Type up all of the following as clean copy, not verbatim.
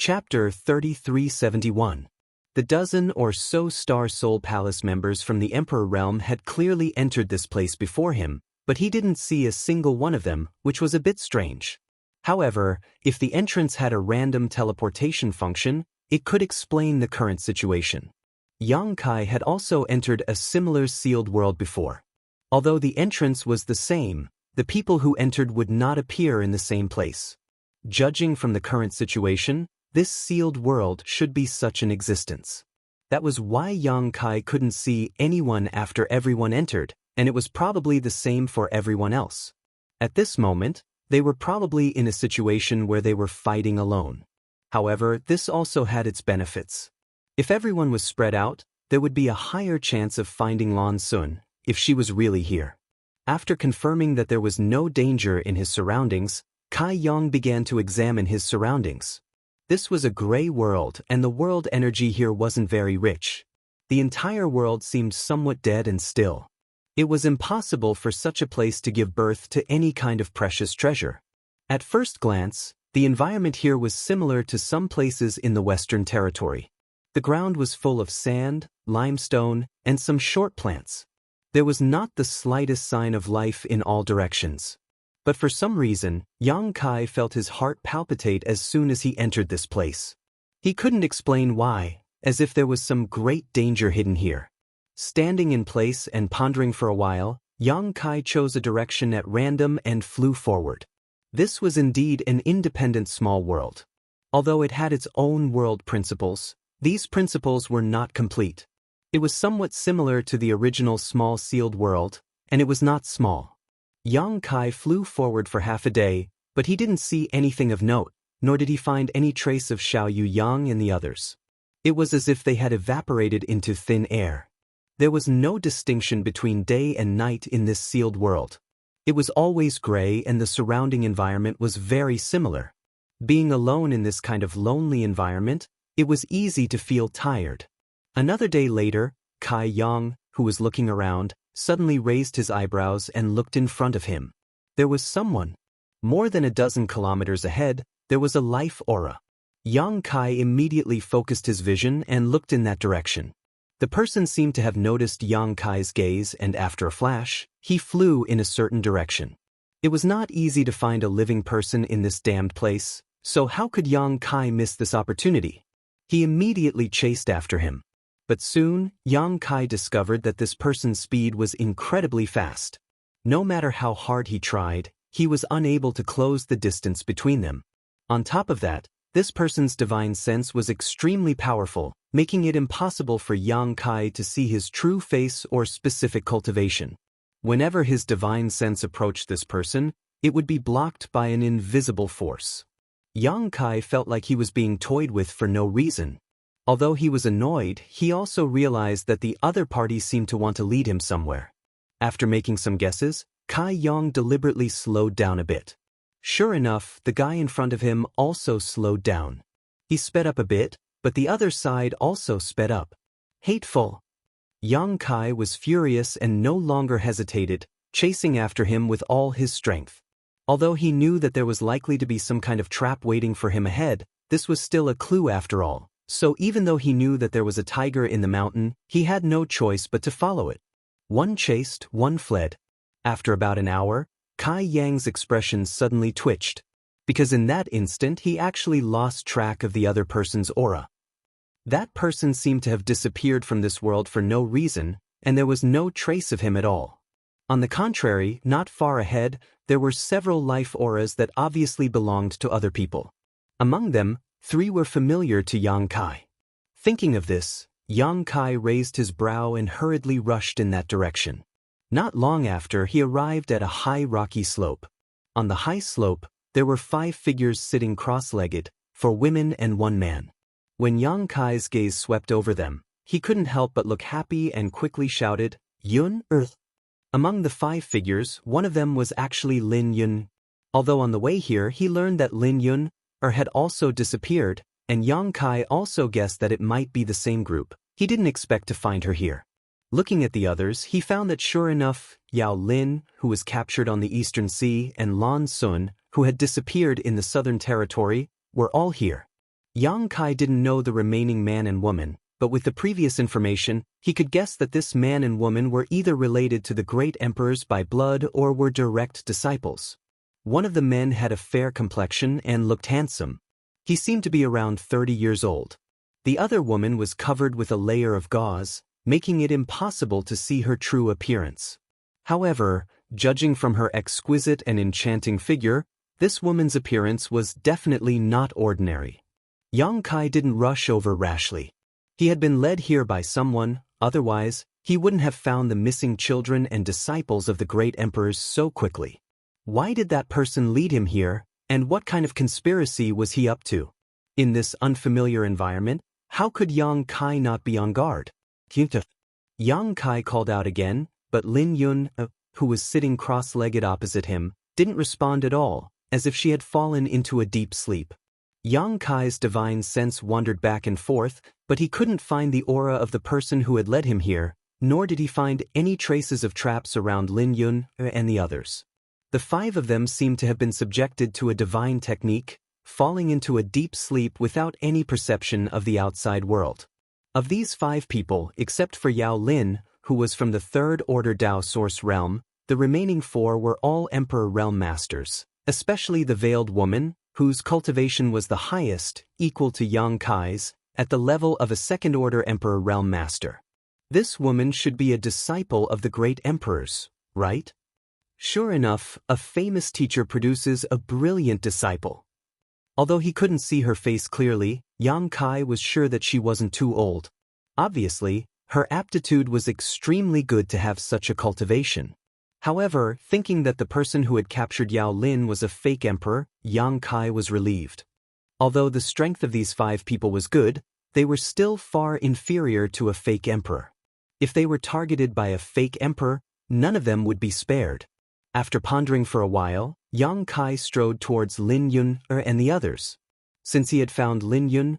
Chapter 3371. The dozen or so Star Soul Palace members from the Emperor Realm had clearly entered this place before him, but he didn't see a single one of them, which was a bit strange. However, if the entrance had a random teleportation function, it could explain the current situation. Yang Kai had also entered a similar sealed world before. Although the entrance was the same, the people who entered would not appear in the same place. Judging from the current situation, this sealed world should be such an existence. That was why Yang Kai couldn't see anyone after everyone entered, and it was probably the same for everyone else. At this moment, they were probably in a situation where they were fighting alone. However, this also had its benefits. If everyone was spread out, there would be a higher chance of finding Lan Sun, if she was really here. After confirming that there was no danger in his surroundings, Kai Yang began to examine his surroundings. This was a gray world, and the world energy here wasn't very rich. The entire world seemed somewhat dead and still. It was impossible for such a place to give birth to any kind of precious treasure. At first glance, the environment here was similar to some places in the Western Territory. The ground was full of sand, limestone, and some short plants. There was not the slightest sign of life in all directions. But for some reason, Yang Kai felt his heart palpitate as soon as he entered this place. He couldn't explain why, as if there was some great danger hidden here. Standing in place and pondering for a while, Yang Kai chose a direction at random and flew forward. This was indeed an independent small world. Although it had its own world principles, these principles were not complete. It was somewhat similar to the original small sealed world, and it was not small. Yang Kai flew forward for half a day, but he didn't see anything of note, nor did he find any trace of Xiao Yu Yang and the others. It was as if they had evaporated into thin air. There was no distinction between day and night in this sealed world. It was always gray, and the surrounding environment was very similar. Being alone in this kind of lonely environment, it was easy to feel tired. Another day later, Kai Yang, who was looking around, suddenly raised his eyebrows and looked in front of him. There was someone. More than a dozen kilometers ahead, there was a life aura. Yang Kai immediately focused his vision and looked in that direction. The person seemed to have noticed Yang Kai's gaze, and after a flash, he flew in a certain direction. It was not easy to find a living person in this damned place, so how could Yang Kai miss this opportunity? He immediately chased after him. But soon, Yang Kai discovered that this person's speed was incredibly fast. No matter how hard he tried, he was unable to close the distance between them. On top of that, this person's divine sense was extremely powerful, making it impossible for Yang Kai to see his true face or specific cultivation. Whenever his divine sense approached this person, it would be blocked by an invisible force. Yang Kai felt like he was being toyed with for no reason. Although he was annoyed, he also realized that the other party seemed to want to lead him somewhere. After making some guesses, Kai Yang deliberately slowed down a bit. Sure enough, the guy in front of him also slowed down. He sped up a bit, but the other side also sped up. Hateful! Yang Kai was furious and no longer hesitated, chasing after him with all his strength. Although he knew that there was likely to be some kind of trap waiting for him ahead, this was still a clue after all. So even though he knew that there was a tiger in the mountain, he had no choice but to follow it. One chased, one fled. After about an hour, Kai Yang's expression suddenly twitched, because in that instant he actually lost track of the other person's aura. That person seemed to have disappeared from this world for no reason, and there was no trace of him at all. On the contrary, not far ahead, there were several life auras that obviously belonged to other people. Among them, 3 were familiar to Yang Kai. Thinking of this, Yang Kai raised his brow and hurriedly rushed in that direction. Not long after, he arrived at a high rocky slope. On the high slope, there were 5 figures sitting cross-legged, 4 women and 1 man. When Yang Kai's gaze swept over them, he couldn't help but look happy and quickly shouted, "Yun, Earth." Among the 5 figures, one of them was actually Lin Yun. Although on the way here he learned that Lin Yun had also disappeared, and Yang Kai also guessed that it might be the same group. He didn't expect to find her here. Looking at the others, he found that sure enough, Yao Lin, who was captured on the Eastern Sea, and Lan Sun, who had disappeared in the Southern Territory, were all here. Yang Kai didn't know the remaining man and woman, but with the previous information, he could guess that this man and woman were either related to the great emperors by blood or were direct disciples. One of the men had a fair complexion and looked handsome. He seemed to be around 30 years old. The other woman was covered with a layer of gauze, making it impossible to see her true appearance. However, judging from her exquisite and enchanting figure, this woman's appearance was definitely not ordinary. Yang Kai didn't rush over rashly. He had been led here by someone, otherwise, he wouldn't have found the missing children and disciples of the great emperors so quickly. Why did that person lead him here, and what kind of conspiracy was he up to? In this unfamiliar environment, how could Yang Kai not be on guard? Yang Kai called out again, but Lin Yun, who was sitting cross-legged opposite him, didn't respond at all, as if she had fallen into a deep sleep. Yang Kai's divine sense wandered back and forth, but he couldn't find the aura of the person who had led him here, nor did he find any traces of traps around Lin Yun and the others. The 5 of them seemed to have been subjected to a divine technique, falling into a deep sleep without any perception of the outside world. Of these 5 people, except for Yao Lin, who was from the 3rd Order Dao Source Realm, the remaining 4 were all Emperor Realm Masters, especially the Veiled Woman, whose cultivation was the highest, equal to Yang Kai's, at the level of a 2nd Order Emperor Realm Master. This woman should be a disciple of the great emperors, right? Sure enough, a famous teacher produces a brilliant disciple. Although he couldn't see her face clearly, Yang Kai was sure that she wasn't too old. Obviously, her aptitude was extremely good to have such a cultivation. However, thinking that the person who had captured Yao Lin was a fake emperor, Yang Kai was relieved. Although the strength of these 5 people was good, they were still far inferior to a fake emperor. If they were targeted by a fake emperor, none of them would be spared. After pondering for a while, Yang Kai strode towards Lin Yun and the others. Since he had found Lin Yun,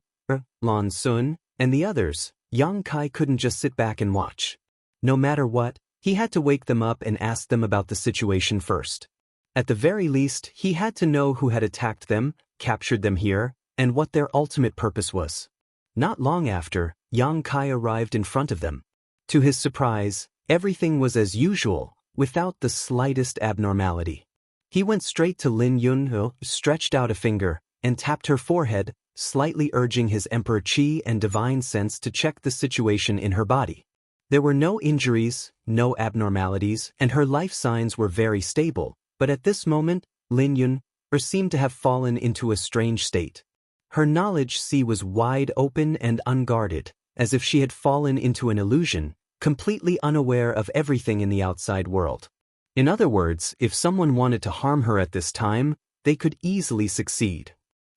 Lan Sun, and the others, Yang Kai couldn't just sit back and watch. No matter what, he had to wake them up and ask them about the situation first. At the very least, he had to know who had attacked them, captured them here, and what their ultimate purpose was. Not long after, Yang Kai arrived in front of them. To his surprise, everything was as usual, without the slightest abnormality. He went straight to Lin Yun, who stretched out a finger, and tapped her forehead, slightly urging his Emperor Qi and divine sense to check the situation in her body. There were no injuries, no abnormalities, and her life signs were very stable, but at this moment, Lin Yun seemed to have fallen into a strange state. Her knowledge sea was wide open and unguarded, as if she had fallen into an illusion, completely unaware of everything in the outside world. In other words, if someone wanted to harm her at this time, they could easily succeed.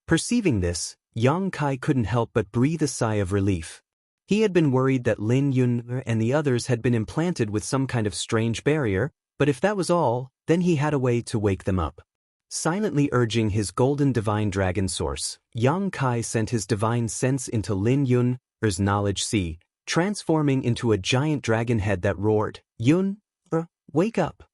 Perceiving this, Yang Kai couldn't help but breathe a sigh of relief. He had been worried that Lin Yun and the others had been implanted with some kind of strange barrier, but if that was all, then he had a way to wake them up. Silently urging his golden divine dragon source, Yang Kai sent his divine sense into Lin Yun's knowledge sea, transforming into a giant dragon head that roared, "Yun, wake up!"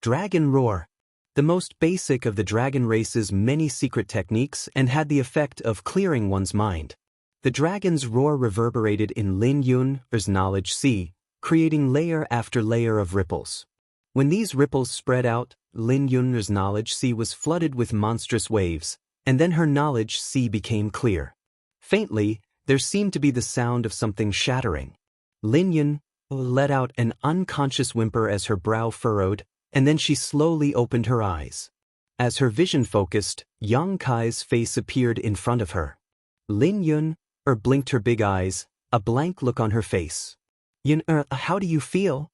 Dragon roar. The most basic of the dragon race's many secret techniques and had the effect of clearing one's mind. The dragon's roar reverberated in Lin Yun's knowledge sea, creating layer after layer of ripples. When these ripples spread out, Lin Yun's knowledge sea was flooded with monstrous waves, and then her knowledge sea became clear. Faintly, there seemed to be the sound of something shattering. Lin Yun let out an unconscious whimper as her brow furrowed, and then she slowly opened her eyes. As her vision focused, Yang Kai's face appeared in front of her. Lin Yun blinked her big eyes, a blank look on her face. "Yun, how do you feel?"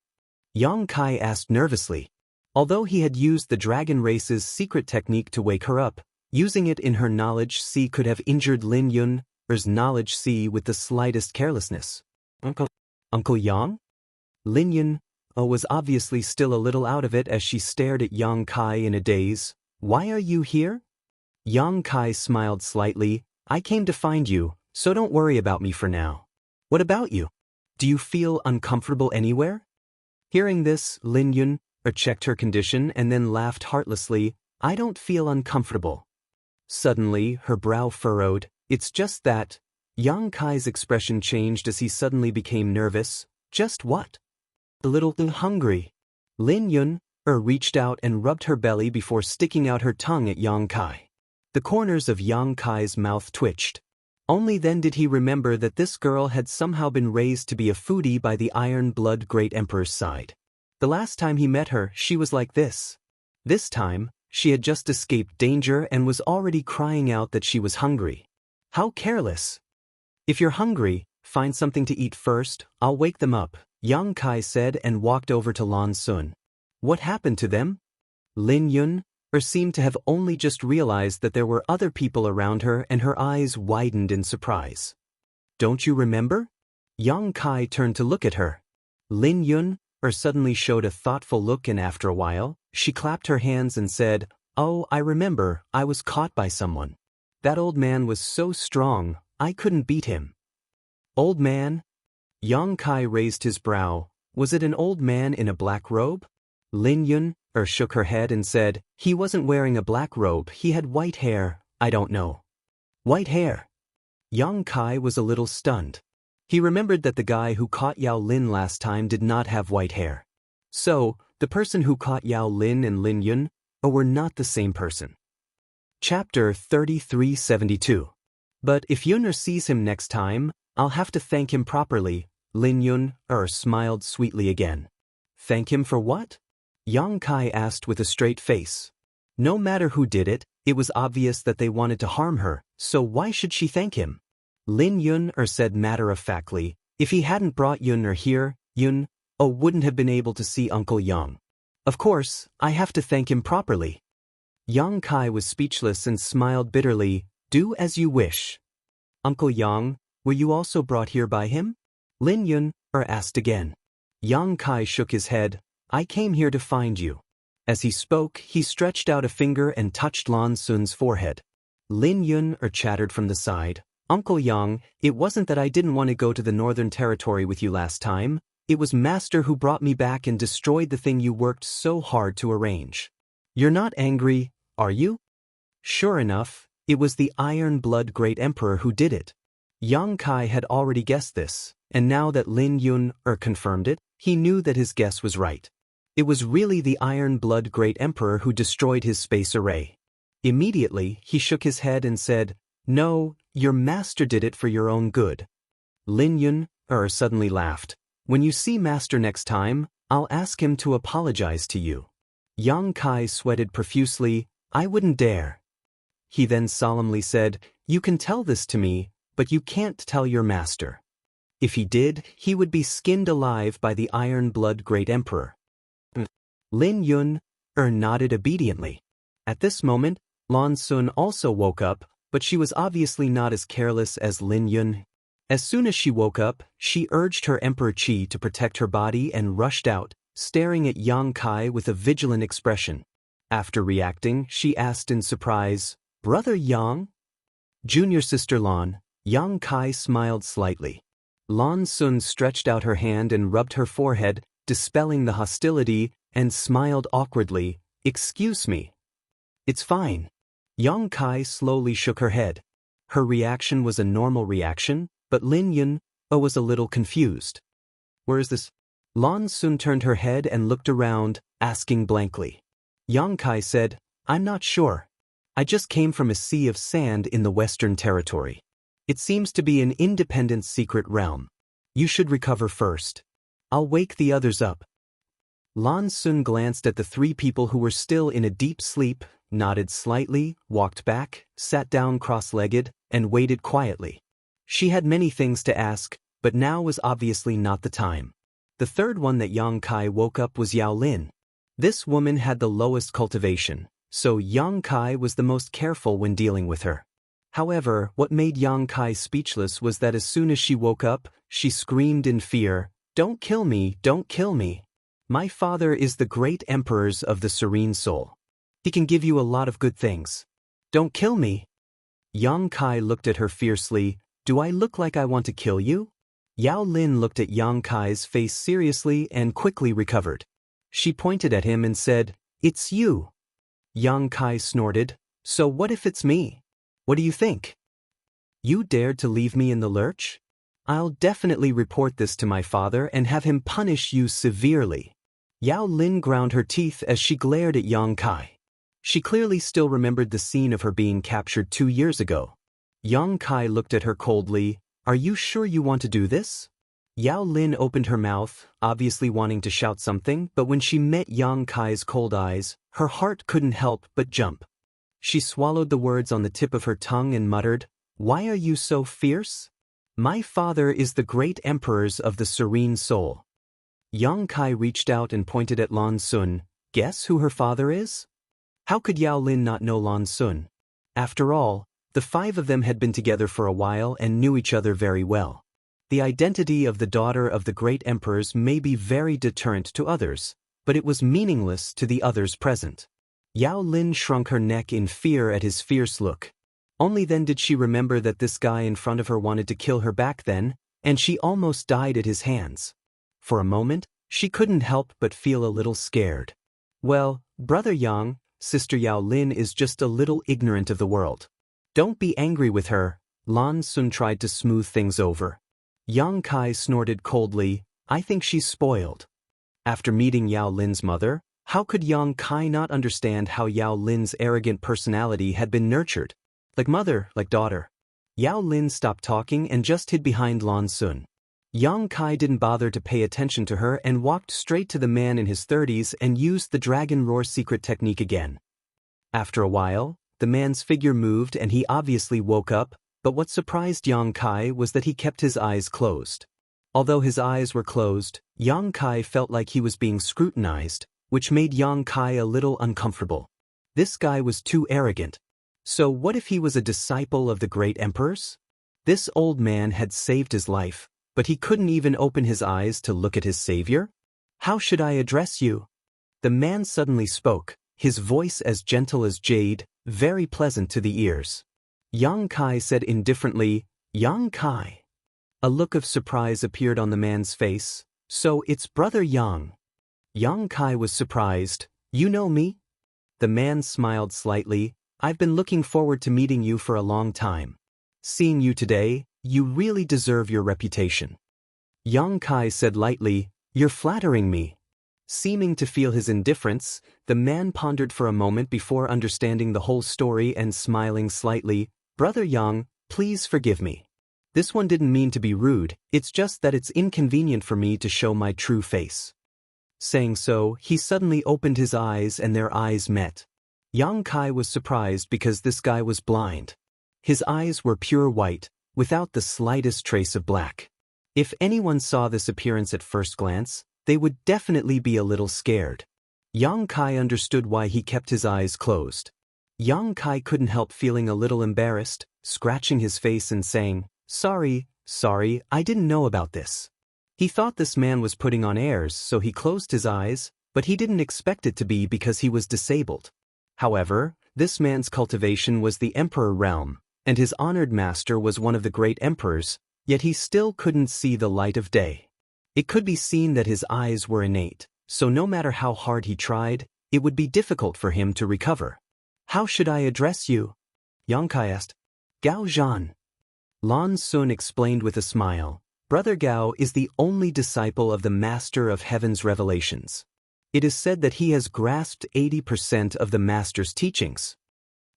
Yang Kai asked nervously. Although he had used the dragon race's secret technique to wake her up, using it in her knowledge sea could have injured Lin Yun's knowledge sea with the slightest carelessness. Uncle Yang? Lin Yun was obviously still a little out of it as she stared at Yang Kai in a daze. "Why are you here?" Yang Kai smiled slightly. "I came to find you, so don't worry about me for now. What about you? Do you feel uncomfortable anywhere?" Hearing this, Lin Yun checked her condition and then laughed heartlessly. "I don't feel uncomfortable." Suddenly, her brow furrowed. It's just that. Yang Kai's expression changed as he suddenly became nervous. Just what? A little hungry. Lin Yun reached out and rubbed her belly before sticking out her tongue at Yang Kai. The corners of Yang Kai's mouth twitched. Only then did he remember that this girl had somehow been raised to be a foodie by the Iron Blood Great Emperor's side. The last time he met her, she was like this. This time, she had just escaped danger and was already crying out that she was hungry. How careless! If you're hungry, find something to eat first, I'll wake them up, Yang Kai said and walked over to Lan Sun. What happened to them? Lin Yun seemed to have only just realized that there were other people around her and her eyes widened in surprise. Don't you remember? Yang Kai turned to look at her. Lin Yun suddenly showed a thoughtful look and after a while, she clapped her hands and said, "Oh, I remember, I was caught by someone. That old man was so strong, I couldn't beat him." Old man? Yang Kai raised his brow. Was it an old man in a black robe? Lin Yun shook her head and said, "He wasn't wearing a black robe, he had white hair, I don't know." White hair? Yang Kai was a little stunned. He remembered that the guy who caught Yao Lin last time did not have white hair. So, the person who caught Yao Lin and Lin Yun were not the same person. Chapter 3372. But if Yun sees him next time, I'll have to thank him properly, Lin Yun smiled sweetly again. Thank him for what? Yang Kai asked with a straight face. No matter who did it, it was obvious that they wanted to harm her, so why should she thank him? Lin Yun said matter-of-factly, if he hadn't brought Yun here, Yun wouldn't have been able to see Uncle Yang. Of course, I have to thank him properly. Yang Kai was speechless and smiled bitterly. Do as you wish. Uncle Yang, were you also brought here by him? Lin Yun asked again. Yang Kai shook his head. I came here to find you. As he spoke, he stretched out a finger and touched Lan Sun's forehead. Lin Yun chattered from the side. Uncle Yang, it wasn't that I didn't want to go to the Northern Territory with you last time. It was Master who brought me back and destroyed the thing you worked so hard to arrange. You're not angry, are you? Sure enough, it was the Iron Blood Great Emperor who did it. Yang Kai had already guessed this, and now that Lin Yun confirmed it, he knew that his guess was right. It was really the Iron Blood Great Emperor who destroyed his space array. Immediately, he shook his head and said, No, your master did it for your own good. Lin Yun suddenly laughed. When you see Master next time, I'll ask him to apologize to you. Yang Kai sweated profusely. I wouldn't dare. He then solemnly said, You can tell this to me, but you can't tell your master. If he did, he would be skinned alive by the Iron Blood Great Emperor. Lin Yun nodded obediently. At this moment, Lan Sun also woke up, but she was obviously not as careless as Lin Yun. As soon as she woke up, she urged her Emperor Qi to protect her body and rushed out, staring at Yang Kai with a vigilant expression. After reacting, she asked in surprise, Brother Yang? Junior sister Lan. Yang Kai smiled slightly. Lan Sun stretched out her hand and rubbed her forehead, dispelling the hostility, and smiled awkwardly. Excuse me. It's fine. Yang Kai slowly shook her head. Her reaction was a normal reaction, but Lin Yun was a little confused. Where is this? Lan Sun turned her head and looked around, asking blankly. Yang Kai said, I'm not sure. I just came from a sea of sand in the Western Territory. It seems to be an independent secret realm. You should recover first. I'll wake the others up. Lan Sun glanced at the three people who were still in a deep sleep, nodded slightly, walked back, sat down cross-legged, and waited quietly. She had many things to ask, but now was obviously not the time. The third one that Yang Kai woke up was Yao Lin. This woman had the lowest cultivation, so Yang Kai was the most careful when dealing with her. However, what made Yang Kai speechless was that as soon as she woke up, she screamed in fear, Don't kill me, don't kill me. My father is the great emperors of the Serene Soul. He can give you a lot of good things. Don't kill me. Yang Kai looked at her fiercely. Do I look like I want to kill you? Yao Lin looked at Yang Kai's face seriously and quickly recovered. She pointed at him and said, It's you. Yang Kai snorted. So what if it's me? What do you think? You dared to leave me in the lurch? I'll definitely report this to my father and have him punish you severely. Yao Lin ground her teeth as she glared at Yang Kai. She clearly still remembered the scene of her being captured 2 years ago. Yang Kai looked at her coldly. Are you sure you want to do this? Yao Lin opened her mouth, obviously wanting to shout something, but when she met Yang Kai's cold eyes, her heart couldn't help but jump. She swallowed the words on the tip of her tongue and muttered, Why are you so fierce? My father is the great emperors of the serene soul. Yang Kai reached out and pointed at Lan Sun. Guess who her father is? How could Yao Lin not know Lan Sun? After all, the 5 of them had been together for a while and knew each other very well. The identity of the daughter of the great emperors may be very deterrent to others, but it was meaningless to the others present. Yao Lin shrunk her neck in fear at his fierce look. Only then did she remember that this guy in front of her wanted to kill her back then, and she almost died at his hands. For a moment, she couldn't help but feel a little scared. Well, Brother Yang, Sister Yao Lin is just a little ignorant of the world. Don't be angry with her, Lan Sun tried to smooth things over. Yang Kai snorted coldly, I think she's spoiled. After meeting Yao Lin's mother, how could Yang Kai not understand how Yao Lin's arrogant personality had been nurtured? Like mother, like daughter. Yao Lin stopped talking and just hid behind Lan Sun. Yang Kai didn't bother to pay attention to her and walked straight to the man in his 30s and used the dragon roar secret technique again. After a while, the man's figure moved and he obviously woke up, but what surprised Yang Kai was that he kept his eyes closed. Although his eyes were closed, Yang Kai felt like he was being scrutinized, which made Yang Kai a little uncomfortable. This guy was too arrogant. So what if he was a disciple of the great emperors? This old man had saved his life, but he couldn't even open his eyes to look at his savior? How should I address you? The man suddenly spoke, his voice as gentle as jade, very pleasant to the ears. Yang Kai said indifferently, Yang Kai. A look of surprise appeared on the man's face. So it's Brother Yang. Yang Kai was surprised. You know me? The man smiled slightly. I've been looking forward to meeting you for a long time. Seeing you today, you really deserve your reputation. Yang Kai said lightly, You're flattering me. Seeming to feel his indifference, the man pondered for a moment before understanding the whole story and smiling slightly, Brother Yang, please forgive me. This one didn't mean to be rude, it's just that it's inconvenient for me to show my true face. Saying so, he suddenly opened his eyes and their eyes met. Yang Kai was surprised because this guy was blind. His eyes were pure white, without the slightest trace of black. If anyone saw this appearance at first glance, they would definitely be a little scared. Yang Kai understood why he kept his eyes closed. Yang Kai couldn't help feeling a little embarrassed, scratching his face and saying, Sorry, I didn't know about this. He thought this man was putting on airs, so he closed his eyes, but he didn't expect it to be because he was disabled. However, this man's cultivation was the emperor realm, and his honored master was one of the great emperors, yet he still couldn't see the light of day. It could be seen that his eyes were innate, so no matter how hard he tried, it would be difficult for him to recover. How should I address you? Yang Kai asked. Gao Zhan. Lan Sun explained with a smile. Brother Gao is the only disciple of the Master of Heaven's revelations. It is said that he has grasped 80% of the Master's teachings.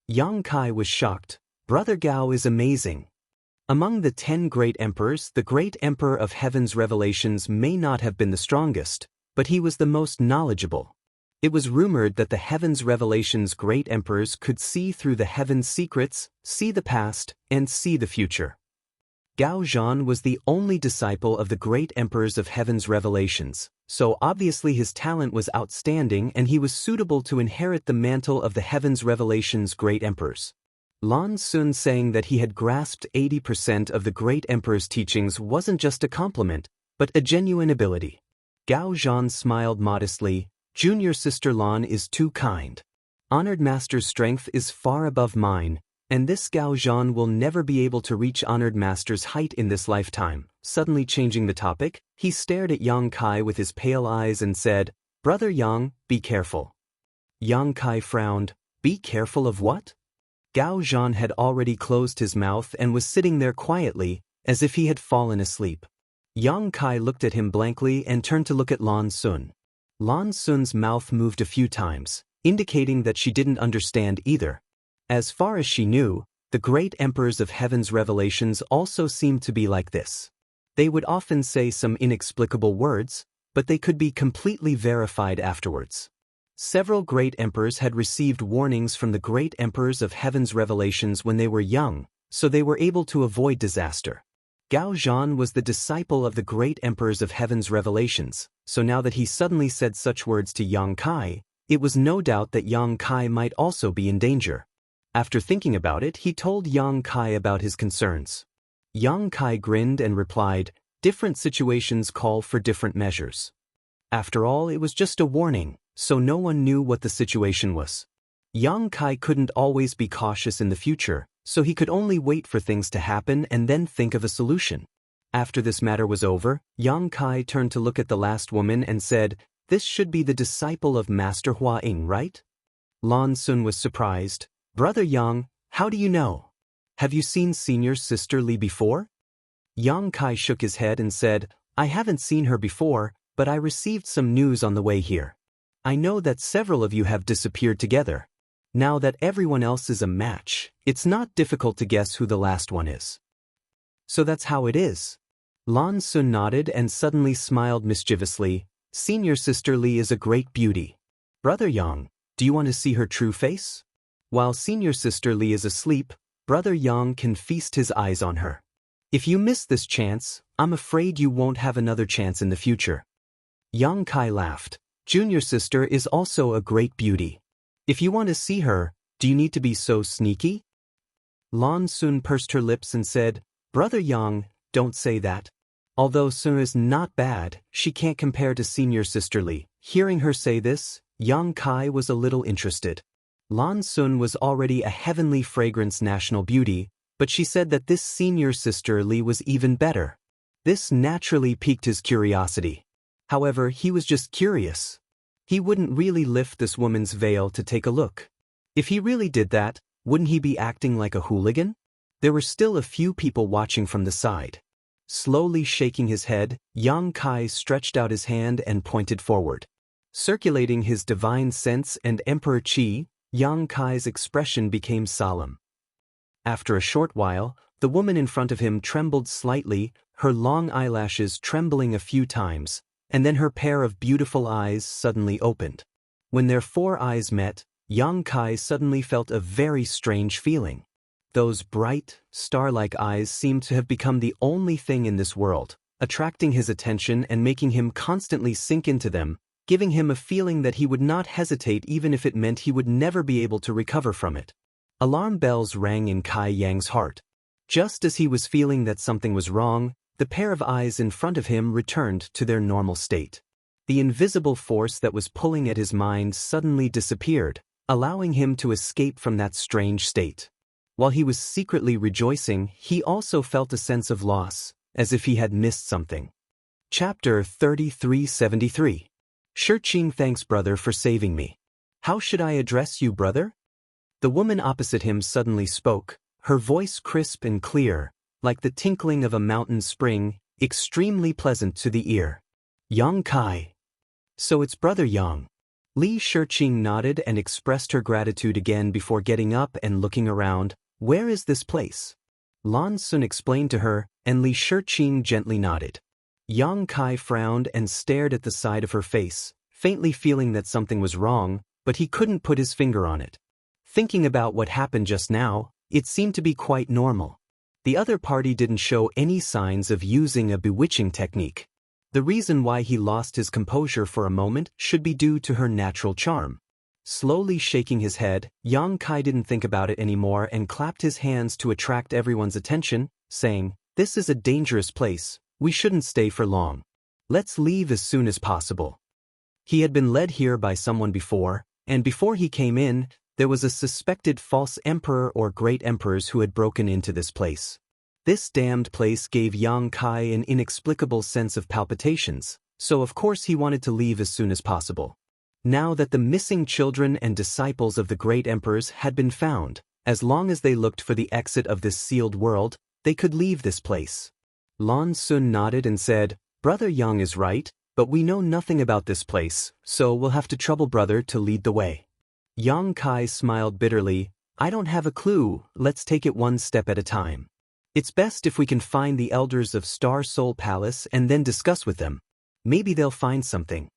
Yang Kai was shocked. Brother Gao is amazing. Among the 10 great emperors, the great emperor of Heaven's revelations may not have been the strongest, but he was the most knowledgeable. It was rumored that the Heaven's revelations great emperors could see through the Heaven's secrets, see the past, and see the future. Gao Zhan was the only disciple of the great emperors of Heaven's revelations, so obviously his talent was outstanding and he was suitable to inherit the mantle of the Heaven's revelations great emperors. Lan Sun saying that he had grasped 80% of the great emperor's teachings wasn't just a compliment, but a genuine ability. Gao Zhan smiled modestly. Junior sister Lan is too kind. Honored master's strength is far above mine, and this Gao Zhan will never be able to reach honored master's height in this lifetime. Suddenly changing the topic, he stared at Yang Kai with his pale eyes and said, Brother Yang, be careful. Yang Kai frowned. Be careful of what? Gao Zhan had already closed his mouth and was sitting there quietly, as if he had fallen asleep. Yang Kai looked at him blankly and turned to look at Lan Sun. Lan Sun's mouth moved a few times, indicating that she didn't understand either. As far as she knew, the great emperors of heaven's revelations also seemed to be like this. They would often say some inexplicable words, but they could be completely verified afterwards. Several great emperors had received warnings from the great emperors of heaven's revelations when they were young, so they were able to avoid disaster. Gao Zhan was the disciple of the great emperors of heaven's revelations, so now that he suddenly said such words to Yang Kai, it was no doubt that Yang Kai might also be in danger. After thinking about it, he told Yang Kai about his concerns. Yang Kai grinned and replied, "Different situations call for different measures." After all, it was just a warning, so no one knew what the situation was. Yang Kai couldn't always be cautious in the future, so he could only wait for things to happen and then think of a solution. After this matter was over, Yang Kai turned to look at the last woman and said, "This should be the disciple of Master Hua Ying, right?" Lan Sun was surprised. "Brother Yang, how do you know? Have you seen senior sister Li before?" Yang Kai shook his head and said, "I haven't seen her before, but I received some news on the way here. I know that several of you have disappeared together. Now that everyone else is a match, it's not difficult to guess who the last one is." "So that's how it is." Lan Sun nodded and suddenly smiled mischievously. "Senior sister Li is a great beauty. Brother Yang, do you want to see her true face? While senior sister Li is asleep, Brother Yang can feast his eyes on her. If you miss this chance, I'm afraid you won't have another chance in the future." Yang Kai laughed. "Junior sister is also a great beauty. If you want to see her, do you need to be so sneaky?" Lan Sun pursed her lips and said, "Brother Yang, don't say that. Although Sun is not bad, she can't compare to senior sister Li." Hearing her say this, Yang Kai was a little interested. Lan Sun was already a heavenly fragrance national beauty, but she said that this senior sister Li was even better. This naturally piqued his curiosity. However, he was just curious. He wouldn't really lift this woman's veil to take a look. If he really did that, wouldn't he be acting like a hooligan? There were still a few people watching from the side. Slowly shaking his head, Yang Kai stretched out his hand and pointed forward. Circulating his divine sense and emperor qi, Yang Kai's expression became solemn. After a short while, the woman in front of him trembled slightly, her long eyelashes trembling a few times, and then her pair of beautiful eyes suddenly opened. When their four eyes met, Yang Kai suddenly felt a very strange feeling. Those bright, star-like eyes seemed to have become the only thing in this world, attracting his attention and making him constantly sink into them, giving him a feeling that he would not hesitate even if it meant he would never be able to recover from it. Alarm bells rang in Kai Yang's heart. Just as he was feeling that something was wrong, the pair of eyes in front of him returned to their normal state. The invisible force that was pulling at his mind suddenly disappeared, allowing him to escape from that strange state. While he was secretly rejoicing, he also felt a sense of loss, as if he had missed something. Chapter 3373. Shiqing thanks brother for saving me. How should I address you, brother? The woman opposite him suddenly spoke, her voice crisp and clear, like the tinkling of a mountain spring, extremely pleasant to the ear. Yang Kai. So it's brother Yang. Li Shiqing nodded and expressed her gratitude again before getting up and looking around. Where is this place? Lan Sun explained to her, and Li Shiqing gently nodded. Yang Kai frowned and stared at the side of her face, faintly feeling that something was wrong, but he couldn't put his finger on it. Thinking about what happened just now, it seemed to be quite normal. The other party didn't show any signs of using a bewitching technique. The reason why he lost his composure for a moment should be due to her natural charm. Slowly shaking his head, Yang Kai didn't think about it anymore and clapped his hands to attract everyone's attention, saying, "This is a dangerous place, we shouldn't stay for long. Let's leave as soon as possible." He had been led here by someone before, and before he came in, there was a suspected false emperor or great emperors who had broken into this place. This damned place gave Yang Kai an inexplicable sense of palpitations, so of course he wanted to leave as soon as possible. Now that the missing children and disciples of the great emperors had been found, As long as they looked for the exit of this sealed world, they could leave this place. Lan Sun nodded and said, Brother Yang is right, but we know nothing about this place, so we'll have to trouble brother to lead the way. Yang Kai smiled bitterly, I don't have a clue, let's take it one step at a time. It's best if we can find the elders of Star Soul Palace and then discuss with them. Maybe they'll find something.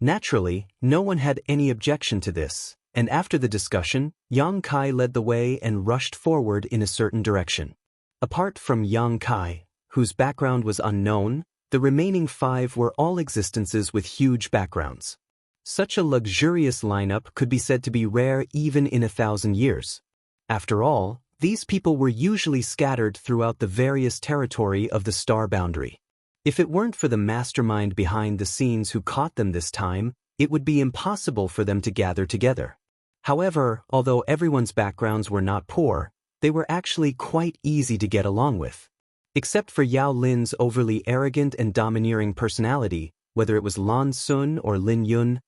Naturally, no one had any objection to this, and after the discussion, Yang Kai led the way and rushed forward in a certain direction. Apart from Yang Kai, whose background was unknown, the remaining 5 were all existences with huge backgrounds. Such a luxurious lineup could be said to be rare even in 1,000 years. After all, these people were usually scattered throughout the various territory of the star boundary. If it weren't for the mastermind behind the scenes who caught them this time, it would be impossible for them to gather together. However, although everyone's backgrounds were not poor, they were actually quite easy to get along with. Except for Yao Lin's overly arrogant and domineering personality, whether it was Lan Sun or Lin Yun,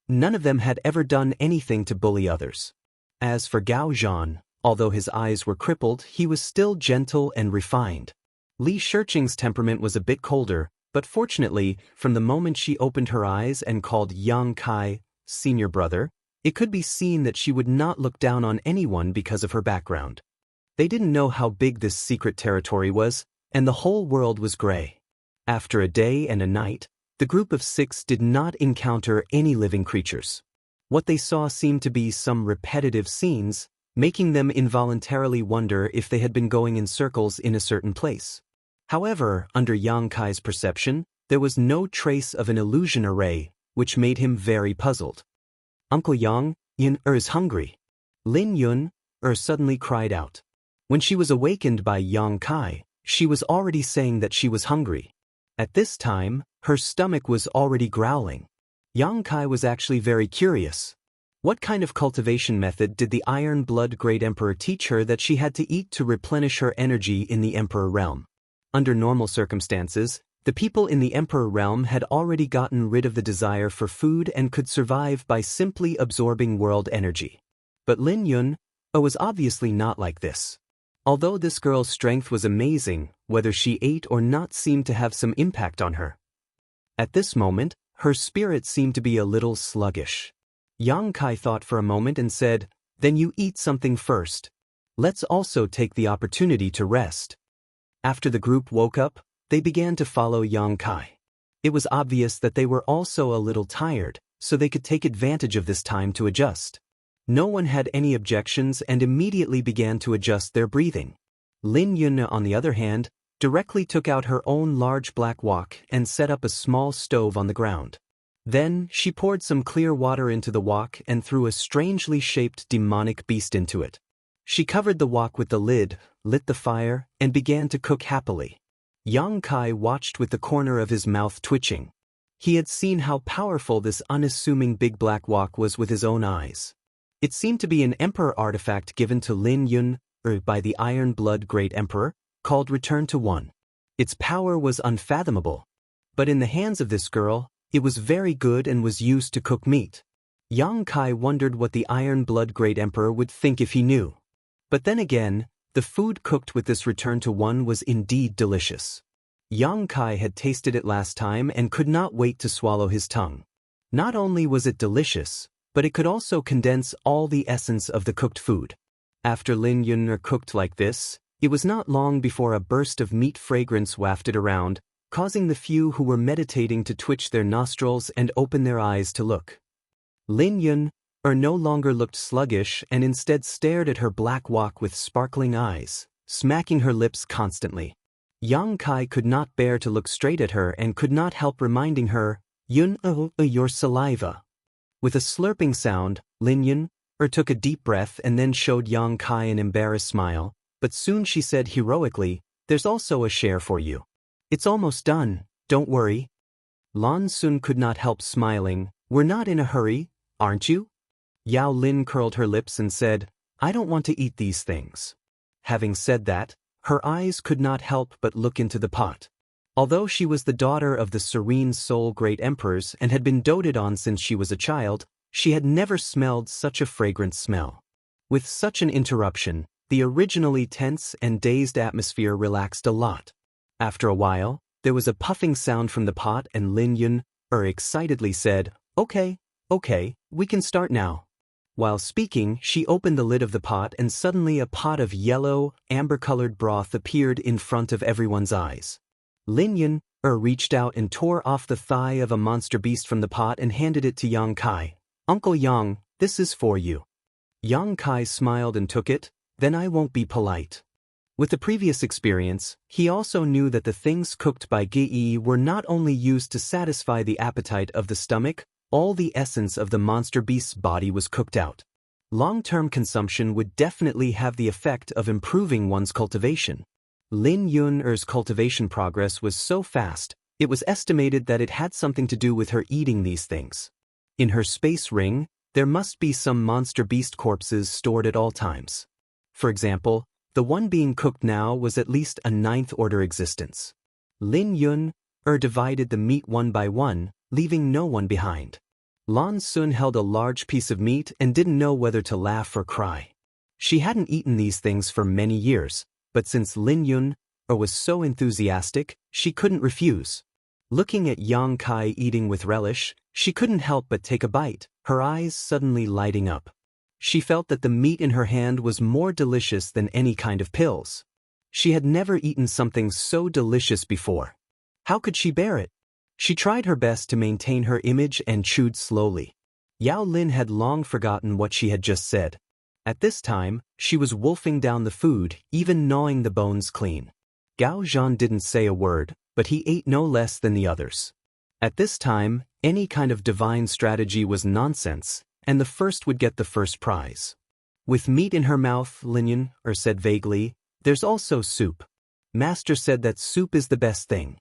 none of them had ever done anything to bully others. As for Gao Zhan, although his eyes were crippled, he was still gentle and refined. Li Shiqing's temperament was a bit colder, but fortunately, from the moment she opened her eyes and called Yang Kai, senior brother, it could be seen that she would not look down on anyone because of her background. They didn't know how big this secret territory was, and the whole world was gray. After a day and a night, the group of 6 did not encounter any living creatures. What they saw seemed to be some repetitive scenes, making them involuntarily wonder if they had been going in circles in a certain place. However, under Yang Kai's perception, there was no trace of an illusion array, which made him very puzzled. Uncle Yang, Yun is hungry. Lin Yun suddenly cried out. When she was awakened by Yang Kai, she was already saying that she was hungry. At this time, her stomach was already growling. Yang Kai was actually very curious. What kind of cultivation method did the Iron Blood Great Emperor teach her that she had to eat to replenish her energy in the Emperor realm? Under normal circumstances, the people in the Emperor realm had already gotten rid of the desire for food and could survive by simply absorbing world energy. But Lin Yun was obviously not like this. Although this girl's strength was amazing, whether she ate or not seemed to have some impact on her. At this moment, her spirit seemed to be a little sluggish. Yang Kai thought for a moment and said, Then you eat something first. Let's also take the opportunity to rest. After the group woke up, they began to follow Yang Kai. It was obvious that they were also a little tired, so they could take advantage of this time to adjust. No one had any objections and immediately began to adjust their breathing. Lin Yun, on the other hand, directly took out her own large black wok and set up a small stove on the ground. Then, she poured some clear water into the wok and threw a strangely shaped demonic beast into it. She covered the wok with the lid, lit the fire, and began to cook happily. Yang Kai watched with the corner of his mouth twitching. He had seen how powerful this unassuming big black wok was with his own eyes. It seemed to be an emperor artifact given to Lin Yun by the Iron Blood Great Emperor, called Return to One. Its power was unfathomable. But in the hands of this girl, it was very good and was used to cook meat. Yang Kai wondered what the Iron Blood Great Emperor would think if he knew. But then again, the food cooked with this Return to One was indeed delicious. Yang Kai had tasted it last time and could not wait to swallow his tongue. Not only was it delicious, but it could also condense all the essence of the cooked food. After Lin Yun cooked like this, it was not long before a burst of meat fragrance wafted around, causing the few who were meditating to twitch their nostrils and open their eyes to look. Lin Yun no longer looked sluggish and instead stared at her black wok with sparkling eyes, smacking her lips constantly. Yang Kai could not bear to look straight at her and could not help reminding her, Yun, your saliva. With a slurping sound, Lin Yun took a deep breath and then showed Yang Kai an embarrassed smile, but soon she said heroically, There's also a share for you. It's almost done, don't worry. Lan Sun could not help smiling, We're not in a hurry, aren't you? Yao Lin curled her lips and said, I don't want to eat these things. Having said that, her eyes could not help but look into the pot. Although she was the daughter of the serene soul great emperors and had been doted on since she was a child, she had never smelled such a fragrant smell. With such an interruption, the originally tense and dazed atmosphere relaxed a lot. After a while, there was a puffing sound from the pot and Lin Yun excitedly said, Okay, we can start now. While speaking, she opened the lid of the pot and suddenly a pot of yellow, amber-colored broth appeared in front of everyone's eyes. Lin Yun reached out and tore off the thigh of a monster beast from the pot and handed it to Yang Kai. Uncle Yang, this is for you. Yang Kai smiled and took it. Then I won't be polite. With the previous experience, he also knew that the things cooked by Gi were not only used to satisfy the appetite of the stomach, all the essence of the monster beast's body was cooked out. Long-term consumption would definitely have the effect of improving one's cultivation. Lin Yun's cultivation progress was so fast, it was estimated that it had something to do with her eating these things. In her space ring, there must be some monster beast corpses stored at all times. For example, the one being cooked now was at least a ninth-order existence. Lin Yun divided the meat one by one, leaving no one behind. Lan Sun held a large piece of meat and didn't know whether to laugh or cry. She hadn't eaten these things for many years, but since Lin Yun was so enthusiastic, she couldn't refuse. Looking at Yang Kai eating with relish, she couldn't help but take a bite, her eyes suddenly lighting up. She felt that the meat in her hand was more delicious than any kind of pills. She had never eaten something so delicious before. How could she bear it? She tried her best to maintain her image and chewed slowly. Yao Lin had long forgotten what she had just said. At this time, she was wolfing down the food, even gnawing the bones clean. Gao Zhan didn't say a word, but he ate no less than the others. At this time, any kind of divine strategy was nonsense, and the first would get the first prize. With meat in her mouth, Lin Yun said vaguely, There's also soup. Master said that soup is the best thing.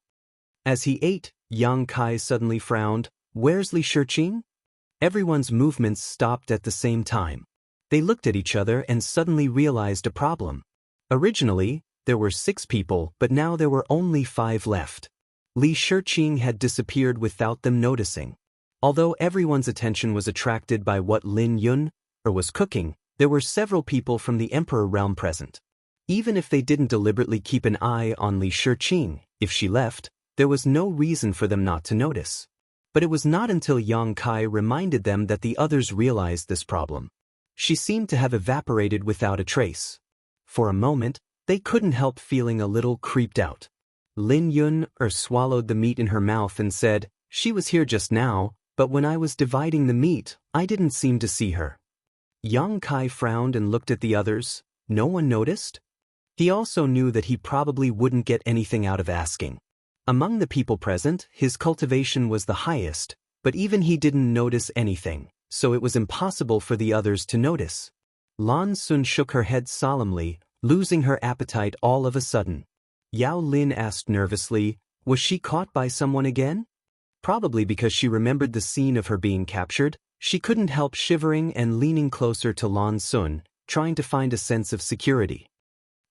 As he ate, Yang Kai suddenly frowned. Where's Li Shiqing? Everyone's movements stopped at the same time. They looked at each other and suddenly realized a problem. Originally, there were 6 people, but now there were only 5 left. Li Shiqing had disappeared without them noticing. Although everyone's attention was attracted by what Lin Yun was cooking, there were several people from the Emperor realm present. Even if they didn't deliberately keep an eye on Li Shiqing, if she left, there was no reason for them not to notice. But it was not until Yang Kai reminded them that the others realized this problem. She seemed to have evaporated without a trace. For a moment, they couldn't help feeling a little creeped out. Lin Yun swallowed the meat in her mouth and said, She was here just now, but when I was dividing the meat, I didn't seem to see her. Yang Kai frowned and looked at the others. No one noticed? He also knew that he probably wouldn't get anything out of asking. Among the people present, his cultivation was the highest, but even he didn't notice anything, so it was impossible for the others to notice. Lan Sun shook her head solemnly, losing her appetite all of a sudden. Yao Lin asked nervously, Was she caught by someone again? Probably because she remembered the scene of her being captured, she couldn't help shivering and leaning closer to Lan Sun, trying to find a sense of security.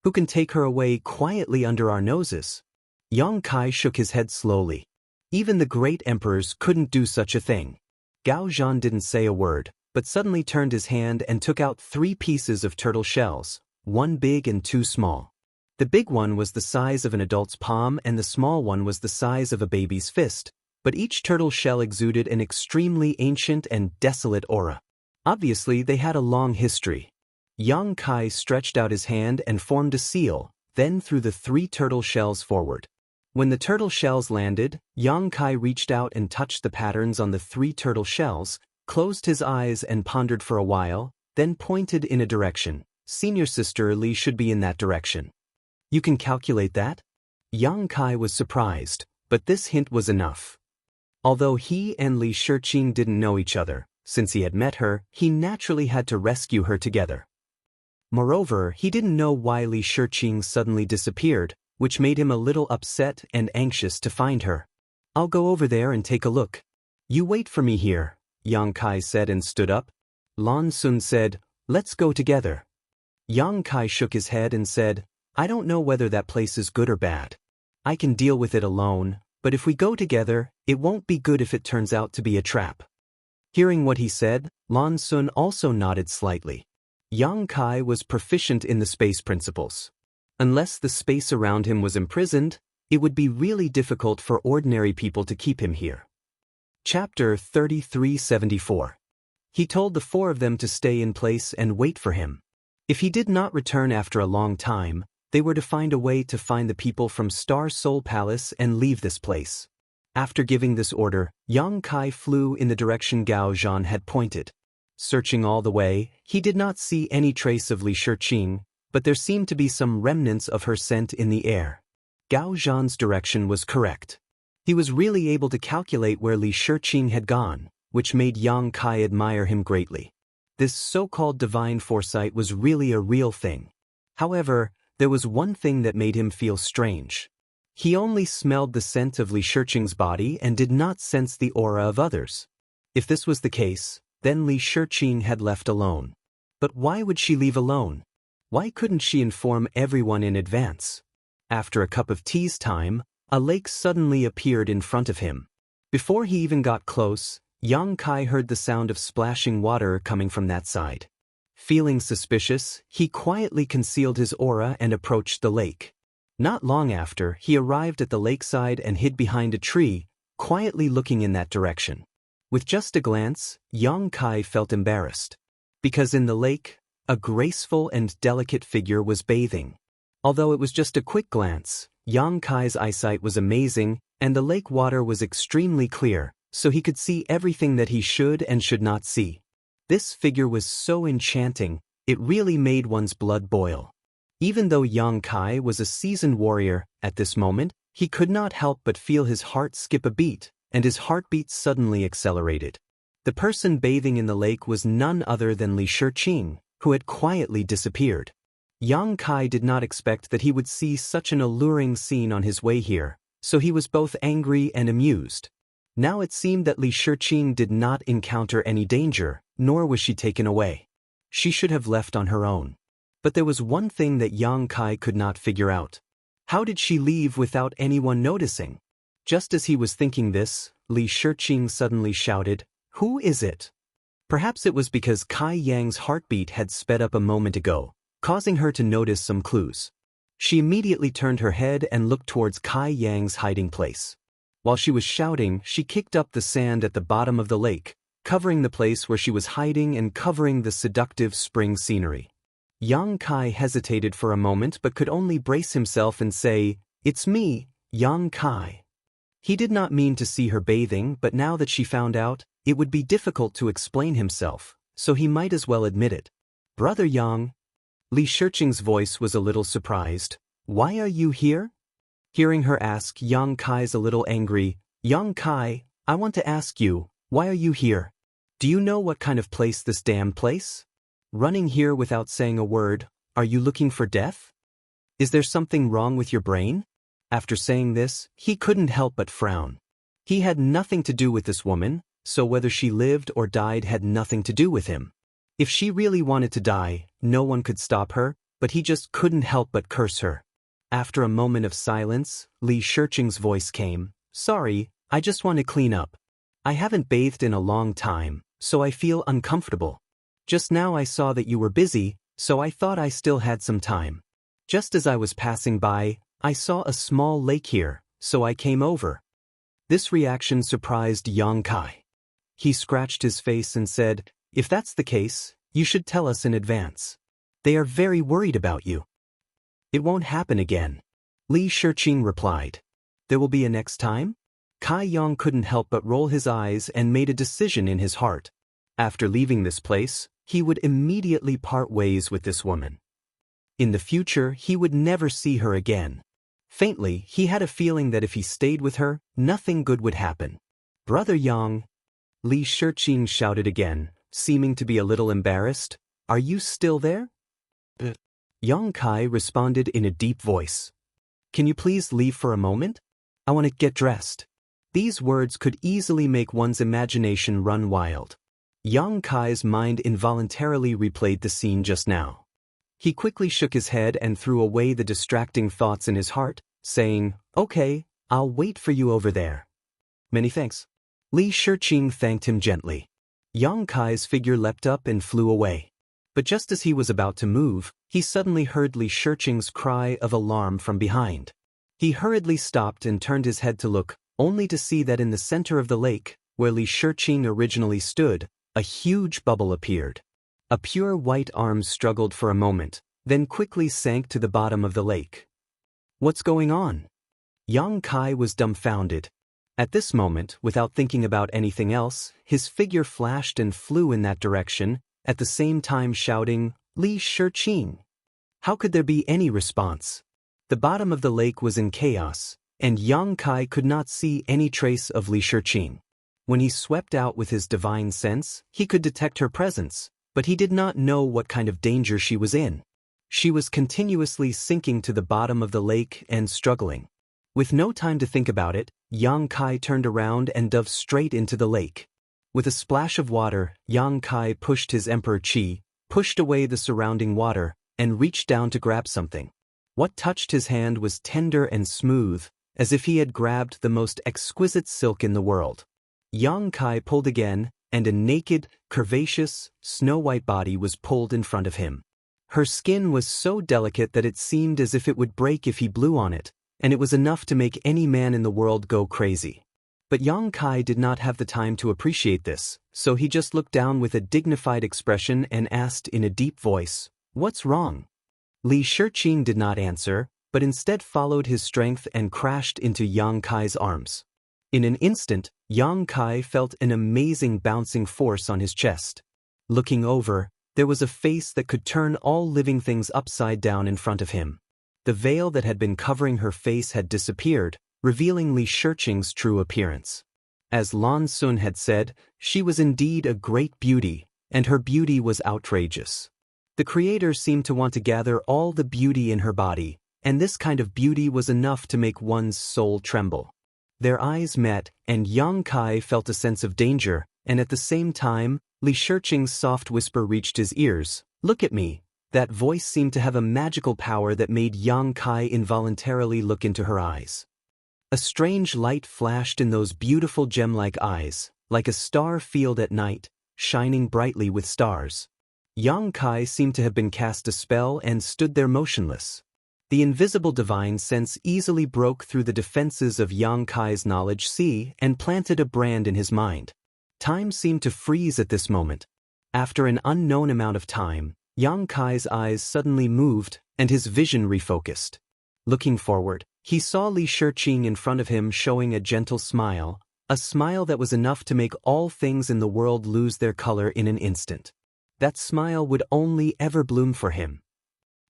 Who can take her away quietly under our noses? Yang Kai shook his head slowly. Even the great emperors couldn't do such a thing. Gao Zhan didn't say a word, but suddenly turned his hand and took out 3 pieces of turtle shells, 1 big and 2 small. The big one was the size of an adult's palm and the small one was the size of a baby's fist, but each turtle shell exuded an extremely ancient and desolate aura. Obviously, they had a long history. Yang Kai stretched out his hand and formed a seal, then threw the 3 turtle shells forward. When the turtle shells landed, Yang Kai reached out and touched the patterns on the 3 turtle shells, closed his eyes and pondered for a while, then pointed in a direction. Senior sister Li should be in that direction. You can calculate that? Yang Kai was surprised, but this hint was enough. Although he and Li Shiqing didn't know each other, since he had met her, he naturally had to rescue her together. Moreover, he didn't know why Li Shiqing suddenly disappeared, which made him a little upset and anxious to find her. I'll go over there and take a look. You wait for me here, Yang Kai said and stood up. Lan Sun said, Let's go together. Yang Kai shook his head and said, I don't know whether that place is good or bad. I can deal with it alone, but if we go together, it won't be good if it turns out to be a trap. Hearing what he said, Lan Sun also nodded slightly. Yang Kai was proficient in the space principles. Unless the space around him was imprisoned, it would be really difficult for ordinary people to keep him here. Chapter 3374. He told the four of them to stay in place and wait for him. If he did not return after a long time, they were to find a way to find the people from Star Soul Palace and leave this place. After giving this order, Yang Kai flew in the direction Gao Zhan had pointed. Searching all the way, he did not see any trace of Li Shiqing, but there seemed to be some remnants of her scent in the air. Gao Zhan's direction was correct. He was really able to calculate where Li Shiqing had gone, which made Yang Kai admire him greatly. This so-called divine foresight was really a real thing. However, there was one thing that made him feel strange. He only smelled the scent of Li Shiqing's body and did not sense the aura of others. If this was the case, then Li Shiqing had left alone. But why would she leave alone? Why couldn't she inform everyone in advance? After a cup of tea's time, a lake suddenly appeared in front of him. Before he even got close, Yang Kai heard the sound of splashing water coming from that side. Feeling suspicious, he quietly concealed his aura and approached the lake. Not long after, he arrived at the lakeside and hid behind a tree, quietly looking in that direction. With just a glance, Yang Kai felt embarrassed. Because in the lake, a graceful and delicate figure was bathing. Although it was just a quick glance, Yang Kai's eyesight was amazing, and the lake water was extremely clear, so he could see everything that he should and should not see. This figure was so enchanting, it really made one's blood boil. Even though Yang Kai was a seasoned warrior, at this moment, he could not help but feel his heart skip a beat, and his heartbeat suddenly accelerated. The person bathing in the lake was none other than Li Shiqing, who had quietly disappeared. Yang Kai did not expect that he would see such an alluring scene on his way here, so he was both angry and amused. Now it seemed that Li Shiqing did not encounter any danger, nor was she taken away. She should have left on her own. But there was one thing that Yang Kai could not figure out. How did she leave without anyone noticing? Just as he was thinking this, Li Shiqing suddenly shouted, "Who is it?" Perhaps it was because Kai Yang's heartbeat had sped up a moment ago, causing her to notice some clues. She immediately turned her head and looked towards Kai Yang's hiding place. While she was shouting, she kicked up the sand at the bottom of the lake, covering the place where she was hiding and covering the seductive spring scenery. Yang Kai hesitated for a moment but could only brace himself and say, "It's me, Yang Kai." He did not mean to see her bathing, but now that she found out, it would be difficult to explain himself, so he might as well admit it. "Brother Yang." Li Shiqing's voice was a little surprised. "Why are you here?" Hearing her ask, Yang Kai's a little angry. "Yang Kai, I want to ask you, why are you here? Do you know what kind of place this damn place? Running here without saying a word, are you looking for death? Is there something wrong with your brain?" After saying this, he couldn't help but frown. He had nothing to do with this woman, so whether she lived or died had nothing to do with him. If she really wanted to die, no one could stop her, but he just couldn't help but curse her. After a moment of silence, Li Shiqing's voice came, "Sorry, I just want to clean up. I haven't bathed in a long time, so I feel uncomfortable. Just now I saw that you were busy, so I thought I still had some time. Just as I was passing by, I saw a small lake here, so I came over." This reaction surprised Yang Kai. He scratched his face and said, "If that's the case, you should tell us in advance. They are very worried about you." "It won't happen again," Li Shiqing replied. "There will be a next time?" Kai Yang couldn't help but roll his eyes and made a decision in his heart. After leaving this place, he would immediately part ways with this woman. In the future, he would never see her again. Faintly, he had a feeling that if he stayed with her, nothing good would happen. "Brother Yang," Li Shiqing shouted again, seeming to be a little embarrassed, "are you still there?" Yang Kai responded in a deep voice. "Can you please leave for a moment? I want to get dressed." These words could easily make one's imagination run wild. Yang Kai's mind involuntarily replayed the scene just now. He quickly shook his head and threw away the distracting thoughts in his heart, saying, "Okay, I'll wait for you over there." "Many thanks." Li Shiqing thanked him gently. Yang Kai's figure leapt up and flew away. But just as he was about to move, he suddenly heard Li Shiqing's cry of alarm from behind. He hurriedly stopped and turned his head to look, only to see that in the center of the lake, where Li Shiqing originally stood, a huge bubble appeared. A pure white arm struggled for a moment, then quickly sank to the bottom of the lake. What's going on? Yang Kai was dumbfounded. At this moment, without thinking about anything else, his figure flashed and flew in that direction, at the same time shouting, "Li Shiqing!" How could there be any response? The bottom of the lake was in chaos, and Yang Kai could not see any trace of Li Shiqing. When he swept out with his divine sense, he could detect her presence, but he did not know what kind of danger she was in. She was continuously sinking to the bottom of the lake and struggling. With no time to think about it, Yang Kai turned around and dove straight into the lake. With a splash of water, Yang Kai pushed his Emperor Qi, pushed away the surrounding water, and reached down to grab something. What touched his hand was tender and smooth, as if he had grabbed the most exquisite silk in the world. Yang Kai pulled again, and a naked, curvaceous, snow-white body was pulled in front of him. Her skin was so delicate that it seemed as if it would break if he blew on it, and it was enough to make any man in the world go crazy. But Yang Kai did not have the time to appreciate this, so he just looked down with a dignified expression and asked in a deep voice, "What's wrong?" Li Shiqing did not answer, but instead followed his strength and crashed into Yang Kai's arms. In an instant, Yang Kai felt an amazing bouncing force on his chest. Looking over, there was a face that could turn all living things upside down in front of him. The veil that had been covering her face had disappeared, revealing Li Shiqing's true appearance. As Lan Sun had said, she was indeed a great beauty, and her beauty was outrageous. The Creator seemed to want to gather all the beauty in her body, and this kind of beauty was enough to make one's soul tremble. Their eyes met, and Yang Kai felt a sense of danger, and at the same time, Li Shiqing's soft whisper reached his ears, "Look at me." That voice seemed to have a magical power that made Yang Kai involuntarily look into her eyes. A strange light flashed in those beautiful gem-like eyes, like a star field at night, shining brightly with stars. Yang Kai seemed to have been cast a spell and stood there motionless. The invisible divine sense easily broke through the defenses of Yang Kai's knowledge sea and planted a brand in his mind. Time seemed to freeze at this moment. After an unknown amount of time, Yang Kai's eyes suddenly moved, and his vision refocused. Looking forward, he saw Li Shiqing in front of him showing a gentle smile, a smile that was enough to make all things in the world lose their color in an instant. That smile would only ever bloom for him.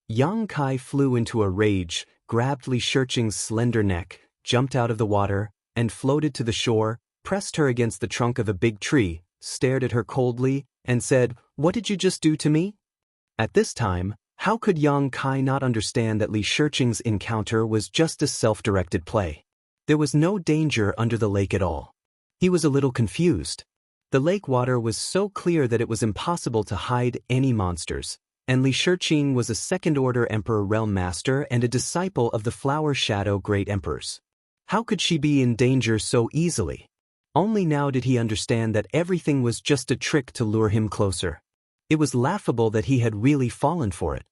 Yang Kai flew into a rage, grabbed Li Shiqing's slender neck, jumped out of the water, and floated to the shore, pressed her against the trunk of a big tree, stared at her coldly, and said, "What did you just do to me?" At this time, how could Yang Kai not understand that Li Shiqing's encounter was just a self-directed play? There was no danger under the lake at all. He was a little confused. The lake water was so clear that it was impossible to hide any monsters, and Li Shiqing was a second-order Emperor Realm Master and a disciple of the Flower Shadow Great Emperors. How could she be in danger so easily? Only now did he understand that everything was just a trick to lure him closer. It was laughable that he had really fallen for it.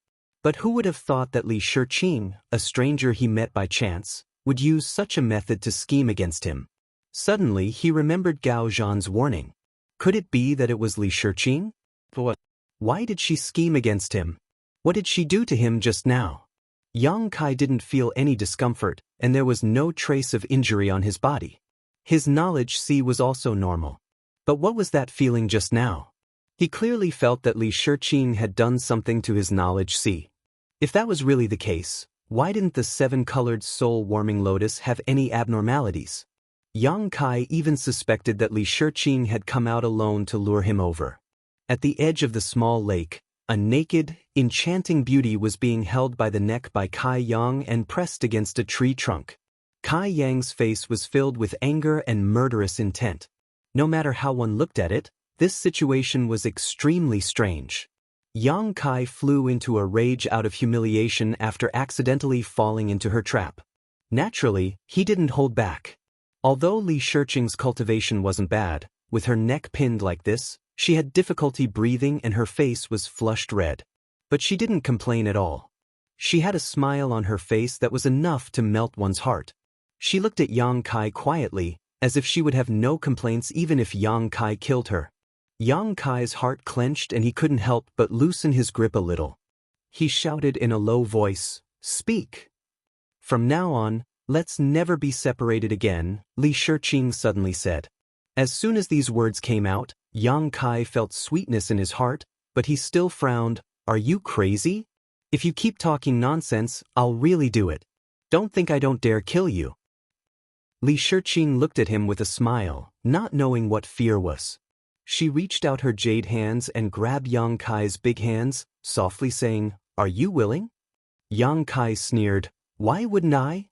But who would have thought that Li Shiqing, a stranger he met by chance, would use such a method to scheme against him? Suddenly he remembered Gao Zhan's warning. Could it be that it was Li Shiqing? What? Why did she scheme against him? What did she do to him just now? Yang Kai didn't feel any discomfort, and there was no trace of injury on his body. His knowledge sea was also normal. But what was that feeling just now? He clearly felt that Li Shiqing had done something to his knowledge sea. If that was really the case, why didn't the seven-colored soul-warming lotus have any abnormalities? Yang Kai even suspected that Li Shiqing had come out alone to lure him over. At the edge of the small lake, a naked, enchanting beauty was being held by the neck by Kai Yang and pressed against a tree trunk. Kai Yang's face was filled with anger and murderous intent. No matter how one looked at it, this situation was extremely strange. Yang Kai flew into a rage out of humiliation after accidentally falling into her trap. Naturally, he didn't hold back. Although Li Shiqing's cultivation wasn't bad, with her neck pinned like this, She had difficulty breathing and her face was flushed red. But she didn't complain at all. She had a smile on her face that was enough to melt one's heart. She looked at Yang Kai quietly, as if she would have no complaints even if Yang Kai killed her. Yang Kai's heart clenched and he couldn't help but loosen his grip a little. He shouted in a low voice, "Speak! From now on, let's never be separated again," Li Shiqing suddenly said. As soon as these words came out, Yang Kai felt sweetness in his heart, but he still frowned. "Are you crazy? If you keep talking nonsense, I'll really do it. Don't think I don't dare kill you." Li Shiqing looked at him with a smile, not knowing what fear was. She reached out her jade hands and grabbed Yang Kai's big hands, softly saying, "Are you willing?" Yang Kai sneered, "Why wouldn't I?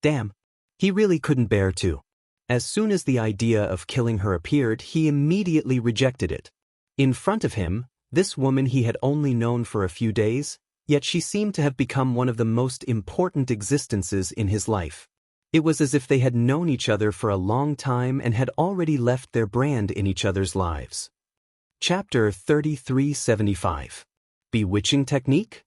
Damn." He really couldn't bear to. As soon as the idea of killing her appeared, he immediately rejected it. In front of him, this woman he had only known for a few days, yet she seemed to have become one of the most important existences in his life. It was as if they had known each other for a long time and had already left their brand in each other's lives. Chapter 3375. Bewitching Technique?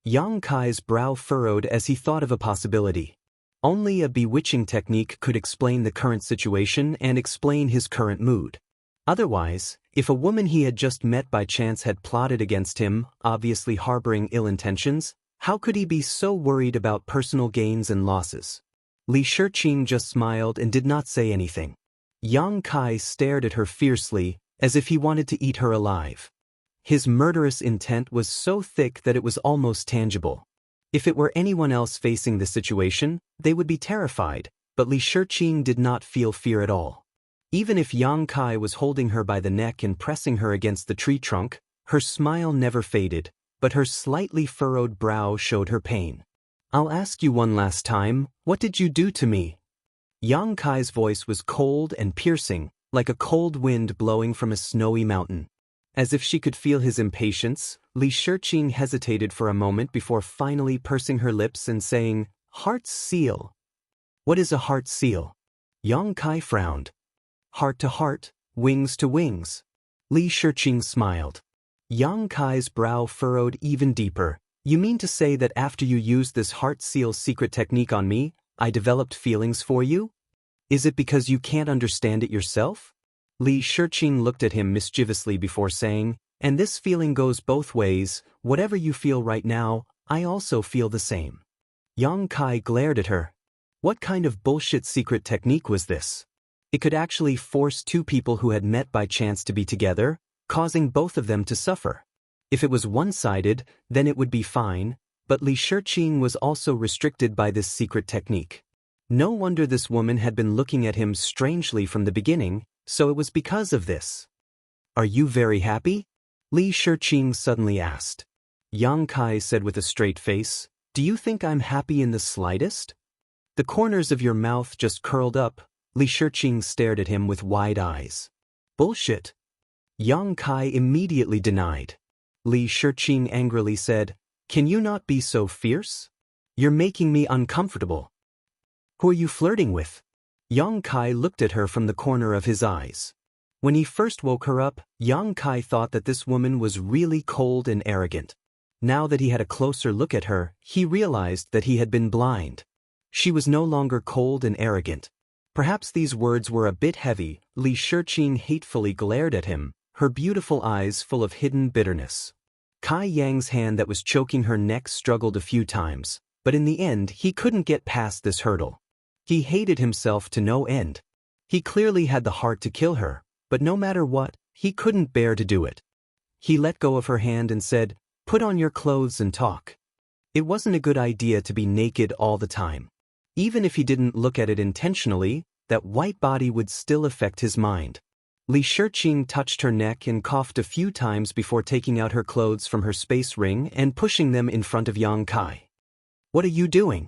Yang Kai's brow furrowed as he thought of a possibility. Only a bewitching technique could explain the current situation and explain his current mood. Otherwise, if a woman he had just met by chance had plotted against him, obviously harboring ill intentions, how could he be so worried about personal gains and losses? Li Shiqing just smiled and did not say anything. Yang Kai stared at her fiercely, as if he wanted to eat her alive. His murderous intent was so thick that it was almost tangible. If it were anyone else facing the situation, they would be terrified, but Li Shiqing did not feel fear at all. Even if Yang Kai was holding her by the neck and pressing her against the tree trunk, her smile never faded, but her slightly furrowed brow showed her pain. "I'll ask you one last time, what did you do to me?" Yang Kai's voice was cold and piercing, like a cold wind blowing from a snowy mountain. As if she could feel his impatience, Li Shiqing hesitated for a moment before finally pursing her lips and saying, "Heart's seal." "What is a heart seal?" Yang Kai frowned. "Heart to heart, wings to wings." Li Shiqing smiled. Yang Kai's brow furrowed even deeper. "You mean to say that after you used this heart seal secret technique on me, I developed feelings for you? Is it because you can't understand it yourself?" Li Shiqing looked at him mischievously before saying, "And this feeling goes both ways. Whatever you feel right now, I also feel the same." Yang Kai glared at her. What kind of bullshit secret technique was this? It could actually force two people who had met by chance to be together, causing both of them to suffer. If it was one-sided, then it would be fine, but Li Shiqing was also restricted by this secret technique. No wonder this woman had been looking at him strangely from the beginning, so it was because of this. "Are you very happy?" Li Shiqing suddenly asked. Yang Kai said with a straight face, "Do you think I'm happy in the slightest?" The corners of your mouth just curled up. Li Shiqing stared at him with wide eyes. "Bullshit." Yang Kai immediately denied. Li Shiqing angrily said, "Can you not be so fierce? You're making me uncomfortable." "Who are you flirting with?" Yang Kai looked at her from the corner of his eyes. When he first woke her up, Yang Kai thought that this woman was really cold and arrogant. Now that he had a closer look at her, he realized that he had been blind. She was no longer cold and arrogant. Perhaps these words were a bit heavy. Li Shiqing hatefully glared at him, her beautiful eyes full of hidden bitterness. Kai Yang's hand that was choking her neck struggled a few times, but in the end he couldn't get past this hurdle. He hated himself to no end. He clearly had the heart to kill her, but no matter what, he couldn't bear to do it. He let go of her hand and said, "Put on your clothes and talk." It wasn't a good idea to be naked all the time. Even if he didn't look at it intentionally, that white body would still affect his mind. Li Shiqing touched her neck and coughed a few times before taking out her clothes from her space ring and pushing them in front of Yang Kai. "What are you doing?"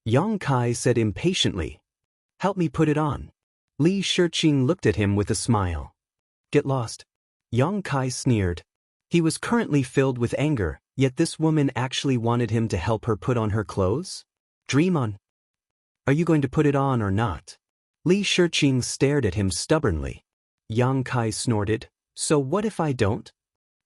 Yang Kai said impatiently. "Help me put it on." Li Shiqing looked at him with a smile. "Get lost." Yang Kai sneered. He was currently filled with anger, yet this woman actually wanted him to help her put on her clothes? Dream on. "Are you going to put it on or not?" Li Shiqing stared at him stubbornly. Yang Kai snorted. So what if I don't?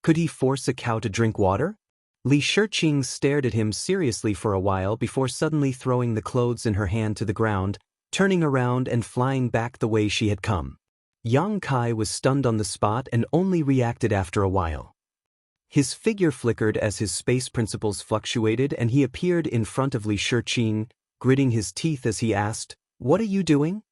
Could he force a cow to drink water? Li Shiqing stared at him seriously for a while before suddenly throwing the clothes in her hand to the ground, turning around and flying back the way she had come. Yang Kai was stunned on the spot and only reacted after a while. His figure flickered as his space principles fluctuated and he appeared in front of Li Shiqing, gritting his teeth as he asked, "What are you doing?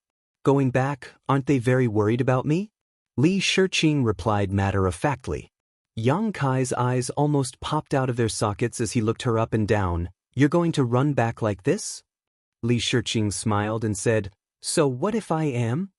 Going back, aren't they very worried about me?" Li Shiqing replied matter-of-factly. Yang Kai's eyes almost popped out of their sockets as he looked her up and down. "You're going to run back like this?" Li Shiqing smiled and said, "So what if I am?"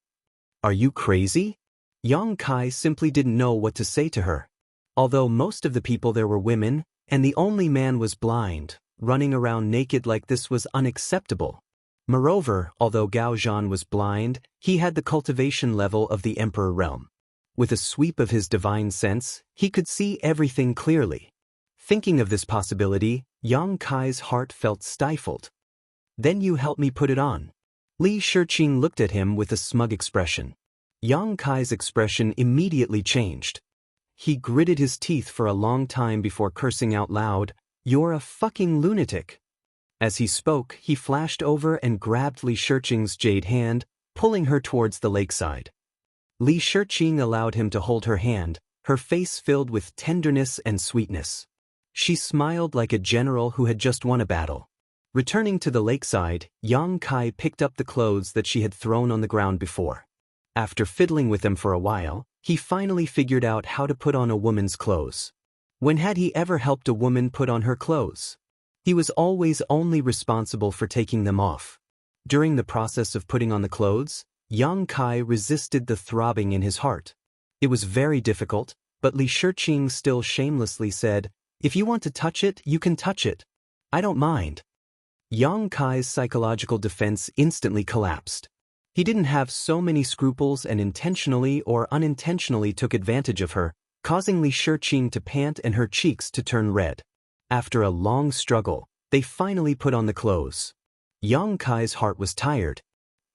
"Are you crazy?" Yang Kai simply didn't know what to say to her. Although most of the people there were women, and the only man was blind, running around naked like this was unacceptable. Moreover, although Gao Zhan was blind, he had the cultivation level of the Emperor realm. With a sweep of his divine sense, he could see everything clearly. Thinking of this possibility, Yang Kai's heart felt stifled. "Then you help me put it on." Li Shiqing looked at him with a smug expression. Yang Kai's expression immediately changed. He gritted his teeth for a long time before cursing out loud, "You're a fucking lunatic." As he spoke, he flashed over and grabbed Li Shiqing's jade hand, pulling her towards the lakeside. Li Shiqing allowed him to hold her hand, her face filled with tenderness and sweetness. She smiled like a general who had just won a battle. Returning to the lakeside, Yang Kai picked up the clothes that she had thrown on the ground before. After fiddling with them for a while, he finally figured out how to put on a woman's clothes. When had he ever helped a woman put on her clothes? He was always only responsible for taking them off. During the process of putting on the clothes, Yang Kai resisted the throbbing in his heart. It was very difficult, but Li Shiqing still shamelessly said, "If you want to touch it, you can touch it. I don't mind." Yang Kai's psychological defense instantly collapsed. He didn't have so many scruples and intentionally or unintentionally took advantage of her, causing Li Shiqing to pant and her cheeks to turn red. After a long struggle, they finally put on the clothes. Yang Kai's heart was tired.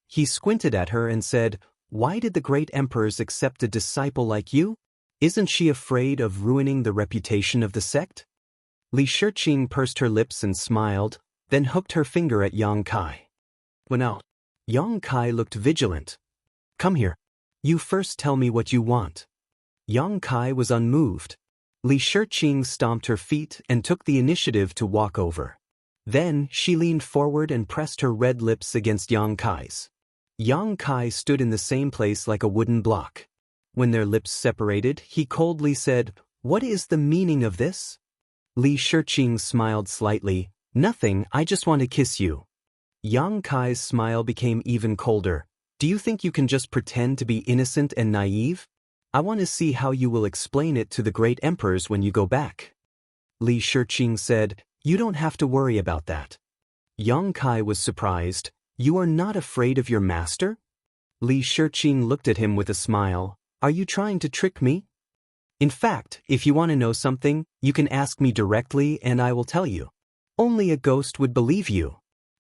He squinted at her and said, "Why did the great emperors accept a disciple like you? Isn't she afraid of ruining the reputation of the sect?" Li Shiqing pursed her lips and smiled, then hooked her finger at Yang Kai. "Well now." Yang Kai looked vigilant. "Come here. You first tell me what you want." Yang Kai was unmoved. Li Shiqing stomped her feet and took the initiative to walk over. Then she leaned forward and pressed her red lips against Yang Kai's. Yang Kai stood in the same place like a wooden block. When their lips separated, he coldly said, "What is the meaning of this?" Li Shiqing smiled slightly, "Nothing, I just want to kiss you." Yang Kai's smile became even colder. "Do you think you can just pretend to be innocent and naive? I want to see how you will explain it to the great emperors when you go back." Li Shiqing said, "You don't have to worry about that." Yang Kai was surprised. "You are not afraid of your master?" Li Shiqing looked at him with a smile. "Are you trying to trick me? In fact, if you want to know something, you can ask me directly and I will tell you. Only a ghost would believe you."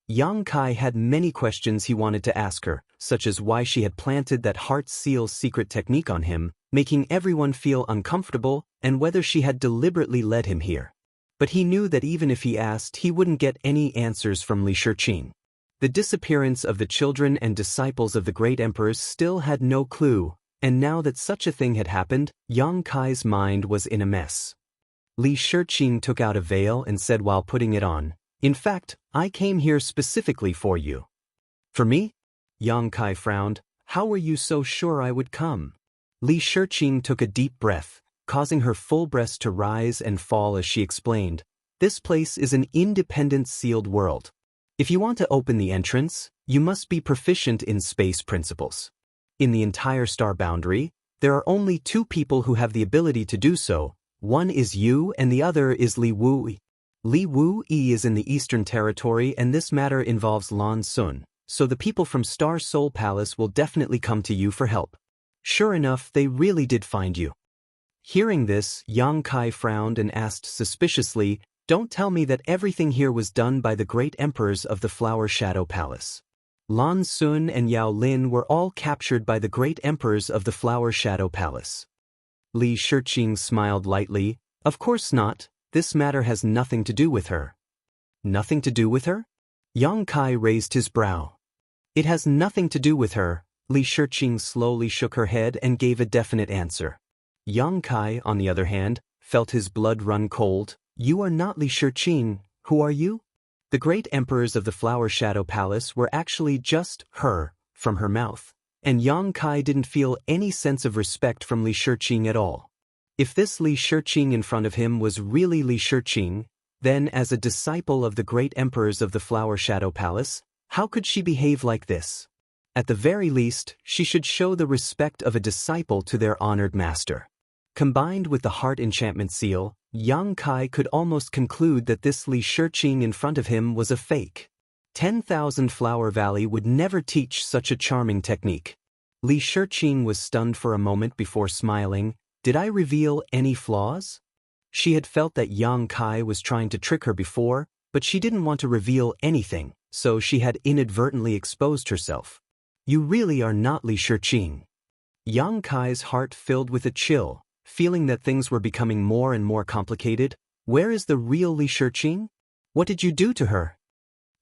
Yang Kai had many questions he wanted to ask her, such as why she had planted that heart seal secret technique on him, making everyone feel uncomfortable, and whether she had deliberately led him here. But he knew that even if he asked, he wouldn't get any answers from Li Shiqing. The disappearance of the children and disciples of the great emperors still had no clue, and now that such a thing had happened, Yang Kai's mind was in a mess. Li Shiqing took out a veil and said while putting it on, "In fact, I came here specifically for you." "For me?" Yang Kai frowned. "How were you so sure I would come?" Li Shiqing took a deep breath, causing her full breast to rise and fall as she explained, "This place is an independent sealed world. If you want to open the entrance, you must be proficient in space principles. In the entire star boundary, there are only two people who have the ability to do so. One is you and the other is Li Wuyi. Li Wuyi is in the Eastern Territory and this matter involves Lan Sun, so the people from Star Soul Palace will definitely come to you for help." Sure enough, they really did find you. Hearing this, Yang Kai frowned and asked suspiciously, "Don't tell me that everything here was done by the great emperors of the Flower Shadow Palace." Lan Sun and Yao Lin were all captured by the great emperors of the Flower Shadow Palace. Li Shiqing smiled lightly. Of course not, this matter has nothing to do with her. Nothing to do with her? Yang Kai raised his brow. It has nothing to do with her. Li Shiqing slowly shook her head and gave a definite answer. Yang Kai, on the other hand, felt his blood run cold. You are not Li Shiqing, who are you? The great emperors of the Flower Shadow Palace were actually just her, from her mouth. And Yang Kai didn't feel any sense of respect from Li Shiqing at all. If this Li Shiqing in front of him was really Li Shiqing, then as a disciple of the great emperors of the Flower Shadow Palace, how could she behave like this? At the very least, she should show the respect of a disciple to their honored master. Combined with the heart enchantment seal, Yang Kai could almost conclude that this Li Shiqing in front of him was a fake. 10,000 Flower Valley would never teach such a charming technique. Li Shiqing was stunned for a moment before smiling. Did I reveal any flaws? She had felt that Yang Kai was trying to trick her before, but she didn't want to reveal anything, so she had inadvertently exposed herself. You really are not Li Shiqing. Yang Kai's heart filled with a chill, feeling that things were becoming more and more complicated. Where is the real Li Shiqing? What did you do to her?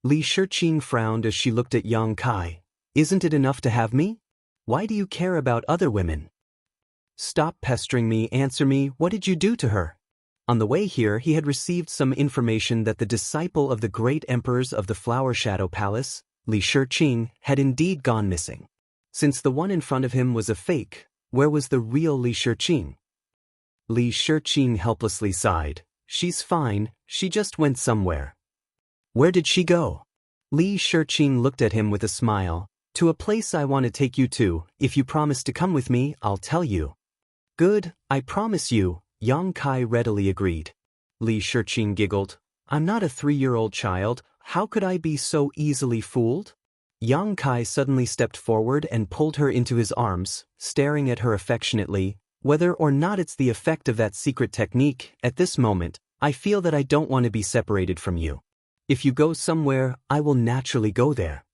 Li Shiqing frowned as she looked at Yang Kai. Isn't it enough to have me? Why do you care about other women? Stop pestering me, answer me, what did you do to her? On the way here he had received some information that the disciple of the great emperors of the Flower Shadow Palace, Li Shiqing, had indeed gone missing. Since the one in front of him was a fake, where was the real Li Shiqing? Li Shiqing helplessly sighed. She's fine, she just went somewhere. Where did she go? Li Shiqing looked at him with a smile. To a place I want to take you to. If you promise to come with me, I'll tell you. Good, I promise you, Yang Kai readily agreed. Li Shiqing giggled. I'm not a 3-year-old child, how could I be so easily fooled? Yang Kai suddenly stepped forward and pulled her into his arms, staring at her affectionately. Whether or not it's the effect of that secret technique, at this moment, I feel that I don't want to be separated from you. If you go somewhere, I will naturally go there.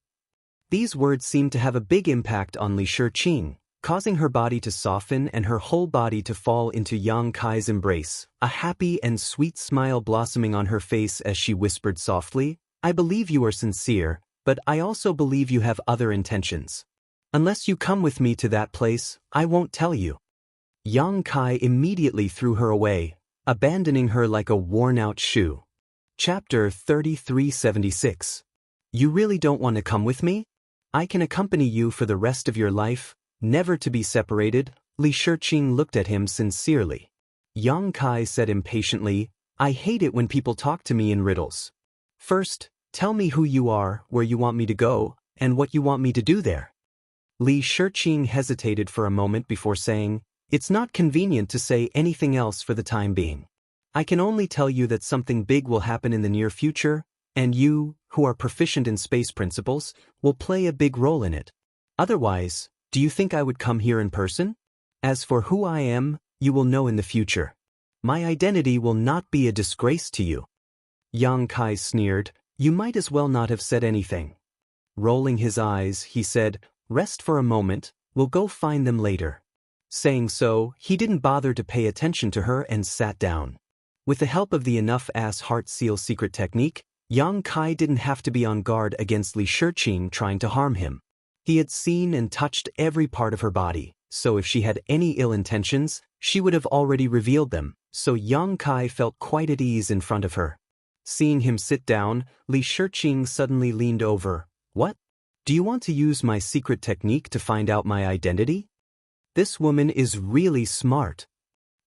These words seemed to have a big impact on Li Shiqing, causing her body to soften and her whole body to fall into Yang Kai's embrace, a happy and sweet smile blossoming on her face as she whispered softly, I believe you are sincere, but I also believe you have other intentions. Unless you come with me to that place, I won't tell you. Yang Kai immediately threw her away, abandoning her like a worn-out shoe. Chapter 3376. You really don't want to come with me? I can accompany you for the rest of your life, never to be separated. Li Shiqing looked at him sincerely. Yang Kai said impatiently, I hate it when people talk to me in riddles. First, tell me who you are, where you want me to go, and what you want me to do there. Li Shiqing hesitated for a moment before saying, It's not convenient to say anything else for the time being. I can only tell you that something big will happen in the near future, and you, who are proficient in space principles, will play a big role in it. Otherwise, do you think I would come here in person? As for who I am, you will know in the future. My identity will not be a disgrace to you. Yang Kai sneered, You might as well not have said anything. Rolling his eyes, he said, Rest for a moment, we'll go find them later. Saying so, he didn't bother to pay attention to her and sat down. With the help of the enough-ass heart seal secret technique, Yang Kai didn't have to be on guard against Li Shiqing trying to harm him. He had seen and touched every part of her body, so if she had any ill intentions, she would have already revealed them, so Yang Kai felt quite at ease in front of her. Seeing him sit down, Li Shiqing suddenly leaned over. What? Do you want to use my secret technique to find out my identity? This woman is really smart.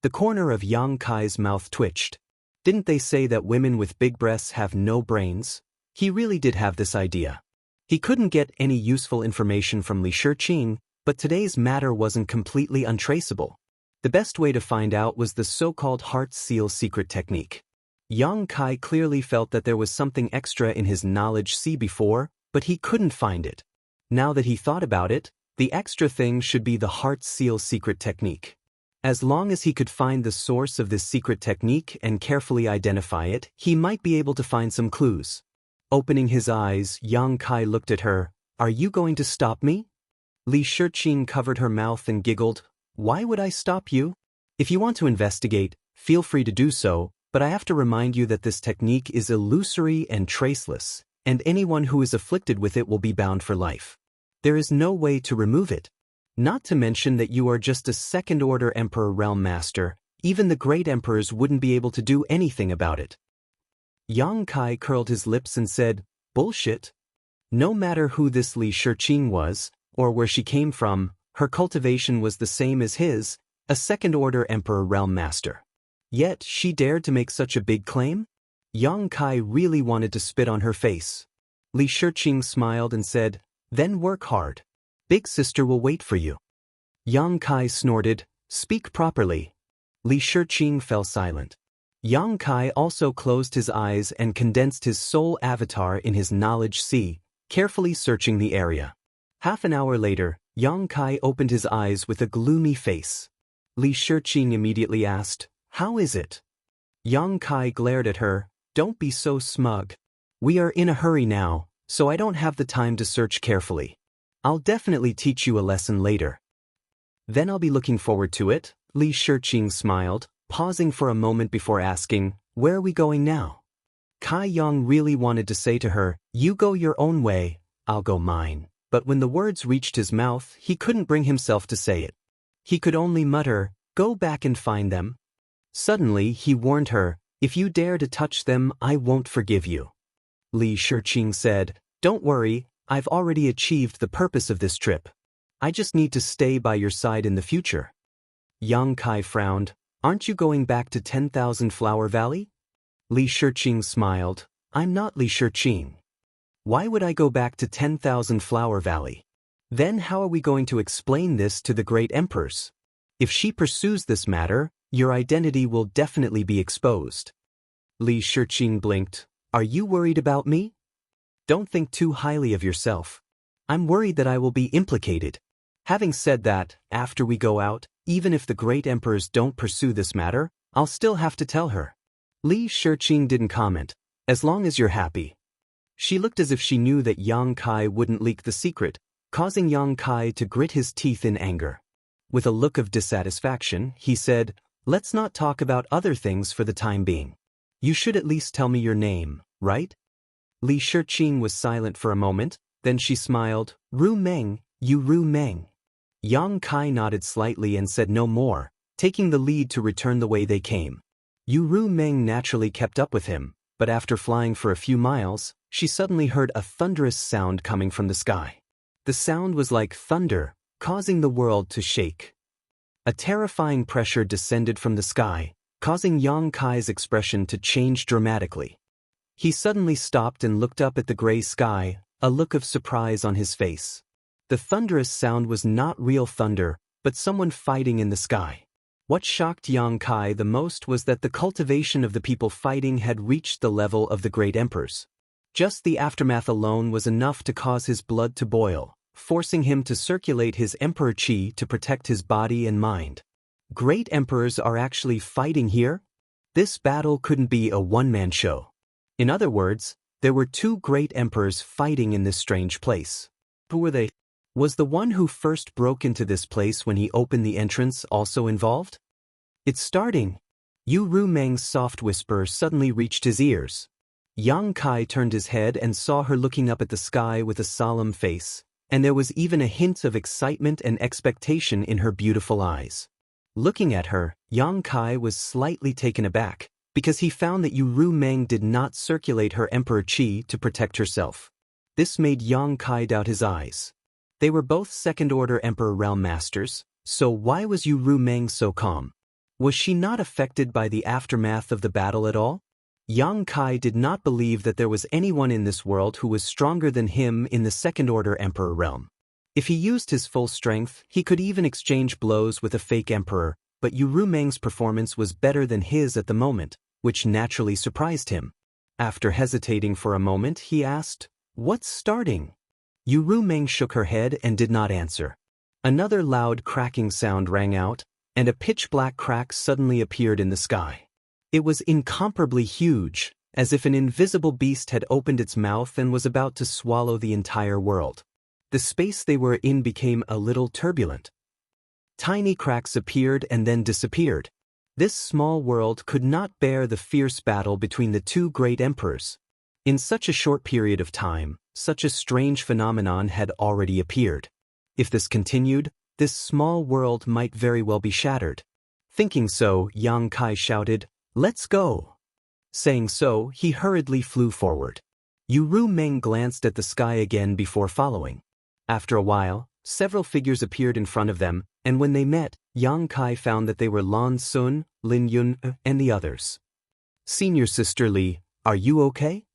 The corner of Yang Kai's mouth twitched. Didn't they say that women with big breasts have no brains? He really did have this idea. He couldn't get any useful information from Li Shiqing, but today's matter wasn't completely untraceable. The best way to find out was the so-called heart seal secret technique. Yang Kai clearly felt that there was something extra in his knowledge before, but he couldn't find it. Now that he thought about it, the extra thing should be the heart seal secret technique. As long as he could find the source of this secret technique and carefully identify it, he might be able to find some clues. Opening his eyes, Yang Kai looked at her. Are you going to stop me? Li Shiqing covered her mouth and giggled. Why would I stop you? If you want to investigate, feel free to do so, but I have to remind you that this technique is illusory and traceless, and anyone who is afflicted with it will be bound for life. There is no way to remove it. Not to mention that you are just a second-order Emperor Realm Master. Even the great emperors wouldn't be able to do anything about it. Yang Kai curled his lips and said, "Bullshit." No matter who this Li Shiqing was, or where she came from, her cultivation was the same as his, a second-order Emperor Realm Master. Yet she dared to make such a big claim? Yang Kai really wanted to spit on her face. Li Shiqing smiled and said, "Then work hard. Big sister will wait for you." Yang Kai snorted, "Speak properly." Li Shiqing fell silent. Yang Kai also closed his eyes and condensed his soul avatar in his knowledge sea, carefully searching the area. Half an hour later, Yang Kai opened his eyes with a gloomy face. Li Shiqing immediately asked, "How is it?" Yang Kai glared at her, "Don't be so smug. We are in a hurry now, so I don't have the time to search carefully. I'll definitely teach you a lesson later." "Then I'll be looking forward to it," Li Shiqing smiled, pausing for a moment before asking, "Where are we going now?" Kai Yang really wanted to say to her, "You go your own way, I'll go mine," but when the words reached his mouth, he couldn't bring himself to say it. He could only mutter, "Go back and find them." Suddenly, he warned her, "If you dare to touch them, I won't forgive you." Li Shiqing said, "Don't worry, I've already achieved the purpose of this trip. I just need to stay by your side in the future." Yang Kai frowned, "Aren't you going back to 10,000 Flower Valley?" Li Shiqing smiled, "I'm not Li Shiqing. Why would I go back to 10,000 Flower Valley? Then how are we going to explain this to the great emperors? If she pursues this matter, your identity will definitely be exposed." Li Shiqing blinked, "Are you worried about me? Don't think too highly of yourself. I'm worried that I will be implicated. Having said that, after we go out, even if the great emperors don't pursue this matter, I'll still have to tell her." Li Shiqing didn't comment, "As long as you're happy." She looked as if she knew that Yang Kai wouldn't leak the secret, causing Yang Kai to grit his teeth in anger. With a look of dissatisfaction, he said, "Let's not talk about other things for the time being. You should at least tell me your name, right?" Li Shiqing was silent for a moment, then she smiled, "Ru Meng, you Ru Meng." Yang Kai nodded slightly and said no more, taking the lead to return the way they came. Yu Ru Meng naturally kept up with him, but after flying for a few miles, she suddenly heard a thunderous sound coming from the sky. The sound was like thunder, causing the world to shake. A terrifying pressure descended from the sky, causing Yang Kai's expression to change dramatically. He suddenly stopped and looked up at the gray sky, a look of surprise on his face. The thunderous sound was not real thunder, but someone fighting in the sky. What shocked Yang Kai the most was that the cultivation of the people fighting had reached the level of the great emperors. Just the aftermath alone was enough to cause his blood to boil, forcing him to circulate his emperor chi to protect his body and mind. Great emperors are actually fighting here? This battle couldn't be a one-man show. In other words, there were two great emperors fighting in this strange place. Who were they? Was the one who first broke into this place when he opened the entrance also involved? "It's starting." Yu Ru Meng's soft whisper suddenly reached his ears. Yang Kai turned his head and saw her looking up at the sky with a solemn face, and there was even a hint of excitement and expectation in her beautiful eyes. Looking at her, Yang Kai was slightly taken aback, because he found that Yu Ru Meng did not circulate her emperor chi to protect herself. This made Yang Kai doubt his eyes. They were both second-order Emperor Realm Masters, so why was Yu Ru Meng so calm? Was she not affected by the aftermath of the battle at all? Yang Kai did not believe that there was anyone in this world who was stronger than him in the second-order Emperor realm. If he used his full strength, he could even exchange blows with a fake emperor, but Yu Ru Meng's performance was better than his at the moment, which naturally surprised him. After hesitating for a moment, he asked, "What's starting?" Yu Ru Meng shook her head and did not answer. Another loud cracking sound rang out, and a pitch-black crack suddenly appeared in the sky. It was incomparably huge, as if an invisible beast had opened its mouth and was about to swallow the entire world. The space they were in became a little turbulent. Tiny cracks appeared and then disappeared. This small world could not bear the fierce battle between the two great emperors. In such a short period of time, such a strange phenomenon had already appeared. If this continued, this small world might very well be shattered. Thinking so, Yang Kai shouted, "Let's go!" Saying so, he hurriedly flew forward. Yu Meng glanced at the sky again before following. After a while, several figures appeared in front of them, and when they met, Yang Kai found that they were Lan Sun, Lin Yun, and the others. "Senior Sister Li, are you okay?"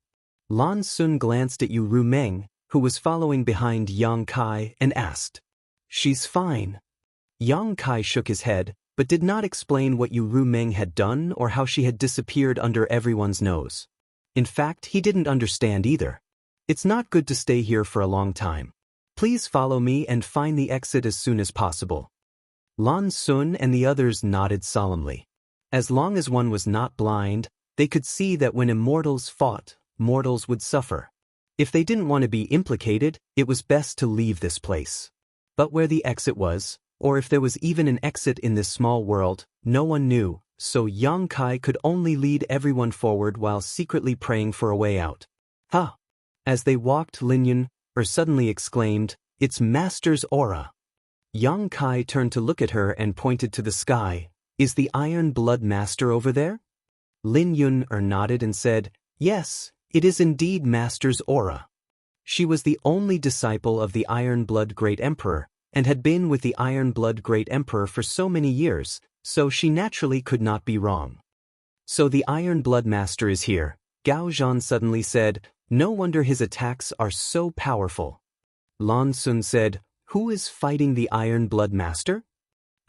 Lan Sun glanced at Yu Meng, who was following behind Yang Kai, and asked. "She's fine." Yang Kai shook his head, but did not explain what Yu Meng had done or how she had disappeared under everyone's nose. In fact, he didn't understand either. "It's not good to stay here for a long time. Please follow me and find the exit as soon as possible." Lan Sun and the others nodded solemnly. As long as one was not blind, they could see that when immortals fought, mortals would suffer. If they didn't want to be implicated, it was best to leave this place. But where the exit was, or if there was even an exit in this small world, no one knew, so Yang Kai could only lead everyone forward while secretly praying for a way out. "Ha!" As they walked, Lin Yun suddenly exclaimed, "It's Master's aura." Yang Kai turned to look at her and pointed to the sky. "Is the Iron Blood Master over there?" Lin Yun nodded and said, "Yes, it is indeed Master's aura." She was the only disciple of the Iron Blood Great Emperor, and had been with the Iron Blood Great Emperor for so many years, so she naturally could not be wrong. "So the Iron Blood Master is here," Gao Zhan suddenly said. "No wonder his attacks are so powerful." Lan Sun said, "Who is fighting the Iron Blood Master?"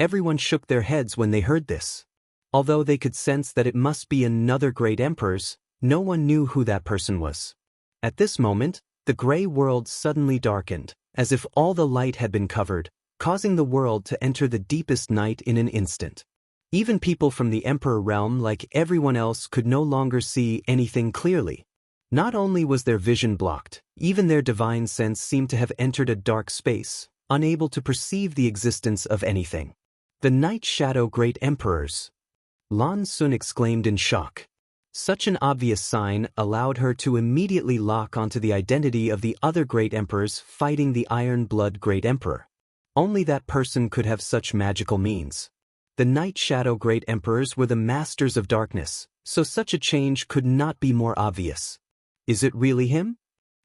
Everyone shook their heads when they heard this. Although they could sense that it must be another great emperor's, no one knew who that person was. At this moment, the gray world suddenly darkened, as if all the light had been covered, causing the world to enter the deepest night in an instant. Even people from the Emperor realm, like everyone else, could no longer see anything clearly. Not only was their vision blocked, even their divine sense seemed to have entered a dark space, unable to perceive the existence of anything. "The Night Shadow Great Emperors!" Lan Sun exclaimed in shock. Such an obvious sign allowed her to immediately lock onto the identity of the other great emperors fighting the Iron Blood Great Emperor. Only that person could have such magical means. The Night Shadow Great Emperors were the masters of darkness, so such a change could not be more obvious. "Is it really him?"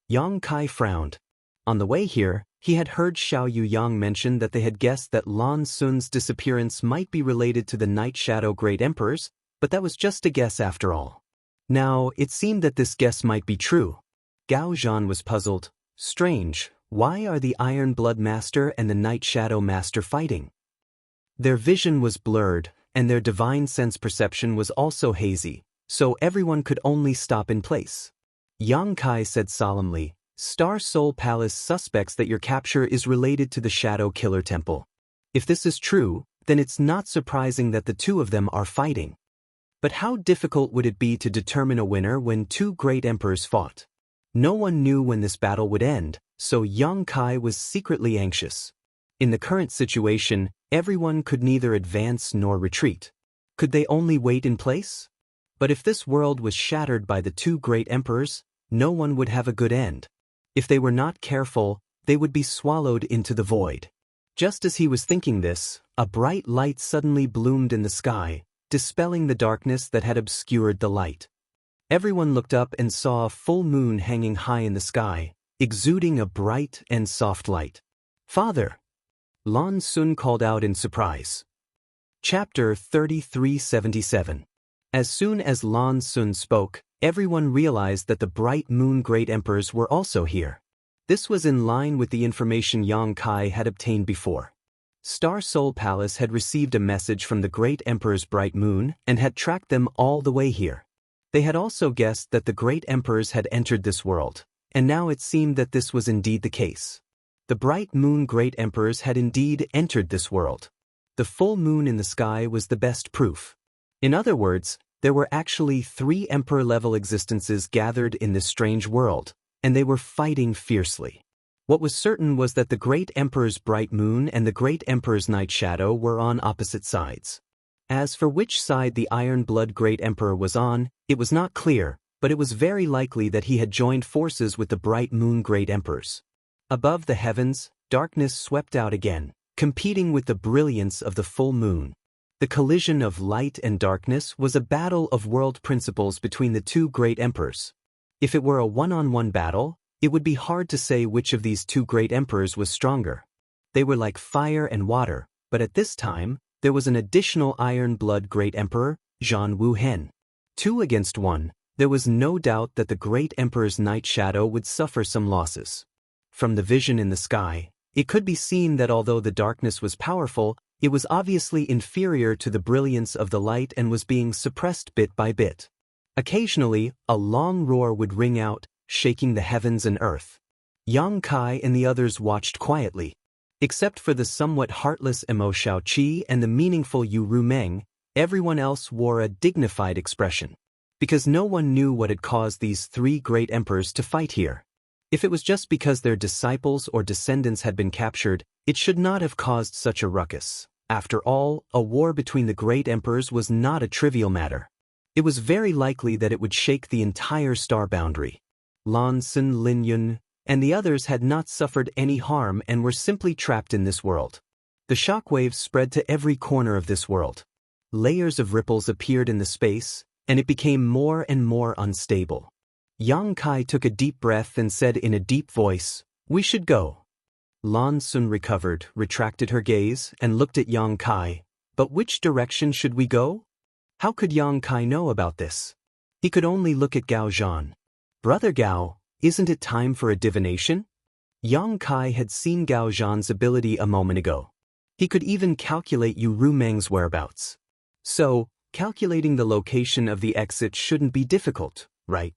Yang Kai frowned. On the way here, he had heard Xiao Yuyang mention that they had guessed that Lan Sun's disappearance might be related to the Night Shadow Great Emperors, but that was just a guess after all. Now, it seemed that this guess might be true. Gao Zhan was puzzled. Strange, why are the Iron Blood Master and the Night Shadow Master fighting? Their vision was blurred, and their divine sense perception was also hazy, so everyone could only stop in place. Yang Kai said solemnly, "Star Soul Palace suspects that your capture is related to the Shadow Killer Temple. If this is true, then it's not surprising that the two of them are fighting. But how difficult would it be to determine a winner when two great emperors fought? No one knew when this battle would end, so Yang Kai was secretly anxious. In the current situation, everyone could neither advance nor retreat. Could they only wait in place? But if this world was shattered by the two great emperors, no one would have a good end. If they were not careful, they would be swallowed into the void. Just as he was thinking this, a bright light suddenly bloomed in the sky, dispelling the darkness that had obscured the light. Everyone looked up and saw a full moon hanging high in the sky, exuding a bright and soft light. "Father!" Lan Sun called out in surprise. Chapter 3377. As soon as Lan Sun spoke, everyone realized that the bright moon great emperors were also here. This was in line with the information Yang Kai had obtained before. Star Soul Palace had received a message from the great emperor's bright moon and had tracked them all the way here. They had also guessed that the great emperors had entered this world, and now it seemed that this was indeed the case. The bright moon great emperors had indeed entered this world. The full moon in the sky was the best proof. In other words, there were actually 3 emperor-level existences gathered in this strange world, and they were fighting fiercely. What was certain was that the Great Emperor's bright moon and the Great Emperor's night shadow were on opposite sides. As for which side the Iron-Blood Great Emperor was on, it was not clear, but it was very likely that he had joined forces with the Bright Moon Great Emperors. Above the heavens, darkness swept out again, competing with the brilliance of the full moon. The collision of light and darkness was a battle of world principles between the two great emperors. If it were a one-on-one battle, it would be hard to say which of these two great emperors was stronger. They were like fire and water, but at this time, there was an additional iron-blood great emperor, Jianghu Hen. 2 against 1, there was no doubt that the great emperor's night shadow would suffer some losses. From the vision in the sky, it could be seen that although the darkness was powerful, it was obviously inferior to the brilliance of the light and was being suppressed bit by bit. Occasionally, a long roar would ring out, shaking the heavens and earth. Yang Kai and the others watched quietly. Except for the somewhat heartless Emo Shaoqi and the meaningful Yu Rumeng, everyone else wore a dignified expression. Because no one knew what had caused these three great emperors to fight here. If it was just because their disciples or descendants had been captured, it should not have caused such a ruckus. After all, a war between the great emperors was not a trivial matter. It was very likely that it would shake the entire star boundary. Lan Xun, Lin Yun, and the others had not suffered any harm and were simply trapped in this world. The shockwaves spread to every corner of this world. Layers of ripples appeared in the space, and it became more and more unstable. Yang Kai took a deep breath and said in a deep voice, "We should go." Lan Xun recovered, retracted her gaze, and looked at Yang Kai. But which direction should we go? How could Yang Kai know about this? He could only look at Gao Zhan. Brother Gao, isn't it time for a divination? Yang Kai had seen Gao Zhan's ability a moment ago. He could even calculate Yu Rumeng's whereabouts. So, calculating the location of the exit shouldn't be difficult, right?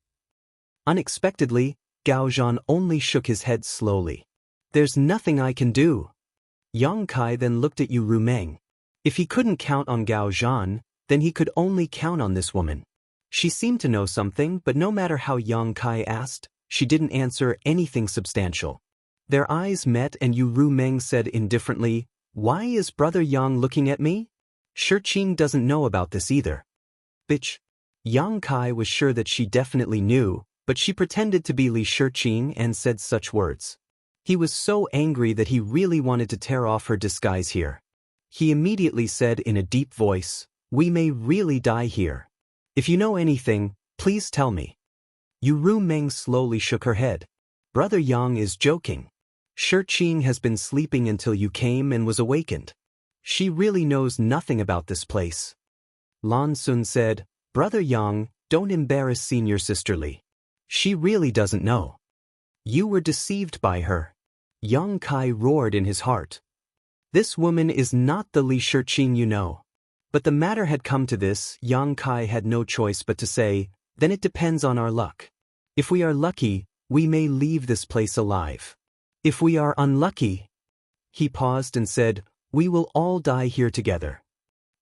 Unexpectedly, Gao Zhan only shook his head slowly. "There's nothing I can do." Yang Kai then looked at Yu Rumeng. If he couldn't count on Gao Zhan, then he could only count on this woman. She seemed to know something, but no matter how Yang Kai asked, she didn't answer anything substantial. Their eyes met and Yu Rumeng said indifferently, "Why is Brother Yang looking at me? Shiqing doesn't know about this either." Bitch. Yang Kai was sure that she definitely knew, but she pretended to be Li Shiqing and said such words. He was so angry that he really wanted to tear off her disguise here. He immediately said in a deep voice, "We may really die here. If you know anything, please tell me." Yu Rumeng slowly shook her head. "Brother Yang is joking. Shiqing has been sleeping until you came and was awakened. She really knows nothing about this place." Lan Xun said, "Brother Yang, don't embarrass senior sister Li. She really doesn't know. You were deceived by her." Yang Kai roared in his heart. "This woman is not the Li Shiqing you know." But the matter had come to this, Yang Kai had no choice but to say, "Then it depends on our luck. If we are lucky, we may leave this place alive. If we are unlucky..." He paused and said, "We will all die here together."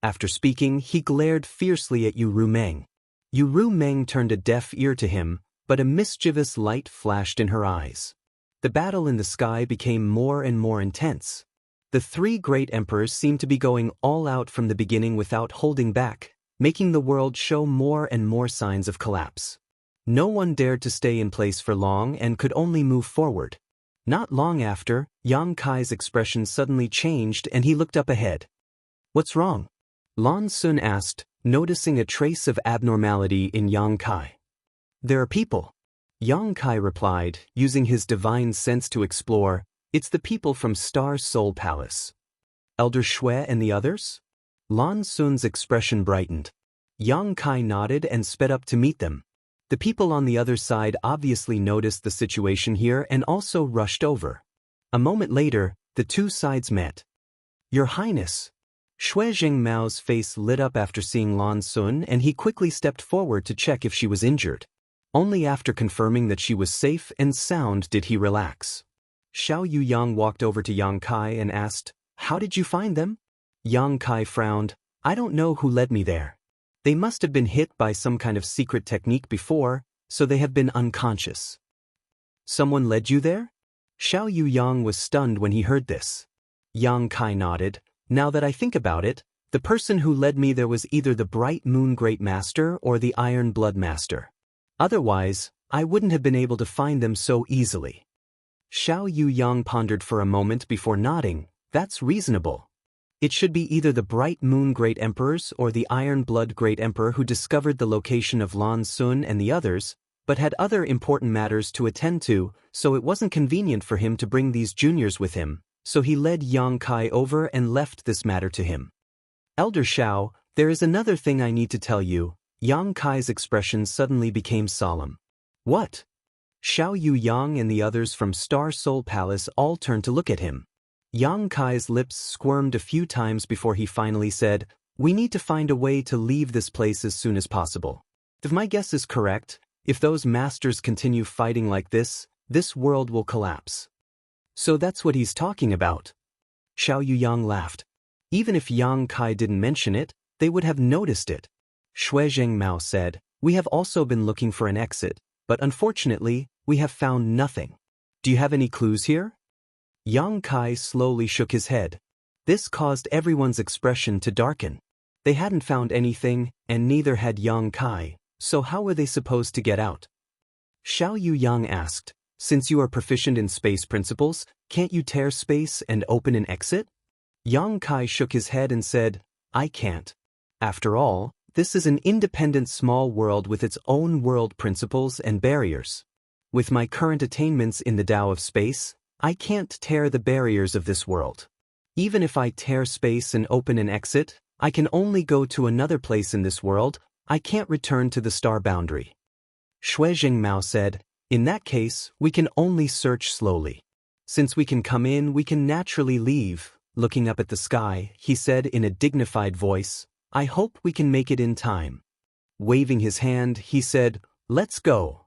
After speaking, he glared fiercely at Yu Rumeng. Yu Rumeng turned a deaf ear to him, but a mischievous light flashed in her eyes. The battle in the sky became more and more intense. The three great emperors seemed to be going all out from the beginning without holding back, making the world show more and more signs of collapse. No one dared to stay in place for long and could only move forward. Not long after, Yang Kai's expression suddenly changed and he looked up ahead. "What's wrong?" Lan Xun asked, noticing a trace of abnormality in Yang Kai. "There are people." Yang Kai replied, using his divine sense to explore, "It's the people from Star Soul Palace." "Elder Shui and the others?" Lan Xun's expression brightened. Yang Kai nodded and sped up to meet them. The people on the other side obviously noticed the situation here and also rushed over. A moment later, the two sides met. "Your Highness." Shui Zhengmao's face lit up after seeing Lan Xun and he quickly stepped forward to check if she was injured. Only after confirming that she was safe and sound did he relax. Xiao Yuyang walked over to Yang Kai and asked, "How did you find them?" Yang Kai frowned, "I don't know who led me there. They must have been hit by some kind of secret technique before, so they have been unconscious." "Someone led you there?" Xiao Yuyang was stunned when he heard this. Yang Kai nodded. Now that I think about it, the person who led me there was either the Bright Moon Great Master or the Iron Blood Master. Otherwise, I wouldn't have been able to find them so easily. Xiao Yuyang pondered for a moment before nodding. That's reasonable. It should be either the Bright Moon Great Emperors or the Iron Blood Great Emperor who discovered the location of Lan Sun and the others, but had other important matters to attend to, so it wasn't convenient for him to bring these juniors with him, so he led Yang Kai over and left this matter to him. Elder Xiao, there is another thing I need to tell you. Yang Kai's expression suddenly became solemn. What? Xiao Yuyang and the others from Star Soul Palace all turned to look at him. Yang Kai's lips squirmed a few times before he finally said, "We need to find a way to leave this place as soon as possible. If my guess is correct, if those masters continue fighting like this world will collapse." So that's what he's talking about. Xiao Yuyang laughed. Even if Yang Kai didn't mention it, they would have noticed it. Shui Zhengmao said, "We have also been looking for an exit, but unfortunately, we have found nothing. Do you have any clues here?" Yang Kai slowly shook his head. This caused everyone's expression to darken. They hadn't found anything, and neither had Yang Kai, so how were they supposed to get out? Xiao Yuyang asked, "Since you are proficient in space principles, can't you tear space and open an exit?" Yang Kai shook his head and said, "I can't. After all, this is an independent small world with its own world principles and barriers. With my current attainments in the Tao of space, I can't tear the barriers of this world. Even if I tear space and open an exit, I can only go to another place in this world. I can't return to the star boundary." Shui Jingmao said, "In that case, we can only search slowly. Since we can come in, we can naturally leave." Looking up at the sky, he said in a dignified voice, "I hope we can make it in time." Waving his hand, he said, "Let's go."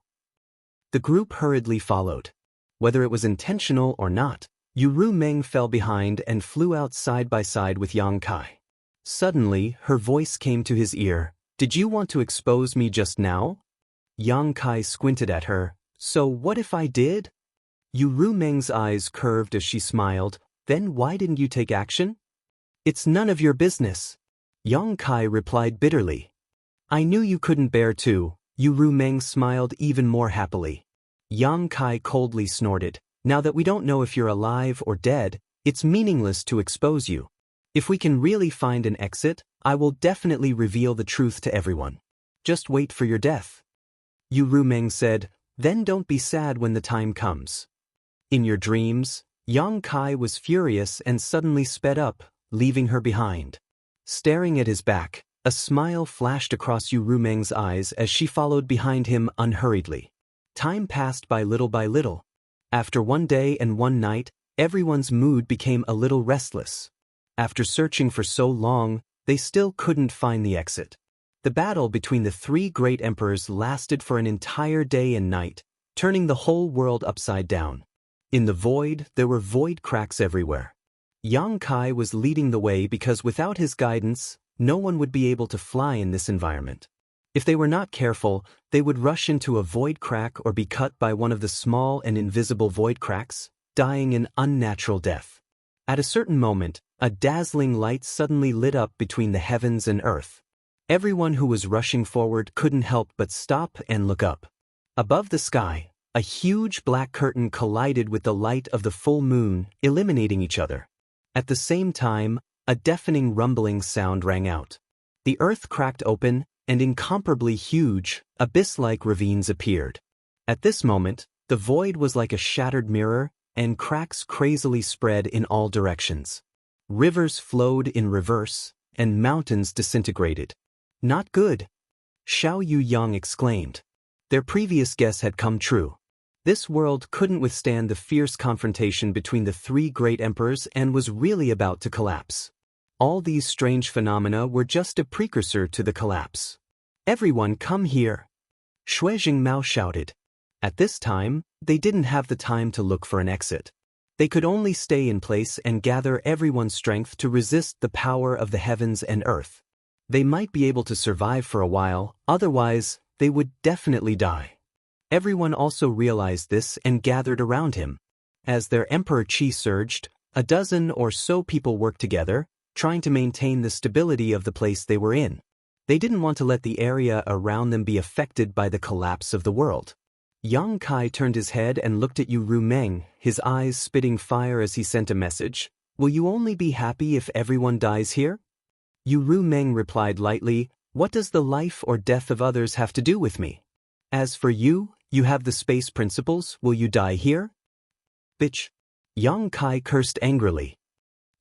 The group hurriedly followed. Whether it was intentional or not, Yuru Meng fell behind and flew out side by side with Yang Kai. Suddenly, her voice came to his ear. "Did you want to expose me just now?" Yang Kai squinted at her. "So what if I did?" Yuru Meng's eyes curved as she smiled. "Then why didn't you take action?" "It's none of your business," Yang Kai replied bitterly. "I knew you couldn't bear to." Yuru Meng smiled even more happily. Yang Kai coldly snorted. "Now that we don't know if you're alive or dead, it's meaningless to expose you. If we can really find an exit, I will definitely reveal the truth to everyone. Just wait for your death." Yuru Meng said, "Then don't be sad when the time comes." In your dreams, Yang Kai was furious and suddenly sped up, leaving her behind. Staring at his back, a smile flashed across Yuru Meng's eyes as she followed behind him unhurriedly. Time passed by little. After one day and one night, everyone's mood became a little restless. After searching for so long, they still couldn't find the exit. The battle between the three great emperors lasted for an entire day and night, turning the whole world upside down. In the void, there were void cracks everywhere. Yang Kai was leading the way because without his guidance, no one would be able to fly in this environment. If they were not careful, they would rush into a void crack or be cut by one of the small and invisible void cracks, dying an unnatural death. At a certain moment, a dazzling light suddenly lit up between the heavens and earth. Everyone who was rushing forward couldn't help but stop and look up. Above the sky, a huge black curtain collided with the light of the full moon, eliminating each other. At the same time, a deafening rumbling sound rang out. The earth cracked open, and incomparably huge, abyss-like ravines appeared. At this moment, the void was like a shattered mirror, and cracks crazily spread in all directions. Rivers flowed in reverse, and mountains disintegrated. "Not good," Xiao Yuyang exclaimed. Their previous guess had come true. This world couldn't withstand the fierce confrontation between the three great emperors and was really about to collapse. All these strange phenomena were just a precursor to the collapse. "Everyone come here!" Shui Jingmao shouted. At this time, they didn't have the time to look for an exit. They could only stay in place and gather everyone's strength to resist the power of the heavens and earth. They might be able to survive for a while, otherwise, they would definitely die. Everyone also realized this and gathered around him. As their emperor chi surged, a dozen or so people worked together, trying to maintain the stability of the place they were in. They didn't want to let the area around them be affected by the collapse of the world. Yang Kai turned his head and looked at Yu Rumeng, his eyes spitting fire as he sent a message. Will you only be happy if everyone dies here? Yu Rumeng replied lightly, what does the life or death of others have to do with me? As for you, you have the space principles, will you die here? Bitch. Yang Kai cursed angrily.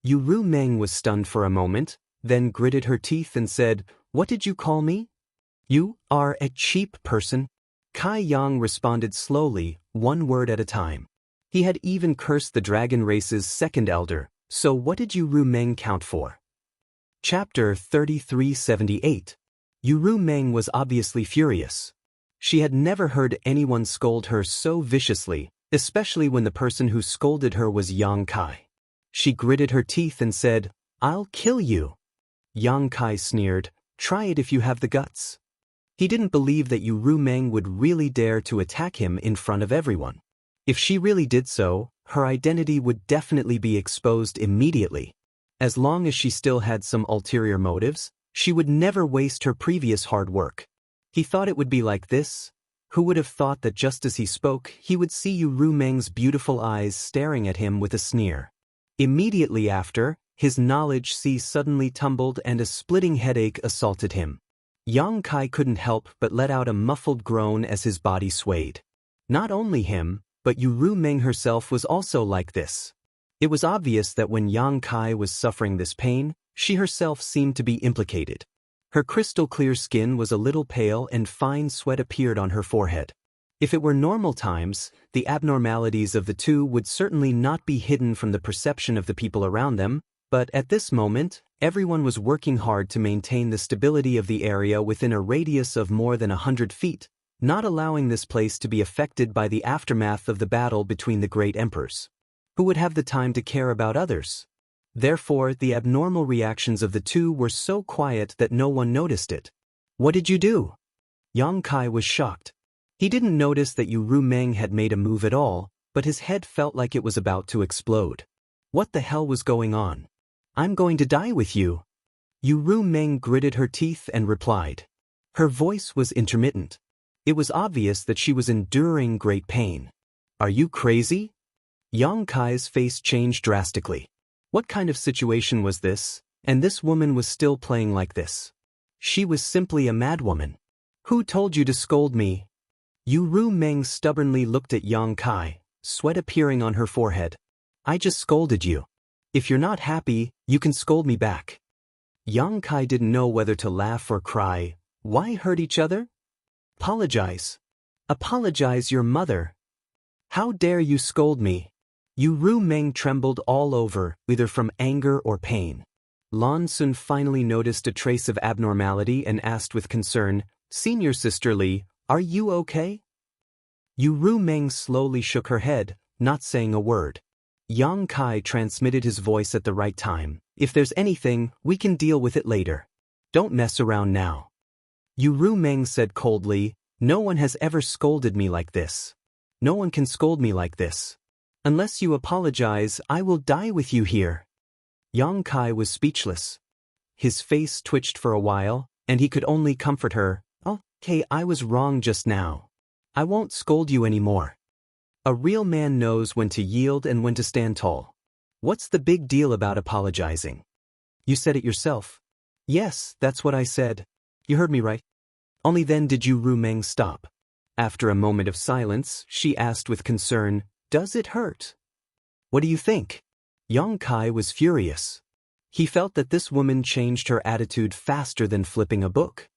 Yu Rumeng was stunned for a moment, then gritted her teeth and said, what did you call me? You are a cheap person. Kai Yang responded slowly, one word at a time. He had even cursed the dragon race's second elder, so what did Yu Rumeng count for? Chapter 3378. Yu Rumeng was obviously furious. She had never heard anyone scold her so viciously, especially when the person who scolded her was Yang Kai. She gritted her teeth and said, I'll kill you. Yang Kai sneered, try it if you have the guts. He didn't believe that Yu Rumeng would really dare to attack him in front of everyone. If she really did so, her identity would definitely be exposed immediately. As long as she still had some ulterior motives, she would never waste her previous hard work. He thought it would be like this. Who would have thought that just as he spoke, he would see Yu Rumeng's beautiful eyes staring at him with a sneer. Immediately after, his knowledge sea suddenly tumbled and a splitting headache assaulted him. Yang Kai couldn't help but let out a muffled groan as his body swayed. Not only him, but Yu Rumeng herself was also like this. It was obvious that when Yang Kai was suffering this pain, she herself seemed to be implicated. Her crystal-clear skin was a little pale and fine sweat appeared on her forehead. If it were normal times, the abnormalities of the two would certainly not be hidden from the perception of the people around them, but at this moment, everyone was working hard to maintain the stability of the area within a radius of more than 100 feet, not allowing this place to be affected by the aftermath of the battle between the great emperors. Who would have the time to care about others? Therefore, the abnormal reactions of the two were so quiet that no one noticed it. What did you do? Yang Kai was shocked. He didn't notice that Yu Rumeng had made a move at all, but his head felt like it was about to explode. What the hell was going on? I'm going to die with you. Yu Rumeng gritted her teeth and replied. Her voice was intermittent. It was obvious that she was enduring great pain. Are you crazy? Yang Kai's face changed drastically. What kind of situation was this? And this woman was still playing like this. She was simply a madwoman. Who told you to scold me? Yu Rumeng stubbornly looked at Yang Kai, sweat appearing on her forehead. I just scolded you. If you're not happy, you can scold me back. Yang Kai didn't know whether to laugh or cry. Why hurt each other? Apologize. Apologize your mother. How dare you scold me? Yu Rumeng trembled all over, either from anger or pain. Lan Sun finally noticed a trace of abnormality and asked with concern, Senior Sister Li, are you okay? Yu Rumeng slowly shook her head, not saying a word. Yang Kai transmitted his voice at the right time. If there's anything, we can deal with it later. Don't mess around now. Yu Rumeng said coldly, no one has ever scolded me like this. No one can scold me like this. Unless you apologize, I will die with you here. Yang Kai was speechless. His face twitched for a while, and he could only comfort her. Okay, I was wrong just now. I won't scold you anymore. A real man knows when to yield and when to stand tall. What's the big deal about apologizing? You said it yourself. Yes, that's what I said. You heard me right. Only then did Yu Rumeng stop. After a moment of silence, she asked with concern, Does it hurt? What do you think? Yang Kai was furious. He felt that this woman changed her attitude faster than flipping a book.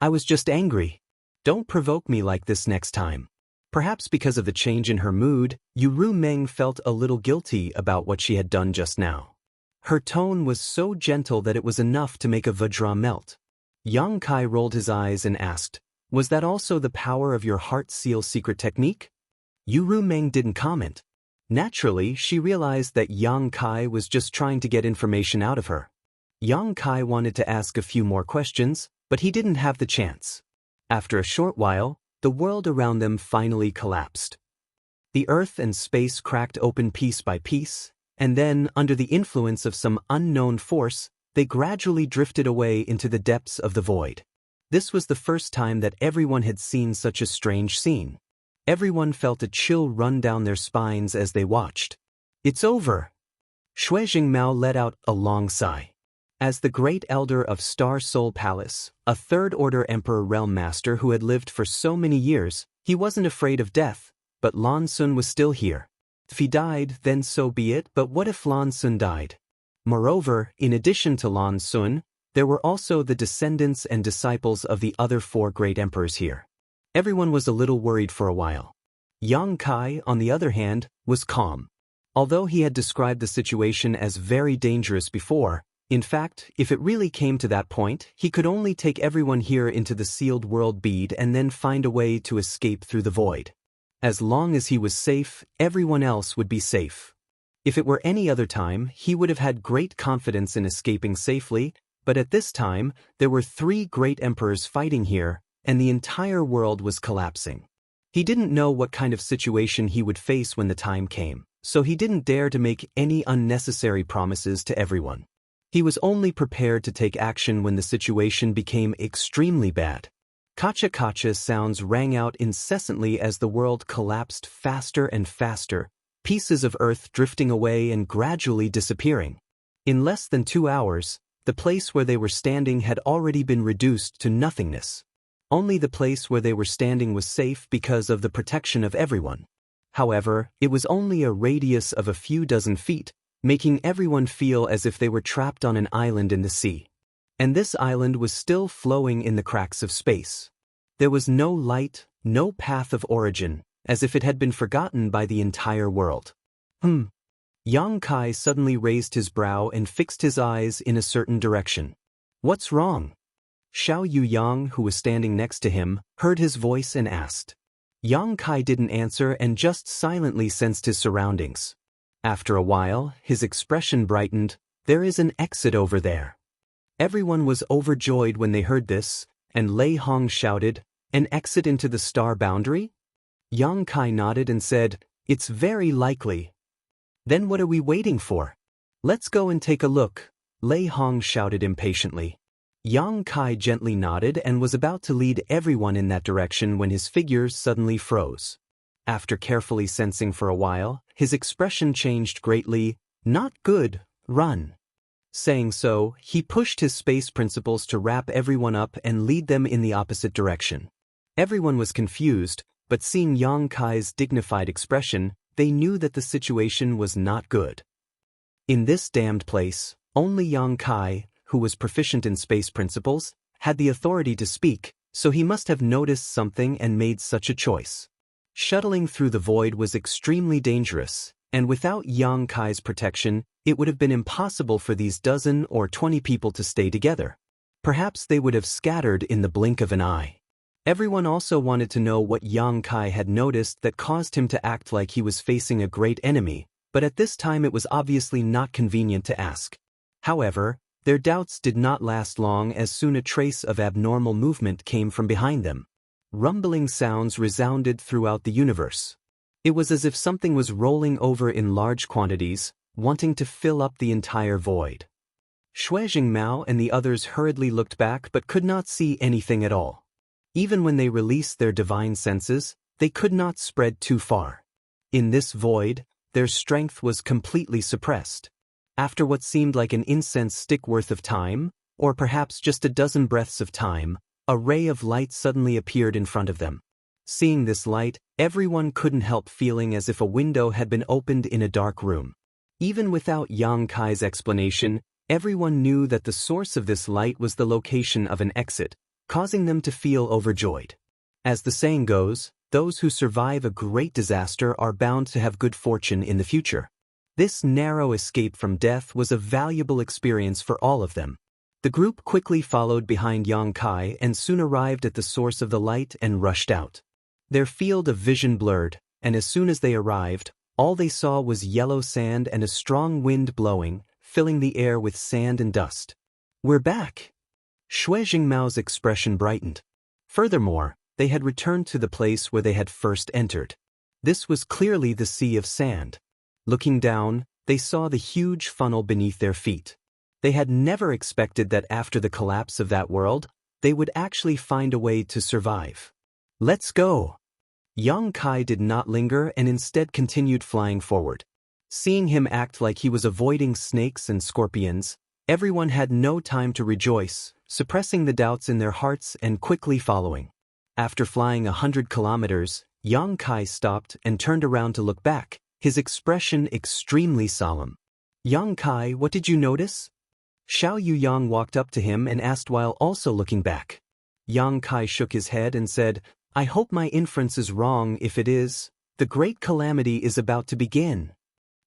I was just angry. Don't provoke me like this next time. Perhaps because of the change in her mood, Yu Rumeng felt a little guilty about what she had done just now. Her tone was so gentle that it was enough to make a Vajra melt. Yang Kai rolled his eyes and asked, Was that also the power of your heart seal secret technique? Yu Rumeng didn't comment. Naturally, she realized that Yang Kai was just trying to get information out of her. Yang Kai wanted to ask a few more questions, but he didn't have the chance. After a short while, the world around them finally collapsed. The earth and space cracked open piece by piece, and then, under the influence of some unknown force, they gradually drifted away into the depths of the void. This was the first time that everyone had seen such a strange scene. Everyone felt a chill run down their spines as they watched. "It's over." Shui Jingmao let out a long sigh. As the great elder of Star Soul Palace, a third-order Emperor Realm Master who had lived for so many years, he wasn't afraid of death, but Lan Sun was still here. If he died, then so be it, but what if Lan Sun died? Moreover, in addition to Lan Sun, there were also the descendants and disciples of the other 4 great emperors here. Everyone was a little worried for a while. Yang Kai, on the other hand, was calm. Although he had described the situation as very dangerous before, in fact, if it really came to that point, he could only take everyone here into the sealed world bead and then find a way to escape through the void. As long as he was safe, everyone else would be safe. If it were any other time, he would have had great confidence in escaping safely, but at this time, there were 3 great emperors fighting here, and the entire world was collapsing. He didn't know what kind of situation he would face when the time came, so he didn't dare to make any unnecessary promises to everyone. He was only prepared to take action when the situation became extremely bad. Kacha-kacha sounds rang out incessantly as the world collapsed faster and faster, pieces of earth drifting away and gradually disappearing. In less than 2 hours, the place where they were standing had already been reduced to nothingness. Only the place where they were standing was safe because of the protection of everyone. However, it was only a radius of a few dozen feet, making everyone feel as if they were trapped on an island in the sea. And this island was still flowing in the cracks of space. There was no light, no path of origin, as if it had been forgotten by the entire world. Yang Kai suddenly raised his brow and fixed his eyes in a certain direction. "What's wrong?" Xiao Yuyang, who was standing next to him, heard his voice and asked. Yang Kai didn't answer and just silently sensed his surroundings. After a while, his expression brightened. "There is an exit over there." Everyone was overjoyed when they heard this, and Lei Hong shouted, "An exit into the star boundary?" Yang Kai nodded and said, "It's very likely." "Then what are we waiting for? Let's go and take a look," Lei Hong shouted impatiently. Yang Kai gently nodded and was about to lead everyone in that direction when his figure suddenly froze. After carefully sensing for a while, his expression changed greatly. "Not good, run." Saying so, he pushed his space principles to wrap everyone up and lead them in the opposite direction. Everyone was confused, but seeing Yang Kai's dignified expression, they knew that the situation was not good. In this damned place, only Yang Kai, who was proficient in space principles, had the authority to speak, so he must have noticed something and made such a choice. Shuttling through the void was extremely dangerous, and without Yang Kai's protection, it would have been impossible for these 12 or 20 people to stay together. Perhaps they would have scattered in the blink of an eye. Everyone also wanted to know what Yang Kai had noticed that caused him to act like he was facing a great enemy, but at this time it was obviously not convenient to ask. However, their doubts did not last long as soon a trace of abnormal movement came from behind them. Rumbling sounds resounded throughout the universe. It was as if something was rolling over in large quantities, wanting to fill up the entire void. Shui Jingmao and the others hurriedly looked back but could not see anything at all. Even when they released their divine senses, they could not spread too far. In this void, their strength was completely suppressed. After what seemed like an incense stick worth of time, or perhaps just a dozen breaths of time, a ray of light suddenly appeared in front of them. Seeing this light, everyone couldn't help feeling as if a window had been opened in a dark room. Even without Yang Kai's explanation, everyone knew that the source of this light was the location of an exit, causing them to feel overjoyed. As the saying goes, those who survive a great disaster are bound to have good fortune in the future. This narrow escape from death was a valuable experience for all of them. The group quickly followed behind Yang Kai and soon arrived at the source of the light and rushed out. Their field of vision blurred, and as soon as they arrived, all they saw was yellow sand and a strong wind blowing, filling the air with sand and dust. "We're back!" Shui Jingmao's expression brightened. Furthermore, they had returned to the place where they had first entered. This was clearly the sea of sand. Looking down, they saw the huge funnel beneath their feet. They had never expected that after the collapse of that world, they would actually find a way to survive. Let's go! Yang Kai did not linger and instead continued flying forward. Seeing him act like he was avoiding snakes and scorpions, everyone had no time to rejoice, suppressing the doubts in their hearts and quickly following. After flying 100 kilometers, Yang Kai stopped and turned around to look back, his expression extremely solemn. Yang Kai, what did you notice? Xiao Yuyang walked up to him and asked while also looking back. Yang Kai shook his head and said, I hope my inference is wrong. If it is, the great calamity is about to begin.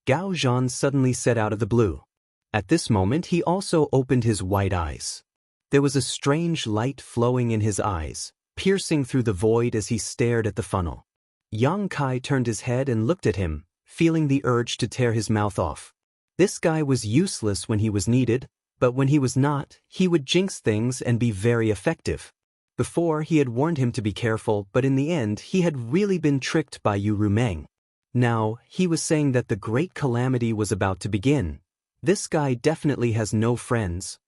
Gao Zhan suddenly said out of the blue. At this moment he also opened his white eyes. There was a strange light flowing in his eyes, piercing through the void as he stared at the funnel. Yang Kai turned his head and looked at him, feeling the urge to tear his mouth off. This guy was useless when he was needed, but when he was not, he would jinx things and be very effective. Before, he had warned him to be careful, but in the end, he had really been tricked by Yu Rumeng. Now, he was saying that the great calamity was about to begin. This guy definitely has no friends.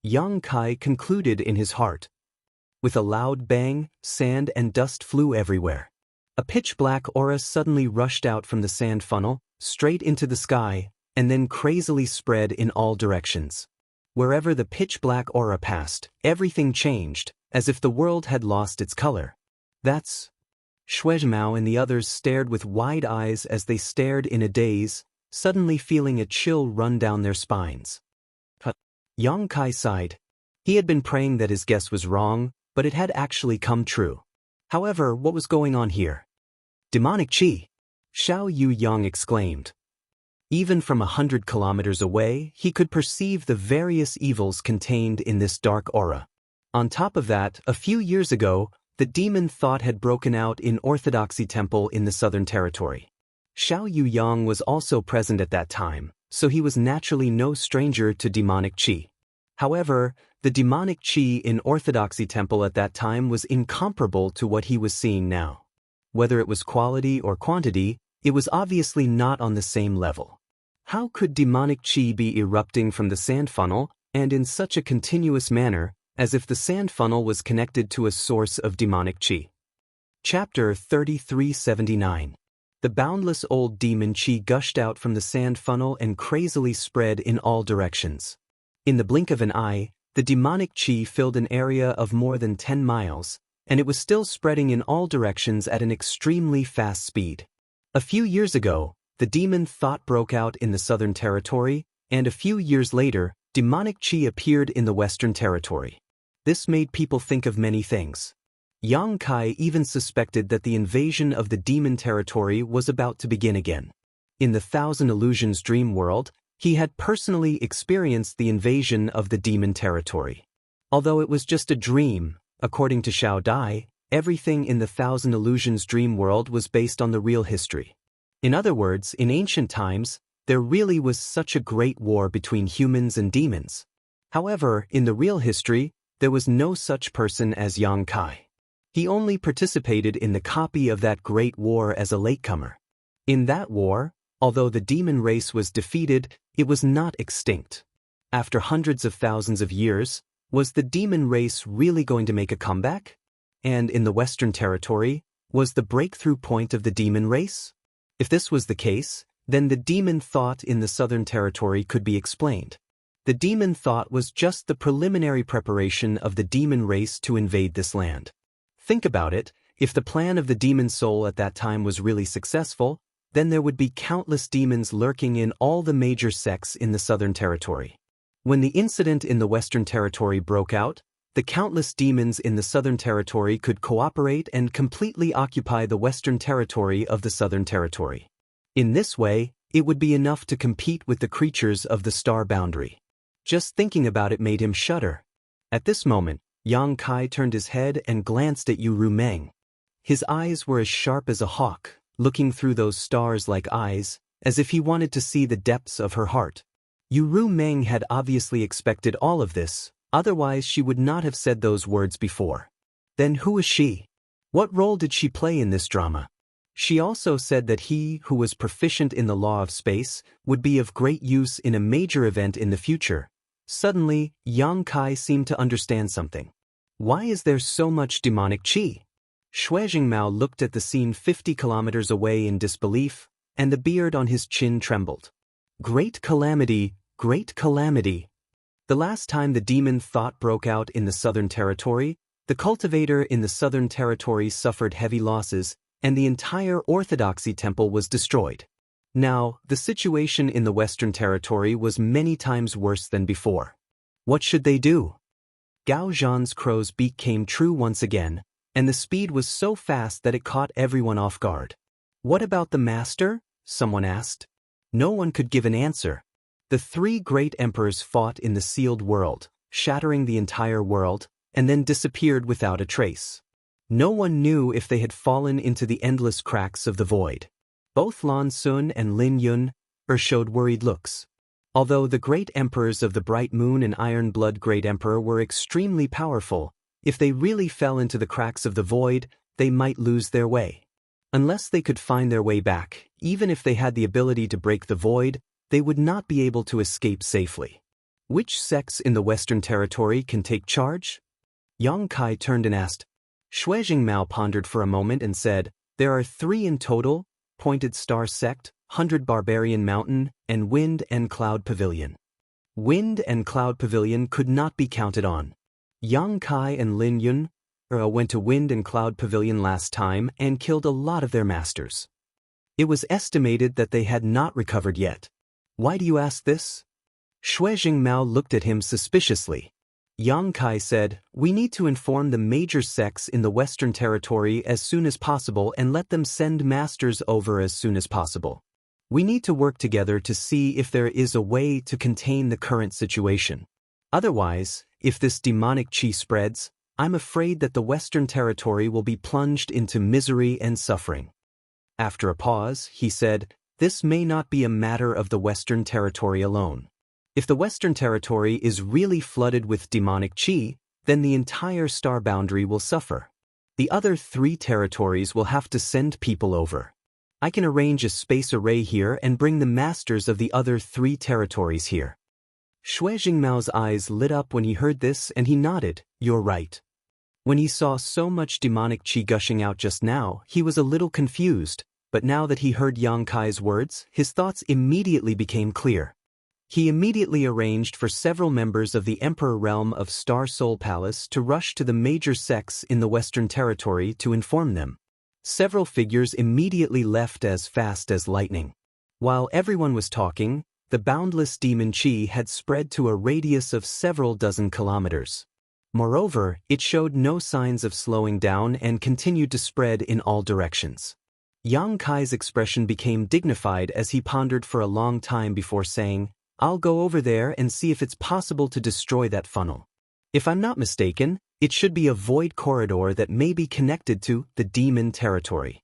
Yang Kai concluded in his heart. With a loud bang, sand and dust flew everywhere. A pitch-black aura suddenly rushed out from the sand funnel, straight into the sky, and then crazily spread in all directions. Wherever the pitch-black aura passed, everything changed, as if the world had lost its color. That's... Shuizhmao and the others stared with wide eyes as they stared in a daze, suddenly feeling a chill run down their spines. Yang Kai sighed. He had been praying that his guess was wrong, but it had actually come true. However, what was going on here? Demonic Qi! Xiao Yuyang exclaimed. Even from 100 kilometers away, he could perceive the various evils contained in this dark aura. On top of that, a few years ago, the demon thought had broken out in Orthodoxy Temple in the Southern Territory. Xiao Yuyang was also present at that time, so he was naturally no stranger to demonic qi. However, the demonic qi in Orthodoxy Temple at that time was incomparable to what he was seeing now. Whether it was quality or quantity, it was obviously not on the same level. How could demonic qi be erupting from the sand funnel, and in such a continuous manner, as if the sand funnel was connected to a source of demonic qi? Chapter 3379. The boundless old demon qi gushed out from the sand funnel and crazily spread in all directions. In the blink of an eye, the demonic qi filled an area of more than 10 miles, and it was still spreading in all directions at an extremely fast speed. A few years ago, the demon thought broke out in the Southern Territory, and a few years later, demonic qi appeared in the Western Territory. This made people think of many things. Yang Kai even suspected that the invasion of the demon territory was about to begin again. In the Thousand Illusions dream world, he had personally experienced the invasion of the demon territory. Although it was just a dream, according to Xiao Dai, everything in the Thousand Illusions dream world was based on the real history. In other words, in ancient times, there really was such a great war between humans and demons. However, in the real history, there was no such person as Yang Kai. He only participated in the copy of that great war as a latecomer. In that war, although the demon race was defeated, it was not extinct. After hundreds of thousands of years, was the demon race really going to make a comeback? And in the Western Territory, was the breakthrough point of the demon race? If this was the case, then the demon thought in the Southern Territory could be explained. The demon thought was just the preliminary preparation of the demon race to invade this land. Think about it, if the plan of the demon soul at that time was really successful, then there would be countless demons lurking in all the major sects in the Southern Territory. When the incident in the Western Territory broke out, the countless demons in the Southern Territory could cooperate and completely occupy the Western Territory of the Southern Territory. In this way, it would be enough to compete with the creatures of the star boundary. Just thinking about it made him shudder. At this moment, Yang Kai turned his head and glanced at Yu Rumeng. His eyes were as sharp as a hawk, looking through those stars-like eyes, as if he wanted to see the depths of her heart. Yu Rumeng had obviously expected all of this, otherwise she would not have said those words before. Then who is she? What role did she play in this drama? She also said that he, who was proficient in the law of space, would be of great use in a major event in the future. Suddenly, Yang Kai seemed to understand something. Why is there so much demonic qi? Shui Jingmao looked at the scene 50 kilometers away in disbelief, and the beard on his chin trembled. Great calamity, great calamity. The last time the demon thought broke out in the Southern Territory, the cultivator in the Southern Territory suffered heavy losses, and the entire Orthodoxy temple was destroyed. Now, the situation in the Western Territory was many times worse than before. What should they do? Gao Zhan's crow's beak came true once again, and the speed was so fast that it caught everyone off guard. What about the master? Someone asked. No one could give an answer. The three great emperors fought in the sealed world, shattering the entire world, and then disappeared without a trace. No one knew if they had fallen into the endless cracks of the void. Both Lan Sun and Lin Yun showed worried looks. Although the great emperors of the Bright Moon and Iron Blood Great Emperor were extremely powerful, if they really fell into the cracks of the void, they might lose their way. Unless they could find their way back, even if they had the ability to break the void, they would not be able to escape safely. Which sects in the Western Territory can take charge? Yang Kai turned and asked. Shui Jingmao pondered for a moment and said, there are 3 in total: Pointed Star Sect, 100 Barbarian Mountain, and Wind and Cloud Pavilion. Wind and Cloud Pavilion could not be counted on. Yang Kai and Lin Yun went to Wind and Cloud Pavilion last time and killed a lot of their masters. It was estimated that they had not recovered yet. Why do you ask this? Shui Jingmao looked at him suspiciously. Yang Kai said, we need to inform the major sects in the Western Territory as soon as possible and let them send masters over as soon as possible. We need to work together to see if there is a way to contain the current situation. Otherwise, if this demonic qi spreads, I'm afraid that the Western Territory will be plunged into misery and suffering. After a pause, he said, this may not be a matter of the Western Territory alone. If the Western Territory is really flooded with demonic qi, then the entire star boundary will suffer. The other 3 territories will have to send people over. I can arrange a space array here and bring the masters of the other 3 territories here. Shui Jingmao's eyes lit up when he heard this, and he nodded, you're right. When he saw so much demonic qi gushing out just now, he was a little confused, but now that he heard Yang Kai's words, his thoughts immediately became clear. He immediately arranged for several members of the Emperor Realm of Star Soul Palace to rush to the major sects in the Western Territory to inform them. Several figures immediately left as fast as lightning. While everyone was talking, the boundless demon qi had spread to a radius of several dozen kilometers. Moreover, it showed no signs of slowing down and continued to spread in all directions. Yang Kai's expression became dignified as he pondered for a long time before saying, I'll go over there and see if it's possible to destroy that funnel. If I'm not mistaken, it should be a void corridor that may be connected to the demon territory.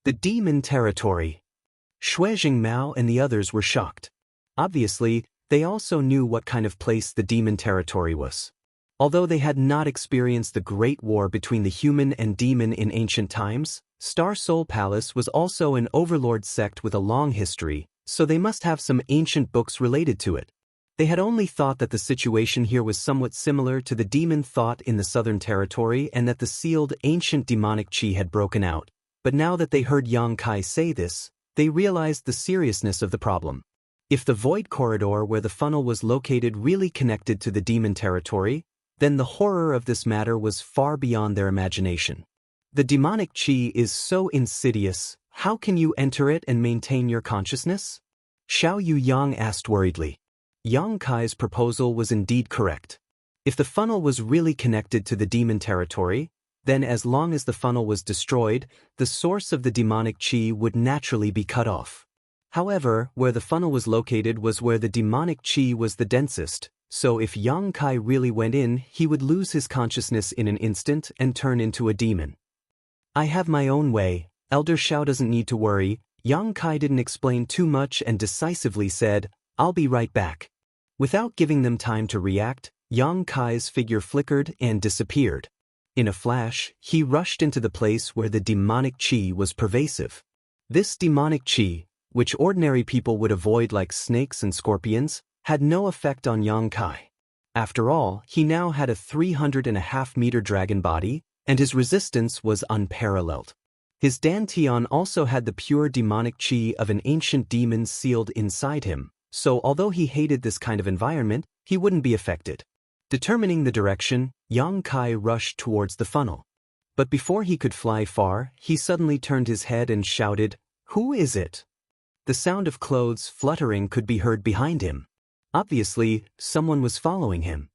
The demon territory. Shui Jingmao and the others were shocked. Obviously, they also knew what kind of place the demon territory was. Although they had not experienced the great war between the human and demon in ancient times, Star Soul Palace was also an overlord sect with a long history, so they must have some ancient books related to it. They had only thought that the situation here was somewhat similar to the demon thought in the Southern Territory and that the sealed ancient demonic qi had broken out, but now that they heard Yang Kai say this, they realized the seriousness of the problem. If the void corridor where the funnel was located really connected to the demon territory, then the horror of this matter was far beyond their imagination. The demonic qi is so insidious, how can you enter it and maintain your consciousness? Xiao Yuyang asked worriedly. Yang Kai's proposal was indeed correct. If the funnel was really connected to the demon territory, then as long as the funnel was destroyed, the source of the demonic qi would naturally be cut off. However, where the funnel was located was where the demonic qi was the densest, so if Yang Kai really went in, he would lose his consciousness in an instant and turn into a demon. I have my own way. Elder Xiao doesn't need to worry. Yang Kai didn't explain too much and decisively said, I'll be right back. Without giving them time to react, Yang Kai's figure flickered and disappeared. In a flash, he rushed into the place where the demonic qi was pervasive. This demonic qi, which ordinary people would avoid like snakes and scorpions, had no effect on Yang Kai. After all, he now had a 3.5-meter dragon body, and his resistance was unparalleled. His dantian also had the pure demonic qi of an ancient demon sealed inside him, so although he hated this kind of environment, he wouldn't be affected. Determining the direction, Yang Kai rushed towards the funnel. But before he could fly far, he suddenly turned his head and shouted, "Who is it?" The sound of clothes fluttering could be heard behind him. Obviously, someone was following him.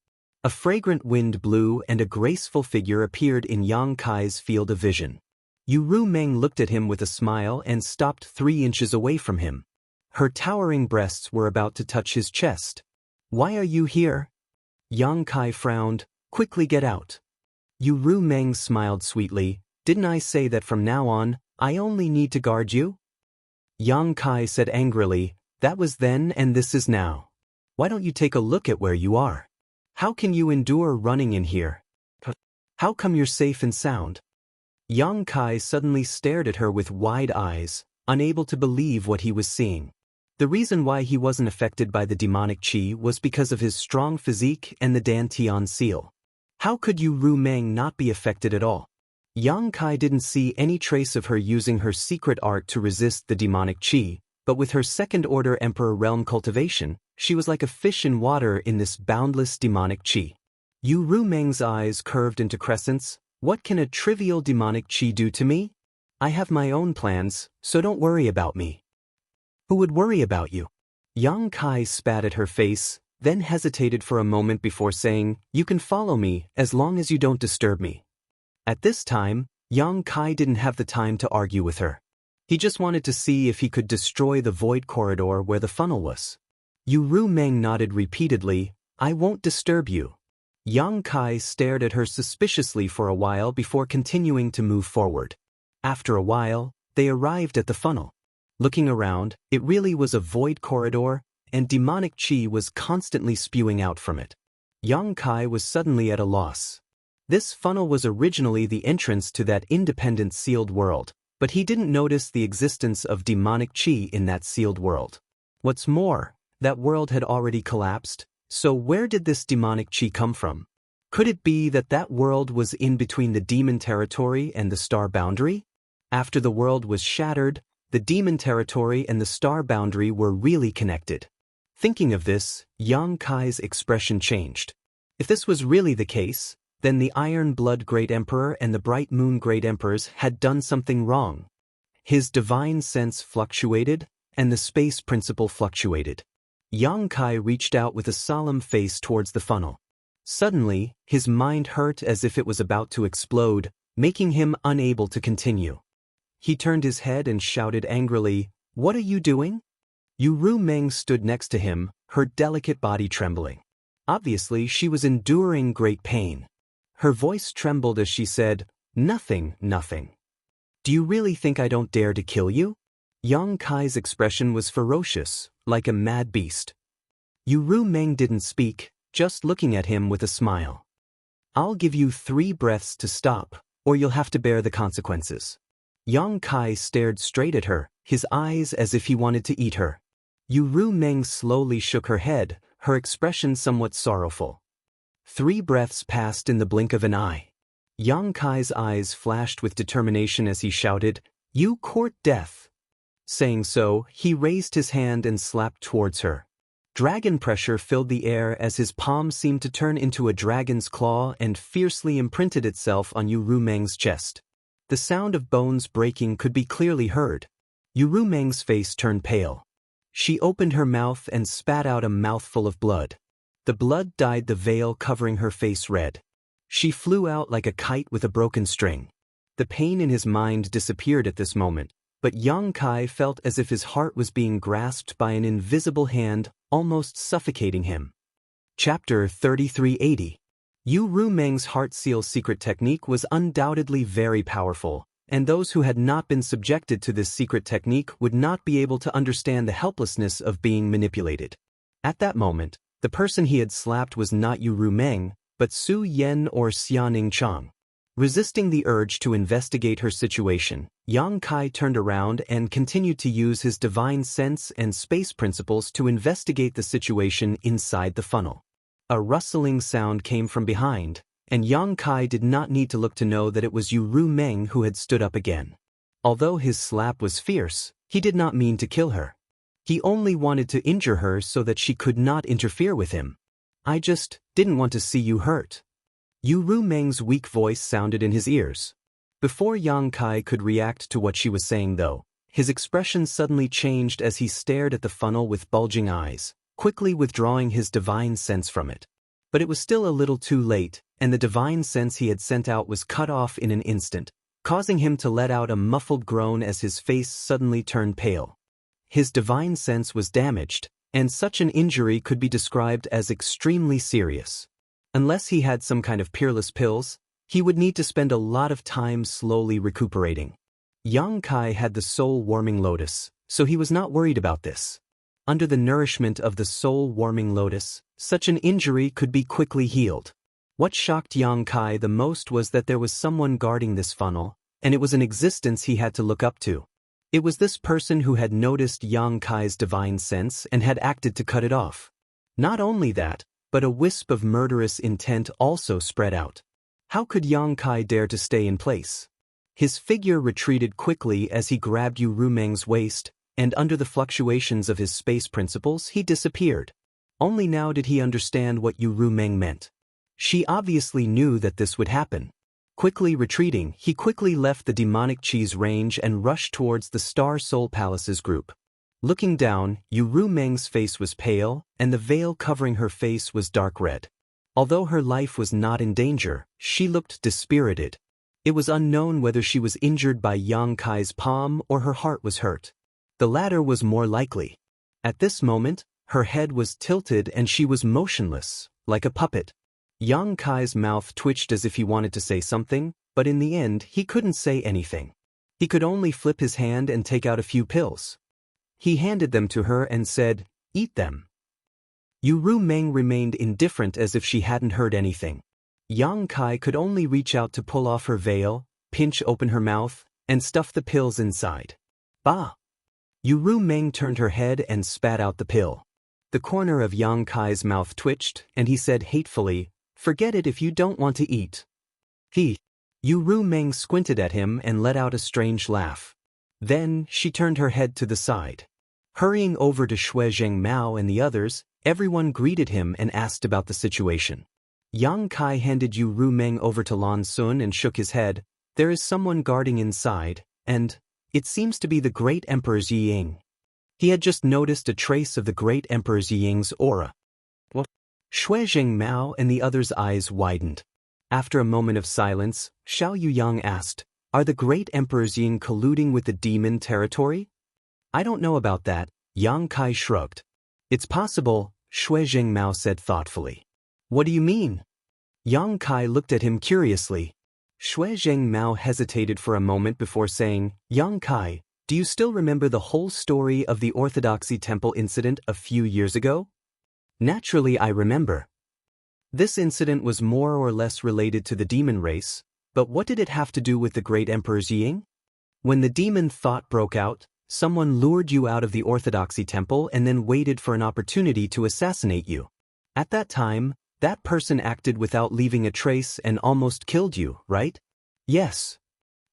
A fragrant wind blew and a graceful figure appeared in Yang Kai's field of vision. Yu Meng looked at him with a smile and stopped 3 inches away from him. Her towering breasts were about to touch his chest. "Why are you here?" Yang Kai frowned. "Quickly get out." Yu Meng smiled sweetly. "Didn't I say that from now on, I only need to guard you?" Yang Kai said angrily, "That was then and this is now. Why don't you take a look at where you are? How can you endure running in here? How come you're safe and sound?" Yang Kai suddenly stared at her with wide eyes, unable to believe what he was seeing. The reason why he wasn't affected by the demonic qi was because of his strong physique and the dantian seal. How could Yu Meng not be affected at all? Yang Kai didn't see any trace of her using her secret art to resist the demonic qi, but with her second-order Emperor Realm cultivation, she was like a fish in water in this boundless demonic qi. Yu Meng's eyes curved into crescents. "What can a trivial demonic qi do to me? I have my own plans, so don't worry about me." "Who would worry about you?" Yang Kai spat at her face, then hesitated for a moment before saying, "You can follow me as long as you don't disturb me." At this time, Yang Kai didn't have the time to argue with her. He just wanted to see if he could destroy the void corridor where the funnel was. Yu Meng nodded repeatedly. "I won't disturb you." Yang Kai stared at her suspiciously for a while before continuing to move forward. After a while, they arrived at the funnel. Looking around, it really was a void corridor, and demonic qi was constantly spewing out from it. Yang Kai was suddenly at a loss. This funnel was originally the entrance to that independent sealed world, but he didn't notice the existence of demonic qi in that sealed world. What's more, that world had already collapsed, so where did this demonic qi come from? Could it be that that world was in between the demon territory and the star boundary? After the world was shattered, the demon territory and the star boundary were really connected. Thinking of this, Yang Kai's expression changed. If this was really the case, then the Iron Blood Great Emperor and the Bright Moon Great Emperors had done something wrong. His divine sense fluctuated, and the space principle fluctuated. Yang Kai reached out with a solemn face towards the funnel. Suddenly, his mind hurt as if it was about to explode, making him unable to continue. He turned his head and shouted angrily, "What are you doing?" Yu Meng stood next to him, her delicate body trembling. Obviously, she was enduring great pain. Her voice trembled as she said, "Nothing, nothing. Do you really think I don't dare to kill you?" Yang Kai's expression was ferocious, like a mad beast. Yu Meng didn't speak, just looking at him with a smile. "I'll give you 3 breaths to stop, or you'll have to bear the consequences." Yang Kai stared straight at her, his eyes as if he wanted to eat her. Yu Meng slowly shook her head, her expression somewhat sorrowful. 3 breaths passed in the blink of an eye. Yang Kai's eyes flashed with determination as he shouted, "You court death." Saying so, he raised his hand and slapped towards her. Dragon pressure filled the air as his palm seemed to turn into a dragon's claw and fiercely imprinted itself on Yu Meng's chest. The sound of bones breaking could be clearly heard. Yu Meng's face turned pale. She opened her mouth and spat out a mouthful of blood. The blood dyed the veil covering her face red. She flew out like a kite with a broken string. The pain in his mind disappeared at this moment, but Yang Kai felt as if his heart was being grasped by an invisible hand, almost suffocating him. Chapter 3380. Yu Meng's heart seal secret technique was undoubtedly very powerful, and those who had not been subjected to this secret technique would not be able to understand the helplessness of being manipulated. At that moment, the person he had slapped was not Yu Meng, but Su Yen or Xianing Chang. Resisting the urge to investigate her situation, Yang Kai turned around and continued to use his divine sense and space principles to investigate the situation inside the funnel. A rustling sound came from behind, and Yang Kai did not need to look to know that it was Yu Meng who had stood up again. Although his slap was fierce, he did not mean to kill her. He only wanted to injure her so that she could not interfere with him. "I just didn't want to see you hurt." Yu Meng's weak voice sounded in his ears. Before Yang Kai could react to what she was saying though, his expression suddenly changed as he stared at the funnel with bulging eyes, quickly withdrawing his divine sense from it. But it was still a little too late, and the divine sense he had sent out was cut off in an instant, causing him to let out a muffled groan as his face suddenly turned pale. His divine sense was damaged, and such an injury could be described as extremely serious. Unless he had some kind of peerless pills, he would need to spend a lot of time slowly recuperating. Yang Kai had the soul-warming lotus, so he was not worried about this. Under the nourishment of the soul-warming lotus, such an injury could be quickly healed. What shocked Yang Kai the most was that there was someone guarding this funnel, and it was an existence he had to look up to. It was this person who had noticed Yang Kai's divine sense and had acted to cut it off. Not only that, but a wisp of murderous intent also spread out. How could Yang Kai dare to stay in place? His figure retreated quickly as he grabbed Yu Meng's waist, and under the fluctuations of his space principles he disappeared. Only now did he understand what Yu Meng meant. She obviously knew that this would happen. Quickly retreating, he quickly left the demonic cheese range and rushed towards the Star Soul Palace's group. Looking down, Yu Meng's face was pale, and the veil covering her face was dark red. Although her life was not in danger, she looked dispirited. It was unknown whether she was injured by Yang Kai's palm or her heart was hurt. The latter was more likely. At this moment, her head was tilted and she was motionless, like a puppet. Yang Kai's mouth twitched as if he wanted to say something, but in the end he couldn't say anything. He could only flip his hand and take out a few pills. He handed them to her and said, "Eat them." Yu Meng remained indifferent as if she hadn't heard anything. Yang Kai could only reach out to pull off her veil, pinch open her mouth, and stuff the pills inside. Bah! Yu Meng turned her head and spat out the pill. The corner of Yang Kai's mouth twitched, and he said hatefully, "Forget it if you don't want to eat." Yu Meng squinted at him and let out a strange laugh. Then she turned her head to the side. Hurrying over to Shui Mao and the others, everyone greeted him and asked about the situation. Yang Kai handed Yu Meng over to Lan Sun and shook his head. "There is someone guarding inside, and it seems to be the great Emperor's Ying." He had just noticed a trace of the great Emperor's Ying's aura. What? Shui Mao and the others' eyes widened. After a moment of silence, Xiao Yuyang asked, "Are the great Emperor's Ying colluding with the demon territory?" "I don't know about that," Yang Kai shrugged. "It's possible," Shui Mao said thoughtfully. "What do you mean?" Yang Kai looked at him curiously. Shui Mao hesitated for a moment before saying, "Yang Kai, do you still remember the whole story of the Orthodoxy Temple incident a few years ago?" "Naturally I remember." This incident was more or less related to the demon race, but what did it have to do with the great Emperor's Ying? When the demon thought broke out, someone lured you out of the Orthodoxy Temple and then waited for an opportunity to assassinate you. At that time, that person acted without leaving a trace and almost killed you, right? Yes.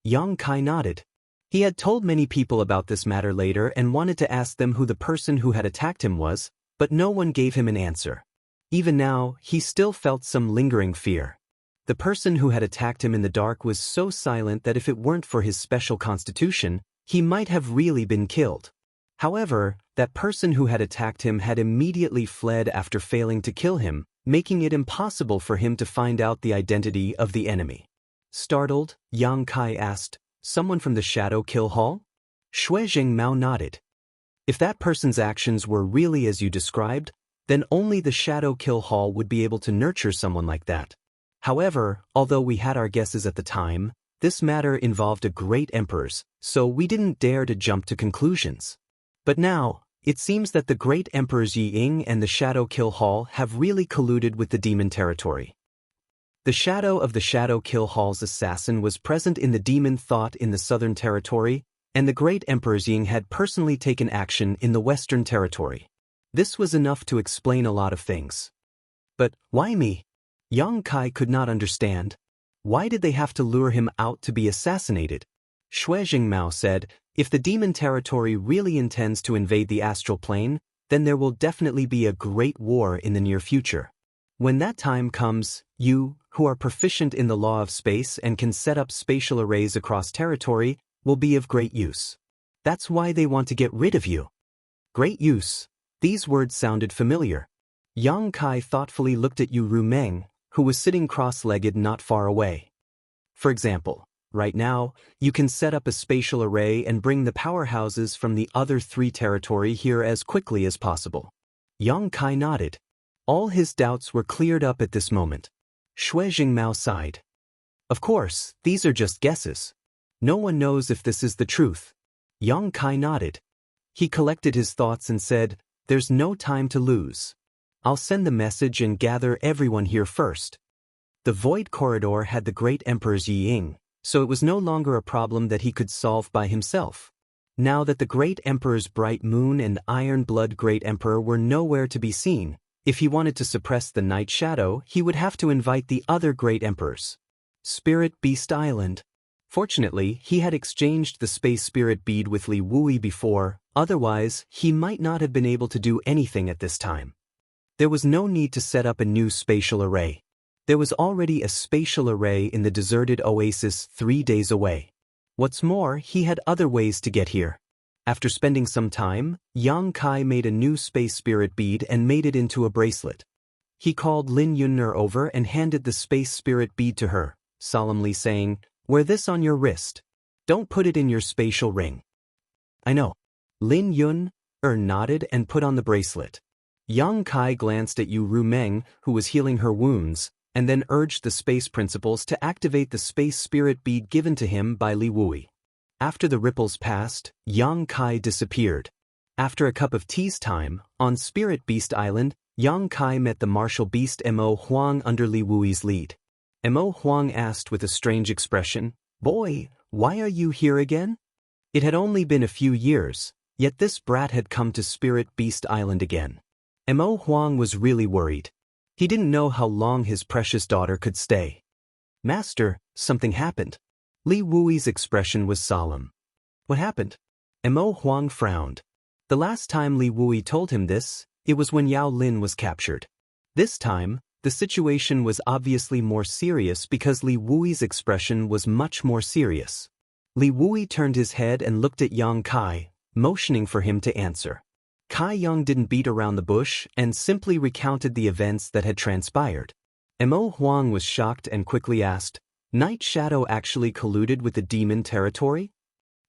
Yang Kai nodded. He had told many people about this matter later and wanted to ask them who the person who had attacked him was, but no one gave him an answer. Even now, he still felt some lingering fear. The person who had attacked him in the dark was so silent that if it weren't for his special constitution, he might have really been killed. However, that person who had attacked him had immediately fled after failing to kill him, making it impossible for him to find out the identity of the enemy. Startled, Yang Kai asked, "Someone from the Shadow Kill Hall?" Shui Mao nodded. If that person's actions were really as you described, then only the Shadow Kill Hall would be able to nurture someone like that. However, although we had our guesses at the time, this matter involved a great emperor's, so we didn't dare to jump to conclusions. But now, it seems that the great Emperor's Ying and the Shadow Kill Hall have really colluded with the demon territory. The shadow of the Shadow Kill Hall's assassin was present in the demon thought in the Southern Territory, and the great Emperor Ying had personally taken action in the Western Territory. This was enough to explain a lot of things. But why me? Yang Kai could not understand. Why did they have to lure him out to be assassinated? Xue Jingmao said, if the demon territory really intends to invade the astral plane, then there will definitely be a great war in the near future. When that time comes, you, who are proficient in the law of space and can set up spatial arrays across territory, will be of great use. That's why they want to get rid of you. Great use. These words sounded familiar. Yang Kai thoughtfully looked at Yu Rumeng, who was sitting cross-legged not far away. For example, right now, you can set up a spatial array and bring the powerhouses from the other 3 territory here as quickly as possible. Yang Kai nodded. All his doubts were cleared up at this moment. Xue Jingmao sighed. Of course, these are just guesses. No one knows if this is the truth. Yang Kai nodded. He collected his thoughts and said, there's no time to lose. I'll send the message and gather everyone here first. The Void Corridor had the great Emperor's Yi Ying, so it was no longer a problem that he could solve by himself. Now that the great Emperor's Bright Moon and Iron Blood Great Emperor were nowhere to be seen, if he wanted to suppress the Night Shadow, he would have to invite the other great emperors. Spirit Beast Island. Fortunately, he had exchanged the Space Spirit Bead with Li Wui before, otherwise, he might not have been able to do anything at this time. There was no need to set up a new spatial array. There was already a spatial array in the deserted oasis 3 days away. What's more, he had other ways to get here. After spending some time, Yang Kai made a new Space Spirit Bead and made it into a bracelet. He called Lin Yunner over and handed the Space Spirit Bead to her, solemnly saying, wear this on your wrist. Don't put it in your spatial ring. I know. Lin Yunner nodded and put on the bracelet. Yang Kai glanced at Yu Rumeng, who was healing her wounds, and then urged the Space Principals to activate the Space Spirit Bead given to him by Li Wui. After the ripples passed, Yang Kai disappeared. After a cup of tea's time, on Spirit Beast Island, Yang Kai met the martial beast Mo Huang under Li Wui's lead. Mo Huang asked with a strange expression, boy, why are you here again? It had only been a few years, yet this brat had come to Spirit Beast Island again. Mo Huang was really worried. He didn't know how long his precious daughter could stay. Master, something happened. Li Wui's expression was solemn. What happened? Mo Huang frowned. The last time Li Wui told him this, it was when Yao Lin was captured. This time, the situation was obviously more serious because Li Wui's expression was much more serious. Li Wui turned his head and looked at Yang Kai, motioning for him to answer. Kai Yang didn't beat around the bush and simply recounted the events that had transpired. Mo Huang was shocked and quickly asked, Night Shadow actually colluded with the demon territory?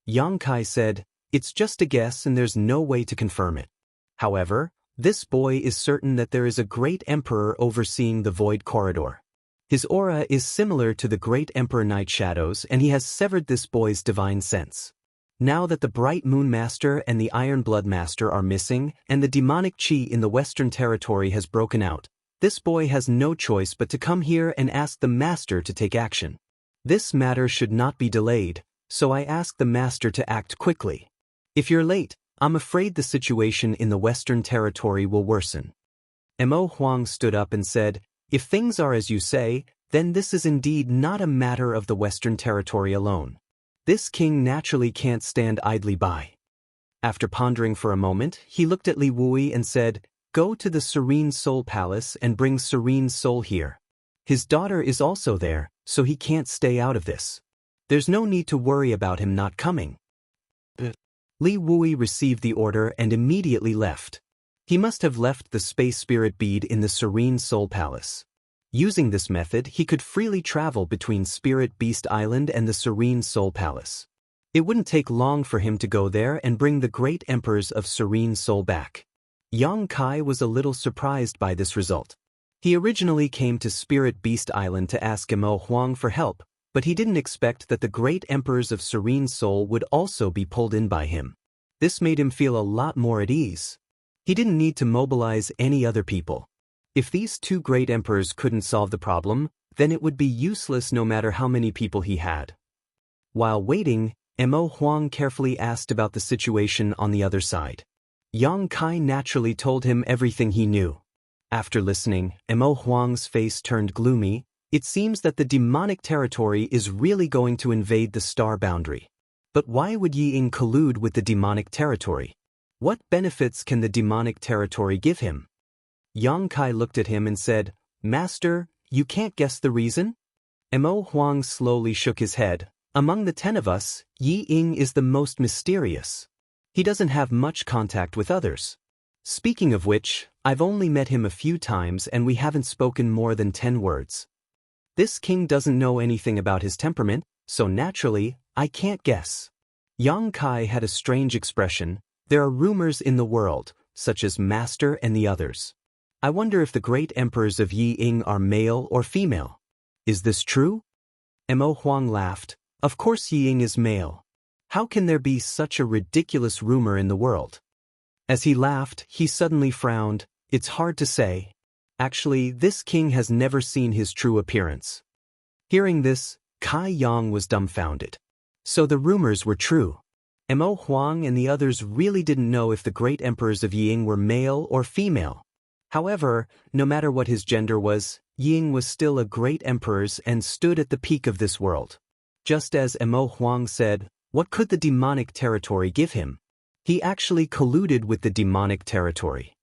Yang Kai said, it's just a guess and there's no way to confirm it. However, this boy is certain that there is a great emperor overseeing the Void Corridor. His aura is similar to the great Emperor Night Shadow's and he has severed this boy's divine sense. Now that the Bright Moon Master and the Iron Blood Master are missing and the demonic chi in the Western Territory has broken out, this boy has no choice but to come here and ask the Master to take action. This matter should not be delayed, so I ask the Master to act quickly. If you're late, I'm afraid the situation in the Western Territory will worsen. Mo Huang stood up and said, if things are as you say, then this is indeed not a matter of the Western Territory alone. This king naturally can't stand idly by. After pondering for a moment, he looked at Li Wui and said, go to the Serene Soul Palace and bring Serene Soul here. His daughter is also there, so he can't stay out of this. There's no need to worry about him not coming. Li Wui received the order and immediately left. He must have left the Space Spirit Bead in the Serene Soul Palace. Using this method, he could freely travel between Spirit Beast Island and the Serene Soul Palace. It wouldn't take long for him to go there and bring the great emperors of Serene Soul back. Yang Kai was a little surprised by this result. He originally came to Spirit Beast Island to ask Mo Huang for help, but he didn't expect that the great emperors of Serene Soul would also be pulled in by him. This made him feel a lot more at ease. He didn't need to mobilize any other people. If these 2 great emperors couldn't solve the problem, then it would be useless no matter how many people he had. While waiting, Mo Huang carefully asked about the situation on the other side. Yang Kai naturally told him everything he knew. After listening, Mo Huang's face turned gloomy. It seems that the demonic territory is really going to invade the star boundary. But why would Yi Ying collude with the demonic territory? What benefits can the demonic territory give him? Yang Kai looked at him and said, "Master, you can't guess the reason?" Mo Huang slowly shook his head. "Among the 10 of us, Yi Ying is the most mysterious. He doesn't have much contact with others. Speaking of which, I've only met him a few times and we haven't spoken more than 10 words. This king doesn't know anything about his temperament, so naturally, I can't guess." Yang Kai had a strange expression. "There are rumors in the world, such as Master and the others. I wonder if the great emperors of Yi Ying are male or female. Is this true?" Mo Huang laughed. "Of course Yi Ying is male. How can there be such a ridiculous rumor in the world?" As he laughed, he suddenly frowned. "It's hard to say. Actually, this king has never seen his true appearance." Hearing this, Kai Yang was dumbfounded. So the rumors were true. Mo Huang and the others really didn't know if the great emperors of Yi Ying were male or female. However, no matter what his gender was, Yi Ying was still a great emperor and stood at the peak of this world. Just as Mo Huang said, what could the demonic territory give him? He actually colluded with the demonic territory.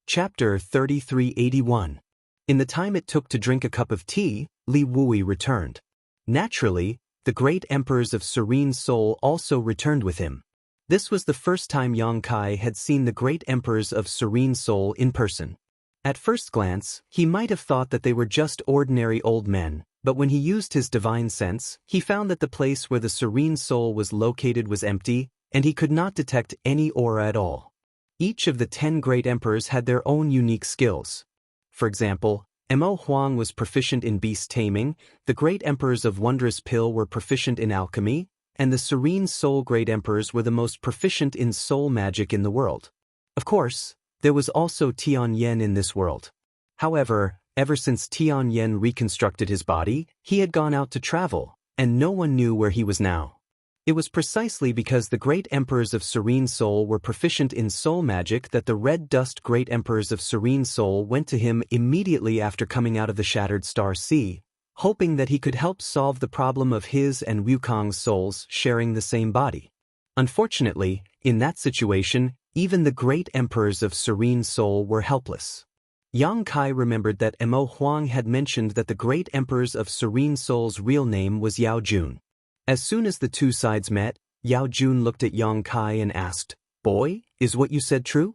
Chapter 3381. In the time it took to drink a cup of tea, Li Wui returned. Naturally, the great emperors of Serene Soul also returned with him. This was the first time Yang Kai had seen the great emperors of Serene Soul in person. At first glance, he might have thought that they were just ordinary old men, but when he used his divine sense, he found that the place where the Serene Soul was located was empty, and he could not detect any aura at all. Each of the 10 great emperors had their own unique skills. For example, Mo Huang was proficient in beast taming, the great emperors of Wondrous Pill were proficient in alchemy, and the Serene Soul great emperors were the most proficient in soul magic in the world. Of course, there was also Tian Yen in this world. However, ever since Tian Yen reconstructed his body, he had gone out to travel, and no one knew where he was now. It was precisely because the great emperors of Serene Soul were proficient in soul magic that the Red Dust great emperors of Serene Soul went to him immediately after coming out of the Shattered Star Sea, hoping that he could help solve the problem of his and Wukong's souls sharing the same body. Unfortunately, in that situation, even the great emperors of Serene Soul were helpless. Yang Kai remembered that Mo Huang had mentioned that the great emperors of Serene Soul's real name was Yao Jun. As soon as the two sides met, Yao Jun looked at Yang Kai and asked, "Boy, is what you said true?"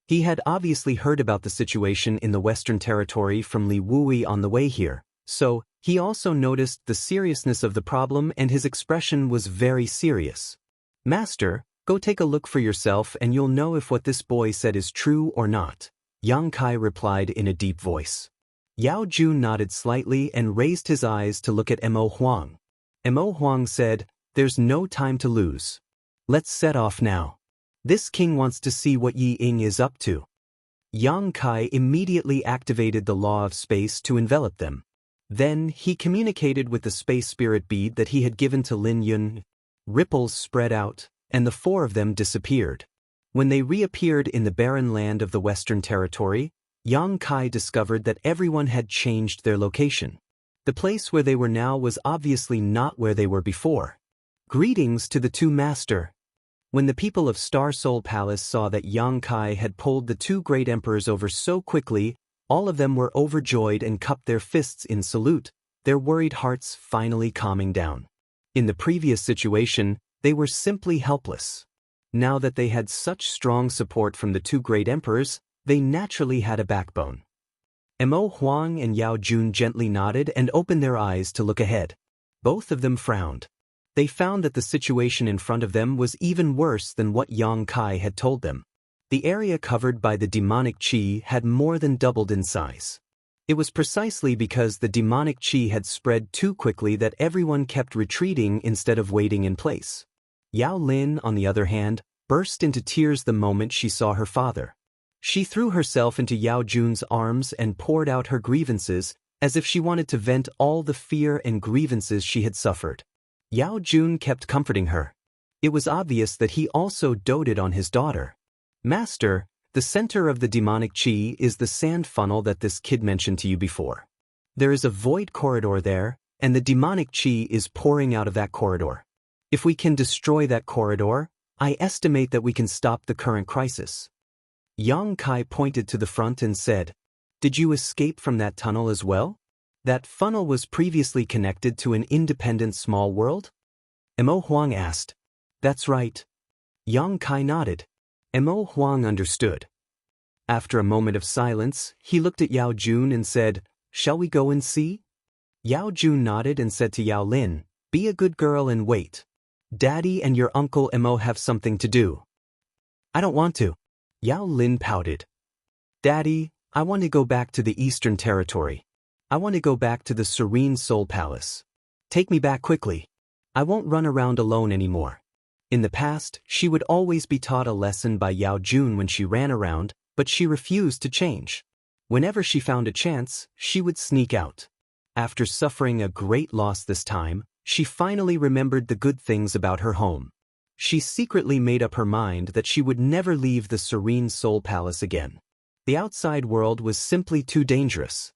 He had obviously heard about the situation in the Western Territory from Li Wui on the way here, so he also noticed the seriousness of the problem and his expression was very serious. "Master, go take a look for yourself and you'll know if what this boy said is true or not," Yang Kai replied in a deep voice. Yao Jun nodded slightly and raised his eyes to look at Mo Huang. Mo Huang said, "There's no time to lose. Let's set off now. This king wants to see what Yi Ying is up to." Yang Kai immediately activated the law of space to envelop them. Then he communicated with the space spirit bead that he had given to Lin Yun. Ripples spread out, and the 4 of them disappeared. When they reappeared in the barren land of the Western Territory, Yang Kai discovered that everyone had changed their location. The place where they were now was obviously not where they were before. Greetings to the two master. When the people of Star Soul Palace saw that Yang Kai had pulled the 2 great emperors over so quickly, all of them were overjoyed and cupped their fists in salute, their worried hearts finally calming down. In the previous situation, they were simply helpless. Now that they had such strong support from the 2 great emperors, they naturally had a backbone. Mo Huang and Yao Jun gently nodded and opened their eyes to look ahead. Both of them frowned. They found that the situation in front of them was even worse than what Yang Kai had told them. The area covered by the demonic qi had more than doubled in size. It was precisely because the demonic qi had spread too quickly that everyone kept retreating instead of waiting in place. Yao Lin, on the other hand, burst into tears the moment she saw her father. She threw herself into Yao Jun's arms and poured out her grievances, as if she wanted to vent all the fear and grievances she had suffered. Yao Jun kept comforting her. It was obvious that he also doted on his daughter. Master, the center of the demonic chi is the sand funnel that this kid mentioned to you before. There is a void corridor there, and the demonic chi is pouring out of that corridor. If we can destroy that corridor, I estimate that we can stop the current crisis. Yang Kai pointed to the front and said, "Did you escape from that tunnel as well? That funnel was previously connected to an independent small world?" Mo Huang asked. "That's right." Yang Kai nodded. Mo Huang understood. After a moment of silence, he looked at Yao Jun and said, "Shall we go and see?" Yao Jun nodded and said to Yao Lin, "Be a good girl and wait. Daddy and your uncle Mo have something to do." "I don't want to." Yao Lin pouted. "Daddy, I want to go back to the Eastern Territory. I want to go back to the Serene Soul Palace. Take me back quickly. I won't run around alone anymore." In the past, she would always be taught a lesson by Yao Jun when she ran around, but she refused to change. Whenever she found a chance, she would sneak out. After suffering a great loss this time, she finally remembered the good things about her home. She secretly made up her mind that she would never leave the Serene Soul Palace again. The outside world was simply too dangerous.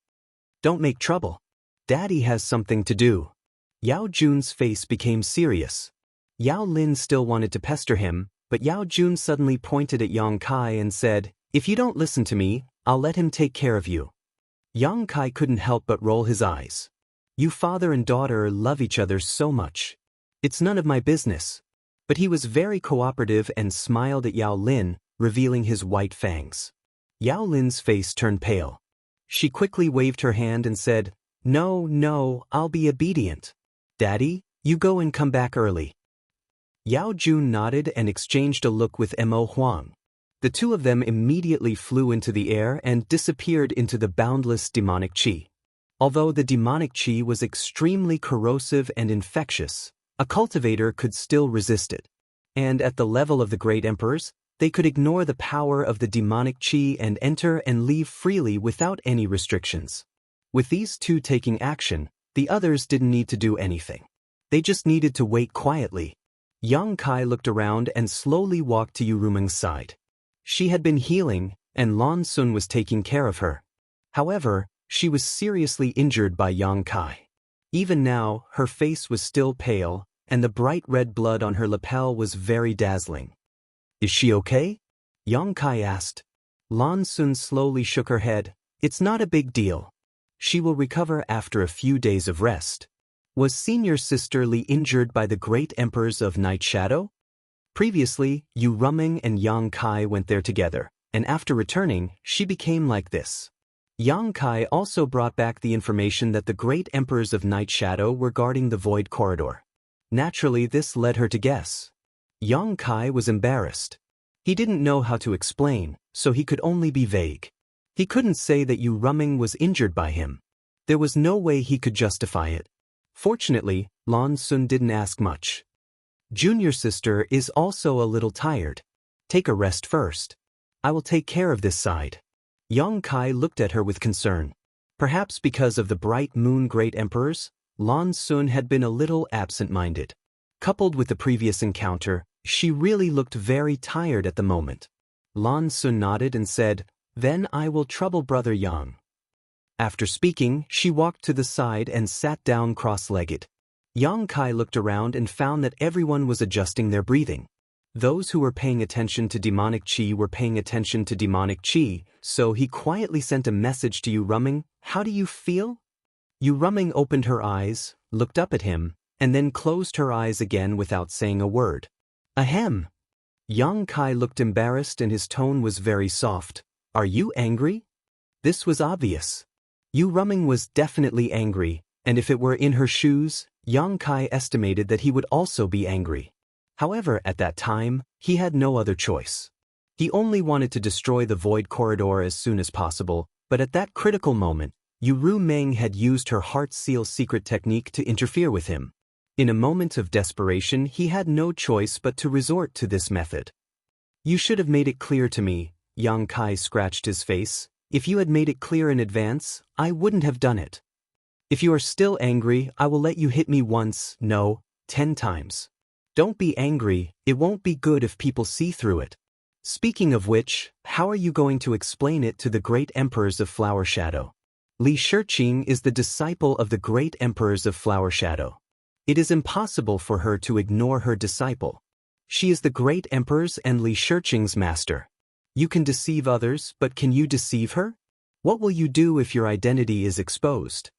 "Don't make trouble. Daddy has something to do." Yao Jun's face became serious. Yao Lin still wanted to pester him, but Yao Jun suddenly pointed at Yang Kai and said, "If you don't listen to me, I'll let him take care of you." Yang Kai couldn't help but roll his eyes. "You father and daughter love each other so much. It's none of my business." But he was very cooperative and smiled at Yao Lin, revealing his white fangs. Yao Lin's face turned pale. She quickly waved her hand and said, No, I'll be obedient. Daddy, you go and come back early." Yao Jun nodded and exchanged a look with Mo Huang. The two of them immediately flew into the air and disappeared into the boundless demonic chi. Although the demonic chi was extremely corrosive and infectious, a cultivator could still resist it. And at the level of the great emperors, they could ignore the power of the demonic chi and enter and leave freely without any restrictions. With these two taking action, the others didn't need to do anything. They just needed to wait quietly. Yang Kai looked around and slowly walked to Yurumeng's side. She had been healing, and Lan Sun was taking care of her. However, she was seriously injured by Yang Kai. Even now, her face was still pale, and the bright red blood on her lapel was very dazzling. "Is she okay?" Yang Kai asked. Lan Sun slowly shook her head. "It's not a big deal. She will recover after a few days of rest." Was senior sister Li injured by the great emperors of Night Shadow? Previously, Yu Rumeng and Yang Kai went there together, and after returning, she became like this. Yang Kai also brought back the information that the great emperors of Night Shadow were guarding the Void Corridor. Naturally, this led her to guess. Yang Kai was embarrassed. He didn't know how to explain, so he could only be vague. He couldn't say that Yu Rumeng was injured by him. There was no way he could justify it. Fortunately, Lan Sun didn't ask much. "Junior sister is also a little tired. Take a rest first. I will take care of this side." Yang Kai looked at her with concern. Perhaps because of the bright moon great emperors, Lan Sun had been a little absent-minded. Coupled with the previous encounter, she really looked very tired at the moment. Lan Sun nodded and said, "Then I will trouble Brother Yang." After speaking, she walked to the side and sat down cross-legged. Yang Kai looked around and found that everyone was adjusting their breathing. Those who were paying attention to demonic chi were paying attention to demonic chi, so he quietly sent a message to Yu Rumeng, "How do you feel?" Yu Rumeng opened her eyes, looked up at him, and then closed her eyes again without saying a word. "Ahem." Yang Kai looked embarrassed and his tone was very soft. "Are you angry?" This was obvious. Yu Rumeng was definitely angry, and if it were in her shoes, Yang Kai estimated that he would also be angry. However, at that time, he had no other choice. He only wanted to destroy the Void Corridor as soon as possible, but at that critical moment, Yu Rumeng had used her Heart Seal secret technique to interfere with him. In a moment of desperation, he had no choice but to resort to this method. "You should have made it clear to me," Yang Kai scratched his face. "If you had made it clear in advance, I wouldn't have done it." If you are still angry, I will let you hit me once, no, 10 times. Don't be angry, it won't be good if people see through it. Speaking of which, how are you going to explain it to the great emperors of Flower Shadow? Li Shiqing is the disciple of the great emperors of Flower Shadow. It is impossible for her to ignore her disciple. She is the great emperor's and Li Shiqing's master. You can deceive others, but can you deceive her? What will you do if your identity is exposed?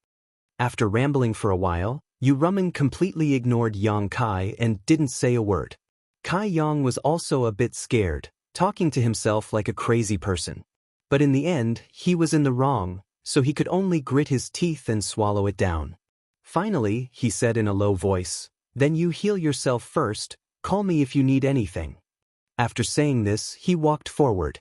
After rambling for a while, Yu Rumeng completely ignored Yang Kai and didn't say a word. Kai Yang was also a bit scared, talking to himself like a crazy person. But in the end, he was in the wrong, so he could only grit his teeth and swallow it down. Finally, he said in a low voice, "Then you heal yourself first, call me if you need anything." After saying this, he walked forward.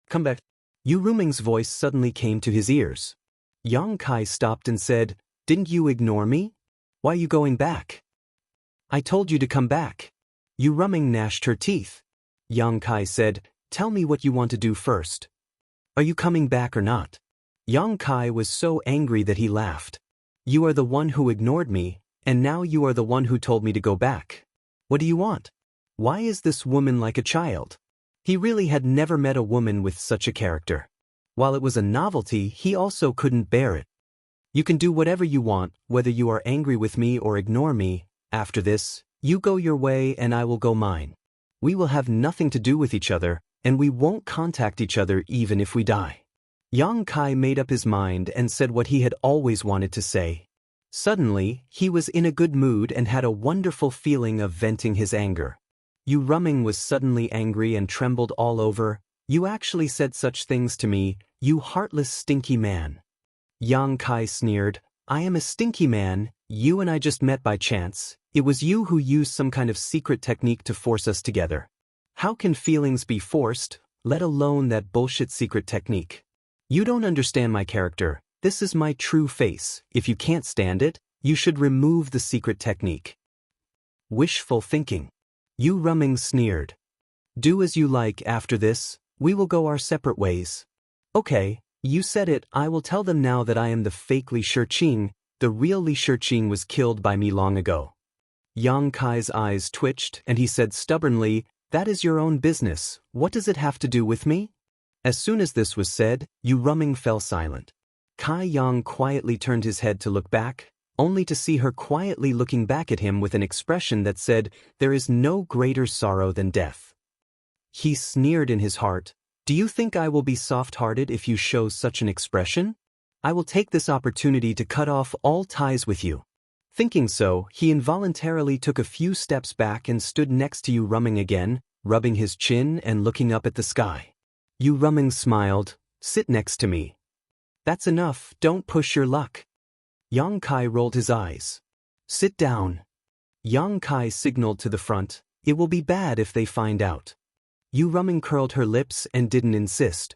"Come back." Yu Rumeng's voice suddenly came to his ears. Yang Kai stopped and said, "Didn't you ignore me? Why are you going back?" "I told you to come back." Yu Rumeng gnashed her teeth. Yang Kai said, "Tell me what you want to do first. Are you coming back or not?" Yang Kai was so angry that he laughed. "You are the one who ignored me, and now you are the one who told me to go back. What do you want? Why is this woman like a child?" He really had never met a woman with such a character. While it was a novelty, he also couldn't bear it. "You can do whatever you want, whether you are angry with me or ignore me. After this, you go your way and I will go mine. We will have nothing to do with each other, and we won't contact each other even if we die." Yang Kai made up his mind and said what he had always wanted to say. Suddenly, he was in a good mood and had a wonderful feeling of venting his anger. Yu Rumeng was suddenly angry and trembled all over. "You actually said such things to me, you heartless stinky man." Yang Kai sneered, "I am a stinky man, you and I just met by chance. It was you who used some kind of secret technique to force us together. How can feelings be forced, let alone that bullshit secret technique? You don't understand my character, this is my true face. If you can't stand it, you should remove the secret technique." Wishful thinking. Yu Rumeng sneered. "Do as you like after this, we will go our separate ways." "Okay. You said it, I will tell them now that I am the fake Li Shiqing, the real Li Shiqing was killed by me long ago." Yang Kai's eyes twitched and he said stubbornly, "That is your own business, what does it have to do with me?" As soon as this was said, Yu Rumeng fell silent. Kai Yang quietly turned his head to look back, only to see her quietly looking back at him with an expression that said, "There is no greater sorrow than death." He sneered in his heart, "Do you think I will be soft-hearted if you show such an expression? I will take this opportunity to cut off all ties with you." Thinking so, he involuntarily took a few steps back and stood next to Yu Rumeng again, rubbing his chin and looking up at the sky. Yu Rumeng smiled, "Sit next to me." "That's enough, don't push your luck." Yang Kai rolled his eyes. "Sit down." Yang Kai signaled to the front, "It will be bad if they find out." Yu Rumeng curled her lips and didn't insist.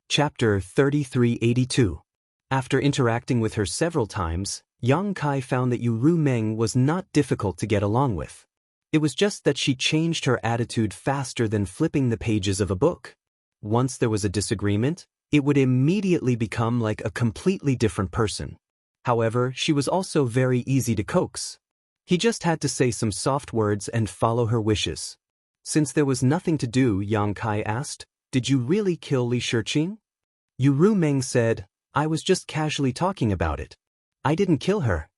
Chapter 3382. After interacting with her several times, Yang Kai found that Yu Rumeng was not difficult to get along with. It was just that she changed her attitude faster than flipping the pages of a book. Once there was a disagreement, it would immediately become like a completely different person. However, she was also very easy to coax. He just had to say some soft words and follow her wishes. Since there was nothing to do, Yang Kai asked, "Did you really kill Li Shiqing?" Yu Rumeng said, "I was just casually talking about it. I didn't kill her."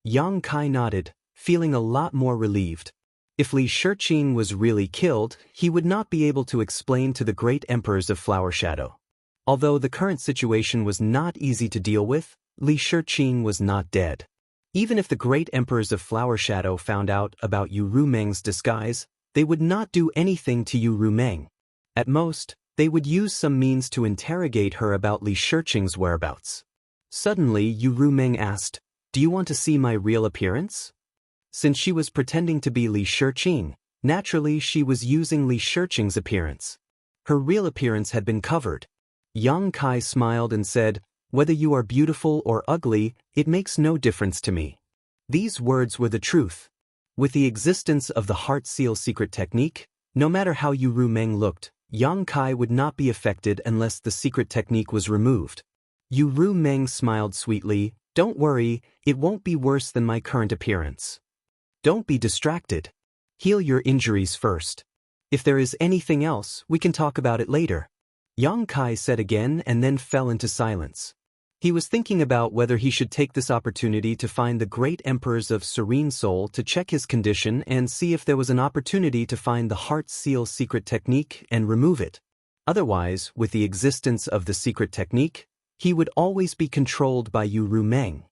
Yang Kai nodded, feeling a lot more relieved. If Li Shiqing was really killed, he would not be able to explain to the great emperors of Flower Shadow. Although the current situation was not easy to deal with, Li Shiqing was not dead. Even if the great emperors of Flower Shadow found out about Yu Rumeng's disguise, they would not do anything to Yu Rumeng. At most, they would use some means to interrogate her about Li Shiqing's whereabouts. Suddenly, Yu Rumeng asked, "Do you want to see my real appearance?" Since she was pretending to be Li Shiqing, naturally she was using Li Shiqing's appearance. Her real appearance had been covered. Yang Kai smiled and said, "Whether you are beautiful or ugly, it makes no difference to me." These words were the truth. With the existence of the Heart Seal secret technique, no matter how Yu Rumeng looked, Yang Kai would not be affected unless the secret technique was removed. Yu Rumeng smiled sweetly, Don't worry, it won't be worse than my current appearance. Don't be distracted. Heal your injuries first. If there is anything else, we can talk about it later. Yang Kai said again and then fell into silence. He was thinking about whether he should take this opportunity to find the great emperors of Serene Soul to check his condition and see if there was an opportunity to find the Heart Seal secret technique and remove it. Otherwise, with the existence of the secret technique, he would always be controlled by Yu Rumeng.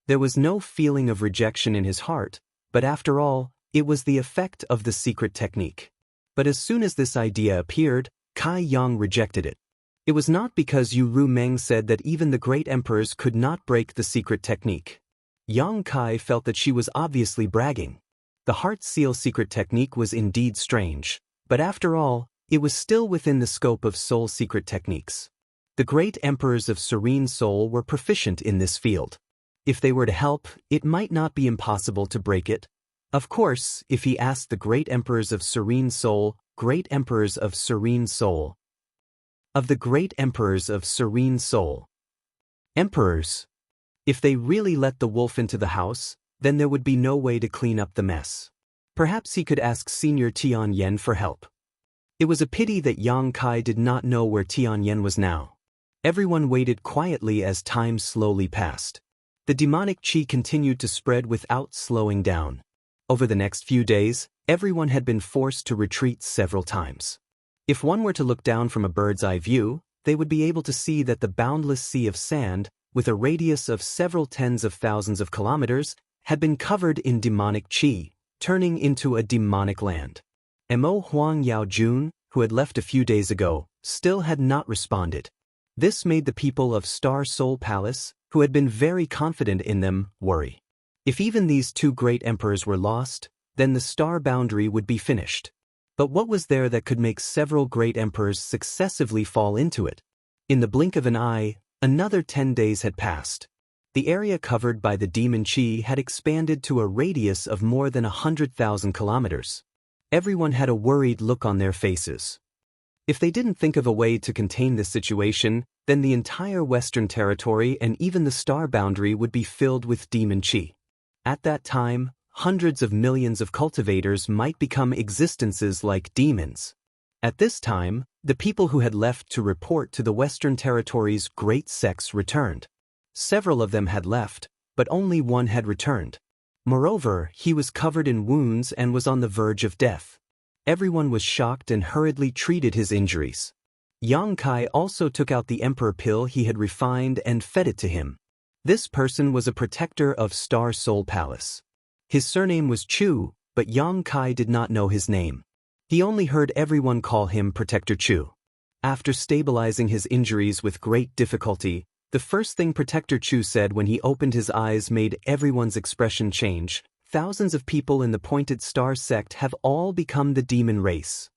There was no feeling of rejection in his heart, but after all, it was the effect of the secret technique. But as soon as this idea appeared, Kai Yang rejected it. It was not because Yu Rumeng said that even the great emperors could not break the secret technique. Yang Kai felt that she was obviously bragging. The Heart Seal secret technique was indeed strange, but after all, it was still within the scope of soul secret techniques. The great emperors of Serene Soul were proficient in this field. If they were to help, it might not be impossible to break it. Of course, if he asked the great emperors of Serene Soul, great emperors of Serene Soul, of the great emperors of Serene Soul. Emperors. If they really let the wolf into the house, then there would be no way to clean up the mess. Perhaps he could ask Senior Tianyan for help. It was a pity that Yang Kai did not know where Tianyan was now. Everyone waited quietly as time slowly passed. The demonic qi continued to spread without slowing down. Over the next few days, everyone had been forced to retreat several times. If one were to look down from a bird's-eye view, they would be able to see that the boundless sea of sand, with a radius of several tens of thousands of kilometers, had been covered in demonic qi, turning into a demonic land. Mo Huang Yaojun, who had left a few days ago, still had not responded. This made the people of Star Soul Palace, who had been very confident in them, worry. If even these two great emperors were lost, then the star boundary would be finished. But what was there that could make several great emperors successively fall into it? In the blink of an eye, another 10 days had passed. The area covered by the demon qi had expanded to a radius of more than 100,000 kilometers. Everyone had a worried look on their faces. If they didn't think of a way to contain this situation, then the entire Western Territory and even the star boundary would be filled with demon qi. At that time, hundreds of millions of cultivators might become existences like demons. At this time, the people who had left to report to the Western Territory's great sects returned. Several of them had left, but only one had returned. Moreover, he was covered in wounds and was on the verge of death. Everyone was shocked and hurriedly treated his injuries. Yang Kai also took out the emperor pill he had refined and fed it to him. This person was a protector of Star Soul Palace. His surname was Chu, but Yang Kai did not know his name. He only heard everyone call him Protector Chu. After stabilizing his injuries with great difficulty, the first thing Protector Chu said when he opened his eyes made everyone's expression change. Thousands of people in the Pointed Star sect have all become the demon race.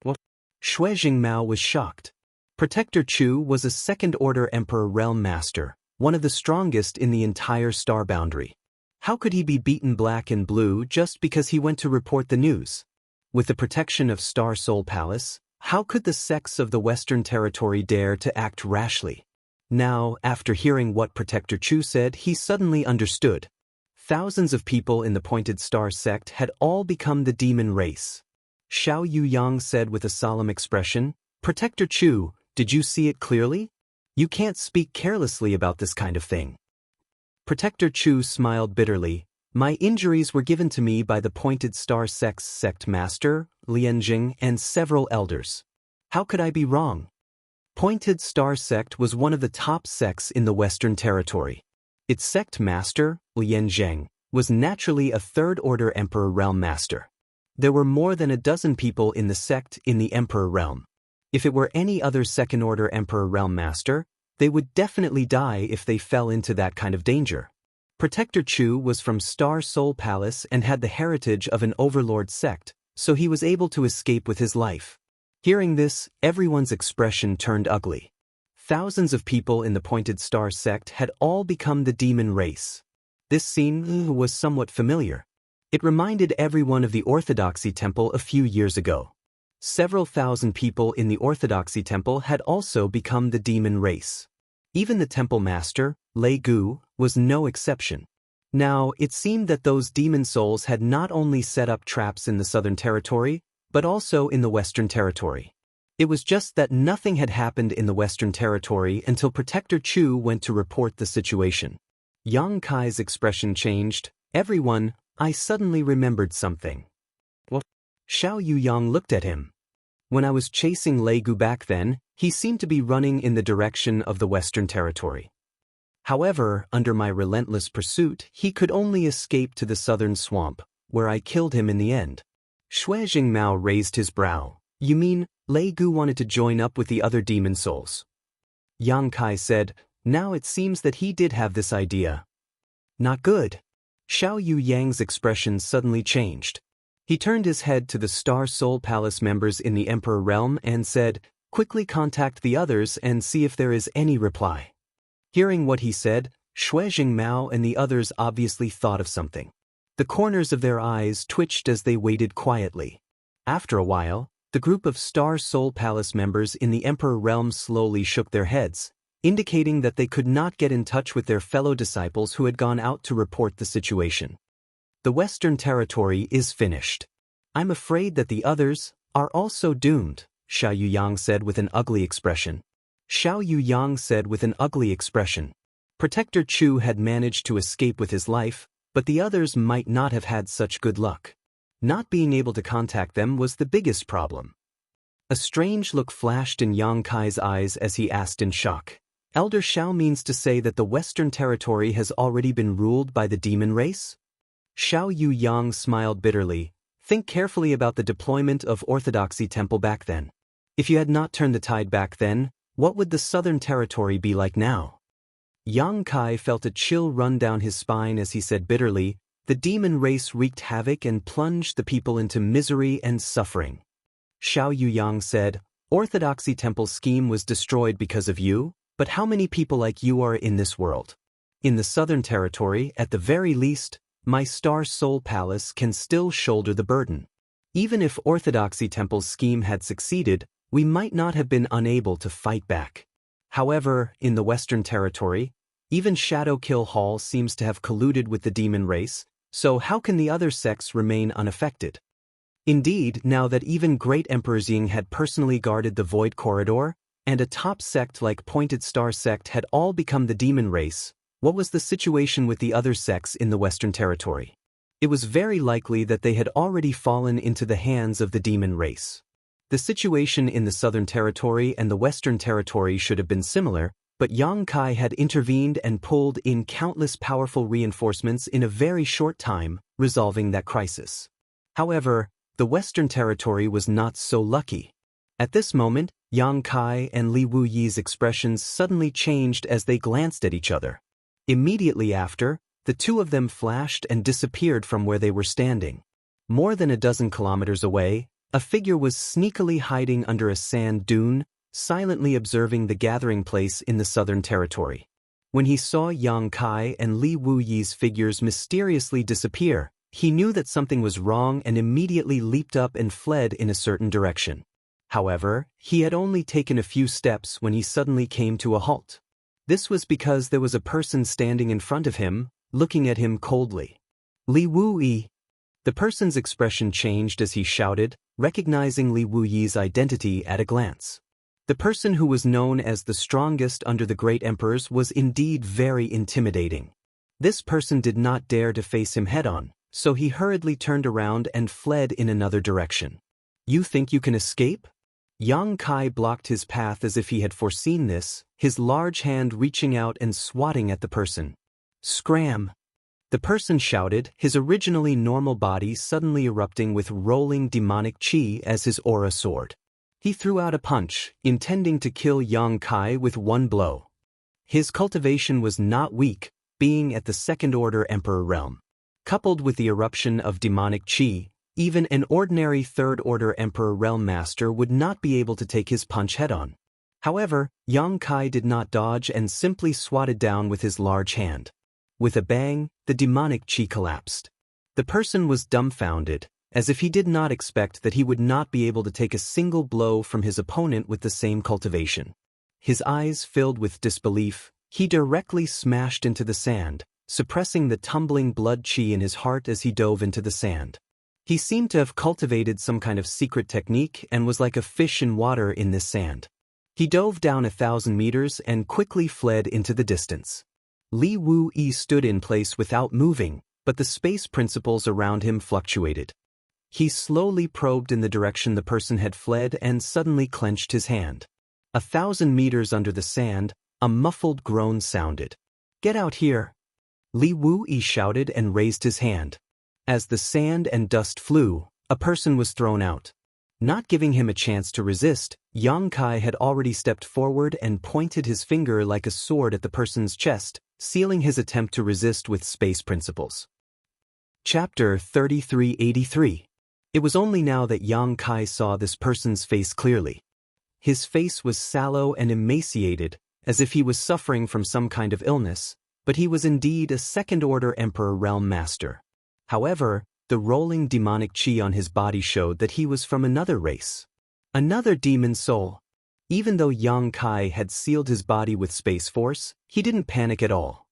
What? Shui Jingmao was shocked. Protector Chu was a second-order Emperor Realm Master, one of the strongest in the entire star boundary. How could he be beaten black and blue just because he went to report the news? With the protection of Star Soul Palace, how could the sects of the Western Territory dare to act rashly? Now, after hearing what Protector Chu said, he suddenly understood. Thousands of people in the Pointed Star sect had all become the demon race. Xiao Yuyang said with a solemn expression, "Protector Chu, did you see it clearly? You can't speak carelessly about this kind of thing." Protector Chu smiled bitterly. "My injuries were given to me by the Pointed Star sect's sect master, Lianjing, and several elders. How could I be wrong?" Pointed Star sect was one of the top sects in the Western Territory. Its sect master, Lianjing, was naturally a third-order Emperor Realm Master. There were more than a dozen people in the sect in the Emperor Realm. If it were any other second-order Emperor Realm Master, they would definitely die if they fell into that kind of danger. Protector Chu was from Star Soul Palace and had the heritage of an overlord sect, so he was able to escape with his life. Hearing this, everyone's expression turned ugly. Thousands of people in the Pointed Star sect had all become the demon race. This scene was somewhat familiar. It reminded everyone of the Orthodoxy Temple a few years ago. Several thousand people in the Orthodoxy Temple had also become the demon race. Even the temple master, Lei Gu, was no exception. Now, it seemed that those demon souls had not only set up traps in the Southern Territory, but also in the Western Territory. It was just that nothing had happened in the Western Territory until Protector Chu went to report the situation. Yang Kai's expression changed. "Everyone, I suddenly remembered something." "What?" Xiao Yuyang looked at him. "When I was chasing Lei Gu back then, he seemed to be running in the direction of the Western Territory. However, under my relentless pursuit, he could only escape to the southern swamp, where I killed him in the end." Shui Jingmao raised his brow. "You mean, Lei Gu wanted to join up with the other demon souls?" Yang Kai said, "Now it seems that he did have this idea." "Not good." Xiao Yuyang's expression suddenly changed. He turned his head to the Star Soul Palace members in the Emperor Realm and said, "Quickly contact the others and see if there is any reply." Hearing what he said, Shui Jingmao and the others obviously thought of something. The corners of their eyes twitched as they waited quietly. After a while, the group of Star Soul Palace members in the Emperor Realm slowly shook their heads, indicating that they could not get in touch with their fellow disciples who had gone out to report the situation. "The Western Territory is finished. I'm afraid that the others are also doomed," Xiao Yuyang said with an ugly expression. Protector Chu had managed to escape with his life, but the others might not have had such good luck. Not being able to contact them was the biggest problem. A strange look flashed in Yang Kai's eyes as he asked in shock, "Elder Xiao means to say that the Western Territory has already been ruled by the demon race?" Xiao Yuyang smiled bitterly. "Think carefully about the deployment of Orthodoxy Temple back then. If you had not turned the tide back then, what would the Southern Territory be like now?" Yang Kai felt a chill run down his spine as he said bitterly, "The demon race wreaked havoc and plunged the people into misery and suffering." Xiao Yuyang said, "Orthodoxy Temple's scheme was destroyed because of you, but how many people like you are in this world? In the Southern Territory, at the very least, my Star Soul Palace can still shoulder the burden. Even if Orthodoxy Temple's scheme had succeeded, we might not have been unable to fight back. However, in the Western Territory, even Shadow Kill Hall seems to have colluded with the demon race, so how can the other sects remain unaffected? Indeed, now that even Great Emperor Xing had personally guarded the Void Corridor, and a top sect like Pointed Star Sect had all become the demon race, what was the situation with the other sects in the Western Territory? It was very likely that they had already fallen into the hands of the demon race. The situation in the Southern Territory and the Western Territory should have been similar, but Yang Kai had intervened and pulled in countless powerful reinforcements in a very short time, resolving that crisis. However, the Western Territory was not so lucky. At this moment, Yang Kai and Li Wuyi's expressions suddenly changed as they glanced at each other. Immediately after, the two of them flashed and disappeared from where they were standing. More than a dozen kilometers away, a figure was sneakily hiding under a sand dune, silently observing the gathering place in the Southern Territory. When he saw Yang Kai and Li Wuyi's figures mysteriously disappear, he knew that something was wrong and immediately leaped up and fled in a certain direction. However, he had only taken a few steps when he suddenly came to a halt. This was because there was a person standing in front of him, looking at him coldly. "Li Wuyi." The person's expression changed as he shouted, recognizing Li Wuyi's identity at a glance. The person who was known as the strongest under the great emperors was indeed very intimidating. This person did not dare to face him head-on, so he hurriedly turned around and fled in another direction. "You think you can escape?" Yang Kai blocked his path as if he had foreseen this, his large hand reaching out and swatting at the person. "Scram!" The person shouted, his originally normal body suddenly erupting with rolling demonic chi as his aura soared. He threw out a punch, intending to kill Yang Kai with one blow. His cultivation was not weak, being at the second-order Emperor realm. Coupled with the eruption of demonic chi, even an ordinary third-order Emperor realm master would not be able to take his punch head-on. However, Yang Kai did not dodge and simply swatted down with his large hand. With a bang, the demonic chi collapsed. The person was dumbfounded, as if he did not expect that he would not be able to take a single blow from his opponent with the same cultivation. His eyes filled with disbelief, he directly smashed into the sand, suppressing the tumbling blood chi in his heart as he dove into the sand. He seemed to have cultivated some kind of secret technique and was like a fish in water in this sand. He dove down 1,000 meters and quickly fled into the distance. Li Wu-yi stood in place without moving, but the space principles around him fluctuated. He slowly probed in the direction the person had fled and suddenly clenched his hand. 1,000 meters under the sand, a muffled groan sounded. "Get out here!" Li Wu-yi shouted and raised his hand. As the sand and dust flew, a person was thrown out. Not giving him a chance to resist, Yang Kai had already stepped forward and pointed his finger like a sword at the person's chest, sealing his attempt to resist with space principles. Chapter 3383. It was only now that Yang Kai saw this person's face clearly. His face was sallow and emaciated, as if he was suffering from some kind of illness, but he was indeed a second-order Emperor Realm Master. However, the rolling demonic chi on his body showed that he was from another race. Another demon soul. Even though Yang Kai had sealed his body with space force, he didn't panic at all.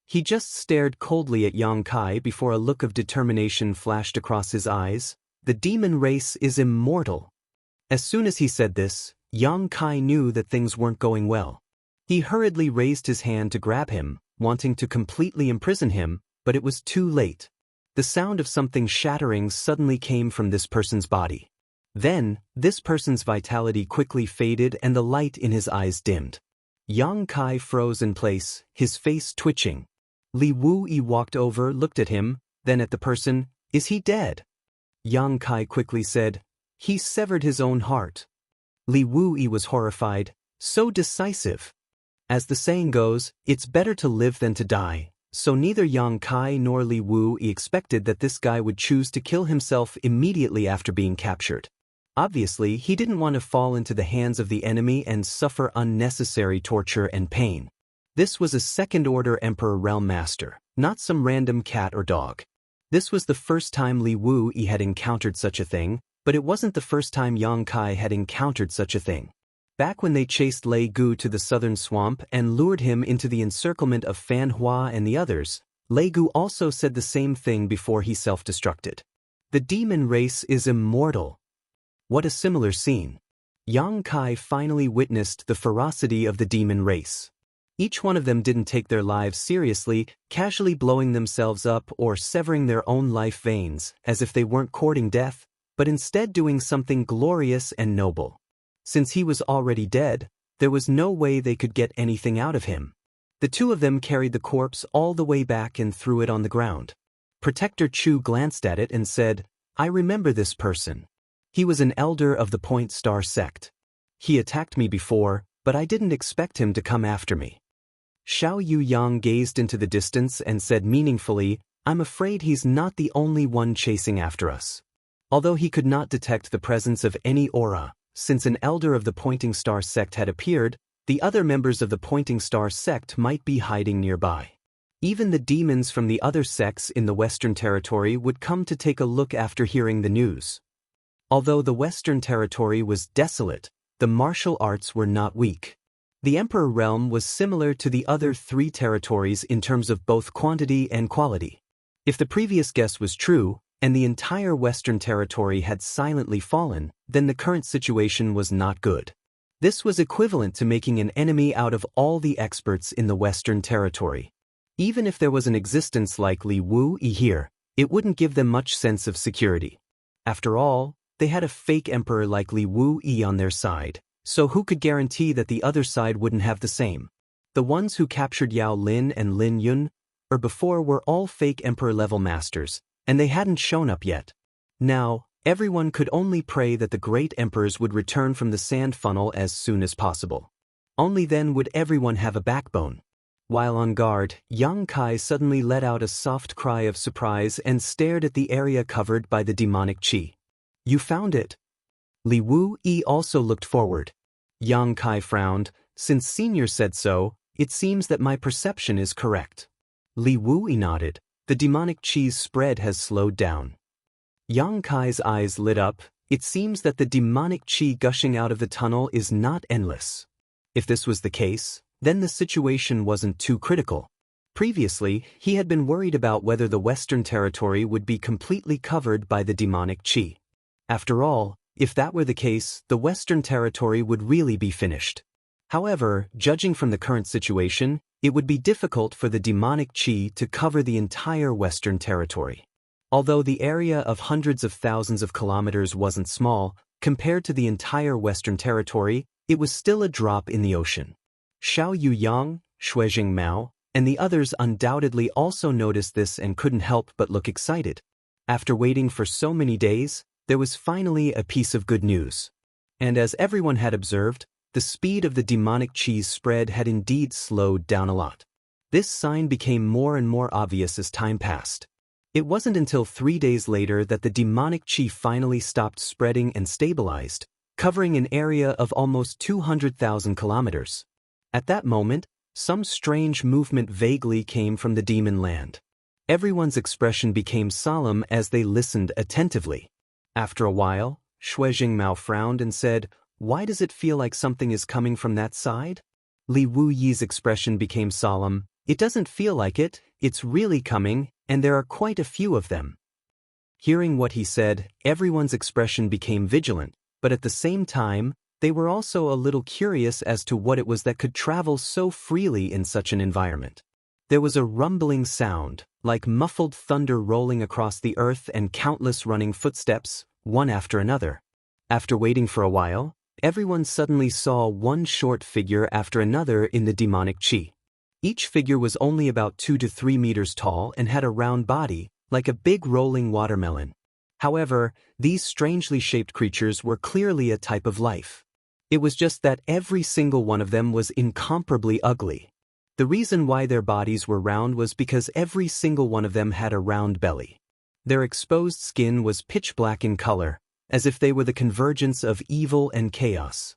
He just stared coldly at Yang Kai before a look of determination flashed across his eyes. The demon race is immortal. As soon as he said this, Yang Kai knew that things weren't going well. He hurriedly raised his hand to grab him, wanting to completely imprison him, but it was too late. The sound of something shattering suddenly came from this person's body. Then, this person's vitality quickly faded and the light in his eyes dimmed. Yang Kai froze in place, his face twitching. Li Wu-yi walked over, looked at him, then at the person. "Is he dead?" Yang Kai quickly said, "He severed his own heart." Li Wu-yi was horrified. So decisive. As the saying goes, it's better to live than to die, so neither Yang Kai nor Li Wu-yi expected that this guy would choose to kill himself immediately after being captured. Obviously, he didn't want to fall into the hands of the enemy and suffer unnecessary torture and pain. This was a second-order Emperor Realm Master, not some random cat or dog. This was the first time Li Wu-yi had encountered such a thing, but it wasn't the first time Yang Kai had encountered such a thing. Back when they chased Lei Gu to the southern swamp and lured him into the encirclement of Fan Hua and the others, Lei Gu also said the same thing before he self-destructed. The demon race is immortal. What a similar scene. Yang Kai finally witnessed the ferocity of the demon race. Each one of them didn't take their lives seriously, casually blowing themselves up or severing their own life veins as if they weren't courting death, but instead doing something glorious and noble. Since he was already dead, there was no way they could get anything out of him. The two of them carried the corpse all the way back and threw it on the ground. Protector Chu glanced at it and said, "I remember this person. He was an elder of the Point Star sect. He attacked me before, but I didn't expect him to come after me." Xiao Yuyang gazed into the distance and said meaningfully, "I'm afraid he's not the only one chasing after us." Although he could not detect the presence of any aura, since an elder of the Pointing Star sect had appeared, the other members of the Pointing Star sect might be hiding nearby. Even the demons from the other sects in the Western Territory would come to take a look after hearing the news. Although the Western Territory was desolate, the martial arts were not weak. The Emperor Realm was similar to the other three territories in terms of both quantity and quality. If the previous guess was true, and the entire Western Territory had silently fallen, then the current situation was not good. This was equivalent to making an enemy out of all the experts in the Western Territory. Even if there was an existence like Li Wu-yi here, it wouldn't give them much sense of security. After all, they had a fake emperor like Li Wu-yi on their side, so who could guarantee that the other side wouldn't have the same? The ones who captured Yao Lin and Lin Yun, or before, were all fake emperor-level masters, and they hadn't shown up yet. Now, everyone could only pray that the great emperors would return from the sand funnel as soon as possible. Only then would everyone have a backbone. While on guard, Yang Kai suddenly let out a soft cry of surprise and stared at the area covered by the demonic chi. "You found it." Li Wu-yi also looked forward. Yang Kai frowned. "Since Senior said so, it seems that my perception is correct." Li Wu-yi nodded. "The demonic chi's spread has slowed down." Yang Kai's eyes lit up. It seems that the demonic chi gushing out of the tunnel is not endless. If this was the case, then the situation wasn't too critical. Previously, he had been worried about whether the Western Territory would be completely covered by the demonic qi. After all, if that were the case, the Western Territory would really be finished. However, judging from the current situation, it would be difficult for the demonic qi to cover the entire Western Territory. Although the area of hundreds of thousands of kilometers wasn't small, compared to the entire Western Territory, it was still a drop in the ocean. Xiao Yuyang, Shuijing Mao, and the others undoubtedly also noticed this and couldn't help but look excited. After waiting for so many days, there was finally a piece of good news. And as everyone had observed, the speed of the demonic qi's spread had indeed slowed down a lot. This sign became more and more obvious as time passed. It wasn't until 3 days later that the demonic qi finally stopped spreading and stabilized, covering an area of almost 200,000 kilometers. At that moment, some strange movement vaguely came from the demon land. Everyone's expression became solemn as they listened attentively. After a while, Shuijing Mao frowned and said, "Why does it feel like something is coming from that side?" Li Wuyi's expression became solemn. "It doesn't feel like it, it's really coming, and there are quite a few of them." Hearing what he said, everyone's expression became vigilant, but at the same time, they were also a little curious as to what it was that could travel so freely in such an environment. There was a rumbling sound, like muffled thunder rolling across the earth and countless running footsteps, one after another. After waiting for a while, everyone suddenly saw one short figure after another in the demonic qi. Each figure was only about 2 to 3 meters tall and had a round body, like a big rolling watermelon. However, these strangely shaped creatures were clearly a type of life. It was just that every single one of them was incomparably ugly. The reason why their bodies were round was because every single one of them had a round belly. Their exposed skin was pitch black in color, as if they were the convergence of evil and chaos.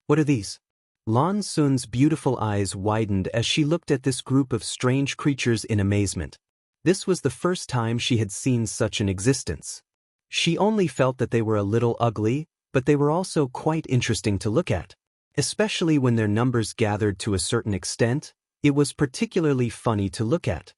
"What are these?" Lan Sun's beautiful eyes widened as she looked at this group of strange creatures in amazement. This was the first time she had seen such an existence. She only felt that they were a little ugly, but they were also quite interesting to look at. Especially when their numbers gathered to a certain extent, it was particularly funny to look at.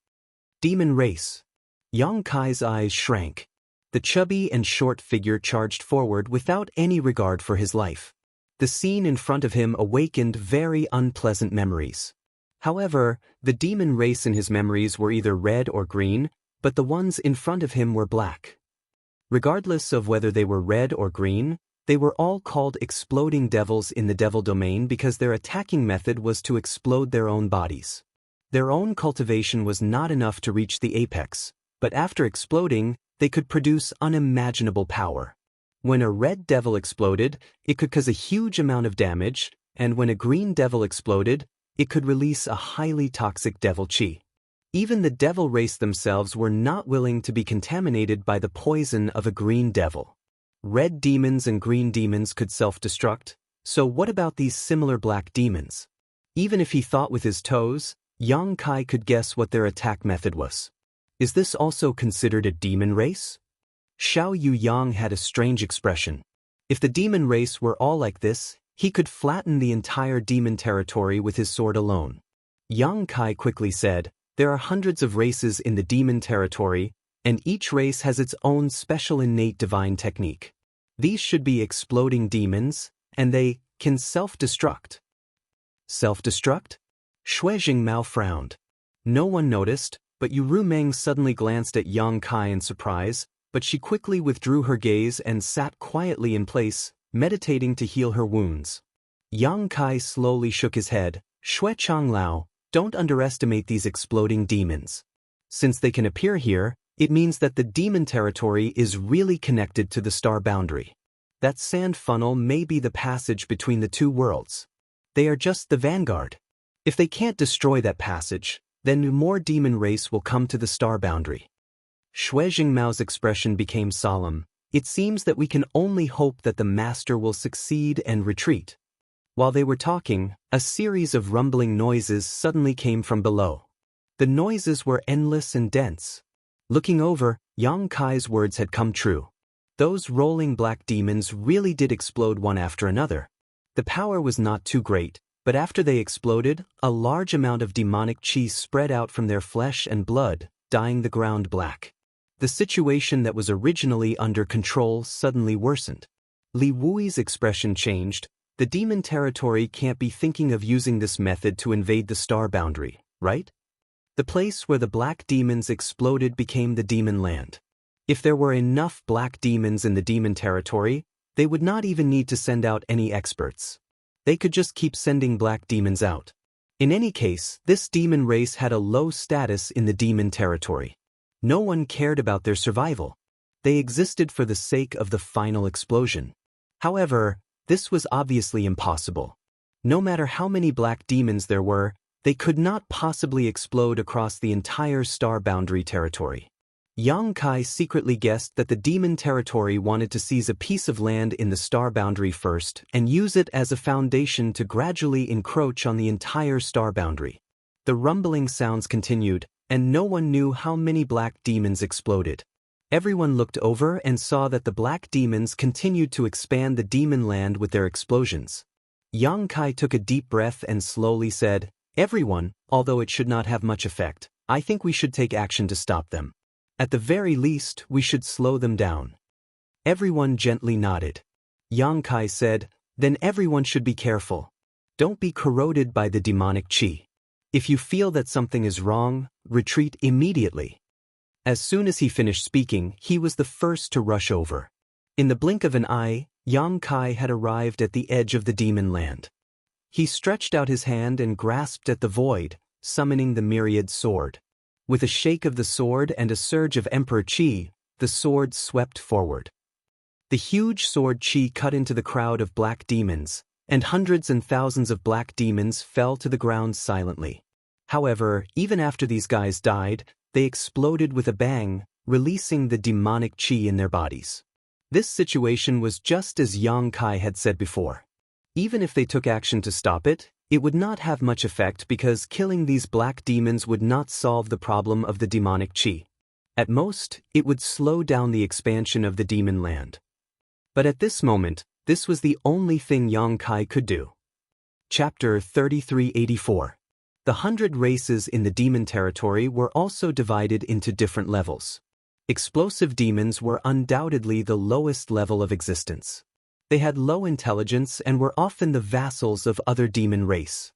Demon race. Yang Kai's eyes shrank. The chubby and short figure charged forward without any regard for his life. The scene in front of him awakened very unpleasant memories. However, the demon race in his memories were either red or green, but the ones in front of him were black. Regardless of whether they were red or green, they were all called exploding devils in the devil domain because their attacking method was to explode their own bodies. Their own cultivation was not enough to reach the apex, but after exploding, they could produce unimaginable power. When a red devil exploded, it could cause a huge amount of damage, and when a green devil exploded, it could release a highly toxic devil qi. Even the devil race themselves were not willing to be contaminated by the poison of a green devil. Red demons and green demons could self-destruct, so what about these similar black demons? Even if he thought with his toes, Yang Kai could guess what their attack method was. Is this also considered a demon race? Xiao Yuyang had a strange expression. If the demon race were all like this, he could flatten the entire demon territory with his sword alone. Yang Kai quickly said, "There are hundreds of races in the demon territory, and each race has its own special innate divine technique. These should be exploding demons, and they can self-destruct." Self-destruct? Shuijing Mao frowned. No one noticed, but Yu Rumeng suddenly glanced at Yang Kai in surprise, but she quickly withdrew her gaze and sat quietly in place, meditating to heal her wounds. Yang Kai slowly shook his head. "Shui Changlao, don't underestimate these exploding demons. Since they can appear here, it means that the demon territory is really connected to the star boundary. That sand funnel may be the passage between the two worlds. They are just the vanguard. If they can't destroy that passage, then more demon race will come to the star boundary." Shuijing Mao's expression became solemn. "It seems that we can only hope that the master will succeed and retreat." While they were talking, a series of rumbling noises suddenly came from below. The noises were endless and dense. Looking over, Yang Kai's words had come true. Those rolling black demons really did explode one after another. The power was not too great, But after they exploded, a large amount of demonic qi spread out from their flesh and blood, dyeing the ground black. The situation that was originally under control suddenly worsened. Li Wui's expression changed. The demon territory can't be thinking of using this method to invade the star boundary, right? The place where the black demons exploded became the demon land. If there were enough black demons in the demon territory, they would not even need to send out any experts. They could just keep sending black demons out. In any case, this demon race had a low status in the demon territory. No one cared about their survival. They existed for the sake of the final explosion. However, this was obviously impossible. No matter how many black demons there were, they could not possibly explode across the entire star boundary territory. Yang Kai secretly guessed that the demon territory wanted to seize a piece of land in the star boundary first and use it as a foundation to gradually encroach on the entire star boundary. The rumbling sounds continued, and no one knew how many black demons exploded. Everyone looked over and saw that the black demons continued to expand the demon land with their explosions. Yang Kai took a deep breath and slowly said, "Everyone, although it should not have much effect, I think we should take action to stop them. At the very least, we should slow them down." Everyone gently nodded. Yang Kai said, "Then everyone should be careful. Don't be corroded by the demonic qi. If you feel that something is wrong, retreat immediately." As soon as he finished speaking, he was the first to rush over. In the blink of an eye, Yang Kai had arrived at the edge of the demon land. He stretched out his hand and grasped at the void, summoning the myriad sword. With a shake of the sword and a surge of Emperor Qi, the sword swept forward. The huge sword Qi cut into the crowd of black demons, and hundreds and thousands of black demons fell to the ground silently. However, even after these guys died, they exploded with a bang, releasing the demonic Qi in their bodies. This situation was just as Yang Kai had said before. Even if they took action to stop it, it would not have much effect because killing these black demons would not solve the problem of the demonic qi. At most, it would slow down the expansion of the demon land. But at this moment, this was the only thing Yang Kai could do. Chapter 3384. The 100 races in the demon territory were also divided into different levels. Explosive demons were undoubtedly the lowest level of existence. They had low intelligence and were often the vassals of other demon race.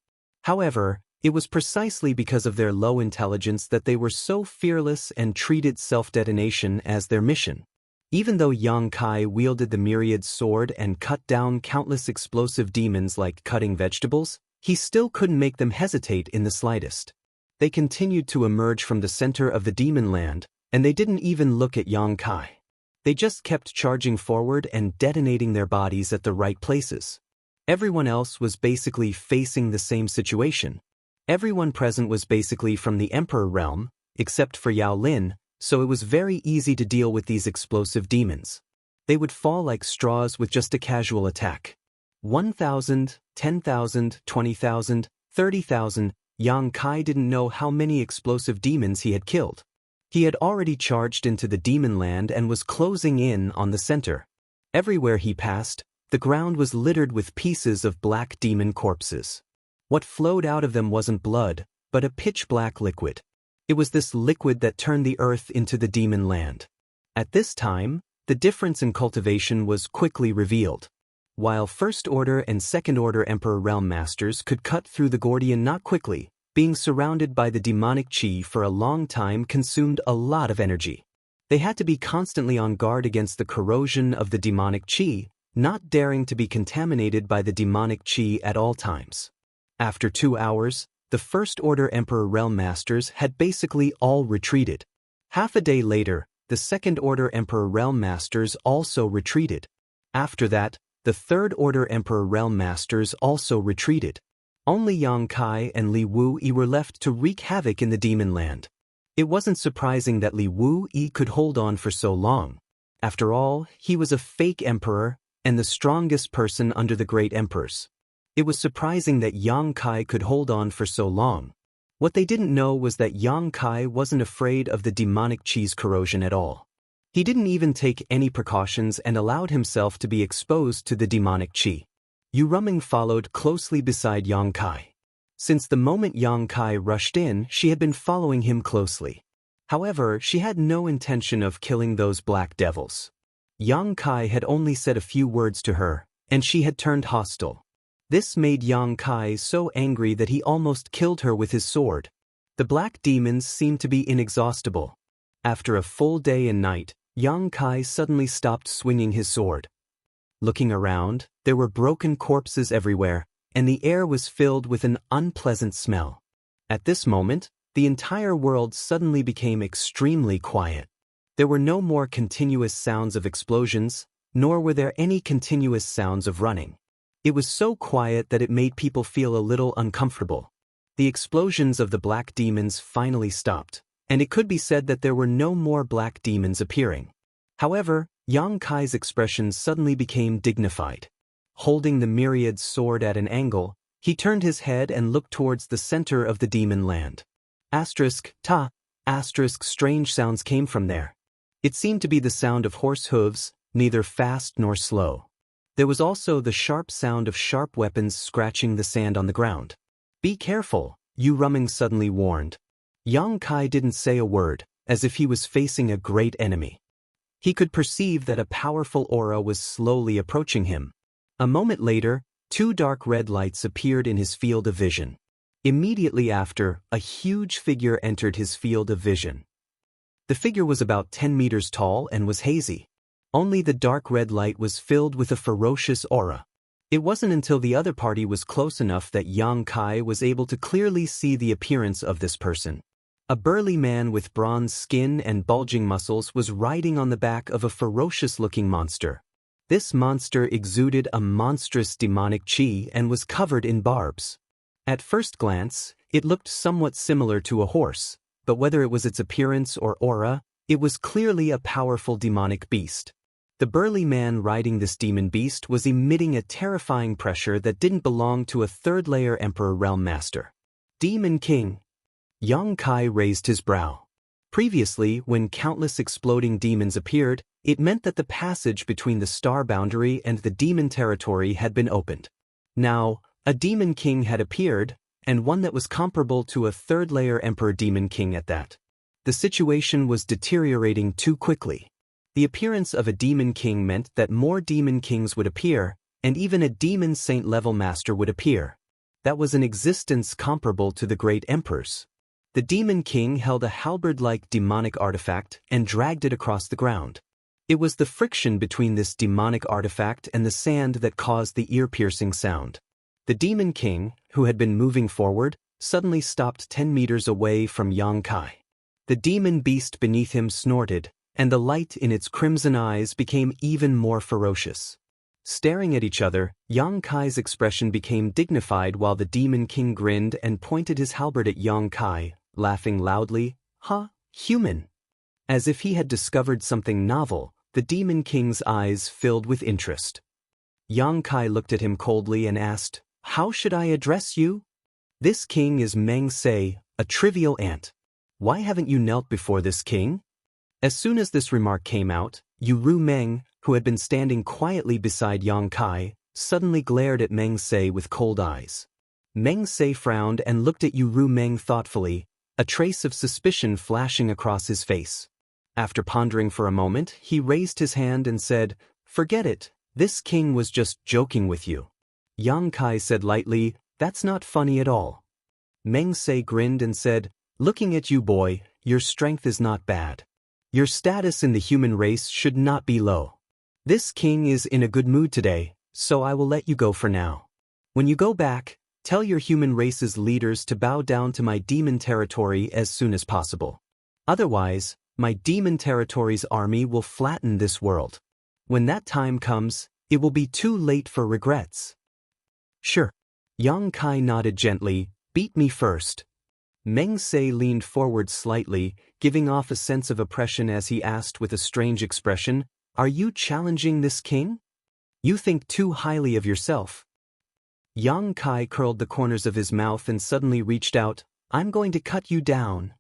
However, it was precisely because of their low intelligence that they were so fearless and treated self-detonation as their mission. Even though Yang Kai wielded the myriad sword and cut down countless explosive demons like cutting vegetables, he still couldn't make them hesitate in the slightest. They continued to emerge from the center of the demon land, and they didn't even look at Yang Kai. They just kept charging forward and detonating their bodies at the right places. Everyone else was basically facing the same situation. Everyone present was basically from the Emperor realm, except for Yao Lin, so it was very easy to deal with these explosive demons. They would fall like straws with just a casual attack. 1,000, 10,000, 20,000, 30,000, Yang Kai didn't know how many explosive demons he had killed. He had already charged into the demon land and was closing in on the center. Everywhere he passed, the ground was littered with pieces of black demon corpses. What flowed out of them wasn't blood, but a pitch-black liquid. It was this liquid that turned the earth into the demon land. At this time, the difference in cultivation was quickly revealed. While First Order and Second Order Emperor Realm Masters could cut through the Gordian not quickly, being surrounded by the demonic qi for a long time consumed a lot of energy. They had to be constantly on guard against the corrosion of the demonic qi, not daring to be contaminated by the demonic qi at all times. After 2 hours, the First Order Emperor Realm Masters had basically all retreated. Half a day later, the Second Order Emperor Realm Masters also retreated. After that, the Third Order Emperor Realm Masters also retreated. Only Yang Kai and Li Wuyi were left to wreak havoc in the demon land. It wasn't surprising that Li Wuyi could hold on for so long. After all, he was a fake emperor and the strongest person under the great emperors. It was surprising that Yang Kai could hold on for so long. What they didn't know was that Yang Kai wasn't afraid of the demonic qi's corrosion at all. He didn't even take any precautions and allowed himself to be exposed to the demonic qi. Yu Ruming followed closely beside Yang Kai. Since the moment Yang Kai rushed in, she had been following him closely. However, she had no intention of killing those black devils. Yang Kai had only said a few words to her, and she had turned hostile. This made Yang Kai so angry that he almost killed her with his sword. The black demons seemed to be inexhaustible. After a full day and night, Yang Kai suddenly stopped swinging his sword. Looking around, there were broken corpses everywhere, and the air was filled with an unpleasant smell. At this moment, the entire world suddenly became extremely quiet. There were no more continuous sounds of explosions, nor were there any continuous sounds of running. It was so quiet that it made people feel a little uncomfortable. The explosions of the black demons finally stopped, and it could be said that there were no more black demons appearing. However, Yang Kai's expression suddenly became dignified. Holding the myriad sword at an angle, he turned his head and looked towards the center of the demon land. Strange sounds came from there. It seemed to be the sound of horse hooves, neither fast nor slow. There was also the sharp sound of sharp weapons scratching the sand on the ground. Be careful, Yu Ruming suddenly warned. Yang Kai didn't say a word, as if he was facing a great enemy. He could perceive that a powerful aura was slowly approaching him. A moment later, 2 dark red lights appeared in his field of vision. Immediately after, a huge figure entered his field of vision. The figure was about 10 meters tall and was hazy. Only the dark red light was filled with a ferocious aura. It wasn't until the other party was close enough that Yang Kai was able to clearly see the appearance of this person. A burly man with bronze skin and bulging muscles was riding on the back of a ferocious-looking monster. This monster exuded a monstrous demonic chi and was covered in barbs. At first glance, it looked somewhat similar to a horse, but whether it was its appearance or aura, it was clearly a powerful demonic beast. The burly man riding this demon beast was emitting a terrifying pressure that didn't belong to a third-layer Emperor Realm Master. Demon King. Yang Kai raised his brow. Previously, when countless exploding demons appeared, it meant that the passage between the star boundary and the demon territory had been opened. Now, a Demon King had appeared, and one that was comparable to a third-layer Emperor Demon King at that. The situation was deteriorating too quickly. The appearance of a Demon King meant that more Demon Kings would appear, and even a Demon Saint-level Master would appear. That was an existence comparable to the Great Emperor's. The Demon King held a halberd-like demonic artifact and dragged it across the ground. It was the friction between this demonic artifact and the sand that caused the ear-piercing sound. The Demon King, who had been moving forward, suddenly stopped 10 meters away from Yang Kai. The demon beast beneath him snorted, and the light in its crimson eyes became even more ferocious. Staring at each other, Yang Kai's expression became dignified while the Demon King grinned and pointed his halberd at Yang Kai, laughing loudly, "Ha, human!" As if he had discovered something novel, the Demon King's eyes filled with interest. Yang Kai looked at him coldly and asked, "How should I address you?" "This king is Meng Se, a trivial ant. Why haven't you knelt before this king?" As soon as this remark came out, Yu Ruming, who had been standing quietly beside Yang Kai, suddenly glared at Meng Se with cold eyes. Meng Se frowned and looked at Yu Ruming thoughtfully, a trace of suspicion flashing across his face. After pondering for a moment, he raised his hand and said, "Forget it, this king was just joking with you." Yang Kai said lightly, "That's not funny at all." Meng Se grinned and said, "Looking at you, boy, your strength is not bad. Your status in the human race should not be low. This king is in a good mood today, so I will let you go for now. When you go back, tell your human race's leaders to bow down to my demon territory as soon as possible. Otherwise, my demon territory's army will flatten this world. When that time comes, it will be too late for regrets." "Sure." Yang Kai nodded gently, "Beat me first." Meng Se leaned forward slightly, giving off a sense of oppression as he asked with a strange expression, "Are you challenging this king? You think too highly of yourself." Yang Kai curled the corners of his mouth and suddenly reached out, "I'm going to cut you down."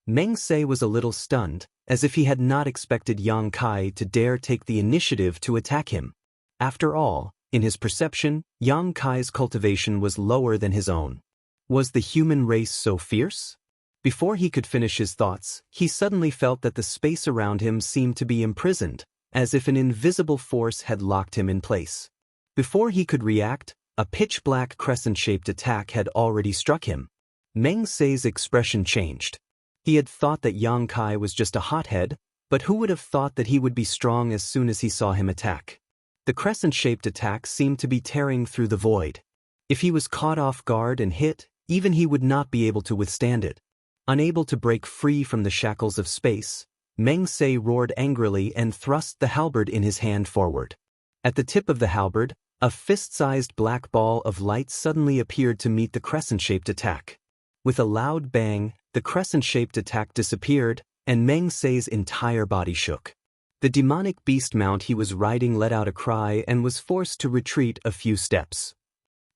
Meng Se was a little stunned, as if he had not expected Yang Kai to dare take the initiative to attack him. After all, In his perception, Yang Kai's cultivation was lower than his own. Was the human race so fierce? Before he could finish his thoughts, he suddenly felt that the space around him seemed to be imprisoned, as if an invisible force had locked him in place. Before he could react, a pitch-black crescent-shaped attack had already struck him. Meng Sei's expression changed. He had thought that Yang Kai was just a hothead, but who would have thought that he would be strong as soon as he saw him attack? The crescent-shaped attack seemed to be tearing through the void. If he was caught off guard and hit, even he would not be able to withstand it. Unable to break free from the shackles of space, Meng Sei roared angrily and thrust the halberd in his hand forward. At the tip of the halberd, a fist-sized black ball of light suddenly appeared to meet the crescent-shaped attack. With a loud bang, the crescent-shaped attack disappeared, and Meng Sei's entire body shook. The demonic beast mount he was riding let out a cry and was forced to retreat a few steps.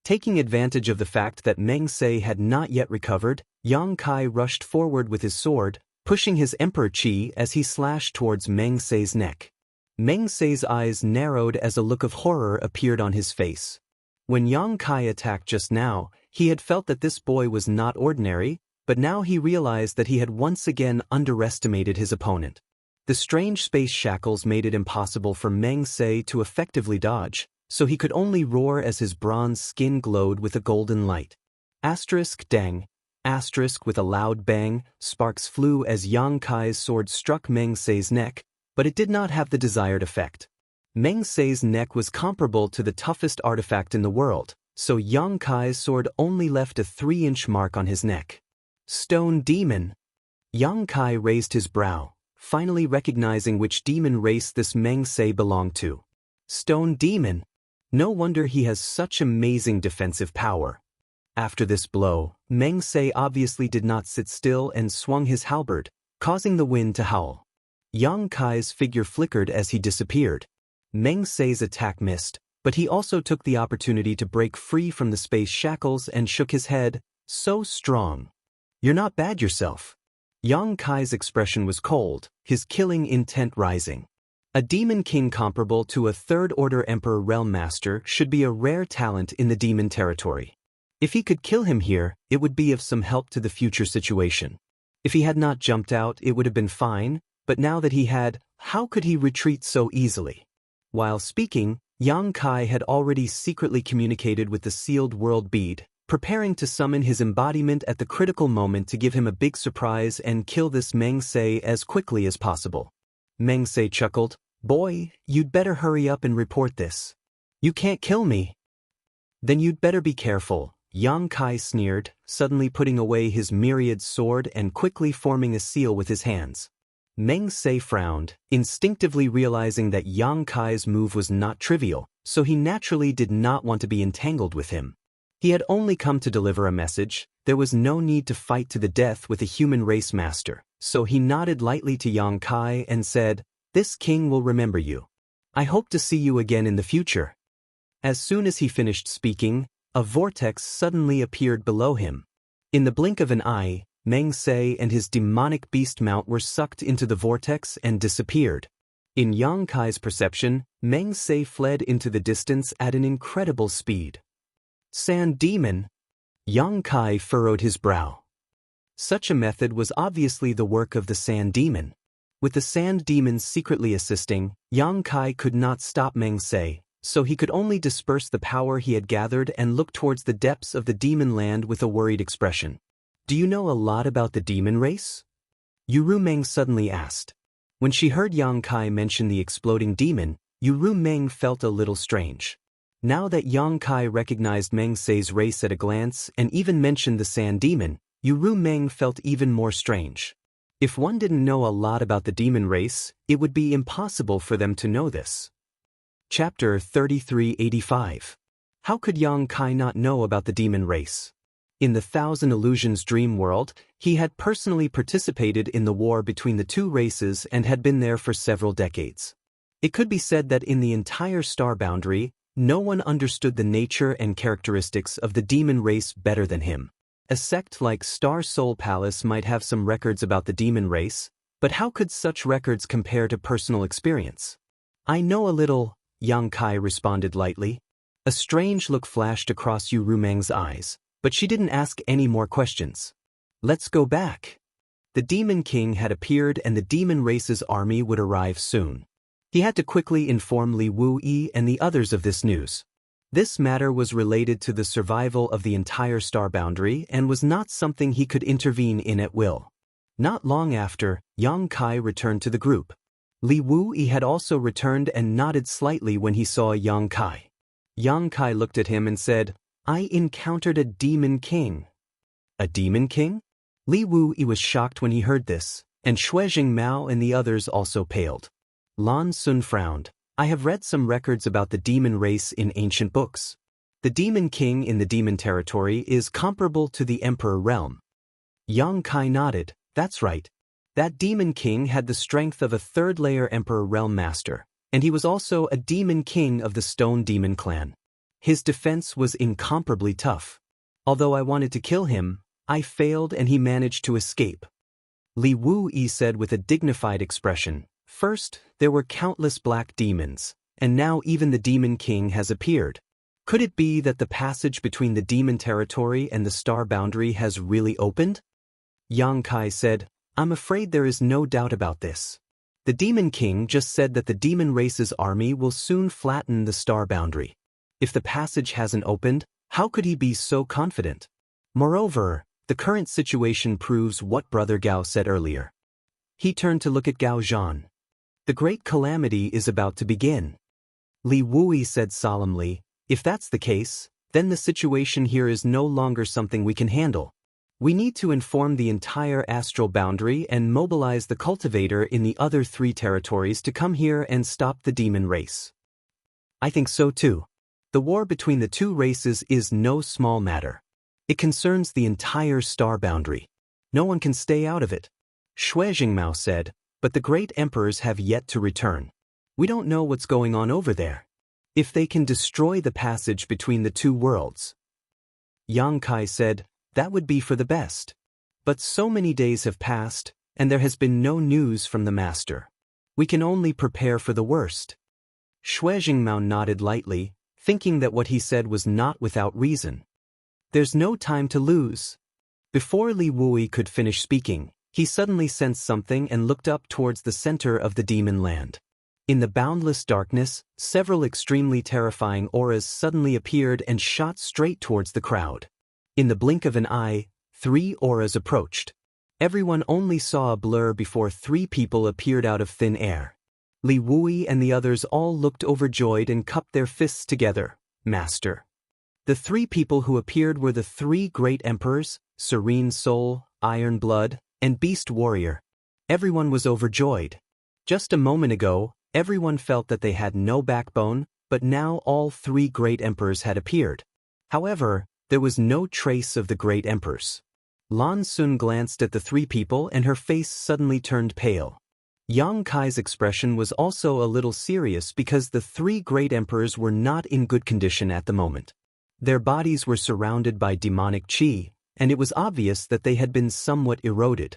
Taking advantage of the fact that Meng Sei had not yet recovered, Yang Kai rushed forward with his sword, pushing his emperor chi as he slashed towards Meng Sei's neck. Meng Sei's eyes narrowed as a look of horror appeared on his face. When Yang Kai attacked just now, he had felt that this boy was not ordinary, but now he realized that he had once again underestimated his opponent. The strange space shackles made it impossible for Meng Sei to effectively dodge, so he could only roar as his bronze skin glowed with a golden light. Dang. With a loud bang, sparks flew as Yang Kai's sword struck Meng Sei's neck, but it did not have the desired effect. Meng Sei's neck was comparable to the toughest artifact in the world, so Yang Kai's sword only left a 3-inch mark on his neck. Stone demon! Yang Kai raised his brow, finally recognizing which demon race this Meng Sei belonged to. Stone demon! No wonder he has such amazing defensive power. After this blow, Meng Sei obviously did not sit still and swung his halberd, causing the wind to howl. Yang Kai's figure flickered as he disappeared. Meng Sei's attack missed, but he also took the opportunity to break free from the space shackles and shook his head. So strong. You're not bad yourself. Yang Kai's expression was cold, his killing intent rising. A demon king comparable to a third-order emperor realm master should be a rare talent in the demon territory. If he could kill him here, it would be of some help to the future situation. If he had not jumped out, it would have been fine, but now that he had, how could he retreat so easily? While speaking, Yang Kai had already secretly communicated with the sealed world bead, preparing to summon his embodiment at the critical moment to give him a big surprise and kill this Meng Sei as quickly as possible. Meng Sei chuckled, "Boy, you'd better hurry up and report this. You can't kill me." "Then you'd better be careful," Yang Kai sneered, suddenly putting away his myriad sword and quickly forming a seal with his hands. Meng Sei frowned, instinctively realizing that Yang Kai's move was not trivial, so he naturally did not want to be entangled with him. He had only come to deliver a message. There was no need to fight to the death with a human race master, so he nodded lightly to Yang Kai and said, "This king will remember you. I hope to see you again in the future." As soon as he finished speaking, a vortex suddenly appeared below him. In the blink of an eye, Meng Sei and his demonic beast mount were sucked into the vortex and disappeared. In Yang Kai's perception, Meng Sei fled into the distance at an incredible speed. Sand demon! Yang Kai furrowed his brow. Such a method was obviously the work of the sand demon. With the sand demon secretly assisting, Yang Kai could not stop Meng Sei, so he could only disperse the power he had gathered and look towards the depths of the demon land with a worried expression. "Do you know a lot about the demon race?" Yuru Meng suddenly asked. When she heard Yang Kai mention the exploding demon, Yuru Meng felt a little strange. Now that Yang Kai recognized Meng Sei's race at a glance and even mentioned the sand demon, Yuru Meng felt even more strange. If one didn't know a lot about the demon race, it would be impossible for them to know this. Chapter 3385. How could Yang Kai not know about the demon race? In the Thousand Illusions dream world, he had personally participated in the war between the two races and had been there for several decades. It could be said that in the entire star boundary, no one understood the nature and characteristics of the demon race better than him. A sect like Star Soul Palace might have some records about the demon race, but how could such records compare to personal experience? "I know a little," Yang Kai responded lightly. A strange look flashed across Yu Rumeng's eyes, but she didn't ask any more questions. Let's go back. The Demon King had appeared and the demon race's army would arrive soon. He had to quickly inform Li Wuyi and the others of this news. This matter was related to the survival of the entire star boundary and was not something he could intervene in at will. Not long after, Yang Kai returned to the group. Li Wuyi had also returned and nodded slightly when he saw Yang Kai. Yang Kai looked at him and said, I encountered a Demon King. A Demon King? Li Wuyi was shocked when he heard this, and Shuijing Mao and the others also paled. Lan Sun frowned. I have read some records about the demon race in ancient books. The Demon King in the demon territory is comparable to the Emperor realm. Yang Kai nodded. That's right. That Demon King had the strength of a third-layer Emperor realm master, and he was also a Demon King of the Stone Demon clan. His defense was incomparably tough. Although I wanted to kill him, I failed and he managed to escape. Li Wuyi said with a dignified expression, First, there were countless black demons, and now even the Demon King has appeared. Could it be that the passage between the demon territory and the star boundary has really opened? Yang Kai said, I'm afraid there is no doubt about this. The Demon King just said that the demon race's army will soon flatten the star boundary. If the passage hasn't opened, how could he be so confident? Moreover, the current situation proves what Brother Gao said earlier. He turned to look at Gao Zhan. The great calamity is about to begin. Li Wuyi said solemnly, if that's the case, then the situation here is no longer something we can handle. We need to inform the entire astral boundary and mobilize the cultivator in the other 3 territories to come here and stop the demon race. I think so too. The war between the 2 races is no small matter. It concerns the entire star boundary. No one can stay out of it. Shuijing Mao said, but the great emperors have yet to return. We don't know what's going on over there. If they can destroy the passage between the 2 worlds. Yang Kai said, that would be for the best. But so many days have passed, and there has been no news from the master. We can only prepare for the worst. Shuijing Mao nodded lightly, thinking that what he said was not without reason. There's no time to lose. Before Li Wuyi could finish speaking, he suddenly sensed something and looked up towards the center of the demon land. In the boundless darkness, several extremely terrifying auras suddenly appeared and shot straight towards the crowd. In the blink of an eye, 3 auras approached. Everyone only saw a blur before 3 people appeared out of thin air. Li Wuyi and the others all looked overjoyed and cupped their fists together. Master. The 3 people who appeared were the 3 great emperors, Serene Soul, Iron Blood, and Beast Warrior. Everyone was overjoyed. Just a moment ago, everyone felt that they had no backbone, but now all 3 great emperors had appeared. However, there was no trace of the great emperors. Lan Sun glanced at the 3 people and her face suddenly turned pale. Yang Kai's expression was also a little serious because the 3 great emperors were not in good condition at the moment. Their bodies were surrounded by demonic qi, and it was obvious that they had been somewhat eroded.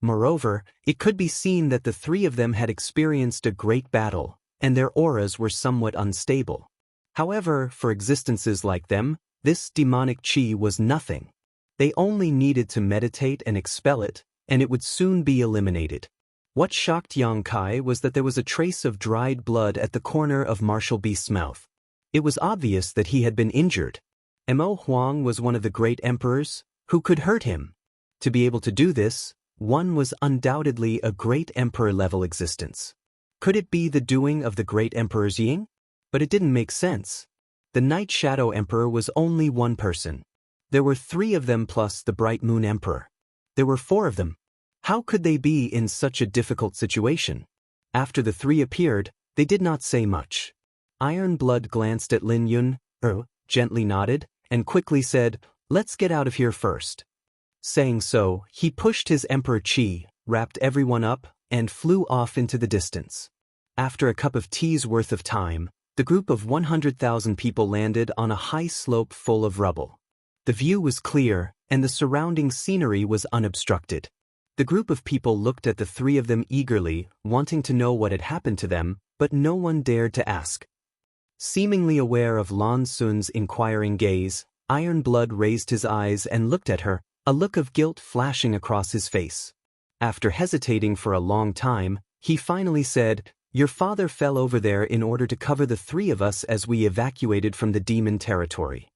Moreover, it could be seen that the 3 of them had experienced a great battle, and their auras were somewhat unstable. However, for existences like them, this demonic qi was nothing. They only needed to meditate and expel it, and it would soon be eliminated. What shocked Yang Kai was that there was a trace of dried blood at the corner of Martial Beast's mouth. It was obvious that he had been injured. Mo Huang was one of the great emperors. Who could hurt him? To be able to do this, one was undoubtedly a great emperor-level existence. Could it be the doing of the great emperors Ying? But it didn't make sense. The Night Shadow Emperor was only one person. There were 3 of them plus the Bright Moon Emperor. There were 4 of them. How could they be in such a difficult situation? After the 3 appeared, they did not say much. Iron Blood glanced at Lin Yun, gently nodded, and quickly said, let's get out of here first. Saying so, he pushed his Emperor Qi, wrapped everyone up, and flew off into the distance. After a cup of tea's worth of time, the group of 100,000 people landed on a high slope full of rubble. The view was clear, and the surrounding scenery was unobstructed. The group of people looked at the 3 of them eagerly, wanting to know what had happened to them, but no one dared to ask. Seemingly aware of Lan Sun's inquiring gaze, Iron Blood raised his eyes and looked at her, a look of guilt flashing across his face. After hesitating for a long time, he finally said, "Your father fell over there in order to cover the three of us as we evacuated from the demon territory."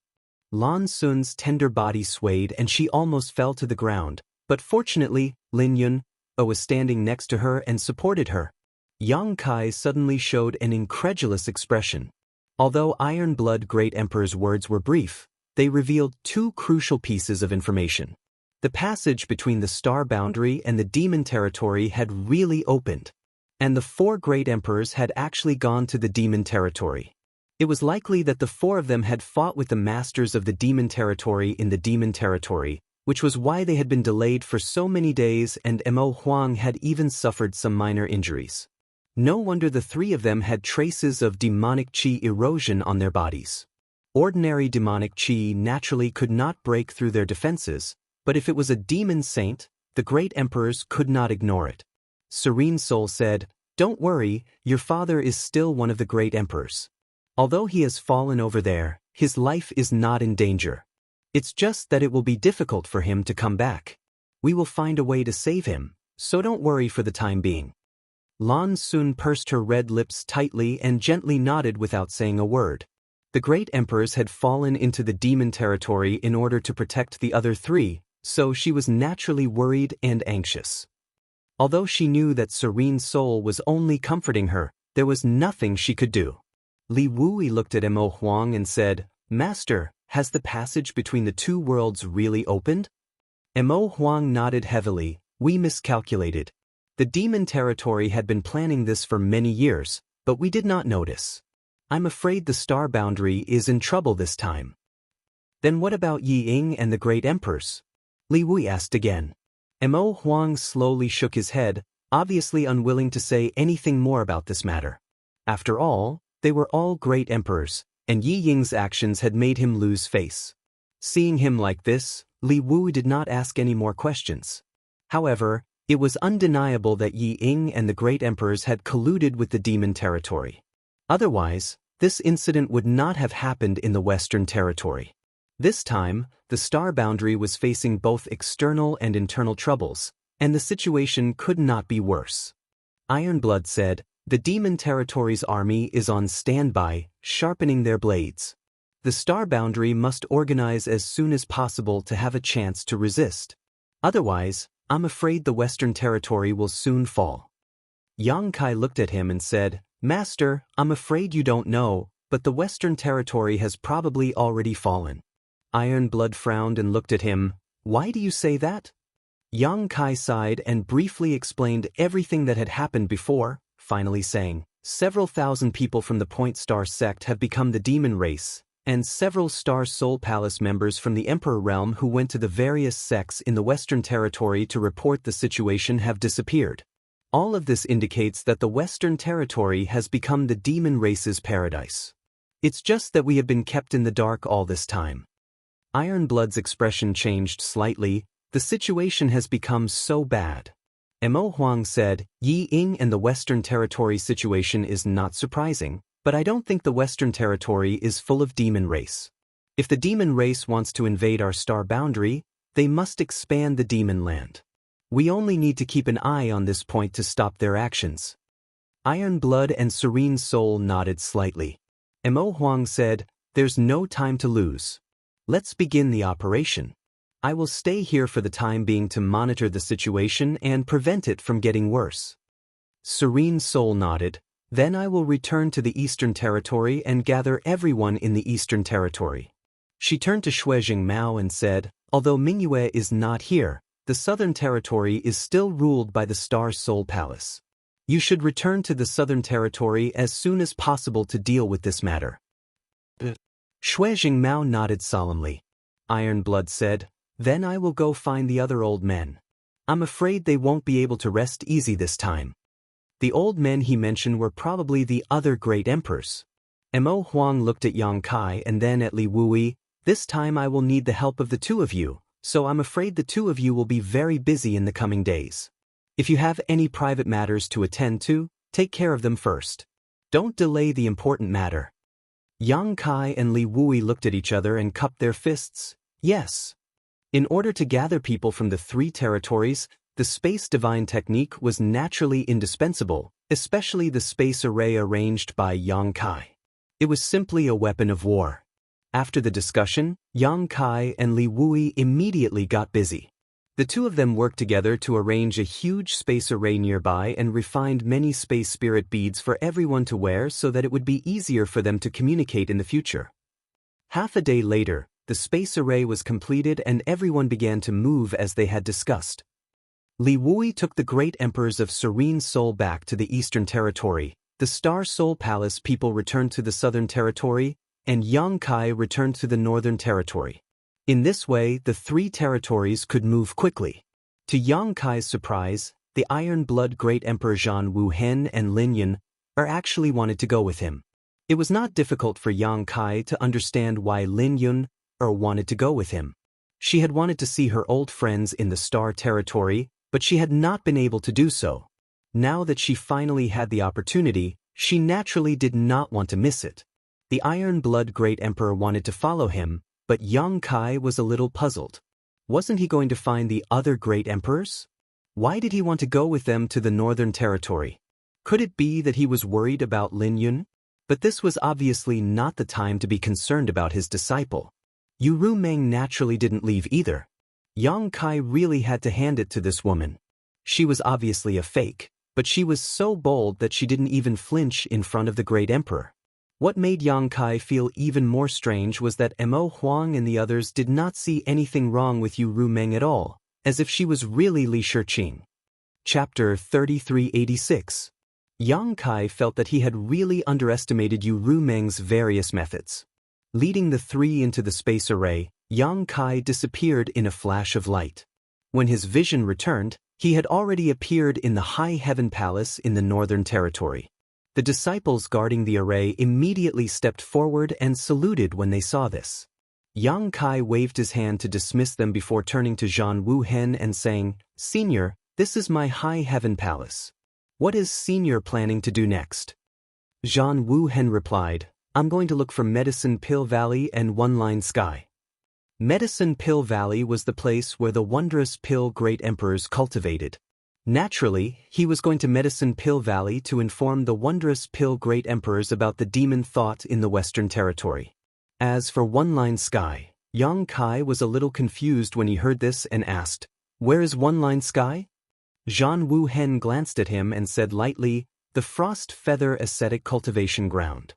Lan Sun's tender body swayed and she almost fell to the ground, but fortunately, Lin Yun was standing next to her and supported her. Yang Kai suddenly showed an incredulous expression. Although Iron Blood Great Emperor's words were brief, they revealed two crucial pieces of information. The passage between the star boundary and the demon territory had really opened, and the four great emperors had actually gone to the demon territory. It was likely that the four of them had fought with the masters of the demon territory in the demon territory, which was why they had been delayed for so many days, and Mo Huang had even suffered some minor injuries. No wonder the three of them had traces of demonic qi erosion on their bodies. Ordinary demonic qi naturally could not break through their defenses, but if it was a demon saint, the great emperors could not ignore it. Serene Soul said, "Don't worry, your father is still one of the great emperors. Although he has fallen over there, his life is not in danger. It's just that it will be difficult for him to come back. We will find a way to save him, so don't worry for the time being." Lan Sun pursed her red lips tightly and gently nodded without saying a word. The great emperors had fallen into the demon territory in order to protect the other three, so she was naturally worried and anxious. Although she knew that Serene Soul was only comforting her, there was nothing she could do. Li Wui looked at Mo Huang and said, "Master, has the passage between the two worlds really opened?" Mo Huang nodded heavily. "We miscalculated. The demon territory had been planning this for many years, but we did not notice. I'm afraid the star boundary is in trouble this time." "Then what about Yi Ying and the great emperors?" Li Wui asked again. Mo Huang slowly shook his head, obviously unwilling to say anything more about this matter. After all, they were all great emperors, and Yi Ying's actions had made him lose face. Seeing him like this, Li Wui did not ask any more questions. However, it was undeniable that Yi Ying and the great emperors had colluded with the demon territory. Otherwise, this incident would not have happened in the Western territory. This time, the star boundary was facing both external and internal troubles, and the situation could not be worse. Ironblood said, "The demon territory's army is on standby, sharpening their blades. The star boundary must organize as soon as possible to have a chance to resist. Otherwise, I'm afraid the Western territory will soon fall." Yang Kai looked at him and said, "Master, I'm afraid you don't know, but the Western territory has probably already fallen." Ironblood frowned and looked at him. "Why do you say that?" Yang Kai sighed and briefly explained everything that had happened before, finally saying, "Several thousand people from the Point Star sect have become the demon race, and several Star Soul Palace members from the Emperor realm who went to the various sects in the Western territory to report the situation have disappeared. All of this indicates that the Western territory has become the demon race's paradise. It's just that we have been kept in the dark all this time." Ironblood's expression changed slightly. "The situation has become so bad." Mo Huang said, "Yi Ying and the Western territory situation is not surprising, but I don't think the Western territory is full of demon race. If the demon race wants to invade our star boundary, they must expand the demon land. We only need to keep an eye on this point to stop their actions." Ironblood and Serene Soul nodded slightly. Mo Huang said, "There's no time to lose. Let's begin the operation. I will stay here for the time being to monitor the situation and prevent it from getting worse." Serene Soul nodded. "Then I will return to the Eastern Territory and gather everyone in the Eastern Territory." She turned to Shuijing Mao and said, "Although Mingyue is not here, the Southern Territory is still ruled by the Star Soul Palace. You should return to the Southern Territory as soon as possible to deal with this matter." Shuijing Mao nodded solemnly. Ironblood said, "Then I will go find the other old men. I'm afraid they won't be able to rest easy this time." The old men he mentioned were probably the other great emperors. Mo Huang looked at Yang Kai and then at Li Wui. "This time I will need the help of the two of you, so I'm afraid the two of you will be very busy in the coming days. If you have any private matters to attend to, take care of them first. Don't delay the important matter." Yang Kai and Li Wui looked at each other and cupped their fists. Yes. In order to gather people from the 3 territories, the space divine technique was naturally indispensable, especially the space array arranged by Yang Kai. It was simply a weapon of war. After the discussion, Yang Kai and Li Wui immediately got busy. The two of them worked together to arrange a huge space array nearby and refined many space spirit beads for everyone to wear so that it would be easier for them to communicate in the future. Half a day later, the space array was completed and everyone began to move as they had discussed. Li Wui took the Great Emperors of Serene Soul back to the Eastern Territory, the Star Soul Palace people returned to the Southern Territory, and Yang Kai returned to the Northern Territory. In this way, the 3 territories could move quickly. To Yang Kai's surprise, the Iron Blood Great Emperor Zhan Wuhen and Lin Yun actually wanted to go with him. It was not difficult for Yang Kai to understand why Lin Yun wanted to go with him. She had wanted to see her old friends in the Star Territory, but she had not been able to do so. Now that she finally had the opportunity, she naturally did not want to miss it. The Iron Blood Great Emperor wanted to follow him, but Yang Kai was a little puzzled. Wasn't he going to find the other great emperors? Why did he want to go with them to the Northern Territory? Could it be that he was worried about Lin Yun? But this was obviously not the time to be concerned about his disciple. Yu Rumeng naturally didn't leave either. Yang Kai really had to hand it to this woman. She was obviously a fake, but she was so bold that she didn't even flinch in front of the great emperor. What made Yang Kai feel even more strange was that Mo Huang and the others did not see anything wrong with Yu Rumeng at all, as if she was really Li Shiqing. Chapter 3386. Yang Kai felt that he had really underestimated Yu Rumeng's various methods. Leading the 3 into the space array, Yang Kai disappeared in a flash of light. When his vision returned, he had already appeared in the High Heaven Palace in the Northern Territory. The disciples guarding the array immediately stepped forward and saluted when they saw this. Yang Kai waved his hand to dismiss them before turning to Zhan Wuhen and saying, "Senior, this is my High Heaven Palace. What is Senior planning to do next?" Zhan Wuhen replied, "I'm going to look for Medicine Pill Valley and One Line Sky." Medicine Pill Valley was the place where the wondrous pill great emperors cultivated. Naturally, he was going to Medicine Pill Valley to inform the wondrous pill great emperors about the demon thought in the Western Territory. As for One Line Sky, Yang Kai was a little confused when he heard this and asked, "Where is One Line Sky?" Zhan Wuhen glanced at him and said lightly, "The Frost Feather Ascetic Cultivation Ground."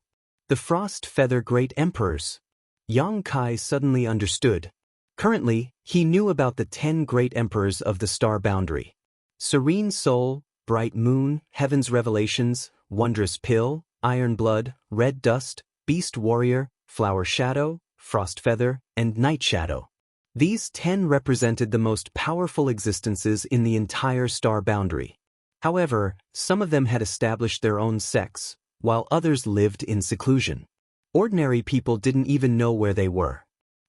The Frost Feather Great Emperors. Yang Kai suddenly understood. Currently, he knew about the 10 great emperors of the star boundary. Serene Soul, Bright Moon, Heaven's Revelations, Wondrous Pill, Iron Blood, Red Dust, Beast Warrior, Flower Shadow, Frost Feather, and Night Shadow. These 10 represented the most powerful existences in the entire star boundary. However, some of them had established their own sects, while others lived in seclusion. Ordinary people didn't even know where they were.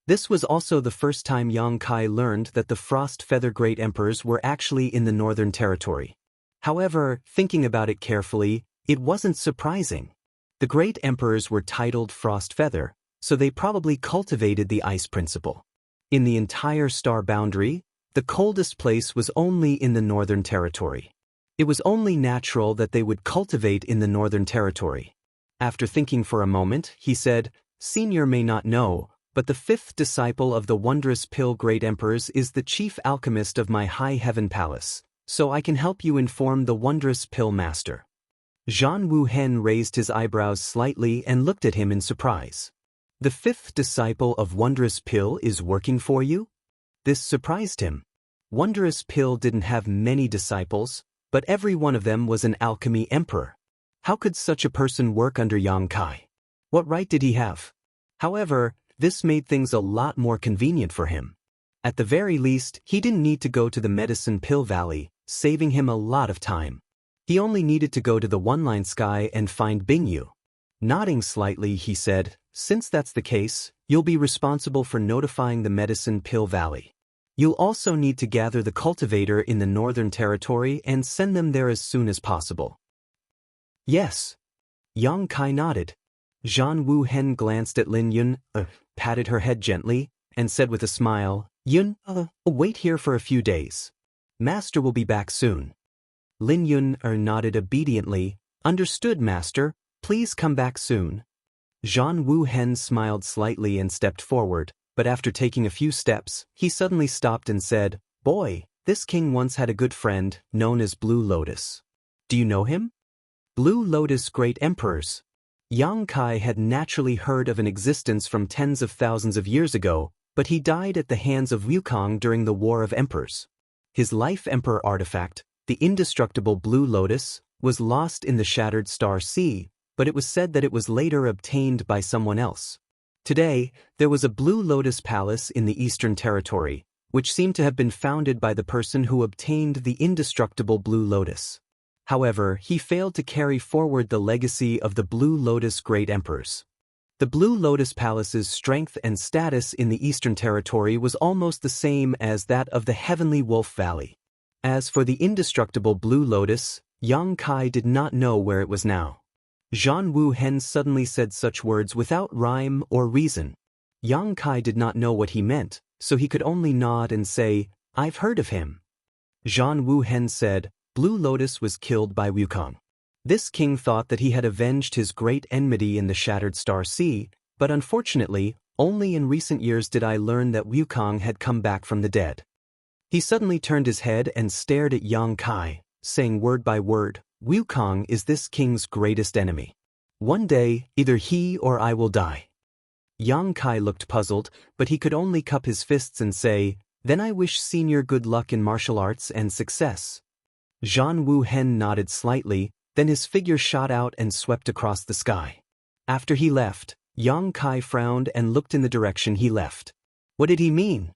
This was also the first time Yang Kai learned that the Frost Feather Great Emperors were actually in the Northern Territory. However, thinking about it carefully, it wasn't surprising. The Great Emperors were titled Frost Feather, so they probably cultivated the ice principle. In the entire star boundary, the coldest place was only in the Northern Territory. It was only natural that they would cultivate in the Northern Territory. After thinking for a moment, he said, "Senior may not know, but the 5th disciple of the wondrous pill great emperors is the chief alchemist of my High Heaven Palace, so I can help you inform the wondrous pill master." Zhan Wuhen raised his eyebrows slightly and looked at him in surprise. "The 5th disciple of wondrous pill is working for you?" This surprised him. Wondrous pill didn't have many disciples, but every one of them was an alchemy emperor. How could such a person work under Yang Kai? What right did he have? However, this made things a lot more convenient for him. At the very least, he didn't need to go to the Medicine Pill Valley, saving him a lot of time. He only needed to go to the One Line Sky and find Bingyu. Nodding slightly, he said, "Since that's the case, you'll be responsible for notifying the Medicine Pill Valley. You'll also need to gather the cultivator in the Northern Territory and send them there as soon as possible." "Yes." Yang Kai nodded. Zhan Wu Hen glanced at Lin Yun, patted her head gently, and said with a smile, Yun, wait here for a few days. Master will be back soon. Lin Yun nodded obediently, understood, Master, please come back soon. Zhan Wu Hen smiled slightly and stepped forward, but after taking a few steps, he suddenly stopped and said, Boy, this king once had a good friend, known as Blue Lotus. Do you know him? Blue Lotus Great Emperors. Yang Kai had naturally heard of an existence from tens of thousands of years ago, but he died at the hands of Wukong during the War of Emperors. His Life Emperor artifact, the indestructible Blue Lotus, was lost in the Shattered Star Sea, but it was said that it was later obtained by someone else. Today, there was a Blue Lotus Palace in the Eastern Territory, which seemed to have been founded by the person who obtained the indestructible Blue Lotus. However, he failed to carry forward the legacy of the Blue Lotus Great Emperors. The Blue Lotus Palace's strength and status in the Eastern Territory was almost the same as that of the Heavenly Wolf Valley. As for the indestructible Blue Lotus, Yang Kai did not know where it was now. Zhan Wu Hen suddenly said such words without rhyme or reason. Yang Kai did not know what he meant, so he could only nod and say, I've heard of him. Zhan Wu Hen said, Blue Lotus was killed by Wukong. This king thought that he had avenged his great enmity in the Shattered Star Sea, but unfortunately, only in recent years did I learn that Wukong had come back from the dead. He suddenly turned his head and stared at Yang Kai, saying word by word, Wukong is this king's greatest enemy. One day, either he or I will die. Yang Kai looked puzzled, but he could only cup his fists and say, Then I wish Senior good luck in martial arts and success. Zhan Wu Hen nodded slightly, then his figure shot out and swept across the sky. After he left, Yang Kai frowned and looked in the direction he left. What did he mean?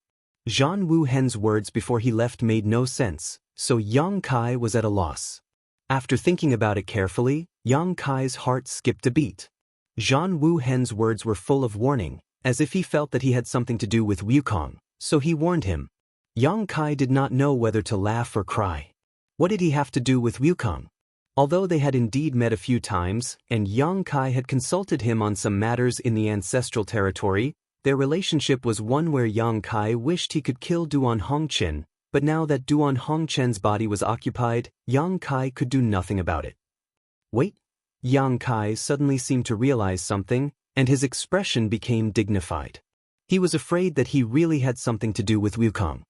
Zhan Wu Hen's words before he left made no sense, so Yang Kai was at a loss. After thinking about it carefully, Yang Kai's heart skipped a beat. Zhan Wu Hen's words were full of warning, as if he felt that he had something to do with Wukong, so he warned him. Yang Kai did not know whether to laugh or cry. What did he have to do with Wukong? Although they had indeed met a few times, and Yang Kai had consulted him on some matters in the ancestral territory, their relationship was one where Yang Kai wished he could kill Duan Hongchen, but now that Duan Hongchen's body was occupied, Yang Kai could do nothing about it. Wait, Yang Kai suddenly seemed to realize something, and his expression became dignified. He was afraid that he really had something to do with Wukong.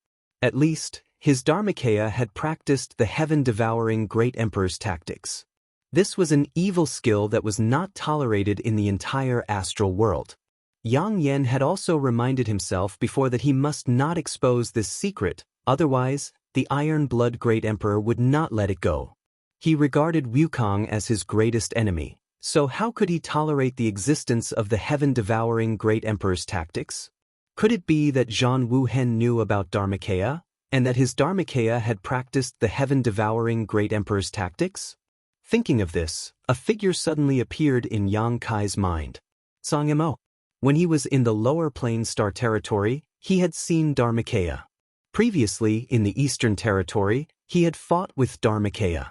At least, his Dharmakaya had practiced the heaven-devouring Great Emperor's tactics. This was an evil skill that was not tolerated in the entire astral world. Yang Yen had also reminded himself before that he must not expose this secret, otherwise, the Iron Blood Great Emperor would not let it go. He regarded Wukong as his greatest enemy, so how could he tolerate the existence of the heaven-devouring Great Emperor's tactics? Could it be that Zhan Wu Hen knew about Dharmakaya, and that his Dharmakaya had practiced the heaven-devouring Great Emperor's tactics? Thinking of this, a figure suddenly appeared in Yang Kai's mind. Sangamo. When he was in the Lower Plain Star Territory, he had seen Dharmakaya. Previously, in the Eastern Territory, he had fought with Dharmakaya.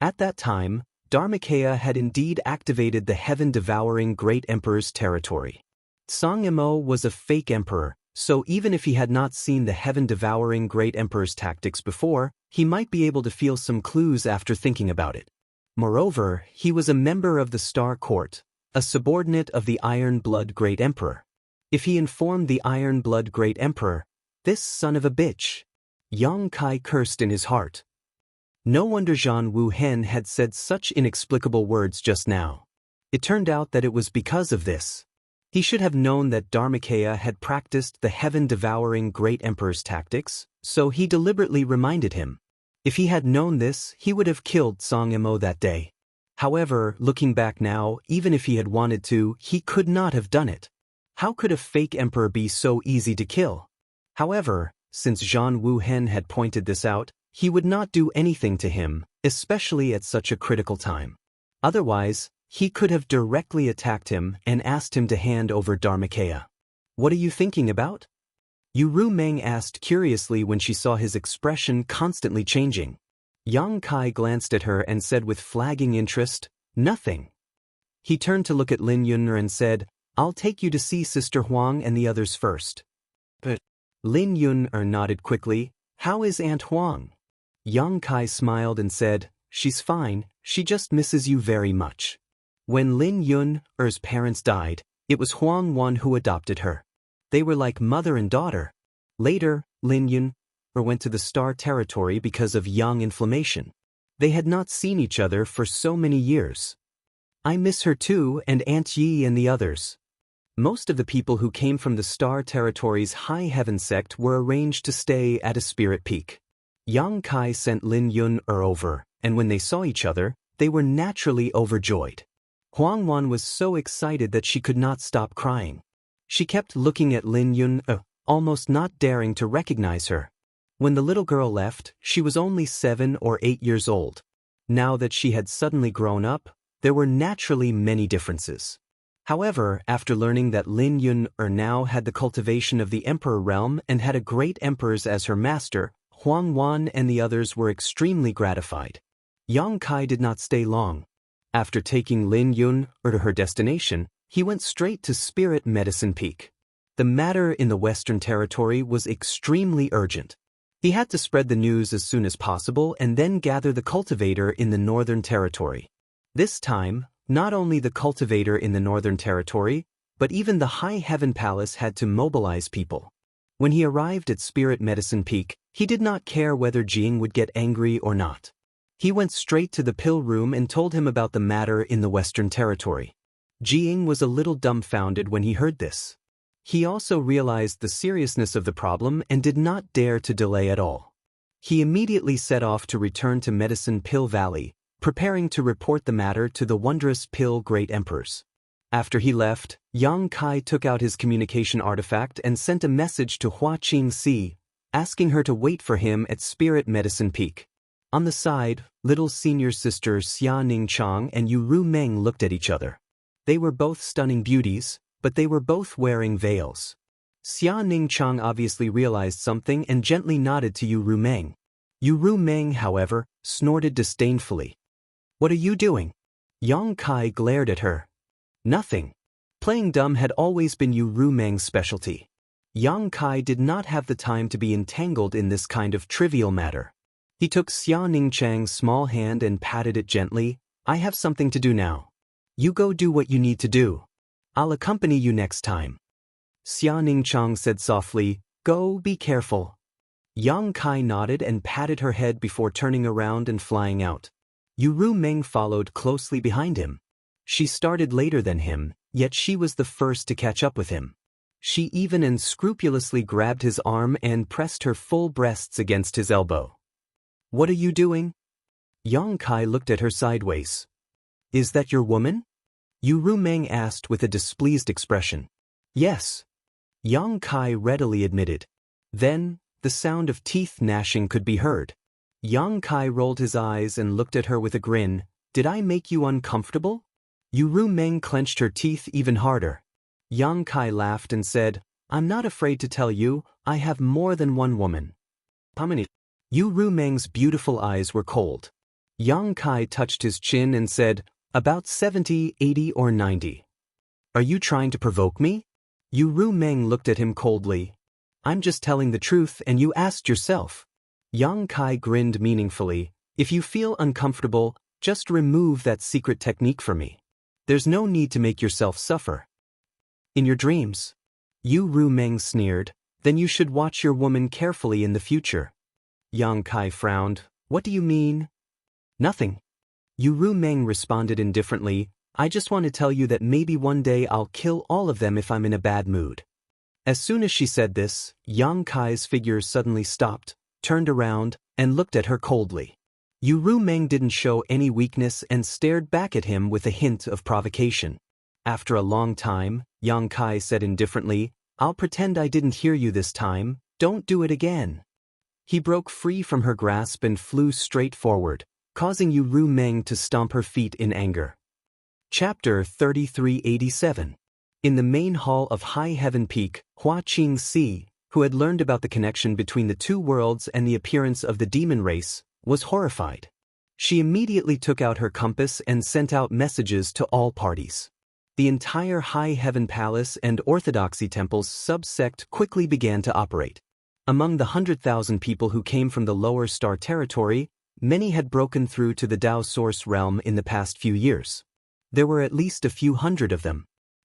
At that time, Dharmakaya had indeed activated the heaven-devouring Great Emperor's territory. Sangamo was a fake emperor, so even if he had not seen the heaven-devouring Great Emperor's tactics before, he might be able to feel some clues after thinking about it. Moreover, he was a member of the Star Court, a subordinate of the Iron Blood Great Emperor. If he informed the Iron Blood Great Emperor, this son of a bitch, Yang Kai cursed in his heart. No wonder Zhan Wu Hen had said such inexplicable words just now. It turned out that it was because of this. He should have known that Dharmakaya had practiced the heaven-devouring Great Emperor's tactics, so he deliberately reminded him. If he had known this, he would have killed Sangamo that day. However, looking back now, even if he had wanted to, he could not have done it. How could a fake emperor be so easy to kill? However, since Zhan Wu Hen had pointed this out, he would not do anything to him, especially at such a critical time. Otherwise, he could have directly attacked him and asked him to hand over Dharmakaya. What are you thinking about? Ru Meng asked curiously when she saw his expression constantly changing. Yang Kai glanced at her and said with flagging interest, Nothing. He turned to look at Lin Yun'er and said, "I'll take you to see Sister Huang and the others first." But Lin Yun'er nodded quickly. "How is Aunt Huang?" Yang Kai smiled and said, "She's fine, she just misses you very much." When Lin Yun'er's parents died, it was Huang Wan who adopted her. They were like mother and daughter. Later, Lin Yun'er went to the Star Territory because of young inflammation. They had not seen each other for so many years. "I miss her too, and Aunt Yi and the others." Most of the people who came from the Star Territory's High Heaven sect were arranged to stay at a spirit peak. Yang Kai sent Lin Yun'er over, and when they saw each other, they were naturally overjoyed. Huang Wan was so excited that she could not stop crying. She kept looking at Lin Yun'er, almost not daring to recognize her. When the little girl left, she was only 7 or 8 years old. Now that she had suddenly grown up, there were naturally many differences. However, after learning that Lin Yun'er now had the cultivation of the Emperor realm and had a great emperors as her master, Huang Wan and the others were extremely gratified. Yang Kai did not stay long. After taking Lin Yun'er to her destination, he went straight to Spirit Medicine Peak. The matter in the Western Territory was extremely urgent. He had to spread the news as soon as possible and then gather the cultivator in the Northern Territory. This time, not only the cultivator in the Northern Territory, but even the High Heaven Palace had to mobilize people. When he arrived at Spirit Medicine Peak, he did not care whether Jianghu would get angry or not. He went straight to the pill room and told him about the matter in the Western Territory. Jianghu was a little dumbfounded when he heard this. He also realized the seriousness of the problem and did not dare to delay at all. He immediately set off to return to Medicine Pill Valley, preparing to report the matter to the wondrous Pill Great Emperors. After he left, Yang Kai took out his communication artifact and sent a message to Hua Qingxi, asking her to wait for him at Spirit Medicine Peak. On the side, little senior sister Xia Ningchang and Yu Ru Meng looked at each other. They were both stunning beauties, but they were both wearing veils. Xia Ningchang obviously realized something and gently nodded to Yu Ru Meng. Yu Ru Meng, however, snorted disdainfully. "What are you doing?" Yang Kai glared at her. "Nothing." Playing dumb had always been Yu Ru Meng's specialty. Yang Kai did not have the time to be entangled in this kind of trivial matter. He took Xia Ningchang's small hand and patted it gently. "I have something to do now. You go do what you need to do. I'll accompany you next time." Xia Ningchang said softly, "Go, be careful." Yang Kai nodded and patted her head before turning around and flying out. Yu Ru Meng followed closely behind him. She started later than him, yet she was the first to catch up with him. She even unscrupulously grabbed his arm and pressed her full breasts against his elbow. "What are you doing?" Yang Kai looked at her sideways. "Is that your woman?" Yu Ru Meng asked with a displeased expression. "Yes." Yang Kai readily admitted. Then, the sound of teeth gnashing could be heard. Yang Kai rolled his eyes and looked at her with a grin. "Did I make you uncomfortable?" Yu Ru Meng clenched her teeth even harder. Yang Kai laughed and said, "I'm not afraid to tell you, I have more than one woman." "How many?" Yu Ru Meng's beautiful eyes were cold. Yang Kai touched his chin and said, "About 70, 80, or 90. "Are you trying to provoke me?" Yu Ru Meng looked at him coldly. "I'm just telling the truth and you asked yourself." Yang Kai grinned meaningfully. "If you feel uncomfortable, just remove that secret technique for me. There's no need to make yourself suffer." "In your dreams?" Yu Ru Meng sneered. "Then you should watch your woman carefully in the future." Yang Kai frowned. "What do you mean?" "Nothing." Yu Ru Meng responded indifferently. "I just want to tell you that maybe one day I'll kill all of them if I'm in a bad mood." As soon as she said this, Yang Kai's figure suddenly stopped, turned around, and looked at her coldly. Yu Ru Meng didn't show any weakness and stared back at him with a hint of provocation. After a long time, Yang Kai said indifferently, "I'll pretend I didn't hear you this time, don't do it again." He broke free from her grasp and flew straight forward, causing Yu Ru Meng to stomp her feet in anger. Chapter 3387. In the main hall of High Heaven Peak, Hua Qingxi, who had learned about the connection between the two worlds and the appearance of the demon race, was horrified. She immediately took out her compass and sent out messages to all parties. The entire High Heaven Palace and Orthodoxy Temple's subsect quickly began to operate. Among the 100,000 people who came from the lower star territory, many had broken through to the Tao Source realm in the past few years. There were at least a few hundred of them.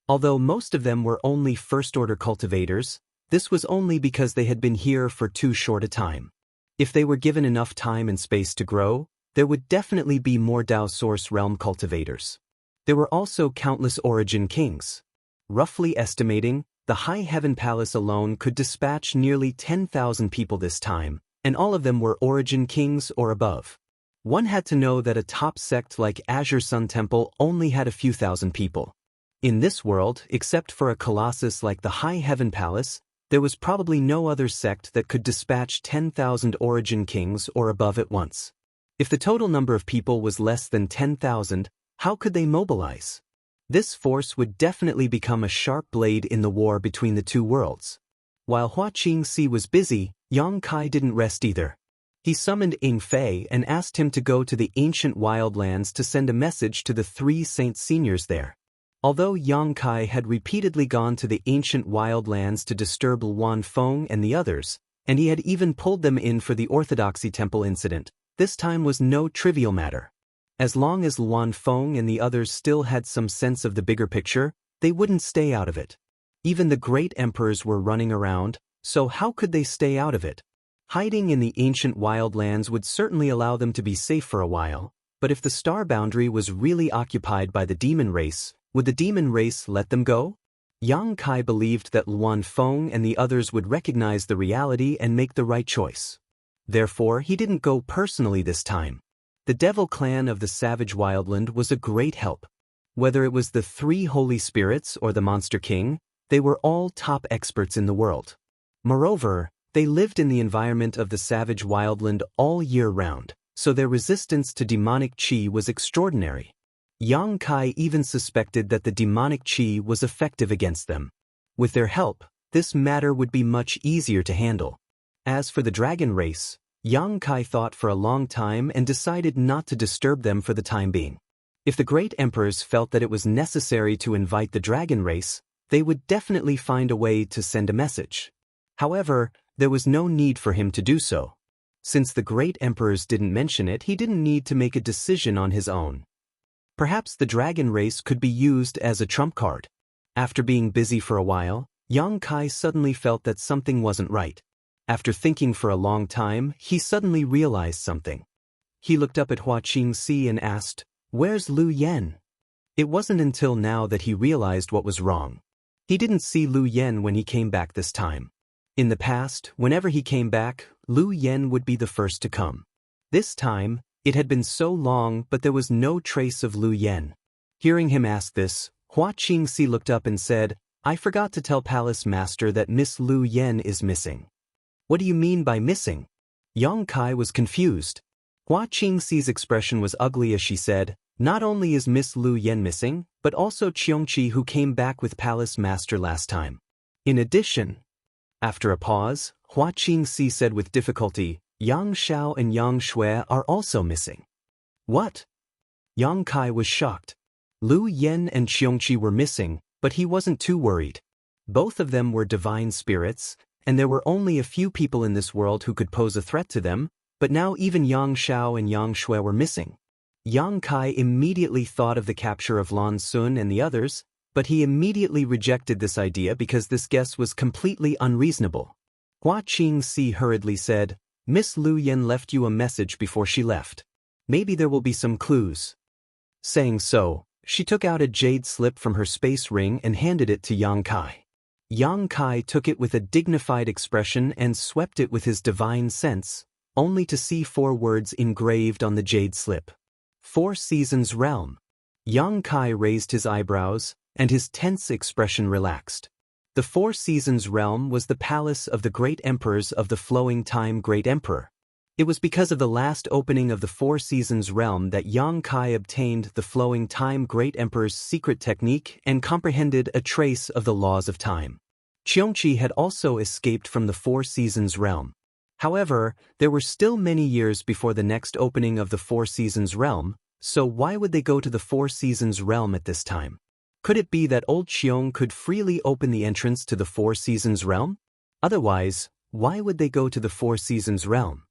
Although most of them were only first-order cultivators, this was only because they had been here for too short a time. If they were given enough time and space to grow, there would definitely be more Tao Source realm cultivators. There were also countless origin kings. Roughly estimating, the High Heaven Palace alone could dispatch nearly 10,000 people this time, and all of them were origin kings or above. One had to know that a top sect like Azure Sun Temple only had a few thousand people. In this world, except for a colossus like the High Heaven Palace, there was probably no other sect that could dispatch 10,000 origin kings or above at once. If the total number of people was less than 10,000, how could they mobilize? This force would definitely become a sharp blade in the war between the two worlds. While Hua Qingxi was busy, Yang Kai didn't rest either. He summoned Ing Fei and asked him to go to the ancient wildlands to send a message to the 3 saint seniors there. Although Yang Kai had repeatedly gone to the ancient wildlands to disturb Luan Feng and the others, and he had even pulled them in for the Orthodoxy Temple incident, this time was no trivial matter. As long as Luan Feng and the others still had some sense of the bigger picture, they wouldn't stay out of it. Even the great emperors were running around, so how could they stay out of it? Hiding in the ancient wildlands would certainly allow them to be safe for a while, but if the star boundary was really occupied by the demon race, would the demon race let them go? Yang Kai believed that Luan Feng and the others would recognize the reality and make the right choice. Therefore, he didn't go personally this time. The Devil Clan of the Savage Wildland was a great help. Whether it was the 3 Holy Spirits or the Monster King, they were all top experts in the world. Moreover, they lived in the environment of the Savage Wildland all year round, so their resistance to demonic qi was extraordinary. Yang Kai even suspected that the demonic qi was effective against them. With their help, this matter would be much easier to handle. As for the dragon race, Yang Kai thought for a long time and decided not to disturb them for the time being. If the great emperors felt that it was necessary to invite the dragon race, they would definitely find a way to send a message. However, there was no need for him to do so. Since the great emperors didn't mention it, he didn't need to make a decision on his own. Perhaps the dragon race could be used as a trump card. After being busy for a while, Yang Kai suddenly felt that something wasn't right. After thinking for a long time, he suddenly realized something. He looked up at Hua Qingxi and asked, "Where's Lu Yen?" It wasn't until now that he realized what was wrong. He didn't see Lu Yen when he came back this time. In the past, whenever he came back, Lu Yen would be the first to come. This time, it had been so long but there was no trace of Lu Yen. Hearing him ask this, Hua Qingxi looked up and said, "I forgot to tell Palace Master that Miss Lu Yen is missing." "What do you mean by missing?" Yang Kai was confused. Hua Qingxi's expression was ugly as she said, "Not only is Miss Lu Yen missing, but also Qiongqi who came back with Palace Master last time. In addition..." After a pause, Hua Qingxi said with difficulty, "Yang Xiao and Yang Shui are also missing." "What?" Yang Kai was shocked. Lu Yen and Qiongqi were missing, but he wasn't too worried. Both of them were divine spirits, and there were only a few people in this world who could pose a threat to them, but now even Yang Xiao and Yang Shui were missing. Yang Kai immediately thought of the capture of Lan Sun and the others, but he immediately rejected this idea because this guess was completely unreasonable. Hua Qingxi hurriedly said, "Miss Lu Yen left you a message before she left. Maybe there will be some clues." Saying so, she took out a jade slip from her space ring and handed it to Yang Kai. Yang Kai took it with a dignified expression and swept it with his divine sense, only to see 4 words engraved on the jade slip. 4 Seasons Realm. Yang Kai raised his eyebrows, and his tense expression relaxed. The 4 Seasons Realm was the palace of the great emperors of the Flowing Time Great Emperor. It was because of the last opening of the 4 Seasons Realm that Yang Kai obtained the Flowing Time Great Emperor's secret technique and comprehended a trace of the laws of time. Qiongqi had also escaped from the 4 Seasons Realm. However, there were still many years before the next opening of the Four Seasons realm, so why would they go to the Four Seasons realm at this time? Could it be that old Xiong could freely open the entrance to the Four Seasons realm? Otherwise, why would they go to the Four Seasons realm?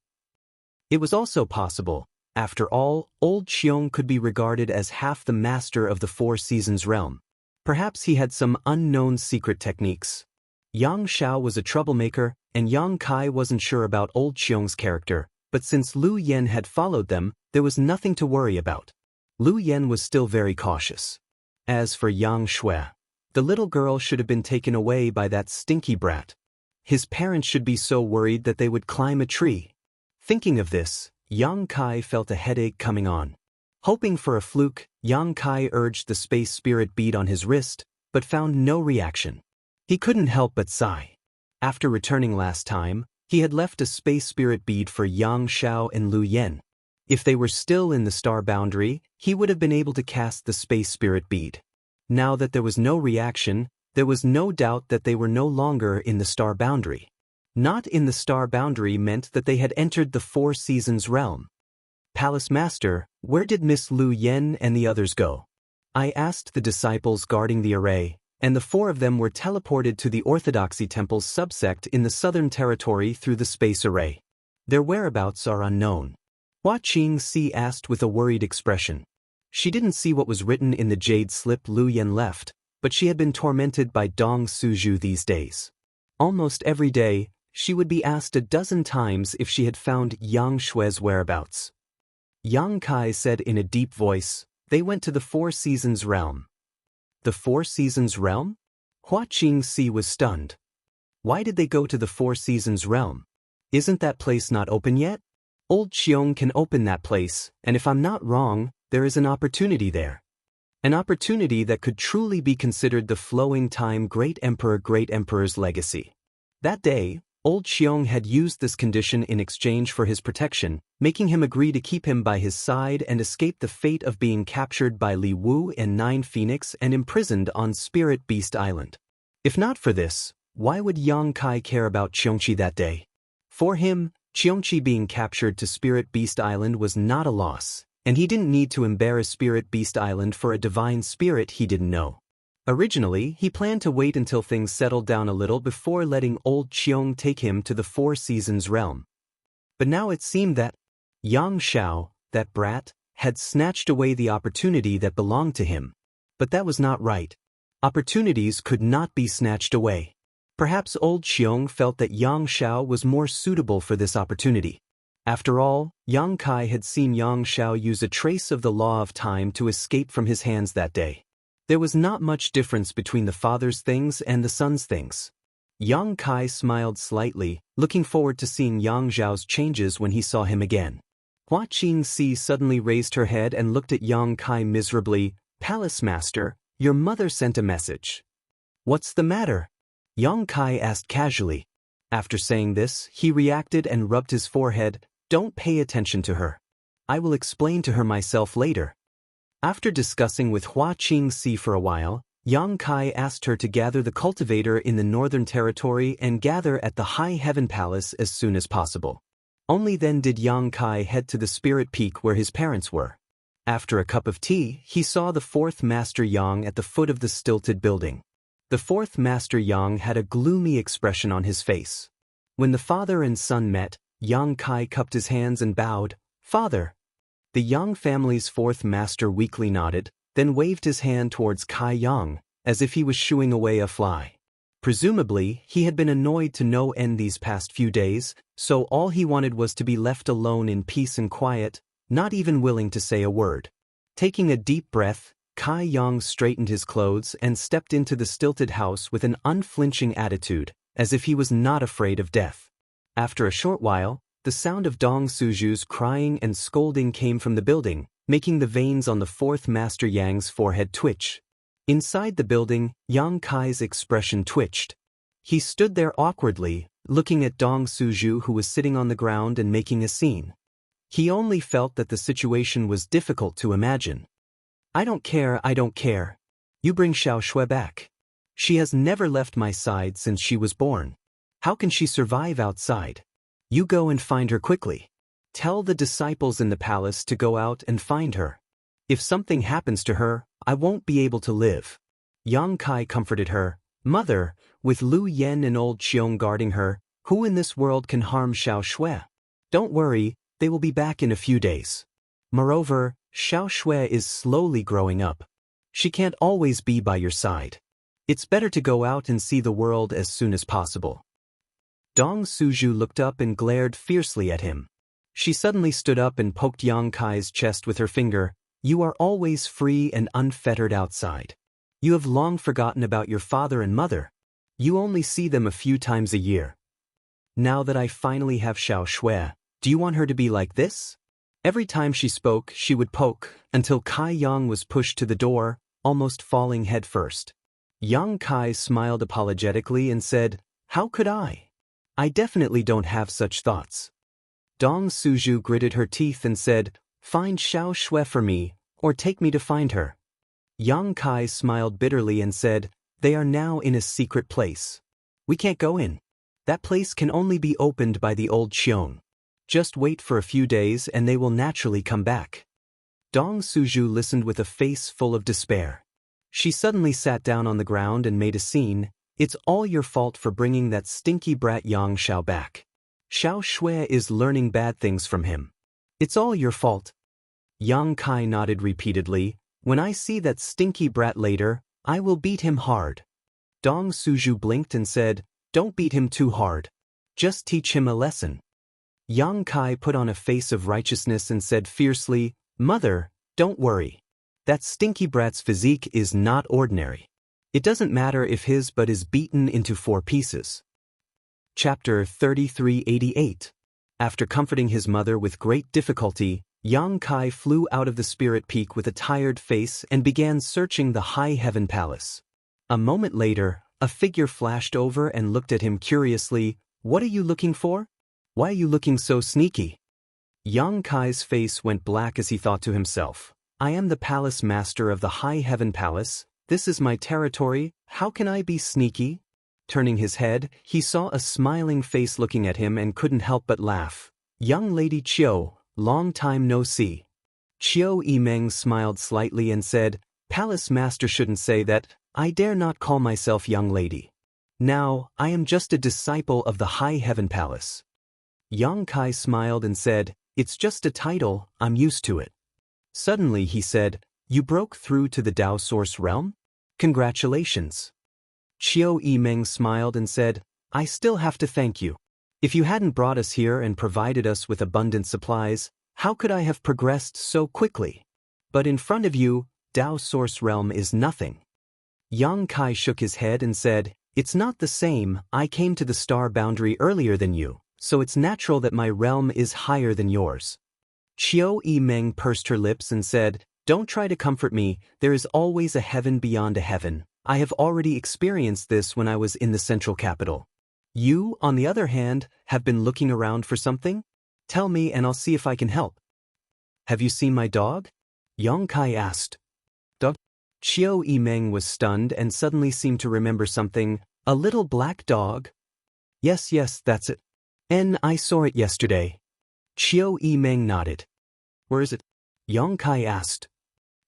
It was also possible, after all, old Xiong could be regarded as half the master of the Four Seasons realm. Perhaps he had some unknown secret techniques. Yang Xiao was a troublemaker, and Yang Kai wasn't sure about old Xiong's character, but since Lu Yen had followed them, there was nothing to worry about. Lu Yen was still very cautious. As for Yang Shui, the little girl should have been taken away by that stinky brat. His parents should be so worried that they would climb a tree. Thinking of this, Yang Kai felt a headache coming on. Hoping for a fluke, Yang Kai urged the space spirit bead on his wrist, but found no reaction. He couldn't help but sigh. After returning last time, he had left a space spirit bead for Yang Xiao and Lu Yen. If they were still in the star boundary, he would have been able to cast the space spirit bead. Now that there was no reaction, there was no doubt that they were no longer in the star boundary. Not in the star boundary meant that they had entered the Four Seasons realm. Palace Master, where did Miss Lu Yen and the others go? I asked the disciples guarding the array, and the four of them were teleported to the Orthodoxy Temple's subsect in the Southern Territory through the space array. Their whereabouts are unknown. Hua Qingxi asked with a worried expression. She didn't see what was written in the jade slip Lu Yen left, but she had been tormented by Dong Suzhu these days. Almost every day, she would be asked a dozen times if she had found Yang Shui's whereabouts. Yang Kai said in a deep voice, "They went to the Four Seasons realm." The Four Seasons realm? Hua Qingxi was stunned. Why did they go to the Four Seasons realm? Isn't that place not open yet? Old Xiong can open that place, and if I'm not wrong, there is an opportunity there. An opportunity that could truly be considered the flowing time Great Emperor's legacy. That day, old Xiong had used this condition in exchange for his protection, making him agree to keep him by his side and escape the fate of being captured by Li Wu and Nine Phoenix and imprisoned on Spirit Beast Island. If not for this, why would Yang Kai care about Qiongqi that day? For him, Qiongqi being captured to Spirit Beast Island was not a loss, and he didn't need to embarrass Spirit Beast Island for a divine spirit he didn't know. Originally, he planned to wait until things settled down a little before letting old Qiong take him to the Four Seasons realm. But now it seemed that Yang Xiao, that brat, had snatched away the opportunity that belonged to him. But that was not right. Opportunities could not be snatched away. Perhaps old Xiong felt that Yang Xiao was more suitable for this opportunity. After all, Yang Kai had seen Yang Xiao use a trace of the law of time to escape from his hands that day. There was not much difference between the father's things and the son's things. Yang Kai smiled slightly, looking forward to seeing Yang Xiao's changes when he saw him again. Hua Qingxi suddenly raised her head and looked at Yang Kai miserably. "Palace Master, your mother sent a message." "What's the matter?" Yang Kai asked casually. After saying this, he reacted and rubbed his forehead. "Don't pay attention to her. I will explain to her myself later." After discussing with Hua Qingxi for a while, Yang Kai asked her to gather the cultivator in the Northern Territory and gather at the High Heaven Palace as soon as possible. Only then did Yang Kai head to the Spirit Peak where his parents were. After a cup of tea, he saw the fourth Master Yang at the foot of the stilted building. The fourth Master Yang had a gloomy expression on his face. When the father and son met, Yang Kai cupped his hands and bowed. "Father." The Yang family's fourth master weakly nodded, then waved his hand towards Kai Yang, as if he was shooing away a fly. Presumably, he had been annoyed to no end these past few days, so all he wanted was to be left alone in peace and quiet, not even willing to say a word. Taking a deep breath, Kai Yang straightened his clothes and stepped into the stilted house with an unflinching attitude, as if he was not afraid of death. After a short while, the sound of Dong Suzhu's crying and scolding came from the building, making the veins on the fourth Master Yang's forehead twitch. Inside the building, Yang Kai's expression twitched. He stood there awkwardly, looking at Dong Suzhu who was sitting on the ground and making a scene. He only felt that the situation was difficult to imagine. I don't care. You bring Xiao Shui back. She has never left my side since she was born. How can she survive outside? You go and find her quickly. Tell the disciples in the palace to go out and find her. If something happens to her, I won't be able to live. Yang Kai comforted her. Mother, with Lu Yen and old Qiong guarding her, who in this world can harm Xiao Shui? Don't worry, they will be back in a few days. Moreover, Xiao Shui is slowly growing up. She can't always be by your side. It's better to go out and see the world as soon as possible. Dong Suju looked up and glared fiercely at him. She suddenly stood up and poked Yang Kai's chest with her finger. You are always free and unfettered outside. You have long forgotten about your father and mother. You only see them a few times a year. Now that I finally have Xiao Shui, do you want her to be like this? Every time she spoke, she would poke, until Kai Yang was pushed to the door, almost falling headfirst. Yang Kai smiled apologetically and said, How could I? I definitely don't have such thoughts. Dong Suju gritted her teeth and said, Find Xiao Shui for me, or take me to find her. Yang Kai smiled bitterly and said, They are now in a secret place. We can't go in. That place can only be opened by the old Qiong. Just wait for a few days and they will naturally come back. Dong Suju listened with a face full of despair. She suddenly sat down on the ground and made a scene. It's all your fault for bringing that stinky brat Yang Xiao back. Xiao Shui is learning bad things from him. It's all your fault. Yang Kai nodded repeatedly. When I see that stinky brat later, I will beat him hard. Dong Suju blinked and said, Don't beat him too hard. Just teach him a lesson. Yang Kai put on a face of righteousness and said fiercely, Mother, don't worry. That stinky brat's physique is not ordinary. It doesn't matter if his butt is beaten into 4 pieces. Chapter 3388. After comforting his mother with great difficulty, Yang Kai flew out of the spirit peak with a tired face and began searching the high heaven palace. A moment later, a figure flashed over and looked at him curiously. What are you looking for? Why are you looking so sneaky? Yang Kai's face went black as he thought to himself, I am the palace master of the high heaven palace. This is my territory. How can I be sneaky? Turning his head, he saw a smiling face looking at him and couldn't help but laugh. Young Lady Chiu, long time no see. Chiu Yimeng smiled slightly and said, Palace master shouldn't say that. I dare not call myself young lady. Now, I am just a disciple of the high heaven palace. Yang Kai smiled and said, It's just a title, I'm used to it. Suddenly he said, You broke through to the Dao Source realm? Congratulations. Chiu Yimeng smiled and said, I still have to thank you. If you hadn't brought us here and provided us with abundant supplies, how could I have progressed so quickly? But in front of you, Dao Source realm is nothing. Yang Kai shook his head and said, It's not the same. I came to the star boundary earlier than you, so it's natural that my realm is higher than yours. Chiu Yimeng pursed her lips and said, Don't try to comfort me, there is always a heaven beyond a heaven. I have already experienced this when I was in the central capital. You, on the other hand, have been looking around for something? Tell me and I'll see if I can help. Have you seen my dog? Yang Kai asked. Dog? Chiu Yimeng was stunned and suddenly seemed to remember something. A little black dog? Yes, that's it. I saw it yesterday. Chiu Yimeng nodded. Where is it? Yang Kai asked.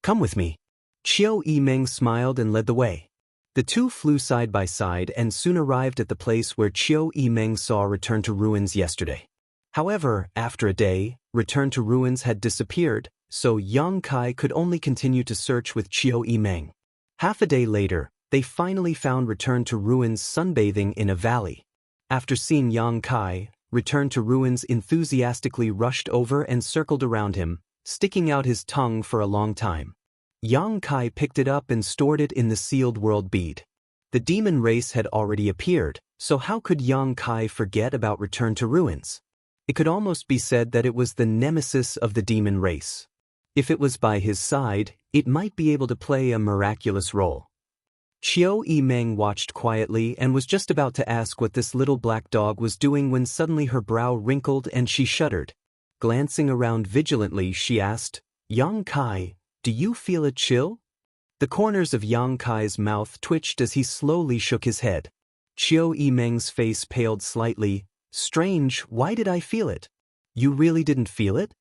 Come with me. Chiu Yimeng smiled and led the way. The two flew side by side and soon arrived at the place where Chiu Yimeng saw Return to Ruins yesterday. However, after a day, Return to Ruins had disappeared, so Yang Kai could only continue to search with Chiu Yimeng. Half a day later, they finally found Return to Ruins sunbathing in a valley. After seeing Yang Kai, Return to Ruins enthusiastically rushed over and circled around him, sticking out his tongue for a long time. Yang Kai picked it up and stored it in the sealed world bead. The demon race had already appeared, so how could Yang Kai forget about Return to Ruins? It could almost be said that it was the nemesis of the demon race. If it was by his side, it might be able to play a miraculous role. Chiu Yimeng watched quietly and was just about to ask what this little black dog was doing when suddenly her brow wrinkled and she shuddered. Glancing around vigilantly, she asked, Yang Kai, do you feel a chill? The corners of Yang Kai's mouth twitched as he slowly shook his head. Chiu Yimeng's face paled slightly. Strange, why did I feel it? You really didn't feel it?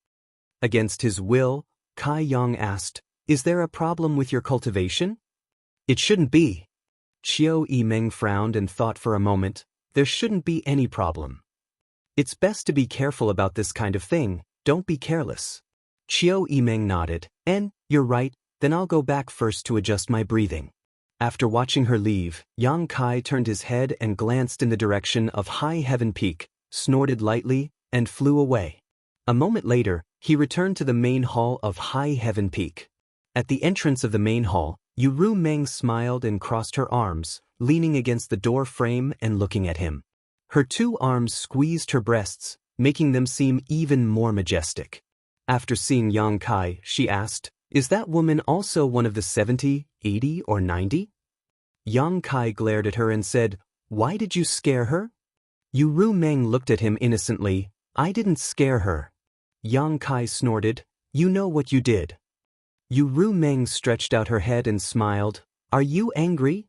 Against his will, Kai Yang asked, is there a problem with your cultivation? It shouldn't be. Qiu Yimeng frowned and thought for a moment. There shouldn't be any problem. It's best to be careful about this kind of thing, don't be careless. Qiu Yimeng nodded, and, you're right, then I'll go back first to adjust my breathing. After watching her leave, Yang Kai turned his head and glanced in the direction of High Heaven Peak, snorted lightly, and flew away. A moment later, he returned to the main hall of High Heaven Peak. At the entrance of the main hall, Yu Meng smiled and crossed her arms, leaning against the door frame and looking at him. Her two arms squeezed her breasts, making them seem even more majestic. After seeing Yang Kai, she asked, is that woman also one of the 70, 80, or 90? Yang Kai glared at her and said, why did you scare her? Yu Meng looked at him innocently, I didn't scare her. Yang Kai snorted, you know what you did. Yu Meng stretched out her head and smiled, are you angry?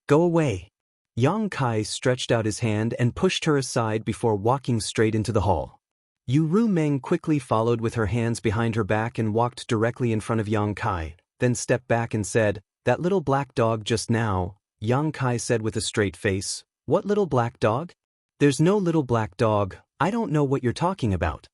Go away. Yang Kai stretched out his hand and pushed her aside before walking straight into the hall. Yu Meng quickly followed with her hands behind her back and walked directly in front of Yang Kai, then stepped back and said, that little black dog just now. Yang Kai said with a straight face, what little black dog? There's no little black dog, I don't know what you're talking about.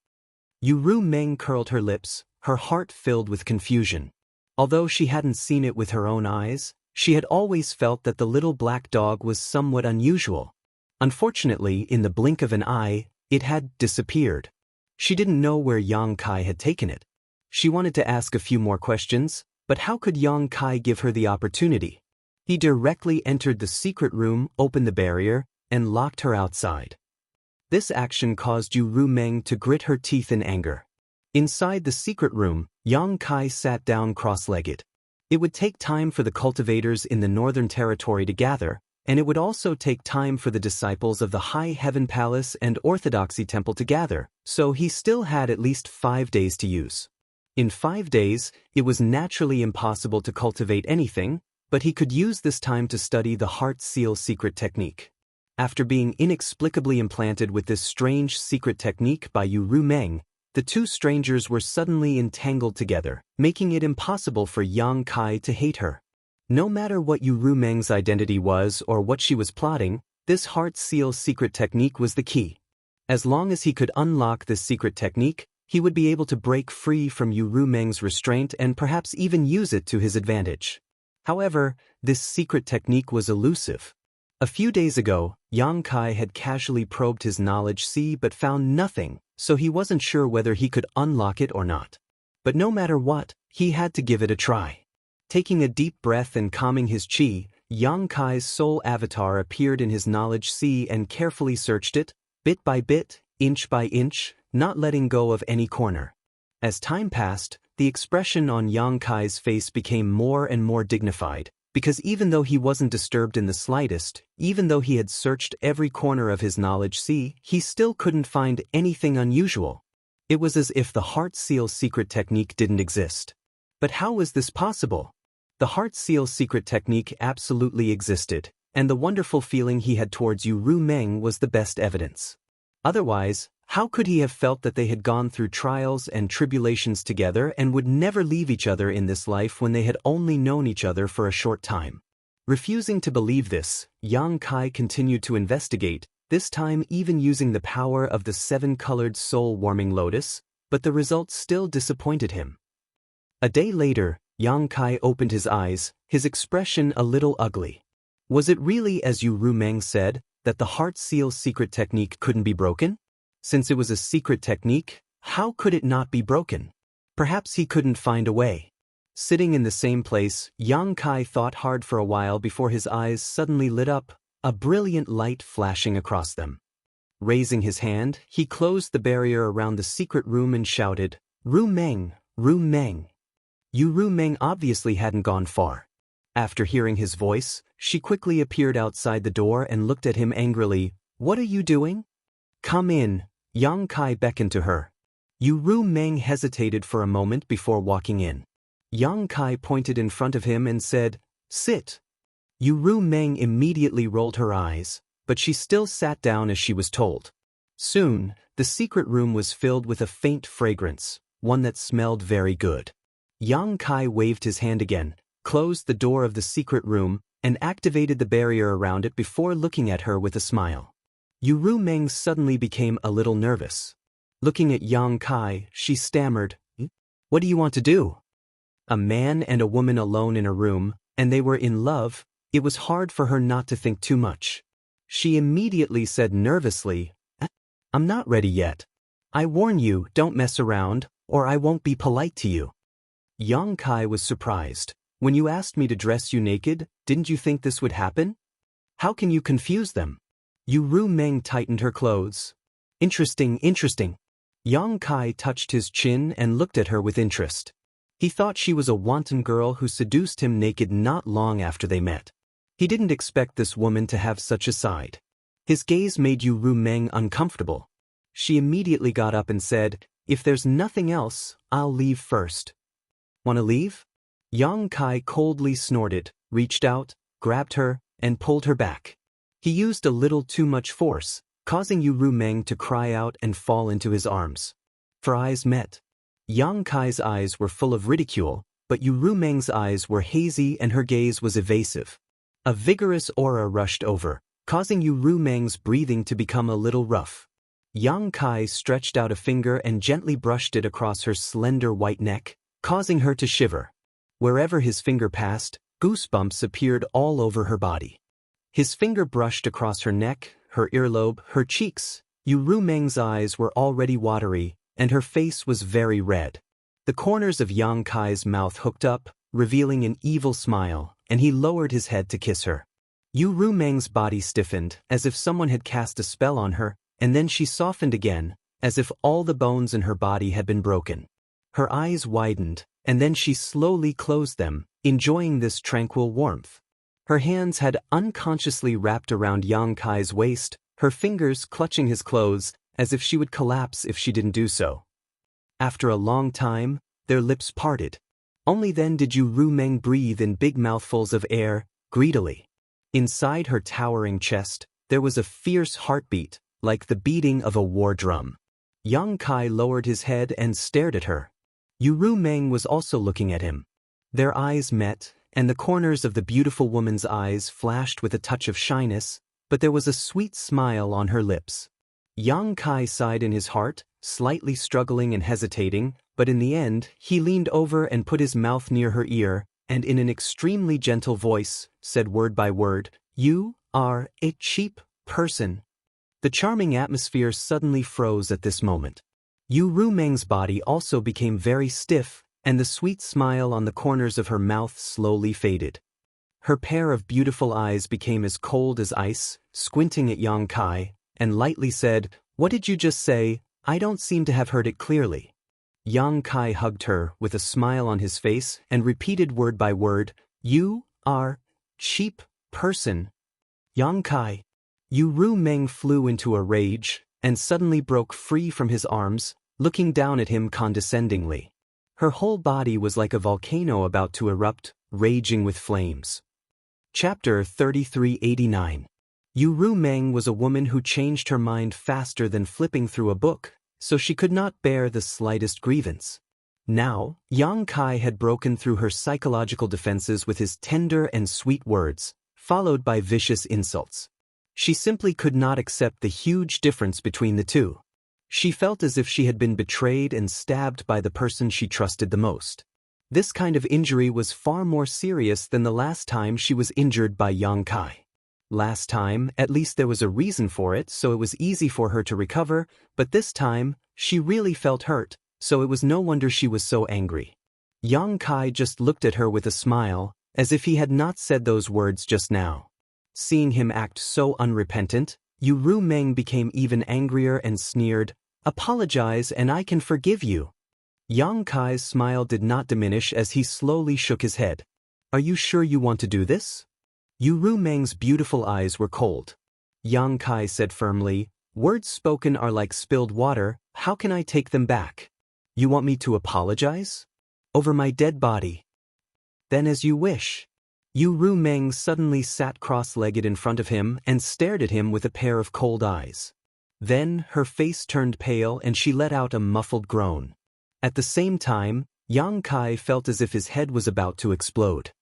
Yu Meng curled her lips, her heart filled with confusion. Although she hadn't seen it with her own eyes, she had always felt that the little black dog was somewhat unusual. Unfortunately, in the blink of an eye, it had disappeared. She didn't know where Yang Kai had taken it. She wanted to ask a few more questions, but how could Yang Kai give her the opportunity? He directly entered the secret room, opened the barrier, and locked her outside. This action caused Yu Meng to grit her teeth in anger. Inside the secret room, Yang Kai sat down cross-legged. It would take time for the cultivators in the Northern Territory to gather, and it would also take time for the disciples of the High Heaven Palace and Orthodoxy Temple to gather, so he still had at least 5 days to use. In 5 days, it was naturally impossible to cultivate anything, but he could use this time to study the Heart Seal secret technique. After being inexplicably implanted with this strange secret technique by Yu Meng, the two strangers were suddenly entangled together, making it impossible for Yang Kai to hate her. No matter what Yu Meng's identity was or what she was plotting, this Heart Seal secret technique was the key. As long as he could unlock this secret technique, he would be able to break free from Yu Meng's restraint and perhaps even use it to his advantage. However, this secret technique was elusive. A few days ago, Yang Kai had casually probed his knowledge sea but found nothing, so he wasn't sure whether he could unlock it or not. But no matter what, he had to give it a try. Taking a deep breath and calming his chi, Yang Kai's soul avatar appeared in his knowledge sea and carefully searched it, bit by bit, inch by inch, not letting go of any corner. As time passed, the expression on Yang Kai's face became more and more dignified, because even though he wasn't disturbed in the slightest, even though he had searched every corner of his knowledge sea, he still couldn't find anything unusual. It was as if the Heart Seal secret technique didn't exist. But how was this possible? The Heart Seal secret technique absolutely existed, and the wonderful feeling he had towards Yu Meng was the best evidence. Otherwise, how could he have felt that they had gone through trials and tribulations together and would never leave each other in this life when they had only known each other for a short time? Refusing to believe this, Yang Kai continued to investigate, this time even using the power of the 7-colored soul-warming lotus, but the results still disappointed him. A day later, Yang Kai opened his eyes, his expression a little ugly. Was it really as Yu Meng said, that the Heart Seal secret technique couldn't be broken? Since it was a secret technique, how could it not be broken? Perhaps he couldn't find a way. Sitting in the same place, Yang Kai thought hard for a while before his eyes suddenly lit up, a brilliant light flashing across them. Raising his hand, he closed the barrier around the secret room and shouted, "Ru Meng, Ru Meng." Yu Meng obviously hadn't gone far. After hearing his voice, she quickly appeared outside the door and looked at him angrily. "What are you doing?" "Come in." Yang Kai beckoned to her. Yu Meng hesitated for a moment before walking in. Yang Kai pointed in front of him and said, "Sit." Yu Meng immediately rolled her eyes, but she still sat down as she was told. Soon, the secret room was filled with a faint fragrance, one that smelled very good. Yang Kai waved his hand again, closed the door of the secret room, and activated the barrier around it before looking at her with a smile. Yu Meng suddenly became a little nervous. Looking at Yang Kai, she stammered, "What do you want to do?" A man and a woman alone in a room, and they were in love. It was hard for her not to think too much. She immediately said nervously, "I'm not ready yet. I warn you, don't mess around, or I won't be polite to you." Yang Kai was surprised. "When you asked me to dress you naked, didn't you think this would happen? How can you confuse them?" Yu Meng tightened her clothes. Interesting. Yang Kai touched his chin and looked at her with interest. He thought she was a wanton girl who seduced him naked not long after they met. He didn't expect this woman to have such a side. His gaze made Yu Meng uncomfortable. She immediately got up and said, "If there's nothing else, I'll leave first." "Want to leave?" Yang Kai coldly snorted, reached out, grabbed her, and pulled her back. He used a little too much force, causing Yu Meng to cry out and fall into his arms. Their eyes met. Yang Kai's eyes were full of ridicule, but Yu Meng's eyes were hazy and her gaze was evasive. A vigorous aura rushed over, causing Yu Meng's breathing to become a little rough. Yang Kai stretched out a finger and gently brushed it across her slender white neck, causing her to shiver. Wherever his finger passed, goosebumps appeared all over her body. His finger brushed across her neck, her earlobe, her cheeks. Yu Meng's eyes were already watery, and her face was very red. The corners of Yang Kai's mouth hooked up, revealing an evil smile, and he lowered his head to kiss her. Yu Meng's body stiffened, as if someone had cast a spell on her, and then she softened again, as if all the bones in her body had been broken. Her eyes widened, and then she slowly closed them, enjoying this tranquil warmth. Her hands had unconsciously wrapped around Yang Kai's waist, her fingers clutching his clothes, as if she would collapse if she didn't do so. After a long time, their lips parted. Only then did Yu Meng breathe in big mouthfuls of air, greedily. Inside her towering chest, there was a fierce heartbeat, like the beating of a war drum. Yang Kai lowered his head and stared at her. Yu Meng was also looking at him. Their eyes met, and the corners of the beautiful woman's eyes flashed with a touch of shyness, but there was a sweet smile on her lips. Yang Kai sighed in his heart, slightly struggling and hesitating, but in the end, he leaned over and put his mouth near her ear, and in an extremely gentle voice, said word by word, "You are a cheap person." The charming atmosphere suddenly froze at this moment. Yu Meng's body also became very stiff, and the sweet smile on the corners of her mouth slowly faded. Her pair of beautiful eyes became as cold as ice, squinting at Yang Kai, and lightly said, "What did you just say? I don't seem to have heard it clearly." Yang Kai hugged her with a smile on his face and repeated word by word, "You are cheap person." Yang Kai. Yu Meng flew into a rage, and suddenly broke free from his arms, looking down at him condescendingly. Her whole body was like a volcano about to erupt, raging with flames. Chapter 3389. Yu Meng was a woman who changed her mind faster than flipping through a book, so she could not bear the slightest grievance. Now, Yang Kai had broken through her psychological defenses with his tender and sweet words, followed by vicious insults. She simply could not accept the huge difference between the two. She felt as if she had been betrayed and stabbed by the person she trusted the most. This kind of injury was far more serious than the last time she was injured by Yang Kai. Last time, at least there was a reason for it, so it was easy for her to recover, but this time, she really felt hurt, so it was no wonder she was so angry. Yang Kai just looked at her with a smile, as if he had not said those words just now. Seeing him act so unrepentant, Yu Meng became even angrier and sneered, "Apologize and I can forgive you." Yang Kai's smile did not diminish as he slowly shook his head. "Are you sure you want to do this?" Yu Meng's beautiful eyes were cold. Yang Kai said firmly, "Words spoken are like spilled water, how can I take them back? You want me to apologize? Over my dead body? Then as you wish." Yu Meng suddenly sat cross-legged in front of him and stared at him with a pair of cold eyes. Then, her face turned pale and she let out a muffled groan. At the same time, Yang Kai felt as if his head was about to explode.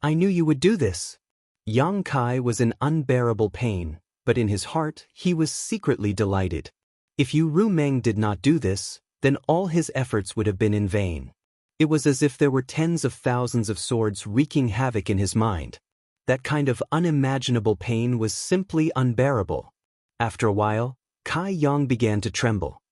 I knew you would do this. Yang Kai was in unbearable pain, but in his heart, he was secretly delighted. If Yu Rumeng did not do this, then all his efforts would have been in vain. It was as if there were tens of thousands of swords wreaking havoc in his mind. That kind of unimaginable pain was simply unbearable. After a while, Kai Yang began to tremble.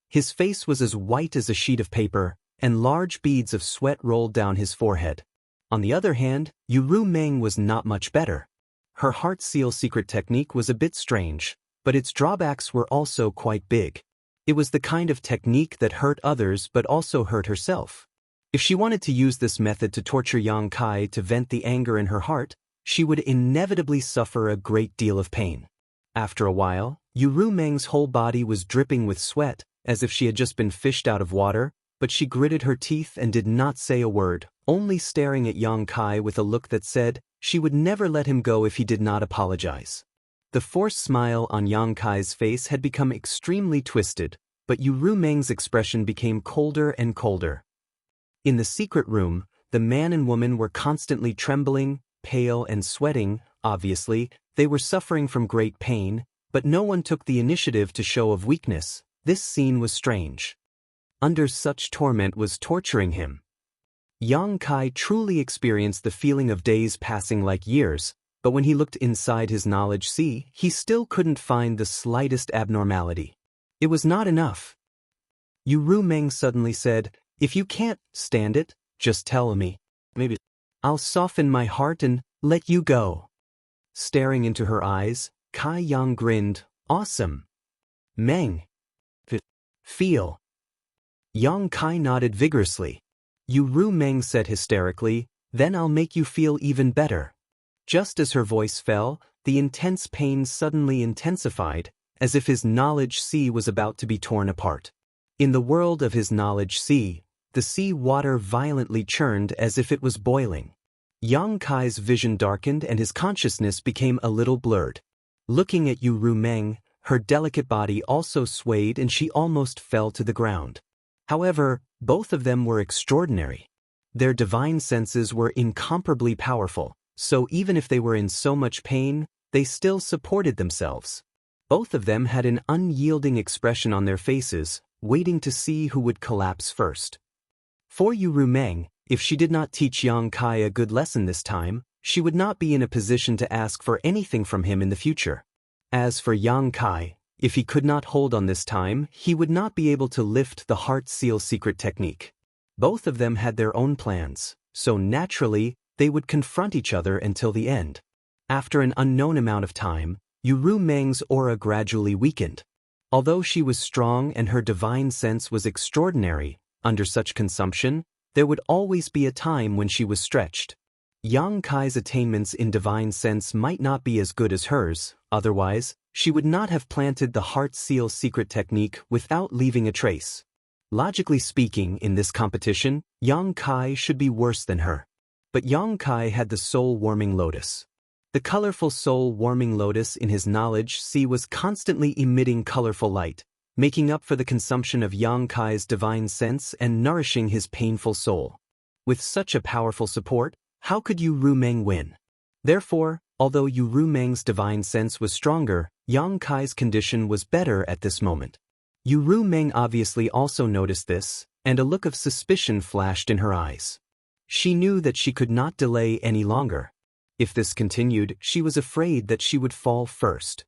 His face was as white as a sheet of paper, and large beads of sweat rolled down his forehead. On the other hand, Yu Rumeng was not much better. Her heart seal secret technique was a bit strange, but its drawbacks were also quite big. It was the kind of technique that hurt others but also hurt herself. If she wanted to use this method to torture Yang Kai to vent the anger in her heart, she would inevitably suffer a great deal of pain. After a while, Yu Rumeng's whole body was dripping with sweat, as if she had just been fished out of water, but she gritted her teeth and did not say a word, only staring at Yang Kai with a look that said she would never let him go if he did not apologize. The forced smile on Yang Kai's face had become extremely twisted, but Yu Rumeng's expression became colder and colder. In the secret room, the man and woman were constantly trembling, pale and sweating. Obviously, they were suffering from great pain, but no one took the initiative to show of weakness. This scene was strange. Under such torment was torturing him. Yang Kai truly experienced the feeling of days passing like years, but when he looked inside his knowledge sea, he still couldn't find the slightest abnormality. It was not enough. Yu Rumeng suddenly said, "If you can't stand it, just tell me. Maybe I'll soften my heart and let you go." Staring into her eyes, Kai Yang grinned, "Awesome. Meng. Feel." Yang Kai nodded vigorously. Yu Rumeng said hysterically, "Then I'll make you feel even better." Just as her voice fell, the intense pain suddenly intensified, as if his knowledge sea was about to be torn apart. In the world of his knowledge sea, the sea water violently churned as if it was boiling. Yang Kai's vision darkened and his consciousness became a little blurred. Looking at Yu Rumeng, her delicate body also swayed and she almost fell to the ground. However, both of them were extraordinary. Their divine senses were incomparably powerful, so even if they were in so much pain, they still supported themselves. Both of them had an unyielding expression on their faces, waiting to see who would collapse first. For Yu Rumeng, if she did not teach Yang Kai a good lesson this time, she would not be in a position to ask for anything from him in the future. As for Yang Kai, if he could not hold on this time, he would not be able to lift the heart seal secret technique. Both of them had their own plans, so naturally, they would confront each other until the end. After an unknown amount of time, Yu Rumeng's aura gradually weakened. Although she was strong and her divine sense was extraordinary, under such consumption, there would always be a time when she was stretched. Yang Kai's attainments in divine sense might not be as good as hers, otherwise, she would not have planted the heart seal secret technique without leaving a trace. Logically speaking, in this competition, Yang Kai should be worse than her. But Yang Kai had the soul-warming lotus. The colorful soul-warming lotus in his knowledge sea was constantly emitting colorful light, making up for the consumption of Yang Kai's divine sense and nourishing his painful soul. With such a powerful support, how could Yu Rumeng win? Therefore, although Yu Rumeng's divine sense was stronger, Yang Kai's condition was better at this moment. Yu Rumeng obviously also noticed this, and a look of suspicion flashed in her eyes. She knew that she could not delay any longer. If this continued, she was afraid that she would fall first.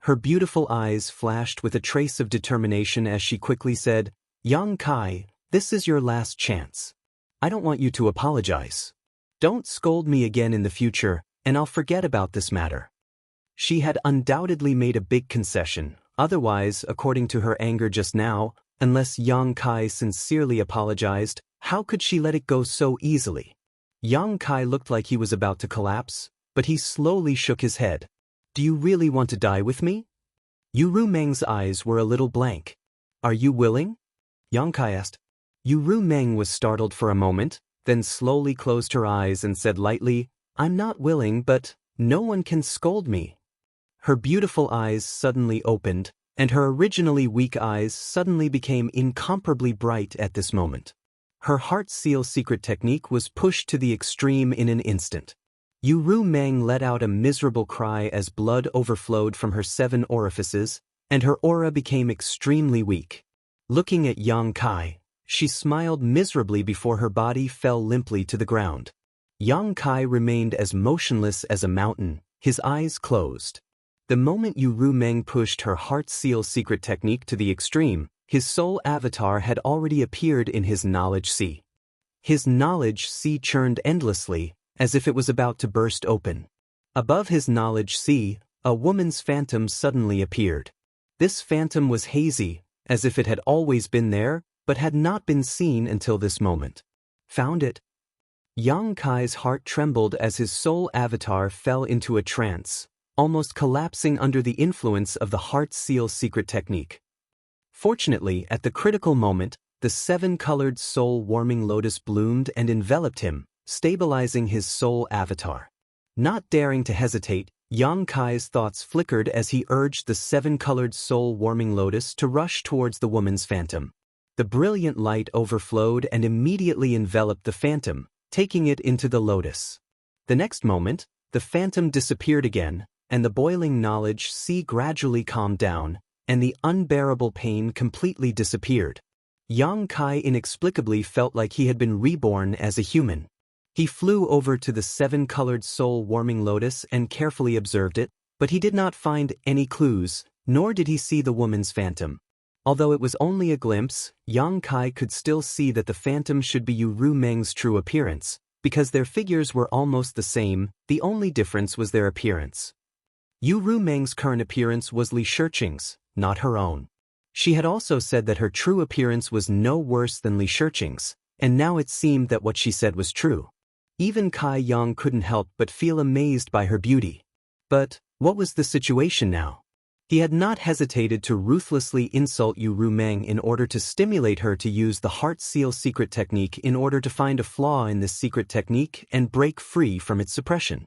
Her beautiful eyes flashed with a trace of determination as she quickly said, "Yang Kai, this is your last chance. I don't want you to apologize. Don't scold me again in the future, and I'll forget about this matter." She had undoubtedly made a big concession, otherwise, according to her anger just now, unless Yang Kai sincerely apologized, how could she let it go so easily? Yang Kai looked like he was about to collapse, but he slowly shook his head. "Do you really want to die with me?" Yu Rumeng's eyes were a little blank. "Are you willing?" Yang Kai asked. Yu Rumeng was startled for a moment, then slowly closed her eyes and said lightly, "I'm not willing, but no one can scold me." Her beautiful eyes suddenly opened, and her originally weak eyes suddenly became incomparably bright at this moment. Her heart seal secret technique was pushed to the extreme in an instant. Yu Meng let out a miserable cry as blood overflowed from her 7 orifices, and her aura became extremely weak. Looking at Yang Kai, she smiled miserably before her body fell limply to the ground. Yang Kai remained as motionless as a mountain, his eyes closed. The moment Yu Meng pushed her heart seal secret technique to the extreme, his soul avatar had already appeared in his knowledge sea. His knowledge sea churned endlessly, as if it was about to burst open. Above his knowledge sea, a woman's phantom suddenly appeared. This phantom was hazy, as if it had always been there, but had not been seen until this moment. Found it? Yang Kai's heart trembled as his soul avatar fell into a trance, almost collapsing under the influence of the heart seal secret technique. Fortunately, at the critical moment, the 7-colored soul-warming lotus bloomed and enveloped him, stabilizing his soul avatar. Not daring to hesitate, Yang Kai's thoughts flickered as he urged the 7-colored soul-warming lotus to rush towards the woman's phantom. The brilliant light overflowed and immediately enveloped the phantom, taking it into the lotus. The next moment, the phantom disappeared again, and the boiling knowledge sea gradually calmed down, and the unbearable pain completely disappeared. Yang Kai inexplicably felt like he had been reborn as a human. He flew over to the 7-colored soul-warming lotus and carefully observed it, but he did not find any clues, nor did he see the woman's phantom. Although it was only a glimpse, Yang Kai could still see that the phantom should be Yu Meng's true appearance, because their figures were almost the same, the only difference was their appearance. Yu Meng's current appearance was Li Shiqing's, not her own. She had also said that her true appearance was no worse than Li Shiqing's, and now it seemed that what she said was true. Even Kai Yang couldn't help but feel amazed by her beauty. But what was the situation now? He had not hesitated to ruthlessly insult Yu Meng in order to stimulate her to use the heart seal secret technique in order to find a flaw in this secret technique and break free from its suppression.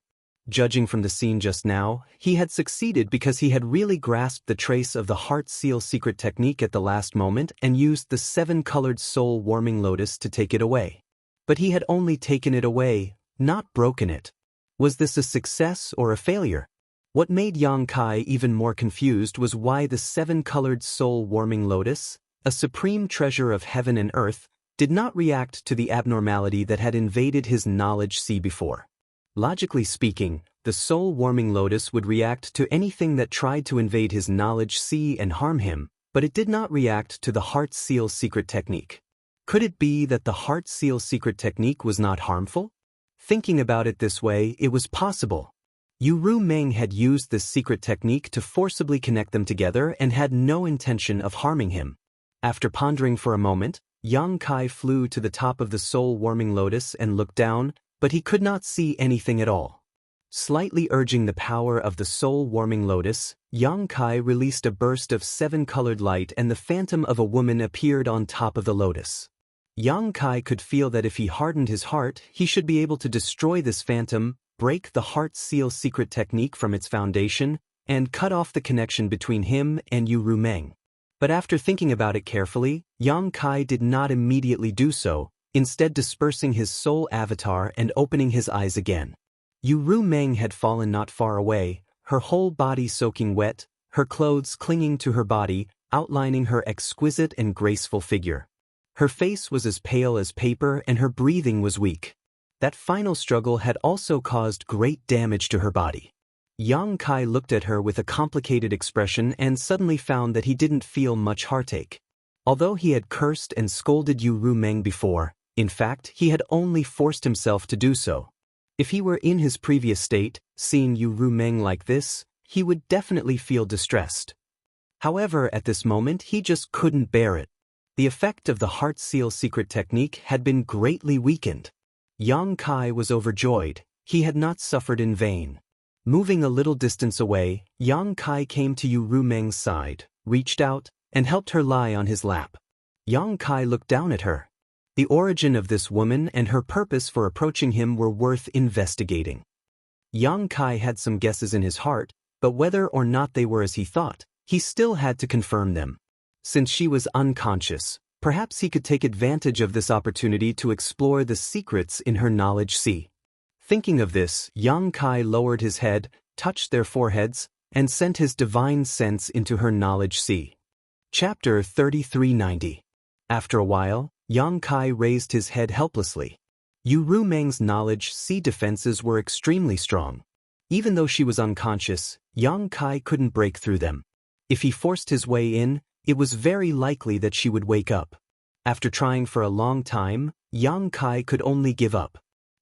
Judging from the scene just now, he had succeeded because he had really grasped the trace of the heart seal secret technique at the last moment and used the 7-colored soul-warming lotus to take it away. But he had only taken it away, not broken it. Was this a success or a failure? What made Yang Kai even more confused was why the 7-colored soul-warming lotus, a supreme treasure of heaven and earth, did not react to the abnormality that had invaded his knowledge sea before. Logically speaking, the soul-warming lotus would react to anything that tried to invade his knowledge sea and harm him, but it did not react to the heart seal secret technique. Could it be that the heart seal secret technique was not harmful? Thinking about it this way, it was possible. Yu Meng had used this secret technique to forcibly connect them together and had no intention of harming him. After pondering for a moment, Yang Kai flew to the top of the soul-warming lotus and looked down, but he could not see anything at all. Slightly urging the power of the soul-warming lotus, Yang Kai released a burst of 7-colored light and the phantom of a woman appeared on top of the lotus. Yang Kai could feel that if he hardened his heart, he should be able to destroy this phantom, break the heart seal secret technique from its foundation, and cut off the connection between him and Yu Meng. But after thinking about it carefully, Yang Kai did not immediately do so, instead dispersing his soul avatar and opening his eyes again. Yu Meng had fallen not far away, her whole body soaking wet, her clothes clinging to her body, outlining her exquisite and graceful figure. Her face was as pale as paper and her breathing was weak. That final struggle had also caused great damage to her body. Yang Kai looked at her with a complicated expression and suddenly found that he didn't feel much heartache. Although he had cursed and scolded Yu Meng before, in fact, he had only forced himself to do so. If he were in his previous state, seeing Yu Meng like this, he would definitely feel distressed. However, at this moment he just couldn't bear it. The effect of the heart seal secret technique had been greatly weakened. Yang Kai was overjoyed, he had not suffered in vain. Moving a little distance away, Yang Kai came to Yu Meng's side, reached out, and helped her lie on his lap. Yang Kai looked down at her. The origin of this woman and her purpose for approaching him were worth investigating. Yang Kai had some guesses in his heart, but whether or not they were as he thought, He still had to confirm them. Since she was unconscious, perhaps he could take advantage of this opportunity to explore the secrets in her knowledge sea. Thinking of this, Yang Kai lowered his head, touched their foreheads, and sent his divine sense into her knowledge sea. Chapter 3390. After a while, Yang Kai raised his head helplessly. Yu Rumeng's knowledge sea defenses were extremely strong. Even though she was unconscious, Yang Kai couldn't break through them. If he forced his way in, it was very likely that she would wake up. After trying for a long time, Yang Kai could only give up.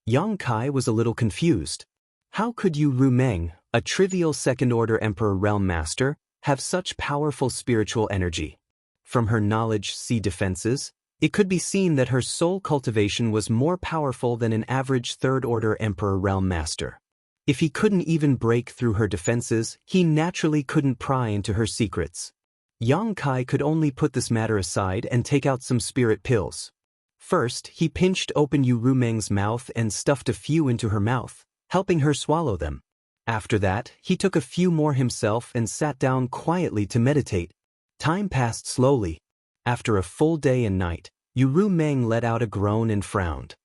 Yang Kai was a little confused. How could Yu Rumeng, a trivial second-order Emperor Realm Master, have such powerful spiritual energy? From her knowledge sea defenses, it could be seen that her soul cultivation was more powerful than an average third-order Emperor Realm Master. If he couldn't even break through her defenses, he naturally couldn't pry into her secrets. Yang Kai could only put this matter aside and take out some spirit pills. First, he pinched open Yu Rumeng's mouth and stuffed a few into her mouth, helping her swallow them. After that, he took a few more himself and sat down quietly to meditate. Time passed slowly. After a full day and night, Yu Rumeng let out a groan and frowned.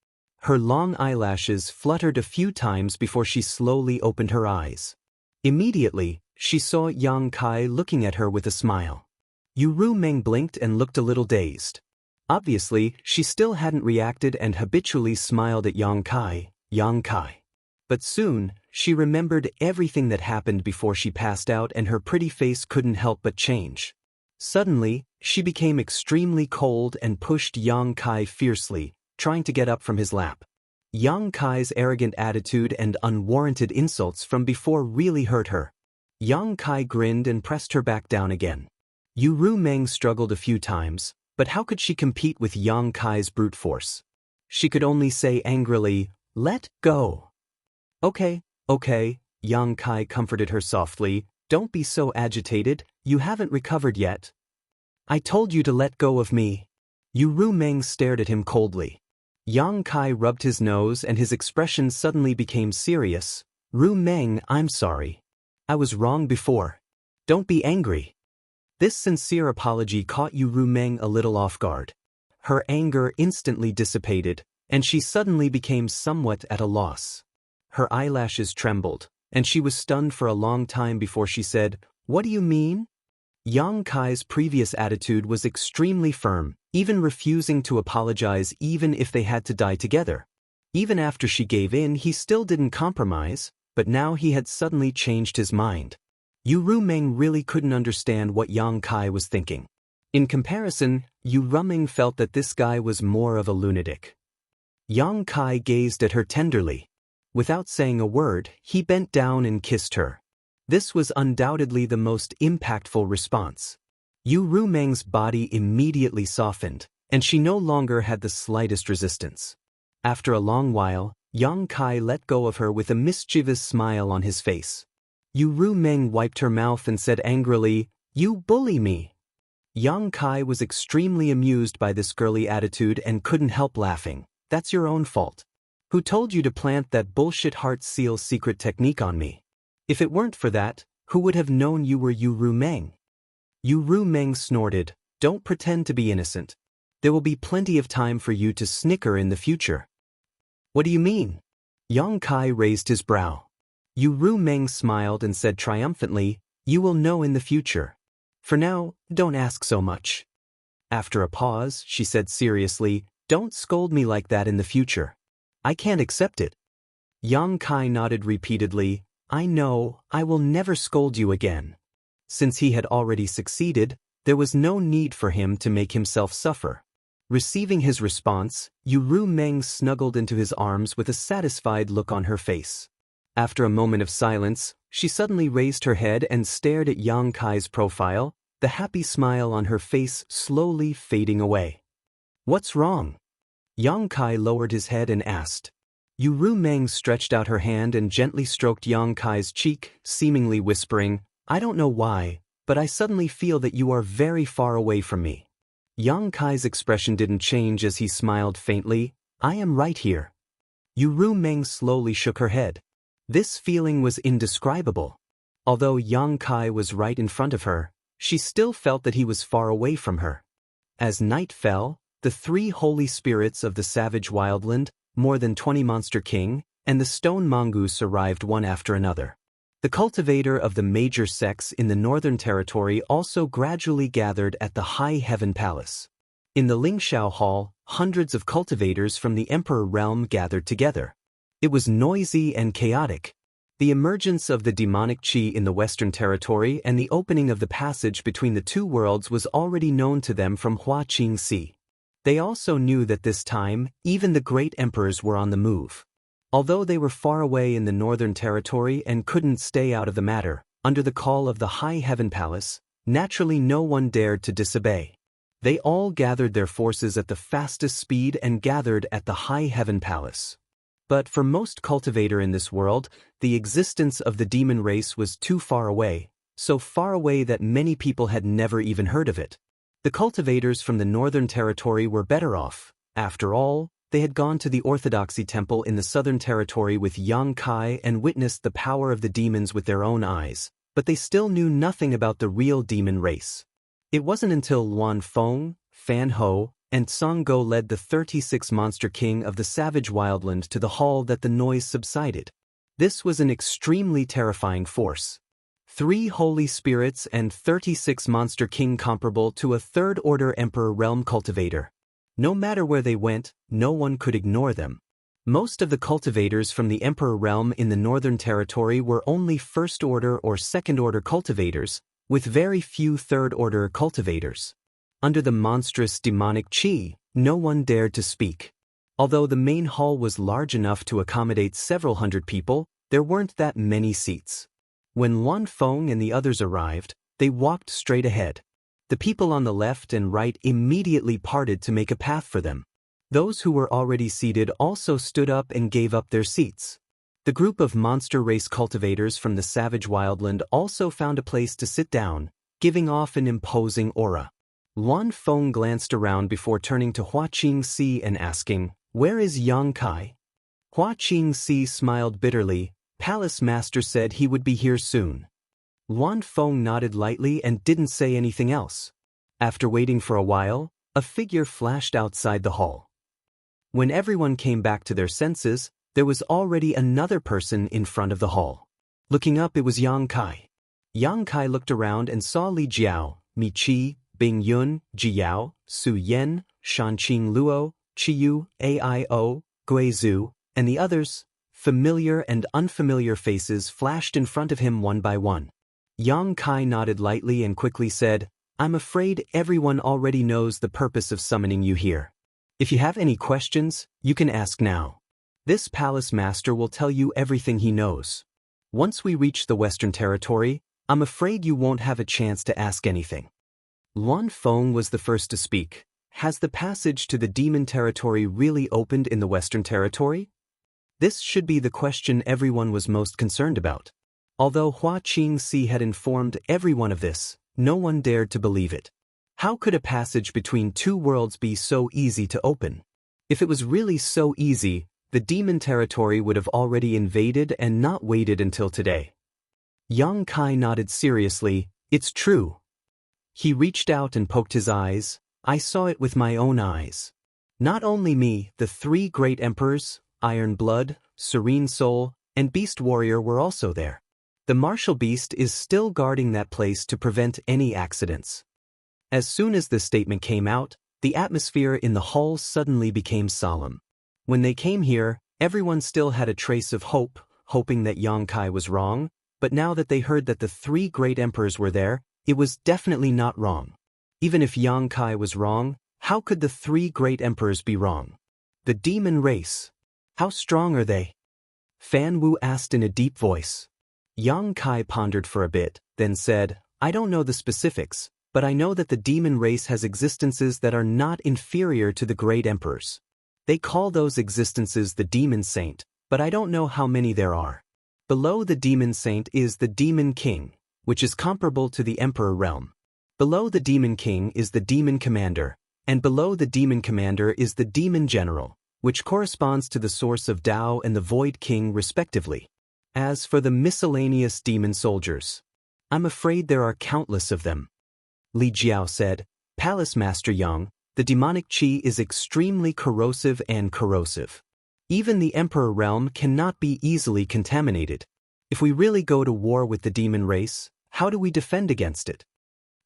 Her long eyelashes fluttered a few times before she slowly opened her eyes. Immediately, she saw Yang Kai looking at her with a smile. Yu Rumeng blinked and looked a little dazed. Obviously, she still hadn't reacted and habitually smiled at Yang Kai. But soon, she remembered everything that happened before she passed out and her pretty face couldn't help but change. Suddenly, she became extremely cold and pushed Yang Kai fiercely, trying to get up from his lap. Yang Kai's arrogant attitude and unwarranted insults from before really hurt her. Yang Kai grinned and pressed her back down again. Yu Rumeng struggled a few times, but how could she compete with Yang Kai's brute force? She could only say angrily, "Let go." Okay, Yang Kai comforted her softly. "Don't be so agitated, you haven't recovered yet." "I told you to let go of me." Yu Rumeng stared at him coldly. Yang Kai rubbed his nose and his expression suddenly became serious. "Rumeng, I'm sorry. I was wrong before. Don't be angry." This sincere apology caught Yu Rumeng a little off guard. Her anger instantly dissipated, and she suddenly became somewhat at a loss. Her eyelashes trembled, and she was stunned for a long time before she said, "What do you mean?" Yang Kai's previous attitude was extremely firm, even refusing to apologize even if they had to die together. Even after she gave in, he still didn't compromise, but now he had suddenly changed his mind. Yu Rumeng really couldn't understand what Yang Kai was thinking. In comparison, Yu Rumeng felt that this guy was more of a lunatic. Yang Kai gazed at her tenderly. Without saying a word, he bent down and kissed her. This was undoubtedly the most impactful response. Yu Rumeng's body immediately softened, and she no longer had the slightest resistance. After a long while, Yang Kai let go of her with a mischievous smile on his face. Yu Rumeng wiped her mouth and said angrily, "You bully me." Yang Kai was extremely amused by this girly attitude and couldn't help laughing. "That's your own fault. Who told you to plant that bullshit heart seal secret technique on me? If it weren't for that, who would have known you were Yu Rumeng?" Yu Rumeng snorted, "Don't pretend to be innocent. There will be plenty of time for you to snicker in the future." "What do you mean?" Yang Kai raised his brow. Yu Rumeng smiled and said triumphantly, "You will know in the future. For now, don't ask so much." After a pause, she said seriously, "Don't scold me like that in the future. I can't accept it." Yang Kai nodded repeatedly, "I know, I will never scold you again." Since he had already succeeded, there was no need for him to make himself suffer. Receiving his response, Yu Rumeng snuggled into his arms with a satisfied look on her face. After a moment of silence, she suddenly raised her head and stared at Yang Kai's profile, the happy smile on her face slowly fading away. "What's wrong?" Yang Kai lowered his head and asked. Yu Rumeng stretched out her hand and gently stroked Yang Kai's cheek, seemingly whispering, "I don't know why, but I suddenly feel that you are very far away from me." Yang Kai's expression didn't change as he smiled faintly. "I am right here." Yu Rumeng slowly shook her head. This feeling was indescribable. Although Yang Kai was right in front of her, she still felt that he was far away from her. As night fell, the 3 holy spirits of the savage wildland, more than 20 Monster King, and the stone mongoose arrived one after another. The cultivator of the major sects in the Northern Territory also gradually gathered at the High Heaven Palace. In the Lingxiao Hall, hundreds of cultivators from the Emperor Realm gathered together. It was noisy and chaotic. The emergence of the demonic qi in the Western Territory and the opening of the passage between the two worlds was already known to them from Hua Qingxi. They also knew that this time, even the great emperors were on the move. Although they were far away in the Northern Territory and couldn't stay out of the matter, under the call of the High Heaven Palace, naturally no one dared to disobey. They all gathered their forces at the fastest speed and gathered at the High Heaven Palace. But for most cultivator in this world, the existence of the demon race was too far away, so far away that many people had never even heard of it. The cultivators from the Northern Territory were better off. After all, they had gone to the Orthodoxy Temple in the Southern Territory with Yang Kai and witnessed the power of the demons with their own eyes, but they still knew nothing about the real demon race. It wasn't until Luan Feng, Fan Ho, and Song Go led the 36 Monster King of the Savage Wildland to the hall that the noise subsided. This was an extremely terrifying force. 3 holy spirits and 36 Monster King comparable to a third-order Emperor Realm cultivator. No matter where they went, no one could ignore them. Most of the cultivators from the Emperor Realm in the Northern Territory were only first-order or second-order cultivators, with very few third-order cultivators. Under the monstrous demonic qi, no one dared to speak. Although the main hall was large enough to accommodate several hundred people, there weren't that many seats. When Luan Feng and the others arrived, they walked straight ahead. The people on the left and right immediately parted to make a path for them. Those who were already seated also stood up and gave up their seats. The group of monster race cultivators from the savage wildland also found a place to sit down, giving off an imposing aura. Luan Feng glanced around before turning to Hua Qingxi and asking, "Where is Yang Kai?" Hua Qingxi smiled bitterly. Palace Master said he would be here soon. Luan Feng nodded lightly and didn't say anything else. After waiting for a while, a figure flashed outside the hall. When everyone came back to their senses, there was already another person in front of the hall. Looking up, it was Yang Kai. Yang Kai looked around and saw Li Jiao, Mi Qi, Bing Yun, Ji Yao, Su Yan, Shanqing Luo, Chi Yu, Aio, Gui Zhu, and the others. Familiar and unfamiliar faces flashed in front of him one by one. Yang Kai nodded lightly and quickly said, "I'm afraid everyone already knows the purpose of summoning you here. If you have any questions, you can ask now. This Palace Master will tell you everything he knows. Once we reach the Western Territory, I'm afraid you won't have a chance to ask anything." Luan Feng was the first to speak. Has the passage to the Demon Territory really opened in the Western Territory? This should be the question everyone was most concerned about. Although Hua Qingxi had informed everyone of this, no one dared to believe it. How could a passage between two worlds be so easy to open? If it was really so easy, the Demon Territory would have already invaded and not waited until today. Yang Kai nodded seriously. "It's true." He reached out and poked his eyes. "I saw it with my own eyes. Not only me, the 3 great emperors, Iron Blood, Serene Soul, and Beast Warrior were also there. The martial beast is still guarding that place to prevent any accidents." As soon as the statement came out, the atmosphere in the hall suddenly became solemn. When they came here, everyone still had a trace of hope, hoping that Yang Kai was wrong, but now that they heard that the 3 great emperors were there, it was definitely not wrong. Even if Yang Kai was wrong, how could the 3 great emperors be wrong? The demon race. How strong are they? Fan Wu asked in a deep voice. Yang Kai pondered for a bit, then said, "I don't know the specifics, but I know that the demon race has existences that are not inferior to the great emperors. They call those existences the demon saint, but I don't know how many there are. Below the demon saint is the demon king, which is comparable to the emperor realm. Below the demon king is the demon commander, and below the demon commander is the demon general, which corresponds to the source of Tao and the void king respectively. As for the miscellaneous demon soldiers, I'm afraid there are countless of them. Li Jiao said. Palace Master Yang, the demonic qi is extremely corrosive and corrosive. Even the Emperor realm cannot be easily contaminated. If we really go to war with the demon race, how do we defend against it?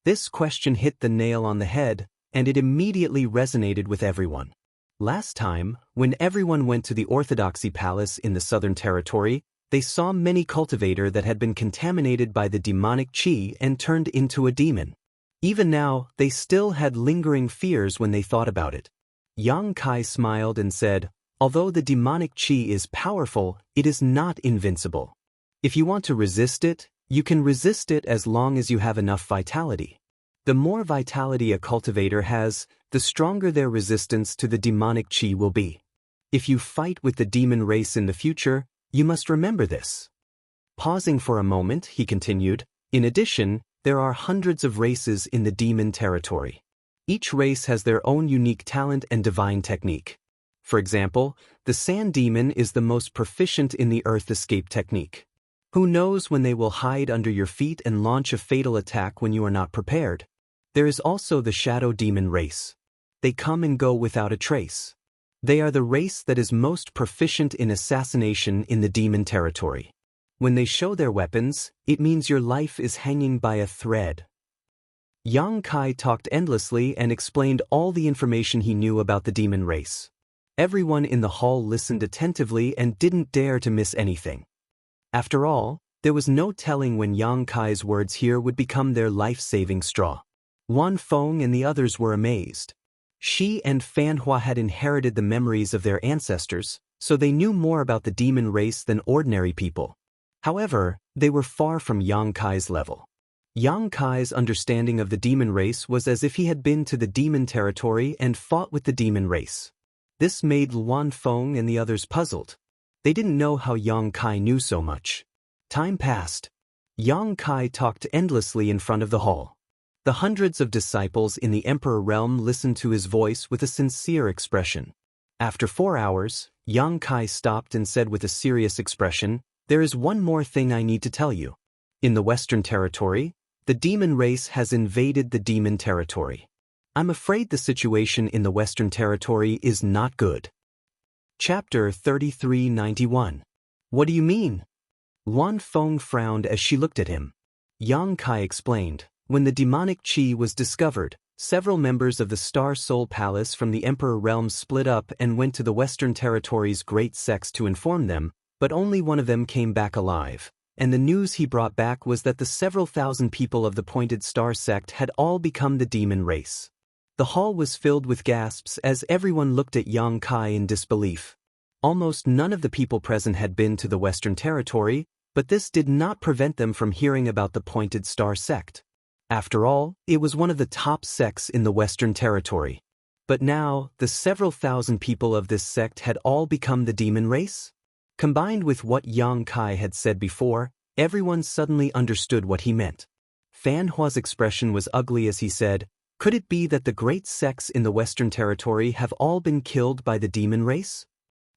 This question hit the nail on the head, and it immediately resonated with everyone. Last time, when everyone went to the Orthodoxy Palace in the Southern Territory, they saw many cultivators that had been contaminated by the demonic qi and turned into a demon. Even now, they still had lingering fears when they thought about it. Yang Kai smiled and said, although the demonic qi is powerful, it is not invincible. If you want to resist it, you can resist it as long as you have enough vitality. The more vitality a cultivator has, the stronger their resistance to the demonic qi will be. If you fight with the demon race in the future, you must remember this. Pausing for a moment, he continued, in addition, there are hundreds of races in the demon territory. Each race has their own unique talent and divine technique. For example, the sand demon is the most proficient in the earth escape technique. Who knows when they will hide under your feet and launch a fatal attack when you are not prepared? There is also the shadow demon race. They come and go without a trace. They are the race that is most proficient in assassination in the demon territory. When they show their weapons, it means your life is hanging by a thread. Yang Kai talked endlessly and explained all the information he knew about the demon race. Everyone in the hall listened attentively and didn't dare to miss anything. After all, there was no telling when Yang Kai's words here would become their life-saving straw. Wan Feng and the others were amazed. Shi and Fan Hua had inherited the memories of their ancestors, so they knew more about the demon race than ordinary people. However, they were far from Yang Kai's level. Yang Kai's understanding of the demon race was as if he had been to the demon territory and fought with the demon race. This made Wan Feng and the others puzzled. They didn't know how Yang Kai knew so much. Time passed. Yang Kai talked endlessly in front of the hall. The hundreds of disciples in the Emperor realm listened to his voice with a sincere expression. After 4 hours, Yang Kai stopped and said with a serious expression, there is one more thing I need to tell you. In the Western Territory, the demon race has invaded the demon territory. I'm afraid the situation in the Western Territory is not good. Chapter 3391. What do you mean? Wan Feng frowned as she looked at him. Yang Kai explained, when the demonic qi was discovered, several members of the Star Soul Palace from the Emperor realm split up and went to the Western Territory's great sects to inform them, but only one of them came back alive, and the news he brought back was that the several thousand people of the Pointed Star sect had all become the demon race. The hall was filled with gasps as everyone looked at Yang Kai in disbelief. Almost none of the people present had been to the Western Territory, but this did not prevent them from hearing about the Pointed Star sect. After all, it was one of the top sects in the Western Territory. But now, the several thousand people of this sect had all become the demon race? Combined with what Yang Kai had said before, everyone suddenly understood what he meant. Fan Hua's expression was ugly as he said, could it be that the great sects in the Western Territory have all been killed by the demon race?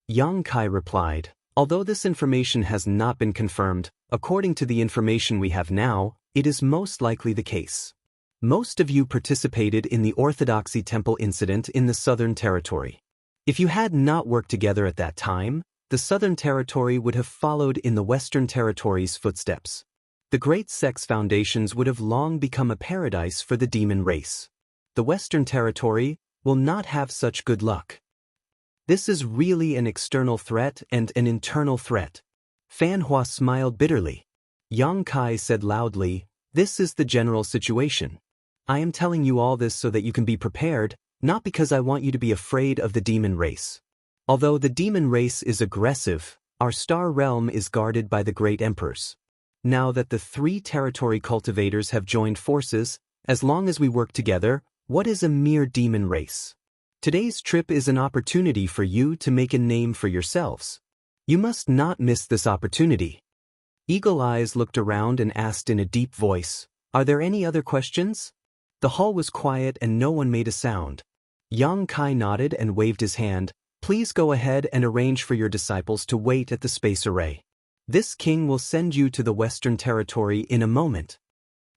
Yang Kai replied, although this information has not been confirmed, according to the information we have now, it is most likely the case. Most of you participated in the Orthodoxy Temple incident in the Southern Territory. If you had not worked together at that time, the Southern Territory would have followed in the Western Territory's footsteps. The great sect's foundations would have long become a paradise for the demon race. The Western Territory will not have such good luck. This is really an external threat and an internal threat. Fan Hua smiled bitterly. Yang Kai said loudly, this is the general situation. I am telling you all this so that you can be prepared, not because I want you to be afraid of the demon race. Although the demon race is aggressive, our star realm is guarded by the great emperors. Now that the 3 territory cultivators have joined forces, as long as we work together, what is a mere demon race? Today's trip is an opportunity for you to make a name for yourselves. You must not miss this opportunity. Eagle Eyes looked around and asked in a deep voice, are there any other questions? The hall was quiet and no one made a sound. Yang Kai nodded and waved his hand, please go ahead and arrange for your disciples to wait at the space array. This king will send you to the Western Territory in a moment.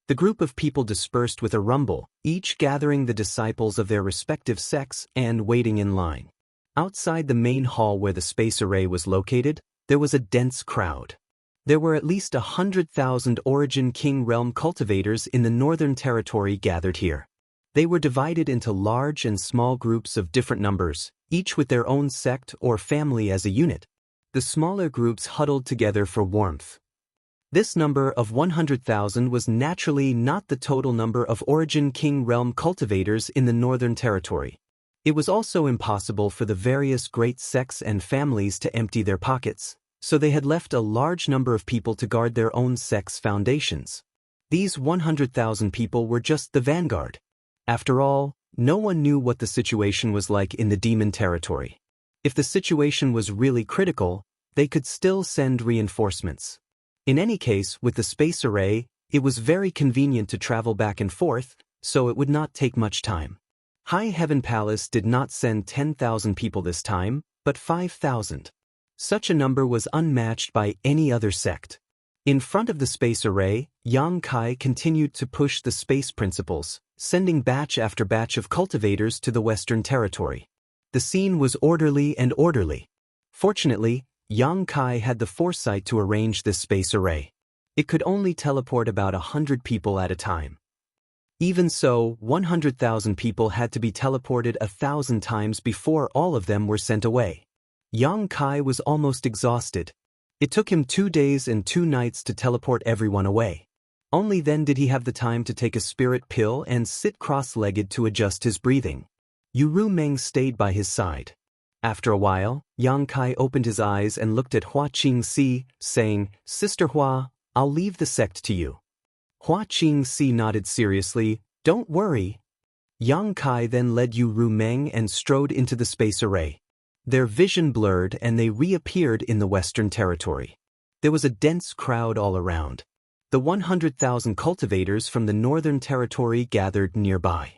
The group of people dispersed with a rumble, each gathering the disciples of their respective sects and waiting in line. Outside the main hall where the space array was located, there was a dense crowd. There were at least 100,000 Origin King Realm cultivators in the Northern Territory gathered here. They were divided into large and small groups of different numbers, each with their own sect or family as a unit. The smaller groups huddled together for warmth. This number of 100,000 was naturally not the total number of Origin King Realm cultivators in the Northern Territory. It was also impossible for the various great sects and families to empty their pockets, so they had left a large number of people to guard their own sect's foundations. These 100,000 people were just the vanguard. After all, no one knew what the situation was like in the Demon Territory. If the situation was really critical, they could still send reinforcements. In any case, with the space array, it was very convenient to travel back and forth, so it would not take much time. High Heaven Palace did not send 10,000 people this time, but 5,000. Such a number was unmatched by any other sect. In front of the space array, Yang Kai continued to push the space principles, sending batch after batch of cultivators to the Western Territory. The scene was orderly and orderly. Fortunately, Yang Kai had the foresight to arrange this space array. It could only teleport about 100 people at a time. Even so, 100,000 people had to be teleported 1,000 times before all of them were sent away. Yang Kai was almost exhausted. It took him 2 days and 2 nights to teleport everyone away. Only then did he have the time to take a spirit pill and sit cross-legged to adjust his breathing. Yu Meng stayed by his side. After a while, Yang Kai opened his eyes and looked at Hua Qingxi, saying, "Sister Hua, I'll leave the sect to you." Hua Qingxi nodded seriously, "Don't worry." Yang Kai then led Yu Meng and strode into the space array. Their vision blurred and they reappeared in the Western Territory. There was a dense crowd all around. The 100,000 cultivators from the Northern Territory gathered nearby.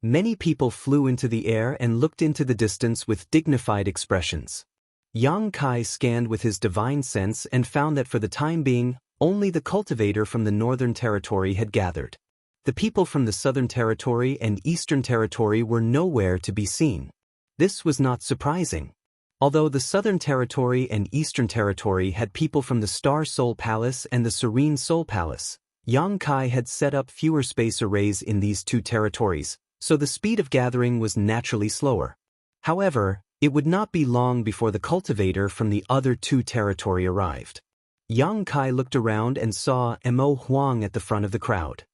Many people flew into the air and looked into the distance with dignified expressions. Yang Kai scanned with his divine sense and found that for the time being, only the cultivator from the Northern Territory had gathered. The people from the Southern Territory and Eastern Territory were nowhere to be seen. This was not surprising. Although the Southern Territory and Eastern Territory had people from the Star Soul Palace and the Serene Soul Palace, Yang Kai had set up fewer space arrays in these two territories, so the speed of gathering was naturally slower. However, it would not be long before the cultivator from the other two territory arrived. Yang Kai looked around and saw Mo Huang at the front of the crowd.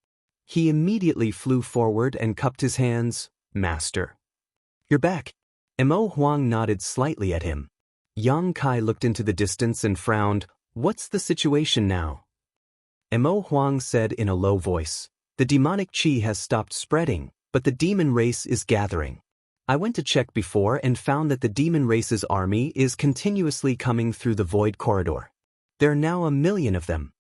He immediately flew forward and cupped his hands. "Master, you're back." Mo Huang nodded slightly at him. Yang Kai looked into the distance and frowned. "What's the situation now?" Mo Huang said in a low voice, "The demonic qi has stopped spreading, but the demon race is gathering. I went to check before and found that the demon race's army is continuously coming through the void corridor. There are now 1 million of them."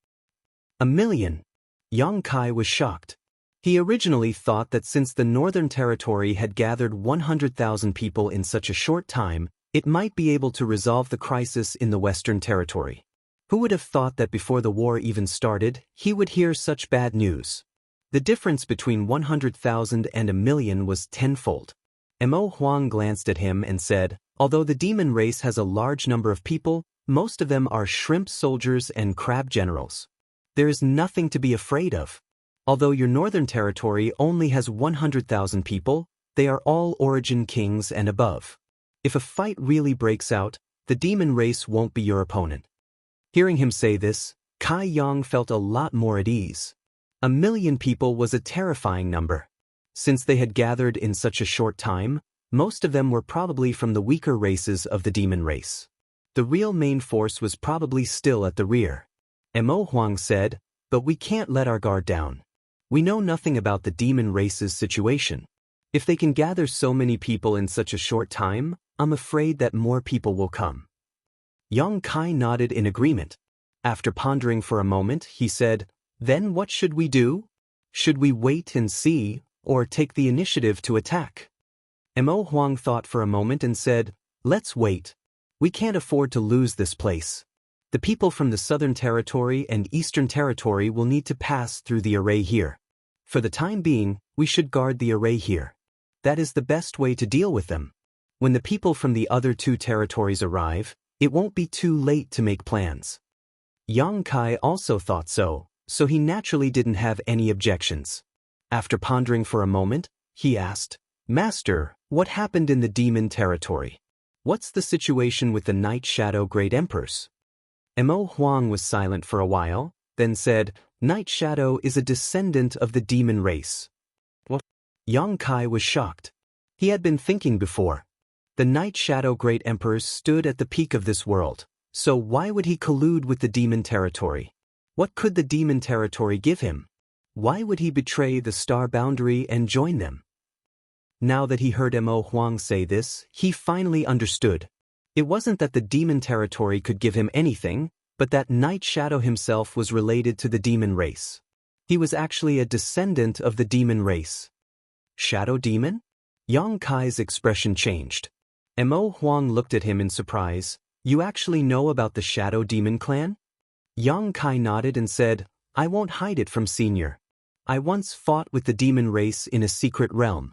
1 million? Yang Kai was shocked. He originally thought that since the Northern Territory had gathered 100,000 people in such a short time, it might be able to resolve the crisis in the Western Territory. Who would have thought that before the war even started, he would hear such bad news? The difference between 100,000 and 1 million was tenfold. Mo Huang glanced at him and said, "Although the demon race has a large number of people, most of them are shrimp soldiers and crab generals. There is nothing to be afraid of. Although your Northern Territory only has 100,000 people, they are all Origin Kings and above. If a fight really breaks out, the demon race won't be your opponent." Hearing him say this, Kai Yang felt a lot more at ease. 1 million people was a terrifying number. Since they had gathered in such a short time, most of them were probably from the weaker races of the demon race. The real main force was probably still at the rear. Mo Huang said, "But we can't let our guard down. We know nothing about the demon race's situation. If they can gather so many people in such a short time, I'm afraid that more people will come." Yang Kai nodded in agreement. After pondering for a moment, he said, "Then what should we do? Should we wait and see, or take the initiative to attack?" Mo Huang thought for a moment and said, "Let's wait. We can't afford to lose this place. The people from the Southern Territory and Eastern Territory will need to pass through the array here. For the time being, we should guard the array here. That is the best way to deal with them. When the people from the other two territories arrive, it won't be too late to make plans. Yang Kai also thought so he naturally didn't have any objections. After pondering for a moment, he asked, Master, what happened in the demon territory? What's the situation with the Night Shadow Great Emperors? Mo Huang was silent for a while, then said, Night Shadow is a descendant of the demon race. What? Yang Kai was shocked. He had been thinking before. The Night Shadow Great Emperors stood at the peak of this world, so why would he collude with the demon territory? What could the demon territory give him? Why would he betray the star boundary and join them? Now that he heard Mo Huang say this, he finally understood. It wasn't that the demon territory could give him anything, but that Night Shadow himself was related to the demon race. He was actually a descendant of the demon race. Shadow demon? Yang Kai's expression changed. Mo Huang looked at him in surprise. You actually know about the Shadow Demon clan? Yang Kai nodded and said, I won't hide it from Senior. I once fought with the demon race in a secret realm.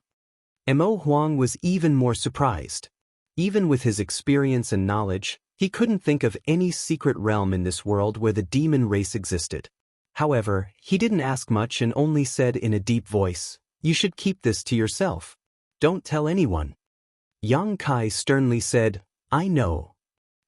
Mo Huang was even more surprised. Even with his experience and knowledge, he couldn't think of any secret realm in this world where the demon race existed. However, he didn't ask much and only said in a deep voice, You should keep this to yourself. Don't tell anyone. Yang Kai sternly said, I know.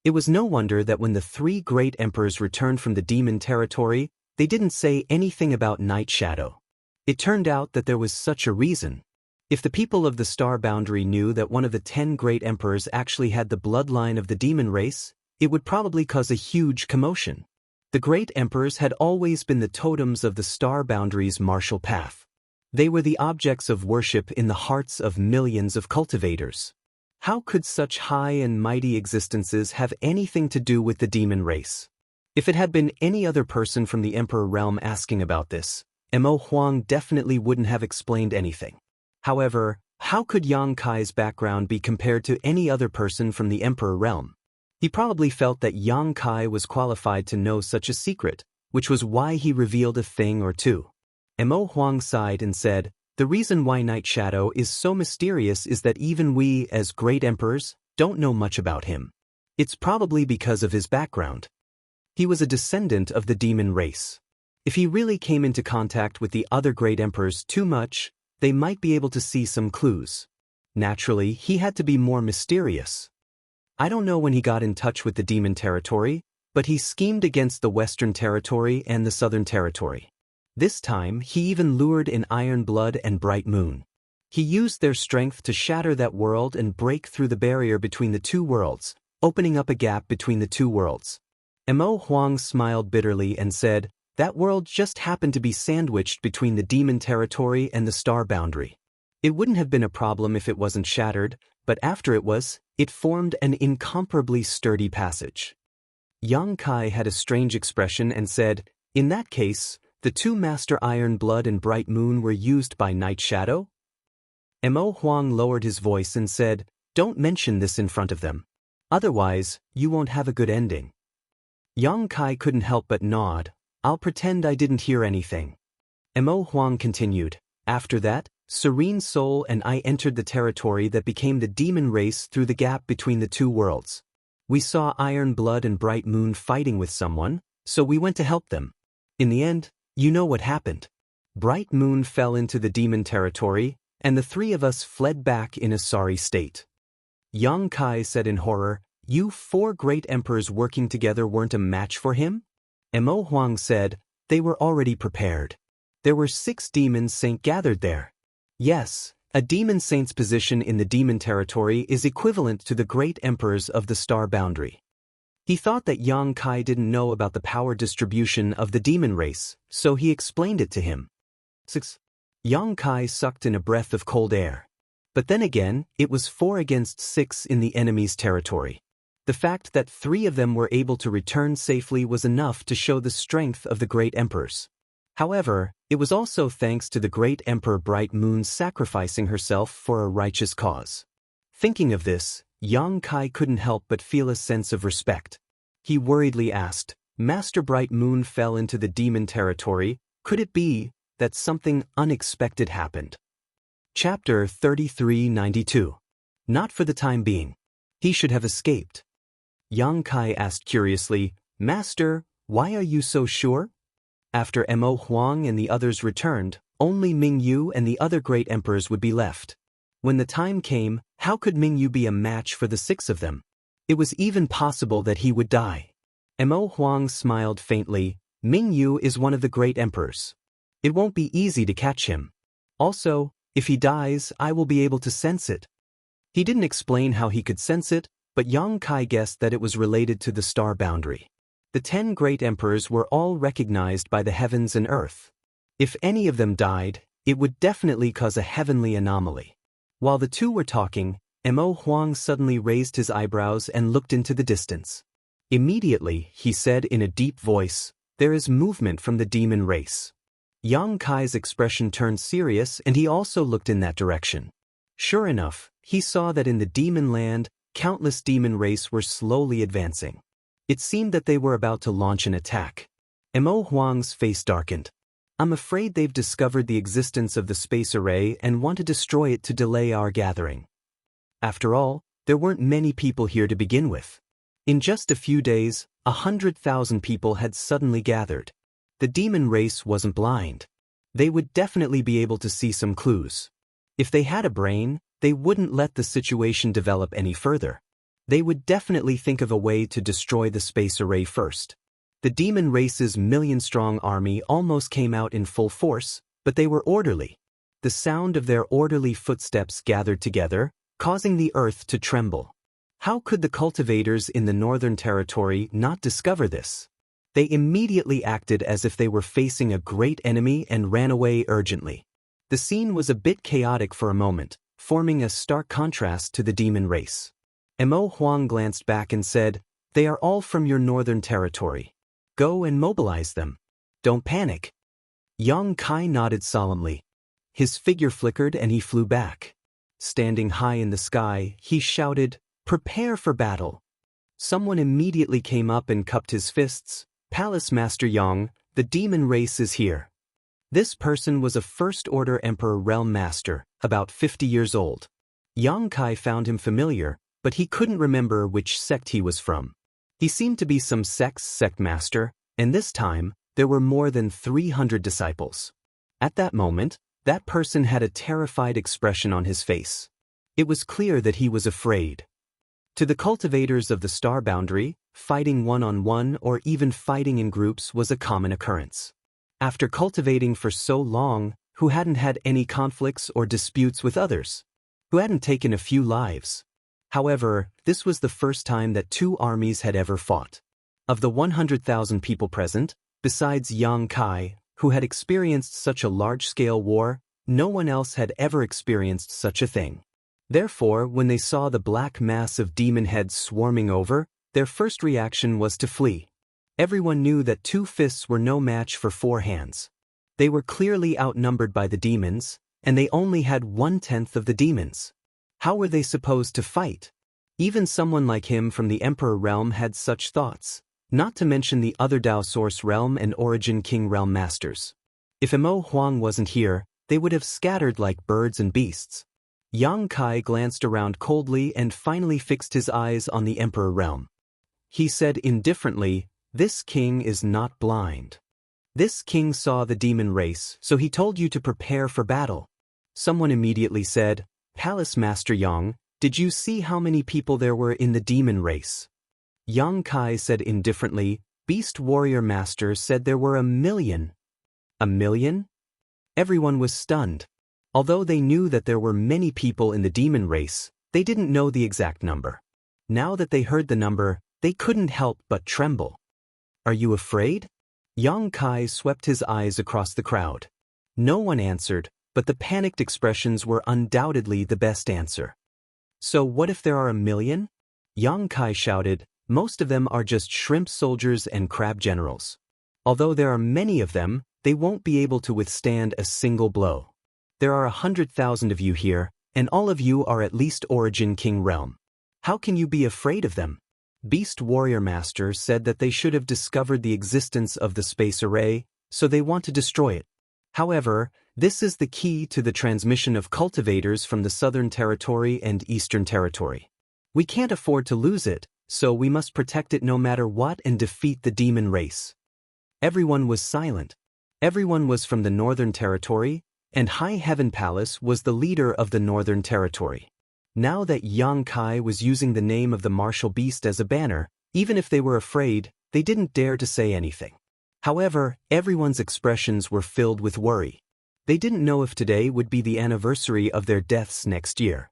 It was no wonder that when the three great emperors returned from the demon territory, they didn't say anything about Night Shadow. It turned out that there was such a reason. If the people of the star boundary knew that one of the 10 great emperors actually had the bloodline of the demon race, it would probably cause a huge commotion. The great emperors had always been the totems of the star boundary's martial path. They were the objects of worship in the hearts of millions of cultivators. How could such high and mighty existences have anything to do with the demon race? If it had been any other person from the Emperor realm asking about this, Mo Huang definitely wouldn't have explained anything. However, how could Yang Kai's background be compared to any other person from the Emperor realm? He probably felt that Yang Kai was qualified to know such a secret, which was why he revealed a thing or two. Mo Huang sighed and said, The reason why Night Shadow is so mysterious is that even we, as great emperors, don't know much about him. It's probably because of his background. He was a descendant of the demon race. If he really came into contact with the other great emperors too much, they might be able to see some clues. Naturally, he had to be more mysterious. I don't know when he got in touch with the demon territory, but he schemed against the Western Territory and the Southern Territory. This time, he even lured in Iron Blood and Bright Moon. He used their strength to shatter that world and break through the barrier between the two worlds, opening up a gap between the two worlds. Mo Huang smiled bitterly and said, That world just happened to be sandwiched between the demon territory and the star boundary. It wouldn't have been a problem if it wasn't shattered, but after it was, it formed an incomparably sturdy passage. Yang Kai had a strange expression and said, In that case, the two Master Iron Blood and Bright Moon were used by Night Shadow? Mo Huang lowered his voice and said, Don't mention this in front of them. Otherwise, you won't have a good ending. Yang Kai couldn't help but nod. I'll pretend I didn't hear anything. Mo Huang continued, After that, Serene Soul and I entered the territory that became the demon race through the gap between the two worlds. We saw Iron Blood and Bright Moon fighting with someone, so we went to help them. In the end, you know what happened. Bright Moon fell into the demon territory, and the three of us fled back in a sorry state. Yang Kai said in horror, You 4 great emperors working together weren't a match for him? Mo Huang said, They were already prepared. There were 6 demon saints gathered there. Yes, a demon saint's position in the demon territory is equivalent to the great emperors of the star boundary. He thought that Yang Kai didn't know about the power distribution of the demon race, so he explained it to him. 6. Yang Kai sucked in a breath of cold air. But then again, it was 4 against 6 in the enemy's territory. The fact that 3 of them were able to return safely was enough to show the strength of the great emperors. However, it was also thanks to the great Emperor Bright Moon sacrificing herself for a righteous cause. Thinking of this, Yang Kai couldn't help but feel a sense of respect. He worriedly asked, Master Bright Moon fell into the demon territory, could it be that something unexpected happened. Chapter 3392. Not for the time being. He should have escaped. Yang Kai asked curiously, "Master, why are you so sure?" After Mo Huang and the others returned, only Ming Yu and the other great emperors would be left. When the time came, how could Ming Yu be a match for the 6 of them? It was even possible that he would die. Mo Huang smiled faintly. Ming Yu is one of the great emperors. It won't be easy to catch him. Also, if he dies, I will be able to sense it. He didn't explain how he could sense it, but Yang Kai guessed that it was related to the star boundary. The 10 great emperors were all recognized by the heavens and earth. If any of them died, it would definitely cause a heavenly anomaly. While the two were talking, Mo Huang suddenly raised his eyebrows and looked into the distance. Immediately, he said in a deep voice, "There is movement from the demon race." Yang Kai's expression turned serious and he also looked in that direction. Sure enough, he saw that in the demon land, countless demon race were slowly advancing. It seemed that they were about to launch an attack. Mo Huang's face darkened. "I'm afraid they've discovered the existence of the space array and want to destroy it to delay our gathering." After all, there weren't many people here to begin with. In just a few days, 100,000 people had suddenly gathered. The demon race wasn't blind. They would definitely be able to see some clues. If they had a brain, they wouldn't let the situation develop any further. They would definitely think of a way to destroy the space array first. The demon race's million-strong army almost came out in full force, but they were orderly. The sound of their orderly footsteps gathered together, causing the earth to tremble. How could the cultivators in the Northern Territory not discover this? They immediately acted as if they were facing a great enemy and ran away urgently. The scene was a bit chaotic for a moment, forming a stark contrast to the demon race. Mo Huang glanced back and said, "They are all from your Northern Territory. Go and mobilize them. Don't panic." Yang Kai nodded solemnly. His figure flickered and he flew back. Standing high in the sky, he shouted, "Prepare for battle." Someone immediately came up and cupped his fists. "Palace Master Yang, the demon race is here." This person was a First-Order Emperor Realm Master, about 50 years old. Yang Kai found him familiar, but he couldn't remember which sect he was from. He seemed to be some sect's sect master, and this time, there were more than 300 disciples. At that moment, that person had a terrified expression on his face. It was clear that he was afraid. To the cultivators of the star boundary, fighting one-on-one or even fighting in groups was a common occurrence. After cultivating for so long, who hadn't had any conflicts or disputes with others? Who hadn't taken a few lives? However, this was the first time that 2 armies had ever fought. Of the 100,000 people present, besides Yang Kai, who had experienced such a large-scale war, no one else had ever experienced such a thing. Therefore, when they saw the black mass of demon heads swarming over, their first reaction was to flee. Everyone knew that 2 fists were no match for 4 hands. They were clearly outnumbered by the demons, and they only had 1/10 of the demons. How were they supposed to fight? Even someone like him from the Emperor Realm had such thoughts, not to mention the other Dao Source Realm and Origin King Realm Masters. If Mo Huang wasn't here, they would have scattered like birds and beasts. Yang Kai glanced around coldly and finally fixed his eyes on the Emperor Realm. He said indifferently, "This king is not blind. This king saw the demon race, so he told you to prepare for battle." Someone immediately said, "Palace Master Yang, did you see how many people there were in the demon race?" Yang Kai said indifferently, "Beast Warrior Master said there were 1,000,000. 1,000,000? Everyone was stunned. Although they knew that there were many people in the demon race, they didn't know the exact number. Now that they heard the number, they couldn't help but tremble. "Are you afraid?" Yang Kai swept his eyes across the crowd. No one answered, but the panicked expressions were undoubtedly the best answer. "So what if there are 1,000,000? Yang Kai shouted, "Most of them are just shrimp soldiers and crab generals. Although there are many of them, they won't be able to withstand a single blow. There are 100,000 of you here, and all of you are at least Origin King Realm. How can you be afraid of them?" Beast Warrior Master said that they should have discovered the existence of the space array, so they want to destroy it. However, this is the key to the transmission of cultivators from the Southern Territory and Eastern Territory. We can't afford to lose it, so we must protect it no matter what and defeat the demon race. Everyone was silent. Everyone was from the Northern Territory, and High Heaven Palace was the leader of the Northern Territory. Now that Yang Kai was using the name of the martial beast as a banner, even if they were afraid, they didn't dare to say anything. However, everyone's expressions were filled with worry. They didn't know if today would be the anniversary of their deaths next year.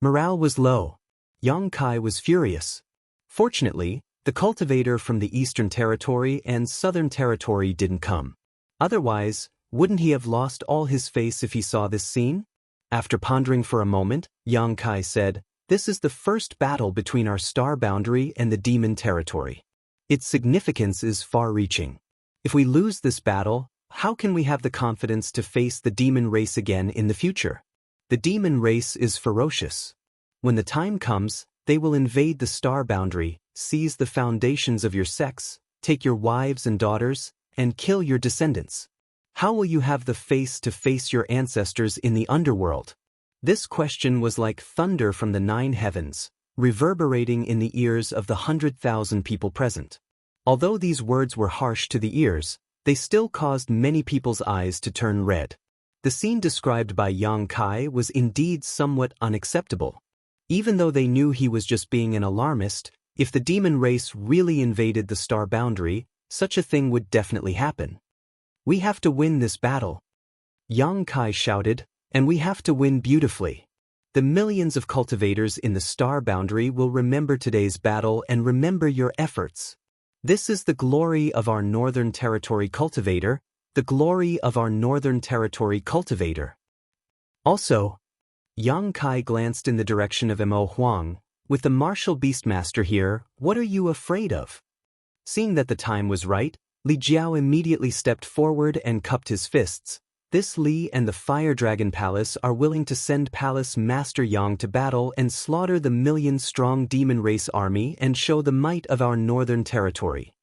Morale was low. Yang Kai was furious. Fortunately, the cultivator from the Eastern Territory and Southern Territory didn't come. Otherwise, wouldn't he have lost all his face if he saw this scene? After pondering for a moment, Yang Kai said, "This is the first battle between our star boundary and the demon territory. Its significance is far-reaching. If we lose this battle, how can we have the confidence to face the demon race again in the future? The demon race is ferocious. When the time comes, they will invade the star boundary, seize the foundations of your sex, take your wives and daughters, and kill your descendants. How will you have the face to face your ancestors in the underworld?" This question was like thunder from the 9 heavens, reverberating in the ears of the 100,000 people present. Although these words were harsh to the ears, they still caused many people's eyes to turn red. The scene described by Yang Kai was indeed somewhat unacceptable. Even though they knew he was just being an alarmist, if the demon race really invaded the star boundary, such a thing would definitely happen. "We have to win this battle," Yang Kai shouted, "and we have to win beautifully. The millions of cultivators in the star boundary will remember today's battle and remember your efforts. This is the glory of our Northern Territory cultivator, the glory of our Northern Territory cultivator." Also, Yang Kai glanced in the direction of Mo Huang. "With the martial beastmaster here, what are you afraid of?" Seeing that the time was right, Li Jiao immediately stepped forward and cupped his fists. "This Li and the Fire Dragon Palace are willing to send Palace Master Yang to battle and slaughter the million-strong demon race army and show the might of our Northern Territory."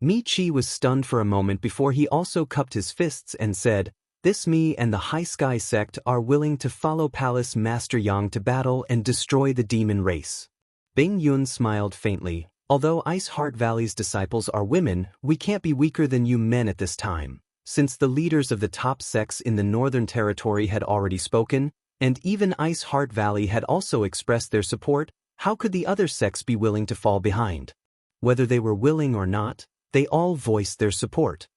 Mi Chi was stunned for a moment before he also cupped his fists and said, "This Mi and the High Sky sect are willing to follow Palace Master Yang to battle and destroy the demon race." Bing Yun smiled faintly. "Although Ice Heart Valley's disciples are women, we can't be weaker than you men at this time. Since the leaders of the top sects in the Northern Territory had already spoken, and even Ice Heart Valley had also expressed their support, how could the other sects be willing to fall behind? Whether they were willing or not, they all voiced their support."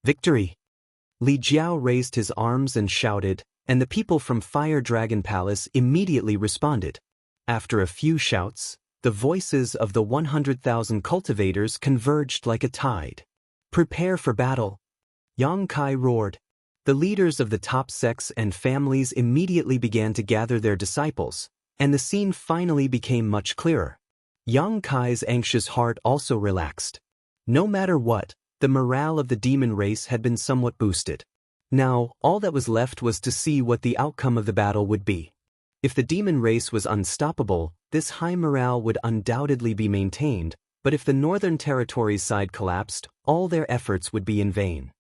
"Victory!" Li Jiao raised his arms and shouted, and the people from Fire Dragon Palace immediately responded. After a few shouts, the voices of the 100,000 cultivators converged like a tide. "Prepare for battle!" Yang Kai roared. The leaders of the top sects and families immediately began to gather their disciples, and the scene finally became much clearer. Yang Kai's anxious heart also relaxed. No matter what, the morale of the demon race had been somewhat boosted. Now, all that was left was to see what the outcome of the battle would be. If the demon race was unstoppable, this high morale would undoubtedly be maintained, but if the Northern Territory's side collapsed, all their efforts would be in vain.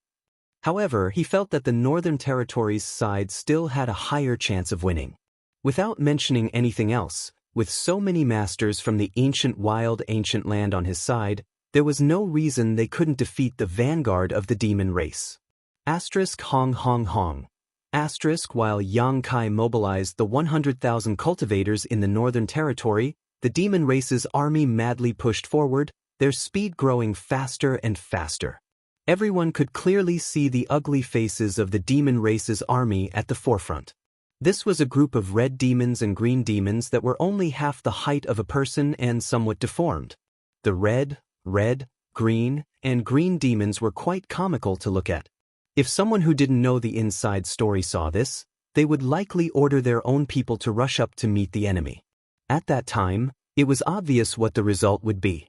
However, he felt that the Northern Territory's side still had a higher chance of winning. Without mentioning anything else, with so many masters from the ancient land on his side, there was no reason they couldn't defeat the vanguard of the demon race. Hong Hong Hong. While Yang Kai mobilized the 100,000 cultivators in the Northern Territory, the demon race's army madly pushed forward, their speed growing faster and faster. Everyone could clearly see the ugly faces of the demon race's army at the forefront. This was a group of red demons and green demons that were only half the height of a person and somewhat deformed. The red, green, and green demons were quite comical to look at. If someone who didn't know the inside story saw this, they would likely order their own people to rush up to meet the enemy. At that time, it was obvious what the result would be.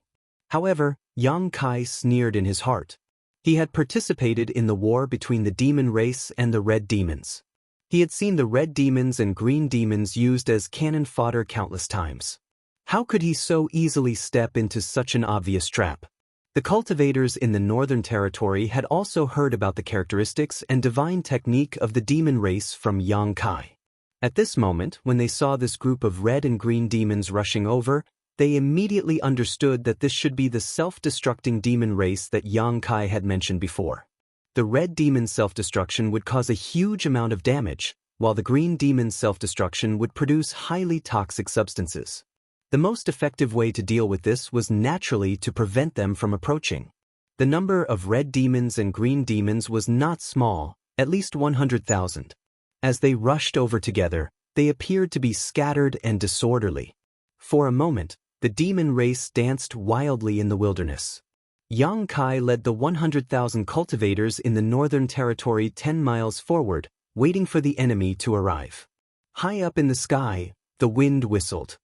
However, Yang Kai sneered in his heart. He had participated in the war between the demon race and the red demons. He had seen the red demons and green demons used as cannon fodder countless times. How could he so easily step into such an obvious trap? The cultivators in the Northern Territory had also heard about the characteristics and divine technique of the demon race from Yang Kai. At this moment, when they saw this group of red and green demons rushing over, they immediately understood that this should be the self-destructing demon race that Yang Kai had mentioned before. The red demon's self-destruction would cause a huge amount of damage, while the green demon's self-destruction would produce highly toxic substances. The most effective way to deal with this was naturally to prevent them from approaching. The number of red demons and green demons was not small, at least 100,000. As they rushed over together, they appeared to be scattered and disorderly. For a moment, the demon race danced wildly in the wilderness. Yang Kai led the 100,000 cultivators in the Northern Territory 10 miles forward, waiting for the enemy to arrive. High up in the sky, the wind whistled.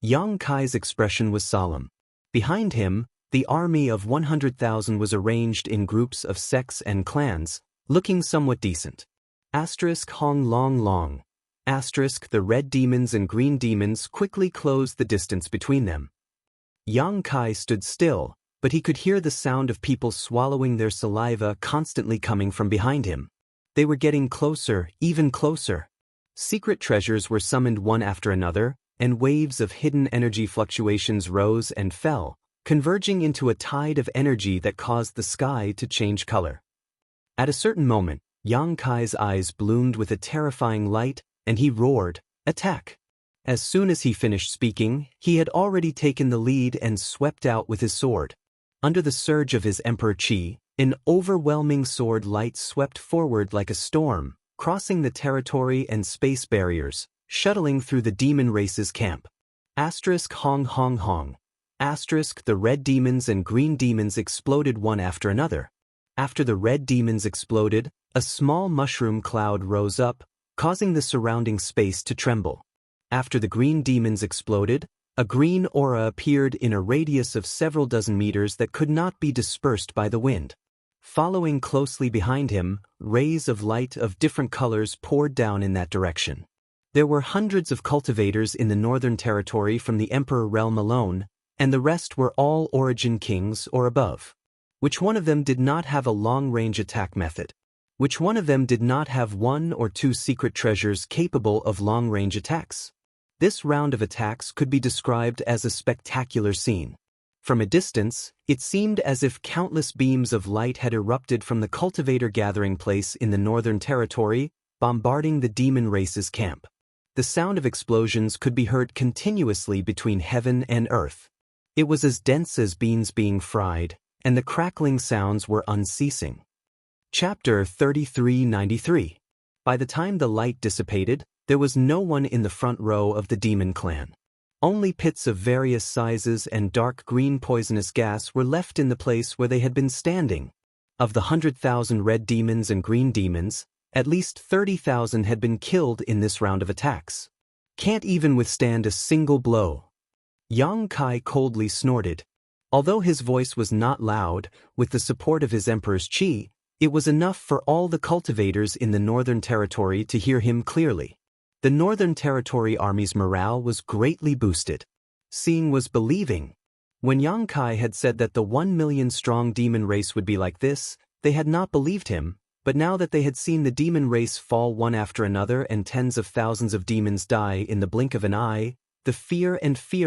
Yang Kai's expression was solemn. Behind him, the army of 100,000 was arranged in groups of sects and clans, looking somewhat decent. Hong Long Long. The red demons and green demons quickly closed the distance between them. Yang Kai stood still, but he could hear the sound of people swallowing their saliva constantly coming from behind him. They were getting closer, even closer. Secret treasures were summoned one after another, and waves of hidden energy fluctuations rose and fell, converging into a tide of energy that caused the sky to change color. At a certain moment, Yang Kai's eyes bloomed with a terrifying light, and he roared, "Attack!" As soon as he finished speaking, he had already taken the lead and swept out with his sword. Under the surge of his Emperor Qi, an overwhelming sword light swept forward like a storm, crossing the territory and space barriers, shuttling through the demon race's camp. Hong Hong Hong. The red demons and green demons exploded one after another. After the red demons exploded, a small mushroom cloud rose up, causing the surrounding space to tremble. After the green demons exploded, a green aura appeared in a radius of several dozen meters that could not be dispersed by the wind. Following closely behind him, rays of light of different colors poured down in that direction. There were hundreds of cultivators in the Northern Territory from the Emperor realm alone, and the rest were all origin kings or above. Which one of them did not have a long-range attack method? Which one of them did not have one or two secret treasures capable of long-range attacks? This round of attacks could be described as a spectacular scene. From a distance, it seemed as if countless beams of light had erupted from the cultivator gathering place in the Northern Territory, bombarding the demon race's camp. The sound of explosions could be heard continuously between heaven and earth. It was as dense as beans being fried, and the crackling sounds were unceasing. Chapter 3393. By the time the light dissipated, there was no one in the front row of the demon clan. Only pits of various sizes and dark green poisonous gas were left in the place where they had been standing. Of the 100,000 red demons and green demons, at least 30,000 had been killed in this round of attacks. Can't even withstand a single blow. Yang Kai coldly snorted. Although his voice was not loud, with the support of his Emperor's Qi, it was enough for all the cultivators in the Northern Territory to hear him clearly. The Northern Territory army's morale was greatly boosted. Seeing was believing. When Yang Kai had said that the 1 million strong demon race would be like this, they had not believed him, but now that they had seen the demon race fall one after another and tens of thousands of demons die in the blink of an eye, the fear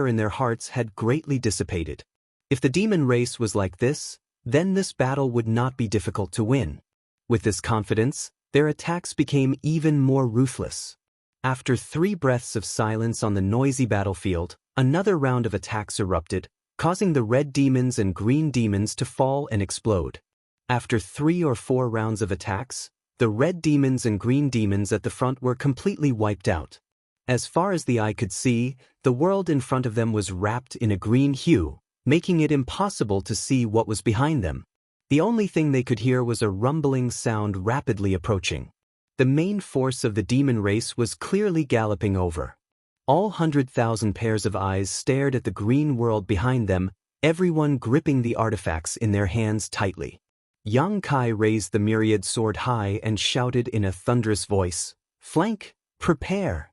in their hearts had greatly dissipated. If the demon race was like this, then this battle would not be difficult to win. With this confidence, their attacks became even more ruthless. After 3 breaths of silence on the noisy battlefield, another round of attacks erupted, causing the red demons and green demons to fall and explode. After 3 or 4 rounds of attacks, the red demons and green demons at the front were completely wiped out. As far as the eye could see, the world in front of them was wrapped in a green hue, making it impossible to see what was behind them. The only thing they could hear was a rumbling sound rapidly approaching. The main force of the demon race was clearly galloping over. All 100,000 pairs of eyes stared at the green world behind them, everyone gripping the artifacts in their hands tightly. Yang Kai raised the myriad sword high and shouted in a thunderous voice, "Flank, prepare!"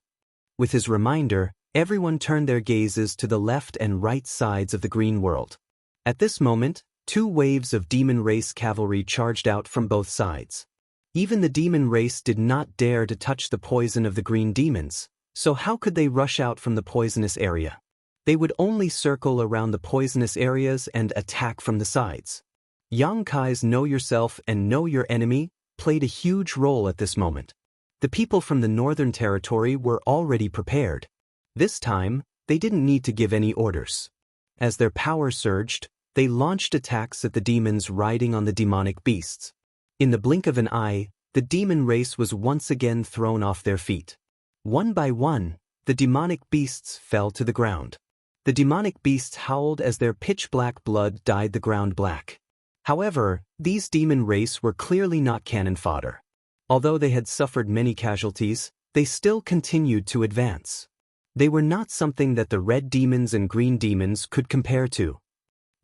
With his reminder, everyone turned their gazes to the left and right sides of the green world. At this moment, Two waves of demon race cavalry charged out from both sides. Even the demon race did not dare to touch the poison of the green demons, so how could they rush out from the poisonous area? They would only circle around the poisonous areas and attack from the sides. Yang Kai's know yourself and know your enemy played a huge role at this moment. The people from the Northern Territory were already prepared. This time, they didn't need to give any orders. As their power surged, they launched attacks at the demons riding on the demonic beasts. In the blink of an eye, the demon race was once again thrown off their feet. One by one, the demonic beasts fell to the ground. The demonic beasts howled as their pitch-black blood dyed the ground black. However, these demon race were clearly not cannon fodder. Although they had suffered many casualties, they still continued to advance. They were not something that the red demons and green demons could compare to.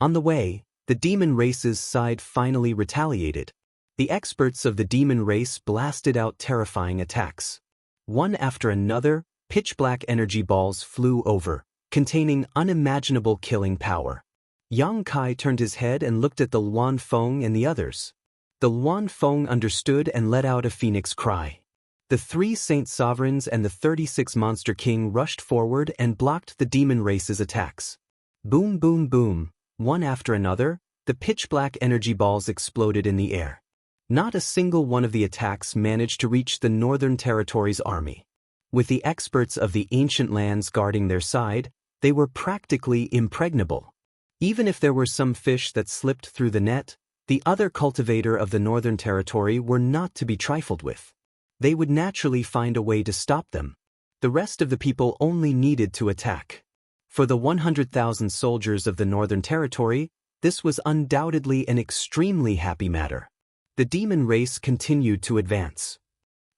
On the way, the demon race's side finally retaliated. The experts of the demon race blasted out terrifying attacks. One after another, pitch-black energy balls flew over, containing unimaginable killing power. Yang Kai turned his head and looked at the Luan Feng and the others. The Luan Feng understood and let out a phoenix cry. The 3 Saint Sovereigns and the 36 Monster King rushed forward and blocked the demon race's attacks. Boom, boom, boom. One after another, the pitch-black energy balls exploded in the air. Not a single one of the attacks managed to reach the Northern Territory's army. With the experts of the ancient lands guarding their side, they were practically impregnable. Even if there were some fish that slipped through the net, the other cultivator of the Northern Territory were not to be trifled with. They would naturally find a way to stop them. The rest of the people only needed to attack. For the 100,000 soldiers of the Northern Territory, this was undoubtedly an extremely happy matter. The demon race continued to advance.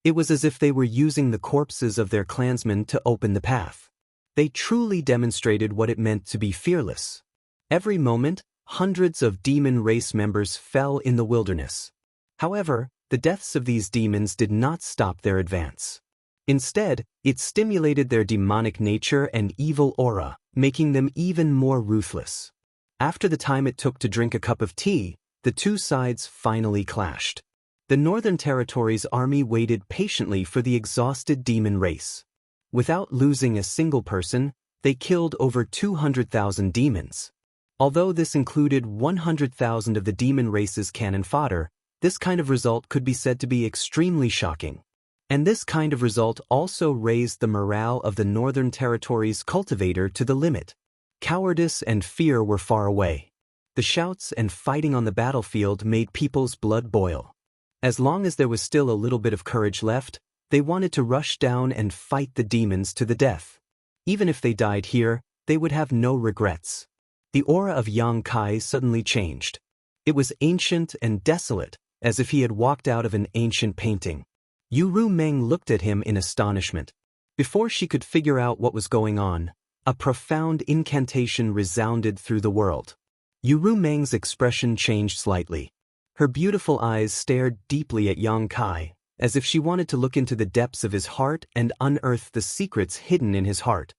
It was as if they were using the corpses of their clansmen to open the path. They truly demonstrated what it meant to be fearless. Every moment, hundreds of demon race members fell in the wilderness. However, the deaths of these demons did not stop their advance. Instead, it stimulated their demonic nature and evil aura, making them even more ruthless. After the time it took to drink a cup of tea, the two sides finally clashed. The Northern Territory's army waited patiently for the exhausted demon race. Without losing a single person, they killed over 200,000 demons. Although this included 100,000 of the demon race's cannon fodder, this kind of result could be said to be extremely shocking. And this kind of result also raised the morale of the Northern Territory's cultivator to the limit. Cowardice and fear were far away. The shouts and fighting on the battlefield made people's blood boil. As long as there was still a little bit of courage left, they wanted to rush down and fight the demons to the death. Even if they died here, they would have no regrets. The aura of Yang Kai suddenly changed. It was ancient and desolate, as if he had walked out of an ancient painting. Yu Meng looked at him in astonishment. Before she could figure out what was going on, a profound incantation resounded through the world. Yu Meng's expression changed slightly. Her beautiful eyes stared deeply at Yang Kai, as if she wanted to look into the depths of his heart and unearth the secrets hidden in his heart.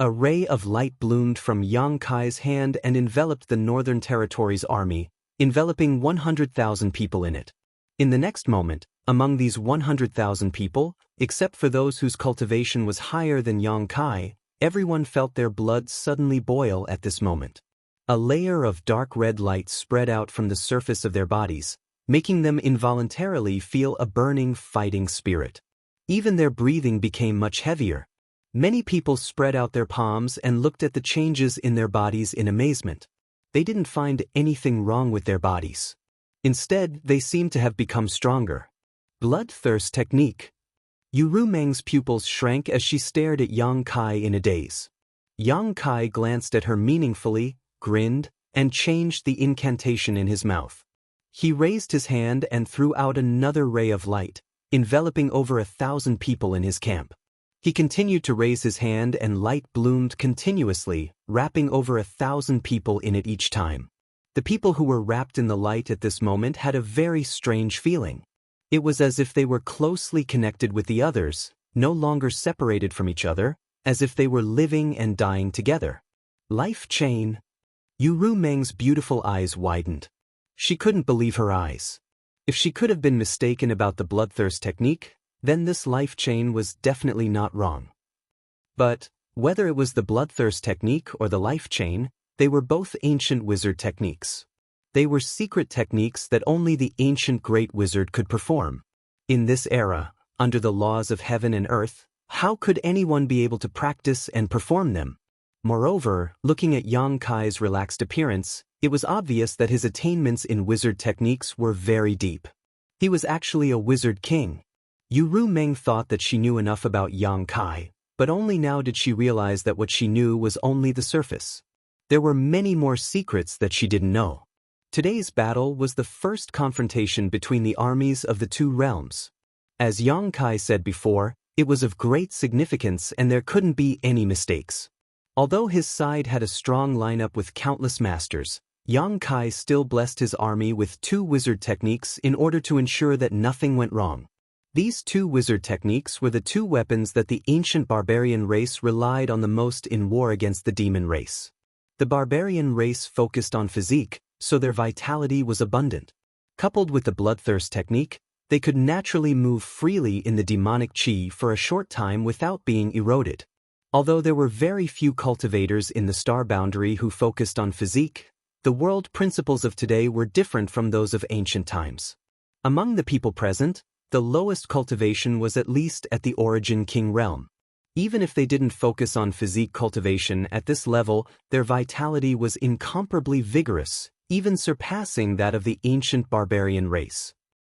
A ray of light bloomed from Yang Kai's hand and enveloped the Northern Territory's army, enveloping 100,000 people in it. In the next moment, among these 100,000 people, except for those whose cultivation was higher than Yang Kai, everyone felt their blood suddenly boil at this moment. A layer of dark red light spread out from the surface of their bodies, making them involuntarily feel a burning fighting spirit. Even their breathing became much heavier. Many people spread out their palms and looked at the changes in their bodies in amazement. They didn't find anything wrong with their bodies. Instead, they seemed to have become stronger. Bloodthirst technique. Yu Meng's pupils shrank as she stared at Yang Kai in a daze. Yang Kai glanced at her meaningfully, grinned, and changed the incantation in his mouth. He raised his hand and threw out another ray of light, enveloping over 1,000 people in his camp. He continued to raise his hand and light bloomed continuously, wrapping over 1,000 people in it each time. The people who were wrapped in the light at this moment had a very strange feeling. It was as if they were closely connected with the others, no longer separated from each other, as if they were living and dying together. Life chain. Yu Meng's beautiful eyes widened. She couldn't believe her eyes. If she could have been mistaken about the bloodthirst technique, then this life chain was definitely not wrong. But, whether it was the bloodthirst technique or the life chain, they were both ancient wizard techniques. They were secret techniques that only the ancient great wizard could perform. In this era, under the laws of heaven and earth, how could anyone be able to practice and perform them? Moreover, looking at Yang Kai's relaxed appearance, it was obvious that his attainments in wizard techniques were very deep. He was actually a wizard king. Yu Meng thought that she knew enough about Yang Kai, but only now did she realize that what she knew was only the surface. There were many more secrets that she didn't know. Today's battle was the first confrontation between the armies of the two realms. As Yang Kai said before, it was of great significance and there couldn't be any mistakes. Although his side had a strong lineup with countless masters, Yang Kai still blessed his army with 2 wizard techniques in order to ensure that nothing went wrong. These 2 wizard techniques were the 2 weapons that the ancient barbarian race relied on the most in war against the demon race. The barbarian race focused on physique, so their vitality was abundant. Coupled with the bloodthirst technique, they could naturally move freely in the demonic chi for a short time without being eroded. Although there were very few cultivators in the star boundary who focused on physique, the world principles of today were different from those of ancient times. Among the people present, the lowest cultivation was at least at the origin king realm. Even if they didn't focus on physique cultivation at this level, their vitality was incomparably vigorous, even surpassing that of the ancient barbarian race.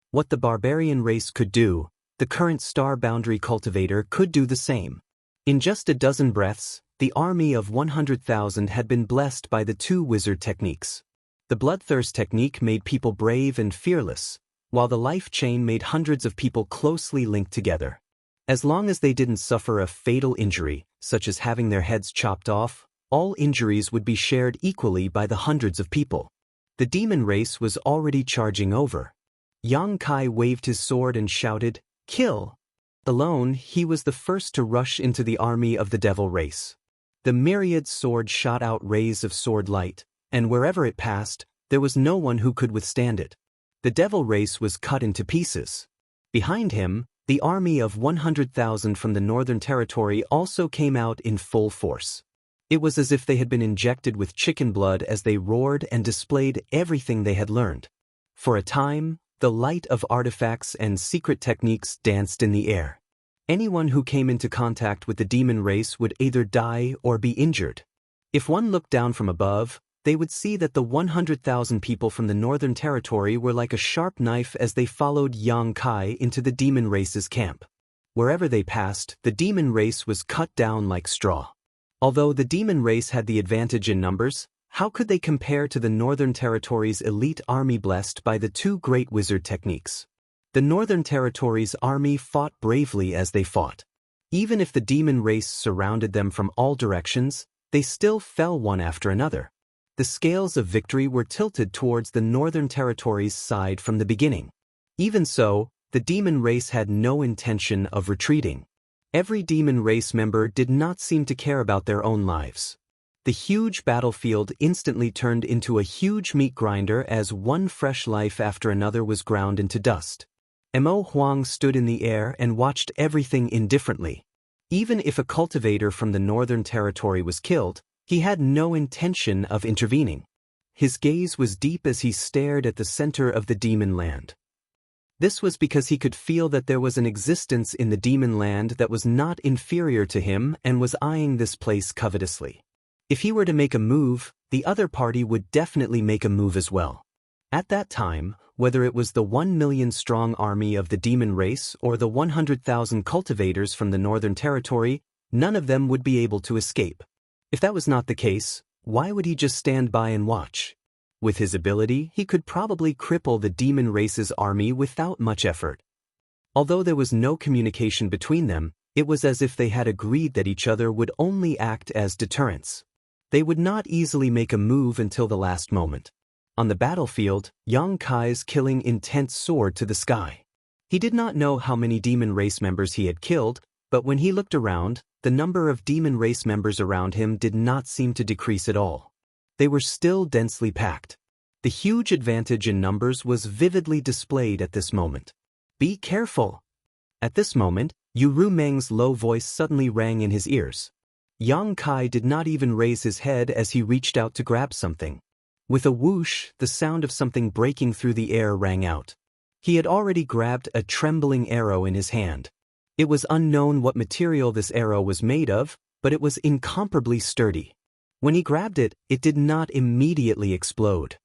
What the barbarian race could do, the current star boundary cultivator could do the same. In just a dozen breaths, the army of 100,000 had been blessed by the 2 wizard techniques. The bloodthirst technique made people brave and fearless, while the life chain made hundreds of people closely linked together. As long as they didn't suffer a fatal injury, such as having their heads chopped off, all injuries would be shared equally by the hundreds of people. The demon race was already charging over. Yang Kai waved his sword and shouted, "Kill!" Alone, he was the first to rush into the army of the devil race. The myriad sword shot out rays of sword light, and wherever it passed, there was no one who could withstand it. The devil race was cut into pieces. Behind him, the army of 100,000 from the Northern Territory also came out in full force. It was as if they had been injected with chicken blood as they roared and displayed everything they had learned. For a time, the light of artifacts and secret techniques danced in the air. Anyone who came into contact with the demon race would either die or be injured. If one looked down from above, they would see that the 100,000 people from the Northern Territory were like a sharp knife as they followed Yang Kai into the demon race's camp. Wherever they passed, the demon race was cut down like straw. Although the demon race had the advantage in numbers, how could they compare to the Northern Territory's elite army blessed by the 2 great wizard techniques? The Northern Territory's army fought bravely as they fought. Even if the demon race surrounded them from all directions, they still fell one after another. The scales of victory were tilted towards the Northern Territory's side from the beginning. Even so, the demon race had no intention of retreating. Every demon race member did not seem to care about their own lives. The huge battlefield instantly turned into a huge meat grinder as one fresh life after another was ground into dust. Mo Huang stood in the air and watched everything indifferently. Even if a cultivator from the Northern Territory was killed, he had no intention of intervening. His gaze was deep as he stared at the center of the demon land. This was because he could feel that there was an existence in the demon land that was not inferior to him and was eyeing this place covetously. If he were to make a move, the other party would definitely make a move as well. At that time, whether it was the 1 million strong army of the demon race or the 100,000 cultivators from the Northern Territory, none of them would be able to escape. If that was not the case, why would he just stand by and watch? With his ability, he could probably cripple the demon race's army without much effort. Although there was no communication between them, it was as if they had agreed that each other would only act as deterrents. They would not easily make a move until the last moment. On the battlefield, Yang Kai's killing intent soared to the sky. He did not know how many demon race members he had killed, but when he looked around, the number of demon race members around him did not seem to decrease at all. They were still densely packed. The huge advantage in numbers was vividly displayed at this moment. Be careful! At this moment, Yu Rumeng's low voice suddenly rang in his ears. Yang Kai did not even raise his head as he reached out to grab something. With a whoosh, the sound of something breaking through the air rang out. He had already grabbed a trembling arrow in his hand. It was unknown what material this arrow was made of, but it was incomparably sturdy. When he grabbed it, it did not immediately explode.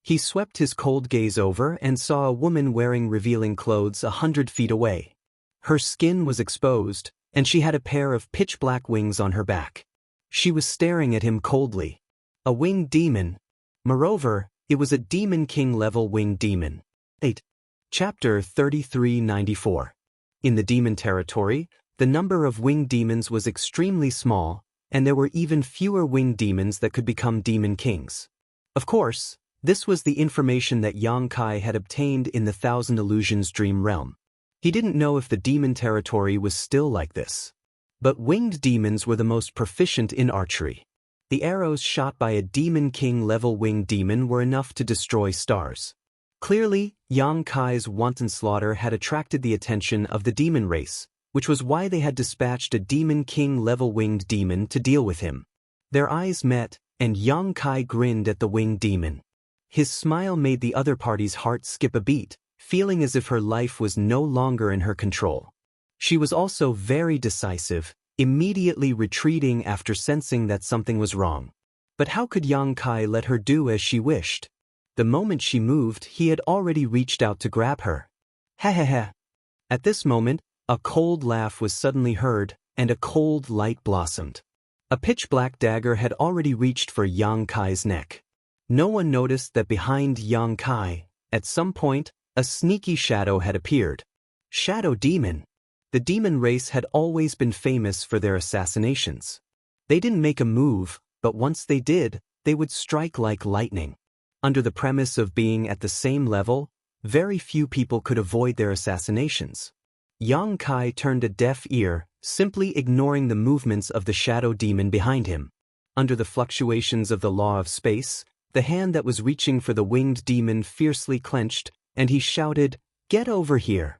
He swept his cold gaze over and saw a woman wearing revealing clothes 100 feet away. Her skin was exposed, and she had a pair of pitch-black wings on her back. She was staring at him coldly. A winged demon. Moreover, it was a Demon King-level winged demon. 8. Chapter 3394. In the demon territory, the number of winged demons was extremely small, and there were even fewer winged demons that could become demon kings. Of course, this was the information that Yang Kai had obtained in the Thousand Illusions Dream Realm. He didn't know if the demon territory was still like this. But winged demons were the most proficient in archery. The arrows shot by a Demon King-level winged demon were enough to destroy stars. Clearly, Yang Kai's wanton slaughter had attracted the attention of the demon race, which was why they had dispatched a Demon King-level winged demon to deal with him. Their eyes met, and Yang Kai grinned at the winged demon. His smile made the other party's heart skip a beat, feeling as if her life was no longer in her control. She was also very decisive, immediately retreating after sensing that something was wrong. But how could Yang Kai let her do as she wished? The moment she moved, he had already reached out to grab her. Ha ha ha. At this moment, a cold laugh was suddenly heard, and a cold light blossomed. A pitch-black dagger had already reached for Yang Kai's neck. No one noticed that behind Yang Kai, at some point, a sneaky shadow had appeared. Shadow Demon. The demon race had always been famous for their assassinations. They didn't make a move, but once they did, they would strike like lightning. Under the premise of being at the same level, very few people could avoid their assassinations. Yang Kai turned a deaf ear, simply ignoring the movements of the shadow demon behind him. Under the fluctuations of the law of space, the hand that was reaching for the winged demon fiercely clenched, and he shouted, "Get over here!"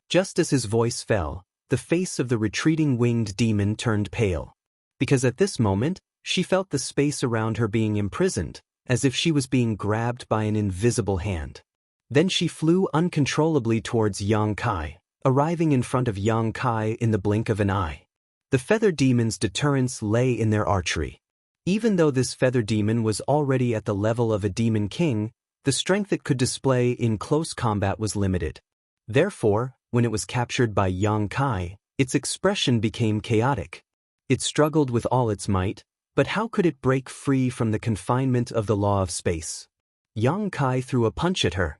Just as his voice fell, the face of the retreating winged demon turned pale. Because at this moment, she felt the space around her being imprisoned, as if she was being grabbed by an invisible hand. Then she flew uncontrollably towards Yang Kai, arriving in front of Yang Kai in the blink of an eye. The feather demon's deterrence lay in their archery. Even though this feather demon was already at the level of a demon king, the strength it could display in close combat was limited. Therefore, when it was captured by Yang Kai, its expression became chaotic. It struggled with all its might, but how could it break free from the confinement of the law of space? Yang Kai threw a punch at her.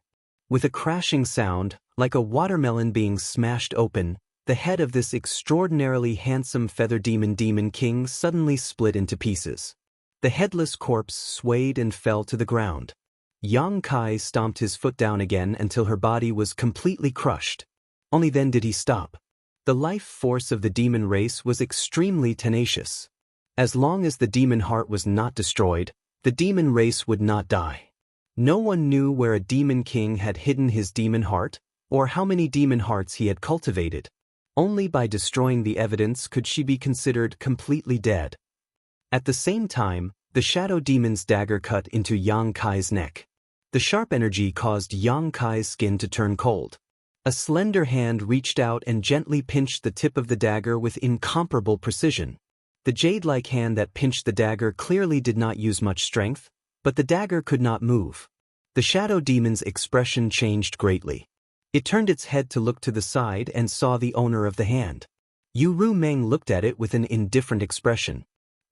With a crashing sound, like a watermelon being smashed open, the head of this extraordinarily handsome feather demon king suddenly split into pieces. The headless corpse swayed and fell to the ground. Yang Kai stomped his foot down again until her body was completely crushed. Only then did he stop. The life force of the demon race was extremely tenacious. As long as the demon heart was not destroyed, the demon race would not die. No one knew where a demon king had hidden his demon heart, or how many demon hearts he had cultivated. Only by destroying the evidence could she be considered completely dead. At the same time, the shadow demon's dagger cut into Yang Kai's neck. The sharp energy caused Yang Kai's skin to turn cold. A slender hand reached out and gently pinched the tip of the dagger with incomparable precision. The jade-like hand that pinched the dagger clearly did not use much strength, but the dagger could not move. The shadow demon's expression changed greatly. It turned its head to look to the side and saw the owner of the hand. Yu Rumeng looked at it with an indifferent expression.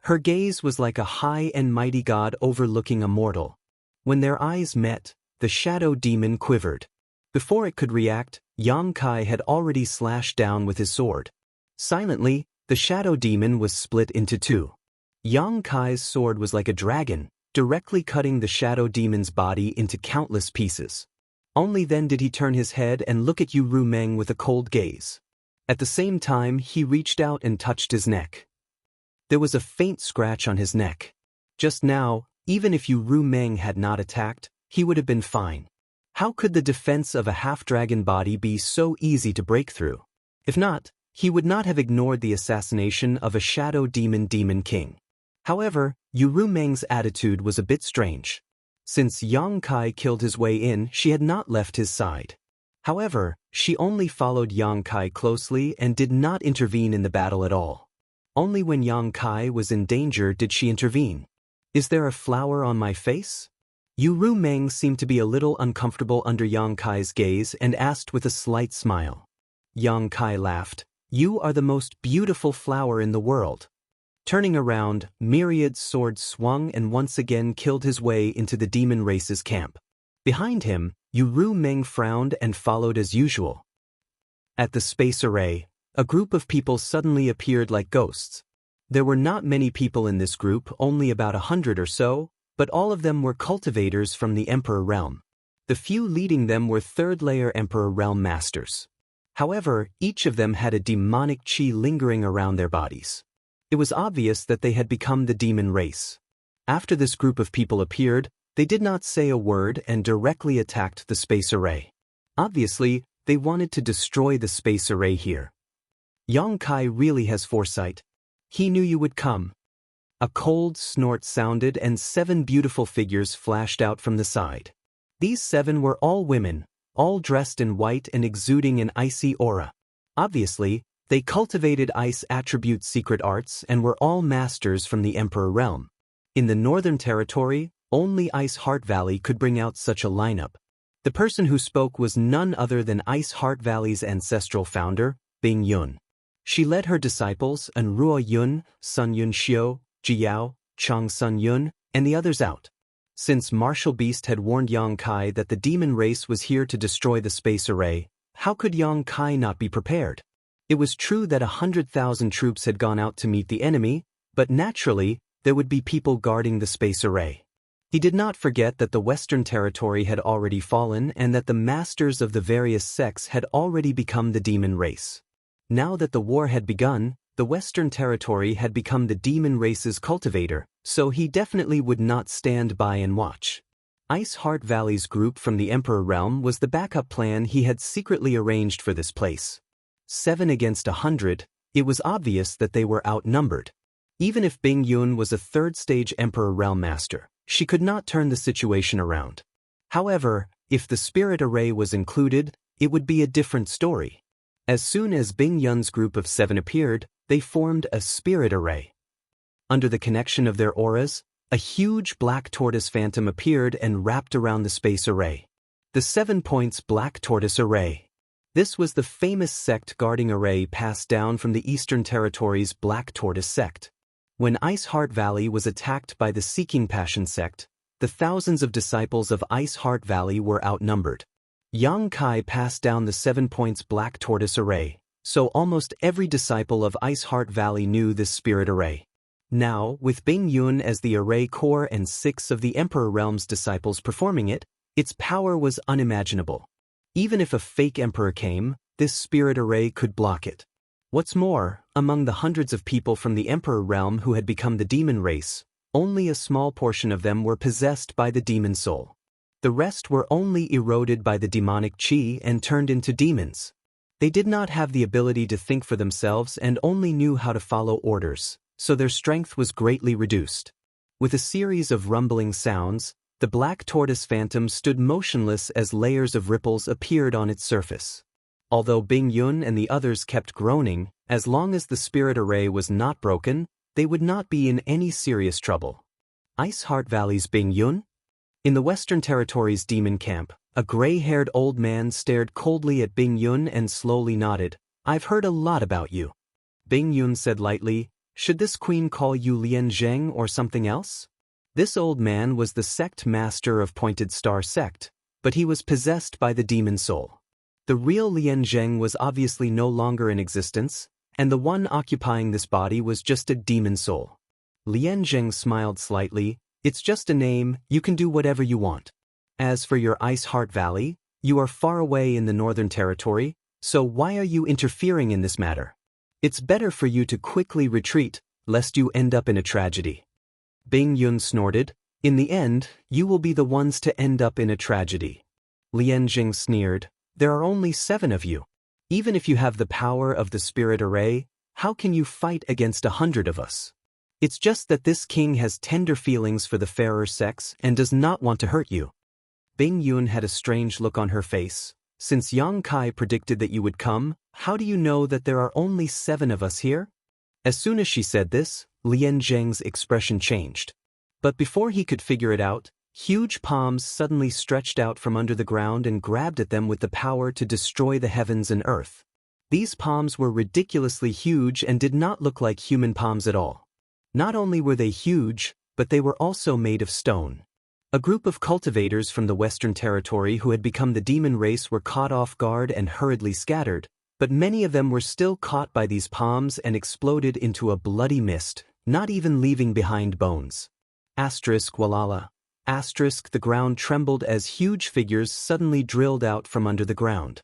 Her gaze was like a high and mighty god overlooking a mortal. When their eyes met, the shadow demon quivered. Before it could react, Yang Kai had already slashed down with his sword. Silently, the shadow demon was split into two. Yang Kai's sword was like a dragon, directly cutting the shadow demon's body into countless pieces. Only then did he turn his head and look at Yu Rumeng with a cold gaze. At the same time, he reached out and touched his neck. There was a faint scratch on his neck. Just now, Even if Yu Meng had not attacked, he would have been fine. How could the defense of a half-dragon body be so easy to break through? If not, he would not have ignored the assassination of a shadow demon king. However, Yu Meng's attitude was a bit strange. Since Yang Kai killed his way in, she had not left his side. However, she only followed Yang Kai closely and did not intervene in the battle at all. Only when Yang Kai was in danger did she intervene. Is there a flower on my face? Yu Meng seemed to be a little uncomfortable under Yang Kai's gaze and asked with a slight smile. Yang Kai laughed. You are the most beautiful flower in the world. Turning around, Myriad's sword swung and once again killed his way into the demon race's camp. Behind him, Yu Meng frowned and followed as usual. At the space array, a group of people suddenly appeared like ghosts. There were not many people in this group, only about 100 or so, but all of them were cultivators from the Emperor Realm. The few leading them were third-layer Emperor Realm masters. However, each of them had a demonic chi lingering around their bodies. It was obvious that they had become the demon race. After this group of people appeared, they did not say a word and directly attacked the space array. Obviously, they wanted to destroy the space array here. Yang Kai really has foresight. He knew you would come. A cold snort sounded and 7 beautiful figures flashed out from the side. These 7 were all women, all dressed in white and exuding an icy aura. Obviously, they cultivated ice attribute secret arts and were all masters from the Emperor Realm. In the Northern Territory, only Ice Heart Valley could bring out such a lineup. The person who spoke was none other than Ice Heart Valley's ancestral founder, Bing Yun. She led her disciples, Ruo Yun, Sun Yun Xiu, Jiao, Chang Sun Yun, and the others out. Since Martial Beast had warned Yang Kai that the demon race was here to destroy the space array, how could Yang Kai not be prepared? It was true that 100,000 troops had gone out to meet the enemy, but naturally, there would be people guarding the space array. He did not forget that the Western Territory had already fallen and that the masters of the various sects had already become the demon race. Now that the war had begun, the Western Territory had become the demon race's cultivator, so he definitely would not stand by and watch. Ice Heart Valley's group from the Emperor Realm was the backup plan he had secretly arranged for this place. 7 against 100, it was obvious that they were outnumbered. Even if Bing Yun was a third-stage Emperor Realm master, she could not turn the situation around. However, if the spirit array was included, it would be a different story. As soon as Bing Yun's group of 7 appeared, they formed a spirit array. Under the connection of their auras, a huge black tortoise phantom appeared and wrapped around the space array. The 7 points Black Tortoise Array. This was the famous sect guarding array passed down from the Eastern Territory's Black Tortoise sect. When Ice Heart Valley was attacked by the Seeking Passion sect, the thousands of disciples of Ice Heart Valley were outnumbered. Yang Kai passed down the 7 points Black Tortoise Array, so almost every disciple of Ice Heart Valley knew this spirit array. Now, with Bing Yun as the array core and 6 of the Emperor Realm's disciples performing it, its power was unimaginable. Even if a fake emperor came, this spirit array could block it. What's more, among the hundreds of people from the Emperor Realm who had become the demon race, only a small portion of them were possessed by the demon soul. The rest were only eroded by the demonic chi and turned into demons. They did not have the ability to think for themselves and only knew how to follow orders, so their strength was greatly reduced. With a series of rumbling sounds, the black tortoise phantom stood motionless as layers of ripples appeared on its surface. Although Bing Yun and the others kept groaning, as long as the spirit array was not broken, they would not be in any serious trouble. Ice Heart Valley's Bing Yun? In the Western Territory's demon camp, a gray-haired old man stared coldly at Bing Yun and slowly nodded. I've heard a lot about you. Bing Yun said lightly, should this queen call you Lian Zheng or something else? This old man was the sect master of Pointed Star Sect, but he was possessed by the demon soul. The real Lian Zheng was obviously no longer in existence, and the one occupying this body was just a demon soul. Lian Zheng smiled slightly. It's just a name, you can do whatever you want. As for your Ice Heart Valley, you are far away in the Northern Territory, so why are you interfering in this matter? It's better for you to quickly retreat, lest you end up in a tragedy. Bing Yun snorted, In the end, you will be the ones to end up in a tragedy. Lian Jing sneered, there are only 7 of you. Even if you have the power of the spirit array, how can you fight against 100 of us? It's just that this king has tender feelings for the fairer sex and does not want to hurt you. Bing Yun had a strange look on her face. Since Yang Kai predicted that you would come, how do you know that there are only 7 of us here? As soon as she said this, Lian Zheng's expression changed. But before he could figure it out, huge palms suddenly stretched out from under the ground and grabbed at them with the power to destroy the heavens and earth. These palms were ridiculously huge and did not look like human palms at all. Not only were they huge, but they were also made of stone. A group of cultivators from the Western Territory who had become the demon race were caught off guard and hurriedly scattered, but many of them were still caught by these palms and exploded into a bloody mist, not even leaving behind bones. Asterisk Walala. Asterisk the ground trembled as huge figures suddenly drilled out from under the ground.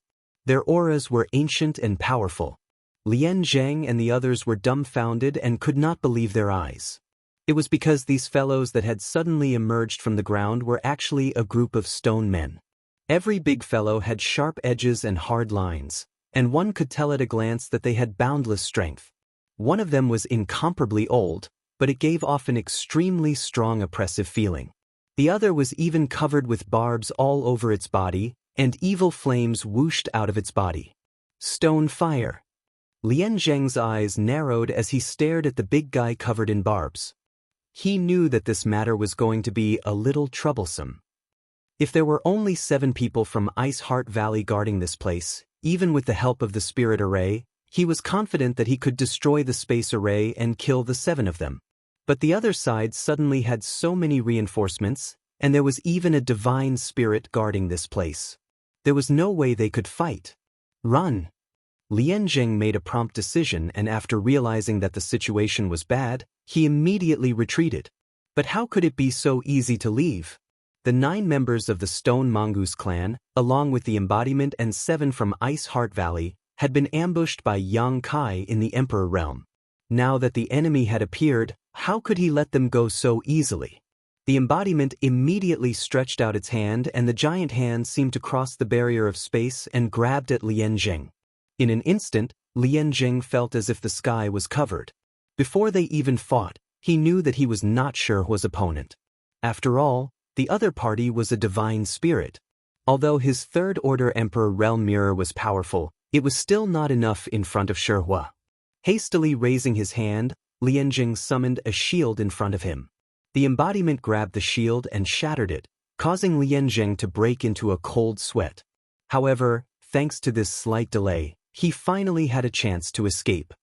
Their auras were ancient and powerful. Lian Zheng and the others were dumbfounded and could not believe their eyes. It was because these fellows that had suddenly emerged from the ground were actually a group of stone men. Every big fellow had sharp edges and hard lines, and one could tell at a glance that they had boundless strength. One of them was incomparably old, but it gave off an extremely strong oppressive feeling. The other was even covered with barbs all over its body, and evil flames whooshed out of its body. Stone fire. Lian Zheng's eyes narrowed as he stared at the big guy covered in barbs. He knew that this matter was going to be a little troublesome. If there were only 7 people from Ice Heart Valley guarding this place, even with the help of the spirit array, he was confident that he could destroy the space array and kill the 7 of them. But the other side suddenly had so many reinforcements, and there was even a divine spirit guarding this place. There was no way they could fight. Run! Lian Zheng made a prompt decision, and after realizing that the situation was bad, he immediately retreated. But how could it be so easy to leave? The 9 members of the Stone Mongoose clan, along with the embodiment and 7 from Ice Heart Valley, had been ambushed by Yang Kai in the Emperor realm. Now that the enemy had appeared, how could he let them go so easily? The embodiment immediately stretched out its hand, and the giant hand seemed to cross the barrier of space and grabbed at Lian Zheng. In an instant, Lian Zheng felt as if the sky was covered. Before they even fought, he knew that he was not sure his opponent. After all, the other party was a divine spirit. Although his third-order Emperor Realm Mirror was powerful, it was still not enough in front of Shihua. Hastily raising his hand, Lian Zheng summoned a shield in front of him. The embodiment grabbed the shield and shattered it, causing Lian Zheng to break into a cold sweat. However, thanks to this slight delay, he finally had a chance to escape.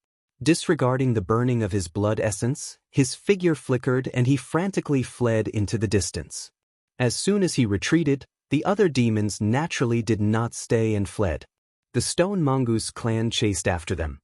Disregarding the burning of his blood essence, his figure flickered and he frantically fled into the distance. As soon as he retreated, the other demons naturally did not stay and fled. The Stone Mongoose clan chased after them.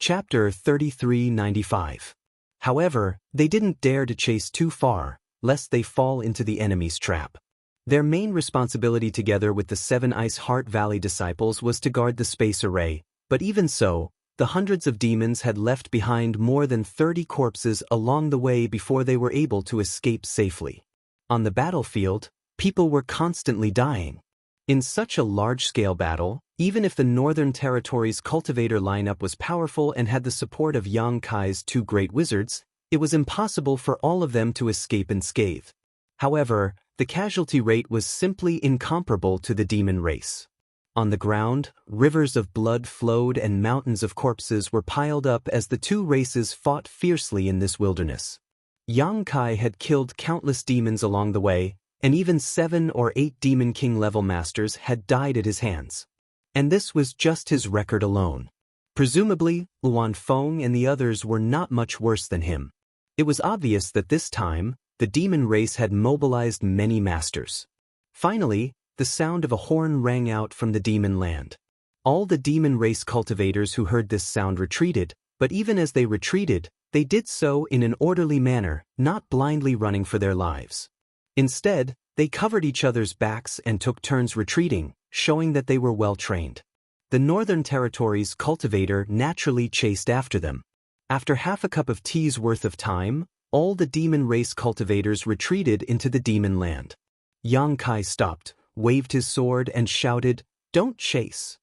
Chapter 3395. However, they didn't dare to chase too far, lest they fall into the enemy's trap. Their main responsibility together with the 7 Ice Heart Valley disciples was to guard the space array, but even so, the hundreds of demons had left behind more than 30 corpses along the way before they were able to escape safely. On the battlefield, people were constantly dying. In such a large-scale battle, even if the Northern Territory's cultivator lineup was powerful and had the support of Yang Kai's 2 great wizards, it was impossible for all of them to escape unscathed. However, the casualty rate was simply incomparable to the demon race. On the ground, rivers of blood flowed and mountains of corpses were piled up as the 2 races fought fiercely in this wilderness. Yang Kai had killed countless demons along the way, and even 7 or 8 Demon King level masters had died at his hands. And this was just his record alone. Presumably, Luan Feng and the others were not much worse than him. It was obvious that this time, the demon race had mobilized many masters. Finally, the sound of a horn rang out from the demon land. All the demon race cultivators who heard this sound retreated, but even as they retreated, they did so in an orderly manner, not blindly running for their lives. Instead, they covered each other's backs and took turns retreating, showing that they were well trained. The Northern Territory's cultivator naturally chased after them. After half a cup of tea's worth of time, all the demon race cultivators retreated into the demon land. Yang Kai stopped, waved his sword and shouted, "Don't chase."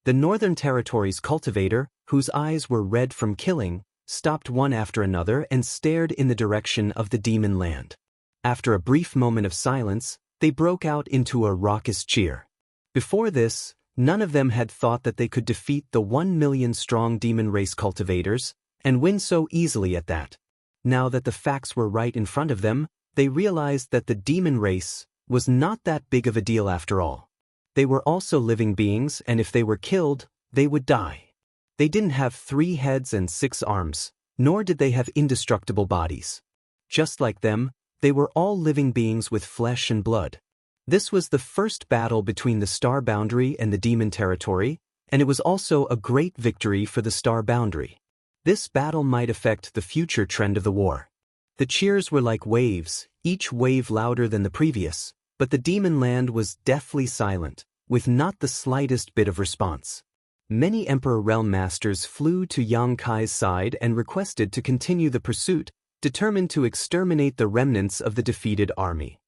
The Northern Territories cultivator, whose eyes were red from killing, stopped one after another and stared in the direction of the demon land. After a brief moment of silence, they broke out into a raucous cheer. Before this, none of them had thought that they could defeat the 1 million strong demon race cultivators, and win so easily at that. Now that the facts were right in front of them, they realized that the demon race was not that big of a deal after all. They were also living beings, and if they were killed, they would die. They didn't have 3 heads and 6 arms, nor did they have indestructible bodies. Just like them, they were all living beings with flesh and blood. This was the first battle between the Star Boundary and the Demon Territory, and it was also a great victory for the Star Boundary. This battle might affect the future trend of the war. The cheers were like waves, each wave louder than the previous, but the demon land was deathly silent, with not the slightest bit of response. Many Emperor Realm Masters flew to Yang Kai's side and requested to continue the pursuit, determined to exterminate the remnants of the defeated army.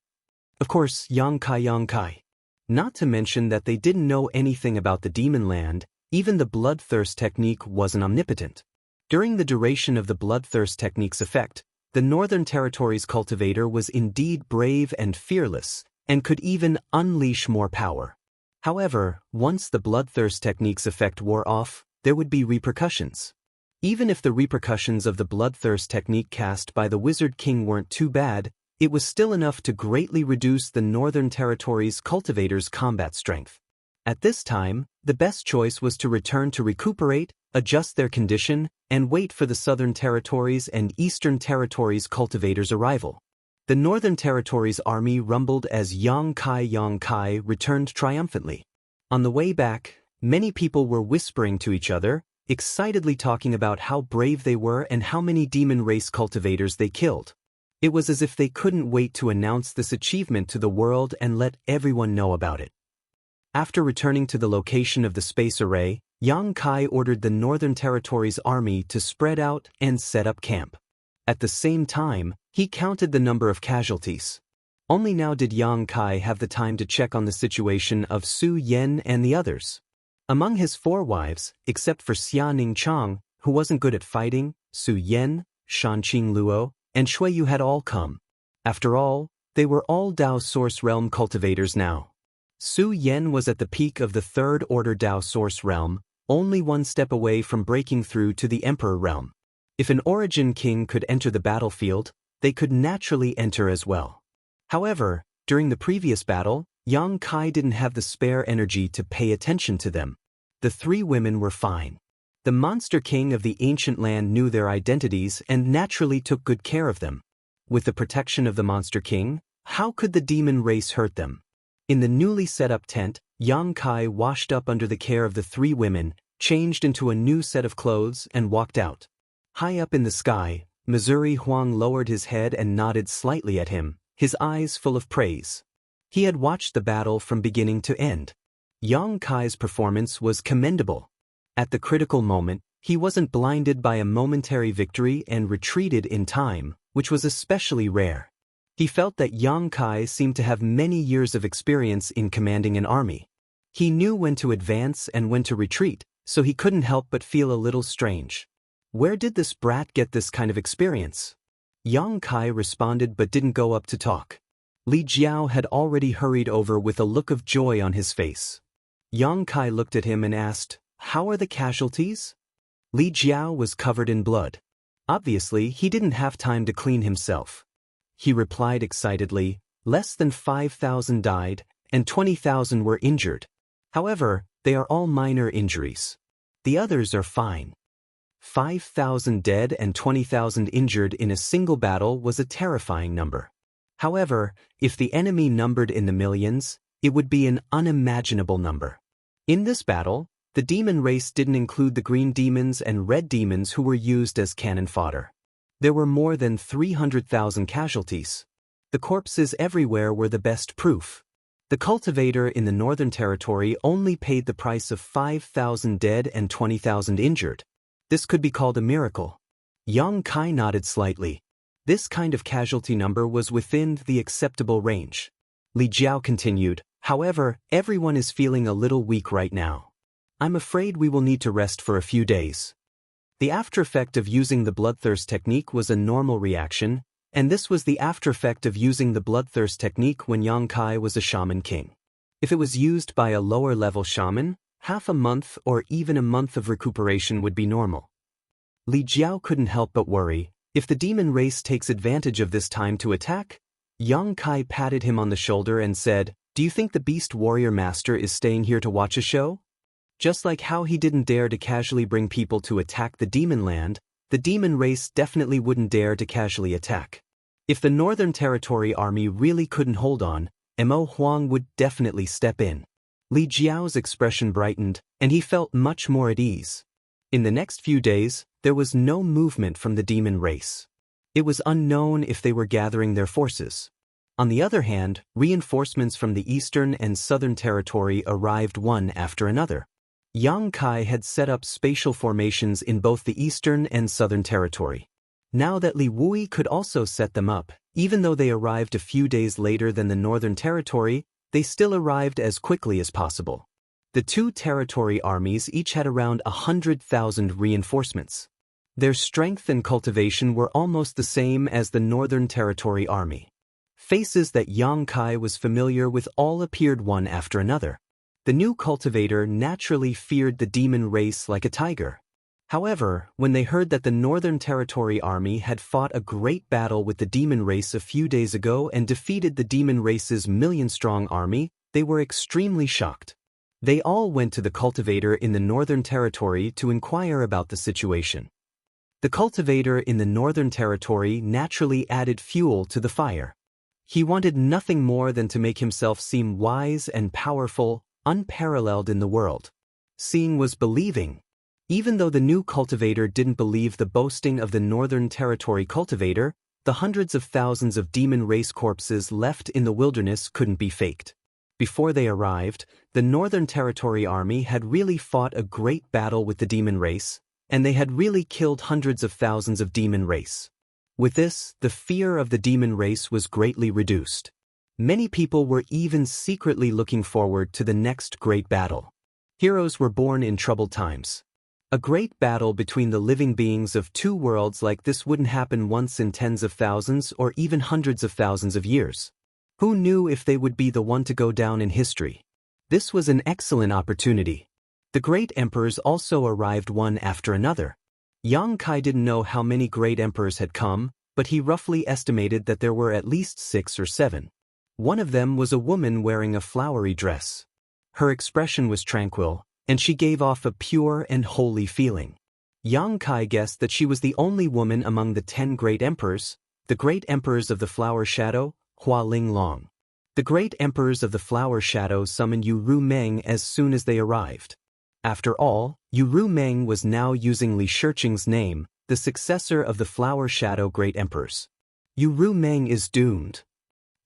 Of course, Yang Kai. Not to mention that they didn't know anything about the demon land, even the bloodthirst technique wasn't omnipotent. During the duration of the bloodthirst technique's effect, the Northern Territories cultivator was indeed brave and fearless, and could even unleash more power. However, once the bloodthirst technique's effect wore off, there would be repercussions. Even if the repercussions of the bloodthirst technique cast by the Wizard King weren't too bad, it was still enough to greatly reduce the Northern Territories cultivators' combat strength. At this time, the best choice was to return to recuperate, adjust their condition, and wait for the Southern Territories and Eastern Territories cultivators' arrival. The Northern Territories army rumbled as Yang Kai returned triumphantly. On the way back, many people were whispering to each other, excitedly talking about how brave they were and how many demon race cultivators they killed. It was as if they couldn't wait to announce this achievement to the world and let everyone know about it. After returning to the location of the space array, Yang Kai ordered the Northern Territories army to spread out and set up camp. At the same time, he counted the number of casualties. Only now did Yang Kai have the time to check on the situation of Su Yan and the others. Among his 4 wives, except for Xia Ning Chang, who wasn't good at fighting, Su Yan, Shanqing Luo, and Shui Yu had all come. After all, they were all Dao Source Realm cultivators now. Su Yan was at the peak of the 3rd Order Dao Source Realm, only 1 step away from breaking through to the Emperor Realm. If an Origin King could enter the battlefield, they could naturally enter as well. However, during the previous battle, Yang Kai didn't have the spare energy to pay attention to them. The 3 women were fine. The Monster King of the ancient land knew their identities and naturally took good care of them. With the protection of the Monster King, how could the demon race hurt them? In the newly set up tent, Yang Kai washed up under the care of the 3 women, changed into a new set of clothes and walked out. High up in the sky, Missouri Huang lowered his head and nodded slightly at him, his eyes full of praise. He had watched the battle from beginning to end. Yang Kai's performance was commendable. At the critical moment, he wasn't blinded by a momentary victory and retreated in time, which was especially rare. He felt that Yang Kai seemed to have many years of experience in commanding an army. He knew when to advance and when to retreat, so he couldn't help but feel a little strange. Where did this brat get this kind of experience? Yang Kai responded but didn't go up to talk. Li Jiao had already hurried over with a look of joy on his face. Yang Kai looked at him and asked, "How are the casualties?" Li Jiao was covered in blood. Obviously, he didn't have time to clean himself. He replied excitedly, "Less than 5,000 died, and 20,000 were injured. However, they are all minor injuries. The others are fine." 5,000 dead and 20,000 injured in a single battle was a terrifying number. However, if the enemy numbered in the millions, it would be an unimaginable number. In this battle, the demon race didn't include the green demons and red demons who were used as cannon fodder. There were more than 300,000 casualties. The corpses everywhere were the best proof. The cultivator in the Northern Territory only paid the price of 5,000 dead and 20,000 injured. This could be called a miracle. Yang Kai nodded slightly. This kind of casualty number was within the acceptable range. Li Jiao continued, however, everyone is feeling a little weak right now. I'm afraid we will need to rest for a few days. The aftereffect of using the bloodthirst technique was a normal reaction, and this was the aftereffect of using the bloodthirst technique when Yang Kai was a shaman king. If it was used by a lower-level shaman, half a month or even a month of recuperation would be normal. Li Jiao couldn't help but worry. If the demon race takes advantage of this time to attack? Yang Kai patted him on the shoulder and said, "Do you think the Beast Warrior Master is staying here to watch a show?" Just like how he didn't dare to casually bring people to attack the demon land, the demon race definitely wouldn't dare to casually attack. If the Northern Territory army really couldn't hold on, Mo Huang would definitely step in. Li Jiao's expression brightened, and he felt much more at ease. In the next few days, there was no movement from the demon race. It was unknown if they were gathering their forces. On the other hand, reinforcements from the Eastern and Southern Territory arrived one after another. Yang Kai had set up spatial formations in both the Eastern and Southern Territory. Now that Li Wui could also set them up, even though they arrived a few days later than the Northern Territory, they still arrived as quickly as possible. The two territory armies each had around 100,000 reinforcements. Their strength and cultivation were almost the same as the Northern Territory army. Faces that Yang Kai was familiar with all appeared one after another. The new cultivator naturally feared the demon race like a tiger. However, when they heard that the Northern Territory army had fought a great battle with the demon race a few days ago and defeated the demon race's million-strong army, they were extremely shocked. They all went to the cultivator in the Northern Territory to inquire about the situation. The cultivator in the Northern Territory naturally added fuel to the fire. He wanted nothing more than to make himself seem wise and powerful, unparalleled in the world. Seeing was believing. Even though the new cultivator didn't believe the boasting of the Northern Territory cultivator, the hundreds of thousands of demon race corpses left in the wilderness couldn't be faked. Before they arrived, the Northern Territory army had really fought a great battle with the demon race, and they had really killed hundreds of thousands of demon race. With this, the fear of the demon race was greatly reduced. Many people were even secretly looking forward to the next great battle. Heroes were born in troubled times. A great battle between the living beings of two worlds like this wouldn't happen once in tens of thousands or even hundreds of thousands of years. Who knew if they would be the one to go down in history? This was an excellent opportunity. The great emperors also arrived one after another. Yang Kai didn't know how many great emperors had come, but he roughly estimated that there were at least 6 or 7. One of them was a woman wearing a flowery dress. Her expression was tranquil, and she gave off a pure and holy feeling. Yang Kai guessed that she was the only woman among the 10 great emperors, the great emperors of the flower shadow, Hua Ling Long. The great emperors of the flower shadow summoned Yu Ru Meng as soon as they arrived. After all, Yu Ru Meng was now using Li Shiqing's name, the successor of the flower shadow great emperors. Yu Ru Meng is doomed.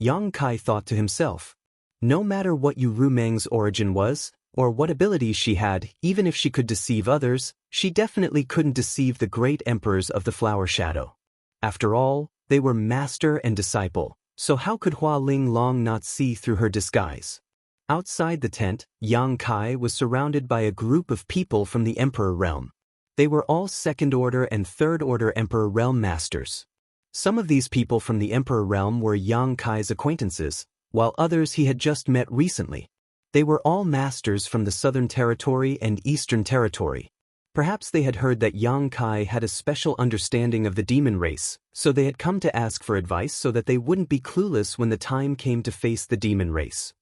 Yang Kai thought to himself. No matter what Yu Ru Meng's origin was, or what abilities she had, even if she could deceive others, she definitely couldn't deceive the great emperors of the flower shadow. After all, they were master and disciple, so how could Hua Ling Long not see through her disguise? Outside the tent, Yang Kai was surrounded by a group of people from the Emperor realm. They were all second-order and third-order Emperor realm masters. Some of these people from the Emperor realm were Yang Kai's acquaintances, while others he had just met recently. They were all masters from the Southern Territory and Eastern Territory. Perhaps they had heard that Yang Kai had a special understanding of the demon race, so they had come to ask for advice so that they wouldn't be clueless when the time came to face the demon race.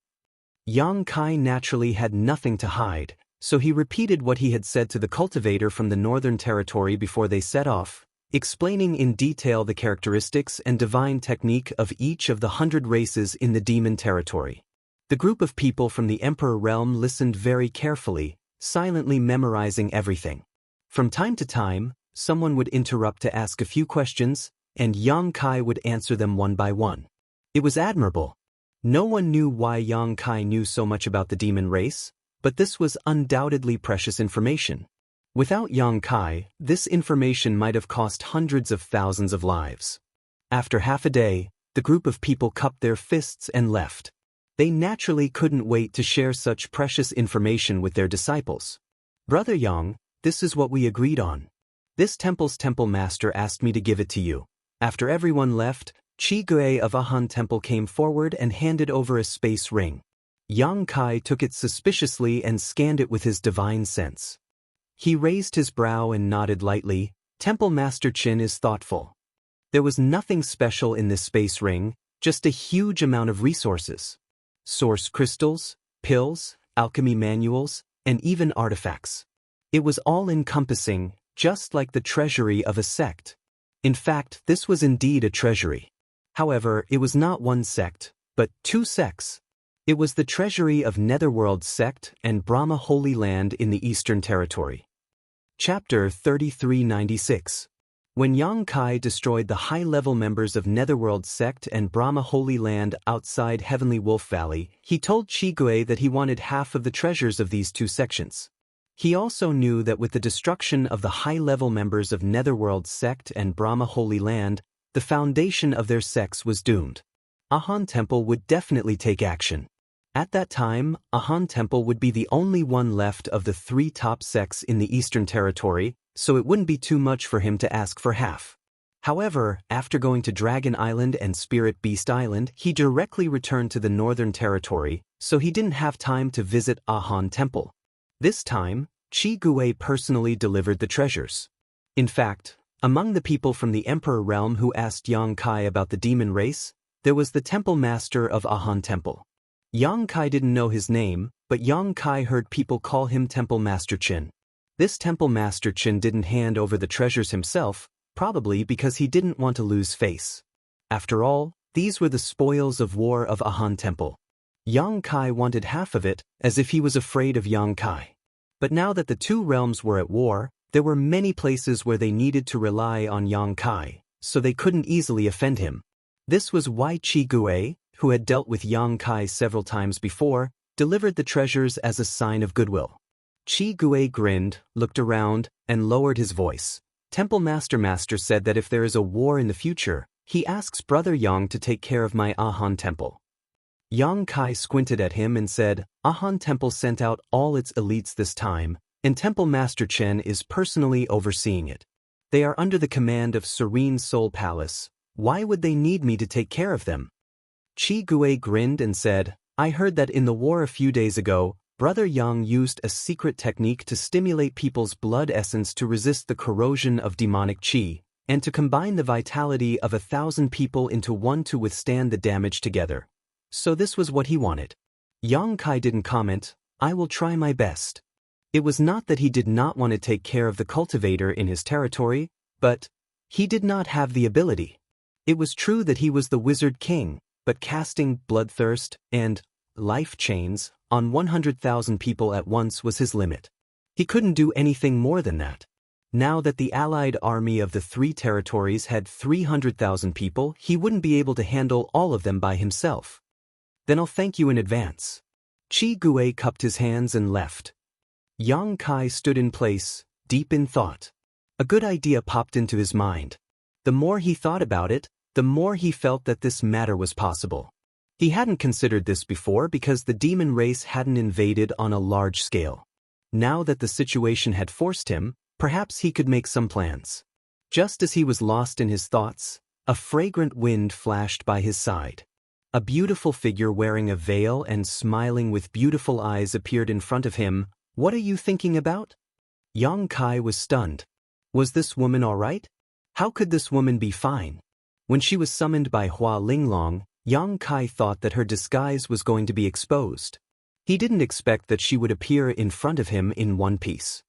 Yang Kai naturally had nothing to hide, so he repeated what he had said to the cultivator from the Northern Territory before they set off, explaining in detail the characteristics and divine technique of each of the 100 races in the demon territory. The group of people from the Emperor realm listened very carefully, silently memorizing everything. From time to time, someone would interrupt to ask a few questions, and Yang Kai would answer them one by one. It was admirable. No one knew why Yang Kai knew so much about the demon race, but this was undoubtedly precious information. Without Yang Kai, this information might have cost hundreds of thousands of lives. After half a day, the group of people cupped their fists and left. They naturally couldn't wait to share such precious information with their disciples. Brother Yang, this is what we agreed on. This temple's temple master asked me to give it to you. After everyone left, Qi Gui of Ahan Temple came forward and handed over a space ring. Yang Kai took it suspiciously and scanned it with his divine sense. He raised his brow and nodded lightly. Temple Master Qin is thoughtful. There was nothing special in this space ring, just a huge amount of resources. Source crystals, pills, alchemy manuals, and even artifacts. It was all-encompassing, just like the treasury of a sect. In fact, this was indeed a treasury. However, it was not one sect, but two sects. It was the treasury of Netherworld sect and Brahma Holy Land in the Eastern Territory. Chapter 3396. When Yang Kai destroyed the high-level members of Netherworld sect and Brahma Holy Land outside Heavenly Wolf Valley, he told Qi Gui that he wanted half of the treasures of these two sections. He also knew that with the destruction of the high-level members of Netherworld sect and Brahma Holy Land, the foundation of their sects was doomed. Ahan Temple would definitely take action. At that time, Ahan Temple would be the only one left of the three top sects in the Eastern Territory, so it wouldn't be too much for him to ask for half. However, after going to Dragon Island and Spirit Beast Island, he directly returned to the Northern Territory, so he didn't have time to visit Ahan Temple. This time, Qi Gui personally delivered the treasures. In fact, among the people from the Emperor realm who asked Yang Kai about the demon race, there was the Temple Master of Ahan Temple. Yang Kai didn't know his name, but Yang Kai heard people call him Temple Master Qin. This Temple Master Qin didn't hand over the treasures himself, probably because he didn't want to lose face. After all, these were the spoils of war of Ahan Temple. Yang Kai wanted half of it, as if he was afraid of Yang Kai. But now that the two realms were at war, there were many places where they needed to rely on Yang Kai, so they couldn't easily offend him. This was why Qi Gui, who had dealt with Yang Kai several times before, delivered the treasures as a sign of goodwill. Qi Gui grinned, looked around, and lowered his voice. Temple Master said that if there is a war in the future, he asks Brother Yang to take care of my Ahan Temple. Yang Kai squinted at him and said, Ahan Temple sent out all its elites this time, and Temple Master Chen is personally overseeing it. They are under the command of Serene Soul Palace. Why would they need me to take care of them? Qi Gui grinned and said, I heard that in the war a few days ago, Brother Yang used a secret technique to stimulate people's blood essence to resist the corrosion of demonic qi, and to combine the vitality of 1,000 people into one to withstand the damage together. So this was what he wanted. Yang Kai didn't comment, I will try my best. It was not that he did not want to take care of the cultivator in his territory, but he did not have the ability. It was true that he was the Wizard King, but casting bloodthirst and life chains on 100,000 people at once was his limit. He couldn't do anything more than that. Now that the allied army of the three territories had 300,000 people, he wouldn't be able to handle all of them by himself. Then I'll thank you in advance. Qi Gui cupped his hands and left. Yang Kai stood in place, deep in thought. A good idea popped into his mind. The more he thought about it, the more he felt that this matter was possible. He hadn't considered this before because the demon race hadn't invaded on a large scale. Now that the situation had forced him, perhaps he could make some plans. Just as he was lost in his thoughts, a fragrant wind flashed by his side. A beautiful figure wearing a veil and smiling with beautiful eyes appeared in front of him. What are you thinking about? Yang Kai was stunned. Was this woman all right? How could this woman be fine? When she was summoned by Hua Linglong, Yang Kai thought that her disguise was going to be exposed. He didn't expect that she would appear in front of him in one piece.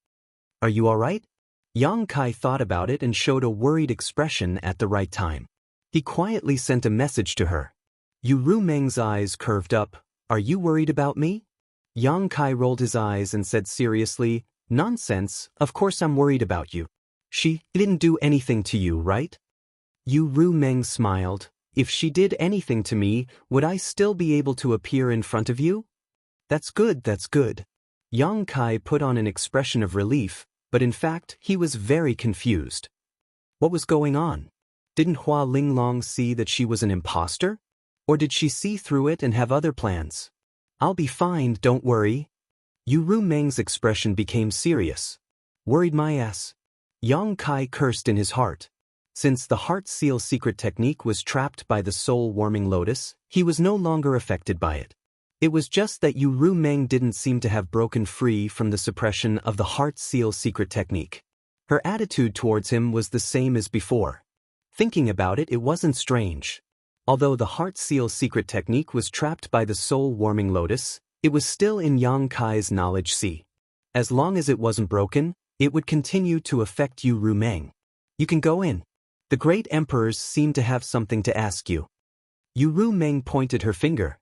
Are you all right? Yang Kai thought about it and showed a worried expression at the right time. He quietly sent a message to her. Yu Ru Meng's eyes curved up. Are you worried about me? Yang Kai rolled his eyes and said seriously, Nonsense, of course I'm worried about you. She didn't do anything to you, right? Yu Ru Meng smiled. If she did anything to me, would I still be able to appear in front of you? That's good, that's good. Yang Kai put on an expression of relief, but in fact, he was very confused. What was going on? Didn't Hua Linglong see that she was an imposter? Or did she see through it and have other plans? I'll be fine, don't worry. Yu Rumeng's expression became serious. Worried my ass. Yang Kai cursed in his heart. Since the heart seal secret technique was trapped by the soul-warming lotus, he was no longer affected by it. It was just that Yu Rumeng didn't seem to have broken free from the suppression of the heart seal secret technique. Her attitude towards him was the same as before. Thinking about it, it wasn't strange. Although the heart seal secret technique was trapped by the soul-warming lotus, it was still in Yang Kai's knowledge sea. As long as it wasn't broken, it would continue to affect Yu Rumeng. You can go in. The great emperors seem to have something to ask you. Yu Rumeng pointed her finger.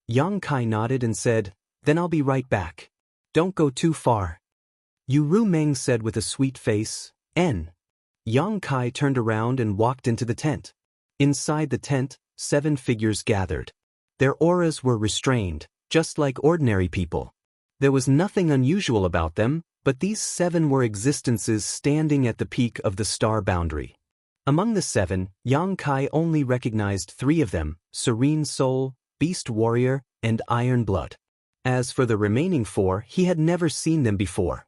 Yang Kai nodded and said, then I'll be right back. Don't go too far. Yu Rumeng said with a sweet face, N. Yang Kai turned around and walked into the tent. Inside the tent, 7 figures gathered. Their auras were restrained, just like ordinary people. There was nothing unusual about them, but these 7 were existences standing at the peak of the star boundary. Among the 7, Yang Kai only recognized 3 of them, Serene Soul, Beast Warrior, and Iron Blood. As for the remaining 4, he had never seen them before.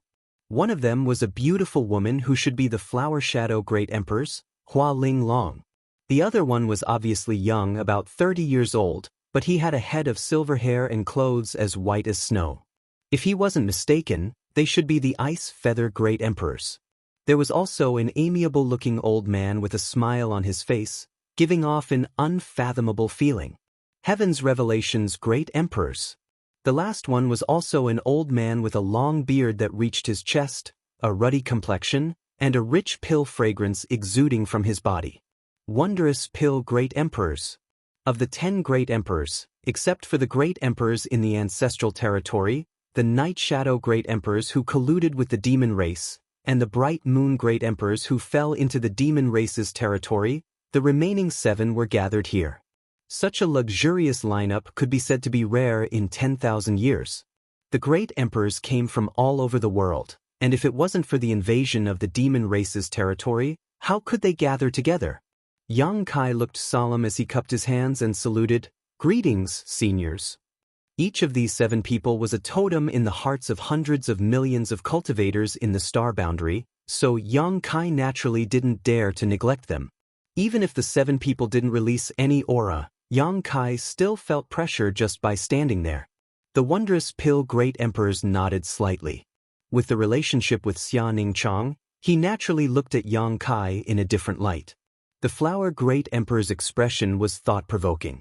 One of them was a beautiful woman who should be the Flower Shadow Great Emperors, Hua Linglong. The other one was obviously young, about 30 years old, but he had a head of silver hair and clothes as white as snow. If he wasn't mistaken, they should be the Ice Feather Great Emperors. There was also an amiable-looking old man with a smile on his face, giving off an unfathomable feeling. Heaven's Revelations Great Emperors. The last one was also an old man with a long beard that reached his chest, a ruddy complexion, and a rich pill fragrance exuding from his body. Wondrous Pill Great Emperors. Of the 10 Great Emperors, except for the Great Emperors in the Ancestral Territory, the Night Shadow Great Emperors who colluded with the Demon Race, and the Bright Moon Great Emperors who fell into the Demon Race's territory, the remaining 7 were gathered here. Such a luxurious lineup could be said to be rare in 10,000 years. The Great Emperors came from all over the world, and if it wasn't for the invasion of the Demon Race's territory, how could they gather together? Yang Kai looked solemn as he cupped his hands and saluted, Greetings, seniors. Each of these 7 people was a totem in the hearts of hundreds of millions of cultivators in the star boundary, so Yang Kai naturally didn't dare to neglect them. Even if the 7 people didn't release any aura, Yang Kai still felt pressure just by standing there. The Wondrous Pill Great Emperors nodded slightly. With the relationship with Xia Ningchang, he naturally looked at Yang Kai in a different light. The Flower Great Emperor's expression was thought-provoking.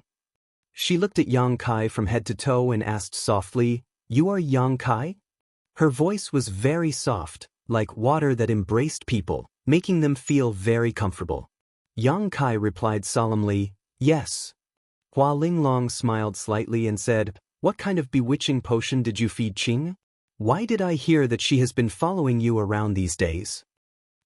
She looked at Yang Kai from head to toe and asked softly, You are Yang Kai? Her voice was very soft, like water that embraced people, making them feel very comfortable. Yang Kai replied solemnly, Yes. Hua Linglong smiled slightly and said, What kind of bewitching potion did you feed Qing? Why did I hear that she has been following you around these days?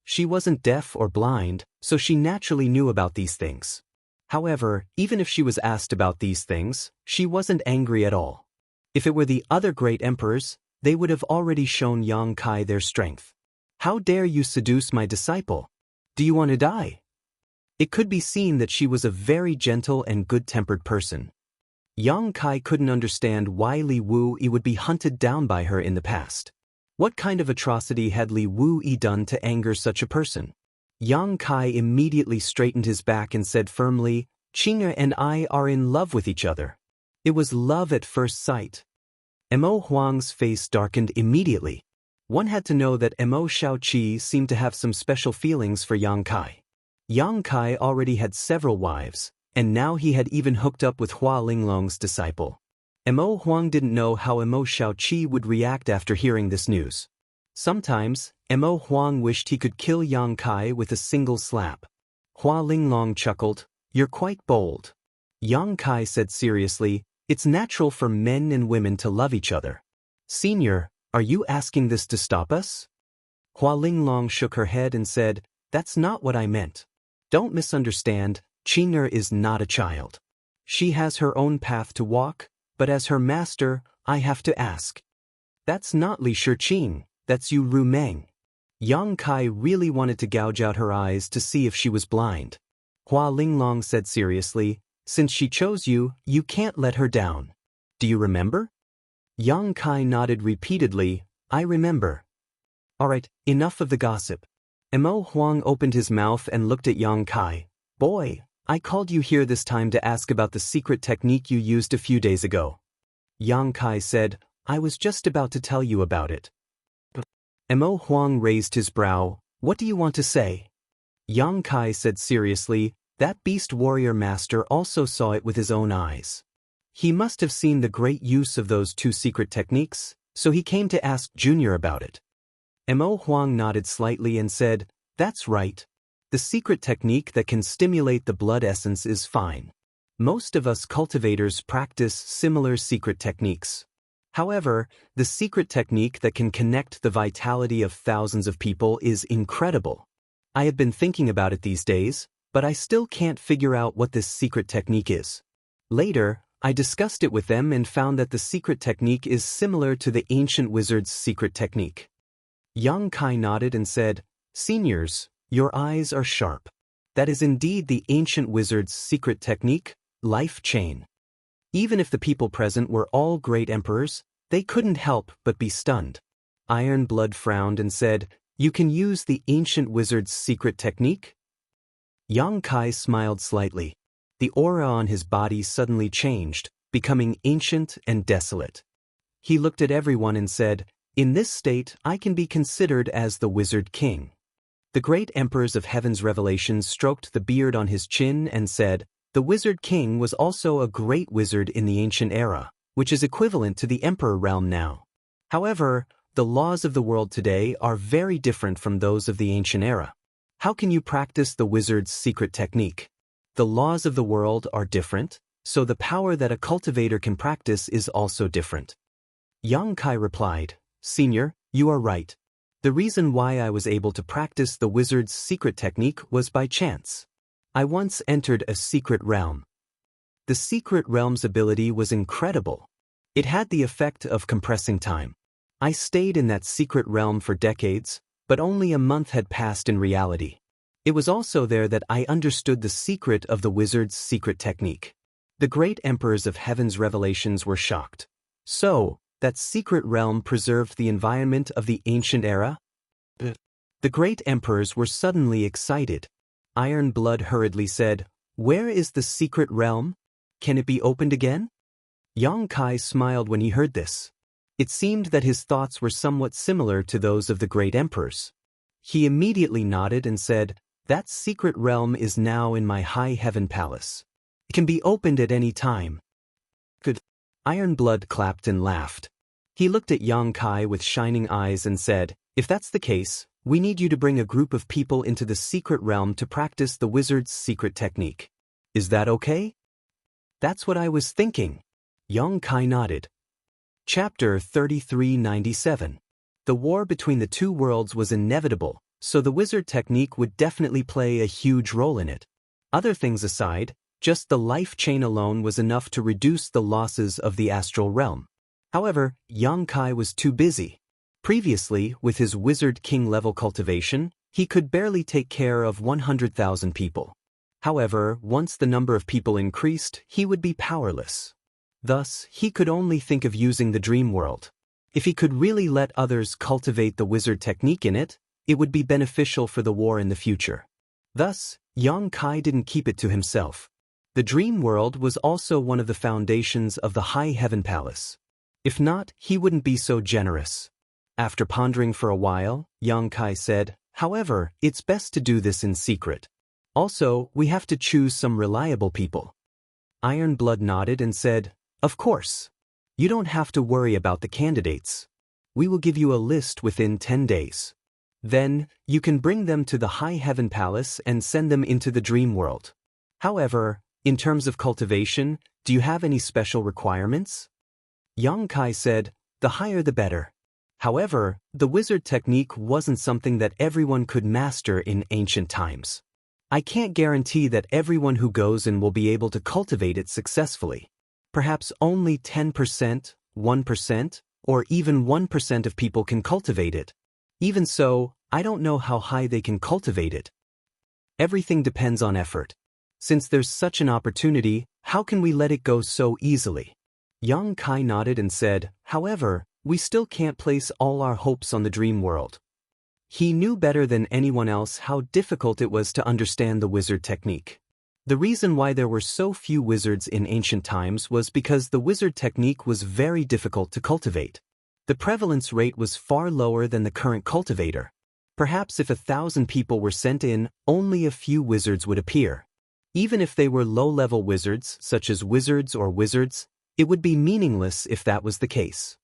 She wasn't deaf or blind, so she naturally knew about these things. However, even if she was asked about these things, she wasn't angry at all. If it were the other great emperors, they would have already shown Yang Kai their strength. How dare you seduce my disciple? Do you want to die? It could be seen that she was a very gentle and good-tempered person. Yang Kai couldn't understand why Li Wuyi would be hunted down by her in the past. What kind of atrocity had Li Wuyi done to anger such a person? Yang Kai immediately straightened his back and said firmly, Qing'er and I are in love with each other. It was love at first sight. Mo Huang's face darkened immediately. One had to know that Mo Shaoqi seemed to have some special feelings for Yang Kai. Yang Kai already had several wives, and now he had even hooked up with Hua Linglong's disciple. Mo Huang didn't know how Mo Shaoqi would react after hearing this news. Sometimes, Mo Huang wished he could kill Yang Kai with a single slap. Hua Linglong chuckled, You're quite bold. Yang Kai said seriously, It's natural for men and women to love each other. Senior, are you asking this to stop us? Hua Linglong shook her head and said, That's not what I meant. Don't misunderstand, Qing'er is not a child. She has her own path to walk, but as her master, I have to ask. That's not Li Shiqing, that's Yu Rumeng. Yang Kai really wanted to gouge out her eyes to see if she was blind. Hua Linglong said seriously, since she chose you, you can't let her down. Do you remember? Yang Kai nodded repeatedly, I remember. Alright, enough of the gossip. Mo Huang opened his mouth and looked at Yang Kai. Boy, I called you here this time to ask about the secret technique you used a few days ago. Yang Kai said, I was just about to tell you about it. Mo Huang raised his brow, what do you want to say? Yang Kai said seriously, that beast warrior master also saw it with his own eyes. He must have seen the great use of those two secret techniques, so he came to ask Junior about it. Mo Huang nodded slightly and said, that's right. The secret technique that can stimulate the blood essence is fine. Most of us cultivators practice similar secret techniques. However, the secret technique that can connect the vitality of thousands of people is incredible. I have been thinking about it these days, but I still can't figure out what this secret technique is. Later, I discussed it with them and found that the secret technique is similar to the ancient wizard's secret technique. Yang Kai nodded and said, Seniors, your eyes are sharp. That is indeed the ancient wizard's secret technique, life chain. Even if the people present were all great emperors, they couldn't help but be stunned. Iron Blood frowned and said, you can use the ancient wizard's secret technique? Yang Kai smiled slightly. The aura on his body suddenly changed, becoming ancient and desolate. He looked at everyone and said, in this state I can be considered as the Wizard King. The great emperors of heaven's revelations stroked the beard on his chin and said, the Wizard King was also a great wizard in the ancient era, which is equivalent to the Emperor realm now. However, the laws of the world today are very different from those of the ancient era. How can you practice the wizard's secret technique? The laws of the world are different, so the power that a cultivator can practice is also different. Yang Kai replied, Senior, you are right. The reason why I was able to practice the wizard's secret technique was by chance. I once entered a secret realm. The secret realm's ability was incredible. It had the effect of compressing time. I stayed in that secret realm for decades, but only a month had passed in reality. It was also there that I understood the secret of the wizard's secret technique. The great emperors of heaven's revelations were shocked. So, that secret realm preserved the environment of the ancient era? The great emperors were suddenly excited. Iron Blood hurriedly said, where is the secret realm? Can it be opened again? Yang Kai smiled when he heard this. It seemed that his thoughts were somewhat similar to those of the great emperors. He immediately nodded and said, that secret realm is now in my high heaven palace. It can be opened at any time. Good. Iron Blood clapped and laughed. He looked at Yang Kai with shining eyes and said, if that's the case, we need you to bring a group of people into the secret realm to practice the wizard's secret technique. Is that okay? That's what I was thinking. Yang Kai nodded. Chapter 3397. The war between the two worlds was inevitable, so the wizard technique would definitely play a huge role in it. Other things aside, just the life chain alone was enough to reduce the losses of the astral realm. However, Yang Kai was too busy. Previously, with his Wizard King level cultivation, he could barely take care of 100,000 people. However, once the number of people increased, he would be powerless. Thus, he could only think of using the dream world. If he could really let others cultivate the wizard technique in it, it would be beneficial for the war in the future. Thus, Yang Kai didn't keep it to himself. The dream world was also one of the foundations of the High Heaven Palace. If not, he wouldn't be so generous. After pondering for a while, Yang Kai said, however, it's best to do this in secret. Also, we have to choose some reliable people. Iron Blood nodded and said, of course. You don't have to worry about the candidates. We will give you a list within 10 days. Then, you can bring them to the High Heaven Palace and send them into the dream world. However, in terms of cultivation, do you have any special requirements? Yang Kai said, the higher the better. However, the wizard technique wasn't something that everyone could master in ancient times. I can't guarantee that everyone who goes in will be able to cultivate it successfully. Perhaps only 10%, 1%, or even 1% of people can cultivate it. Even so, I don't know how high they can cultivate it. Everything depends on effort. Since there's such an opportunity, how can we let it go so easily? Yang Kai nodded and said, however, we still can't place all our hopes on the dream world. He knew better than anyone else how difficult it was to understand the wizard technique. The reason why there were so few wizards in ancient times was because the wizard technique was very difficult to cultivate. The prevalence rate was far lower than the current cultivator. Perhaps if 1,000 people were sent in, only a few wizards would appear. Even if they were low-level wizards, such as wizards or wizards, it would be meaningless if that was the case.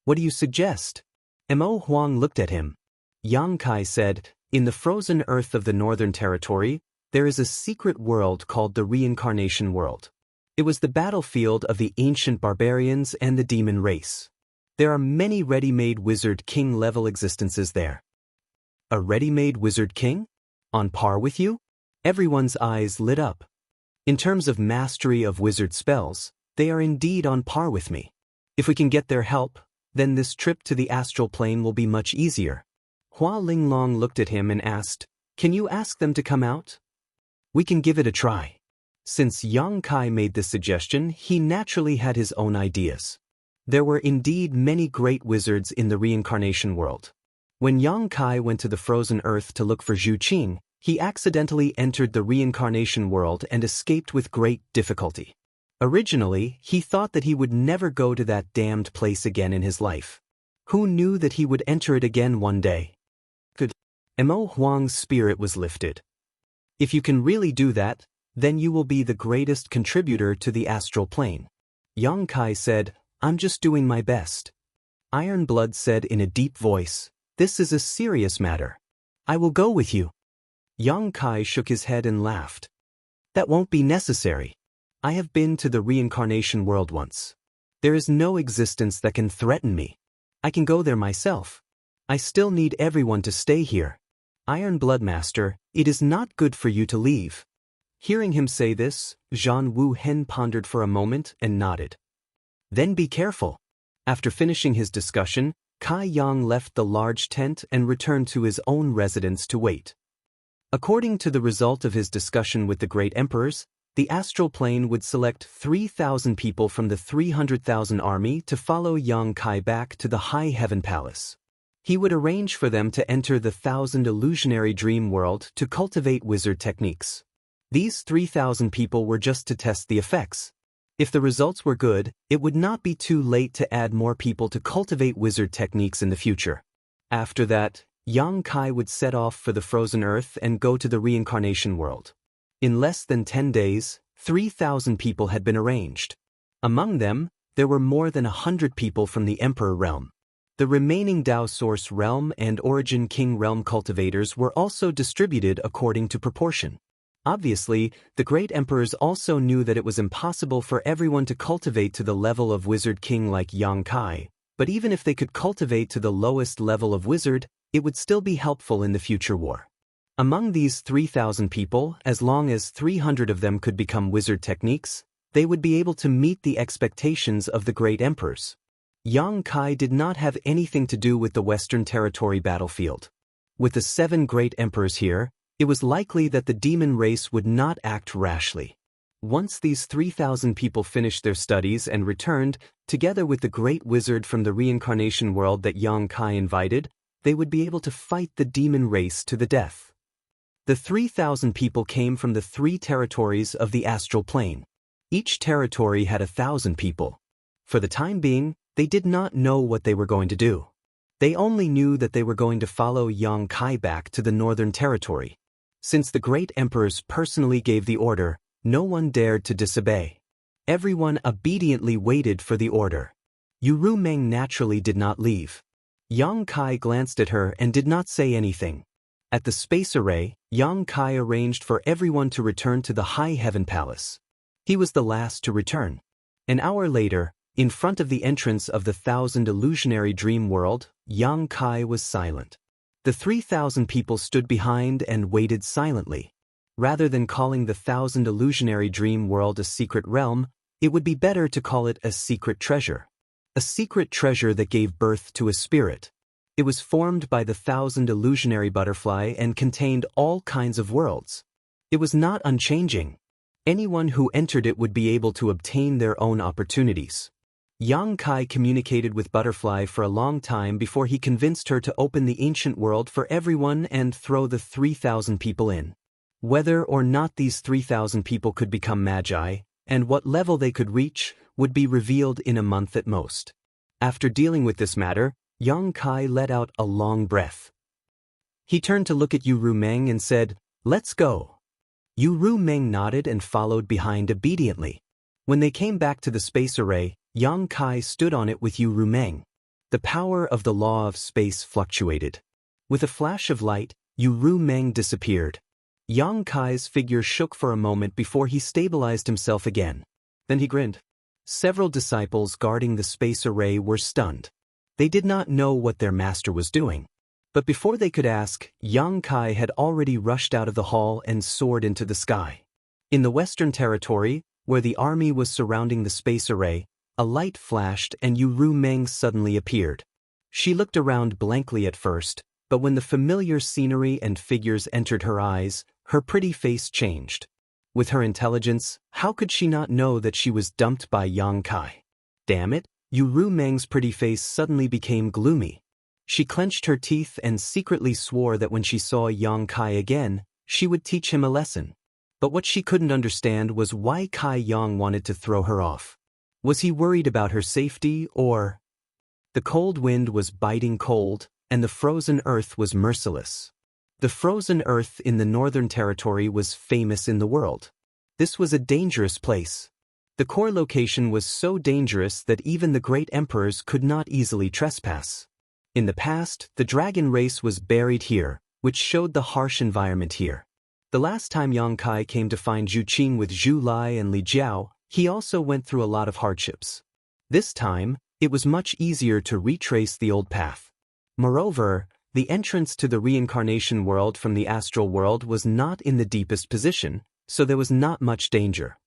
What do you suggest? Mo Huang looked at him. Yang Kai said, in the frozen earth of the Northern Territory, there is a secret world called the reincarnation world. It was the battlefield of the ancient barbarians and the demon race. There are many ready-made wizard king-level existences there. A ready-made wizard king? On par with you? Everyone's eyes lit up. In terms of mastery of wizard spells, they are indeed on par with me. If we can get their help, then this trip to the astral plane will be much easier. Hua Linglong looked at him and asked, can you ask them to come out? We can give it a try. Since Yang Kai made this suggestion, he naturally had his own ideas. There were indeed many great wizards in the reincarnation world. When Yang Kai went to the frozen earth to look for Zhu Qing, he accidentally entered the reincarnation world and escaped with great difficulty. Originally, he thought that he would never go to that damned place again in his life. Who knew that he would enter it again one day? Good. Mo Huang's spirit was lifted. If you can really do that, then you will be the greatest contributor to the astral plane. Yang Kai said, I'm just doing my best. Iron Blood said in a deep voice, this is a serious matter. I will go with you. Yang Kai shook his head and laughed. That won't be necessary. I have been to the reincarnation world once. There is no existence that can threaten me. I can go there myself. I still need everyone to stay here. Iron Blood Master, it is not good for you to leave. Hearing him say this, Zhan Wu Hen pondered for a moment and nodded. Then be careful. After finishing his discussion, Kai Yang left the large tent and returned to his own residence to wait. According to the result of his discussion with the great emperors, the astral plane would select 3,000 people from the 300,000 army to follow Yang Kai back to the High Heaven Palace. He would arrange for them to enter the 1,000 illusionary dream world to cultivate wizard techniques. These 3,000 people were just to test the effects. If the results were good, it would not be too late to add more people to cultivate wizard techniques in the future. After that, Yang Kai would set off for the frozen earth and go to the reincarnation world. In less than 10 days, 3,000 people had been arranged. Among them, there were more than 100 people from the Emperor realm. The remaining Dao Source realm and Origin King realm cultivators were also distributed according to proportion. Obviously, the great emperors also knew that it was impossible for everyone to cultivate to the level of wizard king like Yang Kai, but even if they could cultivate to the lowest level of wizard, it would still be helpful in the future war. Among these 3,000 people, as long as 300 of them could become wizard techniques, they would be able to meet the expectations of the great emperors. Yang Kai did not have anything to do with the Western Territory battlefield. With the 7 great emperors here, it was likely that the demon race would not act rashly. Once these 3,000 people finished their studies and returned, together with the great wizard from the reincarnation world that Yang Kai invited, they would be able to fight the demon race to the death. The 3,000 people came from the 3 territories of the astral plane. Each territory had 1,000 people. For the time being, they did not know what they were going to do. They only knew that they were going to follow Yang Kai back to the Northern Territory. Since the great emperors personally gave the order, no one dared to disobey. Everyone obediently waited for the order. Yu Rumeng naturally did not leave. Yang Kai glanced at her and did not say anything. At the space array, Yang Kai arranged for everyone to return to the High Heaven Palace. He was the last to return. An hour later, in front of the entrance of the 1,000 illusionary dream world, Yang Kai was silent. The 3,000 people stood behind and waited silently. Rather than calling the 1,000 illusionary dream world a secret realm, it would be better to call it a secret treasure. A secret treasure that gave birth to a spirit. It was formed by the 1,000 illusionary butterfly and contained all kinds of worlds. It was not unchanging. Anyone who entered it would be able to obtain their own opportunities. Yang Kai communicated with Butterfly for a long time before he convinced her to open the ancient world for everyone and throw the 3,000 people in. Whether or not these 3,000 people could become magi, and what level they could reach, would be revealed in a month at most. After dealing with this matter, Yang Kai let out a long breath. He turned to look at Yu Rumeng and said, "Let's go." Yu Rumeng nodded and followed behind obediently. When they came back to the space array, Yang Kai stood on it with Yu Rumeng. The power of the law of space fluctuated. With a flash of light, Yu Rumeng disappeared. Yang Kai's figure shook for a moment before he stabilized himself again. Then he grinned. Several disciples guarding the space array were stunned. They did not know what their master was doing. But before they could ask, Yang Kai had already rushed out of the hall and soared into the sky. In the Western Territory, where the army was surrounding the space array, a light flashed and Yu Rumeng suddenly appeared. She looked around blankly at first, but when the familiar scenery and figures entered her eyes, her pretty face changed. With her intelligence, how could she not know that she was dumped by Yang Kai? Damn it, Yu Rumeng's pretty face suddenly became gloomy. She clenched her teeth and secretly swore that when she saw Yang Kai again, she would teach him a lesson. But what she couldn't understand was why Kai Yang wanted to throw her off. Was he worried about her safety, or? The cold wind was biting cold, and the frozen earth was merciless. The frozen earth in the Northern Territory was famous in the world. This was a dangerous place. The core location was so dangerous that even the great emperors could not easily trespass. In the past, the dragon race was buried here, which showed the harsh environment here. The last time Yang Kai came to find Zhu Qing with Zhu Lai and Li Jiao, he also went through a lot of hardships. This time, it was much easier to retrace the old path. Moreover, the entrance to the reincarnation world from the astral world was not in the deepest position, so there was not much danger.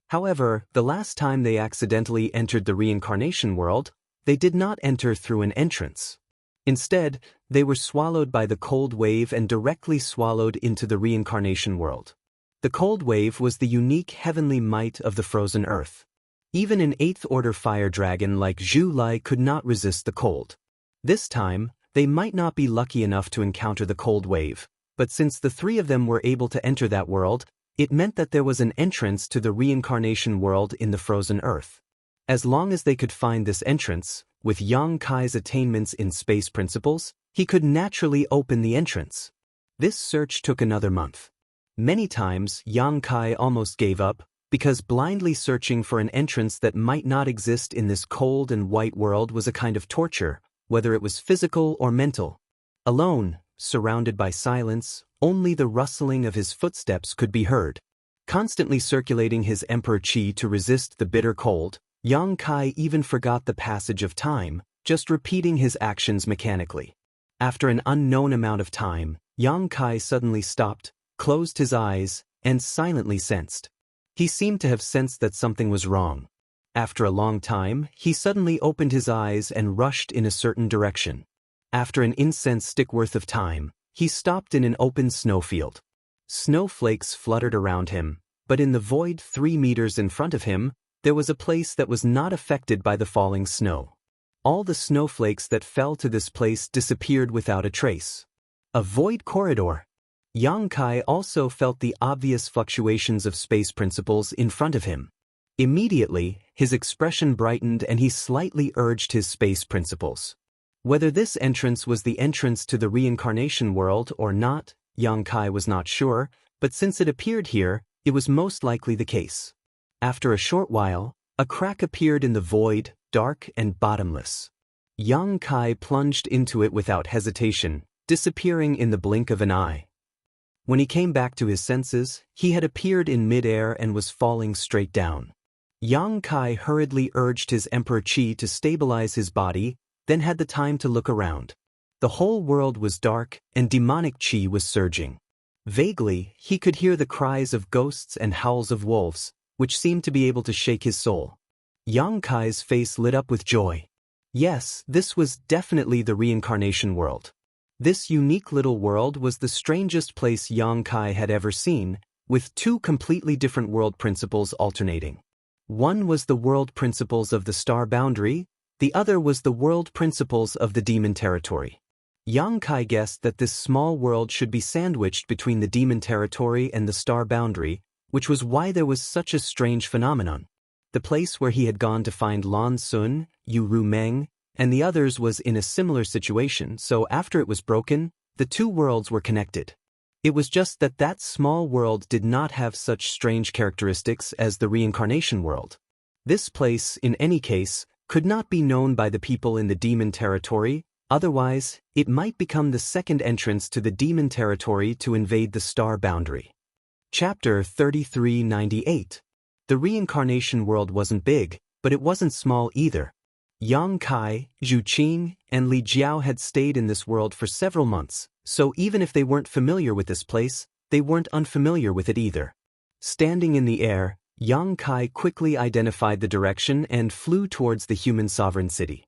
However, the last time they accidentally entered the reincarnation world, they did not enter through an entrance. Instead, they were swallowed by the cold wave and directly swallowed into the reincarnation world. The cold wave was the unique heavenly might of the frozen earth. Even an 8th order fire dragon like Zhu Lai could not resist the cold. This time, they might not be lucky enough to encounter the cold wave, but since the three of them were able to enter that world, it meant that there was an entrance to the reincarnation world in the frozen earth. As long as they could find this entrance, with Yang Kai's attainments in space principles, he could naturally open the entrance. This search took another month. Many times, Yang Kai almost gave up, because blindly searching for an entrance that might not exist in this cold and white world was a kind of torture, whether it was physical or mental. Alone, surrounded by silence, only the rustling of his footsteps could be heard. Constantly circulating his emperor chi to resist the bitter cold, Yang Kai even forgot the passage of time, just repeating his actions mechanically. After an unknown amount of time, Yang Kai suddenly stopped, closed his eyes, and silently sensed. He seemed to have sensed that something was wrong. After a long time, he suddenly opened his eyes and rushed in a certain direction. After an incense stick worth of time, he stopped in an open snowfield. Snowflakes fluttered around him, but in the void 3 meters in front of him, there was a place that was not affected by the falling snow. All the snowflakes that fell to this place disappeared without a trace. A void corridor. Yang Kai also felt the obvious fluctuations of space principles in front of him. Immediately, his expression brightened and he slightly urged his space principles. Whether this entrance was the entrance to the reincarnation world or not, Yang Kai was not sure, but since it appeared here, it was most likely the case. After a short while, a crack appeared in the void, dark and bottomless. Yang Kai plunged into it without hesitation, disappearing in the blink of an eye. When he came back to his senses, he had appeared in midair and was falling straight down. Yang Kai hurriedly urged his Emperor Qi to stabilize his body, then had the time to look around. The whole world was dark, and demonic Qi was surging. Vaguely, he could hear the cries of ghosts and howls of wolves, which seemed to be able to shake his soul. Yang Kai's face lit up with joy. Yes, this was definitely the reincarnation world. This unique little world was the strangest place Yang Kai had ever seen, with two completely different world principles alternating. One was the world principles of the star boundary, the other was the world principles of the demon territory. Yang Kai guessed that this small world should be sandwiched between the demon territory and the star boundary, which was why there was such a strange phenomenon. The place where he had gone to find Lan Sun, Yu Ru Meng, and the others was in a similar situation, so after it was broken, the two worlds were connected. It was just that that small world did not have such strange characteristics as the reincarnation world. This place, in any case, could not be known by the people in the demon territory, otherwise, it might become the second entrance to the demon territory to invade the star boundary. Chapter 3398. The reincarnation world wasn't big, but it wasn't small either. Yang Kai, Zhu Qing, and Li Jiao had stayed in this world for several months, so even if they weren't familiar with this place, they weren't unfamiliar with it either. Standing in the air, Yang Kai quickly identified the direction and flew towards the human sovereign city.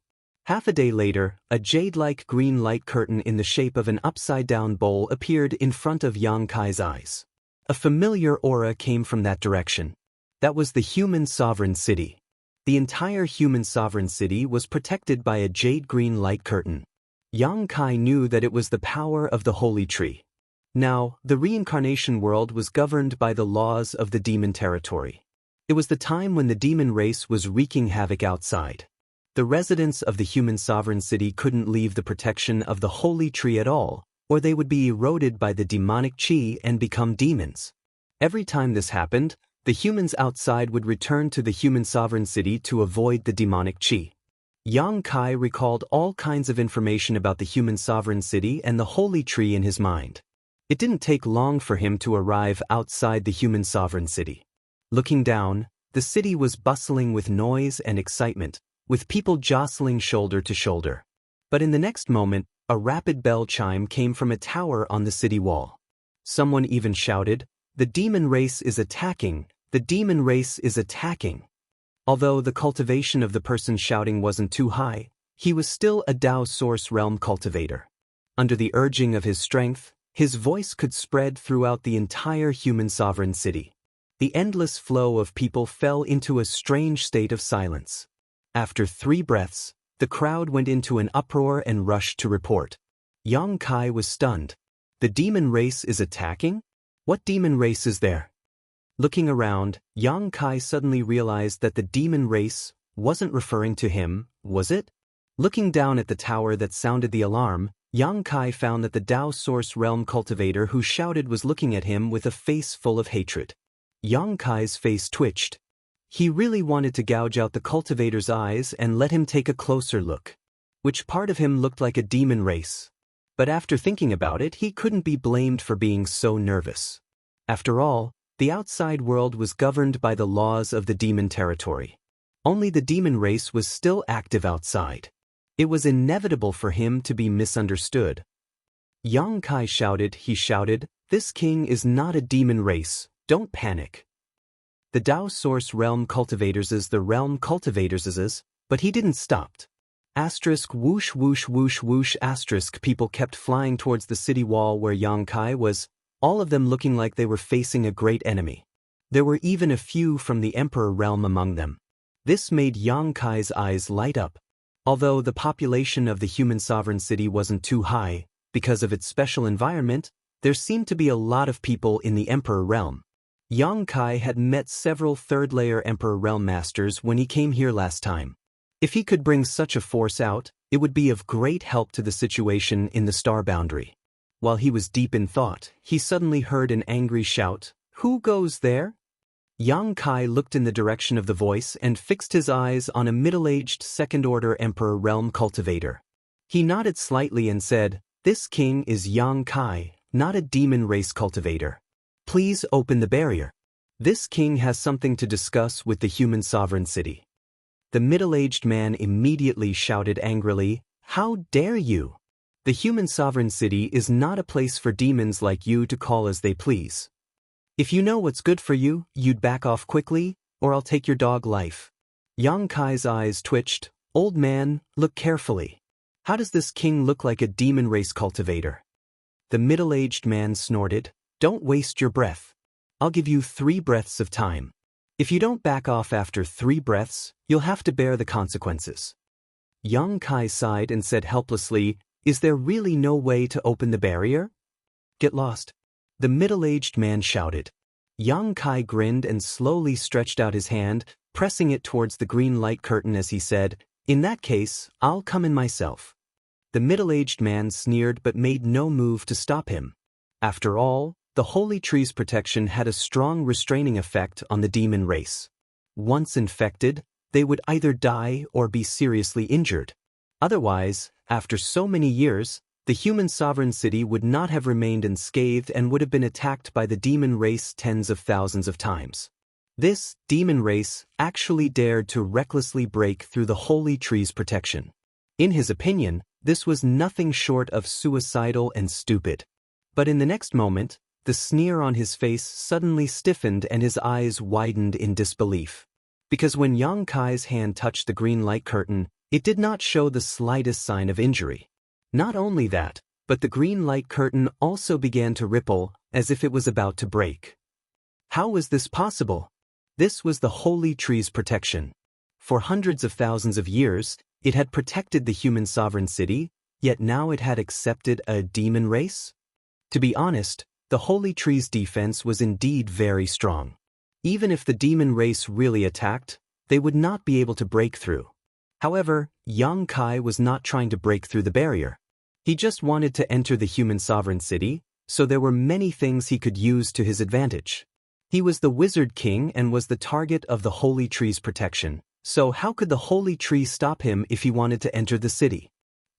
Half a day later, a jade-like green light curtain in the shape of an upside-down bowl appeared in front of Yang Kai's eyes. A familiar aura came from that direction. That was the human sovereign city. The entire human sovereign city was protected by a jade-green light curtain. Yang Kai knew that it was the power of the holy tree. Now, the reincarnation world was governed by the laws of the demon territory. It was the time when the demon race was wreaking havoc outside. The residents of the human sovereign city couldn't leave the protection of the holy tree at all, or they would be eroded by the demonic chi and become demons. Every time this happened, the humans outside would return to the human sovereign city to avoid the demonic chi. Yang Kai recalled all kinds of information about the human sovereign city and the holy tree in his mind. It didn't take long for him to arrive outside the human sovereign city. Looking down, the city was bustling with noise and excitement, with people jostling shoulder to shoulder. But in the next moment, a rapid bell chime came from a tower on the city wall. Someone even shouted, "The demon race is attacking! The demon race is attacking!" Although the cultivation of the person shouting wasn't too high, he was still a Dao Source Realm cultivator. Under the urging of his strength, his voice could spread throughout the entire human sovereign city. The endless flow of people fell into a strange state of silence. After 3 breaths, the crowd went into an uproar and rushed to report. Yang Kai was stunned. The demon race is attacking? What demon race is there? Looking around, Yang Kai suddenly realized that the demon race wasn't referring to him, was it? Looking down at the tower that sounded the alarm, Yang Kai found that the Dao Source Realm cultivator who shouted was looking at him with a face full of hatred. Yang Kai's face twitched. He really wanted to gouge out the cultivator's eyes and let him take a closer look. Which part of him looked like a demon race? But after thinking about it, he couldn't be blamed for being so nervous. After all, the outside world was governed by the laws of the demon territory. Only the demon race was still active outside. It was inevitable for him to be misunderstood. Yang Kai shouted, "This king is not a demon race, don't panic." The Dao Source Realm cultivators is the realm cultivators is, but he didn't stop. Asterisk whoosh whoosh whoosh whoosh asterisk people kept flying towards the city wall where Yang Kai was, all of them looking like they were facing a great enemy. There were even a few from the Emperor realm among them. This made Yang Kai's eyes light up. Although the population of the human sovereign city wasn't too high, because of its special environment, there seemed to be a lot of people in the Emperor realm. Yang Kai had met several third-layer Emperor realm masters when he came here last time. If he could bring such a force out, it would be of great help to the situation in the star boundary. While he was deep in thought, he suddenly heard an angry shout, "Who goes there?" Yang Kai looked in the direction of the voice and fixed his eyes on a middle-aged second-order Emperor realm cultivator. He nodded slightly and said, "This king is Yang Kai, not a demon race cultivator. Please open the barrier. This king has something to discuss with the human sovereign city." The middle-aged man immediately shouted angrily, "How dare you? The human sovereign city is not a place for demons like you to call as they please. If you know what's good for you, you'd back off quickly, or I'll take your dog life." Yang Kai's eyes twitched. "Old man, look carefully. How does this king look like a demon race cultivator?" The middle-aged man snorted, "Don't waste your breath. I'll give you 3 breaths of time. If you don't back off after 3 breaths, you'll have to bear the consequences." Yang Kai sighed and said helplessly, "Is there really no way to open the barrier?" "Get lost," the middle-aged man shouted. Yang Kai grinned and slowly stretched out his hand, pressing it towards the green light curtain as he said, "In that case, I'll come in myself." The middle-aged man sneered but made no move to stop him. After all, the holy tree's protection had a strong restraining effect on the demon race. Once infected, they would either die or be seriously injured. Otherwise, after so many years, the human sovereign city would not have remained unscathed and would have been attacked by the demon race tens of thousands of times. This demon race actually dared to recklessly break through the holy tree's protection. In his opinion, this was nothing short of suicidal and stupid. But in the next moment, the sneer on his face suddenly stiffened and his eyes widened in disbelief. Because when Yang Kai's hand touched the green light curtain, it did not show the slightest sign of injury. Not only that, but the green light curtain also began to ripple, as if it was about to break. How was this possible? This was the holy tree's protection. For hundreds of thousands of years, it had protected the human sovereign city, yet now it had accepted a demon race? To be honest, the holy tree's defense was indeed very strong. Even if the demon race really attacked, they would not be able to break through. However, Yang Kai was not trying to break through the barrier. He just wanted to enter the human sovereign city, so there were many things he could use to his advantage. He was the wizard king and was the target of the holy tree's protection, so how could the holy tree stop him if he wanted to enter the city?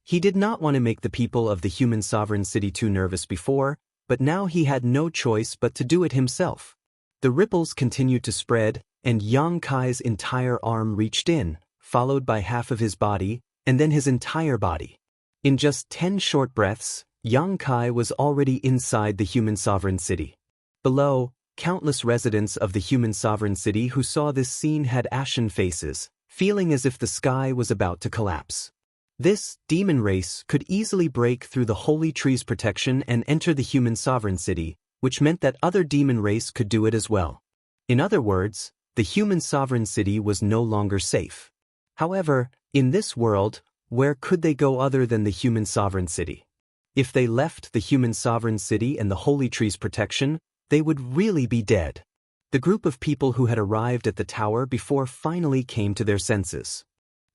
He did not want to make the people of the human sovereign city too nervous before, but now he had no choice but to do it himself. The ripples continued to spread, and Yang Kai's entire arm reached in, followed by half of his body, and then his entire body. In just 10 short breaths, Yang Kai was already inside the human sovereign city. Below, countless residents of the human sovereign city who saw this scene had ashen faces, feeling as if the sky was about to collapse. This demon race could easily break through the holy tree's protection and enter the human sovereign city, which meant that other demon race could do it as well. In other words, the human sovereign city was no longer safe. However, in this world, where could they go other than the human sovereign city? If they left the human sovereign city and the holy tree's protection, they would really be dead. The group of people who had arrived at the tower before finally came to their senses.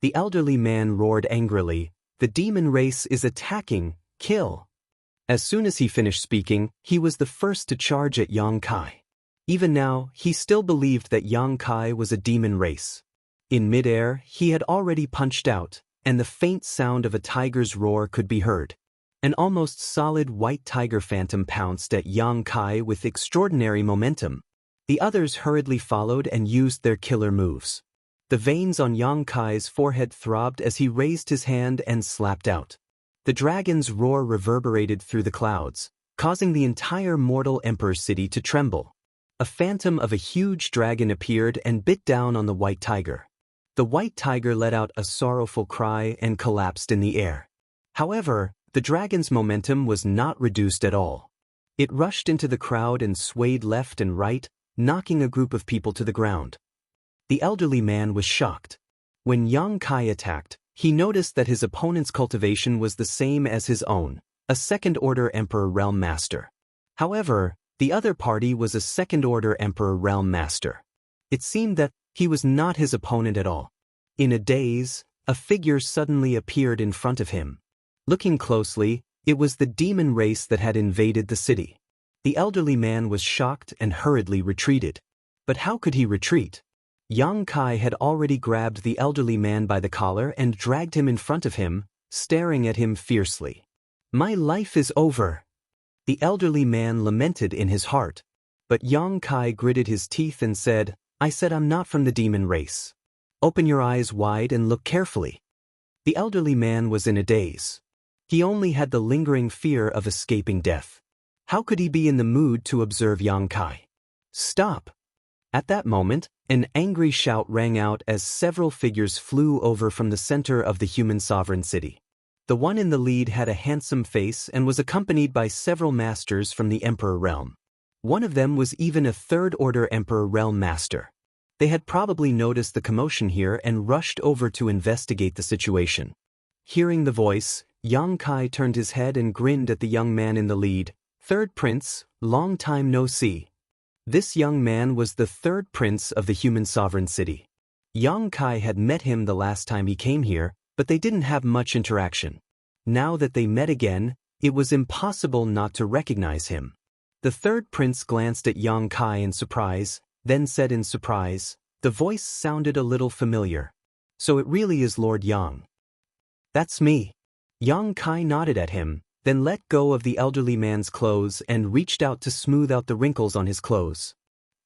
The elderly man roared angrily, "The demon race is attacking, kill!" As soon as he finished speaking, he was the first to charge at Yang Kai. Even now, he still believed that Yang Kai was a demon race. In midair, he had already punched out, and the faint sound of a tiger's roar could be heard. An almost solid white tiger phantom pounced at Yang Kai with extraordinary momentum. The others hurriedly followed and used their killer moves. The veins on Yang Kai's forehead throbbed as he raised his hand and slapped out. The dragon's roar reverberated through the clouds, causing the entire mortal emperor city to tremble. A phantom of a huge dragon appeared and bit down on the white tiger. The white tiger let out a sorrowful cry and collapsed in the air. However, the dragon's momentum was not reduced at all. It rushed into the crowd and swayed left and right, knocking a group of people to the ground. The elderly man was shocked. When Yang Kai attacked, he noticed that his opponent's cultivation was the same as his own, a second-order Emperor Realm Master. However, the other party was a second-order Emperor Realm Master. It seemed that he was not his opponent at all. In a daze, a figure suddenly appeared in front of him. Looking closely, it was the demon race that had invaded the city. The elderly man was shocked and hurriedly retreated. But how could he retreat? Yang Kai had already grabbed the elderly man by the collar and dragged him in front of him, staring at him fiercely. "My life is over," the elderly man lamented in his heart. But Yang Kai gritted his teeth and said, "I said I'm not from the demon race. Open your eyes wide and look carefully." The elderly man was in a daze. He only had the lingering fear of escaping death. How could he be in the mood to observe Yang Kai? "Stop!" At that moment, an angry shout rang out as several figures flew over from the center of the human sovereign city. The one in the lead had a handsome face and was accompanied by several masters from the Emperor realm. One of them was even a third-order Emperor Realm Master. They had probably noticed the commotion here and rushed over to investigate the situation. Hearing the voice, Yang Kai turned his head and grinned at the young man in the lead. "Third Prince, long time no see." This young man was the third prince of the human sovereign city. Yang Kai had met him the last time he came here, but they didn't have much interaction. Now that they met again, it was impossible not to recognize him. The third prince glanced at Yang Kai in surprise, then said in surprise, "The voice sounded a little familiar. So it really is Lord Yang." "That's me." Yang Kai nodded at him, then let go of the elderly man's clothes and reached out to smooth out the wrinkles on his clothes.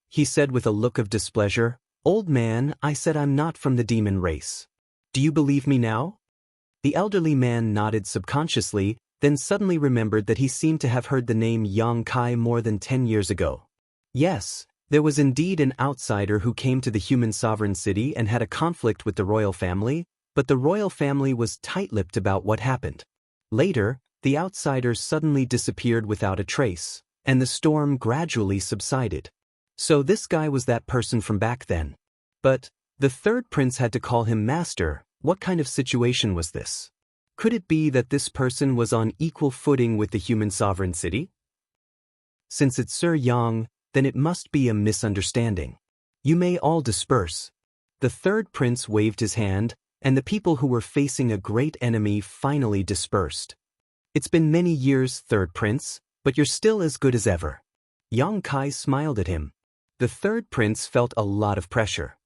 He said with a look of displeasure, "Old man, I said I'm not from the demon race. Do you believe me now?" The elderly man nodded subconsciously, then suddenly remembered that he seemed to have heard the name Yang Kai more than 10 years ago. Yes, there was indeed an outsider who came to the human sovereign city and had a conflict with the royal family, but the royal family was tight-lipped about what happened. Later, the outsider suddenly disappeared without a trace, and the storm gradually subsided. So this guy was that person from back then. But the third prince had to call him master. What kind of situation was this? Could it be that this person was on equal footing with the human sovereign city? Since it's Sir Yang, then it must be a misunderstanding. You may all disperse. The third prince waved his hand, and the people who were facing a great enemy finally dispersed. "It's been many years, third prince, but you're still as good as ever." Yang Kai smiled at him. The third prince felt a lot of pressure.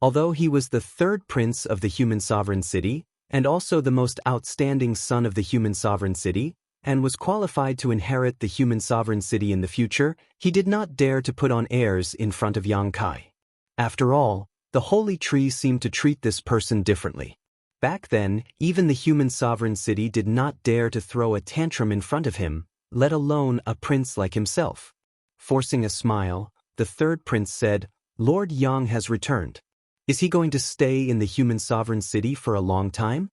Although he was the third prince of the human sovereign city, and also the most outstanding son of the human sovereign city, and was qualified to inherit the human sovereign city in the future, he did not dare to put on airs in front of Yang Kai. After all, the holy tree seemed to treat this person differently. Back then, even the human sovereign city did not dare to throw a tantrum in front of him, let alone a prince like himself. Forcing a smile, the third prince said, "Lord Yang has returned. Is he going to stay in the human sovereign city for a long time?"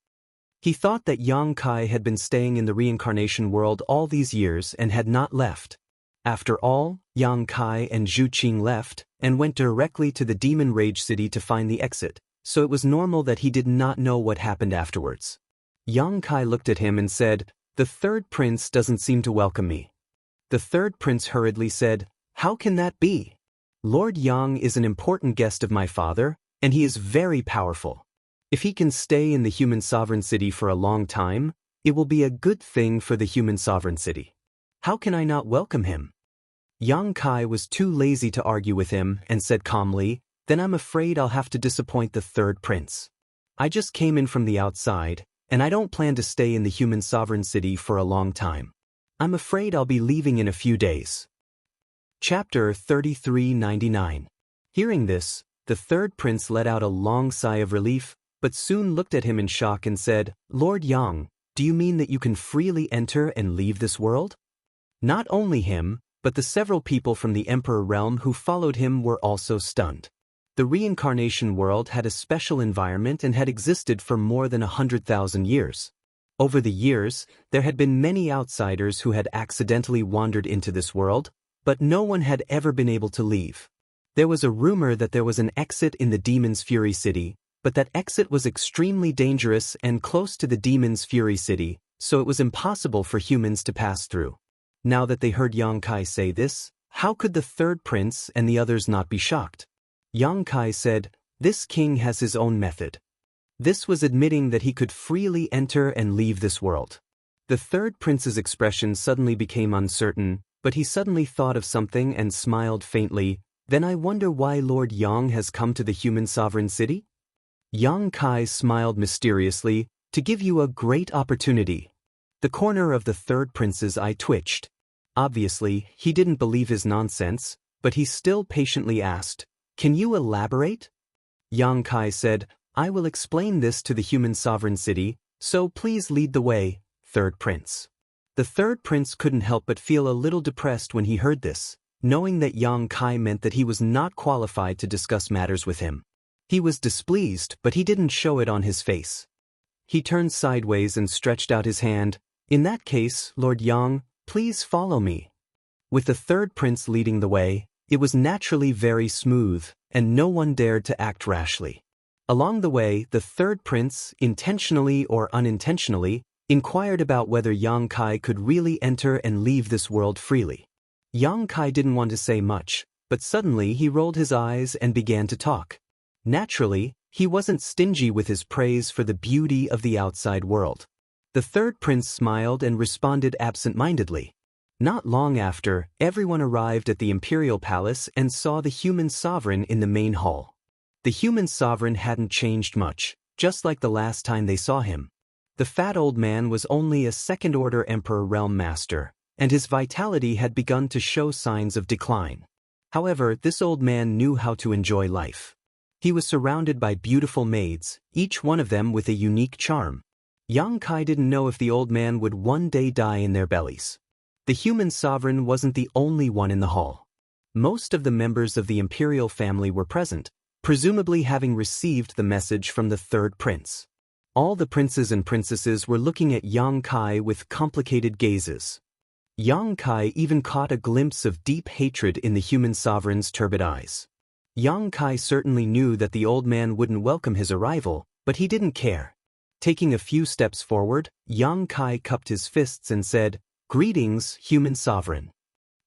He thought that Yang Kai had been staying in the reincarnation world all these years and had not left. After all, Yang Kai and Zhu Qing left and went directly to the demon rage city to find the exit, so it was normal that he did not know what happened afterwards. Yang Kai looked at him and said, "The third prince doesn't seem to welcome me." The third prince hurriedly said, "How can that be? Lord Yang is an important guest of my father, and he is very powerful. If he can stay in the human sovereign city for a long time, it will be a good thing for the human sovereign city. How can I not welcome him?" Yang Kai was too lazy to argue with him and said calmly, "Then I'm afraid I'll have to disappoint the third prince. I just came in from the outside, and I don't plan to stay in the human sovereign city for a long time. I'm afraid I'll be leaving in a few days." Chapter 3399. Hearing this, the third prince let out a long sigh of relief, but soon looked at him in shock and said, "Lord Yang, do you mean that you can freely enter and leave this world?" Not only him, but the several people from the Emperor realm who followed him were also stunned. The reincarnation world had a special environment and had existed for more than 100,000 years. Over the years, there had been many outsiders who had accidentally wandered into this world, but no one had ever been able to leave. There was a rumor that there was an exit in the Demon's Fury City, but that exit was extremely dangerous and close to the Demon's Fury City, so it was impossible for humans to pass through. Now that they heard Yang Kai say this, how could the third prince and the others not be shocked? Yang Kai said, "This king has his own method." This was admitting that he could freely enter and leave this world. The third prince's expression suddenly became uncertain, but he suddenly thought of something and smiled faintly. "Then I wonder why Lord Yang has come to the human sovereign city?" Yang Kai smiled mysteriously, "To give you a great opportunity." The corner of the third prince's eye twitched. Obviously, he didn't believe his nonsense, but he still patiently asked, "Can you elaborate?" Yang Kai said, "I will explain this to the human sovereign city, so please lead the way, third prince." The third prince couldn't help but feel a little depressed when he heard this, knowing that Yang Kai meant that he was not qualified to discuss matters with him. He was displeased, but he didn't show it on his face. He turned sideways and stretched out his hand. "In that case, Lord Yang, please follow me." With the third prince leading the way, it was naturally very smooth, and no one dared to act rashly. Along the way, the third prince, intentionally or unintentionally, inquired about whether Yang Kai could really enter and leave this world freely. Yang Kai didn't want to say much, but suddenly he rolled his eyes and began to talk. Naturally, he wasn't stingy with his praise for the beauty of the outside world. The third prince smiled and responded absent-mindedly. Not long after, everyone arrived at the imperial palace and saw the human sovereign in the main hall. The human sovereign hadn't changed much, just like the last time they saw him. The fat old man was only a second-order emperor realm master, and his vitality had begun to show signs of decline. However, this old man knew how to enjoy life. He was surrounded by beautiful maids, each one of them with a unique charm. Yang Kai didn't know if the old man would one day die in their bellies. The human sovereign wasn't the only one in the hall. Most of the members of the imperial family were present, presumably having received the message from the third prince. All the princes and princesses were looking at Yang Kai with complicated gazes. Yang Kai even caught a glimpse of deep hatred in the human sovereign's turbid eyes. Yang Kai certainly knew that the old man wouldn't welcome his arrival, but he didn't care. Taking a few steps forward, Yang Kai cupped his fists and said, "Greetings, human sovereign."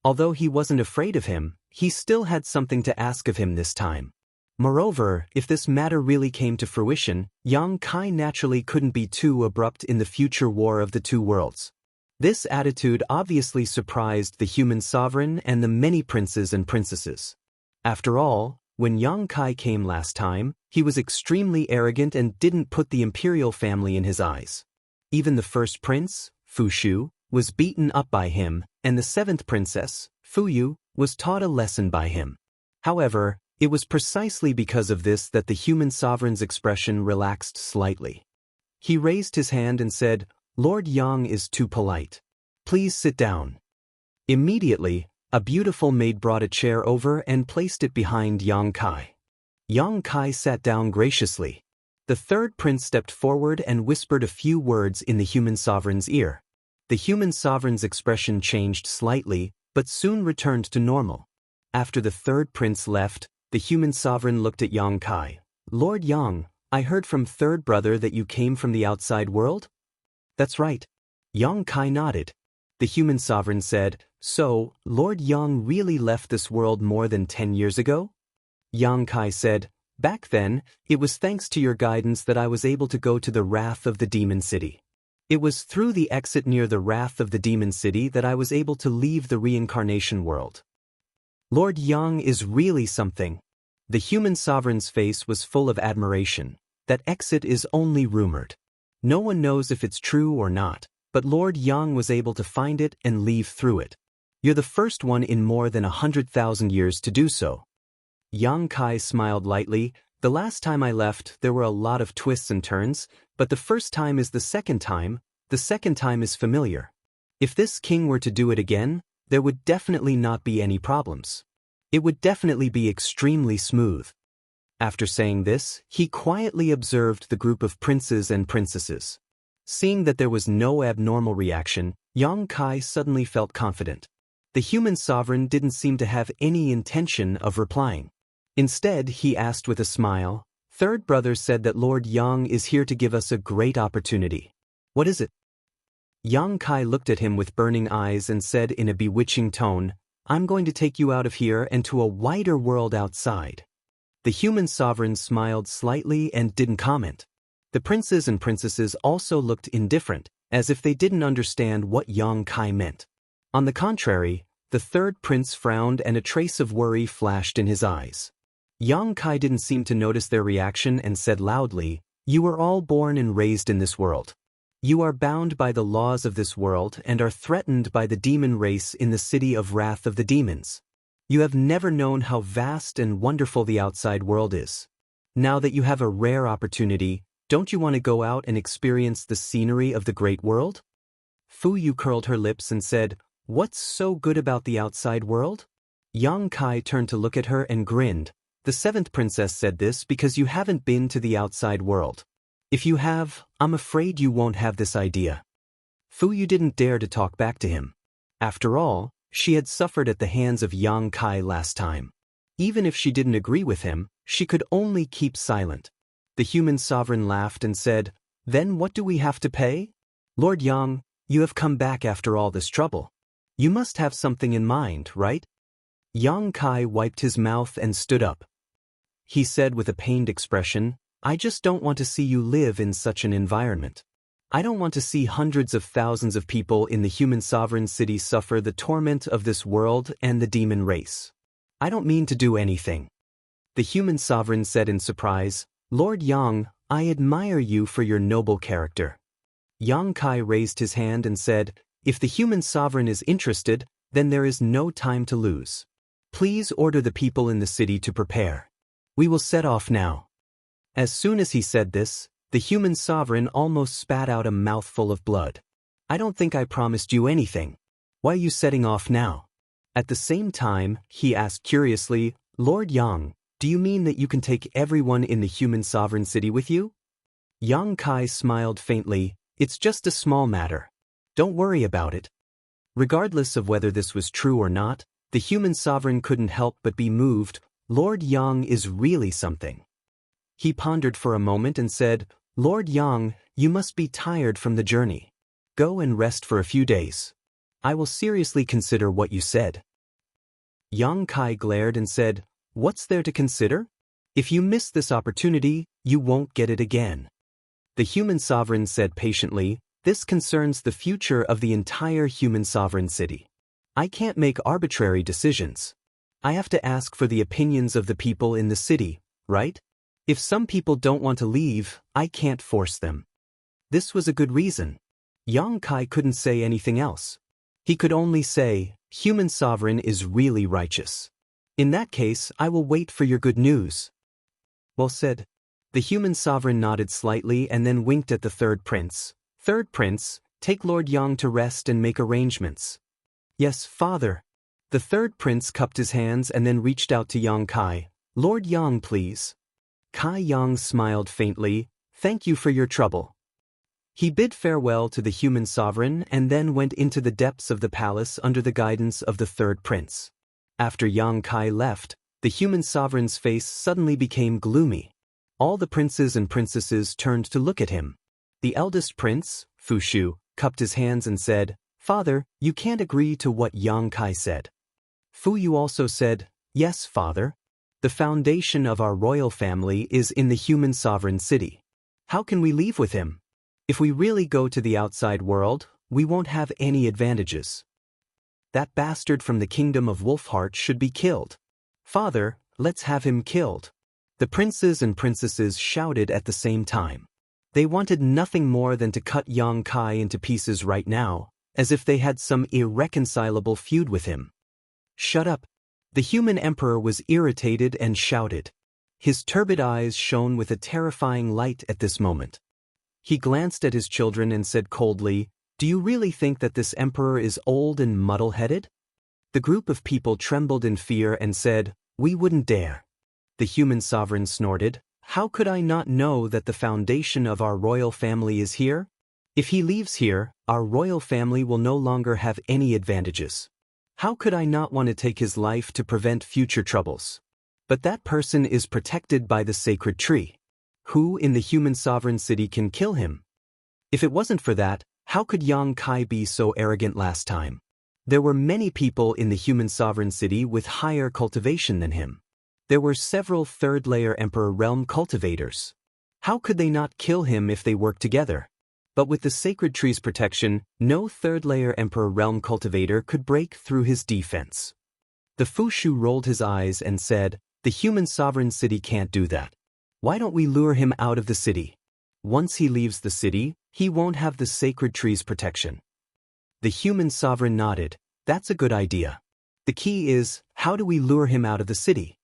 Although he wasn't afraid of him, he still had something to ask of him this time. Moreover, if this matter really came to fruition, Yang Kai naturally couldn't be too abrupt in the future war of the two worlds. This attitude obviously surprised the human sovereign and the many princes and princesses. After all, when Yang Kai came last time, he was extremely arrogant and didn't put the imperial family in his eyes. Even the first prince, Fu Shu, was beaten up by him, and the seventh princess, Fu Yu, was taught a lesson by him. However, it was precisely because of this that the human sovereign's expression relaxed slightly. He raised his hand and said, "Lord Yang is too polite. Please sit down." Immediately, a beautiful maid brought a chair over and placed it behind Yang Kai. Yang Kai sat down graciously. The third prince stepped forward and whispered a few words in the human sovereign's ear. The human sovereign's expression changed slightly, but soon returned to normal. After the third prince left, the human sovereign looked at Yang Kai. "Lord Yang, I heard from third brother that you came from the outside world?" "That's right." Yang Kai nodded. The human sovereign said, "So, Lord Yang really left this world more than 10 years ago?" Yang Kai said, "Back then, it was thanks to your guidance that I was able to go to the Wrath of the Demon City. It was through the exit near the Wrath of the Demon City that I was able to leave the reincarnation world." Lord Yang is really something. The human sovereign's face was full of admiration. That exit is only rumored. No one knows if it's true or not, but Lord Yang was able to find it and leave through it. You're the first one in more than 100,000 years to do so. Yang Kai smiled lightly. "The last time I left, there were a lot of twists and turns, but the first time is the second time is familiar. If this king were to do it again, there would definitely not be any problems. It would definitely be extremely smooth." After saying this, he quietly observed the group of princes and princesses. Seeing that there was no abnormal reaction, Yang Kai suddenly felt confident. The human sovereign didn't seem to have any intention of replying. Instead, he asked with a smile, "Third brother said that Lord Yang is here to give us a great opportunity. What is it?" Yang Kai looked at him with burning eyes and said in a bewitching tone, "I'm going to take you out of here and to a wider world outside." The human sovereign smiled slightly and didn't comment. The princes and princesses also looked indifferent, as if they didn't understand what Yang Kai meant. On the contrary, the third prince frowned and a trace of worry flashed in his eyes. Yang Kai didn't seem to notice their reaction and said loudly, "You were all born and raised in this world. You are bound by the laws of this world and are threatened by the demon race in the city of Wrath of the Demons. You have never known how vast and wonderful the outside world is. Now that you have a rare opportunity, don't you want to go out and experience the scenery of the great world?" Fu Yu curled her lips and said, "What's so good about the outside world?" Yang Kai turned to look at her and grinned. "The seventh princess said this because you haven't been to the outside world. If you have, I'm afraid you won't have this idea." Fu Yu didn't dare to talk back to him. After all, She had suffered at the hands of Yang Kai last time. Even if she didn't agree with him, she could only keep silent. The human sovereign laughed and said, "Then what do we have to pay? Lord Yang, you have come back after all this trouble. You must have something in mind, right?" Yang Kai wiped his mouth and stood up. He said with a pained expression, "I just don't want to see you live in such an environment. I don't want to see hundreds of thousands of people in the human sovereign city suffer the torment of this world and the demon race. I don't mean to do anything." The human sovereign said in surprise, "Lord Yang, I admire you for your noble character." Yang Kai raised his hand and said, "If the human sovereign is interested, then there is no time to lose. Please order the people in the city to prepare. We will set off now." As soon as he said this, the human sovereign almost spat out a mouthful of blood. "I don't think I promised you anything. Why are you setting off now?" At the same time, he asked curiously, "Lord Yang, do you mean that you can take everyone in the human sovereign city with you?" Yang Kai smiled faintly, "It's just a small matter. Don't worry about it." Regardless of whether this was true or not, the human sovereign couldn't help but be moved. Lord Yang is really something. He pondered for a moment and said, "Lord Yang, you must be tired from the journey. Go and rest for a few days. I will seriously consider what you said." Yang Kai glared and said, "What's there to consider? If you miss this opportunity, you won't get it again." The human sovereign said patiently, "This concerns the future of the entire human sovereign city. I can't make arbitrary decisions. I have to ask for the opinions of the people in the city, right? If some people don't want to leave, I can't force them." This was a good reason. Yang Kai couldn't say anything else. He could only say, "Human sovereign is really righteous. In that case, I will wait for your good news." "Well said." The human sovereign nodded slightly and then winked at the third prince. "Third prince, take Lord Yang to rest and make arrangements." "Yes, father." The third prince cupped his hands and then reached out to Yang Kai. "Lord Yang, please." Kai Yang smiled faintly, "Thank you for your trouble." He bid farewell to the human sovereign and then went into the depths of the palace under the guidance of the third prince. After Yang Kai left, the human sovereign's face suddenly became gloomy. All the princes and princesses turned to look at him. The eldest prince, Fushu, cupped his hands and said, "Father, you can't agree to what Yang Kai said." Fuyu also said, "Yes, father. The foundation of our royal family is in the human sovereign city. How can we leave with him? If we really go to the outside world, we won't have any advantages. That bastard from the kingdom of Wolfheart should be killed. Father, let's have him killed." The princes and princesses shouted at the same time. They wanted nothing more than to cut Yang Kai into pieces right now, as if they had some irreconcilable feud with him. "Shut up." The human emperor was irritated and shouted. His turbid eyes shone with a terrifying light at this moment. He glanced at his children and said coldly, "Do you really think that this emperor is old and muddle-headed?" The group of people trembled in fear and said, "We wouldn't dare." The human sovereign snorted, "How could I not know that the foundation of our royal family is here? If he leaves here, our royal family will no longer have any advantages. How could I not want to take his life to prevent future troubles? But that person is protected by the sacred tree. Who in the human sovereign city can kill him? If it wasn't for that, how could Yang Kai be so arrogant last time? There were many people in the human sovereign city with higher cultivation than him. There were several third-layer Emperor Realm cultivators. How could they not kill him if they worked together? But with the sacred tree's protection, no third-layer Emperor Realm cultivator could break through his defense. The Fushu rolled his eyes and said, "The human sovereign city can't do that. Why don't we lure him out of the city? Once he leaves the city, he won't have the sacred tree's protection." The human sovereign nodded, "That's a good idea. The key is, how do we lure him out of the city?"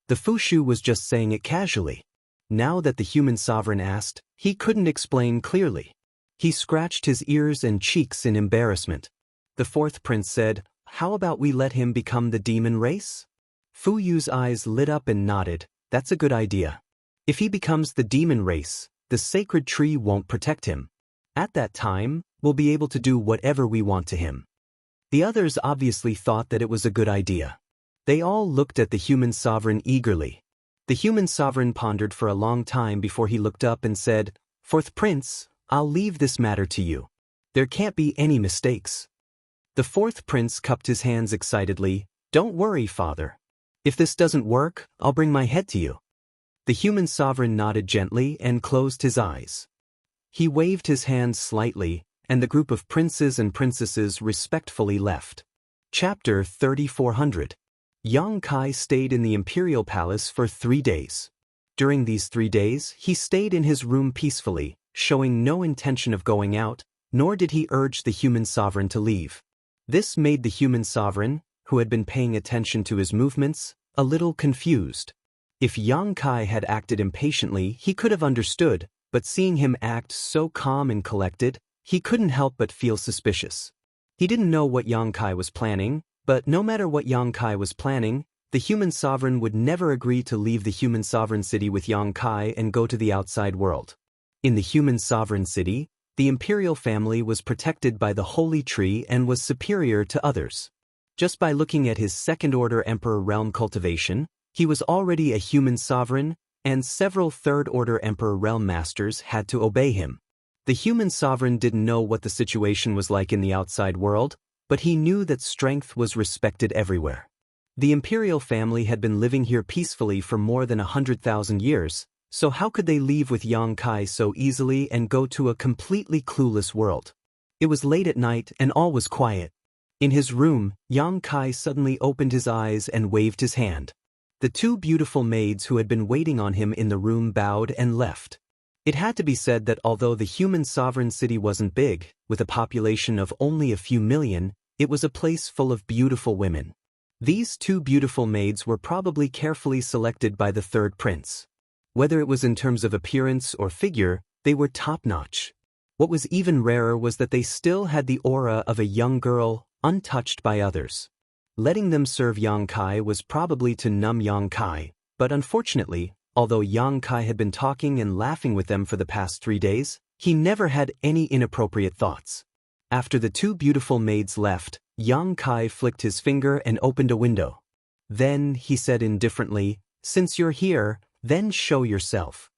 The Fushu was just saying it casually. Now that the human sovereign asked, he couldn't explain clearly. He scratched his ears and cheeks in embarrassment. The fourth prince said, "How about we let him become the demon race?" Fuyu's eyes lit up and nodded, "That's a good idea. If he becomes the demon race, the sacred tree won't protect him. At that time, we'll be able to do whatever we want to him." The others obviously thought that it was a good idea. They all looked at the human sovereign eagerly. The human sovereign pondered for a long time before he looked up and said, "Fourth prince, I'll leave this matter to you. There can't be any mistakes." The fourth prince cupped his hands excitedly. "Don't worry, father. If this doesn't work, I'll bring my head to you." The human sovereign nodded gently and closed his eyes. He waved his hands slightly, and the group of princes and princesses respectfully left. Chapter 3400. Yang Kai stayed in the imperial palace for 3 days. During these 3 days, he stayed in his room peacefully, showing no intention of going out, nor did he urge the human sovereign to leave. This made the human sovereign, who had been paying attention to his movements, a little confused. If Yang Kai had acted impatiently, he could have understood, but seeing him act so calm and collected, he couldn't help but feel suspicious. He didn't know what Yang Kai was planning, but no matter what Yang Kai was planning, the human sovereign would never agree to leave the human sovereign city with Yang Kai and go to the outside world. In the human sovereign city, the imperial family was protected by the holy tree and was superior to others. Just by looking at his second-order emperor realm cultivation, he was already a human sovereign, and several third-order emperor realm masters had to obey him. The human sovereign didn't know what the situation was like in the outside world, but he knew that strength was respected everywhere. The imperial family had been living here peacefully for more than 100,000 years, so how could they leave with Yang Kai so easily and go to a completely clueless world? It was late at night and all was quiet. In his room, Yang Kai suddenly opened his eyes and waved his hand. The 2 beautiful maids who had been waiting on him in the room bowed and left. It had to be said that although the human sovereign city wasn't big, with a population of only a few million, it was a place full of beautiful women. These 2 beautiful maids were probably carefully selected by the third prince. Whether it was in terms of appearance or figure, they were top-notch. What was even rarer was that they still had the aura of a young girl, untouched by others. Letting them serve Yang Kai was probably to numb Yang Kai, but unfortunately, although Yang Kai had been talking and laughing with them for the past 3 days, he never had any inappropriate thoughts. After the 2 beautiful maids left, Yang Kai flicked his finger and opened a window. Then, he said indifferently, "Since you're here, then show yourself."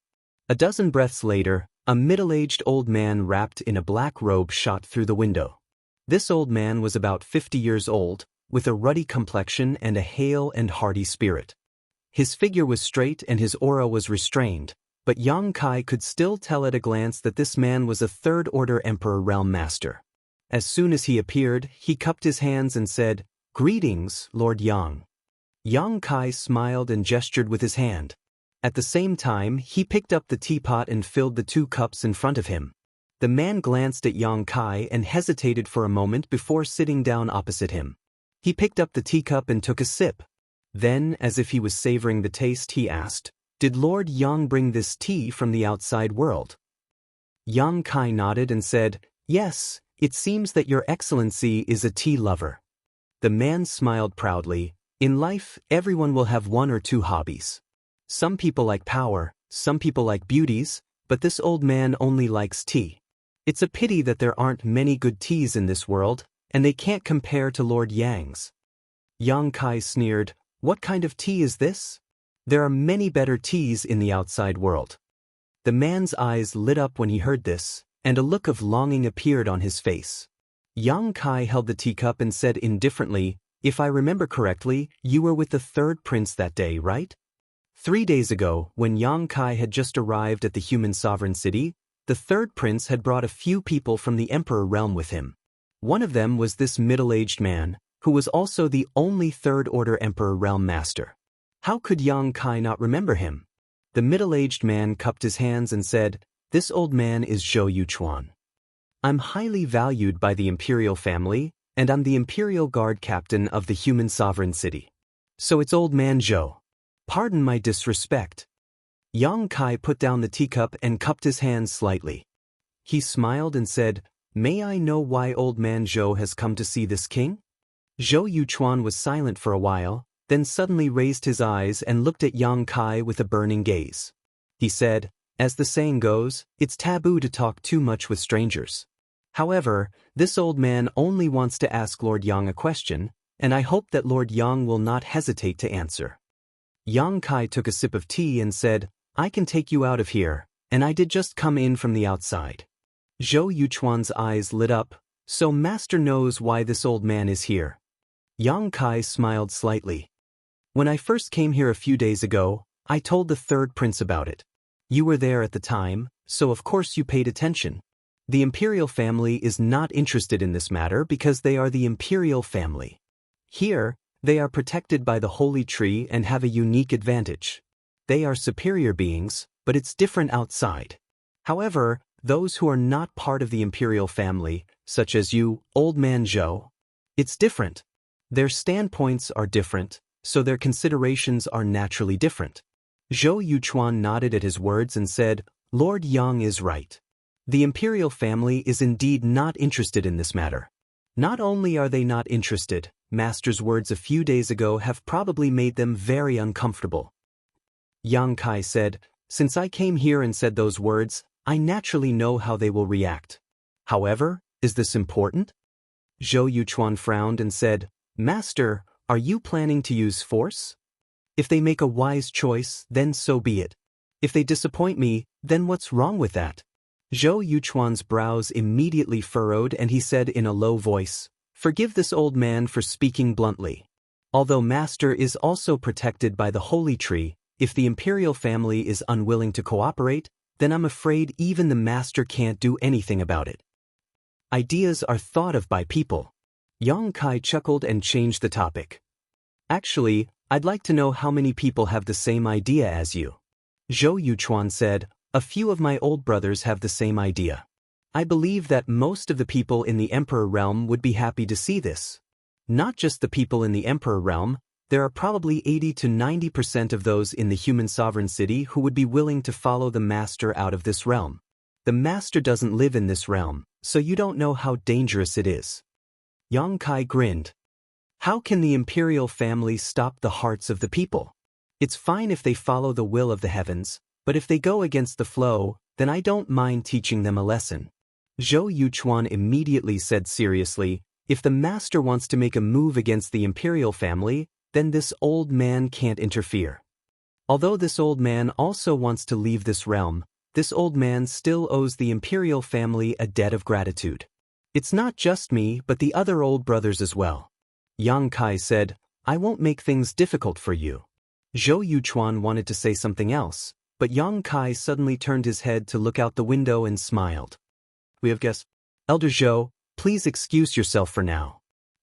A dozen breaths later, a middle-aged old man wrapped in a black robe shot through the window. This old man was about 50 years old, with a ruddy complexion and a hale and hearty spirit. His figure was straight and his aura was restrained, but Yang Kai could still tell at a glance that this man was a third-order emperor realm master. As soon as he appeared, he cupped his hands and said, "Greetings, Lord Yang." Yang Kai smiled and gestured with his hand. At the same time, he picked up the teapot and filled the 2 cups in front of him. The man glanced at Yang Kai and hesitated for a moment before sitting down opposite him. He picked up the teacup and took a sip. Then, as if he was savoring the taste, he asked, "Did Lord Yang bring this tea from the outside world?" Yang Kai nodded and said, "Yes, it seems that your excellency is a tea lover." The man smiled proudly. In life, everyone will have 1 or 2 hobbies. Some people like power, some people like beauties, but this old man only likes tea. It's a pity that there aren't many good teas in this world, and they can't compare to Lord Yang's. Yang Kai sneered, "What kind of tea is this? There are many better teas in the outside world." The man's eyes lit up when he heard this, and a look of longing appeared on his face. Yang Kai held the teacup and said indifferently, "If I remember correctly, you were with the third prince that day, right?" 3 days ago, when Yang Kai had just arrived at the human sovereign city, the third prince had brought a few people from the emperor realm with him. One of them was this middle-aged man, who was also the only third-order emperor realm master. How could Yang Kai not remember him? The middle-aged man cupped his hands and said, "This old man is Zhou Yuchuan. I'm highly valued by the imperial family, and I'm the imperial guard captain of the human sovereign city. So it's old man Zhou. Pardon my disrespect." Yang Kai put down the teacup and cupped his hands slightly. He smiled and said, "May I know why old man Zhou has come to see this king?" Zhou Yuchuan was silent for a while, then suddenly raised his eyes and looked at Yang Kai with a burning gaze. He said, "As the saying goes, it's taboo to talk too much with strangers. However, this old man only wants to ask Lord Yang a question, and I hope that Lord Yang will not hesitate to answer. Yang Kai took a sip of tea and said, I can take you out of here, and I did just come in from the outside. Zhou Yuchuan's eyes lit up, so Master knows why this old man is here. Yang Kai smiled slightly. When I first came here a few days ago, I told the third prince about it. You were there at the time, so of course you paid attention. The imperial family is not interested in this matter because they are the imperial family. Here, they are protected by the holy tree and have a unique advantage. They are superior beings, but it's different outside. However, those who are not part of the imperial family, such as you, old man Zhou, it's different. Their standpoints are different, so their considerations are naturally different. Zhou Yuchuan nodded at his words and said, Lord Yang is right. The imperial family is indeed not interested in this matter. Not only are they not interested, Master's words a few days ago have probably made them very uncomfortable. Yang Kai said, since I came here and said those words, I naturally know how they will react. However, is this important? Zhou Yuchuan frowned and said, Master, are you planning to use force? If they make a wise choice, then so be it. If they disappoint me, then what's wrong with that? Zhou Yuchuan's brows immediately furrowed and he said in a low voice, Forgive this old man for speaking bluntly. Although Master is also protected by the holy tree, if the imperial family is unwilling to cooperate, then I'm afraid even the Master can't do anything about it. Ideas are thought of by people. Yang Kai chuckled and changed the topic. Actually, I'd like to know how many people have the same idea as you. Zhou Yuchuan said, a few of my old brothers have the same idea. I believe that most of the people in the Emperor realm would be happy to see this. Not just the people in the Emperor realm, there are probably 80 to 90% of those in the human sovereign city who would be willing to follow the Master out of this realm. The Master doesn't live in this realm, so you don't know how dangerous it is. Yang Kai grinned. How can the imperial family stop the hearts of the people? It's fine if they follow the will of the heavens, but if they go against the flow, then I don't mind teaching them a lesson. Zhou Yuchuan immediately said seriously, if the Master wants to make a move against the imperial family, then this old man can't interfere. Although this old man also wants to leave this realm, this old man still owes the imperial family a debt of gratitude. It's not just me but the other old brothers as well. Yang Kai said, I won't make things difficult for you. Zhou Yuchuan wanted to say something else, but Yang Kai suddenly turned his head to look out the window and smiled. We have guests. Elder Zhou, please excuse yourself for now.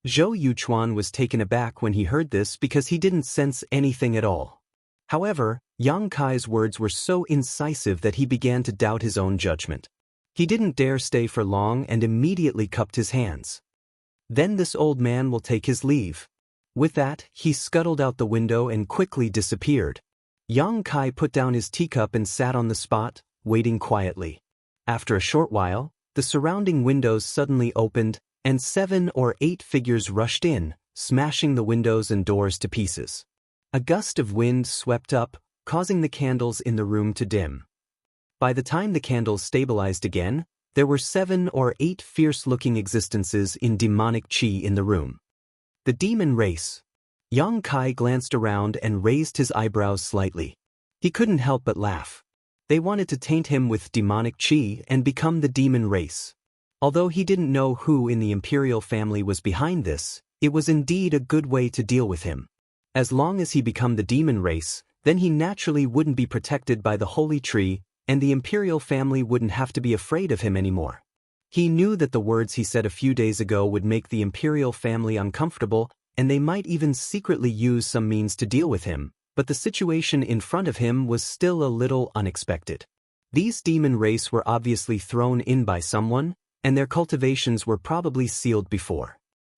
Zhou Yuchuan was taken aback when he heard this because he didn't sense anything at all. However, Yang Kai's words were so incisive that he began to doubt his own judgment. He didn't dare stay for long and immediately cupped his hands. Then this old man will take his leave. With that, he scuttled out the window and quickly disappeared. Yang Kai put down his teacup and sat on the spot, waiting quietly. After a short while, the surrounding windows suddenly opened, and 7 or 8 figures rushed in, smashing the windows and doors to pieces. A gust of wind swept up, causing the candles in the room to dim. By the time the candles stabilized again, there were 7 or 8 fierce-looking existences in demonic qi in the room. The demon race. Yang Kai glanced around and raised his eyebrows slightly. He couldn't help but laugh. They wanted to taint him with demonic qi and become the demon race. Although he didn't know who in the imperial family was behind this, it was indeed a good way to deal with him. As long as he became the demon race, then he naturally wouldn't be protected by the holy tree, and the imperial family wouldn't have to be afraid of him anymore. He knew that the words he said a few days ago would make the imperial family uncomfortable, and they might even secretly use some means to deal with him, but the situation in front of him was still a little unexpected. These demon race were obviously thrown in by someone, and their cultivations were probably sealed before.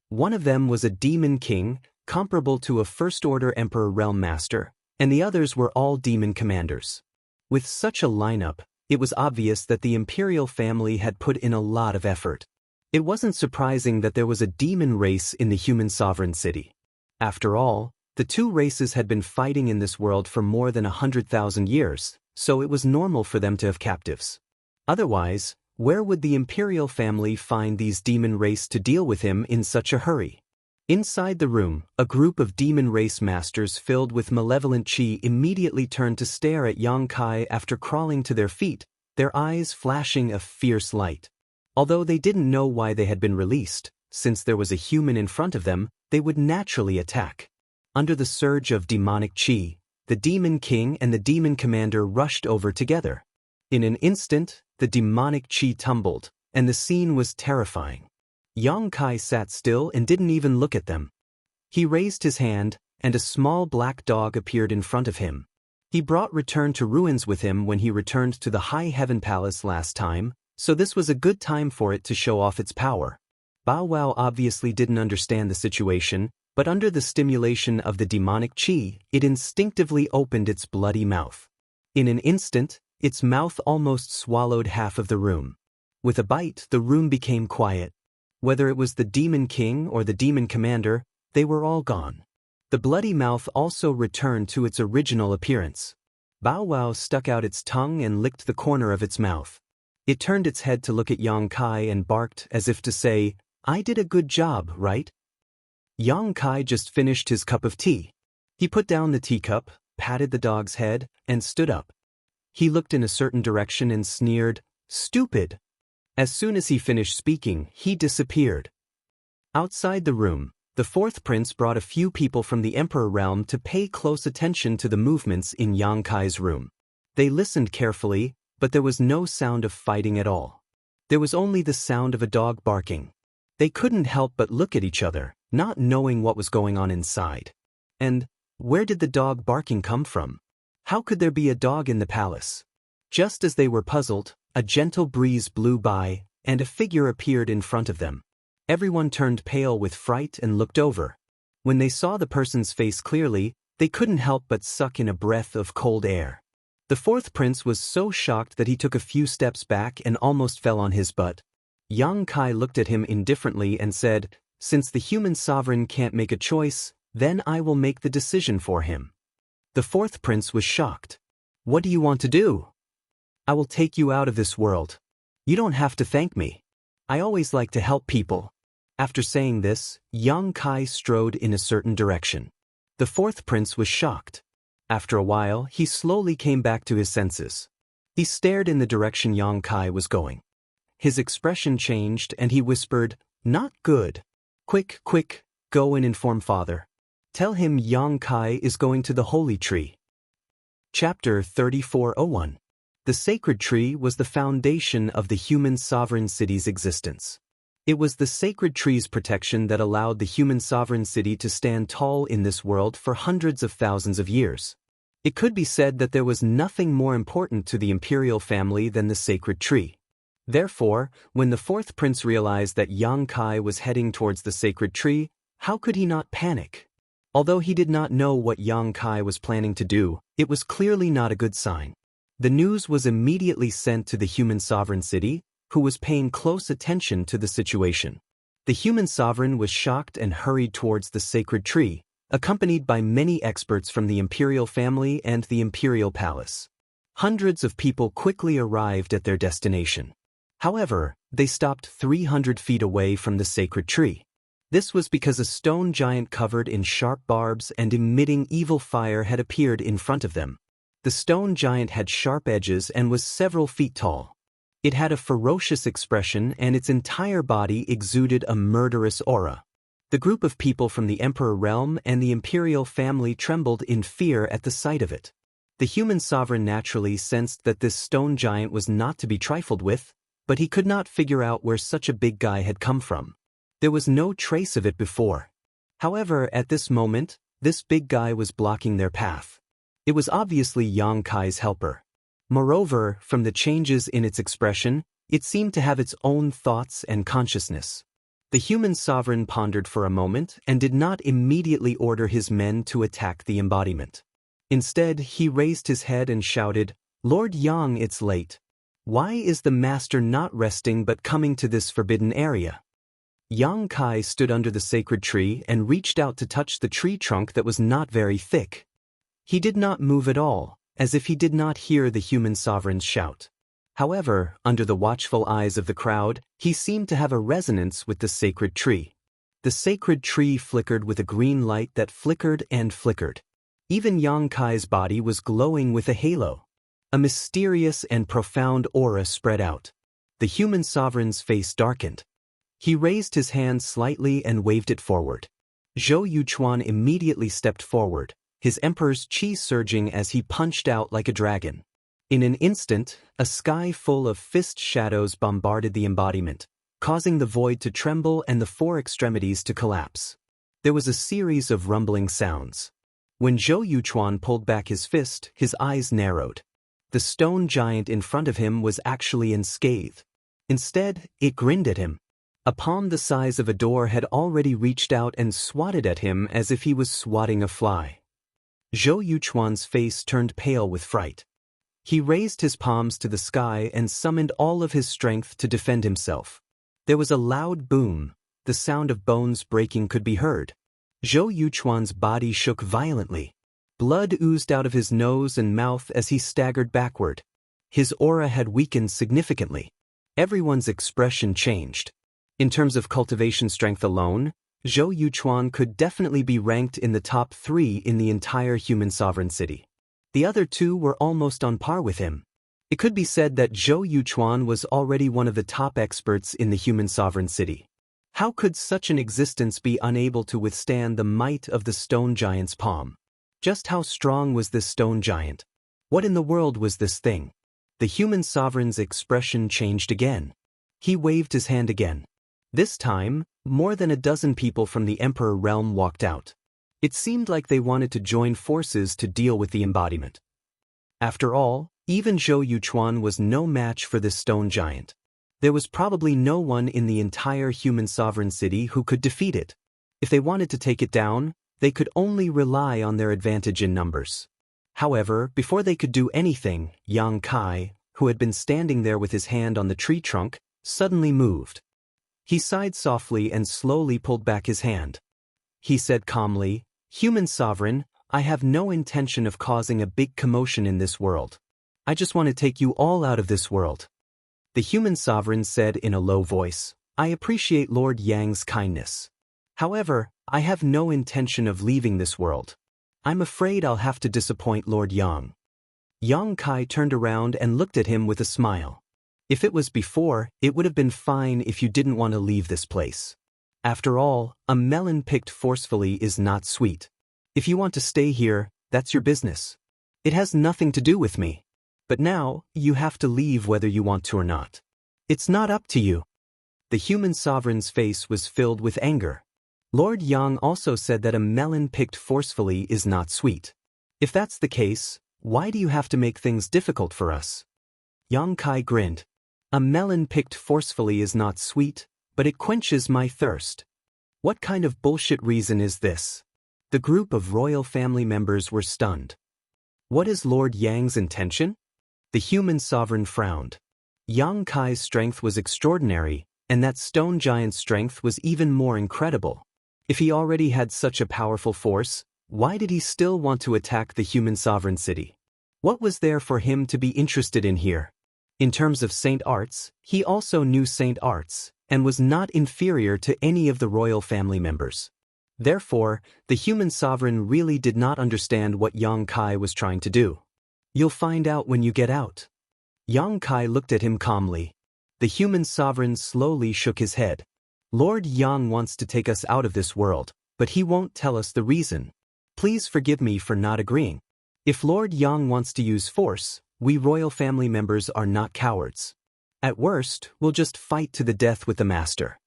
One of them was a demon king, comparable to a first-order emperor realm master, and the others were all demon commanders. With such a lineup, it was obvious that the imperial family had put in a lot of effort. It wasn't surprising that there was a demon race in the human sovereign city. After all, the two races had been fighting in this world for more than 100,000 years, so it was normal for them to have captives. Otherwise, Where would the imperial family find these demon race to deal with him in such a hurry? Inside the room, a group of demon race masters filled with malevolent chi immediately turned to stare at Yang Kai after crawling to their feet, their eyes flashing a fierce light. Although they didn't know why they had been released, since there was a human in front of them, they would naturally attack. Under the surge of demonic chi, the Demon King and the Demon Commander rushed over together. In an instant, the demonic chi tumbled, and the scene was terrifying. Yang Kai sat still and didn't even look at them. He raised his hand, and a small black dog appeared in front of him. He brought Return to Ruins with him when he returned to the High Heaven Palace last time, so this was a good time for it to show off its power. Bow Wow obviously didn't understand the situation, but under the stimulation of the demonic chi, it instinctively opened its bloody mouth. In an instant, its mouth almost swallowed half of the room. With a bite, the room became quiet. Whether it was the Demon King or the Demon Commander, they were all gone. The bloody mouth also returned to its original appearance. Bow Wow stuck out its tongue and licked the corner of its mouth. It turned its head to look at Yang Kai and barked as if to say, "I did a good job, right?" Yang Kai just finished his cup of tea. He put down the teacup, patted the dog's head, and stood up. He looked in a certain direction and sneered, "Stupid!" As soon as he finished speaking, he disappeared. Outside the room, the fourth prince brought a few people from the Emperor realm to pay close attention to the movements in Yang Kai's room. They listened carefully, but there was no sound of fighting at all. There was only the sound of a dog barking. They couldn't help but look at each other, not knowing what was going on inside. And where did the dog barking come from? How could there be a dog in the palace? Just as they were puzzled, a gentle breeze blew by, and a figure appeared in front of them. Everyone turned pale with fright and looked over. When they saw the person's face clearly, they couldn't help but suck in a breath of cold air. The fourth prince was so shocked that he took a few steps back and almost fell on his butt. Yang Kai looked at him indifferently and said, "Since the human sovereign can't make a choice, then I will make the decision for him." The fourth prince was shocked. "What do you want to do?" "I will take you out of this world. You don't have to thank me. I always like to help people." After saying this, Yang Kai strode in a certain direction. The fourth prince was shocked. After a while, he slowly came back to his senses. He stared in the direction Yang Kai was going. His expression changed and he whispered, "Not good. Quick, quick, go and inform father. Tell him Yang Kai is going to the holy tree." Chapter 3401. The sacred tree was the foundation of the human sovereign city's existence. It was the sacred tree's protection that allowed the human sovereign city to stand tall in this world for hundreds of thousands of years. It could be said that there was nothing more important to the imperial family than the sacred tree. Therefore, when the fourth prince realized that Yang Kai was heading towards the sacred tree, how could he not panic? Although he did not know what Yang Kai was planning to do, it was clearly not a good sign. The news was immediately sent to the human sovereign city, who was paying close attention to the situation. The human sovereign was shocked and hurried towards the sacred tree, accompanied by many experts from the imperial family and the imperial palace. Hundreds of people quickly arrived at their destination. However, they stopped 300 feet away from the sacred tree. This was because a stone giant covered in sharp barbs and emitting evil fire had appeared in front of them. The stone giant had sharp edges and was several feet tall. It had a ferocious expression and its entire body exuded a murderous aura. The group of people from the Emperor realm and the imperial family trembled in fear at the sight of it. The human sovereign naturally sensed that this stone giant was not to be trifled with, but he could not figure out where such a big guy had come from. There was no trace of it before. However, at this moment, this big guy was blocking their path. It was obviously Yang Kai's helper. Moreover, from the changes in its expression, it seemed to have its own thoughts and consciousness. The human sovereign pondered for a moment and did not immediately order his men to attack the embodiment. Instead, he raised his head and shouted, "Lord Yang, it's late. Why is the master not resting but coming to this forbidden area?" Yang Kai stood under the sacred tree and reached out to touch the tree trunk that was not very thick. He did not move at all, as if he did not hear the human sovereign's shout. However, under the watchful eyes of the crowd, he seemed to have a resonance with the sacred tree. The sacred tree flickered with a green light that flickered and flickered. Even Yang Kai's body was glowing with a halo. A mysterious and profound aura spread out. The human sovereign's face darkened. He raised his hand slightly and waved it forward. Zhou Yuchuan immediately stepped forward, his emperor's chi surging as he punched out like a dragon. In an instant, a sky full of fist shadows bombarded the embodiment, causing the void to tremble and the four extremities to collapse. There was a series of rumbling sounds. When Zhou Yuchuan pulled back his fist, his eyes narrowed. The stone giant in front of him was actually unscathed. Instead, it grinned at him. A palm the size of a door had already reached out and swatted at him as if he was swatting a fly. Zhou Yuchuan's face turned pale with fright. He raised his palms to the sky and summoned all of his strength to defend himself. There was a loud boom. The sound of bones breaking could be heard. Zhou Yuchuan's body shook violently. Blood oozed out of his nose and mouth as he staggered backward. His aura had weakened significantly. Everyone's expression changed. In terms of cultivation strength alone, Zhou Yuchuan could definitely be ranked in the top 3 in the entire human sovereign city. The other 2 were almost on par with him. It could be said that Zhou Yuchuan was already one of the top experts in the human sovereign city. How could such an existence be unable to withstand the might of the stone giant's palm? Just how strong was this stone giant? What in the world was this thing? The human sovereign's expression changed again. He waved his hand again. This time, more than a dozen people from the Emperor realm walked out. It seemed like they wanted to join forces to deal with the embodiment. After all, even Zhou Yuchuan was no match for this stone giant. There was probably no one in the entire human sovereign city who could defeat it. If they wanted to take it down, they could only rely on their advantage in numbers. However, before they could do anything, Yang Kai, who had been standing there with his hand on the tree trunk, suddenly moved. He sighed softly and slowly pulled back his hand. He said calmly, "Human sovereign, I have no intention of causing a big commotion in this world. I just want to take you all out of this world." The human sovereign said in a low voice, "I appreciate Lord Yang's kindness. However, I have no intention of leaving this world. I'm afraid I'll have to disappoint Lord Yang." Yang Kai turned around and looked at him with a smile. "If it was before, it would have been fine if you didn't want to leave this place. After all, a melon picked forcefully is not sweet. If you want to stay here, that's your business. It has nothing to do with me. But now, you have to leave whether you want to or not. It's not up to you." The human sovereign's face was filled with anger. Lord Yang also said that a melon picked forcefully is not sweet. If that's the case, why do you have to make things difficult for us? Yang Kai grinned. "A melon picked forcefully is not sweet, but it quenches my thirst. What kind of bullshit reason is this?" The group of royal family members were stunned. What is Lord Yang's intention? The human sovereign frowned. Yang Kai's strength was extraordinary, and that stone giant's strength was even more incredible. If he already had such a powerful force, why did he still want to attack the human sovereign city? What was there for him to be interested in here? In terms of saint arts, he also knew saint arts, and was not inferior to any of the royal family members. Therefore, the human sovereign really did not understand what Yang Kai was trying to do. "You'll find out when you get out." Yang Kai looked at him calmly. The human sovereign slowly shook his head. "Lord Yang wants to take us out of this world, but he won't tell us the reason. Please forgive me for not agreeing. If Lord Yang wants to use force, we royal family members are not cowards. At worst, we'll just fight to the death with the master."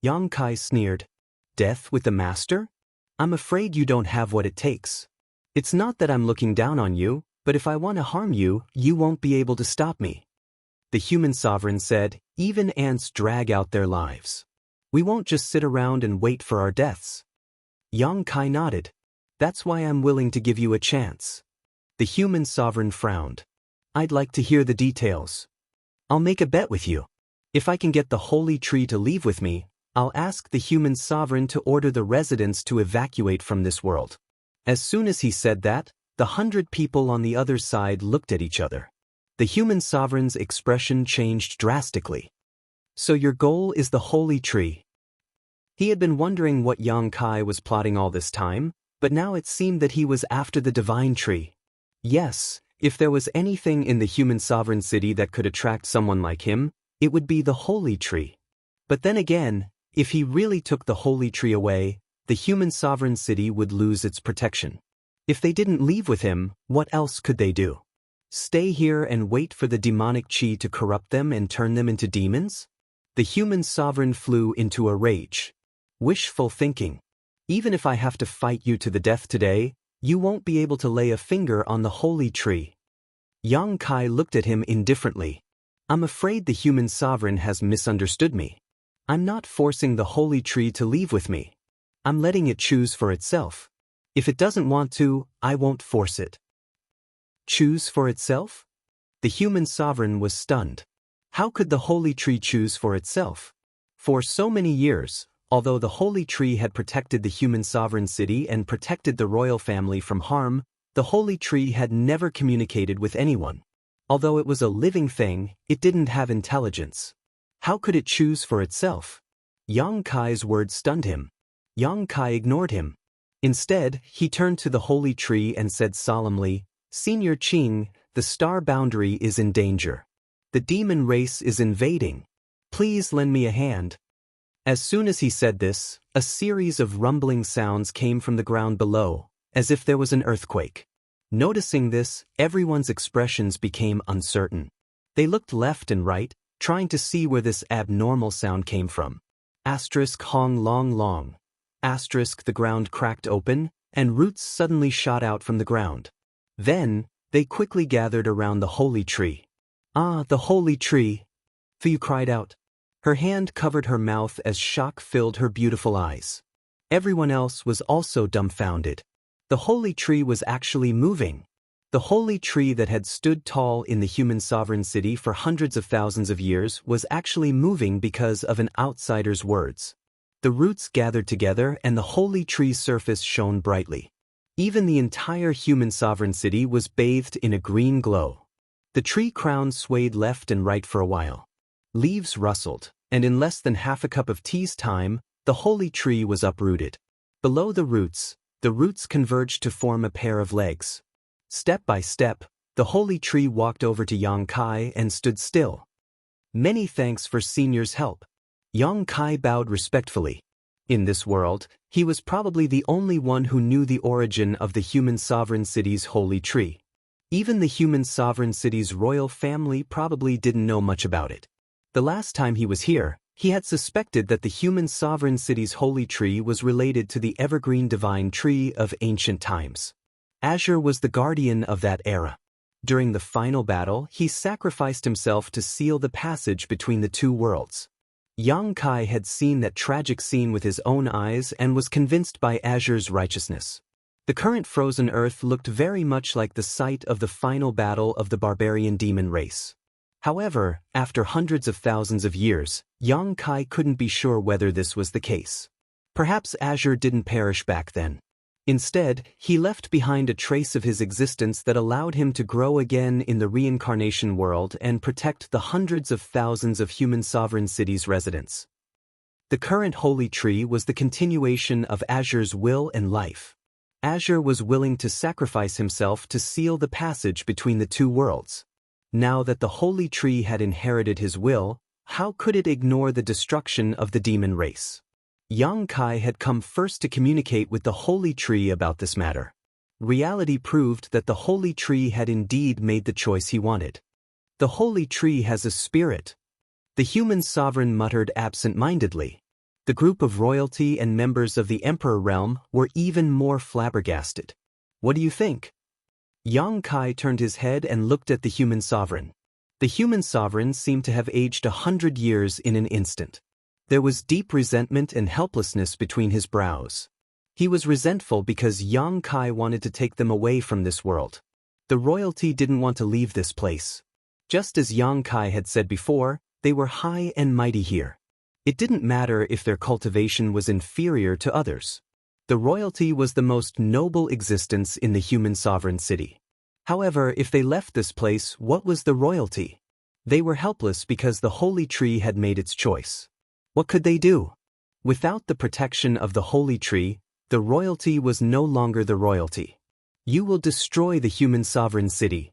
Yang Kai sneered. "Death with the master? I'm afraid you don't have what it takes. It's not that I'm looking down on you, but if I want to harm you, you won't be able to stop me." The human sovereign said, "Even ants drag out their lives. We won't just sit around and wait for our deaths." Yang Kai nodded. "That's why I'm willing to give you a chance." The human sovereign frowned. "I'd like to hear the details. I'll make a bet with you. If I can get the holy tree to leave with me, I'll ask the human sovereign to order the residents to evacuate from this world." As soon as he said that, the 100 people on the other side looked at each other. The human sovereign's expression changed drastically. So your goal is the holy tree. He had been wondering what Yang Kai was plotting all this time, but now it seemed that he was after the divine tree. Yes, if there was anything in the human sovereign city that could attract someone like him, it would be the holy tree. But then again, if he really took the holy tree away, the human sovereign city would lose its protection. If they didn't leave with him, what else could they do? Stay here and wait for the demonic chi to corrupt them and turn them into demons? The human sovereign flew into a rage. Wishful thinking. Even if I have to fight you to the death today, you won't be able to lay a finger on the holy tree. Yang Kai looked at him indifferently. I'm afraid the human sovereign has misunderstood me. I'm not forcing the holy tree to leave with me. I'm letting it choose for itself. If it doesn't want to, I won't force it. Choose for itself? The human sovereign was stunned. How could the holy tree choose for itself? For so many years, although the holy tree had protected the human sovereign city and protected the royal family from harm, the holy tree had never communicated with anyone. Although it was a living thing, it didn't have intelligence. How could it choose for itself? Yang Kai's words stunned him. Yang Kai ignored him. Instead, he turned to the holy tree and said solemnly, Senior Qing, the star boundary is in danger. The demon race is invading. Please lend me a hand. As soon as he said this, a series of rumbling sounds came from the ground below, as if there was an earthquake. Noticing this, everyone's expressions became uncertain. They looked left and right, trying to see where this abnormal sound came from. Asterisk Hong Long Long. Asterisk the ground cracked open, and roots suddenly shot out from the ground. Then, they quickly gathered around the holy tree. Ah, the holy tree! Fu cried out. Her hand covered her mouth as shock filled her beautiful eyes. Everyone else was also dumbfounded. The holy tree was actually moving. The holy tree that had stood tall in the human sovereign city for hundreds of thousands of years was actually moving because of an outsider's words. The roots gathered together and the holy tree's surface shone brightly. Even the entire human sovereign city was bathed in a green glow. The tree crown swayed left and right for a while. Leaves rustled, and in less than half a cup of tea's time, the holy tree was uprooted. Below the roots converged to form a pair of legs. Step by step, the holy tree walked over to Yang Kai and stood still. Many thanks for Senior's help. Yang Kai bowed respectfully. In this world, he was probably the only one who knew the origin of the human sovereign city's holy tree. Even the human sovereign city's royal family probably didn't know much about it. The last time he was here, he had suspected that the human sovereign city's holy tree was related to the evergreen divine tree of ancient times. Azure was the guardian of that era. During the final battle, he sacrificed himself to seal the passage between the two worlds. Yang Kai had seen that tragic scene with his own eyes and was convinced by Azure's righteousness. The current frozen earth looked very much like the site of the final battle of the barbarian demon race. However, after hundreds of thousands of years, Yang Kai couldn't be sure whether this was the case. Perhaps Azure didn't perish back then. Instead, he left behind a trace of his existence that allowed him to grow again in the reincarnation world and protect the hundreds of thousands of human sovereign cities' residents. The current holy tree was the continuation of Azure's will and life. Azure was willing to sacrifice himself to seal the passage between the two worlds. Now that the holy tree had inherited his will, how could it ignore the destruction of the demon race? Yang Kai had come first to communicate with the holy tree about this matter. Reality proved that the holy tree had indeed made the choice he wanted. The holy tree has a spirit. The human sovereign muttered absent-mindedly. The group of royalty and members of the emperor realm were even more flabbergasted. What do you think? Yang Kai turned his head and looked at the human sovereign. The human sovereign seemed to have aged 100 years in an instant. There was deep resentment and helplessness between his brows. He was resentful because Yang Kai wanted to take them away from this world. The royalty didn't want to leave this place. Just as Yang Kai had said before, they were high and mighty here. It didn't matter if their cultivation was inferior to others. The royalty was the most noble existence in the human sovereign city. However, if they left this place, what was the royalty? They were helpless because the holy tree had made its choice. What could they do? Without the protection of the holy tree, the royalty was no longer the royalty. You will destroy the human sovereign city.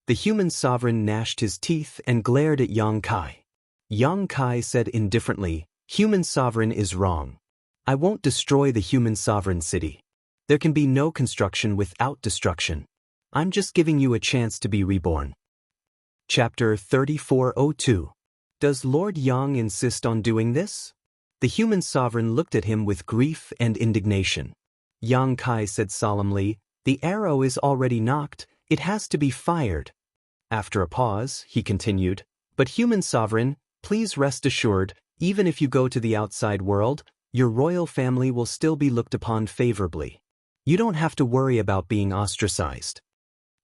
The human sovereign gnashed his teeth and glared at Yang Kai. Yang Kai said indifferently, "Human sovereign is wrong. I won't destroy the human sovereign city. There can be no construction without destruction. I'm just giving you a chance to be reborn." Chapter 3402. Does Lord Yang insist on doing this? The human sovereign looked at him with grief and indignation. Yang Kai said solemnly, "The arrow is already knocked, it has to be fired." After a pause, he continued, "But human sovereign, please rest assured, even if you go to the outside world, your royal family will still be looked upon favorably. You don't have to worry about being ostracized."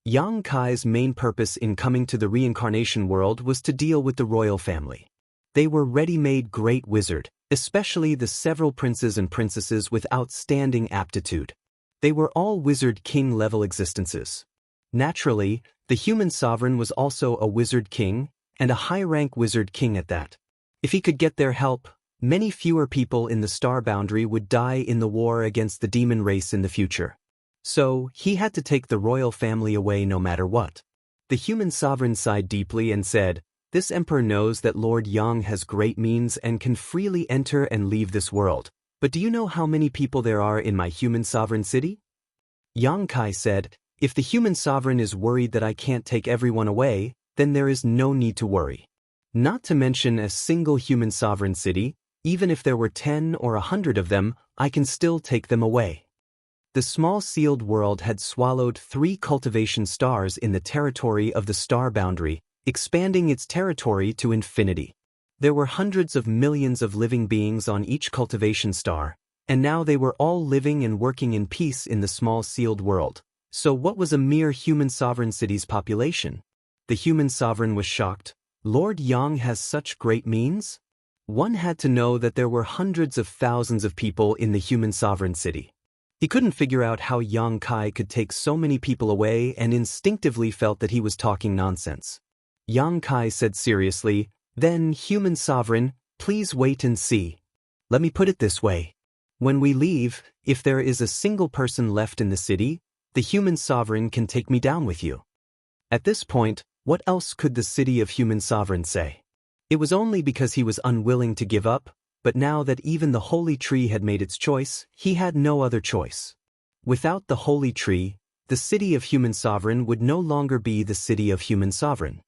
Yang Kai's main purpose in coming to the reincarnation world was to deal with the royal family. They were ready-made great wizard, especially the several princes and princesses with outstanding aptitude. They were all wizard king-level existences. Naturally, the human sovereign was also a wizard king, and a high-rank wizard king at that. If he could get their help, many fewer people in the star boundary would die in the war against the demon race in the future. So, he had to take the royal family away no matter what. The human sovereign sighed deeply and said, "This emperor knows that Lord Yang has great means and can freely enter and leave this world. But do you know how many people there are in my human sovereign city?" Yang Kai said, "If the human sovereign is worried that I can't take everyone away, then there is no need to worry. Not to mention a single human sovereign city, even if there were 10 or 100 of them, I can still take them away." The small sealed world had swallowed 3 cultivation stars in the territory of the star boundary, expanding its territory to infinity. There were hundreds of millions of living beings on each cultivation star, and now they were all living and working in peace in the small sealed world. So what was a mere human sovereign city's population? The human sovereign was shocked. Lord Yang has such great means? One had to know that there were hundreds of thousands of people in the human sovereign city. He couldn't figure out how Yang Kai could take so many people away and instinctively felt that he was talking nonsense. Yang Kai said seriously, "Then, human sovereign, please wait and see. Let me put it this way. When we leave, if there is a single person left in the city, the human sovereign can take me down with you." At this point, what else could the city of human sovereign say? It was only because he was unwilling to give up, but now that even the holy tree had made its choice, he had no other choice. Without the holy tree, the city of human sovereign would no longer be the city of human sovereign.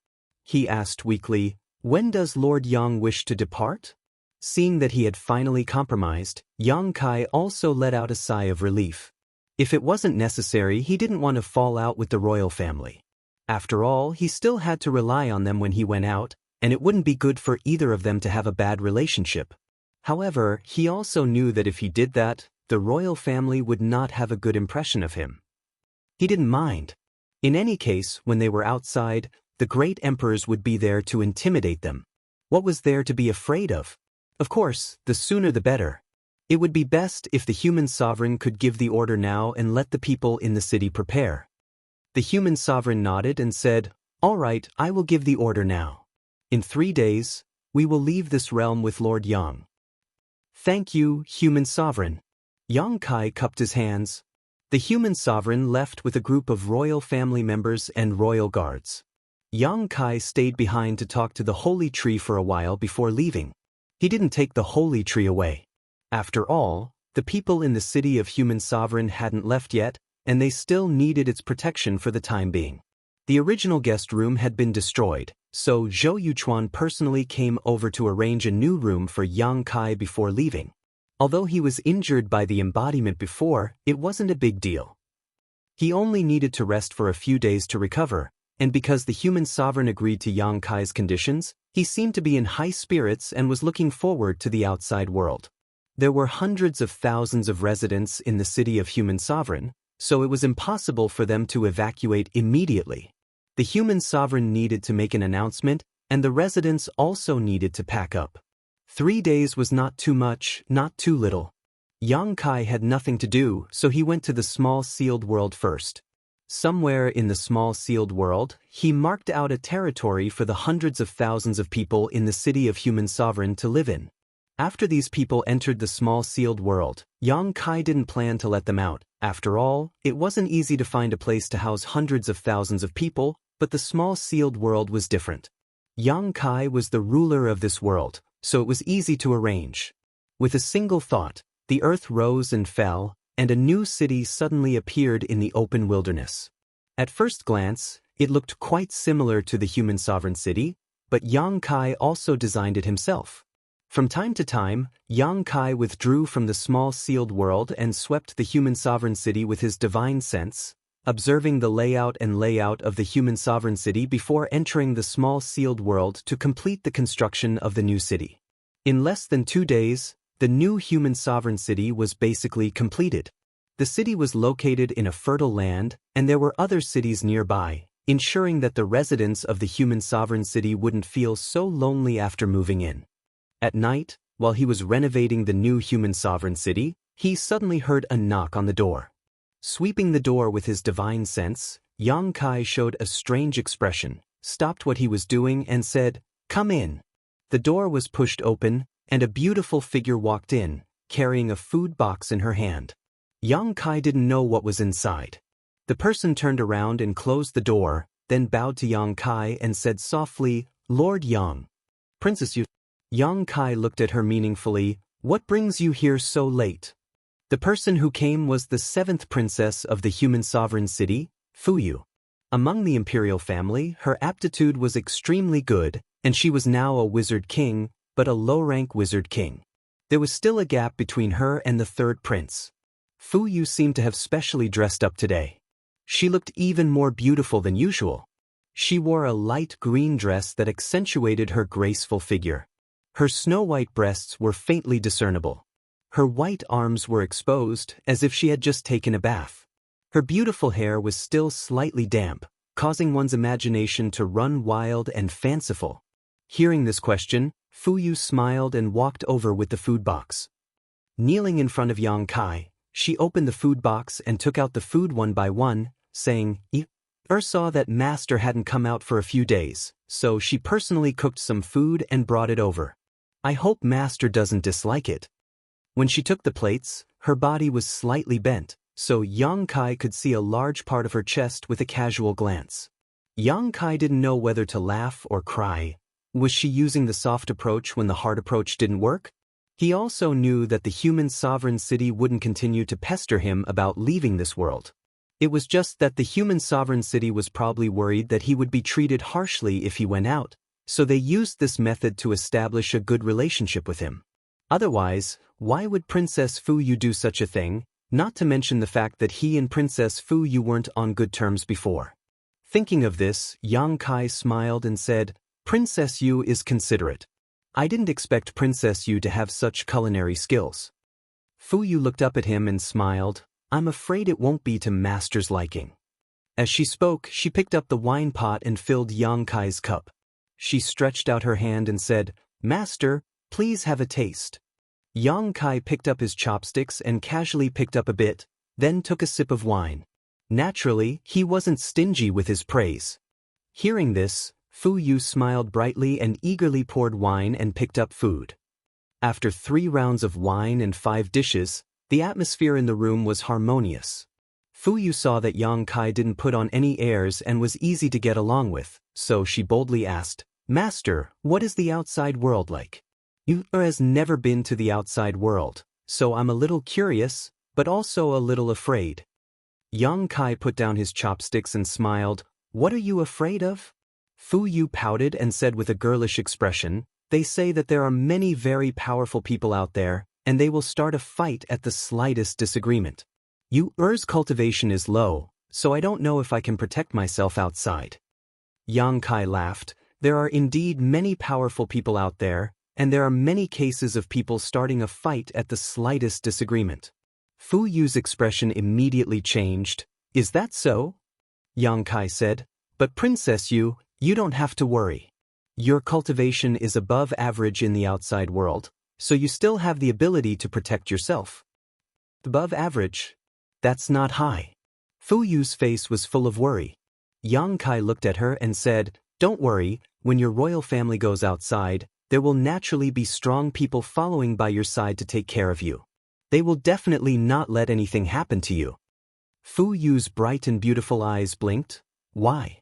He asked weakly, "When does Lord Yang wish to depart?" Seeing that he had finally compromised, Yang Kai also let out a sigh of relief. If it wasn't necessary, he didn't want to fall out with the royal family. After all, he still had to rely on them when he went out, and it wouldn't be good for either of them to have a bad relationship. However, he also knew that if he did that, the royal family would not have a good impression of him. He didn't mind. In any case, when they were outside, the great emperors would be there to intimidate them. What was there to be afraid of? Of course, the sooner the better. It would be best if the human sovereign could give the order now and let the people in the city prepare. The human sovereign nodded and said, "All right, I will give the order now. In 3 days, we will leave this realm with Lord Yang." "Thank you, human sovereign." Yang Kai cupped his hands. The human sovereign left with a group of royal family members and royal guards. Yang Kai stayed behind to talk to the holy tree for a while before leaving. He didn't take the holy tree away. After all, the people in the city of human sovereign hadn't left yet, and they still needed its protection for the time being. The original guest room had been destroyed, so Zhou Yuchuan personally came over to arrange a new room for Yang Kai before leaving. Although he was injured by the embodiment before, it wasn't a big deal. He only needed to rest for a few days to recover, and because the human sovereign agreed to Yang Kai's conditions, he seemed to be in high spirits and was looking forward to the outside world. There were hundreds of thousands of residents in the city of human sovereign, so it was impossible for them to evacuate immediately. The human sovereign needed to make an announcement, and the residents also needed to pack up. 3 days was not too much, not too little. Yang Kai had nothing to do, so he went to the small sealed world first. Somewhere in the small sealed world, he marked out a territory for the hundreds of thousands of people in the city of human sovereign to live in. After these people entered the small sealed world, Yang Kai didn't plan to let them out. After all, it wasn't easy to find a place to house hundreds of thousands of people, but the small sealed world was different. Yang Kai was the ruler of this world, so it was easy to arrange. With a single thought, the earth rose and fell, and a new city suddenly appeared in the open wilderness. At first glance, it looked quite similar to the human sovereign city, but Yang Kai also designed it himself. From time to time, Yang Kai withdrew from the small sealed world and swept the human sovereign city with his divine sense, observing the layout of the human sovereign city before entering the small sealed world to complete the construction of the new city. In less than 2 days, the new human sovereign city was basically completed. The city was located in a fertile land, and there were other cities nearby, ensuring that the residents of the human sovereign city wouldn't feel so lonely after moving in. At night, while he was renovating the new human sovereign city, he suddenly heard a knock on the door. Sweeping the door with his divine sense, Yang Kai showed a strange expression, stopped what he was doing and said, "Come in." The door was pushed open, and a beautiful figure walked in, carrying a food box in her hand. Yang Kai didn't know what was inside. The person turned around and closed the door, then bowed to Yang Kai and said softly, "Lord Yang." "Princess Yu." Yang Kai looked at her meaningfully. "What brings you here so late?" The person who came was the 7th princess of the human sovereign city, Fuyu. Among the imperial family, her aptitude was extremely good, and she was now a wizard king, but a low-rank wizard king. There was still a gap between her and the 3rd prince. Fuyu seemed to have specially dressed up today. She looked even more beautiful than usual. She wore a light green dress that accentuated her graceful figure. Her snow-white breasts were faintly discernible. Her white arms were exposed, as if she had just taken a bath. Her beautiful hair was still slightly damp, causing one's imagination to run wild and fanciful. Hearing this question, Fuyu smiled and walked over with the food box. Kneeling in front of Yang Kai, she opened the food box and took out the food one by one, saying, saw that master hadn't come out for a few days, so she personally cooked some food and brought it over. I hope master doesn't dislike it." When she took the plates, her body was slightly bent, so Yang Kai could see a large part of her chest with a casual glance. Yang Kai didn't know whether to laugh or cry. Was she using the soft approach when the hard approach didn't work? He also knew that the human sovereign city wouldn't continue to pester him about leaving this world. It was just that the human sovereign city was probably worried that he would be treated harshly if he went out, so they used this method to establish a good relationship with him. Otherwise, why would Princess Fuyu do such a thing, not to mention the fact that he and Princess Fuyu weren't on good terms before? Thinking of this, Yang Kai smiled and said, "Princess Yu is considerate. I didn't expect Princess Yu to have such culinary skills." Fuyu looked up at him and smiled. "I'm afraid it won't be to master's liking." As she spoke, she picked up the wine pot and filled Yang Kai's cup. She stretched out her hand and said, "Master, please have a taste." Yang Kai picked up his chopsticks and casually picked up a bit, then took a sip of wine. Naturally, he wasn't stingy with his praise. Hearing this, Fuyu smiled brightly and eagerly poured wine and picked up food. After 3 rounds of wine and 5 dishes, the atmosphere in the room was harmonious. Fuyu saw that Yang Kai didn't put on any airs and was easy to get along with, so she boldly asked, "Master, what is the outside world like?" "You has never been to the outside world, so I'm a little curious, but also a little afraid." Yang Kai put down his chopsticks and smiled. "What are you afraid of?" Fuyu pouted and said with a girlish expression, "They say that there are many very powerful people out there, and they will start a fight at the slightest disagreement. Your cultivation is low, so I don't know if I can protect myself outside." Yang Kai laughed. "There are indeed many powerful people out there, and there are many cases of people starting a fight at the slightest disagreement." Fuyu's expression immediately changed. "Is that so?" Yang Kai said, "But Princess Yu, you don't have to worry. Your cultivation is above average in the outside world, so you still have the ability to protect yourself." "Above average? That's not high." Fu Yu's face was full of worry. Yang Kai looked at her and said, "Don't worry, when your royal family goes outside, there will naturally be strong people following by your side to take care of you. They will definitely not let anything happen to you." Fu Yu's bright and beautiful eyes blinked. Why?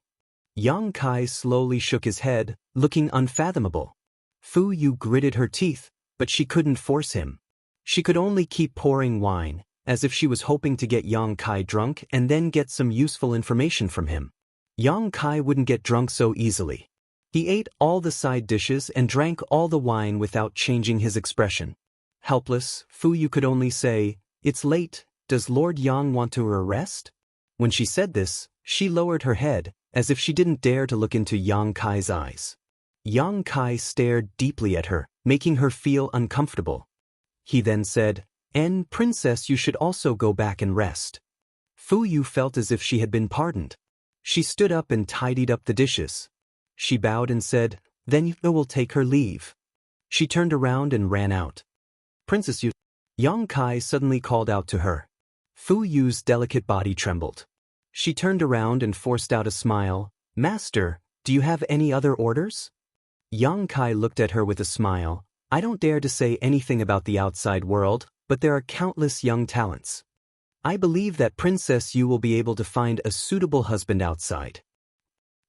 Yang Kai slowly shook his head, looking unfathomable. Fu Yu gritted her teeth, but she couldn't force him. She could only keep pouring wine, as if she was hoping to get Yang Kai drunk and then get some useful information from him. Yang Kai wouldn't get drunk so easily. He ate all the side dishes and drank all the wine without changing his expression. Helpless, Fu Yu could only say, "It's late, does Lord Yang want to arrest?" When she said this, she lowered her head, as if she didn't dare to look into Yang Kai's eyes. Yang Kai stared deeply at her, making her feel uncomfortable. He then said, Princess, you should also go back and rest." Fu Yu felt as if she had been pardoned. She stood up and tidied up the dishes. She bowed and said, "Then you will take her leave." She turned around and ran out. "Princess Yu." Yang Kai suddenly called out to her. Fu Yu's delicate body trembled. She turned around and forced out a smile. "Master, do you have any other orders?" Yang Kai looked at her with a smile. "I don't dare to say anything about the outside world, but there are countless young talents. I believe that Princess Yu will be able to find a suitable husband outside."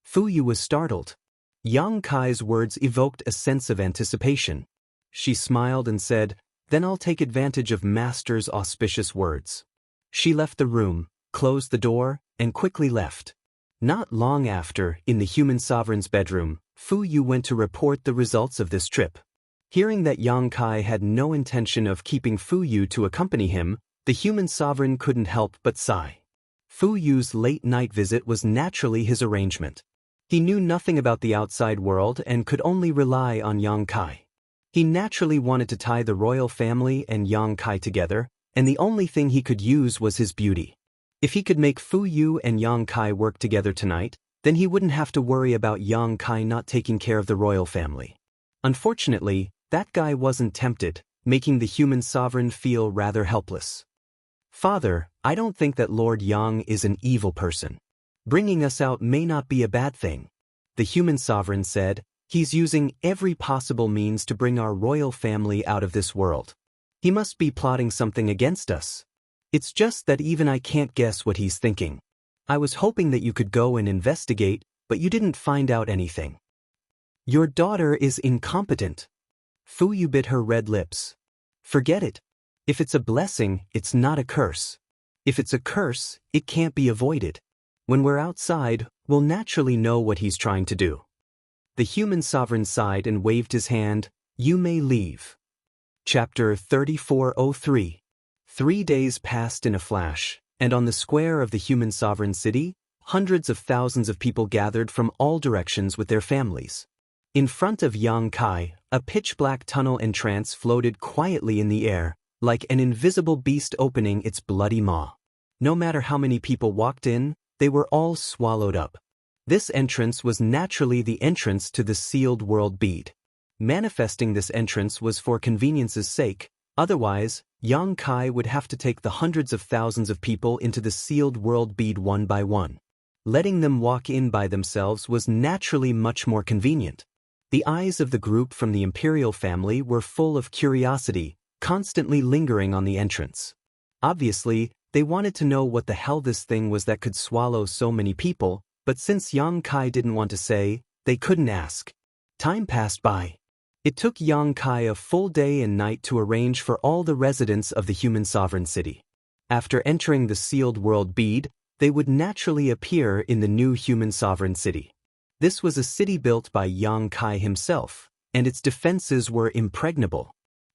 Fu Yu was startled. Yang Kai's words evoked a sense of anticipation. She smiled and said, "Then I'll take advantage of Master's auspicious words." She left the room, closed the door, and quickly left. Not long after, in the human sovereign's bedroom, Fu Yu went to report the results of this trip. Hearing that Yang Kai had no intention of keeping Fu Yu to accompany him, the human sovereign couldn't help but sigh. Fu Yu's late-night visit was naturally his arrangement. He knew nothing about the outside world and could only rely on Yang Kai. He naturally wanted to tie the royal family and Yang Kai together, and the only thing he could use was his beauty. If he could make Fu Yu and Yang Kai work together tonight, then he wouldn't have to worry about Yang Kai not taking care of the royal family. Unfortunately, that guy wasn't tempted, making the human sovereign feel rather helpless. "Father, I don't think that Lord Yang is an evil person. Bringing us out may not be a bad thing," the human sovereign said. "He's using every possible means to bring our royal family out of this world. He must be plotting something against us. It's just that even I can't guess what he's thinking. I was hoping that you could go and investigate, but you didn't find out anything." "Your daughter is incompetent." Fu Yu bit her red lips. "Forget it. If it's a blessing, it's not a curse. If it's a curse, it can't be avoided. When we're outside, we'll naturally know what he's trying to do." The human sovereign sighed and waved his hand. "You may leave." Chapter 3403. 3 days passed in a flash, and on the square of the human sovereign city, hundreds of thousands of people gathered from all directions with their families. In front of Yang Kai, a pitch-black tunnel entrance floated quietly in the air, like an invisible beast opening its bloody maw. No matter how many people walked in, they were all swallowed up. This entrance was naturally the entrance to the sealed world bead. Manifesting this entrance was for convenience's sake, otherwise, Yang Kai would have to take the hundreds of thousands of people into the sealed world bead one by one. Letting them walk in by themselves was naturally much more convenient. The eyes of the group from the imperial family were full of curiosity, constantly lingering on the entrance. Obviously, they wanted to know what the hell this thing was that could swallow so many people, but since Yang Kai didn't want to say, they couldn't ask. Time passed by. It took Yang Kai a full day and night to arrange for all the residents of the human sovereign city. After entering the sealed world bead, they would naturally appear in the new human sovereign city. This was a city built by Yang Kai himself, and its defenses were impregnable.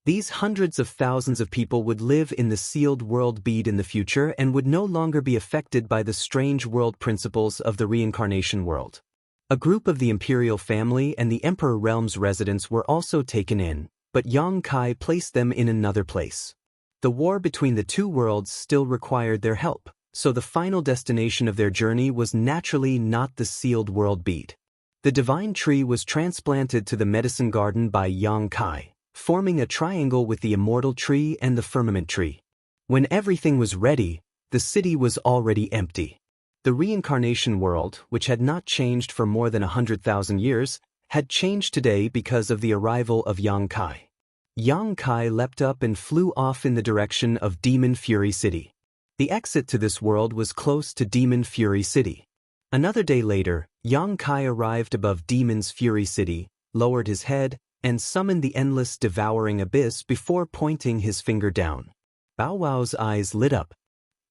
These hundreds of thousands of people would live in the sealed world bead in the future and would no longer be affected by the strange world principles of the reincarnation world. A group of the imperial family and the emperor realm's residents were also taken in, but Yang Kai placed them in another place. The war between the two worlds still required their help, so the final destination of their journey was naturally not the sealed world bead. The divine tree was transplanted to the medicine garden by Yang Kai, forming a triangle with the immortal tree and the firmament tree. When everything was ready, the city was already empty. The reincarnation world, which had not changed for more than 100,000 years, had changed today because of the arrival of Yang Kai. Yang Kai leapt up and flew off in the direction of Demon Fury City. The exit to this world was close to Demon Fury City. Another day later, Yang Kai arrived above Demon's Fury City, lowered his head, and summoned the endless devouring abyss before pointing his finger down. Bow Wow's eyes lit up.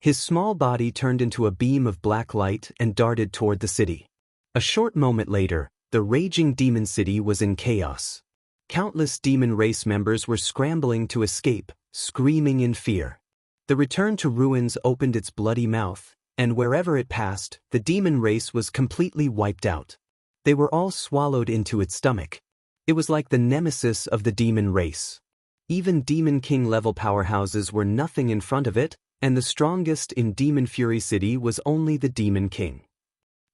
His small body turned into a beam of black light and darted toward the city. A short moment later, the raging demon city was in chaos. Countless demon race members were scrambling to escape, screaming in fear. The return to ruins opened its bloody mouth, and wherever it passed, the demon race was completely wiped out. They were all swallowed into its stomach. It was like the nemesis of the demon race. Even Demon King level powerhouses were nothing in front of it, and the strongest in Demon Fury City was only the Demon King.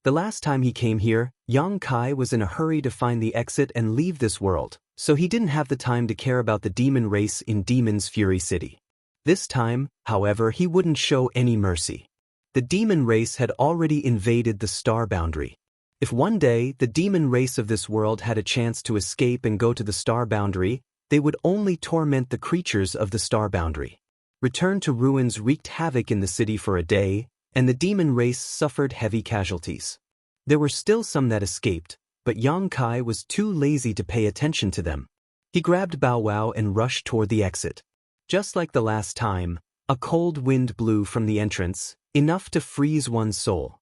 The last time he came here, Yang Kai was in a hurry to find the exit and leave this world, so he didn't have the time to care about the demon race in Demon's Fury City. This time, however, he wouldn't show any mercy. The demon race had already invaded the star boundary. If one day the demon race of this world had a chance to escape and go to the star boundary, they would only torment the creatures of the star boundary. Return to ruins wreaked havoc in the city for a day, and the demon race suffered heavy casualties. There were still some that escaped, but Yang Kai was too lazy to pay attention to them. He grabbed Bow Wow and rushed toward the exit. Just like the last time, a cold wind blew from the entrance, enough to freeze one's soul.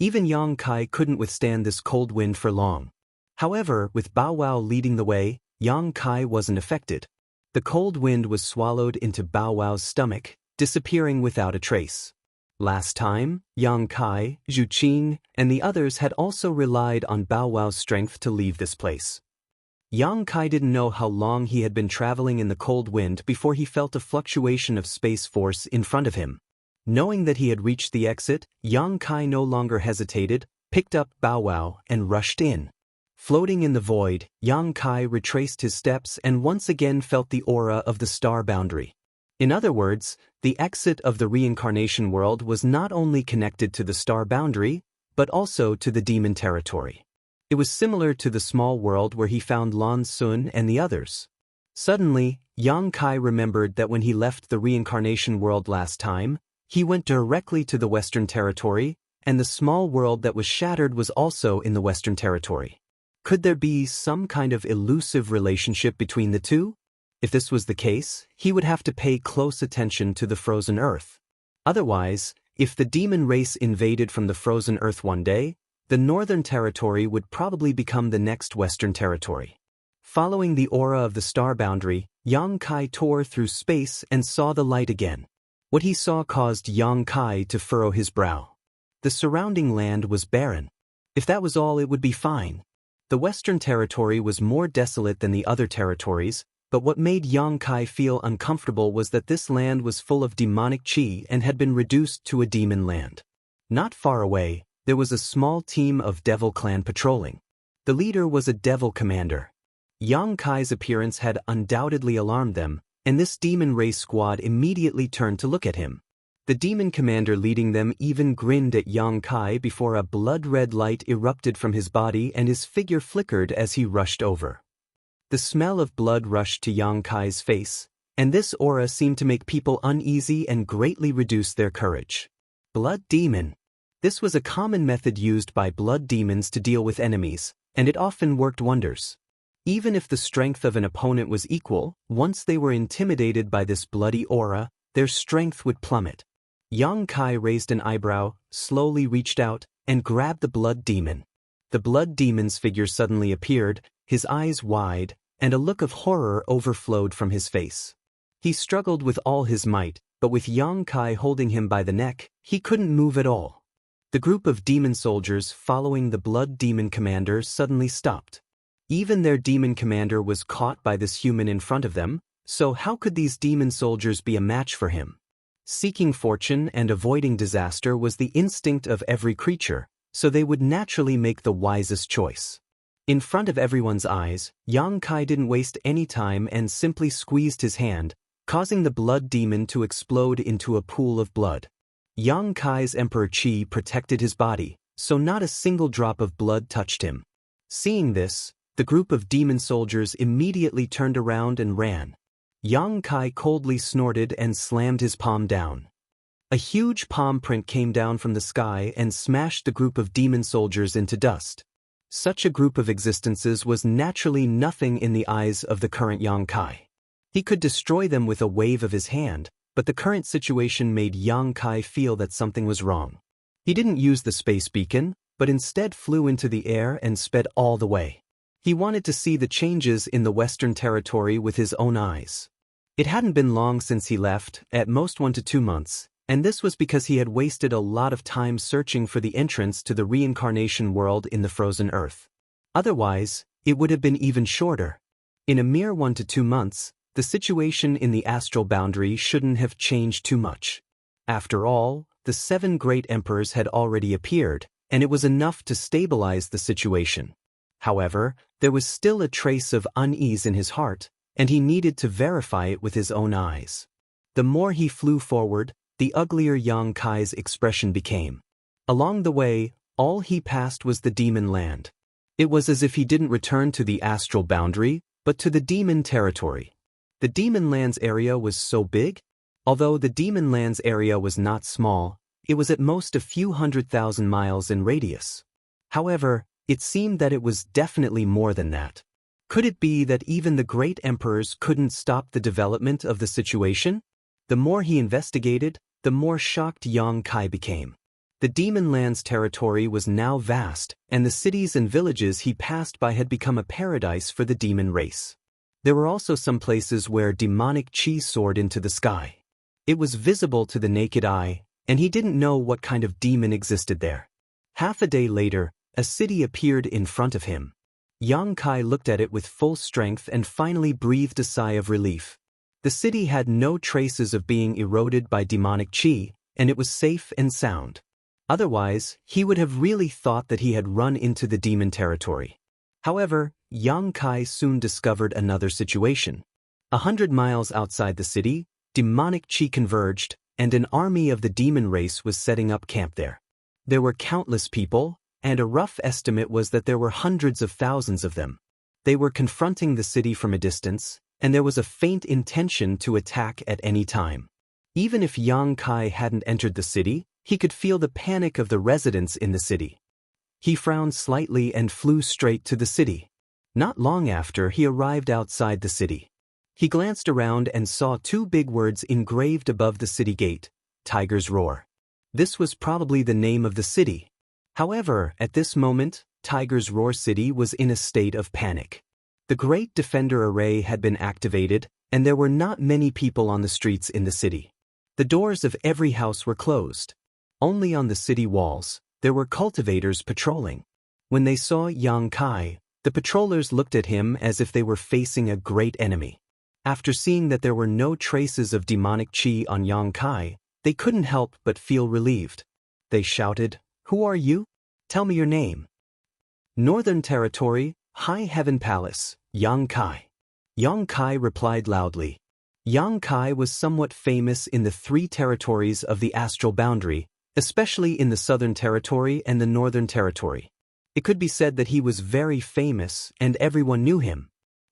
Even Yang Kai couldn't withstand this cold wind for long. However, with Bow Wow leading the way, Yang Kai wasn't affected. The cold wind was swallowed into Bow Wow's stomach, disappearing without a trace. Last time, Yang Kai, Zhu Qing, and the others had also relied on Bow Wow's strength to leave this place. Yang Kai didn't know how long he had been traveling in the cold wind before he felt a fluctuation of space force in front of him. Knowing that he had reached the exit, Yang Kai no longer hesitated, picked up Bow Wow, and rushed in. Floating in the void, Yang Kai retraced his steps and once again felt the aura of the star boundary. In other words, the exit of the reincarnation world was not only connected to the star boundary, but also to the demon territory. It was similar to the small world where he found Lan Sun and the others. Suddenly, Yang Kai remembered that when he left the reincarnation world last time, he went directly to the Western Territory, and the small world that was shattered was also in the Western Territory. Could there be some kind of elusive relationship between the two? If this was the case, he would have to pay close attention to the frozen earth. Otherwise, if the demon race invaded from the frozen earth one day, the Northern Territory would probably become the next Western Territory. Following the aura of the star boundary, Yang Kai tore through space and saw the light again. What he saw caused Yang Kai to furrow his brow. The surrounding land was barren. If that was all, it would be fine. The Western Territory was more desolate than the other territories, but what made Yang Kai feel uncomfortable was that this land was full of demonic chi and had been reduced to a demon land. Not far away, there was a small team of devil clan patrolling. The leader was a devil commander. Yang Kai's appearance had undoubtedly alarmed them, and this demon race squad immediately turned to look at him. The demon commander leading them even grinned at Yang Kai before a blood-red light erupted from his body and his figure flickered as he rushed over. The smell of blood rushed to Yang Kai's face, and this aura seemed to make people uneasy and greatly reduce their courage. Blood demon. This was a common method used by blood demons to deal with enemies, and it often worked wonders. Even if the strength of an opponent was equal, once they were intimidated by this bloody aura, their strength would plummet. Yang Kai raised an eyebrow, slowly reached out, and grabbed the blood demon. The blood demon's figure suddenly appeared, his eyes wide, and a look of horror overflowed from his face. He struggled with all his might, but with Yang Kai holding him by the neck, he couldn't move at all. The group of demon soldiers following the blood demon commander suddenly stopped. Even their demon commander was caught by this human in front of them, so how could these demon soldiers be a match for him? Seeking fortune and avoiding disaster was the instinct of every creature, so they would naturally make the wisest choice. In front of everyone's eyes, Yang Kai didn't waste any time and simply squeezed his hand, causing the blood demon to explode into a pool of blood. Yang Kai's Emperor Qi protected his body, so not a single drop of blood touched him. Seeing this, the group of demon soldiers immediately turned around and ran. Yang Kai coldly snorted and slammed his palm down. A huge palm print came down from the sky and smashed the group of demon soldiers into dust. Such a group of existences was naturally nothing in the eyes of the current Yang Kai. He could destroy them with a wave of his hand, but the current situation made Yang Kai feel that something was wrong. He didn't use the space beacon, but instead flew into the air and sped all the way. He wanted to see the changes in the Western Territory with his own eyes. It hadn't been long since he left, at most 1 to 2 months, and this was because he had wasted a lot of time searching for the entrance to the reincarnation world in the frozen earth. Otherwise, it would have been even shorter. In a mere 1 to 2 months, the situation in the astral boundary shouldn't have changed too much. After all, the 7 great emperors had already appeared, and it was enough to stabilize the situation. However, there was still a trace of unease in his heart, and he needed to verify it with his own eyes. The more he flew forward, the uglier Yang Kai's expression became. Along the way, all he passed was the demon land. It was as if he didn't return to the astral boundary, but to the demon territory. The demon land's area was so big. Although the demon land's area was not small, it was at most a few 100,000 miles in radius. However, it seemed that it was definitely more than that. Could it be that even the great emperors couldn't stop the development of the situation? The more he investigated, the more shocked Yang Kai became. The demon land's territory was now vast, and the cities and villages he passed by had become a paradise for the demon race. There were also some places where demonic chi soared into the sky. It was visible to the naked eye, and he didn't know what kind of demon existed there. Half a day later, a city appeared in front of him. Yang Kai looked at it with full strength and finally breathed a sigh of relief. The city had no traces of being eroded by demonic chi, and it was safe and sound. Otherwise, he would have really thought that he had run into the demon territory. However, Yang Kai soon discovered another situation. 100 miles outside the city, demonic chi converged, and an army of the demon race was setting up camp there. There were countless people, and a rough estimate was that there were hundreds of thousands of them. They were confronting the city from a distance, and there was a faint intention to attack at any time. Even if Yang Kai hadn't entered the city, he could feel the panic of the residents in the city. He frowned slightly and flew straight to the city. Not long after, he arrived outside the city. He glanced around and saw 2 big words engraved above the city gate: Tiger's Roar. This was probably the name of the city. However, at this moment, Tiger's Roar City was in a state of panic. The Great Defender Array had been activated, and there were not many people on the streets in the city. The doors of every house were closed. Only on the city walls, there were cultivators patrolling. When they saw Yang Kai, the patrollers looked at him as if they were facing a great enemy. After seeing that there were no traces of demonic chi on Yang Kai, they couldn't help but feel relieved. They shouted, "Who are you? Tell me your name." "Northern Territory, High Heaven Palace, Yang Kai." Yang Kai replied loudly. Yang Kai was somewhat famous in the 3 territories of the astral boundary, especially in the Southern Territory and the Northern Territory. It could be said that he was very famous and everyone knew him.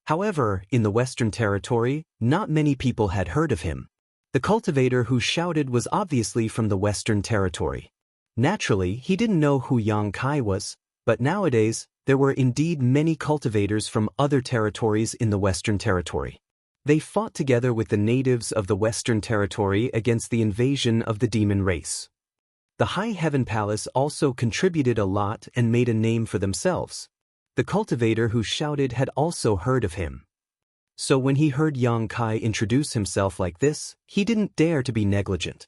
However, in the Western Territory, not many people had heard of him. The cultivator who shouted was obviously from the Western Territory. Naturally, he didn't know who Yang Kai was, but nowadays, there were indeed many cultivators from other territories in the Western Territory. They fought together with the natives of the Western Territory against the invasion of the demon race. The High Heaven Palace also contributed a lot and made a name for themselves. The cultivator who shouted had also heard of him. So when he heard Yang Kai introduce himself like this, he didn't dare to be negligent.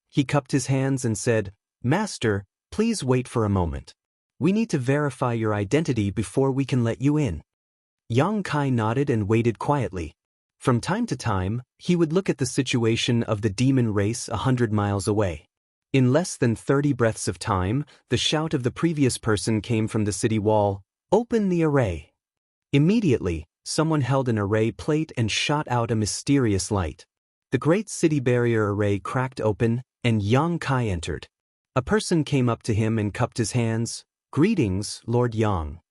He cupped his hands and said, "Master, please wait for a moment. We need to verify your identity before we can let you in." Yang Kai nodded and waited quietly. From time to time, he would look at the situation of the demon race 100 miles away. In less than 30 breaths of time, the shout of the previous person came from the city wall, "Open the array." Immediately, someone held an array plate and shot out a mysterious light. The great city barrier array cracked open, and Yang Kai entered. A person came up to him and cupped his hands. "Greetings, Lord Yang."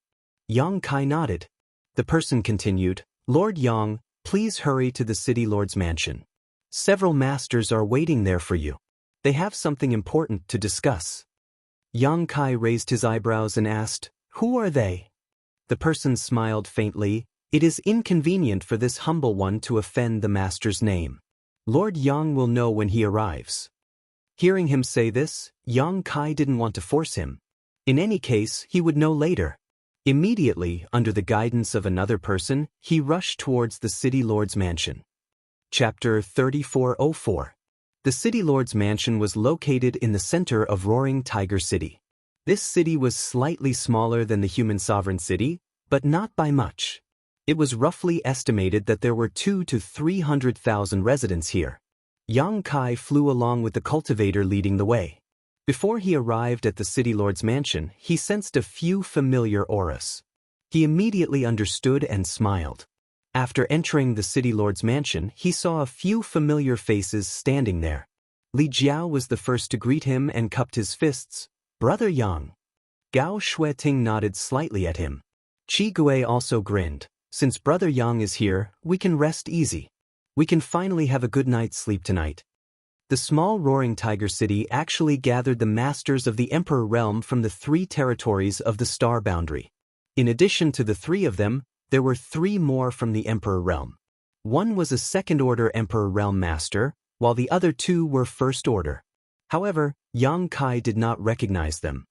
Yang Kai nodded. The person continued, "Lord Yang, please hurry to the city lord's mansion. Several masters are waiting there for you. They have something important to discuss." Yang Kai raised his eyebrows and asked, "Who are they?" The person smiled faintly. "It is inconvenient for this humble one to offend the master's name. Lord Yang will know when he arrives." Hearing him say this, Yang Kai didn't want to force him. In any case, he would know later. Immediately, under the guidance of another person, he rushed towards the city lord's mansion. Chapter 3404. The city lord's mansion was located in the center of Roaring Tiger City. This city was slightly smaller than the human sovereign city, but not by much. It was roughly estimated that there were 200,000 to 300,000 residents here. Yang Kai flew along with the cultivator leading the way. Before he arrived at the city lord's mansion, he sensed a few familiar auras. He immediately understood and smiled. After entering the city lord's mansion, he saw a few familiar faces standing there. Li Jiao was the first to greet him and cupped his fists. "Brother Yang." Gao Shueting nodded slightly at him. Qi Gui also grinned. "Since Brother Yang is here, we can rest easy. We can finally have a good night's sleep tonight." The small Roaring Tiger City actually gathered the masters of the Emperor Realm from the 3 territories of the Star Boundary. In addition to the 3 of them, there were 3 more from the Emperor Realm. One was a second-order Emperor Realm Master, while the other 2 were first-order. However, Yang Kai did not recognize them.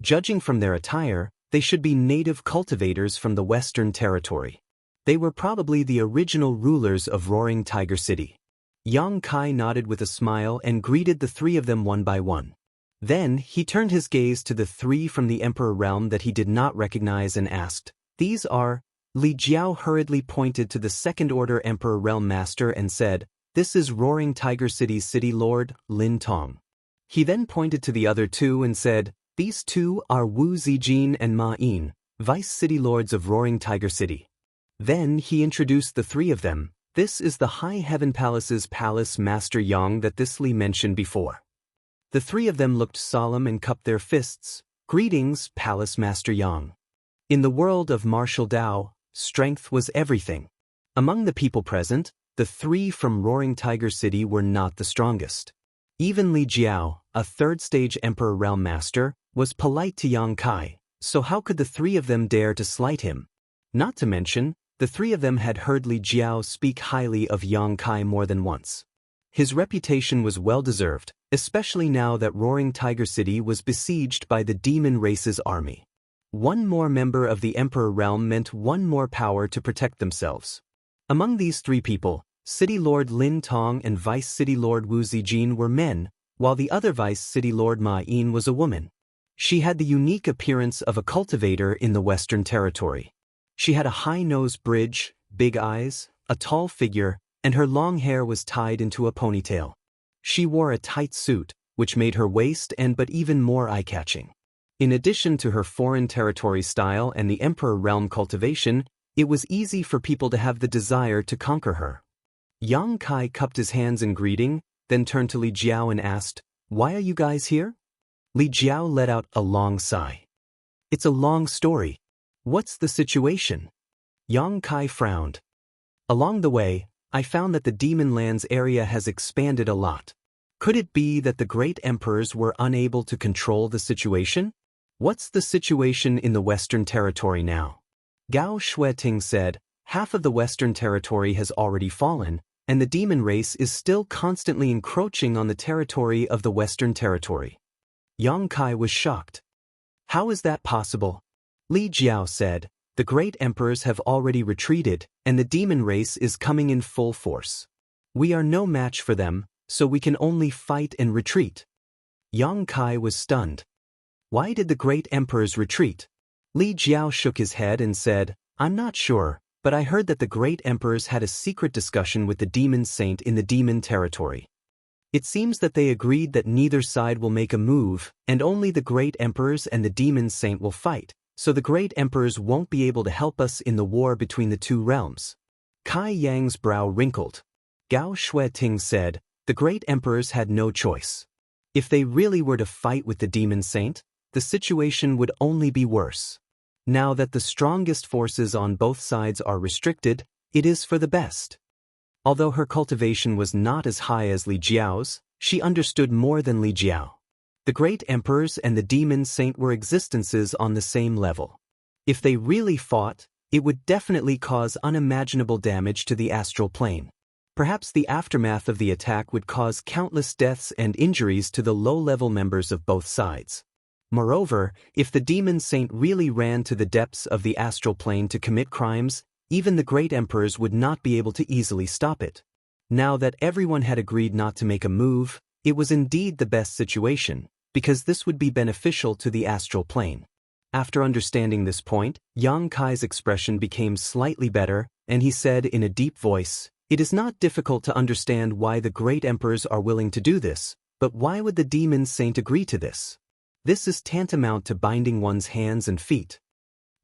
Judging from their attire, they should be native cultivators from the Western Territory. They were probably the original rulers of Roaring Tiger City. Yang Kai nodded with a smile and greeted the 3 of them one by one. Then, he turned his gaze to the 3 from the Emperor Realm that he did not recognize and asked, "These are?" Li Jiao hurriedly pointed to the second-order Emperor Realm Master and said, "This is Roaring Tiger City's City Lord, Lin Tong." He then pointed to the other 2 and said, "These 2 are Wu Zijin and Ma Yin, Vice City Lords of Roaring Tiger City." Then he introduced the 3 of them. "This is the High Heaven Palace's Palace Master Yang that this Li mentioned before." The 3 of them looked solemn and cupped their fists. "Greetings, Palace Master Yang." In the world of martial Dao, strength was everything. Among the people present, the 3 from Roaring Tiger City were not the strongest. Even Li Jiao, a third-stage Emperor Realm Master, was polite to Yang Kai, so how could the 3 of them dare to slight him? Not to mention, the 3 of them had heard Li Jiao speak highly of Yang Kai more than once. His reputation was well-deserved, especially now that Roaring Tiger City was besieged by the demon race's army. One more member of the Emperor Realm meant one more power to protect themselves. Among these 3 people, City Lord Lin Tong and Vice City Lord Wu Zijin were men, while the other Vice City Lord Ma Yin was a woman. She had the unique appearance of a cultivator in the Western Territory. She had a high-nosed bridge, big eyes, a tall figure, and her long hair was tied into a ponytail. She wore a tight suit, which made her waist but even more eye-catching. In addition to her foreign territory style and the Emperor Realm cultivation, it was easy for people to have the desire to conquer her. Yang Kai cupped his hands in greeting, then turned to Li Jiao and asked, "Why are you guys here?" Li Jiao let out a long sigh. "It's a long story. What's the situation?" Yang Kai frowned. "Along the way, I found that the Demon Lands area has expanded a lot. Could it be that the great emperors were unable to control the situation? What's the situation in the Western Territory now?" Gao Shueting said, "Half of the Western Territory has already fallen, and the demon race is still constantly encroaching on the territory of the Western Territory." Yang Kai was shocked. "How is that possible?" Li Jiao said, "The great emperors have already retreated, and the demon race is coming in full force. We are no match for them, so we can only fight and retreat." Yang Kai was stunned. "Why did the great emperors retreat?" Li Jiao shook his head and said, "I'm not sure, but I heard that the great emperors had a secret discussion with the demon saint in the demon territory. It seems that they agreed that neither side will make a move, and only the great emperors and the demon saint will fight, so the great emperors won't be able to help us in the war between the 2 realms." Kai Yang's brow wrinkled. Gao Shueting said, "The great emperors had no choice. If they really were to fight with the demon saint, the situation would only be worse. Now that the strongest forces on both sides are restricted, it is for the best. Although her cultivation was not as high as Li Jiao's, she understood more than Li Jiao. The great emperors and the demon saint were existences on the same level. If they really fought, it would definitely cause unimaginable damage to the astral plane. Perhaps the aftermath of the attack would cause countless deaths and injuries to the low-level members of both sides. Moreover, if the demon saint really ran to the depths of the astral plane to commit crimes, even the great emperors would not be able to easily stop it. Now that everyone had agreed not to make a move, it was indeed the best situation, because this would be beneficial to the astral plane. After understanding this point, Yang Kai's expression became slightly better, and he said in a deep voice, "It is not difficult to understand why the great emperors are willing to do this, but why would the demon saint agree to this? This is tantamount to binding one's hands and feet."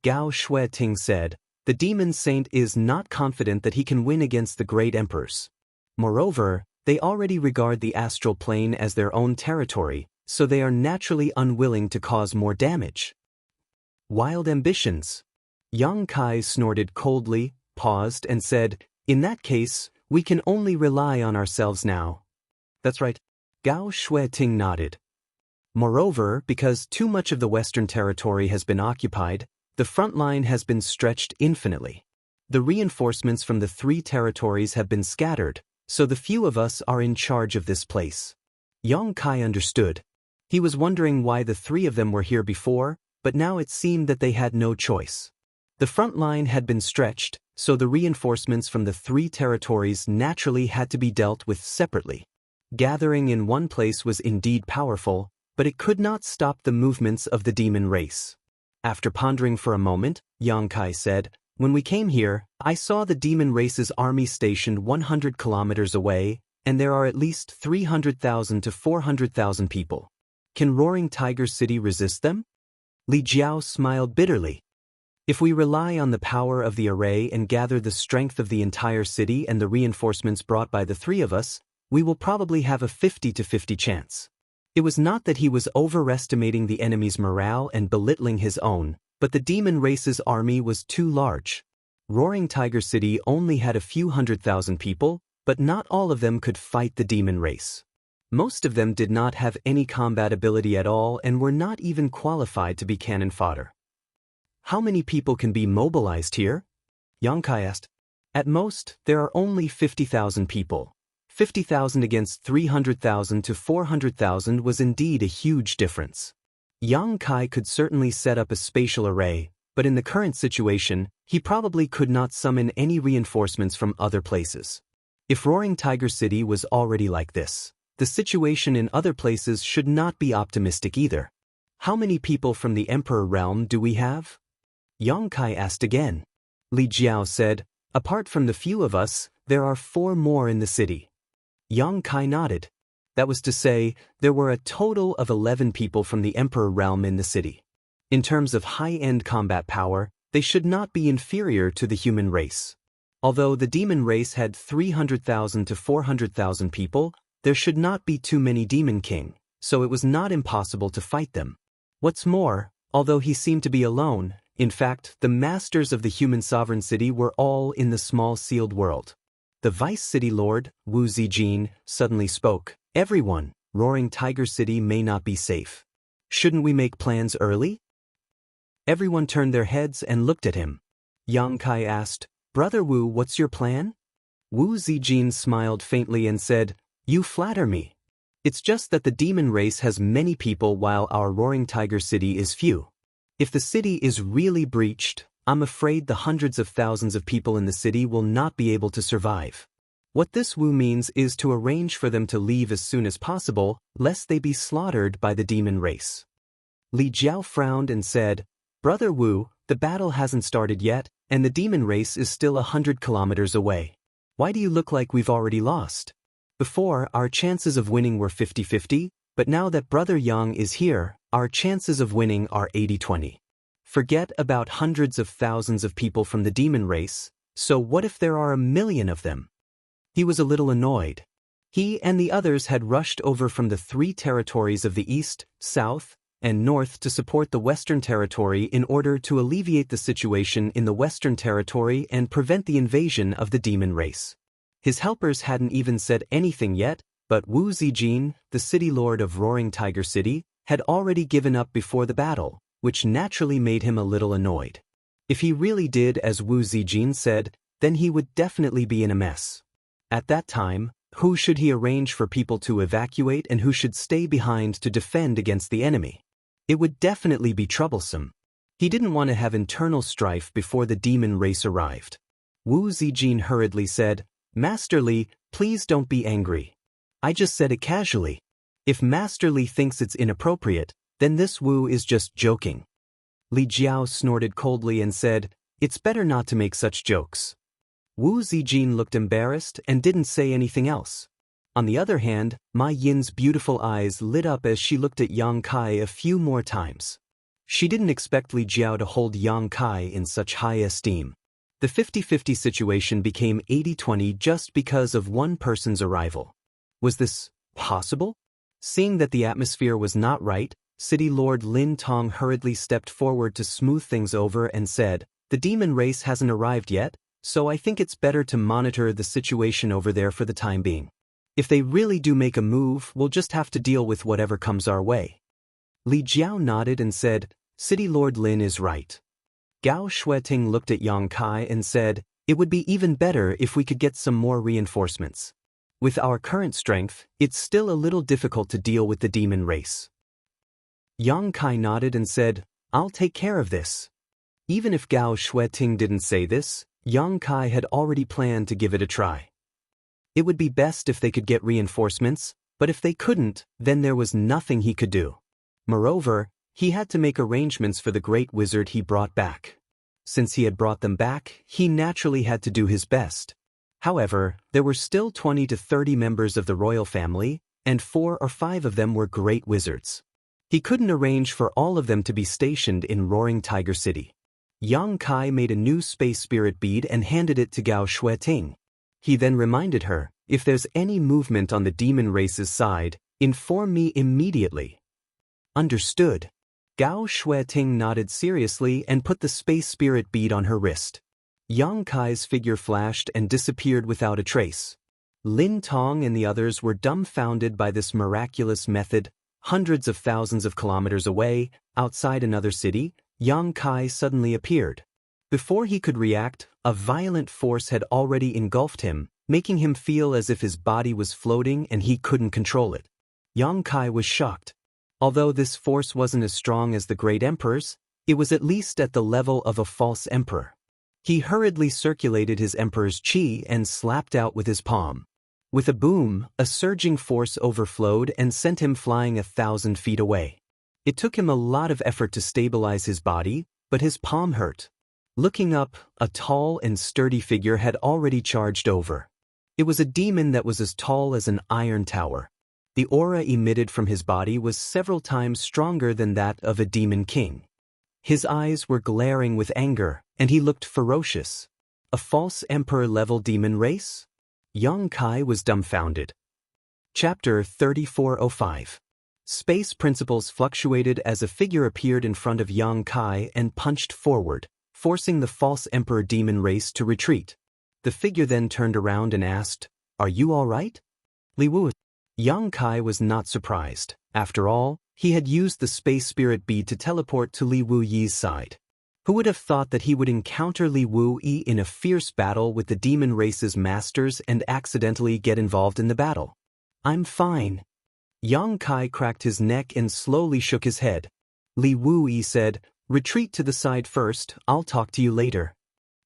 Gao Shueting said, "The demon saint is not confident that he can win against the great emperors. Moreover, they already regard the astral plane as their own territory, so they are naturally unwilling to cause more damage." Wild ambitions. Yang Kai snorted coldly, paused, and said, "In that case, we can only rely on ourselves now." "That's right." Gao Shueting nodded. "Moreover, because too much of the western territory has been occupied, the front line has been stretched infinitely. The reinforcements from the 3 territories have been scattered, so the few of us are in charge of this place." Yang Kai understood. He was wondering why the 3 of them were here before, but now it seemed that they had no choice. The front line had been stretched, so the reinforcements from the 3 territories naturally had to be dealt with separately. Gathering in one place was indeed powerful, but it could not stop the movements of the demon race. After pondering for a moment, Yang Kai said, "When we came here, I saw the demon race's army stationed 100 kilometers away, and there are at least 300,000 to 400,000 people. Can Roaring Tiger City resist them?" Li Jiao smiled bitterly. "If we rely on the power of the array and gather the strength of the entire city and the reinforcements brought by the 3 of us, we will probably have a 50-50 chance." It was not that he was overestimating the enemy's morale and belittling his own, but the demon race's army was too large. Roaring Tiger City only had a few 100,000 people, but not all of them could fight the demon race. Most of them did not have any combat ability at all and were not even qualified to be cannon fodder. "How many people can be mobilized here?" Yang Kai asked. "At most, there are only 50,000 people. 50,000 against 300,000 to 400,000 was indeed a huge difference. Yang Kai could certainly set up a spatial array, but in the current situation, he probably could not summon any reinforcements from other places. If Roaring Tiger City was already like this, the situation in other places should not be optimistic either. "How many people from the Emperor realm do we have?" Yang Kai asked again. Li Jiao said, "Apart from the few of us, there are 4 more in the city." Yang Kai nodded. That was to say, there were a total of 11 people from the Emperor realm in the city. In terms of high-end combat power, they should not be inferior to the human race. Although the demon race had 300,000 to 400,000 people, there should not be too many Demon King, so it was not impossible to fight them. What's more, although he seemed to be alone, in fact, the masters of the human sovereign city were all in the small sealed world. The vice city lord, Wu Zijin, suddenly spoke. "Everyone, Roaring Tiger City may not be safe. Shouldn't we make plans early?" Everyone turned their heads and looked at him. Yang Kai asked, "Brother Wu, what's your plan?" Wu Zijin smiled faintly and said, "You flatter me. It's just that the demon race has many people while our Roaring Tiger City is few. If the city is really breached, I'm afraid the hundreds of thousands of people in the city will not be able to survive. What this Wu means is to arrange for them to leave as soon as possible, lest they be slaughtered by the demon race." Li Jiao frowned and said, "Brother Wu, the battle hasn't started yet, and the demon race is still 100 kilometers away. Why do you look like we've already lost? Before, our chances of winning were 50-50, but now that Brother Yang is here, our chances of winning are 80-20. Forget about hundreds of thousands of people from the demon race, so what if there are 1 million of them?" He was a little annoyed. He and the others had rushed over from the 3 territories of the east, south, and north to support the Western Territory in order to alleviate the situation in the Western Territory and prevent the invasion of the demon race. His helpers hadn't even said anything yet, but Wu Zijin, the city lord of Roaring Tiger City, had already given up before the battle, which naturally made him a little annoyed. If he really did as Wu Zijin said, then he would definitely be in a mess. At that time, who should he arrange for people to evacuate and who should stay behind to defend against the enemy? It would definitely be troublesome. He didn't want to have internal strife before the demon race arrived. Wu Zijin hurriedly said, "Master Li, please don't be angry. I just said it casually. If Master Li thinks it's inappropriate, then this Wu is just joking." Li Jiao snorted coldly and said, "It's better not to make such jokes." Wu Zijin looked embarrassed and didn't say anything else. On the other hand, Ma Yin's beautiful eyes lit up as she looked at Yang Kai a few more times. She didn't expect Li Jiao to hold Yang Kai in such high esteem. The 50-50 situation became 80-20 just because of one person's arrival. Was this possible? Seeing that the atmosphere was not right, City Lord Lin Tong hurriedly stepped forward to smooth things over and said, "The demon race hasn't arrived yet, so I think it's better to monitor the situation over there for the time being. If they really do make a move, we'll just have to deal with whatever comes our way." Li Jiao nodded and said, "City Lord Lin is right." Gao Shueting looked at Yang Kai and said, "It would be even better if we could get some more reinforcements. With our current strength, it's still a little difficult to deal with the demon race." Yang Kai nodded and said, "I'll take care of this." Even if Gao Shueting didn't say this, Yang Kai had already planned to give it a try. It would be best if they could get reinforcements, but if they couldn't, then there was nothing he could do. Moreover, he had to make arrangements for the great wizard he brought back. Since he had brought them back, he naturally had to do his best. However, there were still 20 to 30 members of the royal family, and 4 or 5 of them were great wizards. He couldn't arrange for all of them to be stationed in Roaring Tiger City. Yang Kai made a new space spirit bead and handed it to Gao Shueting. He then reminded her, "If there's any movement on the demon race's side, inform me immediately." "Understood." Gao Shueting nodded seriously and put the space spirit bead on her wrist. Yang Kai's figure flashed and disappeared without a trace. Lin Tong and the others were dumbfounded by this miraculous method. Hundreds of thousands of kilometers away, outside another city, Yang Kai suddenly appeared. Before he could react, a violent force had already engulfed him, making him feel as if his body was floating and he couldn't control it. Yang Kai was shocked. Although this force wasn't as strong as the great emperor's, it was at least at the level of a false emperor. He hurriedly circulated his emperor's qi and slapped out with his palm. With a boom, a surging force overflowed and sent him flying 1,000 feet away. It took him a lot of effort to stabilize his body, but his palm hurt. Looking up, a tall and sturdy figure had already charged over. It was a demon that was as tall as an iron tower. The aura emitted from his body was several times stronger than that of a demon king. His eyes were glaring with anger, and he looked ferocious. A false emperor-level demon race? Yang Kai was dumbfounded. Chapter 3405. Space principles fluctuated as a figure appeared in front of Yang Kai and punched forward, forcing the false emperor demon race to retreat. The figure then turned around and asked, "Are you all right?" Li Wu. Yang Kai was not surprised. After all, he had used the space spirit bead to teleport to Li Wu Yi's side. Who would have thought that he would encounter Li Wu Yi in a fierce battle with the demon race's masters and accidentally get involved in the battle? "I'm fine." Yang Kai cracked his neck and slowly shook his head. Li Wu Yi said, "Retreat to the side first, I'll talk to you later."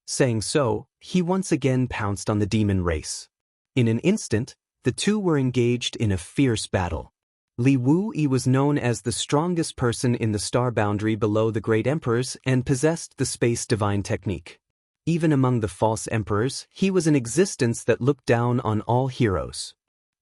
Saying so, he once again pounced on the demon race. In an instant, the two were engaged in a fierce battle. Li Wu Yi was known as the strongest person in the star boundary below the great emperors and possessed the space divine technique. Even among the false emperors, he was an existence that looked down on all heroes.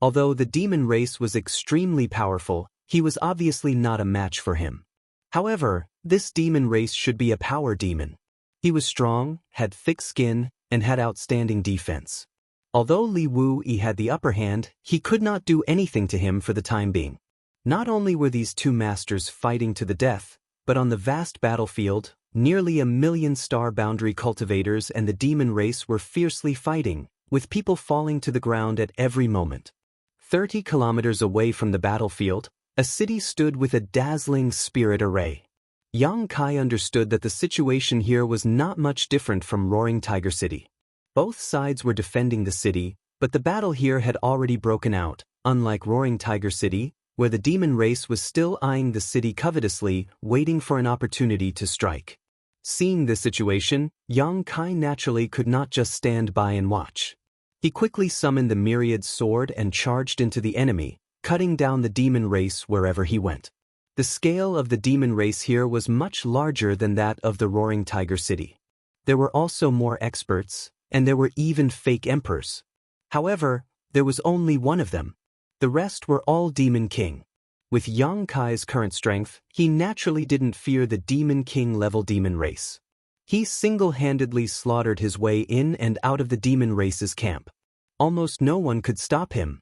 Although the demon race was extremely powerful, he was obviously not a match for him. However, this demon race should be a power demon. He was strong, had thick skin, and had outstanding defense. Although Li Wuyi had the upper hand, he could not do anything to him for the time being. Not only were these two masters fighting to the death, but on the vast battlefield, nearly 1,000,000 star boundary cultivators and the demon race were fiercely fighting, with people falling to the ground at every moment. 30 kilometers away from the battlefield, a city stood with a dazzling spirit array. Yang Kai understood that the situation here was not much different from Roaring Tiger City. Both sides were defending the city, but the battle here had already broken out, unlike Roaring Tiger City, where the demon race was still eyeing the city covetously, waiting for an opportunity to strike. Seeing this situation, Yang Kai naturally could not just stand by and watch. He quickly summoned the myriad sword and charged into the enemy, cutting down the demon race wherever he went. The scale of the demon race here was much larger than that of the Roaring Tiger City. There were also more experts, and there were even fake emperors. However, there was only one of them. The rest were all Demon King. With Yang Kai's current strength, he naturally didn't fear the Demon King-level demon race. He single-handedly slaughtered his way in and out of the demon race's camp. Almost no one could stop him.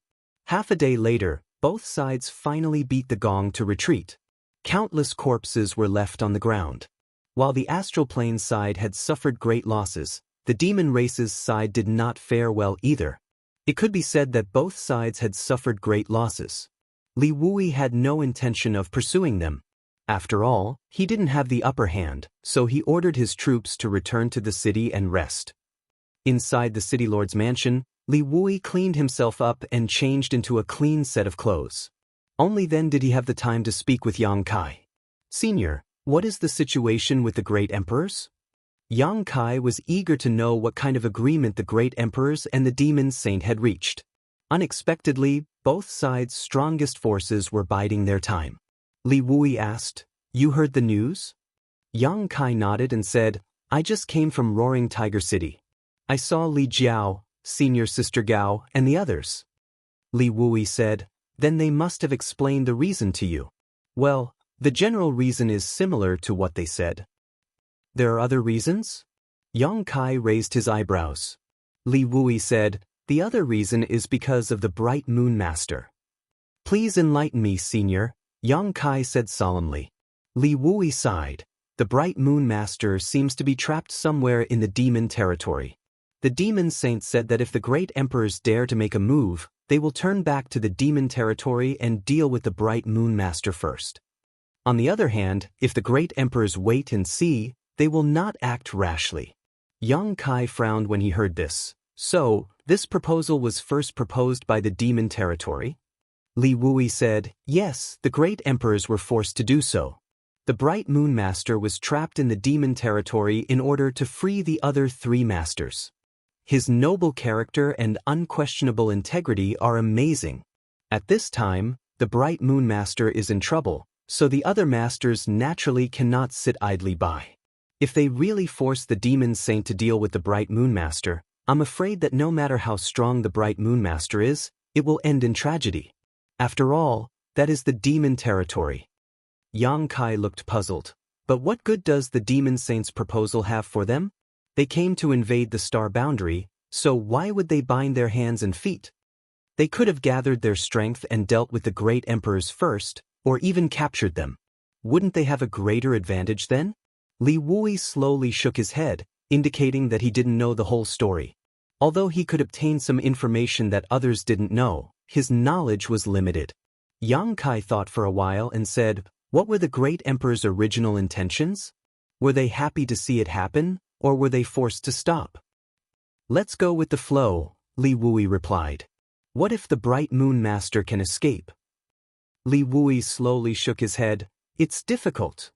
Half a day later, both sides finally beat the gong to retreat. Countless corpses were left on the ground. While the astral plane side had suffered great losses, the demon race's side did not fare well either. It could be said that both sides had suffered great losses. Li Wuyi had no intention of pursuing them. After all, he didn't have the upper hand, so he ordered his troops to return to the city and rest. Inside the city lord's mansion, Li Wuyi cleaned himself up and changed into a clean set of clothes. Only then did he have the time to speak with Yang Kai. "Senior, what is the situation with the great emperors?" Yang Kai was eager to know what kind of agreement the great emperors and the demon saint had reached. Unexpectedly, both sides' strongest forces were biding their time. Li Wuyi asked, "You heard the news?" Yang Kai nodded and said, "I just came from Roaring Tiger City. I saw Li Jiao, Senior Sister Gao, and the others." Li Wuyi said, "Then they must have explained the reason to you." "Well, the general reason is similar to what they said." "There are other reasons?" Yang Kai raised his eyebrows. Li Wuyi said, "The other reason is because of the Bright Moon Master." "Please enlighten me, Senior," Yang Kai said solemnly. Li Wuyi sighed. "The Bright Moon Master seems to be trapped somewhere in the demon territory. The demon saint said that if the great emperors dare to make a move, they will turn back to the demon territory and deal with the Bright Moon Master first. On the other hand, if the great emperors wait and see, they will not act rashly." Yang Kai frowned when he heard this. "So, this proposal was first proposed by the demon territory?" Li Wuyi said, "Yes, the great emperors were forced to do so. The Bright Moon Master was trapped in the demon territory in order to free the other three masters. His noble character and unquestionable integrity are amazing. At this time, the Bright Moon Master is in trouble, so the other masters naturally cannot sit idly by. If they really force the Demon Saint to deal with the Bright Moon Master, I'm afraid that no matter how strong the Bright Moon Master is, it will end in tragedy. After all, that is the demon territory." Yang Kai looked puzzled. But what good does the Demon Saint's proposal have for them? They came to invade the star boundary, so why would they bind their hands and feet? They could have gathered their strength and dealt with the great emperors first, or even captured them. Wouldn't they have a greater advantage then? Li Wuyi slowly shook his head, indicating that he didn't know the whole story. Although he could obtain some information that others didn't know, his knowledge was limited. Yang Kai thought for a while and said, "What were the great emperor's original intentions? Were they happy to see it happen, or were they forced to stop?" "Let's go with the flow," Li Wuyi replied. "What if the Bright Moon Master can escape?" Li Wuyi slowly shook his head. "It's difficult."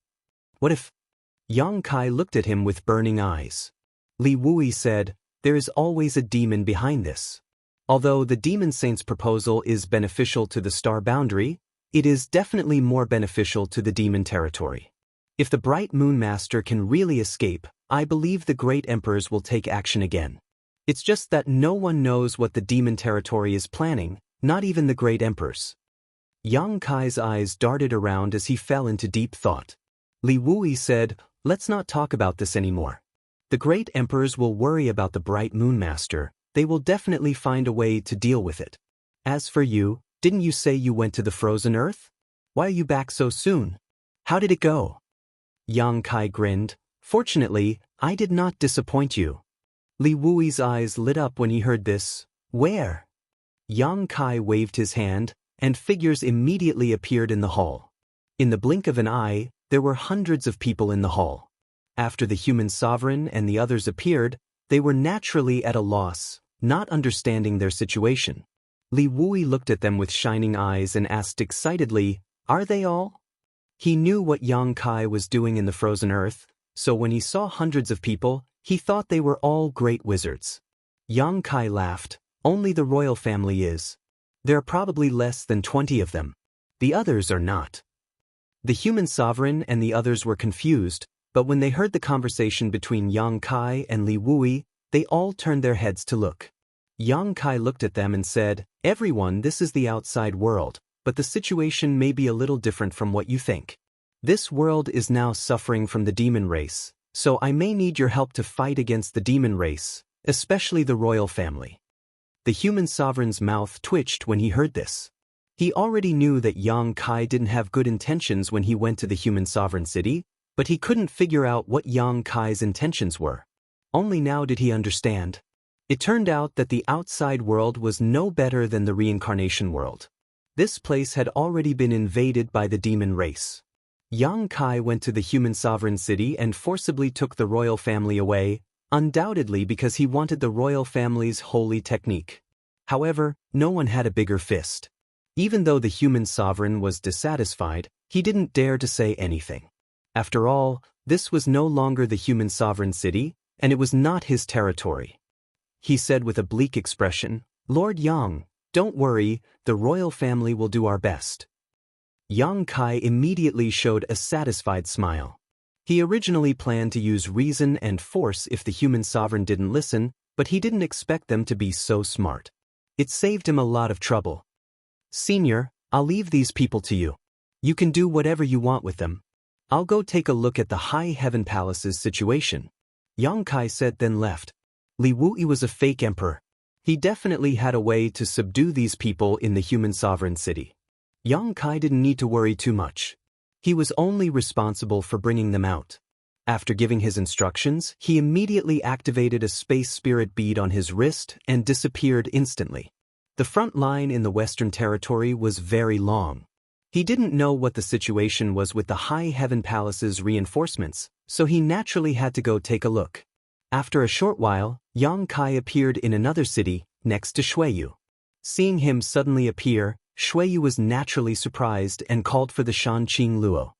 "What if—" Yang Kai looked at him with burning eyes. Li Wuyi said, "There is always a demon behind this. Although the Demon Saint's proposal is beneficial to the star boundary, it is definitely more beneficial to the demon territory. If the Bright Moon Master can really escape, I believe the great emperors will take action again. It's just that no one knows what the demon territory is planning, not even the great emperors." Yang Kai's eyes darted around as he fell into deep thought. Li Wuyi said, "Let's not talk about this anymore. The great emperors will worry about the Bright Moon Master, They will definitely find a way to deal with it. As for you, didn't you say you went to the frozen earth? Why are you back so soon? How did it go? Yang Kai grinned. Fortunately, I did not disappoint you. Li Wui's eyes lit up when he heard this. Where? Yang Kai waved his hand, and figures immediately appeared in the hall. In the blink of an eye, there were hundreds of people in the hall. After the human sovereign and the others appeared, they were naturally at a loss, not understanding their situation. Li Wui looked at them with shining eyes and asked excitedly, Are they all? He knew what Yang Kai was doing in the frozen earth, so when he saw hundreds of people, he thought they were all great wizards. Yang Kai laughed. Only the royal family is. There are probably less than 20 of them. The others are not. The human sovereign and the others were confused, but when they heard the conversation between Yang Kai and Li Wui, they all turned their heads to look. Yang Kai looked at them and said, Everyone, this is the outside world, but the situation may be a little different from what you think. This world is now suffering from the demon race, so I may need your help to fight against the demon race, especially the royal family. The human sovereign's mouth twitched when he heard this. He already knew that Yang Kai didn't have good intentions when he went to the human sovereign city, but he couldn't figure out what Yang Kai's intentions were. Only now did he understand. It turned out that the outside world was no better than the reincarnation world. This place had already been invaded by the demon race. Yang Kai went to the human sovereign city and forcibly took the royal family away, undoubtedly because he wanted the royal family's holy technique. However, no one had a bigger fist. Even though the human sovereign was dissatisfied, he didn't dare to say anything. After all, this was no longer the human sovereign city, and it was not his territory. He said with a bleak expression, Lord Yang, don't worry, the royal family will do our best. Yang Kai immediately showed a satisfied smile. He originally planned to use reason and force if the human sovereign didn't listen, but he didn't expect them to be so smart. It saved him a lot of trouble. Senior, I'll leave these people to you. You can do whatever you want with them. I'll go take a look at the High Heaven Palace's situation. Yang Kai said, then left. Li Wui was a fake emperor. He definitely had a way to subdue these people in the human sovereign city. Yang Kai didn't need to worry too much. He was only responsible for bringing them out. After giving his instructions, he immediately activated a space spirit bead on his wrist and disappeared instantly. The front line in the Western Territory was very long. He didn't know what the situation was with the High Heaven Palace's reinforcements, so he naturally had to go take a look. After a short while, Yang Kai appeared in another city, next to Shuiyu. Seeing him suddenly appear, Shuiyu was naturally surprised and called for the Shanqing Luo.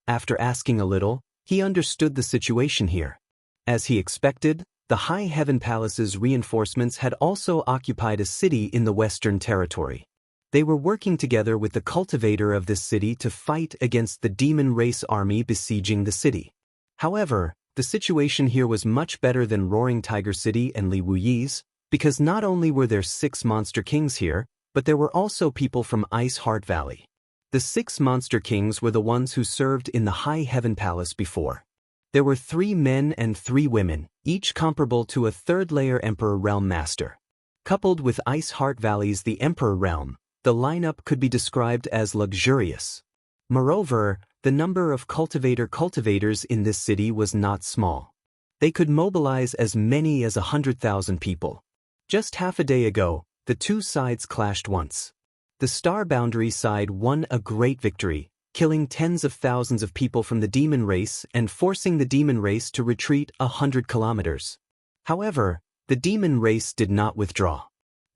After asking a little, he understood the situation here. As he expected, the High Heaven Palace's reinforcements had also occupied a city in the Western Territory. They were working together with the cultivator of this city to fight against the demon race army besieging the city. However, the situation here was much better than Roaring Tiger City and Li Wuyi's, because not only were there 6 monster kings here, but there were also people from Ice Heart Valley. The 6 monster kings were the ones who served in the High Heaven Palace before. There were 3 men and 3 women, each comparable to a 3rd-layer Emperor Realm Master. Coupled with Ice Heart Valley's the Emperor Realm, the lineup could be described as luxurious. Moreover, the number of cultivators in this city was not small. They could mobilize as many as 100,000 people. Just half a day ago, the two sides clashed once. The Star Boundary side won a great victory, killing tens of thousands of people from the demon race and forcing the demon race to retreat 100 kilometers. However, the demon race did not withdraw.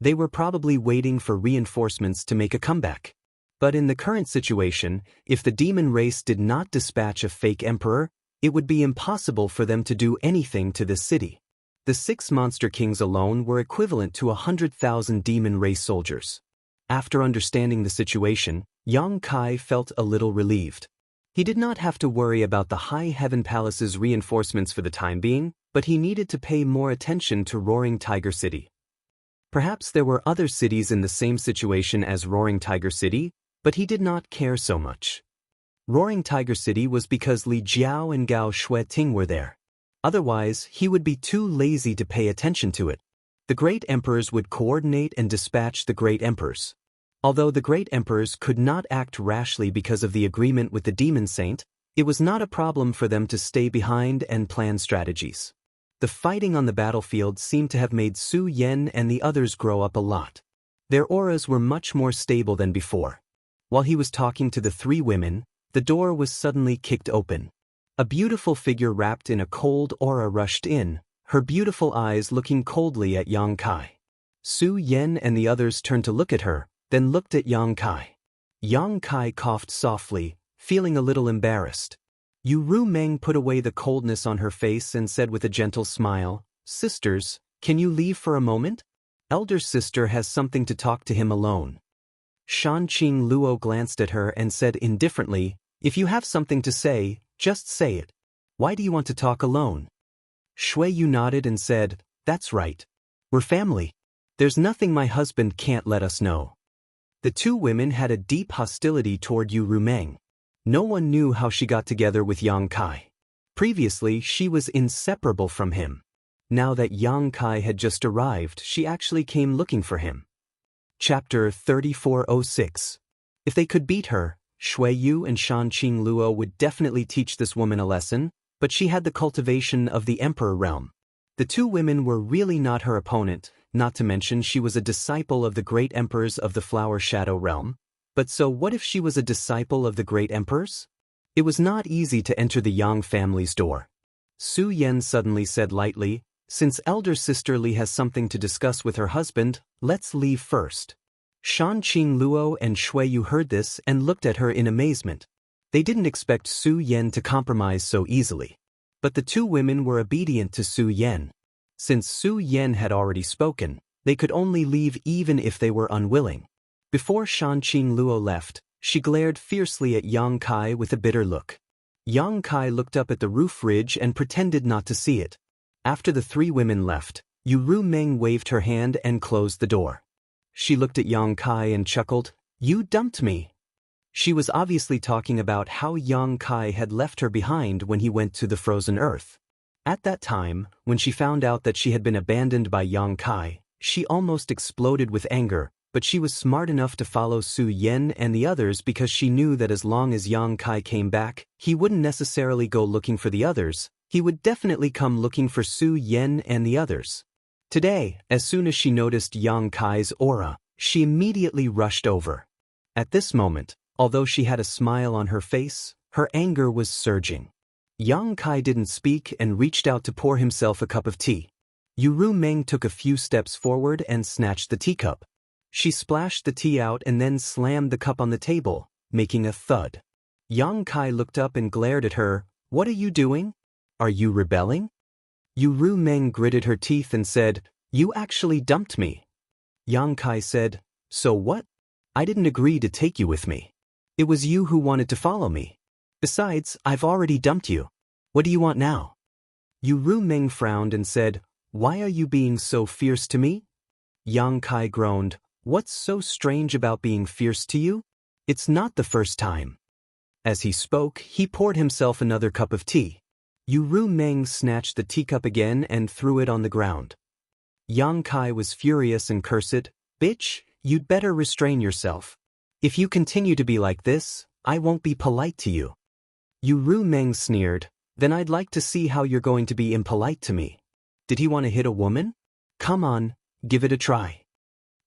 They were probably waiting for reinforcements to make a comeback. But in the current situation, if the demon race did not dispatch a fake emperor, it would be impossible for them to do anything to this city. The 6 monster kings alone were equivalent to 100,000 demon race soldiers. After understanding the situation, Yang Kai felt a little relieved. He did not have to worry about the High Heaven Palace's reinforcements for the time being, but he needed to pay more attention to Roaring Tiger City. Perhaps there were other cities in the same situation as Roaring Tiger City, but he did not care so much. Roaring Tiger City was because Li Jiao and Gao Shueting were there. Otherwise, he would be too lazy to pay attention to it. The great emperors would coordinate and dispatch the great emperors. Although the great emperors could not act rashly because of the agreement with the demon saint, it was not a problem for them to stay behind and plan strategies. The fighting on the battlefield seemed to have made Su Yan and the others grow up a lot. Their auras were much more stable than before. While he was talking to the three women, the door was suddenly kicked open. A beautiful figure wrapped in a cold aura rushed in, her beautiful eyes looking coldly at Yang Kai. Su Yan and the others turned to look at her, then looked at Yang Kai. Yang Kai coughed softly, feeling a little embarrassed. Yu Ru Meng put away the coldness on her face and said with a gentle smile, "Sisters, can you leave for a moment? Elder sister has something to talk to him alone." Shanqing Luo glanced at her and said indifferently, "If you have something to say, just say it. Why do you want to talk alone?" Shui Yu nodded and said, "That's right. We're family. There's nothing my husband can't let us know." The two women had a deep hostility toward Yu Rumeng. No one knew how she got together with Yang Kai. Previously, she was inseparable from him. Now that Yang Kai had just arrived, she actually came looking for him. Chapter 3406. If they could beat her, Shui Yu and Shanqing Luo would definitely teach this woman a lesson, but she had the cultivation of the Emperor realm. The two women were really not her opponent, not to mention she was a disciple of the great emperors of the Flower Shadow realm. But so what if she was a disciple of the great emperors? It was not easy to enter the Yang family's door. Su Yan suddenly said lightly, "Since elder sister Li has something to discuss with her husband, let's leave first." Shanqing Luo and Shui Yu heard this and looked at her in amazement. They didn't expect Su Yan to compromise so easily. But the two women were obedient to Su Yan. Since Su Yan had already spoken, they could only leave even if they were unwilling. Before Shanqing Luo left, she glared fiercely at Yang Kai with a bitter look. Yang Kai looked up at the roof ridge and pretended not to see it. After the three women left, Yu Ru Meng waved her hand and closed the door. She looked at Yang Kai and chuckled, "You dumped me." She was obviously talking about how Yang Kai had left her behind when he went to the frozen earth. At that time, when she found out that she had been abandoned by Yang Kai, she almost exploded with anger, but she was smart enough to follow Su Yan and the others because she knew that as long as Yang Kai came back, he wouldn't necessarily go looking for the others, he would definitely come looking for Su Yan and the others. Today, as soon as she noticed Yang Kai's aura, she immediately rushed over. At this moment, although she had a smile on her face, her anger was surging. Yang Kai didn't speak and reached out to pour himself a cup of tea. Yu Ru Meng took a few steps forward and snatched the teacup. She splashed the tea out and then slammed the cup on the table, making a thud. Yang Kai looked up and glared at her. "What are you doing? Are you rebelling?" Yu Ru Meng gritted her teeth and said, "You actually dumped me." Yang Kai said, "So what? I didn't agree to take you with me. It was you who wanted to follow me. Besides, I've already dumped you. What do you want now?" Yu Ru Meng frowned and said, "Why are you being so fierce to me?" Yang Kai groaned, "What's so strange about being fierce to you? It's not the first time." As he spoke, he poured himself another cup of tea. Yu Ru Meng snatched the teacup again and threw it on the ground. Yang Kai was furious and cursed, "Bitch, you'd better restrain yourself. If you continue to be like this, I won't be polite to you." Yu Ru Meng sneered, "Then I'd like to see how you're going to be impolite to me." Did he want to hit a woman? Come on, give it a try.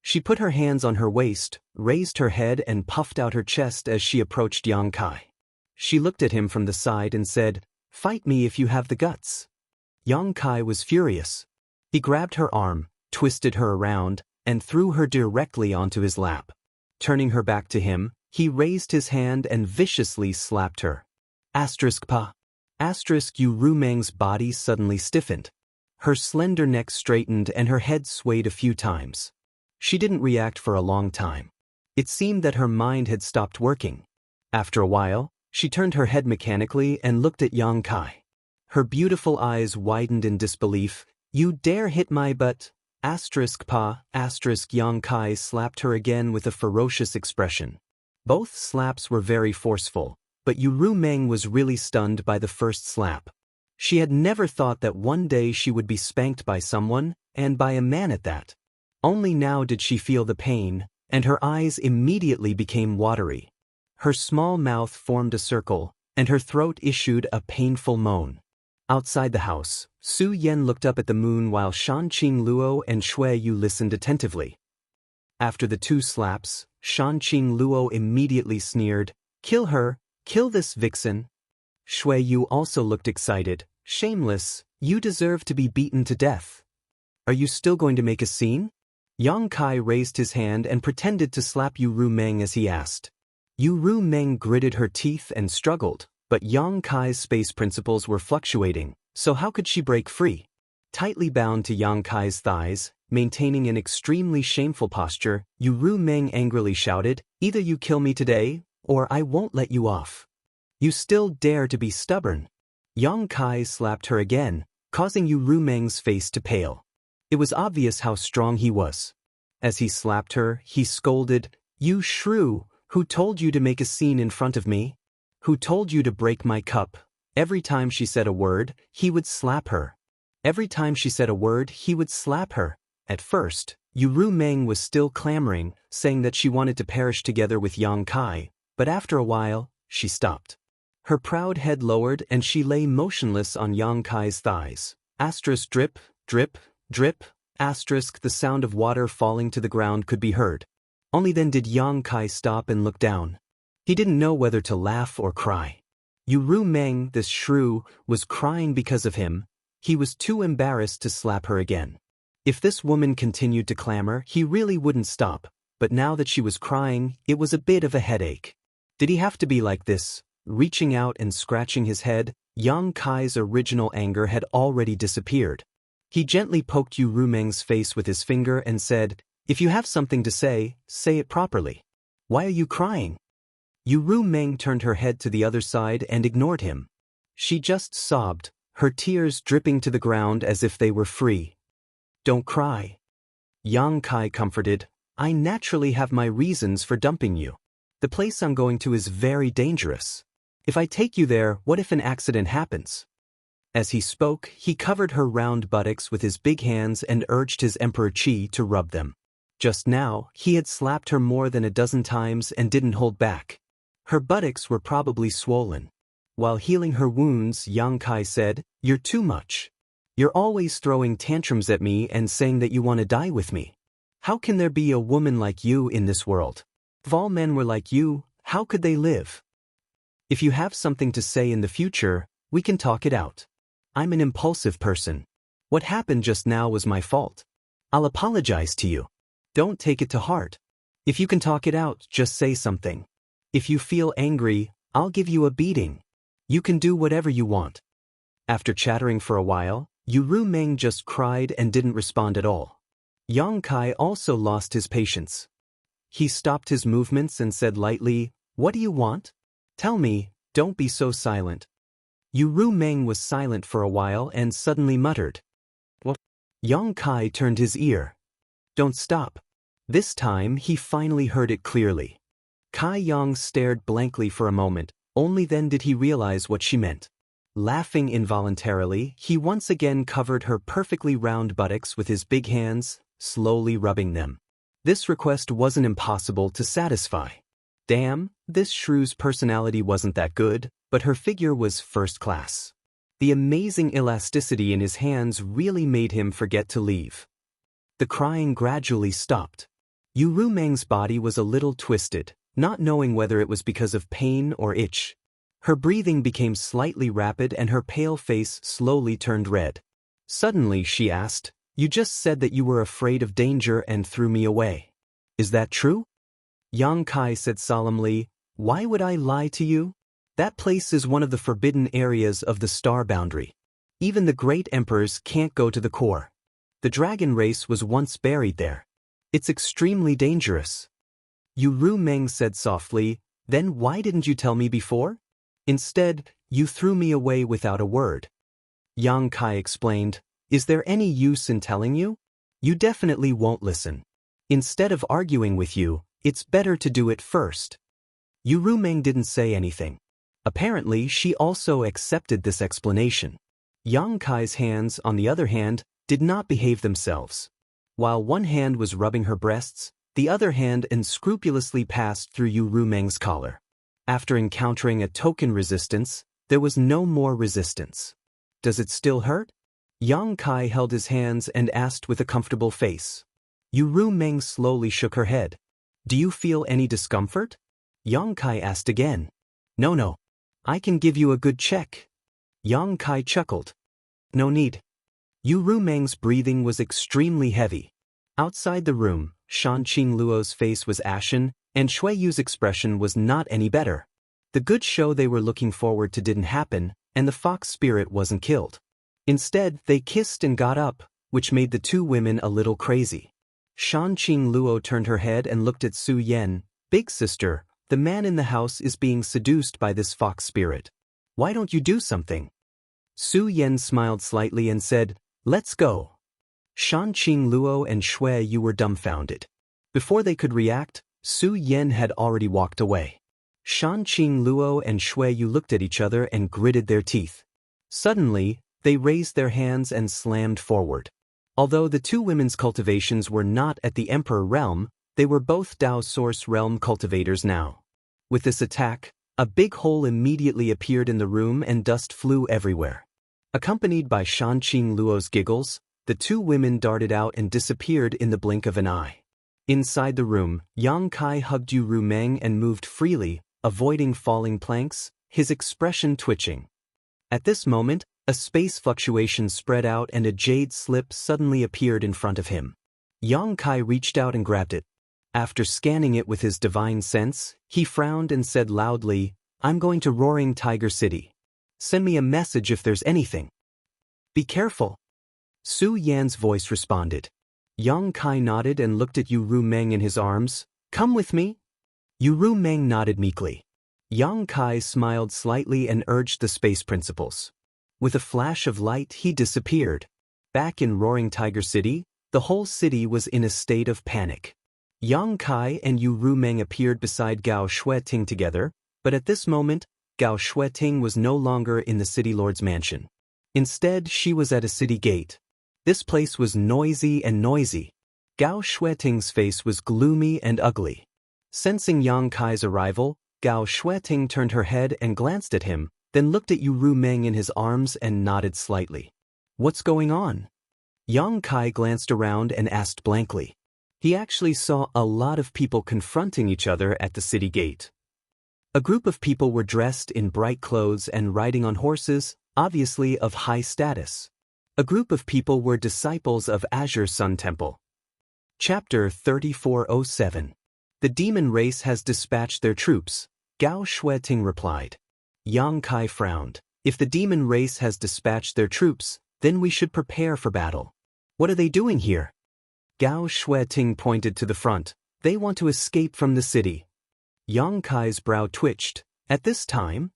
She put her hands on her waist, raised her head and puffed out her chest as she approached Yang Kai. She looked at him from the side and said, "Fight me if you have the guts." Yang Kai was furious. He grabbed her arm, twisted her around, and threw her directly onto his lap. Turning her back to him, he raised his hand and viciously slapped her. *Pa. Yu Ru Meng's body suddenly stiffened. Her slender neck straightened and her head swayed a few times. She didn't react for a long time. It seemed that her mind had stopped working. After a while, she turned her head mechanically and looked at Yang Kai. Her beautiful eyes widened in disbelief. "You dare hit my butt?" Pa. Yang Kai slapped her again with a ferocious expression. Both slaps were very forceful, but Yu Ru Meng was really stunned by the first slap. She had never thought that one day she would be spanked by someone, and by a man at that. Only now did she feel the pain, and her eyes immediately became watery. Her small mouth formed a circle, and her throat issued a painful moan. Outside the house, Su Yan looked up at the moon while Shanqing Luo and Shui Yu listened attentively. After the 2 slaps, Shanqing Luo immediately sneered, "Kill her, kill this vixen." Shui Yu also looked excited, "Shameless, you deserve to be beaten to death. Are you still going to make a scene?" Yang Kai raised his hand and pretended to slap Yu Ru Meng as he asked. Yu Ru Meng gritted her teeth and struggled, but Yang Kai's space principles were fluctuating, so how could she break free? Tightly bound to Yang Kai's thighs, maintaining an extremely shameful posture, Yu Ru Meng angrily shouted, "Either you kill me today, or I won't let you off. You still dare to be stubborn." Yang Kai slapped her again, causing Yu Ru Meng's face to pale. It was obvious how strong he was. As he slapped her, he scolded, "You shrew, who told you to make a scene in front of me? Who told you to break my cup?" Every time she said a word, he would slap her. Every time she said a word, he would slap her. At first, Yu Ru Meng was still clamoring, saying that she wanted to perish together with Yang Kai, but after a while, she stopped. Her proud head lowered and she lay motionless on Yang Kai's thighs. Asterisk drip, drip, drip, asterisk the sound of water falling to the ground could be heard. Only then did Yang Kai stop and look down. He didn't know whether to laugh or cry. Yu Ru Meng, this shrew, was crying because of him. He was too embarrassed to slap her again. If this woman continued to clamor, he really wouldn't stop, but now that she was crying, it was a bit of a headache. Did he have to be like this? Reaching out and scratching his head, Yang Kai's original anger had already disappeared. He gently poked Yu Ru Meng's face with his finger and said, "If you have something to say it properly. Why are you crying?" Yu Ru Meng turned her head to the other side and ignored him. She just sobbed, her tears dripping to the ground as if they were free. "Don't cry." Yang Kai comforted, "I naturally have my reasons for dumping you. The place I'm going to is very dangerous. If I take you there, what if an accident happens?" As he spoke, he covered her round buttocks with his big hands and urged his Emperor Qi to rub them. Just now, he had slapped her more than a dozen times and didn't hold back. Her buttocks were probably swollen. While healing her wounds, Yang Kai said, "You're too much. You're always throwing tantrums at me and saying that you want to die with me. How can there be a woman like you in this world? If all men were like you, how could they live? If you have something to say in the future, we can talk it out. I'm an impulsive person. What happened just now was my fault. I'll apologize to you. Don't take it to heart. If you can talk it out, just say something. If you feel angry, I'll give you a beating. You can do whatever you want." After chattering for a while, Yu Ru Meng just cried and didn't respond at all. Yang Kai also lost his patience. He stopped his movements and said lightly, "What do you want? Tell me, don't be so silent." Yu Ru Meng was silent for a while and suddenly muttered, "What?" Yang Kai turned his ear. "Don't stop." This time he finally heard it clearly. Kai Yang stared blankly for a moment, only then did he realize what she meant. Laughing involuntarily, he once again covered her perfectly round buttocks with his big hands, slowly rubbing them. This request wasn't impossible to satisfy. Damn, this shrew's personality wasn't that good, but her figure was first class. The amazing elasticity in his hands really made him forget to leave. The crying gradually stopped. Yu Ru Meng's body was a little twisted, not knowing whether it was because of pain or itch. Her breathing became slightly rapid and her pale face slowly turned red. Suddenly she asked, "You just said that you were afraid of danger and threw me away. Is that true?" Yang Kai said solemnly, "Why would I lie to you? That place is one of the forbidden areas of the star boundary. Even the great emperors can't go to the core. The dragon race was once buried there. It's extremely dangerous." Yu Ru Meng said softly, "Then why didn't you tell me before? Instead, you threw me away without a word." Yang Kai explained, "Is there any use in telling you? You definitely won't listen. Instead of arguing with you, it's better to do it first." Yu Ru Meng didn't say anything. Apparently, she also accepted this explanation. Yang Kai's hands, on the other hand, did not behave themselves. While one hand was rubbing her breasts, the other hand unscrupulously passed through Yu Rumeng's collar. After encountering a token resistance, there was no more resistance. Does it still hurt? Yang Kai held his hands and asked with a comfortable face. Yu Rumeng slowly shook her head. Do you feel any discomfort? Yang Kai asked again. No. I can give you a good check. Yang Kai chuckled. No need. Yu Rumeng's breathing was extremely heavy. Outside the room, Shanqing Luo's face was ashen, and Shui Yu's expression was not any better. The good show they were looking forward to didn't happen, and the fox spirit wasn't killed. Instead, they kissed and got up, which made the two women a little crazy. Shanqing Luo turned her head and looked at Su Yan. Big sister, the man in the house is being seduced by this fox spirit. Why don't you do something? Su Yan smiled slightly and said, Let's go. Shanqing Luo and Shui Yu were dumbfounded. Before they could react, Su Yan had already walked away. Shanqing Luo and Shui Yu looked at each other and gritted their teeth. Suddenly, they raised their hands and slammed forward. Although the two women's cultivations were not at the Emperor realm, they were both Dao Source realm cultivators now. With this attack, a big hole immediately appeared in the room and dust flew everywhere. Accompanied by Shanqing Luo's giggles, the two women darted out and disappeared in the blink of an eye. Inside the room, Yang Kai hugged Yu Rumeng and moved freely, avoiding falling planks, his expression twitching. At this moment, a space fluctuation spread out and a jade slip suddenly appeared in front of him. Yang Kai reached out and grabbed it. After scanning it with his divine sense, he frowned and said loudly, I'm going to Roaring Tiger City. Send me a message if there's anything. Be careful. Su Yan's voice responded. Yang Kai nodded and looked at Yu Rumeng in his arms. Come with me? Yu Rumeng nodded meekly. Yang Kai smiled slightly and urged the space principles. With a flash of light, he disappeared. Back in Roaring Tiger City, the whole city was in a state of panic. Yang Kai and Yu Rumeng appeared beside Gao Shueting together, but at this moment, Gao Shueting was no longer in the city lord's mansion. Instead, she was at a city gate. This place was noisy. Gao Shueting's face was gloomy and ugly. Sensing Yang Kai's arrival, Gao Shueting turned her head and glanced at him, then looked at Yu Rumeng in his arms and nodded slightly. What's going on? Yang Kai glanced around and asked blankly. He actually saw a lot of people confronting each other at the city gate. A group of people were dressed in bright clothes and riding on horses, obviously of high status. A group of people were disciples of Azure Sun Temple. Chapter 3407. The demon race has dispatched their troops, Gao Shueting replied. Yang Kai frowned. If the demon race has dispatched their troops, then we should prepare for battle. What are they doing here? Gao Shueting pointed to the front. They want to escape from the city. Yang Kai's brow twitched. At this time,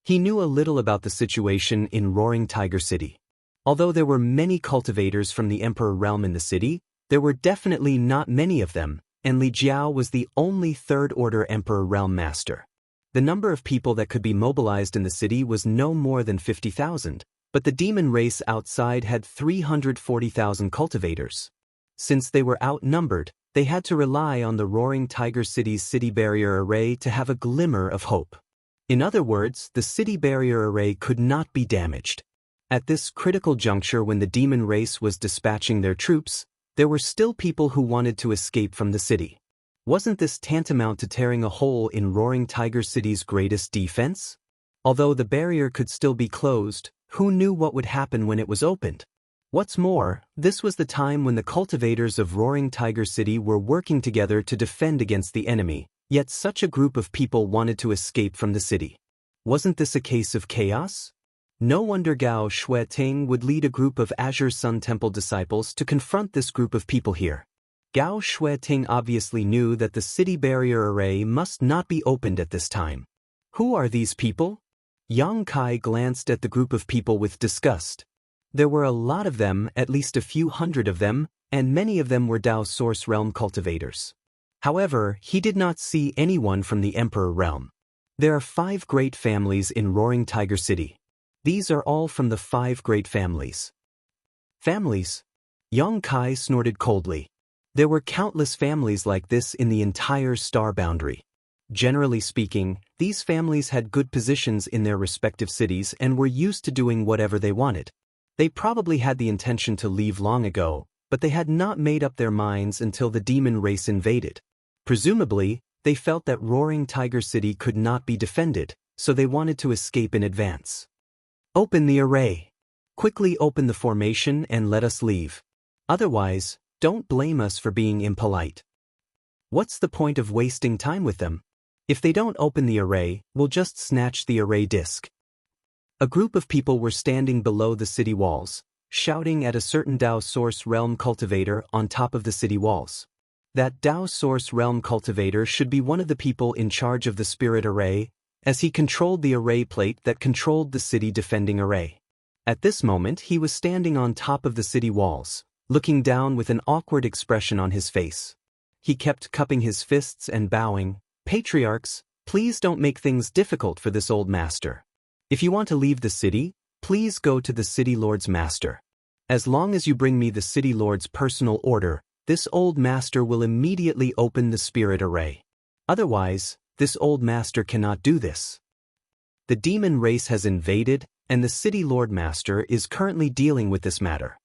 he knew a little about the situation in Roaring Tiger City. Although there were many cultivators from the Emperor realm in the city, there were definitely not many of them, and Li Jiao was the only third-order Emperor realm master. The number of people that could be mobilized in the city was no more than 50,000, but the demon race outside had 340,000 cultivators. Since they were outnumbered, they had to rely on the Roaring Tiger City's city barrier array to have a glimmer of hope. In other words, the city barrier array could not be damaged. At this critical juncture when the demon race was dispatching their troops, there were still people who wanted to escape from the city. Wasn't this tantamount to tearing a hole in Roaring Tiger City's greatest defense? Although the barrier could still be closed, who knew what would happen when it was opened? What's more, this was the time when the cultivators of Roaring Tiger City were working together to defend against the enemy, yet such a group of people wanted to escape from the city. Wasn't this a case of chaos? No wonder Gao Shueting would lead a group of Azure Sun Temple disciples to confront this group of people here. Gao Shueting obviously knew that the city barrier array must not be opened at this time. Who are these people? Yang Kai glanced at the group of people with disgust. There were a lot of them, at least a few hundred of them, and many of them were Dao Source Realm cultivators. However, he did not see anyone from the Emperor Realm. There are 5 great families in Roaring Tiger City. These are all from the 5 great families. Families? Yang Kai snorted coldly. There were countless families like this in the entire star boundary. Generally speaking, these families had good positions in their respective cities and were used to doing whatever they wanted. They probably had the intention to leave long ago, but they had not made up their minds until the demon race invaded. Presumably, they felt that Roaring Tiger City could not be defended, so they wanted to escape in advance. Open the array. Quickly open the formation and let us leave. Otherwise, don't blame us for being impolite. What's the point of wasting time with them? If they don't open the array, we'll just snatch the array disk. A group of people were standing below the city walls, shouting at a certain Dao Source Realm cultivator on top of the city walls. That Dao Source Realm cultivator should be one of the people in charge of the spirit array, as he controlled the array plate that controlled the city defending array. At this moment he was standing on top of the city walls, looking down with an awkward expression on his face. He kept cupping his fists and bowing. Patriarchs, please don't make things difficult for this old master. If you want to leave the city, please go to the city lord's master. As long as you bring me the city lord's personal order, this old master will immediately open the spirit array. Otherwise, this old master cannot do this. The demon race has invaded, and the city lord master is currently dealing with this matter.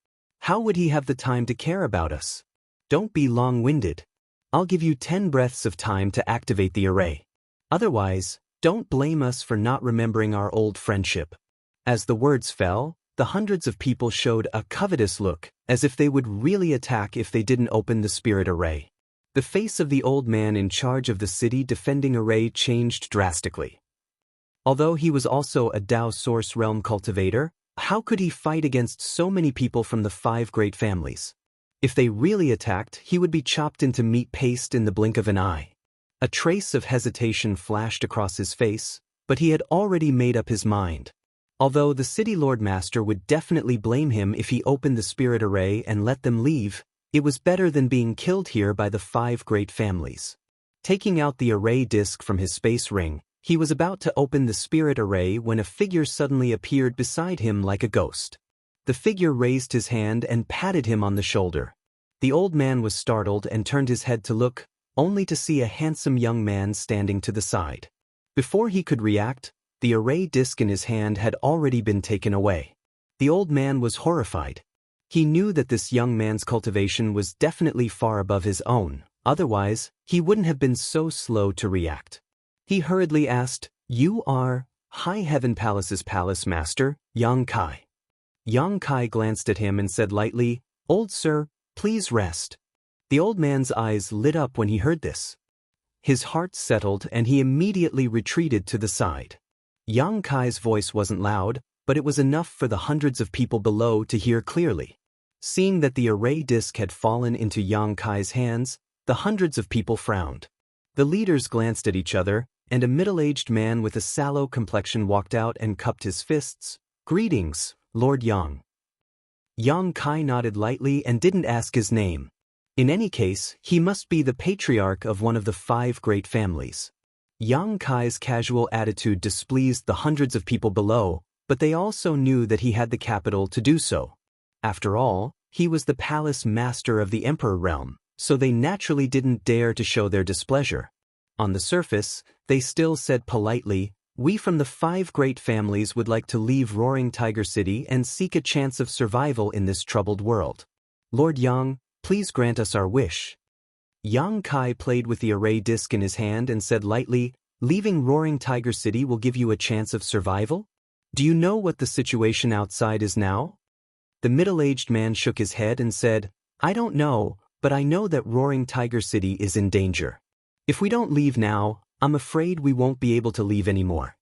How would he have the time to care about us? Don't be long-winded. I'll give you 10 breaths of time to activate the array. Otherwise, don't blame us for not remembering our old friendship. As the words fell, the hundreds of people showed a covetous look, as if they would really attack if they didn't open the spirit array. The face of the old man in charge of the city defending array changed drastically. Although he was also a Dao Source Realm cultivator, how could he fight against so many people from the 5 great families? If they really attacked, he would be chopped into meat paste in the blink of an eye. A trace of hesitation flashed across his face, but he had already made up his mind. Although the City Lord Master would definitely blame him if he opened the spirit array and let them leave, it was better than being killed here by the 5 great families. Taking out the array disk from his space ring, he was about to open the spirit array when a figure suddenly appeared beside him like a ghost. The figure raised his hand and patted him on the shoulder. The old man was startled and turned his head to look, only to see a handsome young man standing to the side. Before he could react, the array disk in his hand had already been taken away. The old man was horrified. He knew that this young man's cultivation was definitely far above his own, otherwise, he wouldn't have been so slow to react. He hurriedly asked, "You are High Heaven Palace's palace master, Yang Kai." Yang Kai glanced at him and said lightly, "Old sir, please rest." The old man's eyes lit up when he heard this. His heart settled and he immediately retreated to the side. Yang Kai's voice wasn't loud, but it was enough for the hundreds of people below to hear clearly. Seeing that the array disk had fallen into Yang Kai's hands, the hundreds of people frowned. The leaders glanced at each other, and a middle-aged man with a sallow complexion walked out and cupped his fists. "Greetings, Lord Yang." Yang Kai nodded lightly and didn't ask his name. In any case, he must be the patriarch of one of the 5 great families. Yang Kai's casual attitude displeased the hundreds of people below, but they also knew that he had the capital to do so. After all, he was the palace master of the Emperor realm, so they naturally didn't dare to show their displeasure. On the surface, they still said politely, "We from the 5 great families would like to leave Roaring Tiger City and seek a chance of survival in this troubled world. Lord Yang, please grant us our wish." Yang Kai played with the array disk in his hand and said lightly, "Leaving Roaring Tiger City will give you a chance of survival? Do you know what the situation outside is now?" The middle-aged man shook his head and said, "I don't know, but I know that Roaring Tiger City is in danger. If we don't leave now, I'm afraid we won't be able to leave anymore."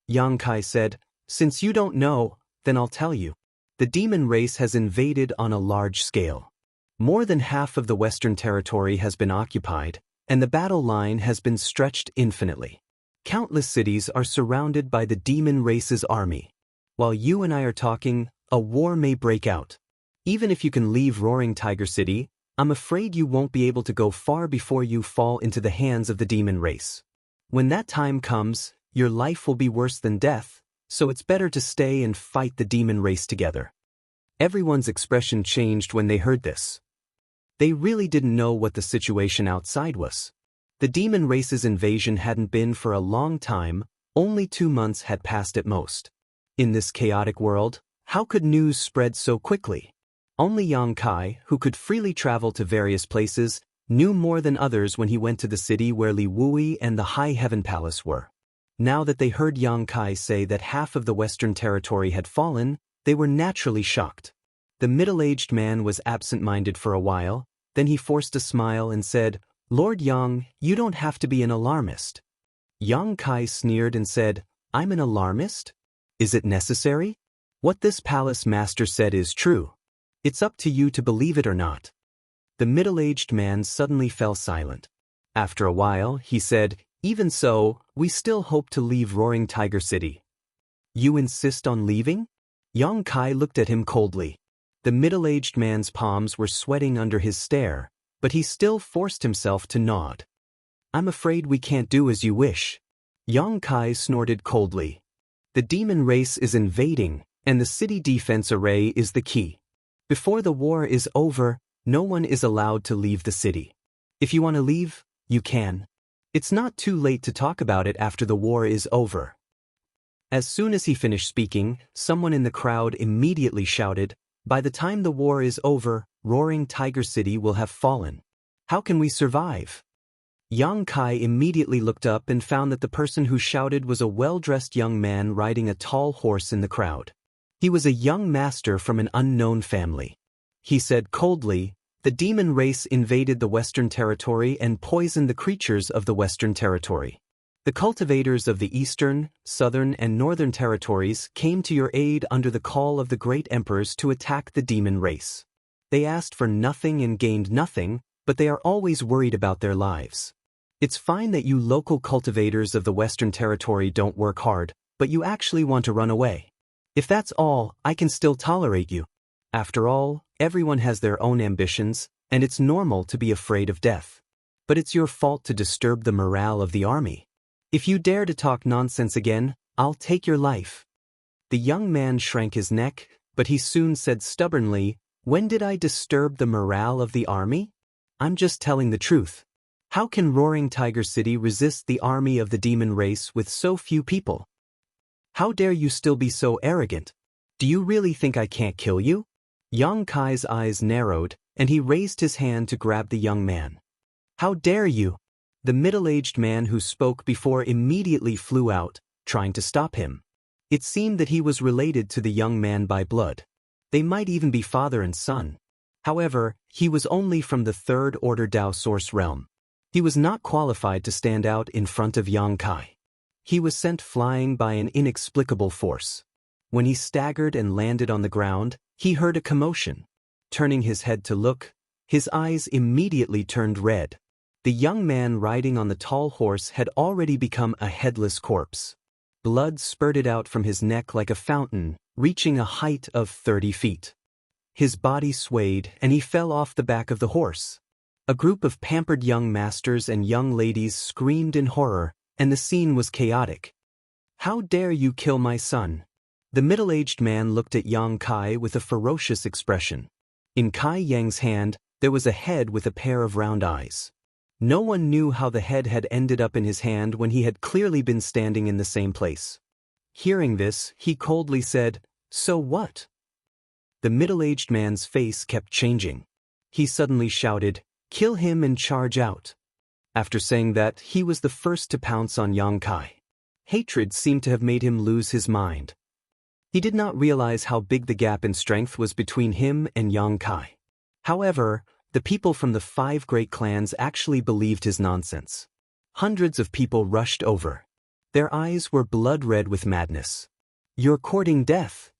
Yang Kai said, "Since you don't know, then I'll tell you. The demon race has invaded on a large scale. More than half of the Western territory has been occupied, and the battle line has been stretched infinitely. Countless cities are surrounded by the demon race's army. While you and I are talking, a war may break out. Even if you can leave Roaring Tiger City, I'm afraid you won't be able to go far before you fall into the hands of the demon race. When that time comes, your life will be worse than death, so it's better to stay and fight the demon race together." Everyone's expression changed when they heard this. They really didn't know what the situation outside was. The demon race's invasion hadn't been for a long time, only 2 months had passed at most. In this chaotic world, how could news spread so quickly? Only Yang Kai, who could freely travel to various places, knew more than others when he went to the city where Li Wui and the High Heaven Palace were. Now that they heard Yang Kai say that half of the Western Territory had fallen, they were naturally shocked. The middle-aged man was absent-minded for a while, then he forced a smile and said, "Lord Yang, you don't have to be an alarmist." Yang Kai sneered and said, "I'm an alarmist? Is it necessary? What this palace master said is true. It's up to you to believe it or not." The middle-aged man suddenly fell silent. After a while, he said, "Even so, we still hope to leave Roaring Tiger City." "You insist on leaving?" Yang Kai looked at him coldly. The middle-aged man's palms were sweating under his stare, but he still forced himself to nod. "I'm afraid we can't do as you wish." Yang Kai snorted coldly. "The demon race is invading, and the city defense array is the key. Before the war is over, no one is allowed to leave the city. If you want to leave, you can. It's not too late to talk about it after the war is over." As soon as he finished speaking, someone in the crowd immediately shouted, "By the time the war is over, Roaring Tiger City will have fallen. How can we survive?" Yang Kai immediately looked up and found that the person who shouted was a well-dressed young man riding a tall horse in the crowd. He was a young master from an unknown family. He said coldly, "The demon race invaded the Western Territory and poisoned the creatures of the Western Territory. The cultivators of the Eastern, Southern, and Northern Territories came to your aid under the call of the great emperors to attack the demon race. They asked for nothing and gained nothing, but they are always worried about their lives. It's fine that you local cultivators of the Western Territory don't work hard, but you actually want to run away. If that's all, I can still tolerate you. After all, everyone has their own ambitions, and it's normal to be afraid of death. But it's your fault to disturb the morale of the army. If you dare to talk nonsense again, I'll take your life." The young man shrank his neck, but he soon said stubbornly, "When did I disturb the morale of the army? I'm just telling the truth. How can Roaring Tiger City resist the army of the demon race with so few people? How dare you still be so arrogant? Do you really think I can't kill you?" Yang Kai's eyes narrowed, and he raised his hand to grab the young man. "How dare you?" The middle-aged man who spoke before immediately flew out, trying to stop him. It seemed that he was related to the young man by blood. They might even be father and son. However, he was only from the third-order Dao Source realm. He was not qualified to stand out in front of Yang Kai. He was sent flying by an inexplicable force. When he staggered and landed on the ground, he heard a commotion. Turning his head to look, his eyes immediately turned red. The young man riding on the tall horse had already become a headless corpse. Blood spurted out from his neck like a fountain, reaching a height of 30 feet. His body swayed and he fell off the back of the horse. A group of pampered young masters and young ladies screamed in horror, and the scene was chaotic. "How dare you kill my son?" The middle-aged man looked at Yang Kai with a ferocious expression. In Kai Yang's hand, there was a head with a pair of round eyes. No one knew how the head had ended up in his hand when he had clearly been standing in the same place. Hearing this, he coldly said, "So what?" The middle-aged man's face kept changing. He suddenly shouted, "Kill him and charge out." After saying that, he was the first to pounce on Yang Kai. Hatred seemed to have made him lose his mind. He did not realize how big the gap in strength was between him and Yang Kai. However, the people from the 5 great clans actually believed his nonsense. Hundreds of people rushed over. Their eyes were blood-red with madness. "You're courting death."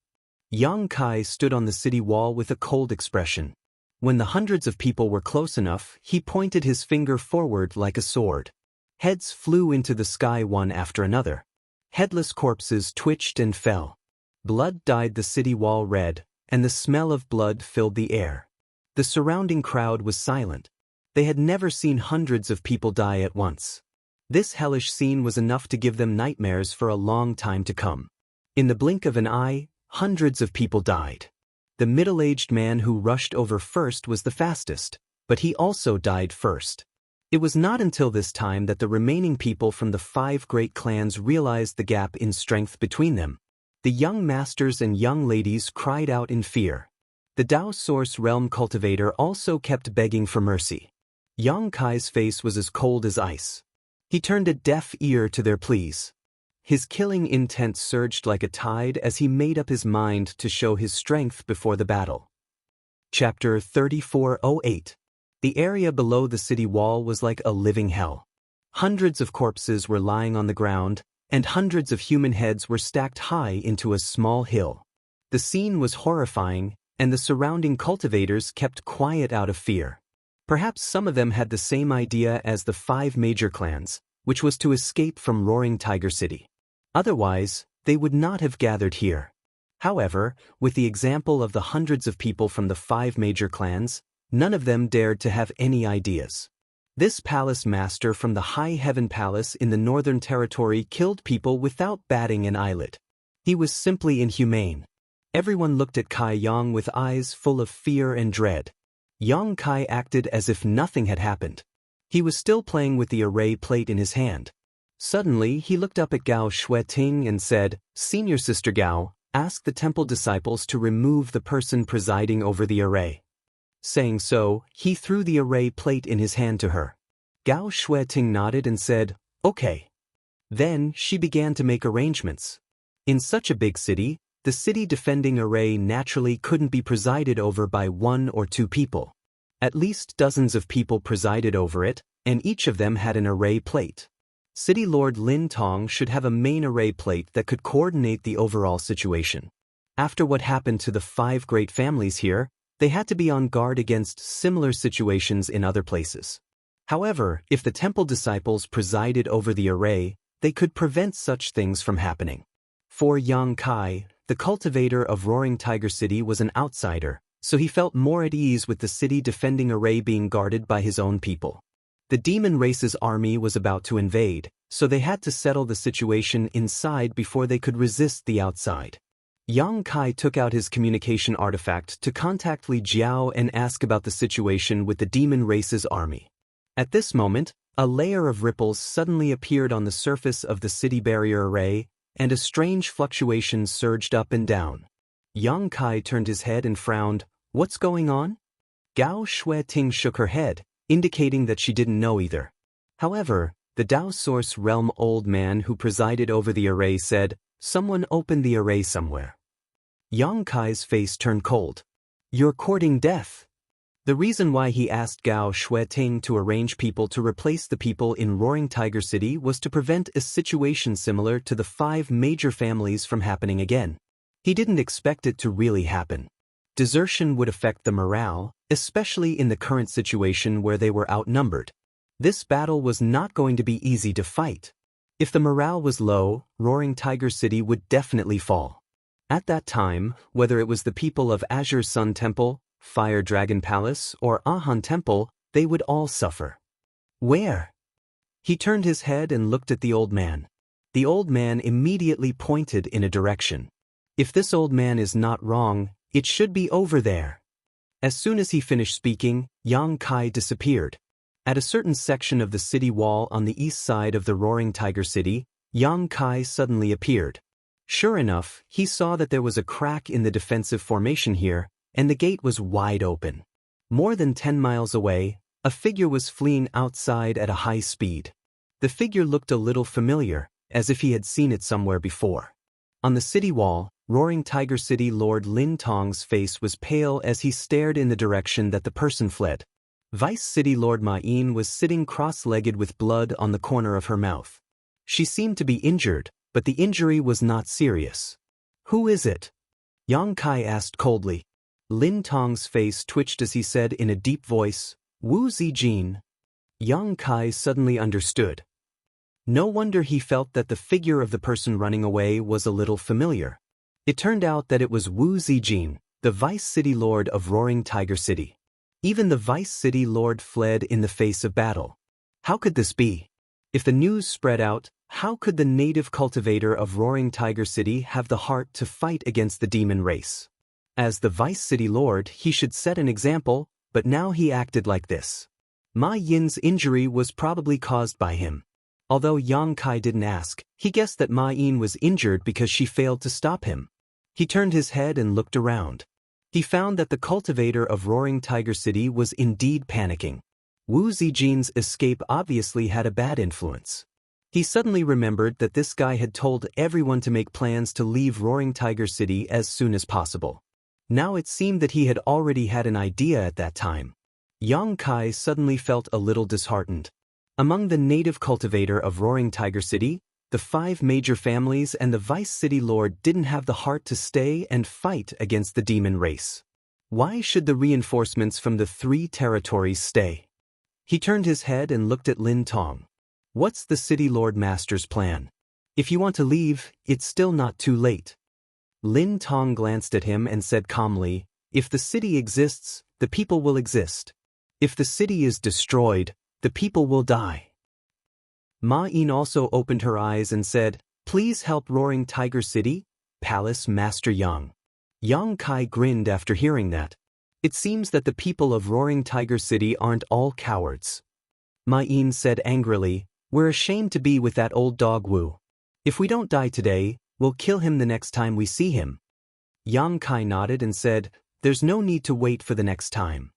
Yang Kai stood on the city wall with a cold expression. When the hundreds of people were close enough, he pointed his finger forward like a sword. Heads flew into the sky one after another. Headless corpses twitched and fell. Blood dyed the city wall red, and the smell of blood filled the air. The surrounding crowd was silent. They had never seen hundreds of people die at once. This hellish scene was enough to give them nightmares for a long time to come. In the blink of an eye, hundreds of people died. The middle-aged man who rushed over first was the fastest, but he also died first. It was not until this time that the remaining people from the 5 great clans realized the gap in strength between them. The young masters and young ladies cried out in fear. The Dao Source Realm cultivator also kept begging for mercy. Yang Kai's face was as cold as ice. He turned a deaf ear to their pleas. His killing intent surged like a tide as he made up his mind to show his strength before the battle. Chapter 3408. The area below the city wall was like a living hell. Hundreds of corpses were lying on the ground, and hundreds of human heads were stacked high into a small hill. The scene was horrifying, and the surrounding cultivators kept quiet out of fear. Perhaps some of them had the same idea as the 5 major clans, which was to escape from Roaring Tiger City. Otherwise, they would not have gathered here. However, with the example of the hundreds of people from the 5 major clans, none of them dared to have any ideas. This palace master from the High Heaven Palace in the Northern Territory killed people without batting an eyelid. He was simply inhumane. Everyone looked at Kai Yang with eyes full of fear and dread. Yang Kai acted as if nothing had happened. He was still playing with the array plate in his hand. Suddenly, he looked up at Gao Shueting and said, "Senior Sister Gao, ask the temple disciples to remove the person presiding over the array." Saying so, he threw the array plate in his hand to her. Gao Shueting nodded and said, "Okay." Then, she began to make arrangements. In such a big city, the city defending array naturally couldn't be presided over by 1 or 2 people. At least dozens of people presided over it, and each of them had an array plate. City Lord Lin Tong should have a main array plate that could coordinate the overall situation. After what happened to the 5 great families here, they had to be on guard against similar situations in other places. However, if the temple disciples presided over the array, they could prevent such things from happening. For Yang Kai, the cultivator of Roaring Tiger City was an outsider, so he felt more at ease with the city defending array being guarded by his own people. The demon race's army was about to invade, so they had to settle the situation inside before they could resist the outside. Yang Kai took out his communication artifact to contact Li Jiao and ask about the situation with the demon race's army. At this moment, a layer of ripples suddenly appeared on the surface of the city barrier array, and a strange fluctuation surged up and down. Yang Kai turned his head and frowned. "What's going on?" Gao Shueting shook her head, indicating that she didn't know either. However, the Dao Source Realm old man who presided over the array said, "Someone opened the array somewhere." Yang Kai's face turned cold. "You're courting death." The reason why he asked Gao Shueting to arrange people to replace the people in Roaring Tiger City was to prevent a situation similar to the 5 major families from happening again. He didn't expect it to really happen. Desertion would affect the morale, especially in the current situation where they were outnumbered. This battle was not going to be easy to fight. If the morale was low, Roaring Tiger City would definitely fall. At that time, whether it was the people of Azure Sun Temple, Fire Dragon Palace, or Ahan Temple, they would all suffer. "Where?" He turned his head and looked at the old man. The old man immediately pointed in a direction. If this old man is not wrong, it should be over there. As soon as he finished speaking, Yang Kai disappeared. At a certain section of the city wall on the east side of the Roaring Tiger City, Yang Kai suddenly appeared. Sure enough, he saw that there was a crack in the defensive formation here, and the gate was wide open. More than 10 miles away, a figure was fleeing outside at a high speed. The figure looked a little familiar, as if he had seen it somewhere before. On the city wall, Roaring Tiger City Lord Lin Tong's face was pale as he stared in the direction that the person fled. Vice City Lord Ma Yin was sitting cross-legged with blood on the corner of her mouth. She seemed to be injured, but the injury was not serious. "Who is it?" Yang Kai asked coldly. Lin Tong's face twitched as he said in a deep voice, "Wu Zijin." Yang Kai suddenly understood. No wonder he felt that the figure of the person running away was a little familiar. It turned out that it was Wu Zijin, the Vice City Lord of Roaring Tiger City. Even the Vice City Lord fled in the face of battle. How could this be? If the news spread out, how could the native cultivator of Roaring Tiger City have the heart to fight against the demon race? As the vice city lord, he should set an example, but now he acted like this. Ma Yin's injury was probably caused by him. Although Yang Kai didn't ask, he guessed that Ma Yin was injured because she failed to stop him. He turned his head and looked around. He found that the cultivator of Roaring Tiger City was indeed panicking. Wu Zijin's escape obviously had a bad influence. He suddenly remembered that this guy had told everyone to make plans to leave Roaring Tiger City as soon as possible. Now it seemed that he had already had an idea at that time. Yang Kai suddenly felt a little disheartened. Among the native cultivator of Roaring Tiger City, the 5 major families and the vice city lord didn't have the heart to stay and fight against the demon race. Why should the reinforcements from the 3 territories stay? He turned his head and looked at Lin Tong. What's the city lord master's plan? If you want to leave, it's still not too late. Lin Tong glanced at him and said calmly, if the city exists, the people will exist. If the city is destroyed, the people will die. Ma Yin also opened her eyes and said, please help Roaring Tiger City, Palace Master Yang. Yang Kai grinned after hearing that. It seems that the people of Roaring Tiger City aren't all cowards. Ma Yin said angrily, we're ashamed to be with that old dog Wu. If we don't die today, we'll kill him the next time we see him. Yang Kai nodded and said, there's no need to wait for the next time.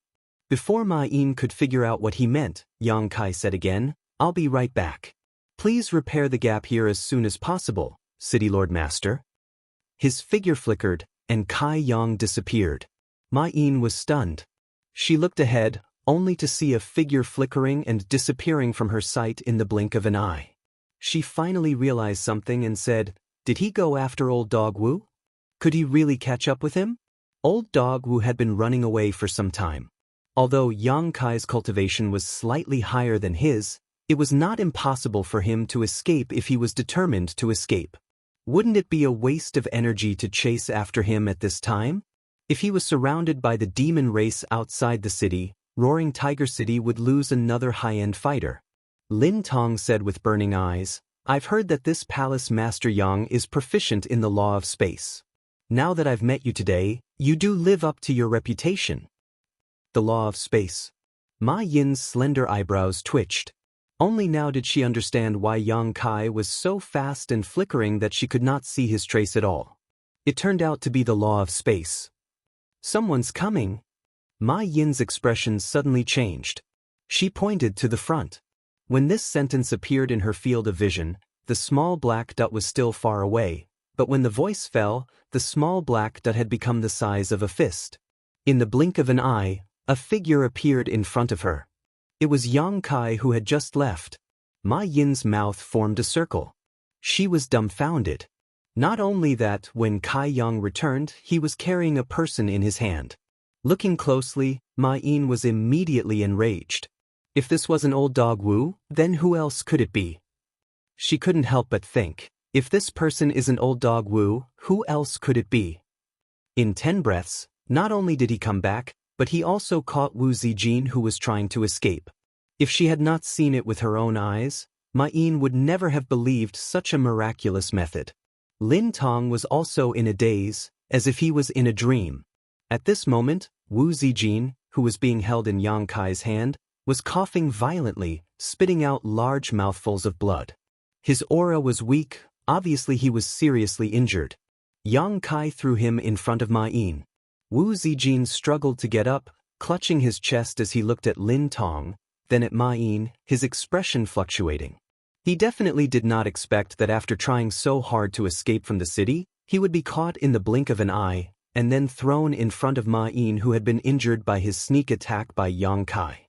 Before Ma Yin could figure out what he meant, Yang Kai said again, I'll be right back. Please repair the gap here as soon as possible, City Lord Master. His figure flickered, and Kai Yang disappeared. Ma Yin was stunned. She looked ahead, only to see a figure flickering and disappearing from her sight in the blink of an eye. She finally realized something and said, did he go after old dog Wu? Could he really catch up with him? Old dog Wu had been running away for some time. Although Yang Kai's cultivation was slightly higher than his, it was not impossible for him to escape if he was determined to escape. Wouldn't it be a waste of energy to chase after him at this time? If he was surrounded by the demon race outside the city, Roaring Tiger City would lose another high-end fighter. Lin Tong said with burning eyes, I've heard that this Palace Master Yang is proficient in the law of space. Now that I've met you today, you do live up to your reputation. The law of space. Ma Yin's slender eyebrows twitched. Only now did she understand why Yang Kai was so fast and flickering that she could not see his trace at all. It turned out to be the law of space. Someone's coming. Ma Yin's expression suddenly changed. She pointed to the front. When this sentence appeared in her field of vision, the small black dot was still far away, but when the voice fell, the small black dot had become the size of a fist. In the blink of an eye, a figure appeared in front of her. It was Yang Kai who had just left. Ma Yin's mouth formed a circle. She was dumbfounded. Not only that, when Kai Yang returned, he was carrying a person in his hand. Looking closely, Ma Yin was immediately enraged. If this wasn't old dog Wu, then who else could it be? She couldn't help but think, if this person isn't old dog Wu, who else could it be? In 10 breaths, not only did he come back, but he also caught Wu Zijin, who was trying to escape. If she had not seen it with her own eyes, Ma Yin would never have believed such a miraculous method. Lin Tong was also in a daze, as if he was in a dream. At this moment, Wu Zijin, who was being held in Yang Kai's hand, was coughing violently, spitting out large mouthfuls of blood. His aura was weak, obviously he was seriously injured. Yang Kai threw him in front of Ma Yin. Wu Zijin struggled to get up, clutching his chest as he looked at Lin Tong, then at Ma Yin, his expression fluctuating. He definitely did not expect that after trying so hard to escape from the city, he would be caught in the blink of an eye, and then thrown in front of Ma Yin, who had been injured by his sneak attack by Yang Kai.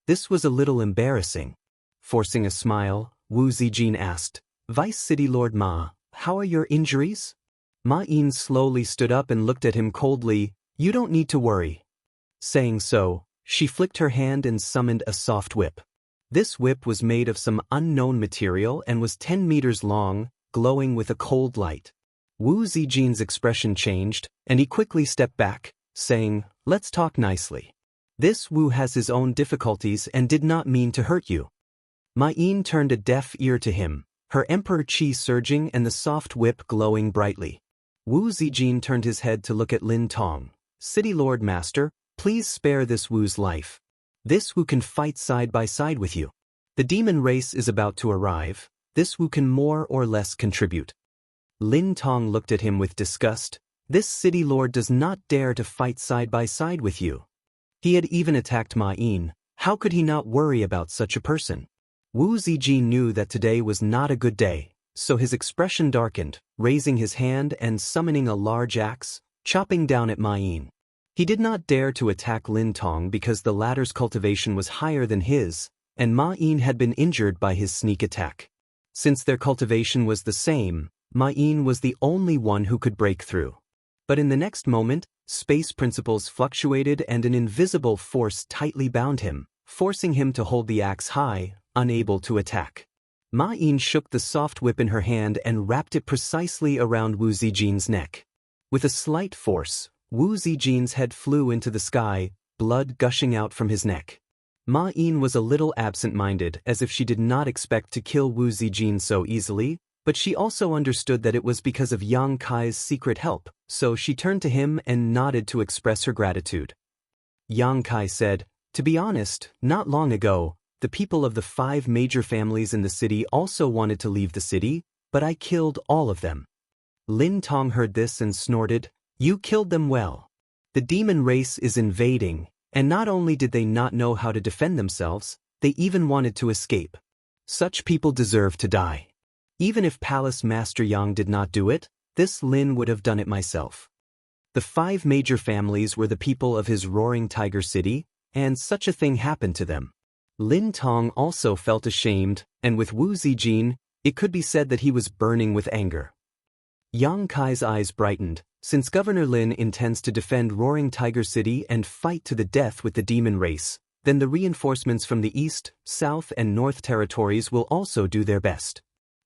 This was a little embarrassing. Forcing a smile, Wu Zijin asked, Vice City Lord Ma, how are your injuries? Ma Yin slowly stood up and looked at him coldly. You don't need to worry. Saying so, she flicked her hand and summoned a soft whip. This whip was made of some unknown material and was 10 meters long, glowing with a cold light. Wu Zijin's expression changed, and he quickly stepped back, saying, Let's talk nicely. This Wu has his own difficulties and did not mean to hurt you. Ma Yin turned a deaf ear to him, her emperor chi surging and the soft whip glowing brightly. Wu Zijin turned his head to look at Lin Tong. City Lord Master, please spare this Wu's life. This Wu can fight side by side with you. The demon race is about to arrive. This Wu can more or less contribute. Lin Tong looked at him with disgust. This city lord does not dare to fight side by side with you. He had even attacked Ma Yin. How could he not worry about such a person? Wu Zijin knew that today was not a good day, so his expression darkened, raising his hand and summoning a large axe, chopping down at Ma Yin. He did not dare to attack Lin Tong because the latter's cultivation was higher than his, and Ma Yin had been injured by his sneak attack. Since their cultivation was the same, Ma Yin was the only one who could break through. But in the next moment, space principles fluctuated and an invisible force tightly bound him, forcing him to hold the axe high, unable to attack. Ma Yin shook the soft whip in her hand and wrapped it precisely around Wu Zijin's neck. With a slight force, Wu Zijin's head flew into the sky, blood gushing out from his neck. Ma Yin was a little absent-minded, as if she did not expect to kill Wu Zijin so easily, but she also understood that it was because of Yang Kai's secret help, so she turned to him and nodded to express her gratitude. Yang Kai said, "To be honest, not long ago, the people of the 5 major families in the city also wanted to leave the city, but I killed all of them." Lin Tong heard this and snorted, "You killed them well. The demon race is invading, and not only did they not know how to defend themselves, they even wanted to escape. Such people deserve to die. Even if Palace Master Yang did not do it, this Lin would have done it myself." The 5 major families were the people of his roaring tiger city, and such a thing happened to them. Lin Tong also felt ashamed, and with Wu Zijin, it could be said that he was burning with anger. Yang Kai's eyes brightened. Since Governor Lin intends to defend Roaring Tiger City and fight to the death with the demon race, then the reinforcements from the East, South and North territories will also do their best.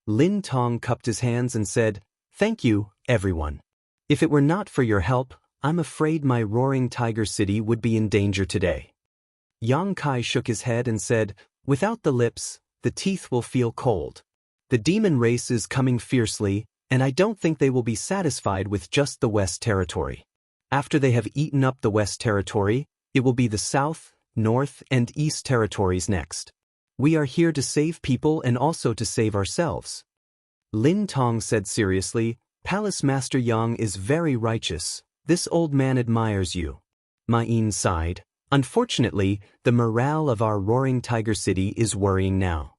Lin Tong cupped his hands and said, "Thank you, everyone. If it were not for your help, I'm afraid my Roaring Tiger City would be in danger today." Yang Kai shook his head and said, "Without the lips, the teeth will feel cold. The demon race is coming fiercely, and I don't think they will be satisfied with just the West Territory. After they have eaten up the West Territory, it will be the South, North, and East Territories next. We are here to save people and also to save ourselves." Lin Tong said seriously, "Palace Master Yang is very righteous. This old man admires you." Ma Yin sighed. "Unfortunately, the morale of our Roaring Tiger City is worrying now."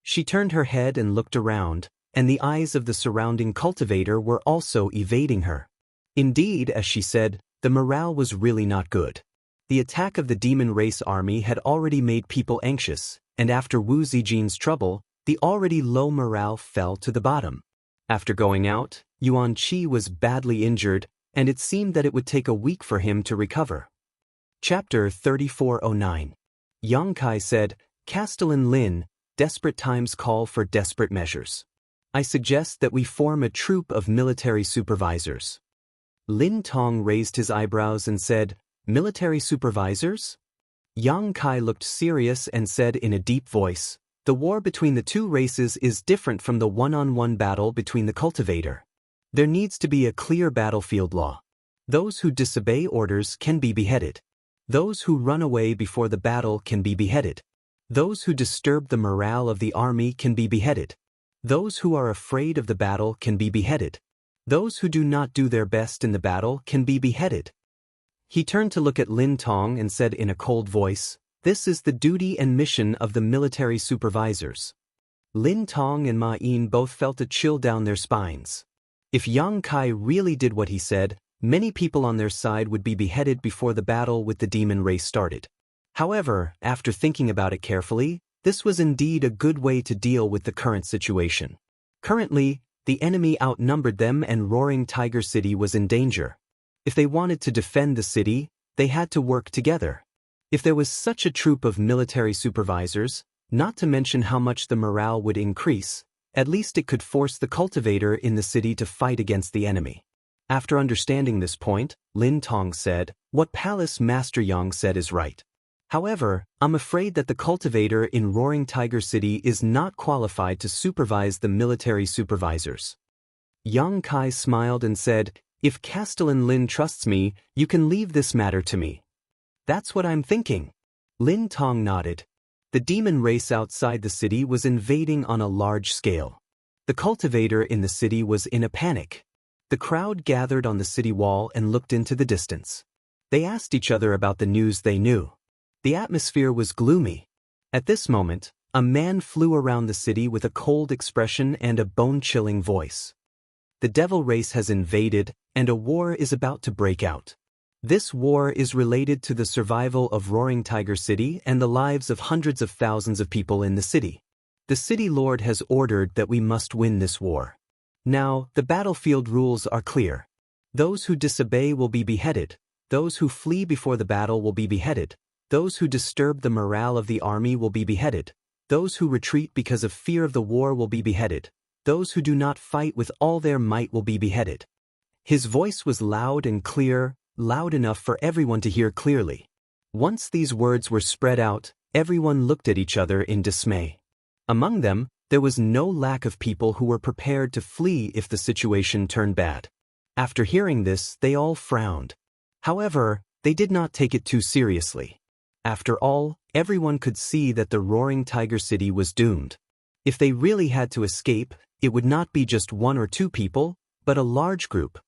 She turned her head and looked around, and the eyes of the surrounding cultivator were also evading her. Indeed, as she said, the morale was really not good. The attack of the demon race army had already made people anxious, and after Wu Zijin's trouble, the already low morale fell to the bottom. After going out, Yuan Qi was badly injured, and it seemed that it would take a week for him to recover. Chapter 3409. Yang Kai said, "Castellan Lin, desperate times call for desperate measures. I suggest that we form a troop of military supervisors." Lin Tong raised his eyebrows and said, "Military supervisors?" Yang Kai looked serious and said in a deep voice, "The war between the 2 races is different from the one-on-one battle between the cultivator. There needs to be a clear battlefield law. Those who disobey orders can be beheaded. Those who run away before the battle can be beheaded. Those who disturb the morale of the army can be beheaded. Those who are afraid of the battle can be beheaded. Those who do not do their best in the battle can be beheaded." He turned to look at Lin Tong and said in a cold voice, "This is the duty and mission of the military supervisors." Lin Tong and Ma Yin both felt a chill down their spines. If Yang Kai really did what he said, many people on their side would be beheaded before the battle with the demon race started. However, after thinking about it carefully, this was indeed a good way to deal with the current situation. Currently, the enemy outnumbered them and Roaring Tiger City was in danger. If they wanted to defend the city, they had to work together. If there was such a troop of military supervisors, not to mention how much the morale would increase, at least it could force the cultivator in the city to fight against the enemy. After understanding this point, Lin Tong said, "What Palace Master Yang said is right. However, I'm afraid that the cultivator in Roaring Tiger City is not qualified to supervise the military supervisors." Yang Kai smiled and said, If Castellan Lin trusts me, you can leave this matter to me. That's what I'm thinking. Lin Tong nodded. The demon race outside the city was invading on a large scale. The cultivator in the city was in a panic. The crowd gathered on the city wall and looked into the distance. They asked each other about the news they knew. The atmosphere was gloomy. At this moment, a man flew around the city with a cold expression and a bone-chilling voice. The devil race has invaded, and a war is about to break out. This war is related to the survival of Roaring Tiger City and the lives of hundreds of thousands of people in the city. The city lord has ordered that we must win this war. Now, the battlefield rules are clear. Those who disobey will be beheaded. Those who flee before the battle will be beheaded. Those who disturb the morale of the army will be beheaded. Those who retreat because of fear of the war will be beheaded. Those who do not fight with all their might will be beheaded. His voice was loud and clear, loud enough for everyone to hear clearly. Once these words were spread out, everyone looked at each other in dismay. Among them, there was no lack of people who were prepared to flee if the situation turned bad. After hearing this, they all frowned. However, they did not take it too seriously. After all, everyone could see that the Roaring Tiger City was doomed. If they really had to escape, it would not be just one or two people, but a large group.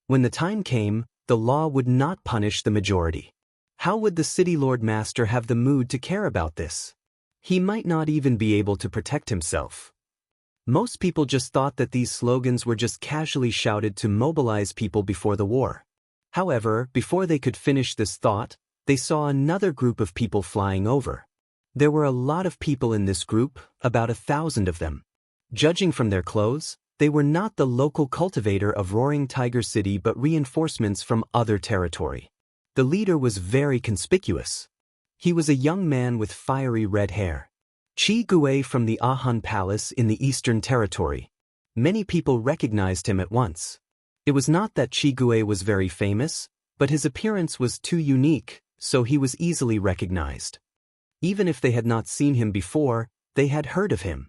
When the time came, the law would not punish the majority. How would the city lord master have the mood to care about this? He might not even be able to protect himself. Most people just thought that these slogans were just casually shouted to mobilize people before the war. However, before they could finish this thought, they saw another group of people flying over. There were a lot of people in this group, about 1,000 of them. Judging from their clothes, they were not the local cultivator of Roaring Tiger City but reinforcements from other territory. The leader was very conspicuous. He was a young man with fiery red hair. Qi Gui from the Ahan Palace in the Eastern Territory. Many people recognized him at once. It was not that Qi Gui was very famous, but his appearance was too unique, so he was easily recognized. Even if they had not seen him before, they had heard of him.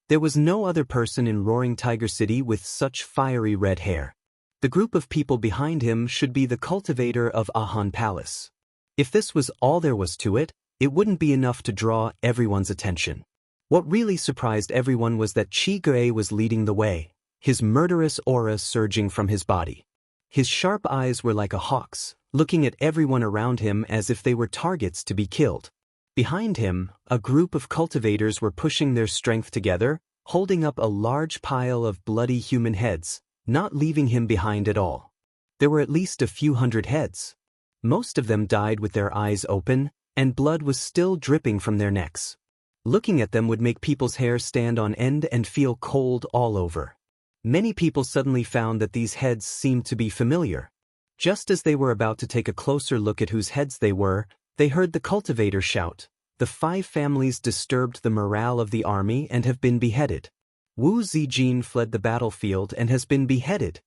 There was no other person in Roaring Tiger City with such fiery red hair. The group of people behind him should be the cultivator of Ahan Palace. If this was all there was to it, it wouldn't be enough to draw everyone's attention. What really surprised everyone was that Qi Gui was leading the way, his murderous aura surging from his body. His sharp eyes were like a hawk's, looking at everyone around him as if they were targets to be killed. Behind him, a group of cultivators were pushing their strength together, holding up a large pile of bloody human heads, not leaving him behind at all. There were at least a few hundred heads. Most of them died with their eyes open, and blood was still dripping from their necks. Looking at them would make people's hair stand on end and feel cold all over. Many people suddenly found that these heads seemed to be familiar. Just as they were about to take a closer look at whose heads they were, they heard the cultivator shout, "The 5 families disturbed the morale of the army and have been beheaded. Wu Zijin fled the battlefield and has been beheaded."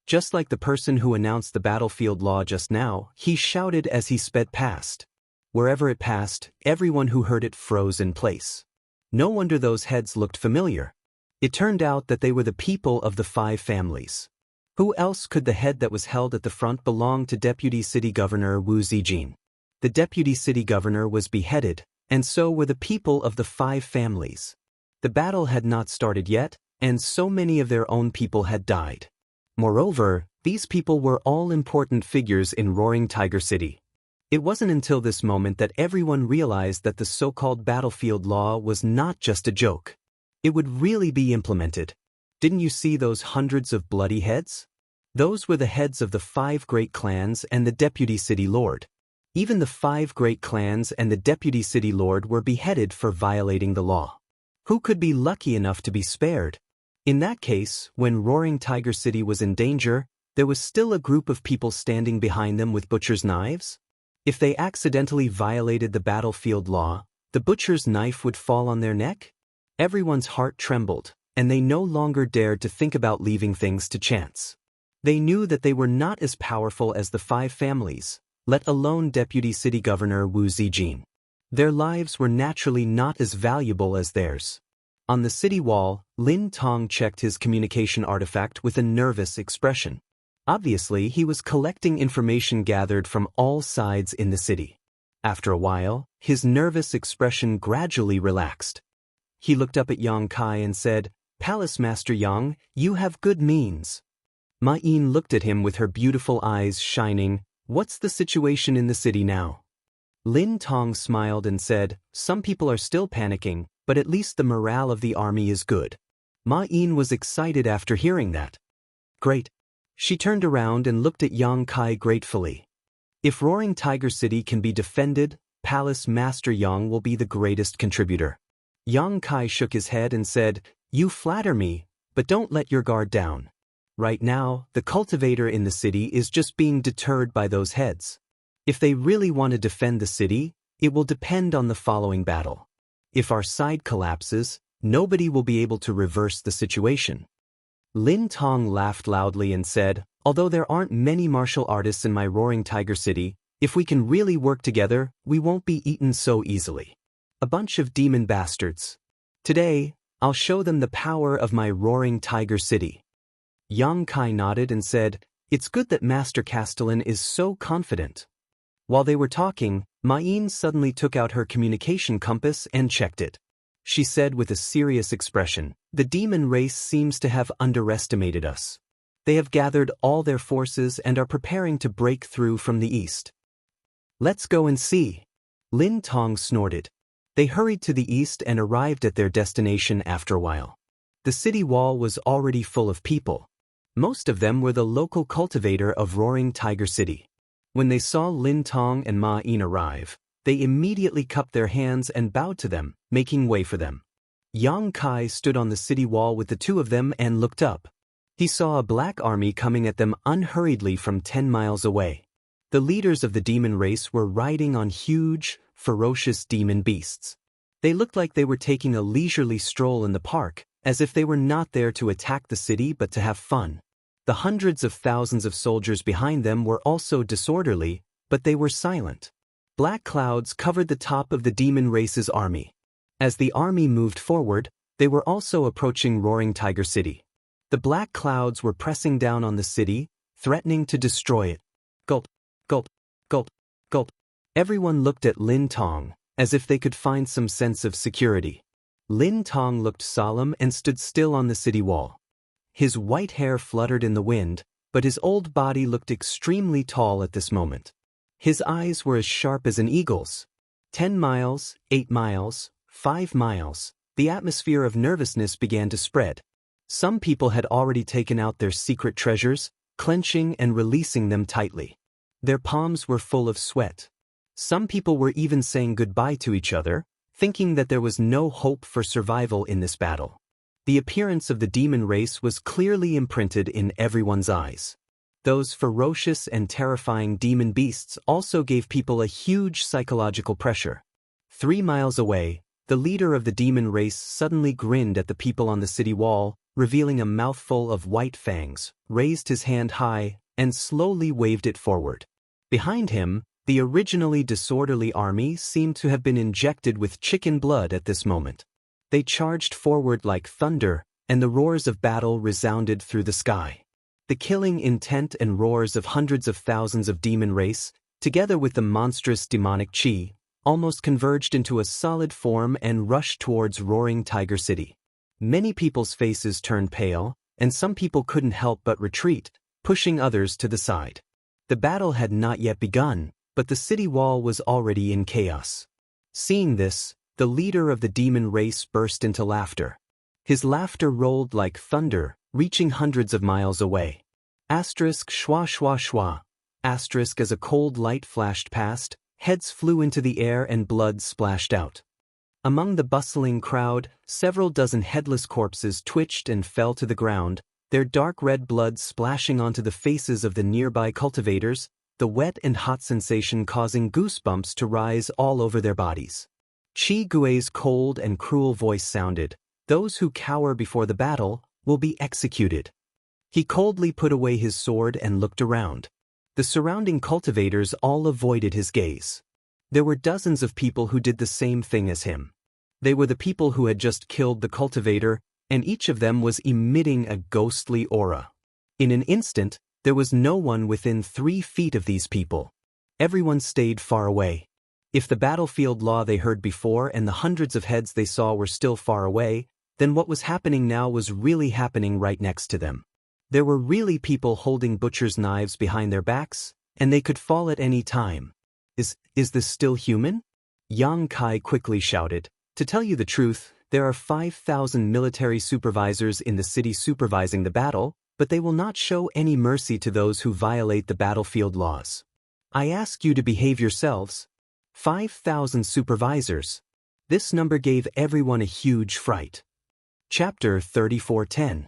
Just like the person who announced the battlefield law just now, he shouted as he sped past. Wherever it passed, everyone who heard it froze in place. No wonder those heads looked familiar. It turned out that they were the people of the 5 families. Who else could the head that was held at the front belong to Deputy City Governor Wu Zijin? The Deputy City Governor was beheaded, and so were the people of the 5 families. The battle had not started yet, and so many of their own people had died. Moreover, these people were all important figures in Roaring Tiger City. It wasn't until this moment that everyone realized that the so-called battlefield law was not just a joke. It would really be implemented. Didn't you see those hundreds of bloody heads? Those were the heads of the 5 great clans and the Deputy City Lord. Even the 5 great clans and the Deputy City Lord were beheaded for violating the law. Who could be lucky enough to be spared? In that case, when Roaring Tiger City was in danger, there was still a group of people standing behind them with butcher's knives? If they accidentally violated the battlefield law, the butcher's knife would fall on their neck? Everyone's heart trembled, and they no longer dared to think about leaving things to chance. They knew that they were not as powerful as the 5 families, let alone Deputy City Governor Wu Zijin. Their lives were naturally not as valuable as theirs. On the city wall, Lin Tong checked his communication artifact with a nervous expression. Obviously, he was collecting information gathered from all sides in the city. After a while, his nervous expression gradually relaxed. He looked up at Yang Kai and said, "Palace Master Yang, you have good means." Ma Yin looked at him with her beautiful eyes shining. "What's the situation in the city now?" Lin Tong smiled and said, "Some people are still panicking, but at least the morale of the army is good." Ma Yin was excited after hearing that. "Great." She turned around and looked at Yang Kai gratefully. "If Roaring Tiger City can be defended, Palace Master Yang will be the greatest contributor." Yang Kai shook his head and said, "You flatter me, but don't let your guard down. Right now, the cultivator in the city is just being deterred by those heads. If they really want to defend the city, it will depend on the following battle. If our side collapses, nobody will be able to reverse the situation." Lin Tong laughed loudly and said, "Although there aren't many martial artists in my Roaring Tiger City, if we can really work together, we won't be eaten so easily. A bunch of demon bastards. Today, I'll show them the power of my Roaring Tiger City." Yang Kai nodded and said, "It's good that Master Castellan is so confident." While they were talking, Ma Yin suddenly took out her communication compass and checked it. She said with a serious expression, "The demon race seems to have underestimated us. They have gathered all their forces and are preparing to break through from the east." "Let's go and see." Lin Tong snorted. They hurried to the east and arrived at their destination after a while. The city wall was already full of people. Most of them were the local cultivator of Roaring Tiger City. When they saw Lin Tong and Ma Yin arrive, they immediately cupped their hands and bowed to them, making way for them. Yang Kai stood on the city wall with the two of them and looked up. He saw a black army coming at them unhurriedly from 10 miles away. The leaders of the demon race were riding on huge, ferocious demon beasts. They looked like they were taking a leisurely stroll in the park, as if they were not there to attack the city but to have fun. The hundreds of thousands of soldiers behind them were also disorderly, but they were silent. Black clouds covered the top of the demon race's army. As the army moved forward, they were also approaching Roaring Tiger City. The black clouds were pressing down on the city, threatening to destroy it. Gulp, gulp, gulp, gulp. Everyone looked at Lin Tong, as if they could find some sense of security. Lin Tong looked solemn and stood still on the city wall. His white hair fluttered in the wind, but his old body looked extremely tall at this moment. His eyes were as sharp as an eagle's. 10 miles, 8 miles, 5 miles, the atmosphere of nervousness began to spread. Some people had already taken out their secret treasures, clenching and releasing them tightly. Their palms were full of sweat. Some people were even saying goodbye to each other, thinking that there was no hope for survival in this battle. The appearance of the demon race was clearly imprinted in everyone's eyes. Those ferocious and terrifying demon beasts also gave people a huge psychological pressure. 3 miles away, the leader of the demon race suddenly grinned at the people on the city wall, revealing a mouthful of white fangs, raised his hand high, and slowly waved it forward. Behind him, the originally disorderly army seemed to have been injected with chicken blood at this moment. They charged forward like thunder, and the roars of battle resounded through the sky. The killing intent and roars of hundreds of thousands of demon race, together with the monstrous demonic chi, almost converged into a solid form and rushed towards Roaring Tiger City. Many people's faces turned pale, and some people couldn't help but retreat, pushing others to the side. The battle had not yet begun, but the city wall was already in chaos. Seeing this, the leader of the demon race burst into laughter. His laughter rolled like thunder, reaching hundreds of miles away. Asterisk schwa schwa schwa. Asterisk as a cold light flashed past, heads flew into the air and blood splashed out. Among the bustling crowd, several dozen headless corpses twitched and fell to the ground, their dark red blood splashing onto the faces of the nearby cultivators, the wet and hot sensation causing goosebumps to rise all over their bodies. Chi Gui's cold and cruel voice sounded, "Those who cower before the battle will be executed." He coldly put away his sword and looked around. The surrounding cultivators all avoided his gaze. There were dozens of people who did the same thing as him. They were the people who had just killed the cultivator, and each of them was emitting a ghostly aura. In an instant, There was no one within 3 feet of these people. Everyone stayed far away. If the battlefield law they heard before and the hundreds of heads they saw were still far away, then what was happening now was really happening right next to them. There were really people holding butcher's knives behind their backs, and they could fall at any time. Is this still human? Yang Kai quickly shouted. To tell you the truth, there are 5,000 military supervisors in the city supervising the battle, but they will not show any mercy to those who violate the battlefield laws. I ask you to behave yourselves. 5,000 supervisors. This number gave everyone a huge fright. Chapter 34:10.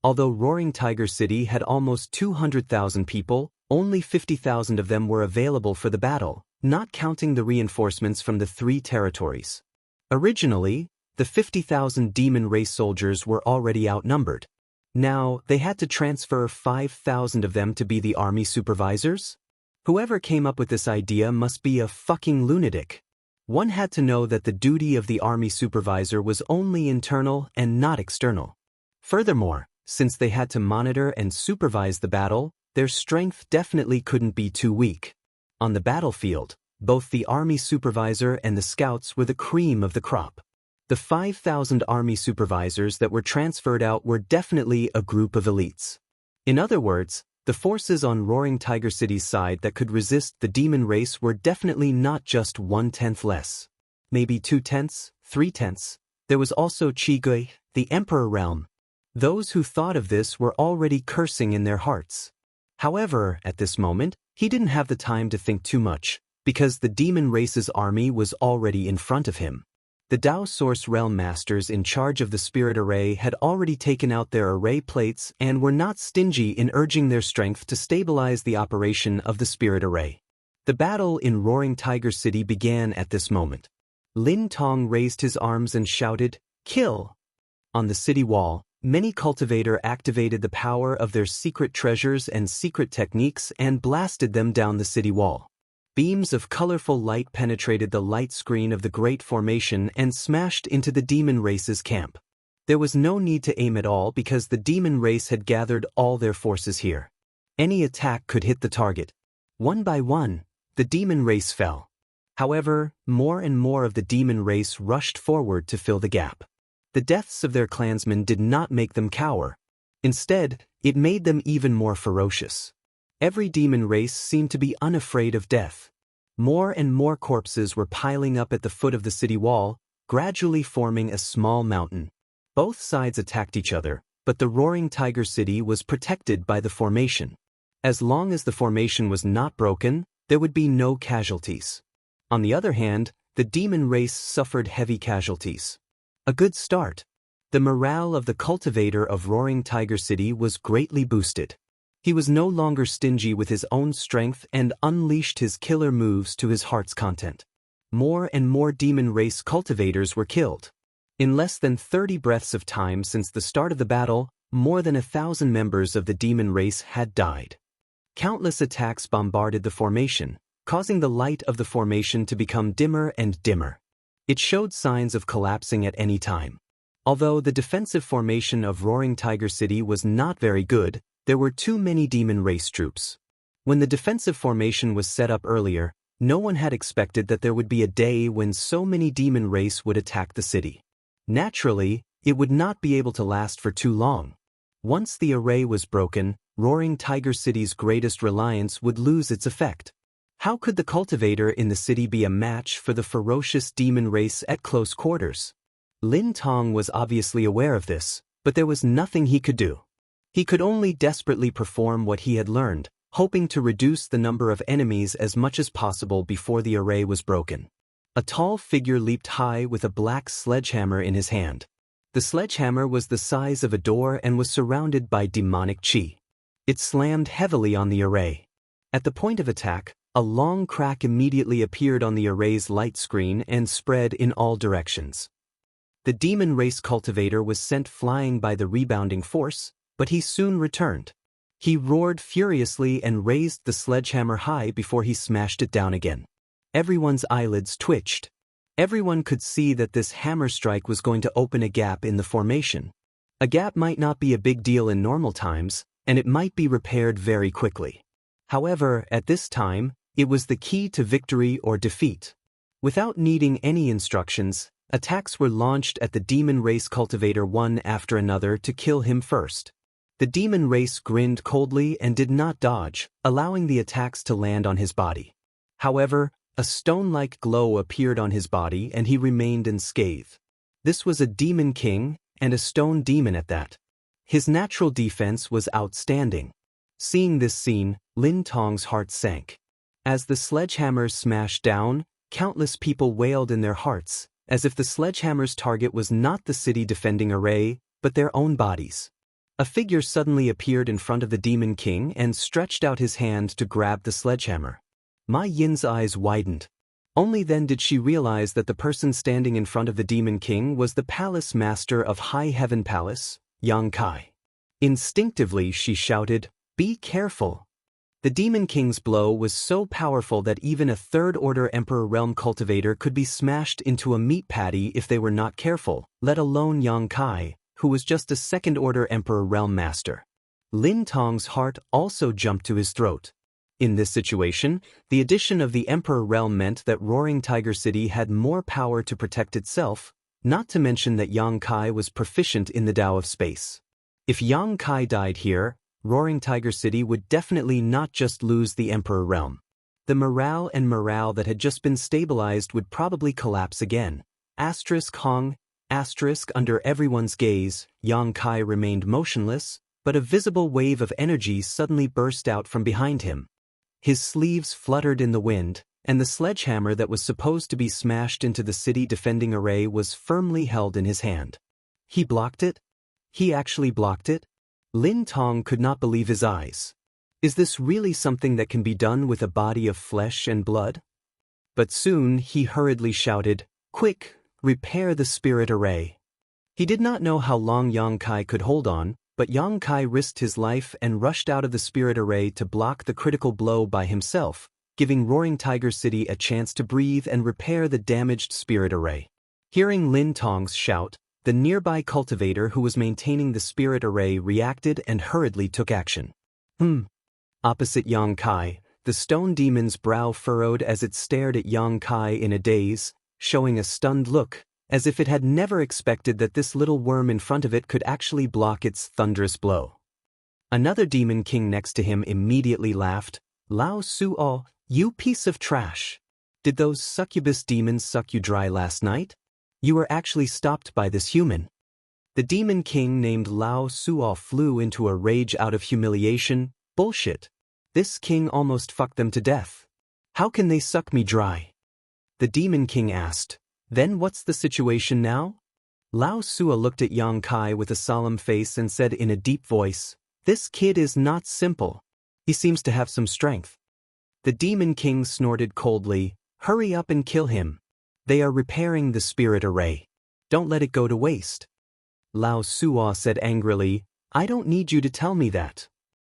Although Roaring Tiger City had almost 200,000 people, only 50,000 of them were available for the battle, not counting the reinforcements from the 3 territories. Originally, the 50,000 demon race soldiers were already outnumbered. Now, they had to transfer 5,000 of them to be the army supervisors? Whoever came up with this idea must be a fucking lunatic. One had to know that the duty of the army supervisor was only internal and not external. Furthermore, since they had to monitor and supervise the battle, their strength definitely couldn't be too weak. On the battlefield, both the army supervisor and the scouts were the cream of the crop. The 5,000 army supervisors that were transferred out were definitely a group of elites. In other words, the forces on Roaring Tiger City's side that could resist the demon race were definitely not just 1/10 less. Maybe 2/10, 3/10. There was also Qigui, the Emperor realm. Those who thought of this were already cursing in their hearts. However, at this moment, he didn't have the time to think too much, because the demon race's army was already in front of him. The Dao Source Realm Masters in charge of the Spirit Array had already taken out their array plates and were not stingy in urging their strength to stabilize the operation of the Spirit Array. The battle in Roaring Tiger City began at this moment. Lin Tong raised his arms and shouted, "Kill!" On the city wall, many cultivators activated the power of their secret treasures and secret techniques and blasted them down the city wall. Beams of colorful light penetrated the light screen of the Great Formation and smashed into the demon race's camp. There was no need to aim at all because the demon race had gathered all their forces here. Any attack could hit the target. One by one, the demon race fell. However, more and more of the demon race rushed forward to fill the gap. The deaths of their clansmen did not make them cower. Instead, it made them even more ferocious. Every demon race seemed to be unafraid of death. More and more corpses were piling up at the foot of the city wall, gradually forming a small mountain. Both sides attacked each other, but the Roaring Tiger City was protected by the formation. As long as the formation was not broken, there would be no casualties. On the other hand, the demon race suffered heavy casualties. A good start. The morale of the cultivator of Roaring Tiger City was greatly boosted. He was no longer stingy with his own strength and unleashed his killer moves to his heart's content. More and more demon race cultivators were killed. In less than 30 breaths of time since the start of the battle, more than 1,000 members of the demon race had died. Countless attacks bombarded the formation, causing the light of the formation to become dimmer and dimmer. It showed signs of collapsing at any time. Although the defensive formation of Roaring Tiger City was not very good, there were too many demon race troops. When the defensive formation was set up earlier, no one had expected that there would be a day when so many demon race would attack the city. Naturally, it would not be able to last for too long. Once the array was broken, Roaring Tiger City's greatest reliance would lose its effect. How could the cultivator in the city be a match for the ferocious demon race at close quarters? Lin Tong was obviously aware of this, but there was nothing he could do. He could only desperately perform what he had learned, hoping to reduce the number of enemies as much as possible before the array was broken. A tall figure leaped high with a black sledgehammer in his hand. The sledgehammer was the size of a door and was surrounded by demonic chi. It slammed heavily on the array. At the point of attack, a long crack immediately appeared on the array's light screen and spread in all directions. The demon race cultivator was sent flying by the rebounding force, but he soon returned. He roared furiously and raised the sledgehammer high before he smashed it down again. Everyone's eyelids twitched. Everyone could see that this hammer strike was going to open a gap in the formation. A gap might not be a big deal in normal times, and it might be repaired very quickly. However, at this time, it was the key to victory or defeat. Without needing any instructions, attacks were launched at the demon race cultivator one after another to kill him first. The demon race grinned coldly and did not dodge, allowing the attacks to land on his body. However, a stone-like glow appeared on his body and he remained unscathed. This was a demon king, and a stone demon at that. His natural defense was outstanding. Seeing this scene, Lin Tong's heart sank. As the sledgehammer smashed down, countless people wailed in their hearts, as if the sledgehammer's target was not the city defending array, but their own bodies. A figure suddenly appeared in front of the demon king and stretched out his hand to grab the sledgehammer. Ma Yin's eyes widened. Only then did she realize that the person standing in front of the demon king was the palace master of High Heaven Palace, Yang Kai. Instinctively she shouted, "Be careful!" The demon king's blow was so powerful that even a third-order Emperor Realm cultivator could be smashed into a meat patty if they were not careful, let alone Yang Kai, who was just a second-order Emperor Realm master. Lin Tong's heart also jumped to his throat. In this situation, the addition of the Emperor Realm meant that Roaring Tiger City had more power to protect itself, not to mention that Yang Kai was proficient in the Tao of Space. If Yang Kai died here, Roaring Tiger City would definitely not just lose the Emperor Realm. The morale that had just been stabilized would probably collapse again. Hong. Under everyone's gaze, Yang Kai remained motionless, but a visible wave of energy suddenly burst out from behind him. His sleeves fluttered in the wind, and the sledgehammer that was supposed to be smashed into the city defending array was firmly held in his hand. He blocked it? He actually blocked it? Lin Tong could not believe his eyes. Is this really something that can be done with a body of flesh and blood? But soon he hurriedly shouted, "Quick, repair the spirit array." He did not know how long Yang Kai could hold on, but Yang Kai risked his life and rushed out of the spirit array to block the critical blow by himself, giving Roaring Tiger City a chance to breathe and repair the damaged spirit array. Hearing Lin Tong's shout, the nearby cultivator who was maintaining the spirit array reacted and hurriedly took action. Opposite Yang Kai, the stone demon's brow furrowed as it stared at Yang Kai in a daze, showing a stunned look, as if it had never expected that this little worm in front of it could actually block its thunderous blow. Another demon king next to him immediately laughed, "Lao Suo, you piece of trash. Did those succubus demons suck you dry last night? You were actually stopped by this human." The demon king named Lao Suo flew into a rage out of humiliation. "Bullshit. This king almost fucked them to death. How can they suck me dry?" The demon king asked, "Then what's the situation now?" Lao Suo looked at Yang Kai with a solemn face and said in a deep voice, "This kid is not simple. He seems to have some strength." The demon king snorted coldly, "Hurry up and kill him. They are repairing the spirit array. Don't let it go to waste." Lao Suo said angrily, "I don't need you to tell me that."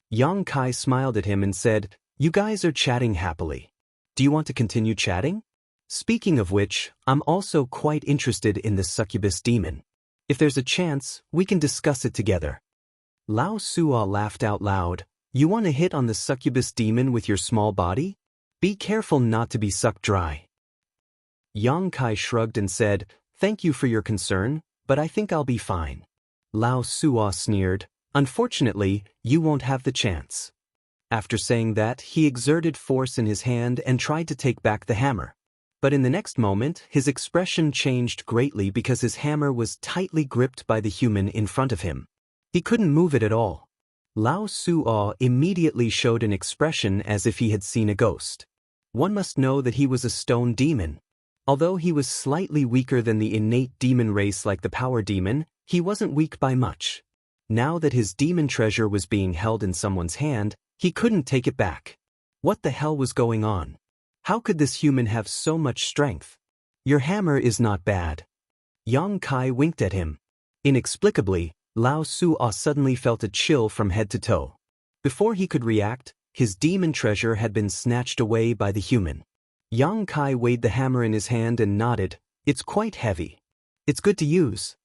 Yang Kai smiled at him and said, "You guys are chatting happily. Do you want to continue chatting? Speaking of which, I'm also quite interested in the succubus demon. If there's a chance, we can discuss it together." Lao Suo laughed out loud, "You want to hit on the succubus demon with your small body? Be careful not to be sucked dry." Yang Kai shrugged and said, "Thank you for your concern, but I think I'll be fine." Lao Suo sneered, "Unfortunately, you won't have the chance." After saying that, he exerted force in his hand and tried to take back the hammer. But in the next moment, his expression changed greatly because his hammer was tightly gripped by the human in front of him. He couldn't move it at all. Lao Suo immediately showed an expression as if he had seen a ghost. One must know that he was a stone demon. Although he was slightly weaker than the innate demon race like the power demon, he wasn't weak by much. Now that his demon treasure was being held in someone's hand, he couldn't take it back. What the hell was going on? How could this human have so much strength? "Your hammer is not bad." Yang Kai winked at him. Inexplicably, Lao Suo suddenly felt a chill from head to toe. Before he could react, his demon treasure had been snatched away by the human. Yang Kai weighed the hammer in his hand and nodded, "It's quite heavy. It's good to use."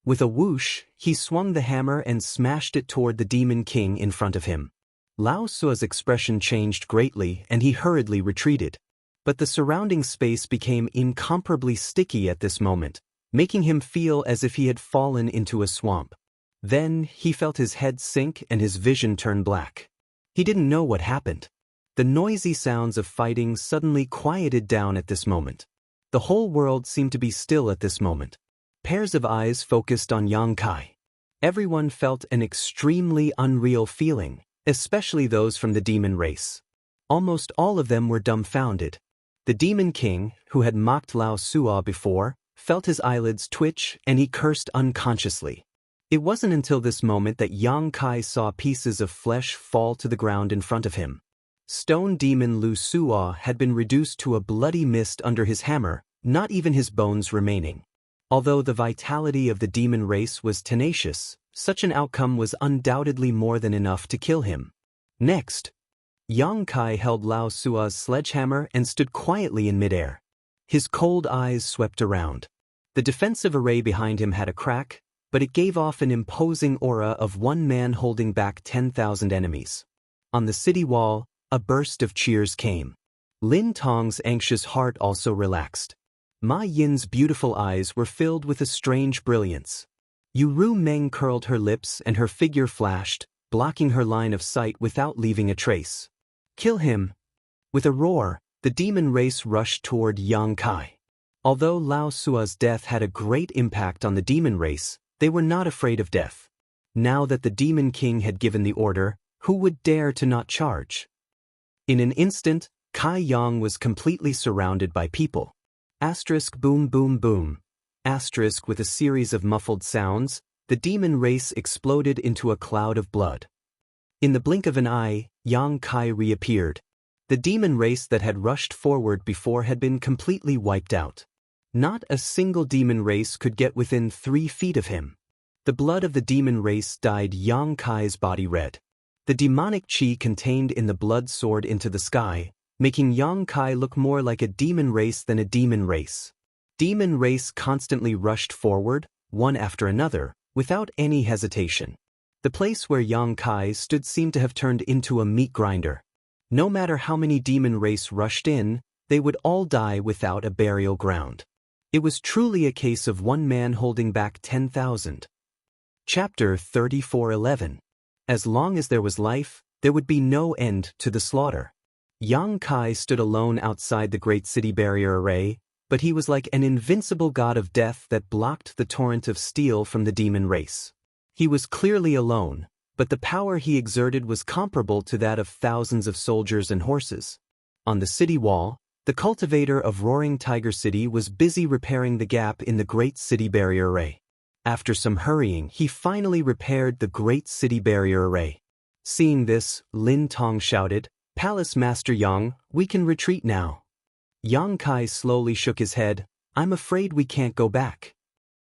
With a whoosh, he swung the hammer and smashed it toward the Demon King in front of him. Lao Sua's expression changed greatly and he hurriedly retreated. But the surrounding space became incomparably sticky at this moment, making him feel as if he had fallen into a swamp. Then, he felt his head sink and his vision turn black. He didn't know what happened. The noisy sounds of fighting suddenly quieted down at this moment. The whole world seemed to be still at this moment. Pairs of eyes focused on Yang Kai. Everyone felt an extremely unreal feeling, especially those from the demon race. Almost all of them were dumbfounded. The Demon King, who had mocked Lao Sua before, felt his eyelids twitch and he cursed unconsciously. It wasn't until this moment that Yang Kai saw pieces of flesh fall to the ground in front of him. Stone Demon Lu Sua had been reduced to a bloody mist under his hammer, not even his bones remaining. Although the vitality of the demon race was tenacious, such an outcome was undoubtedly more than enough to kill him. Next, Yang Kai held Lao Sua's sledgehammer and stood quietly in midair. His cold eyes swept around. The defensive array behind him had a crack, but it gave off an imposing aura of one man holding back 10,000 enemies. On the city wall, a burst of cheers came. Lin Tong's anxious heart also relaxed. Ma Yin's beautiful eyes were filled with a strange brilliance. Yu Ru Meng curled her lips and her figure flashed, blocking her line of sight without leaving a trace. Kill him! With a roar, the demon race rushed toward Yang Kai. Although Lao Sua's death had a great impact on the demon race, they were not afraid of death. Now that the Demon King had given the order, who would dare to not charge? In an instant, Kai Yang was completely surrounded by people. Asterisk boom boom boom. Asterisk with a series of muffled sounds, the demon race exploded into a cloud of blood. In the blink of an eye, Yang Kai reappeared. The demon race that had rushed forward before had been completely wiped out. Not a single demon race could get within 3 feet of him. The blood of the demon race dyed Yang Kai's body red. The demonic chi contained in the blood soared into the sky, making Yang Kai look more like a demon race than a demon race. Demon race constantly rushed forward, one after another, without any hesitation. The place where Yang Kai stood seemed to have turned into a meat grinder. No matter how many demon race rushed in, they would all die without a burial ground. It was truly a case of one man holding back 10,000. Chapter 34:11. As long as there was life, there would be no end to the slaughter. Yang Kai stood alone outside the great city barrier array, but he was like an invincible god of death that blocked the torrent of steel from the demon race. He was clearly alone, but the power he exerted was comparable to that of thousands of soldiers and horses. On the city wall, the cultivator of Roaring Tiger City was busy repairing the gap in the great city barrier array. After some hurrying, he finally repaired the great city barrier array. Seeing this, Lin Tong shouted, "Palace Master Yang, we can retreat now." Yang Kai slowly shook his head. "I'm afraid we can't go back."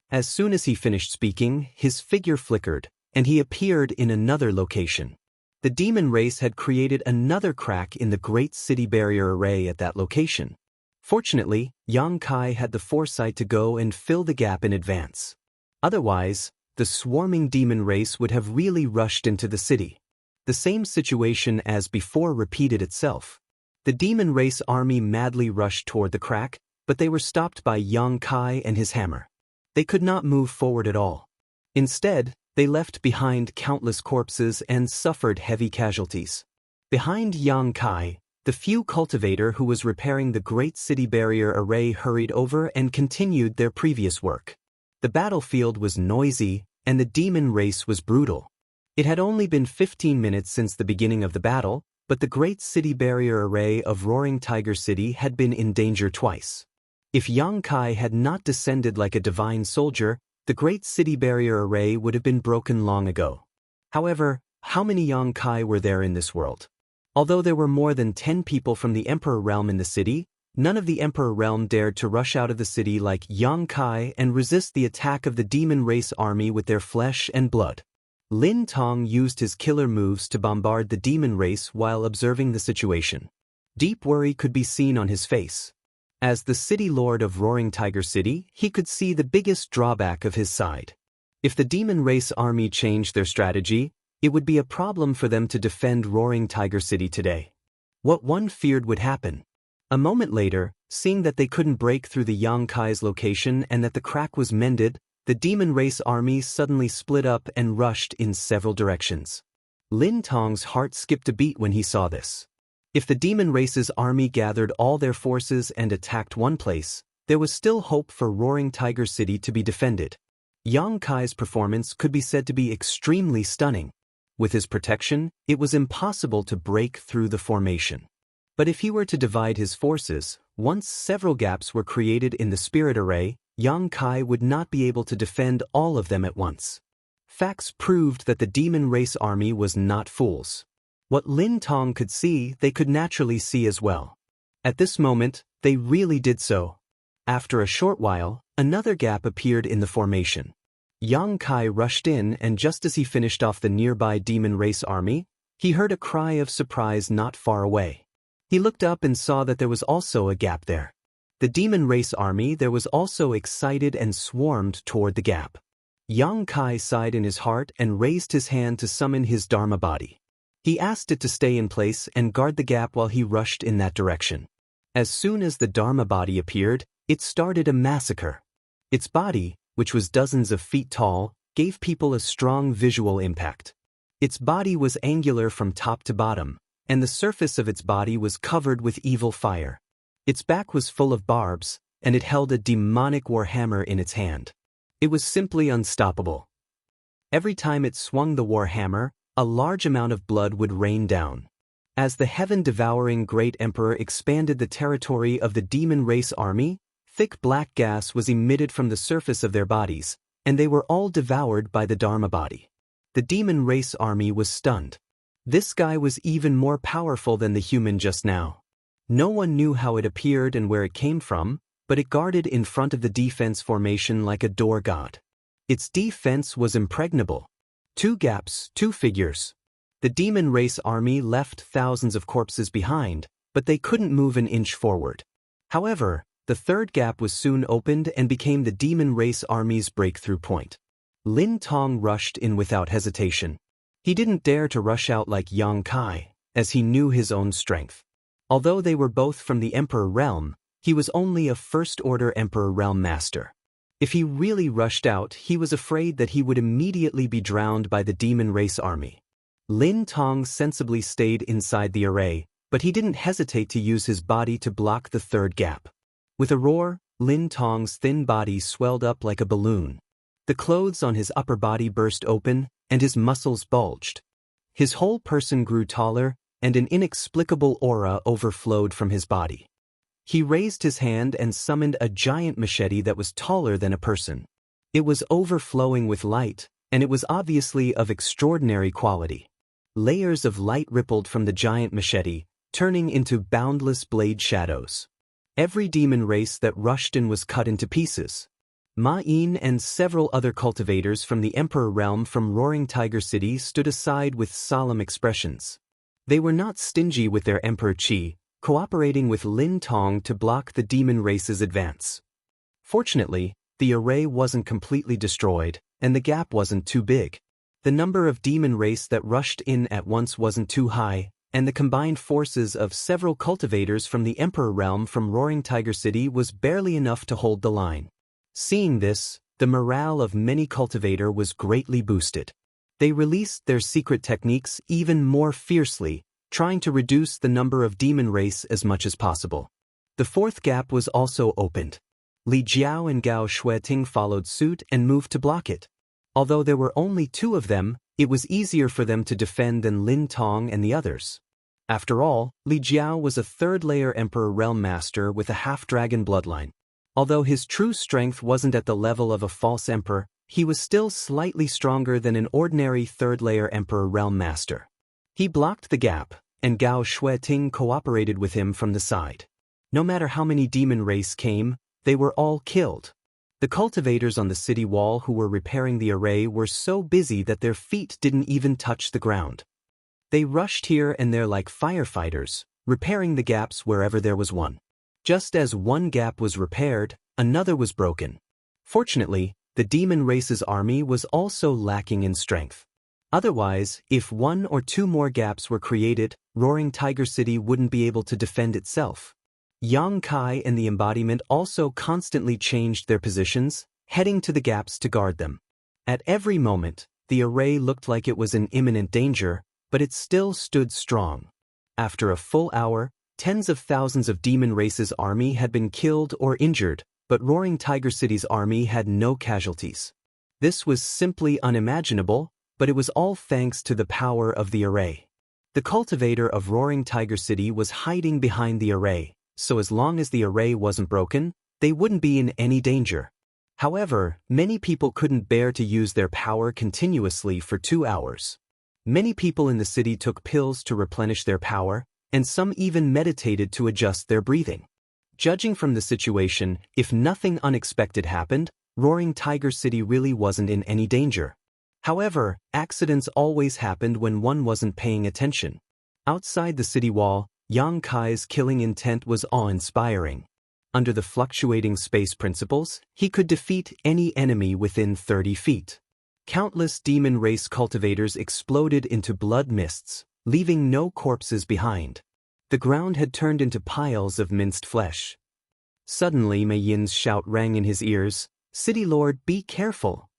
As soon as he finished speaking, his figure flickered, and he appeared in another location. The demon race had created another crack in the great city barrier array at that location. Fortunately, Yang Kai had the foresight to go and fill the gap in advance. Otherwise, the swarming demon race would have really rushed into the city. The same situation as before repeated itself. The demon race army madly rushed toward the crack, but they were stopped by Yang Kai and his hammer. They could not move forward at all. Instead, they left behind countless corpses and suffered heavy casualties. Behind Yang Kai, the few cultivator who was repairing the great city barrier array hurried over and continued their previous work. The battlefield was noisy, and the demon race was brutal. It had only been 15 minutes since the beginning of the battle, but the great city barrier array of Roaring Tiger City had been in danger twice. If Yang Kai had not descended like a divine soldier, the great city barrier array would have been broken long ago. However, how many Yang Kai were there in this world? Although there were more than 10 people from the Emperor Realm in the city, none of the Emperor Realm dared to rush out of the city like Yang Kai and resist the attack of the demon race army with their flesh and blood. Lin Tong used his killer moves to bombard the demon race while observing the situation. Deep worry could be seen on his face. As the city lord of Roaring Tiger City, he could see the biggest drawback of his side. If the demon race army changed their strategy, it would be a problem for them to defend Roaring Tiger City today. What one feared would happen. A moment later, seeing that they couldn't break through the Yang Kai's location and that the crack was mended, the demon race army suddenly split up and rushed in several directions. Lin Tong's heart skipped a beat when he saw this. If the demon race's army gathered all their forces and attacked one place, there was still hope for Roaring Tiger City to be defended. Yang Kai's performance could be said to be extremely stunning. With his protection, it was impossible to break through the formation. But if he were to divide his forces, once several gaps were created in the spirit array, Yang Kai would not be able to defend all of them at once. Facts proved that the demon race army was not fools. What Lin Tong could see, they could naturally see as well. At this moment, they really did so. After a short while, another gap appeared in the formation. Yang Kai rushed in, and just as he finished off the nearby demon race army, he heard a cry of surprise not far away. He looked up and saw that there was also a gap there. The demon race army there was also excited and swarmed toward the gap. Yang Kai sighed in his heart and raised his hand to summon his Dharma body. He asked it to stay in place and guard the gap while he rushed in that direction. As soon as the Dharma body appeared, it started a massacre. Its body, which was dozens of feet tall, gave people a strong visual impact. Its body was angular from top to bottom, and the surface of its body was covered with evil fire. Its back was full of barbs, and it held a demonic warhammer in its hand. It was simply unstoppable. Every time it swung the warhammer, a large amount of blood would rain down. As the heaven-devouring Great Emperor expanded the territory of the demon race army, thick black gas was emitted from the surface of their bodies, and they were all devoured by the Dharma body. The demon race army was stunned. This guy was even more powerful than the human just now. No one knew how it appeared and where it came from, but it guarded in front of the defense formation like a door god. Its defense was impregnable. 2 gaps, 2 figures. The demon race army left thousands of corpses behind, but they couldn't move an inch forward. However, the 3rd gap was soon opened and became the demon race army's breakthrough point. Lin Tong rushed in without hesitation. He didn't dare to rush out like Yang Kai, as he knew his own strength. Although they were both from the Emperor Realm, he was only a First-Order Emperor Realm Master. If he really rushed out, he was afraid that he would immediately be drowned by the demon race army. Lin Tong sensibly stayed inside the array, but he didn't hesitate to use his body to block the 3rd gap. With a roar, Lin Tong's thin body swelled up like a balloon. The clothes on his upper body burst open, and his muscles bulged. His whole person grew taller, and an inexplicable aura overflowed from his body. He raised his hand and summoned a giant machete that was taller than a person. It was overflowing with light, and it was obviously of extraordinary quality. Layers of light rippled from the giant machete, turning into boundless blade shadows. Every demon race that rushed in was cut into pieces. Ma Yin and several other cultivators from the Emperor Realm from Roaring Tiger City stood aside with solemn expressions. They were not stingy with their Emperor Qi, cooperating with Lin Tong to block the demon race's advance. Fortunately, the array wasn't completely destroyed, and the gap wasn't too big. The number of demon race that rushed in at once wasn't too high, and the combined forces of several cultivators from the Emperor Realm from Roaring Tiger City was barely enough to hold the line. Seeing this, the morale of many cultivators was greatly boosted. They released their secret techniques even more fiercely, trying to reduce the number of demon race as much as possible. The 4th gap was also opened. Li Jiao and Gao Shueting followed suit and moved to block it. Although there were only 2 of them, it was easier for them to defend than Lin Tong and the others. After all, Li Jiao was a 3rd-layer Emperor Realm Master with a half-dragon bloodline. Although his true strength wasn't at the level of a false emperor, he was still slightly stronger than an ordinary 3rd-layer Emperor Realm Master. He blocked the gap, and Gao Shueting cooperated with him from the side. No matter how many demon race came, they were all killed. The cultivators on the city wall who were repairing the array were so busy that their feet didn't even touch the ground. They rushed here and there like firefighters, repairing the gaps wherever there was one. Just as one gap was repaired, another was broken. Fortunately, the demon race's army was also lacking in strength. Otherwise, if one or two more gaps were created, Roaring Tiger City wouldn't be able to defend itself. Yang Kai and the embodiment also constantly changed their positions, heading to the gaps to guard them. At every moment, the array looked like it was in imminent danger, but it still stood strong. After a full hour, tens of thousands of demon race's army had been killed or injured, but Roaring Tiger City's army had no casualties. This was simply unimaginable, but it was all thanks to the power of the array. The cultivator of Roaring Tiger City was hiding behind the array, so as long as the array wasn't broken, they wouldn't be in any danger. However, many people couldn't bear to use their power continuously for 2 hours. Many people in the city took pills to replenish their power, and some even meditated to adjust their breathing. Judging from the situation, if nothing unexpected happened, Roaring Tiger City really wasn't in any danger. However, accidents always happened when one wasn't paying attention. Outside the city wall, Yang Kai's killing intent was awe-inspiring. Under the fluctuating space principles, he could defeat any enemy within 30 feet. Countless demon race cultivators exploded into blood mists, leaving no corpses behind. The ground had turned into piles of minced flesh. Suddenly Mei Yin's shout rang in his ears, "City Lord, be careful!"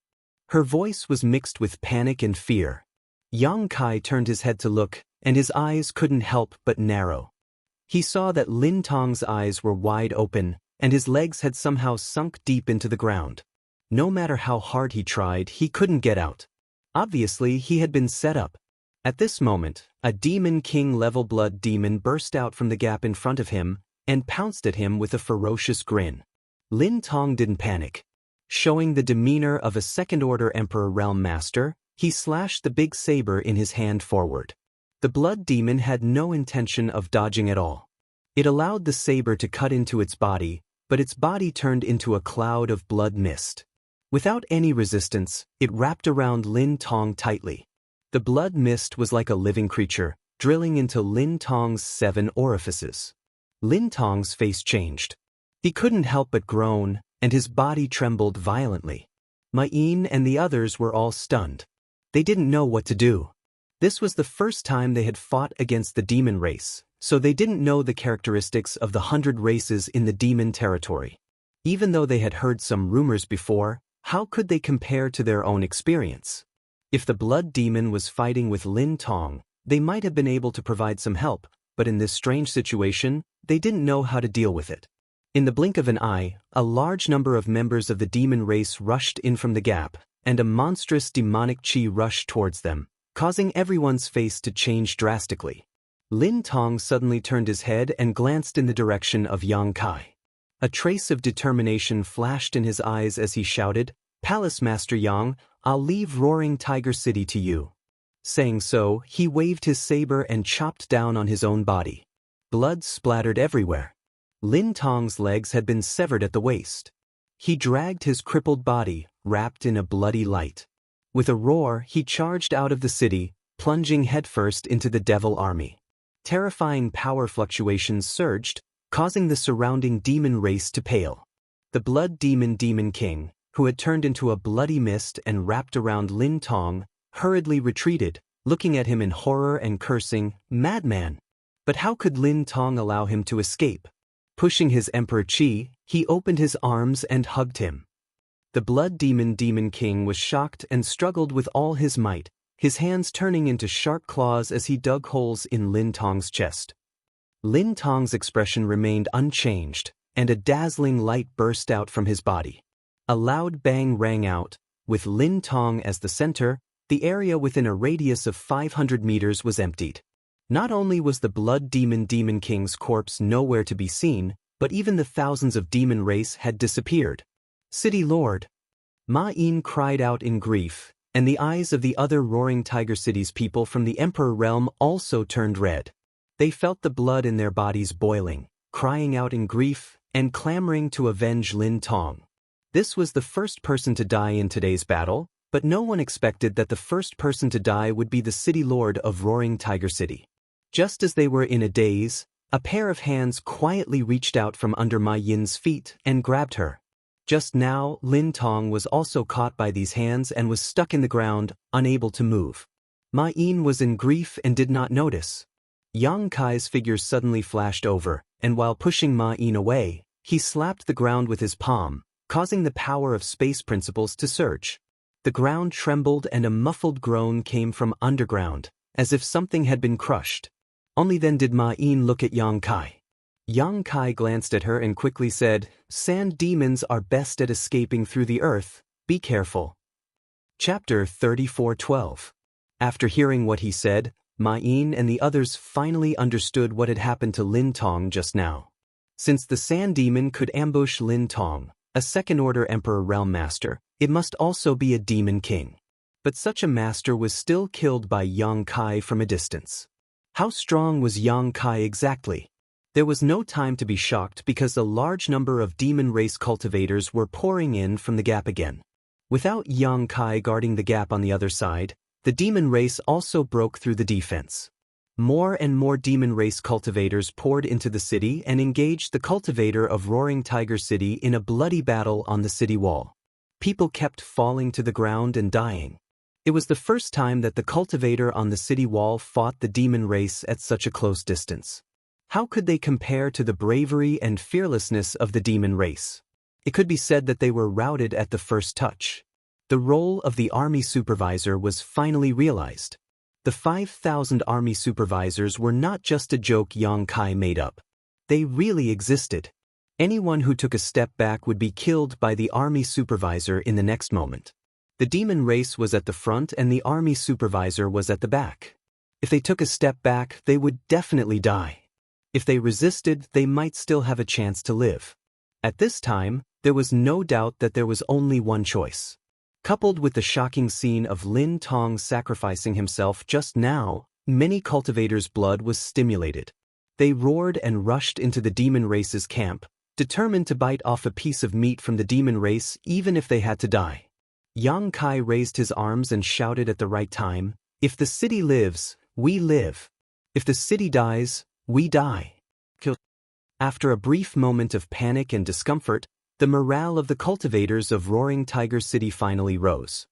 Her voice was mixed with panic and fear. Yang Kai turned his head to look, and his eyes couldn't help but narrow. He saw that Lin Tong's eyes were wide open, and his legs had somehow sunk deep into the ground. No matter how hard he tried, he couldn't get out. Obviously, he had been set up. At this moment, a Demon King-level blood demon burst out from the gap in front of him and pounced at him with a ferocious grin. Lin Tong didn't panic. Showing the demeanor of a second-order Emperor Realm Master, he slashed the big saber in his hand forward. The blood demon had no intention of dodging at all. It allowed the saber to cut into its body, but its body turned into a cloud of blood mist. Without any resistance, it wrapped around Lin Tong tightly. The blood mist was like a living creature, drilling into Lin Tong's 7 orifices. Lin Tong's face changed. He couldn't help but groan, and his body trembled violently. Mei Yin and the others were all stunned. They didn't know what to do. This was the first time they had fought against the demon race, so they didn't know the characteristics of the 100 races in the demon territory. Even though they had heard some rumors before, how could they compare to their own experience? If the blood demon was fighting with Lin Tong, they might have been able to provide some help, but in this strange situation, they didn't know how to deal with it. In the blink of an eye, a large number of members of the demon race rushed in from the gap, and a monstrous demonic chi rushed towards them, causing everyone's face to change drastically. Lin Tong suddenly turned his head and glanced in the direction of Yang Kai. A trace of determination flashed in his eyes as he shouted, "Palace Master Yang, I'll leave Roaring Tiger City to you." Saying so, he waved his saber and chopped down on his own body. Blood splattered everywhere. Lin Tong's legs had been severed at the waist. He dragged his crippled body, wrapped in a bloody light. With a roar, he charged out of the city, plunging headfirst into the devil army. Terrifying power fluctuations surged, causing the surrounding demon race to pale. The blood demon Demon King, who had turned into a bloody mist and wrapped around Lin Tong, hurriedly retreated, looking at him in horror and cursing, "Madman!" But how could Lin Tong allow him to escape? Pushing his Emperor Qi, he opened his arms and hugged him. The blood demon Demon King was shocked and struggled with all his might, his hands turning into sharp claws as he dug holes in Lin Tong's chest. Lin Tong's expression remained unchanged, and a dazzling light burst out from his body. A loud bang rang out. With Lin Tong as the center, the area within a radius of 500 meters was emptied. Not only was the blood demon Demon King's corpse nowhere to be seen, but even the thousands of demon race had disappeared. "City Lord!" Mei Yin cried out in grief, and the eyes of the other Roaring Tiger City's people from the Emperor Realm also turned red. They felt the blood in their bodies boiling, crying out in grief, and clamoring to avenge Lin Tong. This was the first person to die in today's battle, but no one expected that the first person to die would be the City Lord of Roaring Tiger City. Just as they were in a daze, a pair of hands quietly reached out from under Mei Yin's feet and grabbed her. Just now, Lin Tong was also caught by these hands and was stuck in the ground, unable to move. Ma Yin was in grief and did not notice. Yang Kai's figure suddenly flashed over, and while pushing Ma Yin away, he slapped the ground with his palm, causing the power of space principles to surge. The ground trembled and a muffled groan came from underground, as if something had been crushed. Only then did Ma Yin look at Yang Kai. Yang Kai glanced at her and quickly said, "Sand demons are best at escaping through the earth, be careful." Chapter 34:12. After hearing what he said, Ma Yin and the others finally understood what had happened to Lin Tong just now. Since the sand demon could ambush Lin Tong, a second-order Emperor Realm Master, it must also be a demon king. But such a master was still killed by Yang Kai from a distance. How strong was Yang Kai exactly? There was no time to be shocked because a large number of demon race cultivators were pouring in from the gap again. Without Yang Kai guarding the gap on the other side, the demon race also broke through the defense. More and more demon race cultivators poured into the city and engaged the cultivator of Roaring Tiger City in a bloody battle on the city wall. People kept falling to the ground and dying. It was the first time that the cultivator on the city wall fought the demon race at such a close distance. How could they compare to the bravery and fearlessness of the demon race? It could be said that they were routed at the first touch. The role of the army supervisor was finally realized. The 5,000 army supervisors were not just a joke Yang Kai made up. They really existed. Anyone who took a step back would be killed by the army supervisor in the next moment. The demon race was at the front and the army supervisor was at the back. If they took a step back, they would definitely die. If they resisted, they might still have a chance to live. At this time, there was no doubt that there was only one choice. Coupled with the shocking scene of Lin Tong sacrificing himself just now, many cultivators' blood was stimulated. They roared and rushed into the demon race's camp, determined to bite off a piece of meat from the demon race even if they had to die. Yang Kai raised his arms and shouted at the right time, "If the city lives, we live. If the city dies, we die." After a brief moment of panic and discomfort, the morale of the cultivators of Roaring Tiger City finally rose.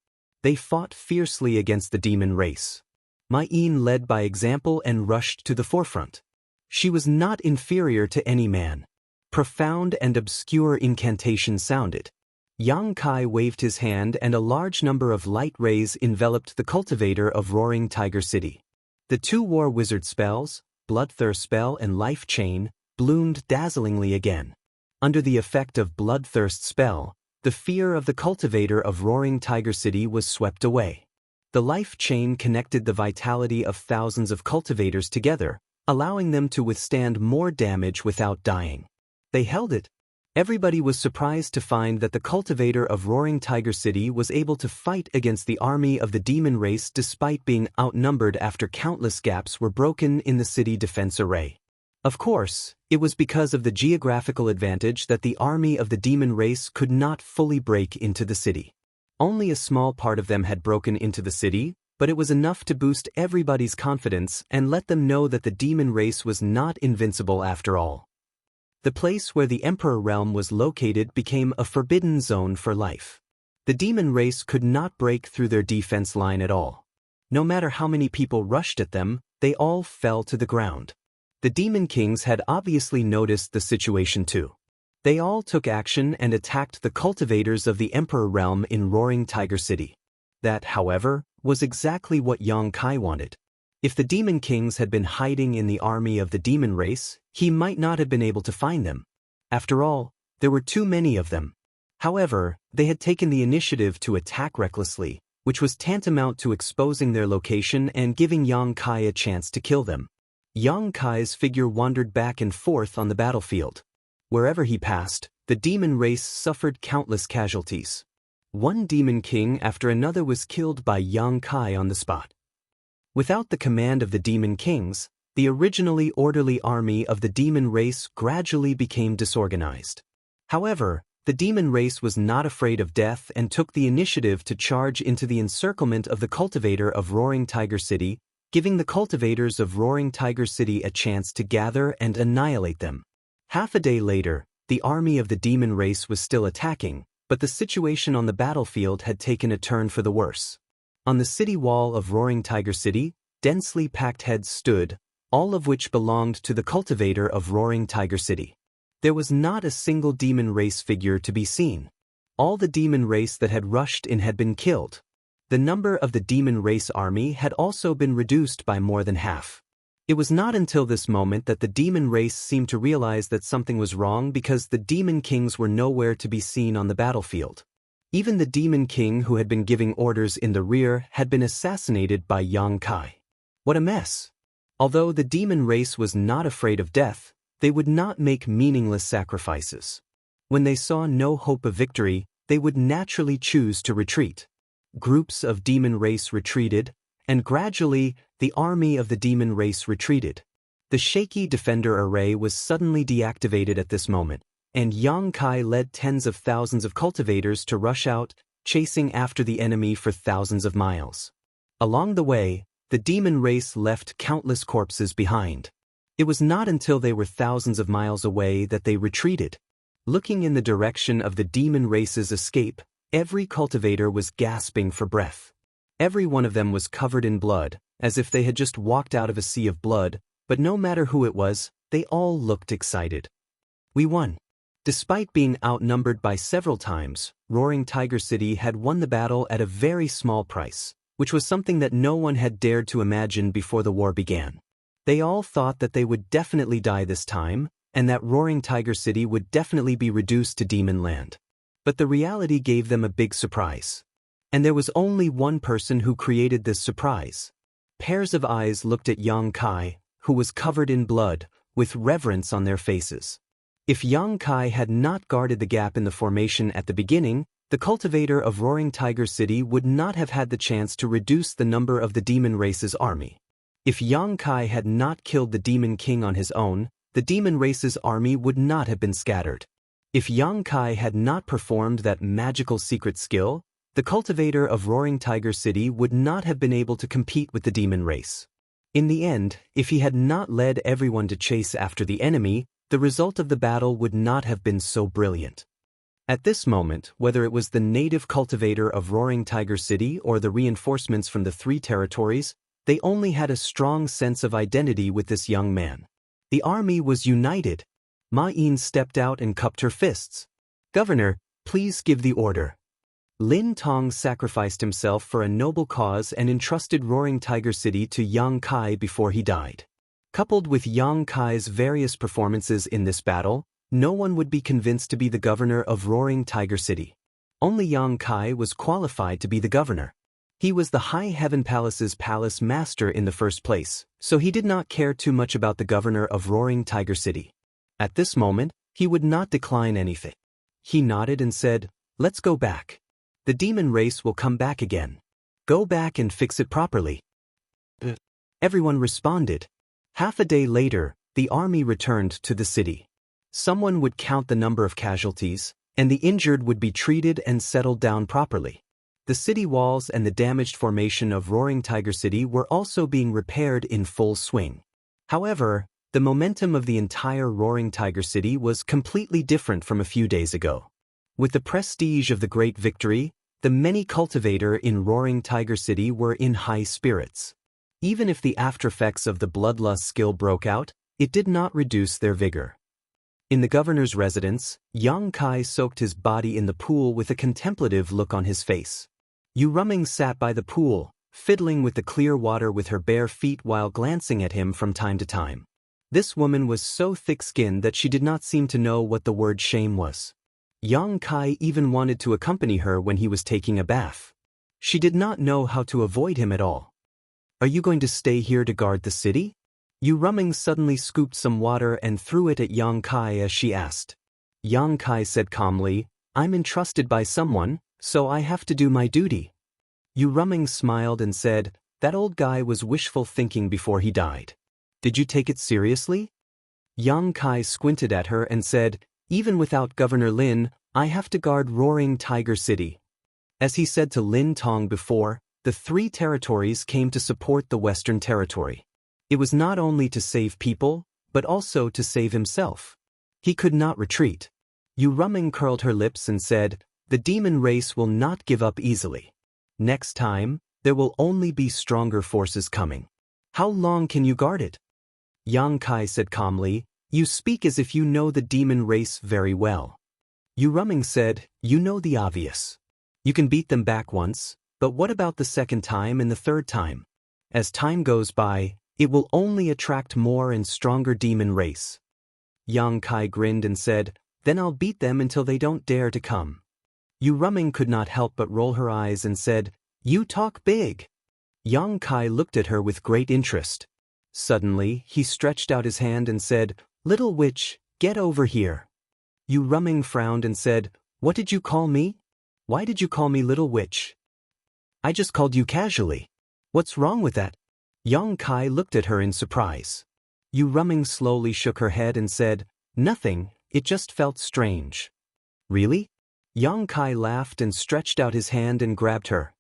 They fought fiercely against the demon race. Ma Yin led by example and rushed to the forefront. She was not inferior to any man. Profound and obscure incantation sounded. Yang Kai waved his hand and a large number of light rays enveloped the cultivator of Roaring Tiger City. The two war wizard spells, Bloodthirst spell and Life Chain, bloomed dazzlingly again. Under the effect of Bloodthirst spell, the fear of the cultivator of Roaring Tiger City was swept away. The Life Chain connected the vitality of thousands of cultivators together, allowing them to withstand more damage without dying. They held it. Everybody was surprised to find that the cultivator of Roaring Tiger City was able to fight against the army of the demon race despite being outnumbered after countless gaps were broken in the city defense array. Of course, it was because of the geographical advantage that the army of the demon race could not fully break into the city. Only a small part of them had broken into the city, but it was enough to boost everybody's confidence and let them know that the demon race was not invincible after all. The place where the Emperor Realm was located became a forbidden zone for life. The demon race could not break through their defense line at all. No matter how many people rushed at them, they all fell to the ground. The demon kings had obviously noticed the situation too. They all took action and attacked the cultivators of the Emperor Realm in Roaring Tiger City. That, however, was exactly what Yang Kai wanted. If the demon kings had been hiding in the army of the demon race, he might not have been able to find them. After all, there were too many of them. However, they had taken the initiative to attack recklessly, which was tantamount to exposing their location and giving Yang Kai a chance to kill them. Yang Kai's figure wandered back and forth on the battlefield. Wherever he passed, the demon race suffered countless casualties. One demon king after another was killed by Yang Kai on the spot. Without the command of the demon kings, the originally orderly army of the demon race gradually became disorganized. However, the demon race was not afraid of death and took the initiative to charge into the encirclement of the cultivator of Roaring Tiger City, giving the cultivators of Roaring Tiger City a chance to gather and annihilate them. Half a day later, The army of the demon race was still attacking, but the situation on the battlefield had taken a turn for the worse. On the city wall of Roaring Tiger City, densely packed heads stood, all of which belonged to the cultivator of Roaring Tiger City. There was not a single demon race figure to be seen. All the demon race that had rushed in had been killed. The number of the demon race army had also been reduced by more than half. It was not until this moment that the demon race seemed to realize that something was wrong, because the demon kings were nowhere to be seen on the battlefield. Even the demon king who had been giving orders in the rear had been assassinated by Yang Kai. What a mess! Although the demon race was not afraid of death, they would not make meaningless sacrifices. When they saw no hope of victory, they would naturally choose to retreat. Groups of demon race retreated, and gradually, the army of the demon race retreated. The shaky defender array was suddenly deactivated at this moment, and Yang Kai led tens of thousands of cultivators to rush out, chasing after the enemy for thousands of miles. Along the way, the demon race left countless corpses behind. It was not until they were thousands of miles away that they retreated. Looking in the direction of the demon race's escape, every cultivator was gasping for breath. Every one of them was covered in blood, as if they had just walked out of a sea of blood, but no matter who it was, they all looked excited. We won. Despite being outnumbered by several times, Roaring Tiger City had won the battle at a very small price, which was something that no one had dared to imagine before the war began. They all thought that they would definitely die this time, and that Roaring Tiger City would definitely be reduced to Demon Land. But the reality gave them a big surprise. And there was only one person who created this surprise. Pairs of eyes looked at Yang Kai, who was covered in blood, with reverence on their faces. If Yang Kai had not guarded the gap in the formation at the beginning, the cultivator of Roaring Tiger City would not have had the chance to reduce the number of the demon race's army. If Yang Kai had not killed the demon king on his own, the demon race's army would not have been scattered. If Yang Kai had not performed that magical secret skill, the cultivator of Roaring Tiger City would not have been able to compete with the demon race. In the end, if he had not led everyone to chase after the enemy, the result of the battle would not have been so brilliant. At this moment, whether it was the native cultivator of Roaring Tiger City or the reinforcements from the 3 territories, they only had a strong sense of identity with this young man. The army was united. Ma Yin stepped out and cupped her fists. "Governor, please give the order." Lin Tong sacrificed himself for a noble cause and entrusted Roaring Tiger City to Yang Kai before he died. Coupled with Yang Kai's various performances in this battle, no one would be convinced to be the governor of Roaring Tiger City. Only Yang Kai was qualified to be the governor. He was the High Heaven Palace's palace master in the first place, so he did not care too much about the governor of Roaring Tiger City. At this moment, he would not decline anything. He nodded and said, "Let's go back. The demon race will come back again. Go back and fix it properly." Everyone responded. Half a day later, the army returned to the city. Someone would count the number of casualties, and the injured would be treated and settled down properly. The city walls and the damaged formation of Roaring Tiger City were also being repaired in full swing. However, the momentum of the entire Roaring Tiger City was completely different from a few days ago. With the prestige of the great victory, the many cultivator in Roaring Tiger City were in high spirits. Even if the aftereffects of the bloodlust skill broke out, it did not reduce their vigor. In the governor's residence, Yang Kai soaked his body in the pool with a contemplative look on his face. Yu Ruming sat by the pool, fiddling with the clear water with her bare feet while glancing at him from time to time. This woman was so thick-skinned that she did not seem to know what the word shame was. Yang Kai even wanted to accompany her when he was taking a bath. She did not know how to avoid him at all. "Are you going to stay here to guard the city?" Yu Ruming suddenly scooped some water and threw it at Yang Kai as she asked. Yang Kai said calmly, "I'm entrusted by someone, so I have to do my duty." Yu Ruming smiled and said, "That old guy was wishful thinking before he died. Did you take it seriously?" Yang Kai squinted at her and said, "Even without Governor Lin, I have to guard Roaring Tiger City." As he said to Lin Tong before, the 3 territories came to support the Western Territory. It was not only to save people, but also to save himself. He could not retreat. Yu Ruming curled her lips and said, "The demon race will not give up easily. Next time, there will only be stronger forces coming. How long can you guard it?" Yang Kai said calmly, "You speak as if you know the demon race very well." Yu Ruming said, "You know the obvious. You can beat them back once, but what about the second time and the third time? As time goes by, it will only attract more and stronger demon race." Yang Kai grinned and said, "Then I'll beat them until they don't dare to come." Yu Ruming could not help but roll her eyes and said, "You talk big." Yang Kai looked at her with great interest. Suddenly, he stretched out his hand and said, "Little witch, get over here." Yu Ruming frowned and said, "What did you call me? Why did you call me little witch?" "I just called you casually. What's wrong with that?" Yang Kai looked at her in surprise. Yu Ruming slowly shook her head and said, "Nothing, it just felt strange." "Really?" Yang Kai laughed and stretched out his hand and grabbed her.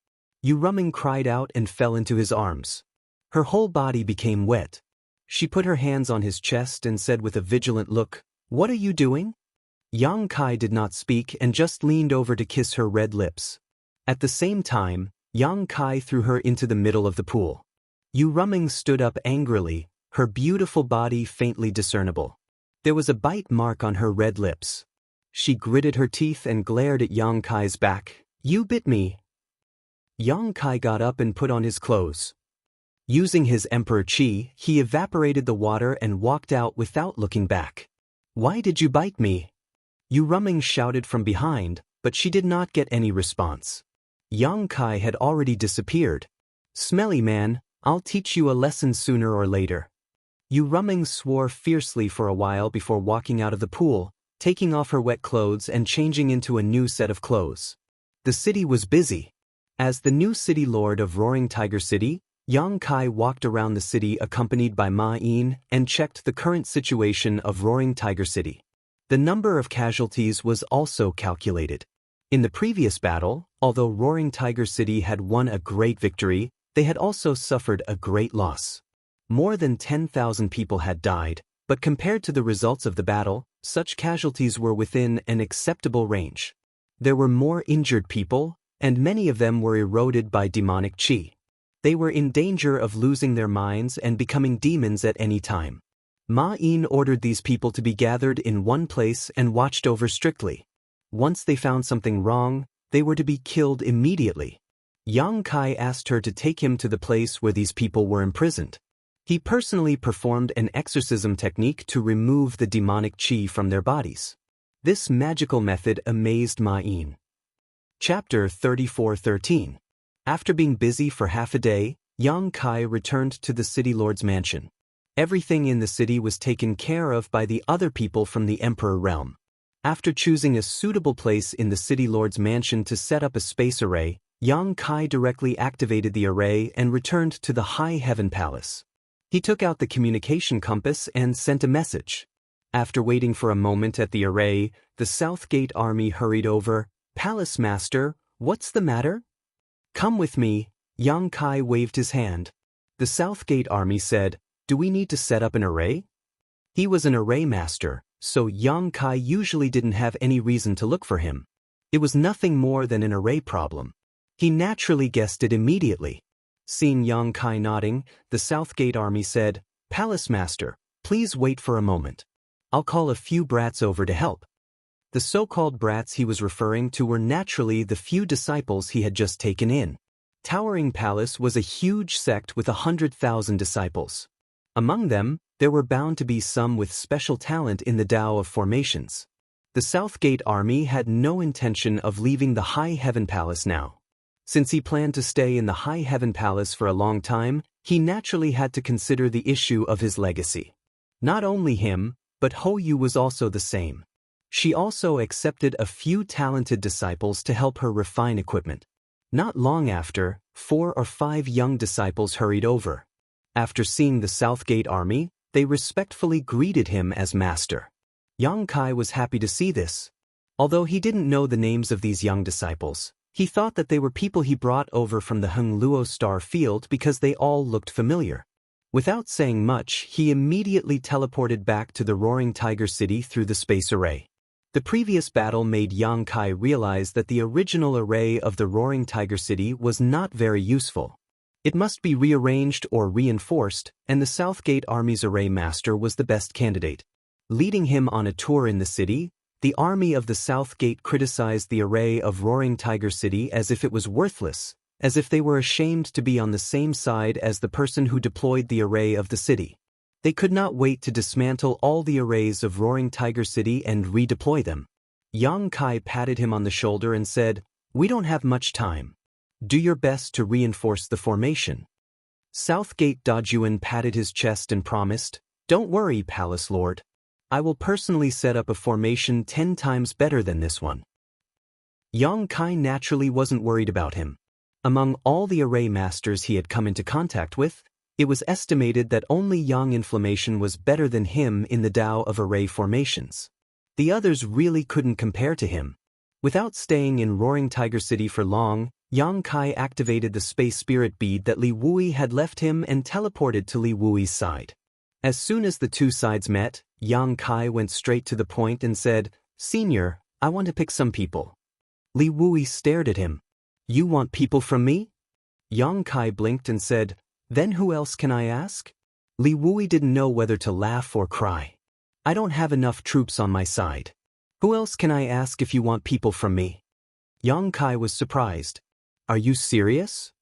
Yu Ruming cried out and fell into his arms. Her whole body became wet. She put her hands on his chest and said with a vigilant look, "What are you doing?" Yang Kai did not speak and just leaned over to kiss her red lips. At the same time, Yang Kai threw her into the middle of the pool. Yu Ruming stood up angrily, her beautiful body faintly discernible. There was a bite mark on her red lips. She gritted her teeth and glared at Yang Kai's back. "You bit me." Yang Kai got up and put on his clothes. Using his Emperor Qi, he evaporated the water and walked out without looking back. "Why did you bite me?" Yu Ruming shouted from behind, but she did not get any response. Yang Kai had already disappeared. "Smelly man, I'll teach you a lesson sooner or later." Yu Ruming swore fiercely for a while before walking out of the pool, taking off her wet clothes and changing into a new set of clothes. The city was busy. As the new city lord of Roaring Tiger City, Yang Kai walked around the city accompanied by Ma Yin and checked the current situation of Roaring Tiger City. The number of casualties was also calculated. In the previous battle, although Roaring Tiger City had won a great victory, they had also suffered a great loss. More than 10,000 people had died, but compared to the results of the battle, such casualties were within an acceptable range. There were more injured people, and many of them were eroded by demonic qi. They were in danger of losing their minds and becoming demons at any time. Ma Yin ordered these people to be gathered in one place and watched over strictly. Once they found something wrong, they were to be killed immediately. Yang Kai asked her to take him to the place where these people were imprisoned. He personally performed an exorcism technique to remove the demonic qi from their bodies. This magical method amazed Ma Yin. Chapter 34:13. After being busy for half a day, Yang Kai returned to the city lord's mansion. Everything in the city was taken care of by the other people from the Emperor realm. After choosing a suitable place in the city lord's mansion to set up a space array, Yang Kai directly activated the array and returned to the High Heaven Palace. He took out the communication compass and sent a message. After waiting for a moment at the array, the South Gate army hurried over. "Palace Master, what's the matter?" "Come with me." Yang Kai waved his hand. The South Gate army said, "Do we need to set up an array?" He was an array master, so Yang Kai usually didn't have any reason to look for him. It was nothing more than an array problem. He naturally guessed it immediately. Seeing Yang Kai nodding, the South Gate army said, "Palace Master, please wait for a moment. I'll call a few brats over to help." The so-called brats he was referring to were naturally the few disciples he had just taken in. Towering Palace was a huge sect with 100,000 disciples. Among them, there were bound to be some with special talent in the Tao of formations. The South Gate army had no intention of leaving the High Heaven Palace now. Since he planned to stay in the High Heaven Palace for a long time, he naturally had to consider the issue of his legacy. Not only him, but Ho Yu was also the same. She also accepted a few talented disciples to help her refine equipment. Not long after, 4 or 5 young disciples hurried over. After seeing the South Gate army, they respectfully greeted him as master. Yang Kai was happy to see this. Although he didn't know the names of these young disciples, he thought that they were people he brought over from the Heng Luo star field because they all looked familiar. Without saying much, he immediately teleported back to the Roaring Tiger City through the space array. The previous battle made Yang Kai realize that the original array of the Roaring Tiger City was not very useful. It must be rearranged or reinforced, and the Southgate Army's array master was the best candidate. Leading him on a tour in the city, the army of the Southgate criticized the array of Roaring Tiger City as if it was worthless, as if they were ashamed to be on the same side as the person who deployed the array of the city. They could not wait to dismantle all the arrays of Roaring Tiger City and redeploy them. Yang Kai patted him on the shoulder and said, "We don't have much time. Do your best to reinforce the formation." Southgate Dajuan patted his chest and promised, "Don't worry, Palace Lord. I will personally set up a formation 10 times better than this one." Yang Kai naturally wasn't worried about him. Among all the array masters he had come into contact with, it was estimated that only Yang Inflammation was better than him in the Tao of array formations. The others really couldn't compare to him. Without staying in Roaring Tiger City for long, Yang Kai activated the space spirit bead that Li Wui had left him and teleported to Li Wui's side. As soon as the two sides met, Yang Kai went straight to the point and said, "Senior, I want to pick some people." Li Wui stared at him. "You want people from me?" Yang Kai blinked and said, "Then who else can I ask?" Li Wui didn't know whether to laugh or cry. "I don't have enough troops on my side. Who else can I ask if you want people from me?" Yang Kai was surprised. "Are you serious?"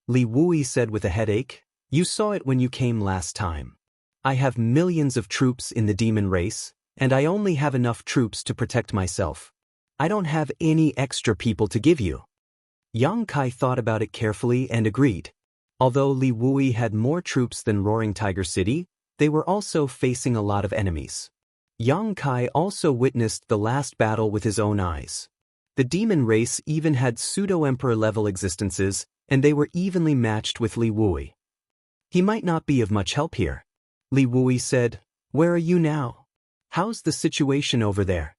Li Wui said with a headache, "You saw it when you came last time. I have millions of troops in the demon race, and I only have enough troops to protect myself. I don't have any extra people to give you." Yang Kai thought about it carefully and agreed. Although Li Wui had more troops than Roaring Tiger City, they were also facing a lot of enemies. Yang Kai also witnessed the last battle with his own eyes. The demon race even had pseudo-emperor level existences, and they were evenly matched with Li Wui. He might not be of much help here. Li Wui said, "Where are you now? How's the situation over there?"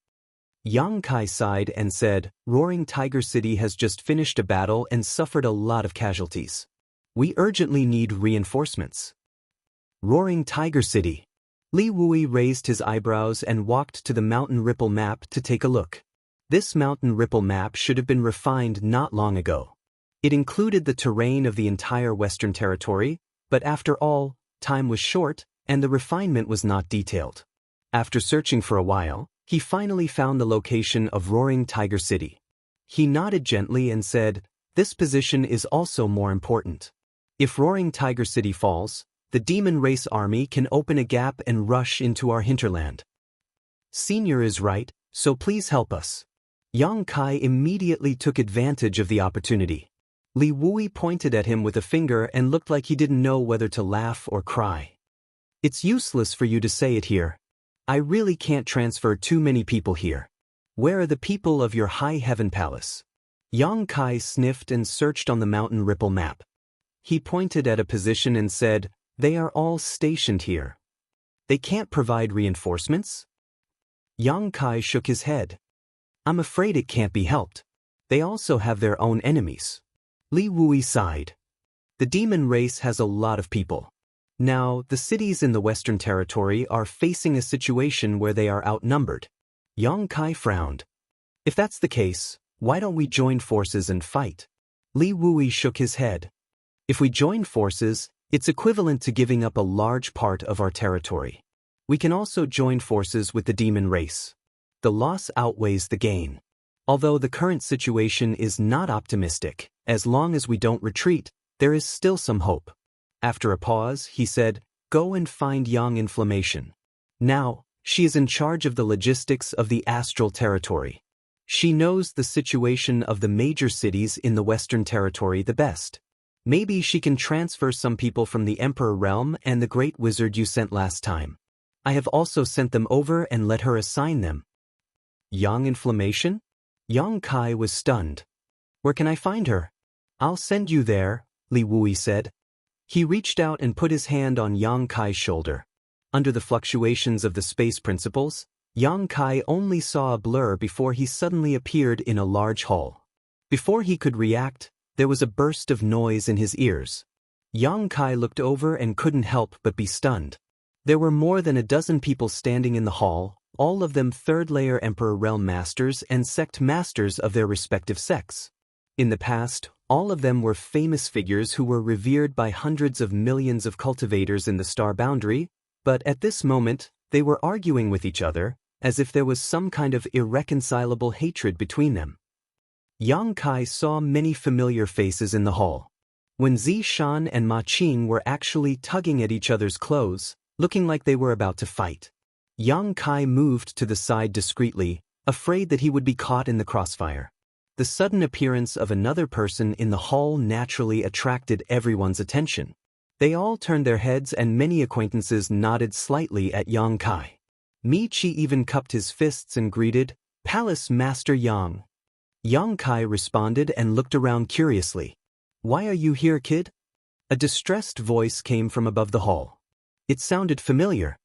Yang Kai sighed and said, "Roaring Tiger City has just finished a battle and suffered a lot of casualties. We urgently need reinforcements." Roaring Tiger City. Li Wui raised his eyebrows and walked to the mountain ripple map to take a look. This mountain ripple map should have been refined not long ago. It included the terrain of the entire Western Territory, but after all, time was short, and the refinement was not detailed. After searching for a while, he finally found the location of Roaring Tiger City. He nodded gently and said, "This position is also more important. If Roaring Tiger City falls, the demon race army can open a gap and rush into our hinterland. Senior is right, so please help us." Yang Kai immediately took advantage of the opportunity. Li Wui pointed at him with a finger and looked like he didn't know whether to laugh or cry. "It's useless for you to say it here. I really can't transfer too many people here. Where are the people of your high heaven palace?" Yang Kai sniffed and searched on the mountain ripple map. He pointed at a position and said, "They are all stationed here. They can't provide reinforcements?" Yang Kai shook his head. "I'm afraid it can't be helped. They also have their own enemies." Li Wui sighed. "The demon race has a lot of people. Now, the cities in the Western Territory are facing a situation where they are outnumbered." Yang Kai frowned. "If that's the case, why don't we join forces and fight?" Li Wui shook his head. "If we join forces, it's equivalent to giving up a large part of our territory. We can also join forces with the demon race. The loss outweighs the gain. Although the current situation is not optimistic, as long as we don't retreat, there is still some hope." After a pause, he said, "Go and find Yang Inflammation. Now, she is in charge of the logistics of the astral territory. She knows the situation of the major cities in the Western Territory the best. Maybe she can transfer some people from the Emperor Realm and the Great Wizard you sent last time. I have also sent them over and let her assign them." Yang Inflammation? Yang Kai was stunned. "Where can I find her?" "I'll send you there," Li Wui said. He reached out and put his hand on Yang Kai's shoulder. Under the fluctuations of the space principles, Yang Kai only saw a blur before he suddenly appeared in a large hall. Before he could react, there was a burst of noise in his ears. Yang Kai looked over and couldn't help but be stunned. There were more than a dozen people standing in the hall, all of them third-layer Emperor Realm Masters and Sect Masters of their respective sects. In the past, all of them were famous figures who were revered by hundreds of millions of cultivators in the star boundary, but at this moment, they were arguing with each other, as if there was some kind of irreconcilable hatred between them. Yang Kai saw many familiar faces in the hall. When Zishan and Ma Qing were actually tugging at each other's clothes, looking like they were about to fight. Yang Kai moved to the side discreetly, afraid that he would be caught in the crossfire. The sudden appearance of another person in the hall naturally attracted everyone's attention. They all turned their heads and many acquaintances nodded slightly at Yang Kai. Mi Chi even cupped his fists and greeted, "Palace Master Yang." Yang Kai responded and looked around curiously. "Why are you here, kid?" A distressed voice came from above the hall. It sounded familiar.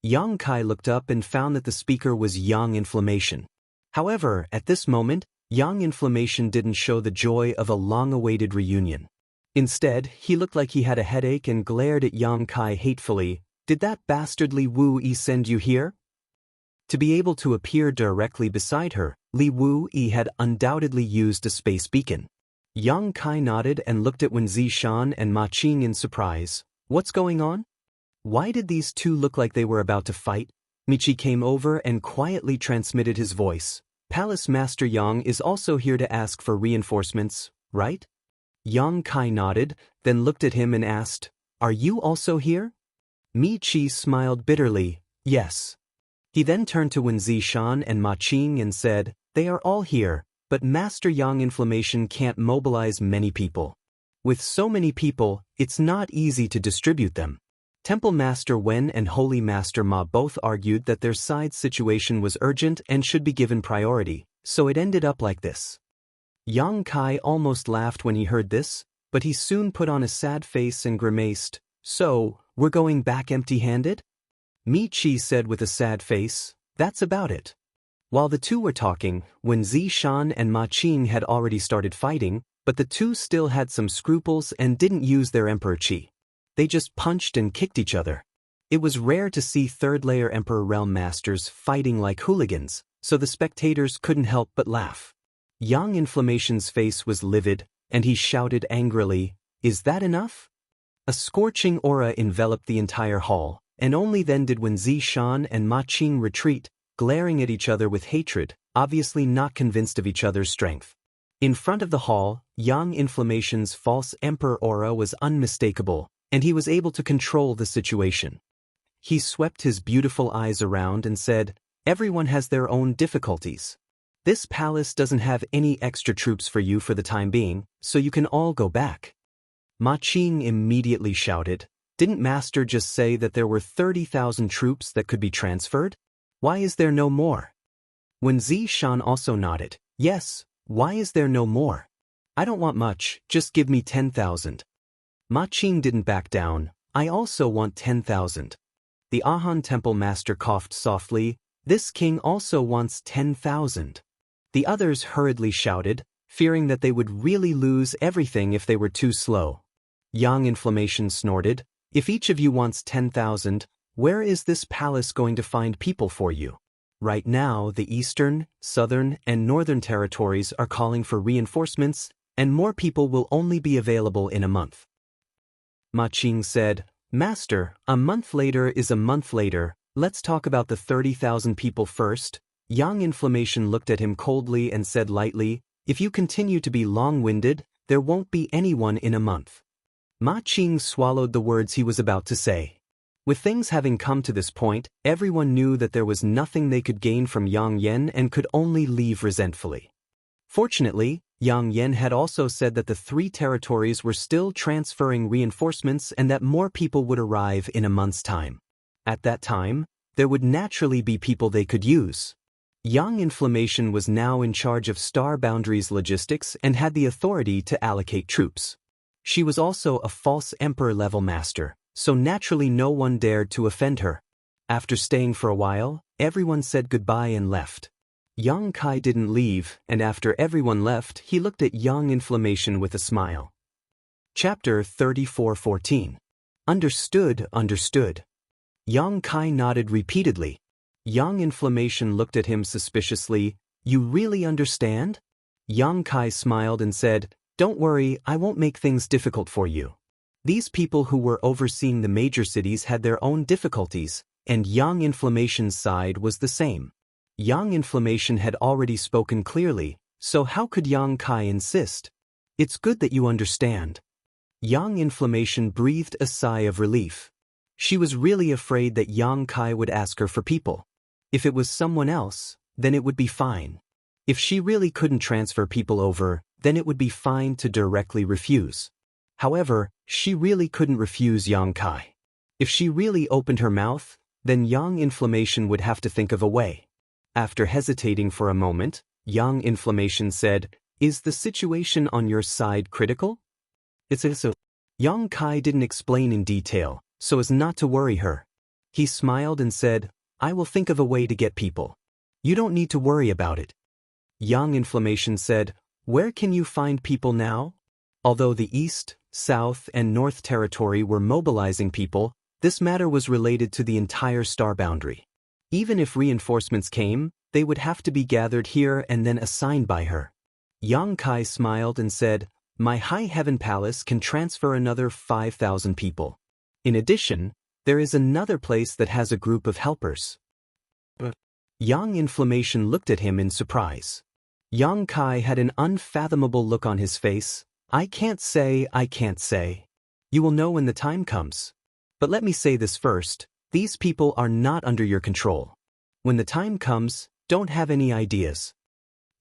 Yang Kai looked up and found that the speaker was Yang Inflammation. However, at this moment, Yang Inflammation didn't show the joy of a long-awaited reunion. Instead, he looked like he had a headache and glared at Yang Kai hatefully. "Did that bastard Li Wu-Yi send you here?" To be able to appear directly beside her, Li Wu-Yi had undoubtedly used a space beacon. Yang Kai nodded and looked at Wen Zishan and Ma Qing in surprise. "What's going on? Why did these two look like they were about to fight?" Michi came over and quietly transmitted his voice. "Palace Master Yang is also here to ask for reinforcements, right?" Yang Kai nodded, then looked at him and asked, "Are you also here?" Mi Chi smiled bitterly, "Yes." He then turned to Wen Zishan and Ma Qing and said, "They are all here, but Master Yang Inflammation can't mobilize many people. With so many people, it's not easy to distribute them." Temple Master Wen and Holy Master Ma both argued that their side's situation was urgent and should be given priority, so it ended up like this. Yang Kai almost laughed when he heard this, but he soon put on a sad face and grimaced. "So, we're going back empty-handed?" Mi Chi said with a sad face, "That's about it." While the two were talking, Wen Zishan and Ma Qing had already started fighting, but the two still had some scruples and didn't use their Emperor Chi. They just punched and kicked each other. It was rare to see third-layer Emperor Realm Masters fighting like hooligans, so the spectators couldn't help but laugh. Yang Inflammation's face was livid, and he shouted angrily, "Is that enough?" A scorching aura enveloped the entire hall, and only then did Wen Zishan and Ma Qing retreat, glaring at each other with hatred, obviously not convinced of each other's strength. In front of the hall, Yang Inflammation's false emperor aura was unmistakable, and he was able to control the situation. He swept his beautiful eyes around and said, "Everyone has their own difficulties. This palace doesn't have any extra troops for you for the time being, so you can all go back." Ma Qing immediately shouted, "Didn't Master just say that there were 30,000 troops that could be transferred? Why is there no more?" Wen Zishan also nodded, "Yes, why is there no more? I don't want much, just give me 10,000. Ma Qing didn't back down, "I also want 10,000. The Ahan Temple Master coughed softly, "This king also wants 10,000. The others hurriedly shouted, fearing that they would really lose everything if they were too slow. Yang Inflammation snorted, "If each of you wants 10,000, where is this palace going to find people for you? Right now, the eastern, southern, and northern territories are calling for reinforcements, and more people will only be available in a month." Ma Qing said, "Master, a month later is a month later, let's talk about the 30,000 people first." Yang Inflammation looked at him coldly and said lightly, "If you continue to be long-winded, there won't be anyone in a month." Ma Qing swallowed the words he was about to say. With things having come to this point, everyone knew that there was nothing they could gain from Yang Yen and could only leave resentfully. Fortunately, Yang Yen had also said that the three territories were still transferring reinforcements and that more people would arrive in a month's time. At that time, there would naturally be people they could use. Yang Inflammation was now in charge of Star Boundaries logistics and had the authority to allocate troops. She was also a false emperor-level master, so naturally no one dared to offend her. After staying for a while, everyone said goodbye and left. Yang Kai didn't leave, and after everyone left, he looked at Yang Inflammation with a smile. Chapter 34:14. Understood, understood. Yang Kai nodded repeatedly. Yang Inflammation looked at him suspiciously. You really understand? Yang Kai smiled and said, don't worry, I won't make things difficult for you. These people who were overseeing the major cities had their own difficulties, and Yang Inflammation's side was the same. Yang Inflammation had already spoken clearly, so how could Yang Kai insist? It's good that you understand. Yang Inflammation breathed a sigh of relief. She was really afraid that Yang Kai would ask her for people. If it was someone else, then it would be fine. If she really couldn't transfer people over, then it would be fine to directly refuse. However, she really couldn't refuse Yang Kai. If she really opened her mouth, then Yang Inflammation would have to think of a way. After hesitating for a moment, Yang Inflammation said, is the situation on your side critical? It's so. Yang Kai didn't explain in detail, so as not to worry her. He smiled and said, I will think of a way to get people. You don't need to worry about it. Yang Inflammation said, where can you find people now? Although the East, South, and North Territory were mobilizing people, this matter was related to the entire star boundary. Even if reinforcements came, they would have to be gathered here and then assigned by her. Yang Kai smiled and said, my High Heaven Palace can transfer another 5,000 people. In addition, there is another place that has a group of helpers. But Yang Inflammation looked at him in surprise. Yang Kai had an unfathomable look on his face. I can't say. You will know when the time comes. But let me say this first, these people are not under your control. When the time comes, don't have any ideas.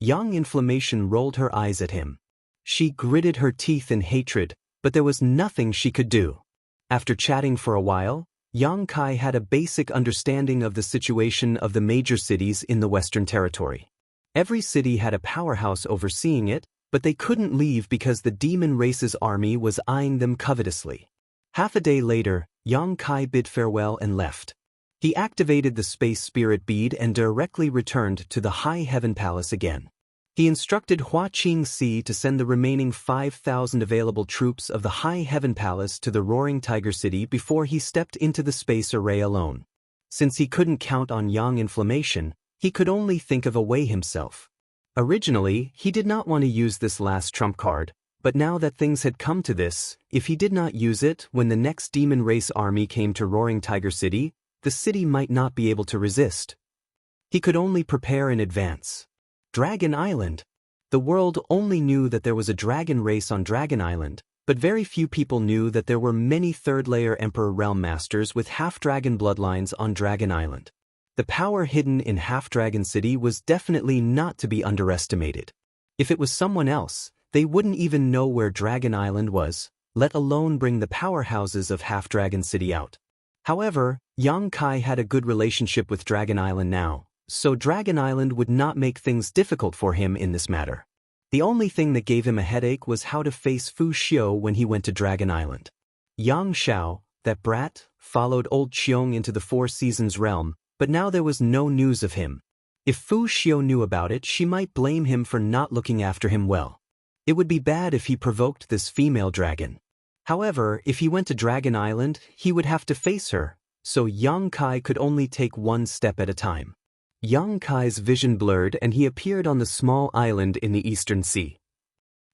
Yang Inflammation rolled her eyes at him. She gritted her teeth in hatred, but there was nothing she could do. After chatting for a while, Yang Kai had a basic understanding of the situation of the major cities in the Western Territory. Every city had a powerhouse overseeing it, but they couldn't leave because the demon race's army was eyeing them covetously. Half a day later, Yang Kai bid farewell and left. He activated the Space Spirit Bead and directly returned to the High Heaven Palace again. He instructed Hua Qingxi to send the remaining 5,000 available troops of the High Heaven Palace to the Roaring Tiger City before he stepped into the space array alone. Since he couldn't count on Yang Inflammation, he could only think of a way himself. Originally, he did not want to use this last trump card, but now that things had come to this, if he did not use it when the next demon race army came to Roaring Tiger City, the city might not be able to resist. He could only prepare in advance. Dragon Island. The world only knew that there was a dragon race on Dragon Island, but very few people knew that there were many third-layer Emperor Realm Masters with half-dragon bloodlines on Dragon Island. The power hidden in Half-Dragon City was definitely not to be underestimated. If it was someone else, they wouldn't even know where Dragon Island was, let alone bring the powerhouses of Half-Dragon City out. However, Yang Kai had a good relationship with Dragon Island now, so Dragon Island would not make things difficult for him in this matter. The only thing that gave him a headache was how to face Fu Xiu when he went to Dragon Island. Yang Xiao, that brat, followed old Qiong into the Four Seasons realm, but now there was no news of him. If Fu Xiu knew about it, she might blame him for not looking after him well. It would be bad if he provoked this female dragon. However, if he went to Dragon Island, he would have to face her, so Yang Kai could only take one step at a time. Yang Kai's vision blurred and he appeared on the small island in the Eastern Sea.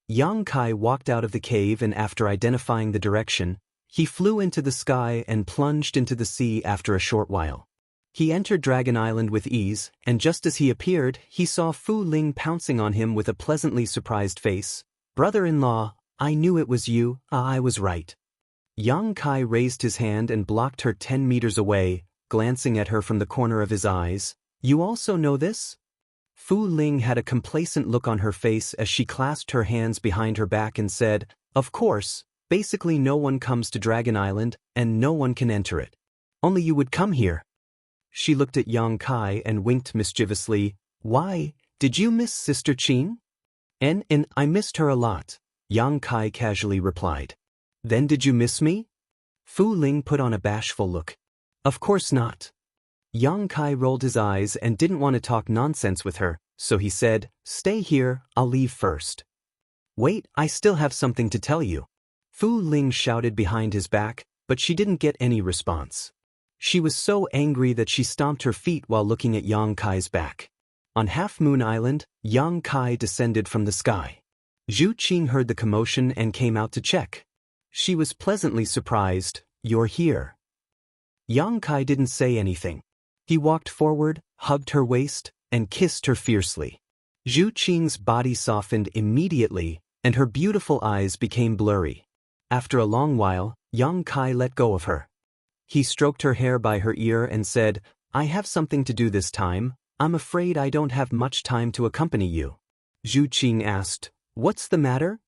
Yang Kai walked out of the cave and after identifying the direction, he flew into the sky and plunged into the sea after a short while. He entered Dragon Island with ease, and just as he appeared, he saw Fu Ling pouncing on him with a pleasantly surprised face. Brother-in-law, I knew it was you, I was right. Yang Kai raised his hand and blocked her 10 meters away, glancing at her from the corner of his eyes. You also know this? Fu Ling had a complacent look on her face as she clasped her hands behind her back and said, of course, basically no one comes to Dragon Island, and no one can enter it. Only you would come here. She looked at Yang Kai and winked mischievously. Why, did you miss Sister Qin? And I missed her a lot, Yang Kai casually replied. Then did you miss me? Fu Ling put on a bashful look. Of course not. Yang Kai rolled his eyes and didn't want to talk nonsense with her, so he said, stay here, I'll leave first. Wait, I still have something to tell you. Fu Ling shouted behind his back, but she didn't get any response. She was so angry that she stomped her feet while looking at Yang Kai's back. On Half Moon Island, Yang Kai descended from the sky. Zhu Qing heard the commotion and came out to check. She was pleasantly surprised. "You're here." Yang Kai didn't say anything. He walked forward, hugged her waist, and kissed her fiercely. Zhu Qing's body softened immediately, and her beautiful eyes became blurry. After a long while, Yang Kai let go of her. He stroked her hair by her ear and said, "I have something to do this time. I'm afraid I don't have much time to accompany you." Zhu Qing asked, "What's the matter?"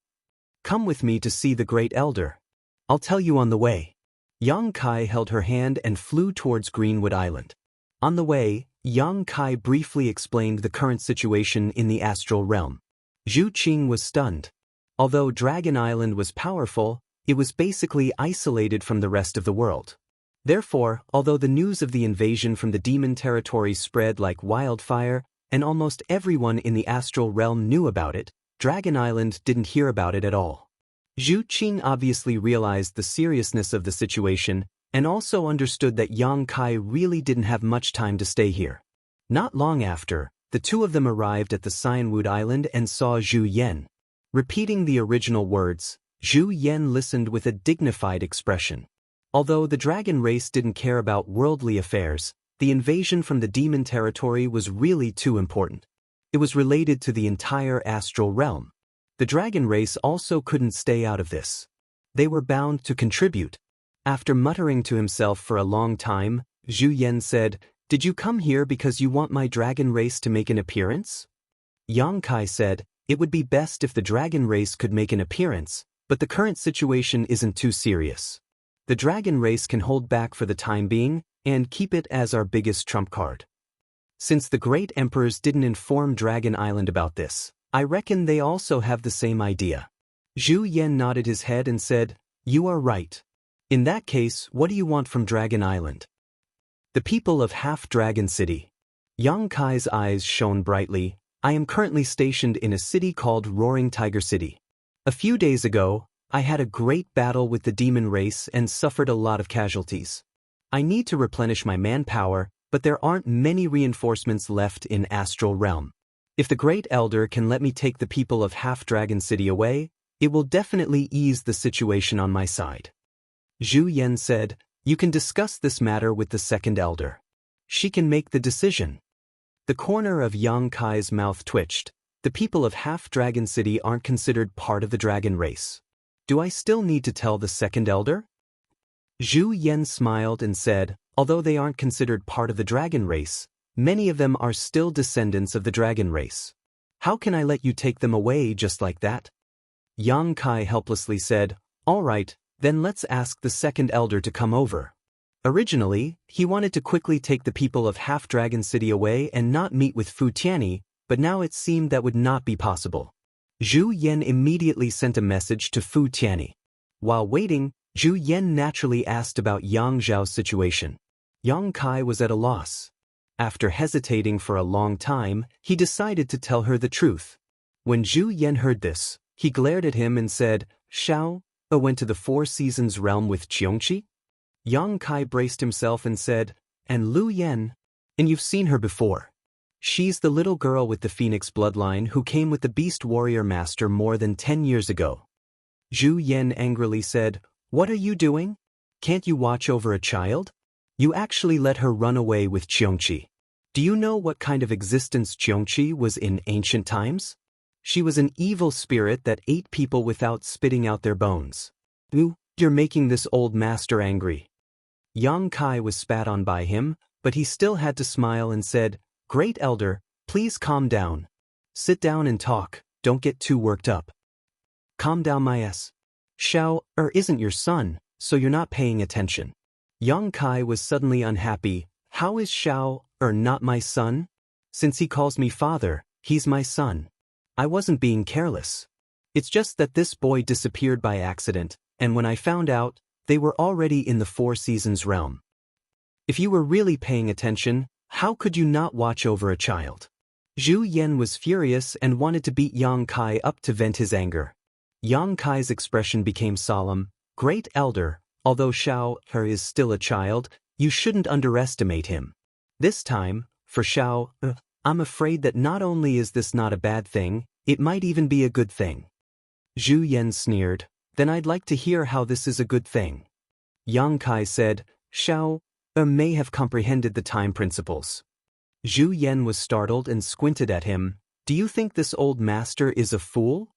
"Come with me to see the great elder. I'll tell you on the way." Yang Kai held her hand and flew towards Greenwood Island. On the way, Yang Kai briefly explained the current situation in the astral realm. Zhu Qing was stunned. Although Dragon Island was powerful, it was basically isolated from the rest of the world. Therefore, although the news of the invasion from the demon territory spread like wildfire, and almost everyone in the astral realm knew about it, Dragon Island didn't hear about it at all. Zhu Qing obviously realized the seriousness of the situation, and also understood that Yang Kai really didn't have much time to stay here. Not long after, the two of them arrived at the Cyanwood Island and saw Zhu Yan. Repeating the original words, Zhu Yan listened with a dignified expression. Although the dragon race didn't care about worldly affairs, the invasion from the demon territory was really too important. It was related to the entire astral realm. The dragon race also couldn't stay out of this. They were bound to contribute. After muttering to himself for a long time, Zhu Yan said, "Did you come here because you want my dragon race to make an appearance?" Yang Kai said, "It would be best if the dragon race could make an appearance, but the current situation isn't too serious. The dragon race can hold back for the time being, and keep it as our biggest trump card. Since the great emperors didn't inform Dragon Island about this, I reckon they also have the same idea." Zhu Yan nodded his head and said, "You are right. In that case, what do you want from Dragon Island?" "The people of Half Dragon City." Yang Kai's eyes shone brightly. "I am currently stationed in a city called Roaring Tiger City. A few days ago, I had a great battle with the demon race and suffered a lot of casualties. I need to replenish my manpower, but there aren't many reinforcements left in Astral Realm. If the Great Elder can let me take the people of Half Dragon City away, it will definitely ease the situation on my side." Zhu Yan said, "You can discuss this matter with the Second Elder. She can make the decision." The corner of Yang Kai's mouth twitched. The people of Half Dragon City aren't considered part of the dragon race. Do I still need to tell the Second Elder? Zhu Yan smiled and said, "Although they aren't considered part of the dragon race, many of them are still descendants of the dragon race. How can I let you take them away just like that?" Yang Kai helplessly said, "All right, then let's ask the Second Elder to come over." Originally, he wanted to quickly take the people of Half Dragon City away and not meet with Fu Tianyi, but now it seemed that would not be possible. Zhu Yan immediately sent a message to Fu Tianyi. While waiting, Zhu Yan naturally asked about Yang Zhao's situation. Yang Kai was at a loss. After hesitating for a long time, he decided to tell her the truth. When Zhu Yan heard this, he glared at him and said, "Xiao went to the Four Seasons realm with Qiongqi?" Yang Kai braced himself and said, "And Lu Yan? And you've seen her before. She's the little girl with the Phoenix bloodline who came with the Beast Warrior Master more than 10 years ago." Zhu Yan angrily said, "What are you doing? Can't you watch over a child? You actually let her run away with Qiongqi. Do you know what kind of existence Qiongqi was in ancient times? She was an evil spirit that ate people without spitting out their bones. Ooh, you're making this old master angry." Yang Kai was spat on by him, but he still had to smile and said, "Great Elder, please calm down. Sit down and talk, don't get too worked up." "Calm down, my ass. Xiao isn't your son, so you're not paying attention." Yang Kai was suddenly unhappy. "How is Xiao not my son? Since he calls me father, he's my son. I wasn't being careless. It's just that this boy disappeared by accident, and when I found out, they were already in the Four Seasons realm. If you were really paying attention, how could you not watch over a child?" Zhu Yan was furious and wanted to beat Yang Kai up to vent his anger. Yang Kai's expression became solemn. "Great Elder, although Xiao is still a child, You shouldn't underestimate him. This time, for Xiao, I'm afraid that not only is this not a bad thing, it might even be a good thing. Zhu Yan sneered. Then I'd like to hear how this is a good thing. Yang Kai said, Xiao may have comprehended the time principles. Zhu Yan was startled and squinted at him. Do you think this old master is a fool?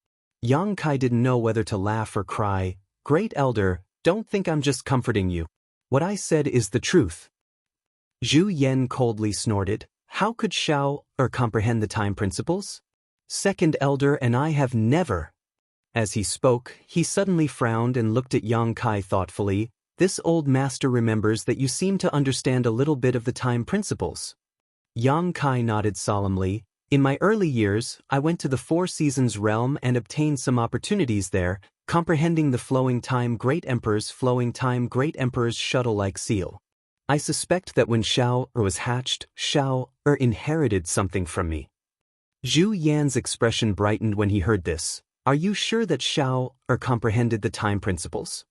Yang Kai didn't know whether to laugh or cry. Great Elder, don't think I'm just comforting you. What I said is the truth. Zhu Yan coldly snorted. How could Xiao comprehend the time principles? Second Elder and I have never. As he spoke, he suddenly frowned and looked at Yang Kai thoughtfully. This old master remembers that you seem to understand a little bit of the time principles. Yang Kai nodded solemnly. In my early years, I went to the Four Seasons realm and obtained some opportunities there, comprehending the flowing time Great Emperor's shuttle-like seal. I suspect that when Xiao was hatched, Xiao inherited something from me. Zhu Yan's expression brightened when he heard this. Are you sure that Xiao comprehended the time principles?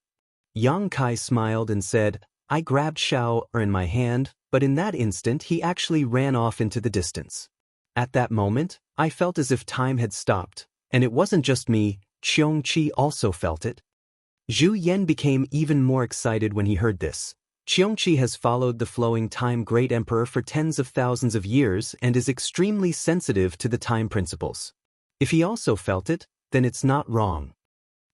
Yang Kai smiled and said, I grabbed Xiao in my hand, but in that instant he actually ran off into the distance. At that moment, I felt as if time had stopped, and it wasn't just me, Qiongqi also felt it. Zhu Yan became even more excited when he heard this. Qiongqi has followed the flowing time Great Emperor for tens of thousands of years and is extremely sensitive to the time principles. If he also felt it, then it's not wrong.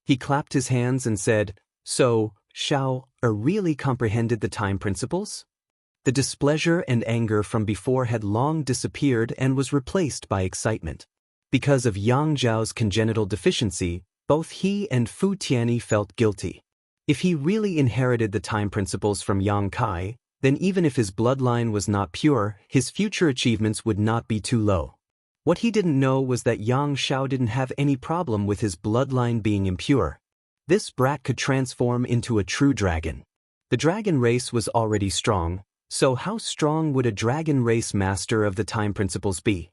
He clapped his hands and said, So, Xiao really comprehended the time principles? The displeasure and anger from before had long disappeared and was replaced by excitement. Because of Yang Zhao's congenital deficiency, both he and Fu Tianyi felt guilty. If he really inherited the time principles from Yang Kai, then even if his bloodline was not pure, his future achievements would not be too low. What he didn't know was that Yang Xiao didn't have any problem with his bloodline being impure. This brat could transform into a true dragon. The dragon race was already strong, so how strong would a dragon race master of the time principles be?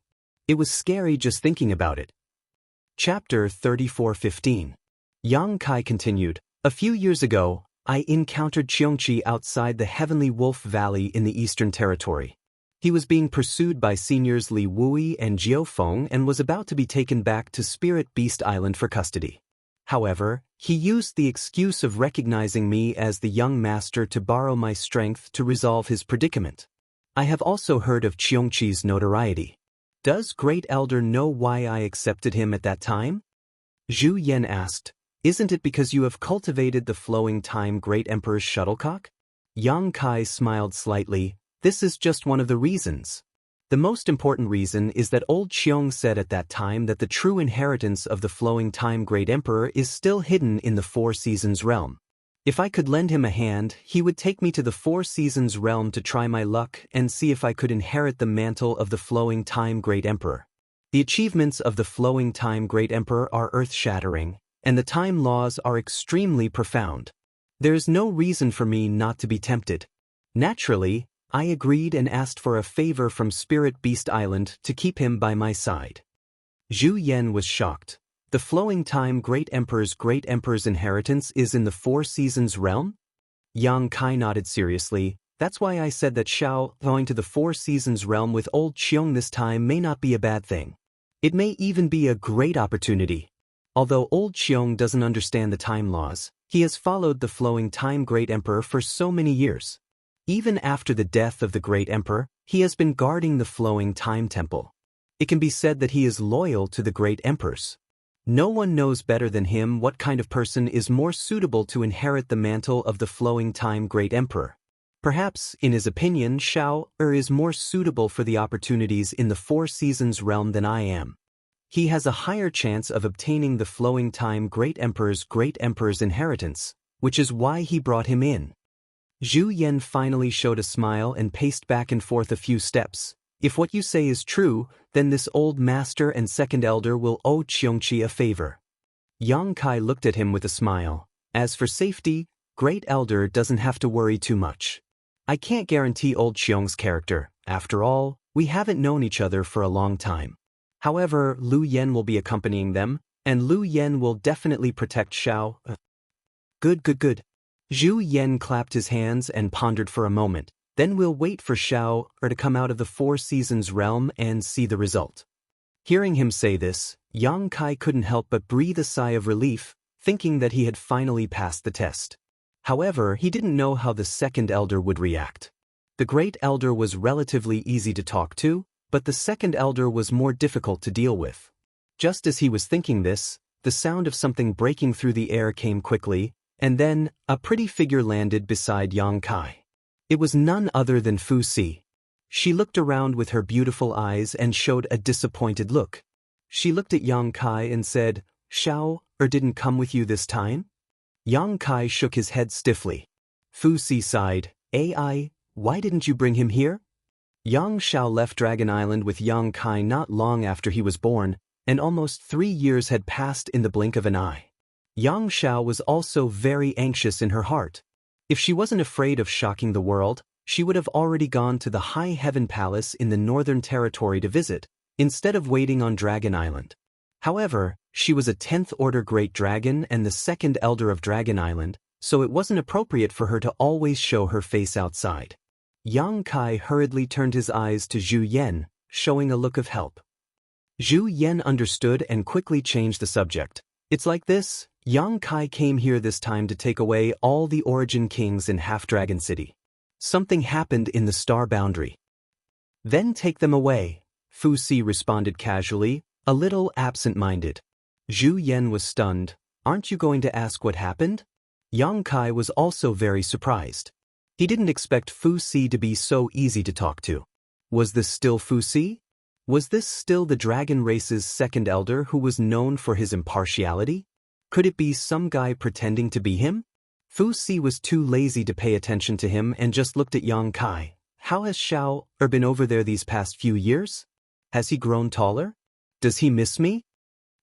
It was scary just thinking about it. Chapter 34:15. Yang Kai continued, A few years ago, I encountered Qiongqi outside the Heavenly Wolf Valley in the Eastern Territory. He was being pursued by seniors Li Wui and Jiao Feng and was about to be taken back to Spirit Beast Island for custody. However, he used the excuse of recognizing me as the young master to borrow my strength to resolve his predicament. I have also heard of Qiongqi's notoriety. Does Great Elder know why I accepted him at that time? Zhu Yan asked. Isn't it because you have cultivated the flowing time Great Emperor's shuttlecock? Yang Kai smiled slightly. This is just one of the reasons. The most important reason is that old Qiong said at that time that the true inheritance of the flowing time Great Emperor is still hidden in the Four Seasons realm. If I could lend him a hand, he would take me to the Four Seasons realm to try my luck and see if I could inherit the mantle of the flowing time Great Emperor. The achievements of the flowing time Great Emperor are earth-shattering, and the time laws are extremely profound. There is no reason for me not to be tempted. Naturally, I agreed and asked for a favor from Spirit Beast Island to keep him by my side. Zhu Yan was shocked. The flowing time Great Emperor's inheritance is in the Four Seasons realm? Yang Kai nodded seriously. That's why I said that Xiao going to the Four Seasons realm with old Qiong this time may not be a bad thing. It may even be a great opportunity. Although old Qiong doesn't understand the time laws, he has followed the flowing time Great Emperor for so many years. Even after the death of the Great Emperor, he has been guarding the flowing time temple. It can be said that he is loyal to the Great Emperors. No one knows better than him what kind of person is more suitable to inherit the mantle of the flowing time Great Emperor. Perhaps, in his opinion, Xiao is more suitable for the opportunities in the Four Seasons realm than I am. He has a higher chance of obtaining the flowing time Great Emperor's inheritance, which is why he brought him in. Zhu Yan finally showed a smile and paced back and forth a few steps. If what you say is true, then this old master and second elder will owe Qiongqi a favor. Yang Kai looked at him with a smile. As for safety, Great Elder doesn't have to worry too much. I can't guarantee old Qiong's character. After all, we haven't known each other for a long time. However, Lu Yen will be accompanying them, and Lu Yen will definitely protect Xiao. Good. Zhu Yan clapped his hands and pondered for a moment. Then we'll wait for Xiao to come out of the Four Seasons realm and see the result. Hearing him say this, Yang Kai couldn't help but breathe a sigh of relief, thinking that he had finally passed the test. However, he didn't know how the second elder would react. The great elder was relatively easy to talk to, but the second elder was more difficult to deal with. Just as he was thinking this, the sound of something breaking through the air came quickly, and then, a pretty figure landed beside Yang Kai. It was none other than Fu Si. She looked around with her beautiful eyes and showed a disappointed look. She looked at Yang Kai and said, "Xiao didn't come with you this time?" Yang Kai shook his head stiffly. Fu Si sighed, "Ai, why didn't you bring him here?" Yang Xiao left Dragon Island with Yang Kai not long after he was born, and almost 3 years had passed in the blink of an eye. Yang Xiao was also very anxious in her heart. If she wasn't afraid of shocking the world, she would have already gone to the High Heaven Palace in the Northern Territory to visit, instead of waiting on Dragon Island. However, she was a 10th Order Great Dragon and the second Elder of Dragon Island, so it wasn't appropriate for her to always show her face outside. Yang Kai hurriedly turned his eyes to Zhu Yan, showing a look of help. Zhu Yan understood and quickly changed the subject. "It's like this, Yang Kai came here this time to take away all the Origin Kings in Half-Dragon City. Something happened in the star boundary. Then take them away," Fu Si responded casually, a little absent-minded. Zhu Yan was stunned. "Aren't you going to ask what happened?" Yang Kai was also very surprised. He didn't expect Fu Si to be so easy to talk to. Was this still Fu Si? Was this still the dragon race's second elder who was known for his impartiality? Could it be some guy pretending to be him? Fu Si was too lazy to pay attention to him and just looked at Yang Kai. "How has Xiao been over there these past few years? Has he grown taller? Does he miss me?"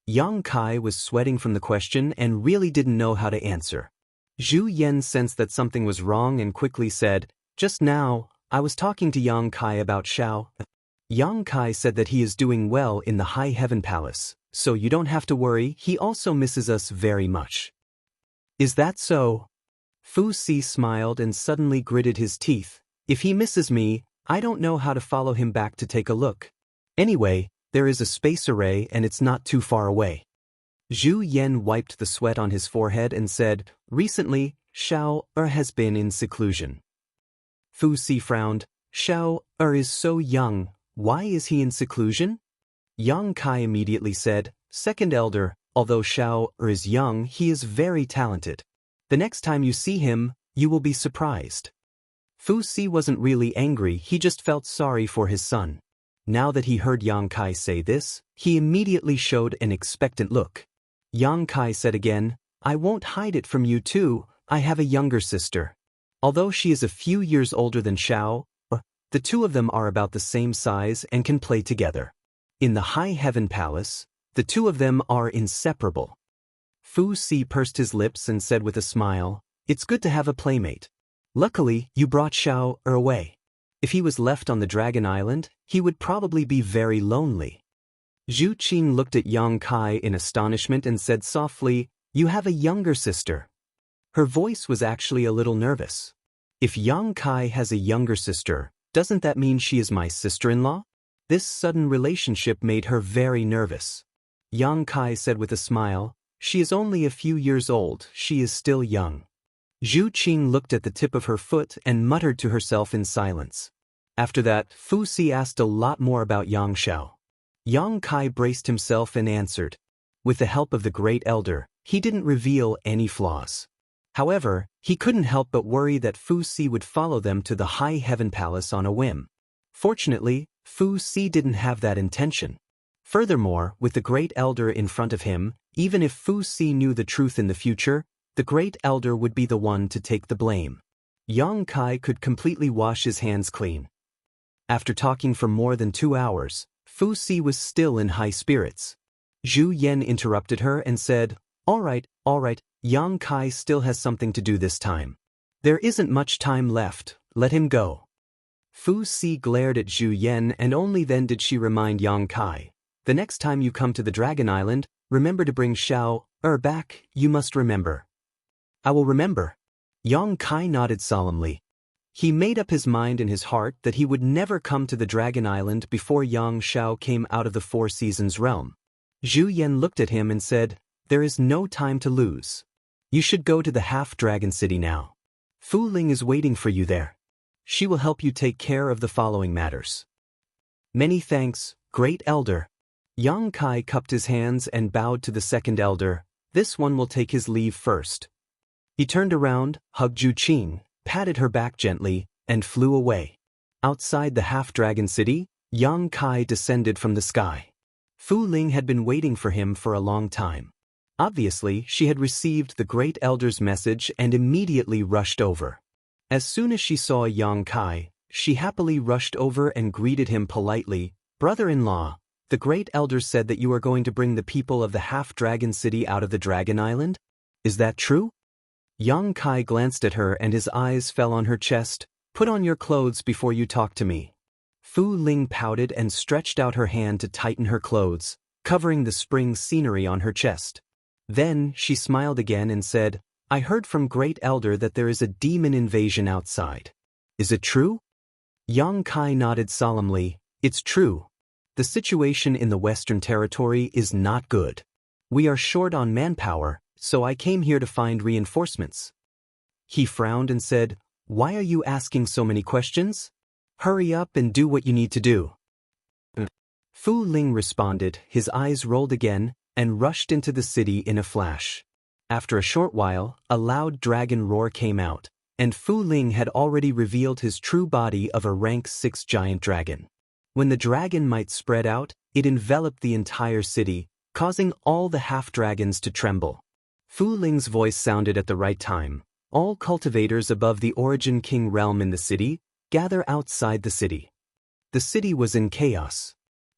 Yang Kai was sweating from the question and really didn't know how to answer. Zhu Yan sensed that something was wrong and quickly said, "Just now, I was talking to Yang Kai about Xiao. Yang Kai said that he is doing well in the High Heaven Palace, so you don't have to worry, he also misses us very much." "Is that so?" Fu Si smiled and suddenly gritted his teeth. "If he misses me, I don't know how to follow him back to take a look. Anyway, there is a space array and it's not too far away." Zhu Yan wiped the sweat on his forehead and said, "Recently, Xiao has been in seclusion." Fu Si frowned. "Xiao is so young, why is he in seclusion?" Yang Kai immediately said, "Second Elder, although Xiao is young, he is very talented. The next time you see him, you will be surprised." Fu Si wasn't really angry, he just felt sorry for his son. Now that he heard Yang Kai say this, he immediately showed an expectant look. Yang Kai said again, "I won't hide it from you too, I have a younger sister. Although she is a few years older than Xiao, the two of them are about the same size and can play together. In the High Heaven Palace, the two of them are inseparable." Fu Si pursed his lips and said with a smile, "It's good to have a playmate. Luckily, you brought Xiao away. If he was left on the Dragon Island, he would probably be very lonely." Zhu Qin looked at Yang Kai in astonishment and said softly, "You have a younger sister." Her voice was actually a little nervous. "If Yang Kai has a younger sister, doesn't that mean she is my sister-in-law?" This sudden relationship made her very nervous. Yang Kai said with a smile, "She is only a few years old, she is still young." Zhu Qing looked at the tip of her foot and muttered to herself in silence. After that, Fu Si asked a lot more about Yang Xiao. Yang Kai braced himself and answered. With the help of the Great Elder, he didn't reveal any flaws. However, he couldn't help but worry that Fu Si would follow them to the High Heaven Palace on a whim. Fortunately, Fu Si didn't have that intention. Furthermore, with the Great Elder in front of him, even if Fu Si knew the truth in the future, the Great Elder would be the one to take the blame. Yang Kai could completely wash his hands clean. After talking for more than 2 hours, Fu Si was still in high spirits. Zhu Yan interrupted her and said, all right, Yang Kai still has something to do this time. There isn't much time left, let him go." Fu Si glared at Zhu Yan and only then did she remind Yang Kai, "The next time you come to the Dragon Island, remember to bring Xiao back, you must remember." "I will remember." Yang Kai nodded solemnly. He made up his mind in his heart that he would never come to the Dragon Island before Yang Xiao came out of the Four Seasons realm. Zhu Yan looked at him and said, "There is no time to lose. You should go to the Half-Dragon City now. Fu Ling is waiting for you there. She will help you take care of the following matters." "Many thanks, Great Elder." Yang Kai cupped his hands and bowed to the second elder. "This one will take his leave first." He turned around, hugged Zhu Qing, patted her back gently, and flew away. Outside the Half-Dragon City, Yang Kai descended from the sky. Fu Ling had been waiting for him for a long time. Obviously, she had received the Great Elder's message and immediately rushed over. As soon as she saw Yang Kai, she happily rushed over and greeted him politely. "Brother-in-law, the Great Elder said that you are going to bring the people of the Half-Dragon City out of the Dragon Island? Is that true?" Yang Kai glanced at her and his eyes fell on her chest. "Put on your clothes before you talk to me." Fu Ling pouted and stretched out her hand to tighten her clothes, covering the spring scenery on her chest. Then she smiled again and said, "I heard from Great Elder that there is a demon invasion outside. Is it true?" Yang Kai nodded solemnly. "It's true. The situation in the Western Territory is not good. We are short on manpower, so I came here to find reinforcements." He frowned and said, "Why are you asking so many questions? Hurry up and do what you need to do." Fu Ling responded, his eyes rolled again, and rushed into the city in a flash. After a short while, a loud dragon roar came out, and Fu Ling had already revealed his true body of a rank 6 giant dragon. When the dragon might spread out, it enveloped the entire city, causing all the half-dragons to tremble. Fu Ling's voice sounded at the right time. "All cultivators above the Origin King realm in the city, gather outside the city." The city was in chaos.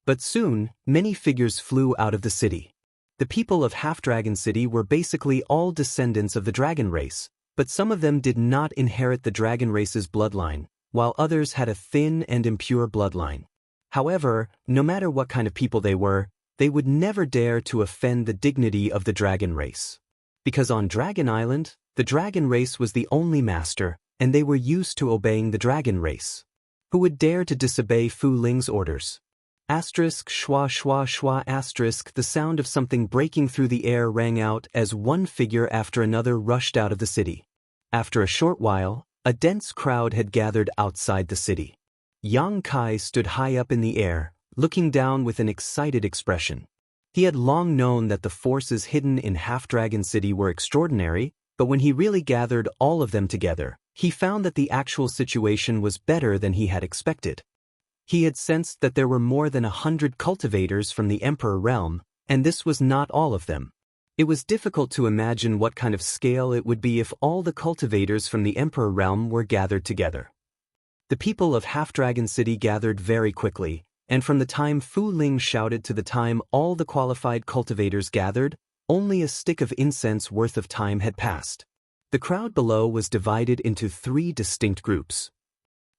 But soon, many figures flew out of the city. The people of Half-Dragon City were basically all descendants of the dragon race, but some of them did not inherit the dragon race's bloodline, while others had a thin and impure bloodline. However, no matter what kind of people they were, they would never dare to offend the dignity of the dragon race. Because on Dragon Island, the dragon race was the only master, and they were used to obeying the dragon race. Who would dare to disobey Fu Ling's orders? Asterisk schwa schwa schwa asterisk. The sound of something breaking through the air rang out as one figure after another rushed out of the city. After a short while, a dense crowd had gathered outside the city. Yang Kai stood high up in the air, looking down with an excited expression. He had long known that the forces hidden in Half-Dragon City were extraordinary, but when he really gathered all of them together, he found that the actual situation was better than he had expected. He had sensed that there were more than 100 cultivators from the Emperor realm, and this was not all of them. It was difficult to imagine what kind of scale it would be if all the cultivators from the Emperor realm were gathered together. The people of Half-Dragon City gathered very quickly, and from the time Fu Ling shouted to the time all the qualified cultivators gathered, only a stick of incense worth of time had passed. The crowd below was divided into 3 distinct groups.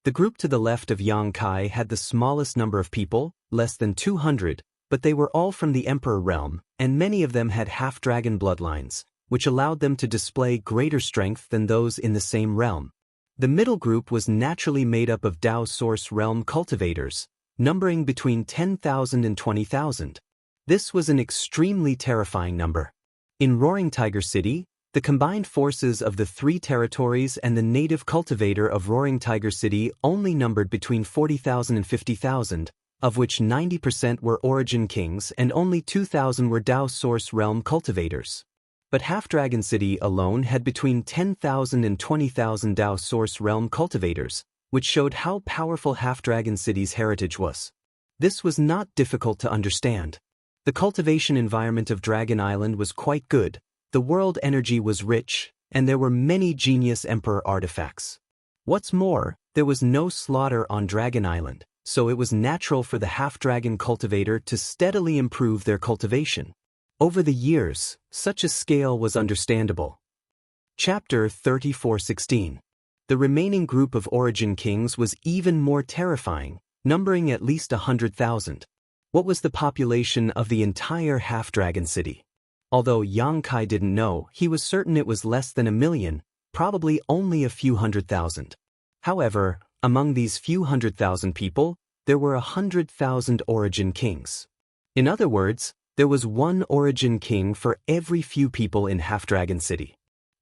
The group to the left of Yang Kai had the smallest number of people, less than 200, but they were all from the Emperor realm, and many of them had half-dragon bloodlines, which allowed them to display greater strength than those in the same realm. The middle group was naturally made up of Dao Source realm cultivators, numbering between 10,000 and 20,000. This was an extremely terrifying number. In Roaring Tiger City, the combined forces of the 3 territories and the native cultivator of Roaring Tiger City only numbered between 40,000 and 50,000, of which 90% were Origin Kings and only 2,000 were Dao Source realm cultivators. But Half-Dragon City alone had between 10,000 and 20,000 Dao Source realm cultivators, which showed how powerful Half-Dragon City's heritage was. This was not difficult to understand. The cultivation environment of Dragon Island was quite good, the world energy was rich, and there were many genius emperor artifacts. What's more, there was no slaughter on Dragon Island, so it was natural for the half-dragon cultivator to steadily improve their cultivation. Over the years, such a scale was understandable. Chapter 34:16. The remaining group of Origin Kings was even more terrifying, numbering at least 100,000. What was the population of the entire half-dragon city? Although Yang Kai didn't know, he was certain it was less than 1 million, probably only a few 100,000. However, among these few 100,000 people, there were 100,000 origin kings. In other words, there was one origin king for every few people in Half-Dragon City.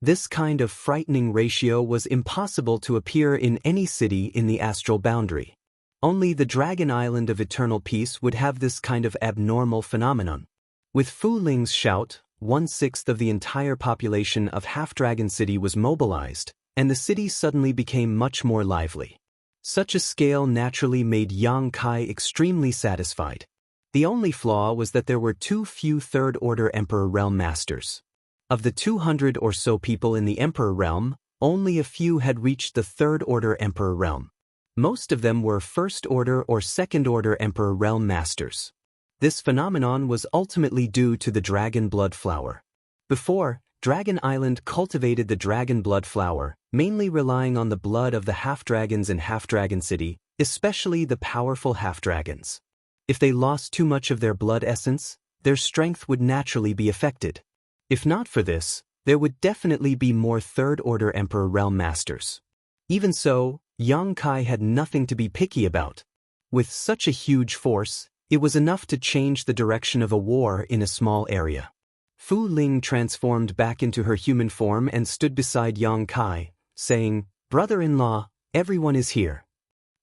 This kind of frightening ratio was impossible to appear in any city in the astral boundary. Only the Dragon Island of Eternal Peace would have this kind of abnormal phenomenon. With Fu Ling's shout, 1/6 of the entire population of Half-Dragon City was mobilized, and the city suddenly became much more lively. Such a scale naturally made Yang Kai extremely satisfied. The only flaw was that there were too few Third-Order Emperor Realm Masters. Of the 200 or so people in the Emperor Realm, only a few had reached the Third-Order Emperor Realm. Most of them were First-Order or Second-Order Emperor Realm Masters. This phenomenon was ultimately due to the Dragon Blood Flower. Before, Dragon Island cultivated the Dragon Blood Flower, mainly relying on the blood of the half-dragons in Half-Dragon City, especially the powerful half-dragons. If they lost too much of their blood essence, their strength would naturally be affected. If not for this, there would definitely be more Third-Order Emperor Realm Masters. Even so, Yang Kai had nothing to be picky about. With such a huge force, it was enough to change the direction of a war in a small area. Fu Ling transformed back into her human form and stood beside Yang Kai, saying, "Brother-in-law, everyone is here."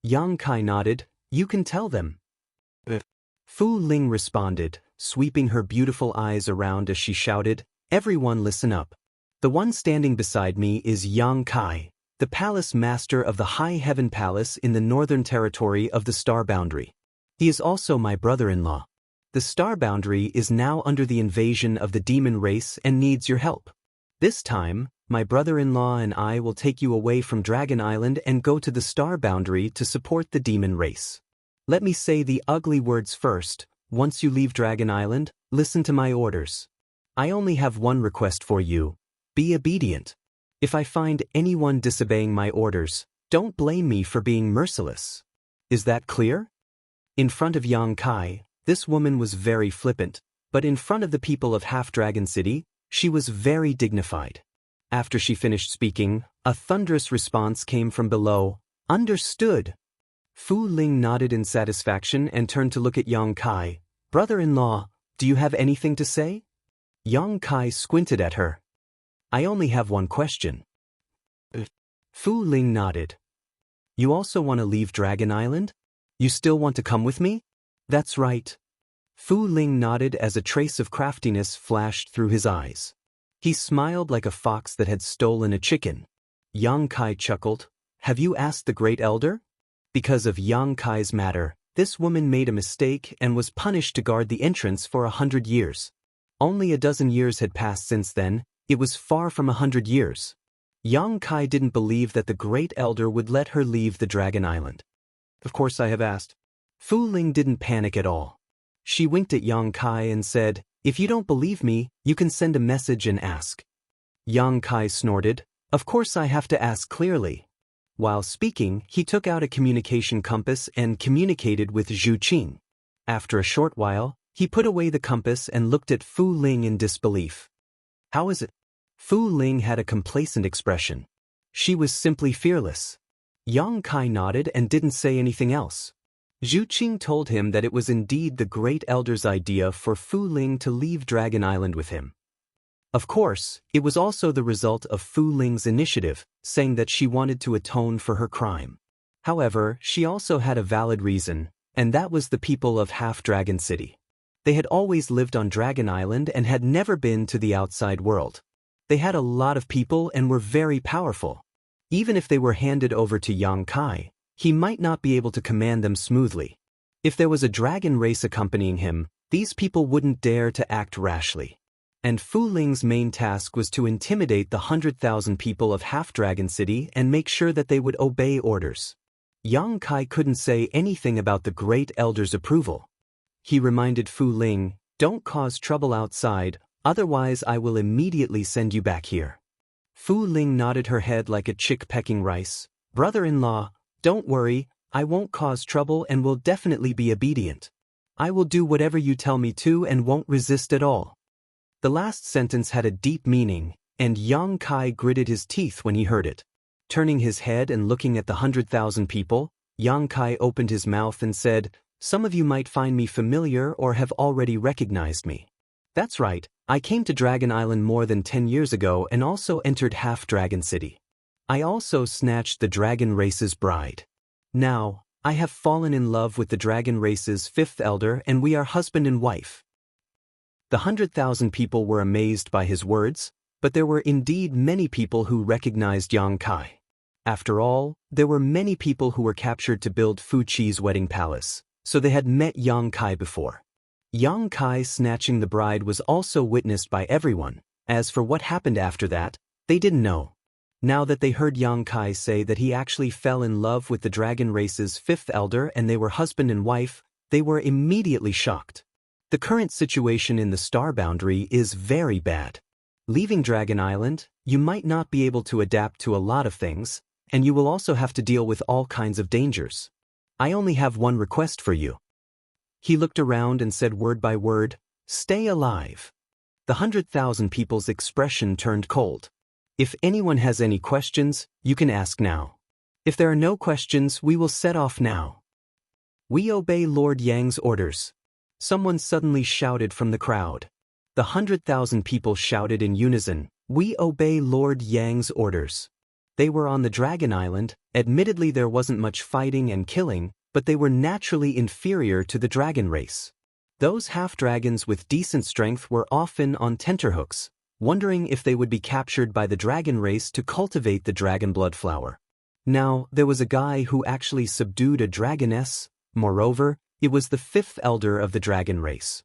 Yang Kai nodded, "You can tell them." Fu Ling responded, sweeping her beautiful eyes around as she shouted, "Everyone listen up. The one standing beside me is Yang Kai, the palace master of the High Heaven Palace in the northern territory of the Star Boundary. He is also my brother-in-law. The Star Boundary is now under the invasion of the demon race and needs your help. This time, my brother-in-law and I will take you away from Dragon Island and go to the Star Boundary to support the demon race. Let me say the ugly words first. Once you leave Dragon Island, listen to my orders. I only have one request for you. Be obedient. If I find anyone disobeying my orders, don't blame me for being merciless. Is that clear?" In front of Yang Kai, this woman was very flippant, but in front of the people of Half-Dragon City, she was very dignified. After she finished speaking, a thunderous response came from below, "Understood." Fu Ling nodded in satisfaction and turned to look at Yang Kai. "Brother-in-law, do you have anything to say?" Yang Kai squinted at her. "I only have one question." Fu Ling nodded. "You also want to leave Dragon Island? You still want to come with me?" "That's right." Fu Ling nodded as a trace of craftiness flashed through his eyes. He smiled like a fox that had stolen a chicken. Yang Kai chuckled. "Have you asked the Great Elder?" Because of Yang Kai's matter, this woman made a mistake and was punished to guard the entrance for 100 years. Only a dozen years had passed since then. It was far from 100 years. Yang Kai didn't believe that the Great Elder would let her leave the Dragon Island. "Of course I have asked." Fu Ling didn't panic at all. She winked at Yang Kai and said, "If you don't believe me, you can send a message and ask." Yang Kai snorted, "Of course I have to ask clearly." While speaking, he took out a communication compass and communicated with Zhu Qing. After a short while, he put away the compass and looked at Fu Ling in disbelief. "How is it?" Fu Ling had a complacent expression. She was simply fearless. Yang Kai nodded and didn't say anything else. Zhu Qing told him that it was indeed the Great Elder's idea for Fu Ling to leave Dragon Island with him. Of course, it was also the result of Fu Ling's initiative, saying that she wanted to atone for her crime. However, she also had a valid reason, and that was the people of Half-Dragon City. They had always lived on Dragon Island and had never been to the outside world. They had a lot of people and were very powerful. Even if they were handed over to Yang Kai, he might not be able to command them smoothly. If there was a dragon race accompanying him, these people wouldn't dare to act rashly. And Fu Ling's main task was to intimidate the 100,000 people of Half-Dragon City and make sure that they would obey orders. Yang Kai couldn't say anything about the Great Elder's approval. He reminded Fu Ling, "Don't cause trouble outside, otherwise I will immediately send you back here." Fu Ling nodded her head like a chick pecking rice. "Brother-in-law, don't worry, I won't cause trouble and will definitely be obedient. I will do whatever you tell me to and won't resist at all." The last sentence had a deep meaning, and Yang Kai gritted his teeth when he heard it. Turning his head and looking at the 100,000 people, Yang Kai opened his mouth and said, "Some of you might find me familiar or have already recognized me. That's right, I came to Dragon Island more than 10 years ago and also entered Half-Dragon City. I also snatched the dragon race's bride. Now, I have fallen in love with the dragon race's fifth elder and we are husband and wife." The 100,000 people were amazed by his words, but there were indeed many people who recognized Yang Kai. After all, there were many people who were captured to build Fu Chi's wedding palace, so they had met Yang Kai before. Yang Kai snatching the bride was also witnessed by everyone. As for what happened after that, they didn't know. Now that they heard Yang Kai say that he actually fell in love with the dragon race's fifth elder and they were husband and wife, they were immediately shocked. The current situation in the star boundary is very bad. Leaving Dragon Island, you might not be able to adapt to a lot of things, and you will also have to deal with all kinds of dangers. I only have one request for you. He looked around and said word by word, "Stay alive." The 100,000 people's expression turned cold. If anyone has any questions, you can ask now. If there are no questions, we will set off now. "We obey Lord Yang's orders." Someone suddenly shouted from the crowd. The 100,000 people shouted in unison, "We obey Lord Yang's orders." They were on the Dragon Island. Admittedly there wasn't much fighting and killing, but they were naturally inferior to the dragon race. Those half-dragons with decent strength were often on tenterhooks, wondering if they would be captured by the dragon race to cultivate the dragon blood flower. Now, there was a guy who actually subdued a dragoness. Moreover, it was the fifth elder of the dragon race.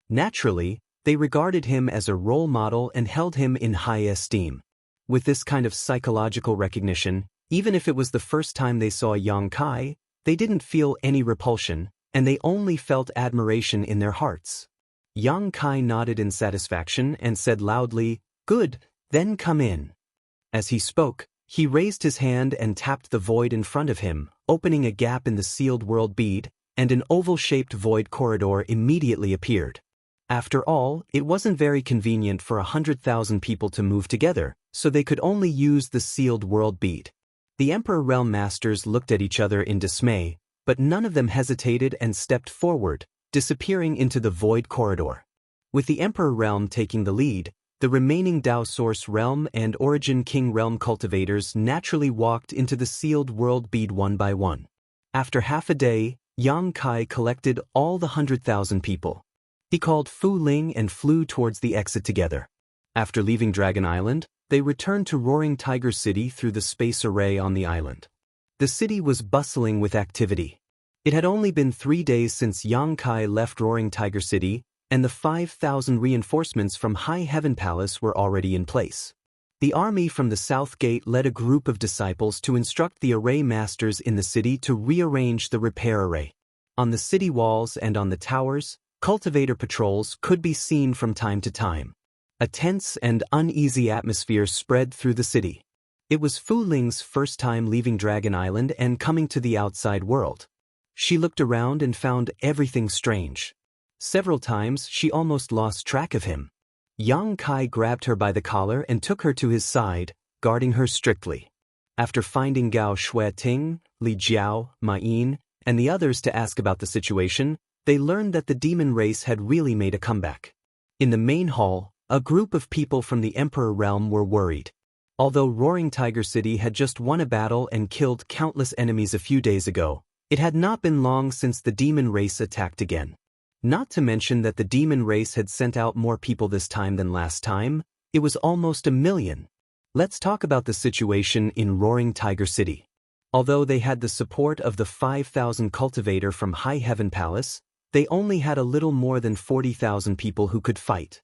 Naturally, they regarded him as a role model and held him in high esteem. With this kind of psychological recognition, even if it was the first time they saw Yang Kai, they didn't feel any repulsion, and they only felt admiration in their hearts. Yang Kai nodded in satisfaction and said loudly, "Good, then come in." As he spoke, he raised his hand and tapped the void in front of him, opening a gap in the sealed world bead, and an oval-shaped void corridor immediately appeared. After all, it wasn't very convenient for 100,000 people to move together, so they could only use the sealed world bead. The Emperor Realm Masters looked at each other in dismay, but none of them hesitated and stepped forward, disappearing into the void corridor. With the Emperor Realm taking the lead, the remaining Dao Source Realm and Origin King Realm cultivators naturally walked into the sealed world bead one by one. After half a day, Yang Kai collected all the 100,000 people. He called Fu Ling and flew towards the exit together. After leaving Dragon Island, they returned to Roaring Tiger City through the space array on the island. The city was bustling with activity. It had only been 3 days since Yang Kai left Roaring Tiger City, and the 5,000 reinforcements from High Heaven Palace were already in place. The army from the South Gate led a group of disciples to instruct the array masters in the city to rearrange the repair array. On the city walls and on the towers, cultivator patrols could be seen from time to time. A tense and uneasy atmosphere spread through the city. It was Fu Ling's first time leaving Dragon Island and coming to the outside world. She looked around and found everything strange. Several times she almost lost track of him. Yang Kai grabbed her by the collar and took her to his side, guarding her strictly. After finding Gao Shueting, Li Jiao, Ma Yin, and the others to ask about the situation, they learned that the demon race had really made a comeback. In the main hall, a group of people from the Emperor Realm were worried. Although Roaring Tiger City had just won a battle and killed countless enemies a few days ago, it had not been long since the demon race attacked again. Not to mention that the demon race had sent out more people this time than last time. It was almost 1 million. Let's talk about the situation in Roaring Tiger City. Although they had the support of the 5,000 cultivator from High Heaven Palace, they only had a little more than 40,000 people who could fight.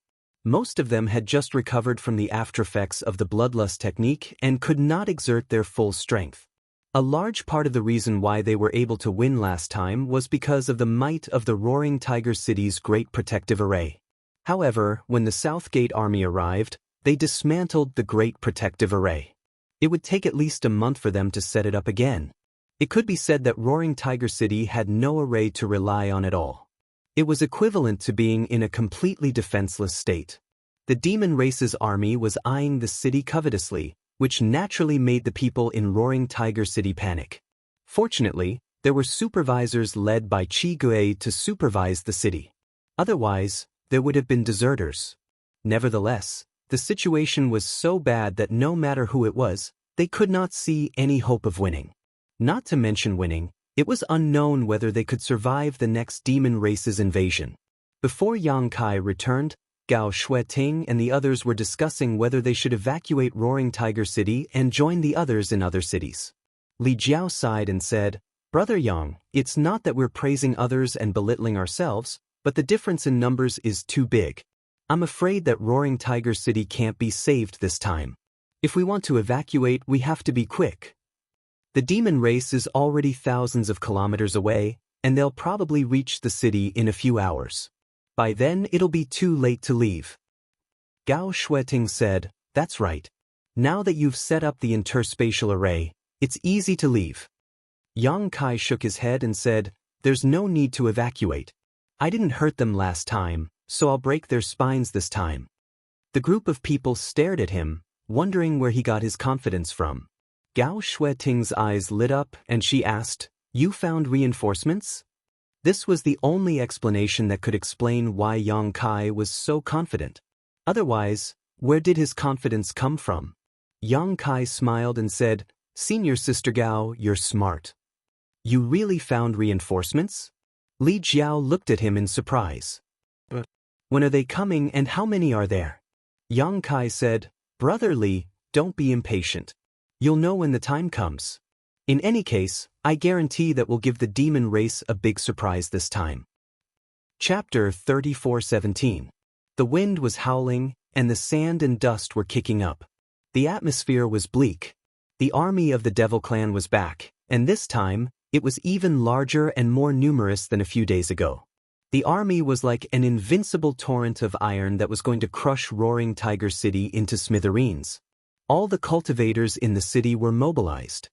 Most of them had just recovered from the aftereffects of the bloodlust technique and could not exert their full strength. A large part of the reason why they were able to win last time was because of the might of the Roaring Tiger City's Great Protective Array. However, when the Southgate Army arrived, they dismantled the Great Protective Array. It would take at least a month for them to set it up again. It could be said that Roaring Tiger City had no array to rely on at all. It was equivalent to being in a completely defenseless state. The demon race's army was eyeing the city covetously, which naturally made the people in Roaring Tiger City panic. Fortunately, there were supervisors led by Qi Gui to supervise the city. Otherwise, there would have been deserters. Nevertheless, the situation was so bad that no matter who it was, they could not see any hope of winning. Not to mention winning, it was unknown whether they could survive the next demon race's invasion. Before Yang Kai returned, Gao Shueting and the others were discussing whether they should evacuate Roaring Tiger City and join the others in other cities. Li Jiao sighed and said, "Brother Yang, it's not that we're praising others and belittling ourselves, but the difference in numbers is too big. I'm afraid that Roaring Tiger City can't be saved this time. If we want to evacuate, we have to be quick. The demon race is already thousands of kilometers away, and they'll probably reach the city in a few hours. By then, it'll be too late to leave." Gao Shueting said, "That's right. Now that you've set up the interspatial array, it's easy to leave." Yang Kai shook his head and said, "There's no need to evacuate. I didn't hurt them last time, so I'll break their spines this time." The group of people stared at him, wondering where he got his confidence from. Gao Shueting's eyes lit up and she asked, "You found reinforcements?" This was the only explanation that could explain why Yang Kai was so confident. Otherwise, where did his confidence come from? Yang Kai smiled and said, "Senior Sister Gao, you're smart. You really found reinforcements?" Li Jiao looked at him in surprise. "But when are they coming and how many are there?" Yang Kai said, "Brother Li, don't be impatient. You'll know when the time comes. In any case, I guarantee that we'll give the demon race a big surprise this time." Chapter 34:17. The wind was howling, and the sand and dust were kicking up. The atmosphere was bleak. The army of the Devil Clan was back, and this time, it was even larger and more numerous than a few days ago. The army was like an invincible torrent of iron that was going to crush Roaring Tiger City into smithereens. All the cultivators in the city were mobilized.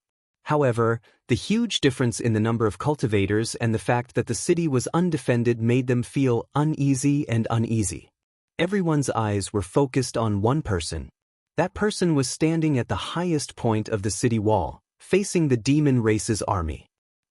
However, the huge difference in the number of cultivators and the fact that the city was undefended made them feel uneasy and uneasy. Everyone's eyes were focused on one person. That person was standing at the highest point of the city wall, facing the demon race's army.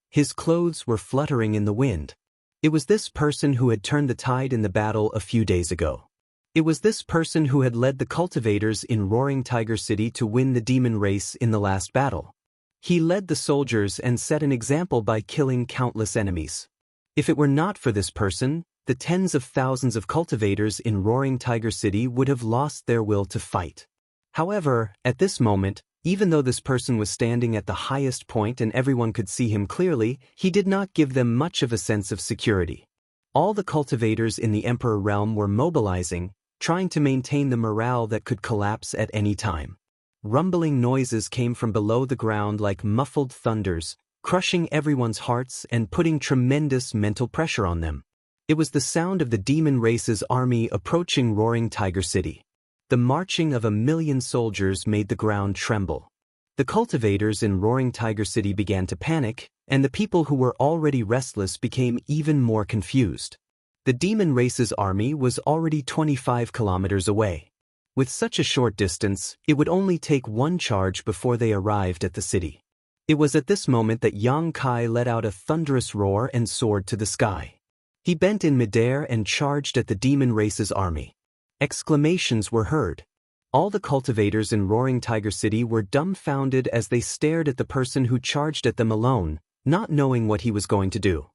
His clothes were fluttering in the wind. It was this person who had turned the tide in the battle a few days ago. It was this person who had led the cultivators in Roaring Tiger City to win the demon race in the last battle. He led the soldiers and set an example by killing countless enemies. If it were not for this person, the tens of thousands of cultivators in Roaring Tiger City would have lost their will to fight. However, at this moment, even though this person was standing at the highest point and everyone could see him clearly, he did not give them much of a sense of security. All the cultivators in the Emperor realm were mobilizing, trying to maintain the morale that could collapse at any time. Rumbling noises came from below the ground like muffled thunders, crushing everyone's hearts and putting tremendous mental pressure on them. It was the sound of the demon race's army approaching Roaring Tiger City. The marching of 1,000,000 soldiers made the ground tremble. The cultivators in Roaring Tiger City began to panic, and the people who were already restless became even more confused. The demon race's army was already 25 kilometers away. With such a short distance, it would only take one charge before they arrived at the city. It was at this moment that Yang Kai let out a thunderous roar and soared to the sky. He bent in midair and charged at the demon race's army. Exclamations were heard. All the cultivators in Roaring Tiger City were dumbfounded as they stared at the person who charged at them alone, not knowing what he was going to do.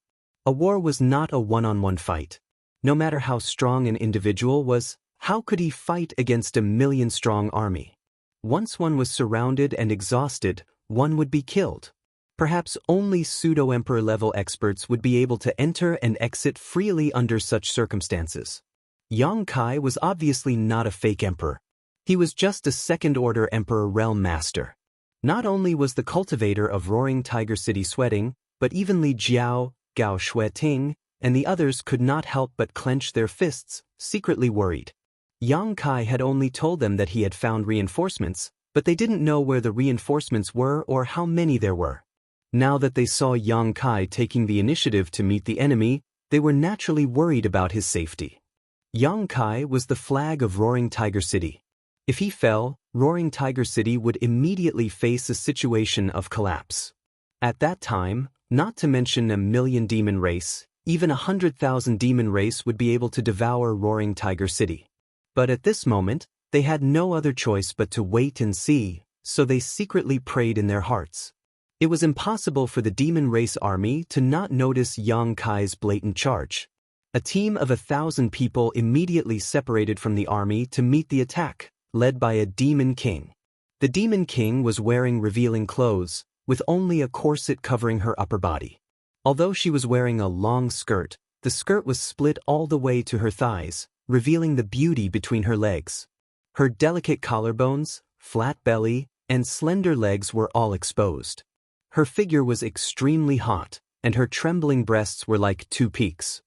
A war was not a one-on-one fight. No matter how strong an individual was, how could he fight against a 1,000,000-strong army? Once one was surrounded and exhausted, one would be killed. Perhaps only pseudo-emperor level experts would be able to enter and exit freely under such circumstances. Yang Kai was obviously not a fake emperor. He was just a second-order emperor realm master. Not only was the cultivator of Roaring Tiger City sweating, but even Li Jiao, Gao Shueting, and the others could not help but clench their fists, secretly worried. Yang Kai had only told them that he had found reinforcements, but they didn't know where the reinforcements were or how many there were. Now that they saw Yang Kai taking the initiative to meet the enemy, they were naturally worried about his safety. Yang Kai was the flag of Roaring Tiger City. If he fell, Roaring Tiger City would immediately face a situation of collapse. At that time, not to mention a million demon race, even 100,000 demon race would be able to devour Roaring Tiger City. But at this moment, they had no other choice but to wait and see, so they secretly prayed in their hearts. It was impossible for the demon race army to not notice Yang Kai's blatant charge. A team of 1,000 people immediately separated from the army to meet the attack, led by a demon king. The demon king was wearing revealing clothes, with only a corset covering her upper body. Although she was wearing a long skirt, the skirt was split all the way to her thighs, revealing the beauty between her legs. Her delicate collarbones, flat belly, and slender legs were all exposed. Her figure was extremely hot, and her trembling breasts were like two peaks.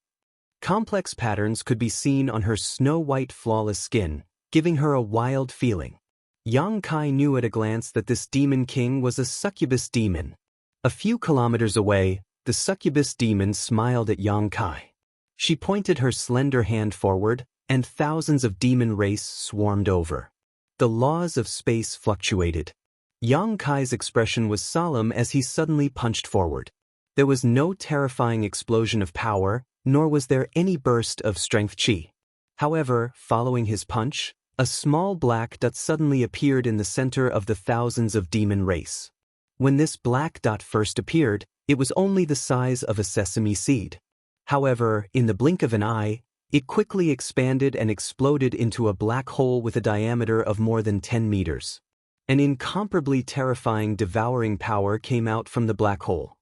Complex patterns could be seen on her snow-white flawless skin, giving her a wild feeling. Yang Kai knew at a glance that this demon king was a succubus demon. A few kilometers away, the succubus demon smiled at Yang Kai. She pointed her slender hand forward, and thousands of demon race swarmed over. The laws of space fluctuated. Yang Kai's expression was solemn as he suddenly punched forward. There was no terrifying explosion of power, nor was there any burst of strength chi. However, following his punch, a small black dot suddenly appeared in the center of the thousands of demon race. When this black dot first appeared, it was only the size of a sesame seed. However, in the blink of an eye, it quickly expanded and exploded into a black hole with a diameter of more than 10 meters. An incomparably terrifying devouring power came out from the black hole.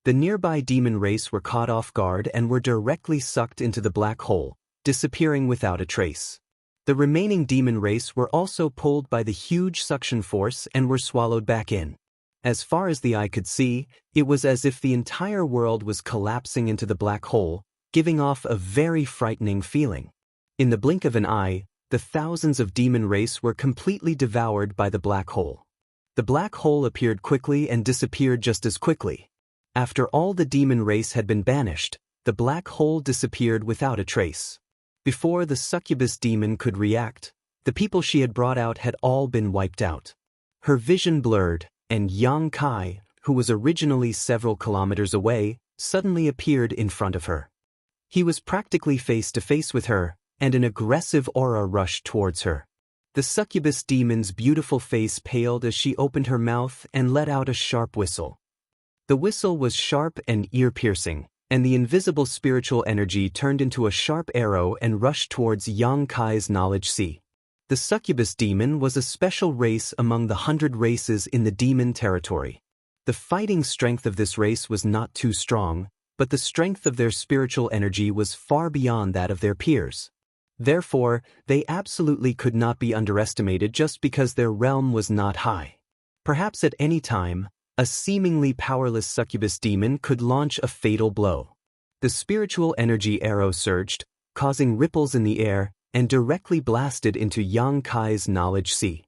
The nearby demon race were caught off guard and were directly sucked into the black hole, disappearing without a trace. The remaining demon race were also pulled by the huge suction force and were swallowed back in. As far as the eye could see, it was as if the entire world was collapsing into the black hole, giving off a very frightening feeling. In the blink of an eye, the thousands of demon race were completely devoured by the black hole. The black hole appeared quickly and disappeared just as quickly. After all the demon race had been banished, the black hole disappeared without a trace. Before the succubus demon could react, the people she had brought out had all been wiped out. Her vision blurred, and Yang Kai, who was originally several kilometers away, suddenly appeared in front of her. He was practically face to face with her, and an aggressive aura rushed towards her. The succubus demon's beautiful face paled as she opened her mouth and let out a sharp whistle. The whistle was sharp and ear-piercing, and the invisible spiritual energy turned into a sharp arrow and rushed towards Yang Kai's knowledge sea. The succubus demon was a special race among the 100 races in the demon territory. The fighting strength of this race was not too strong, but the strength of their spiritual energy was far beyond that of their peers. Therefore, they absolutely could not be underestimated just because their realm was not high. Perhaps at any time, a seemingly powerless succubus demon could launch a fatal blow. The spiritual energy arrow surged, causing ripples in the air, and directly blasted into Yang Kai's knowledge sea.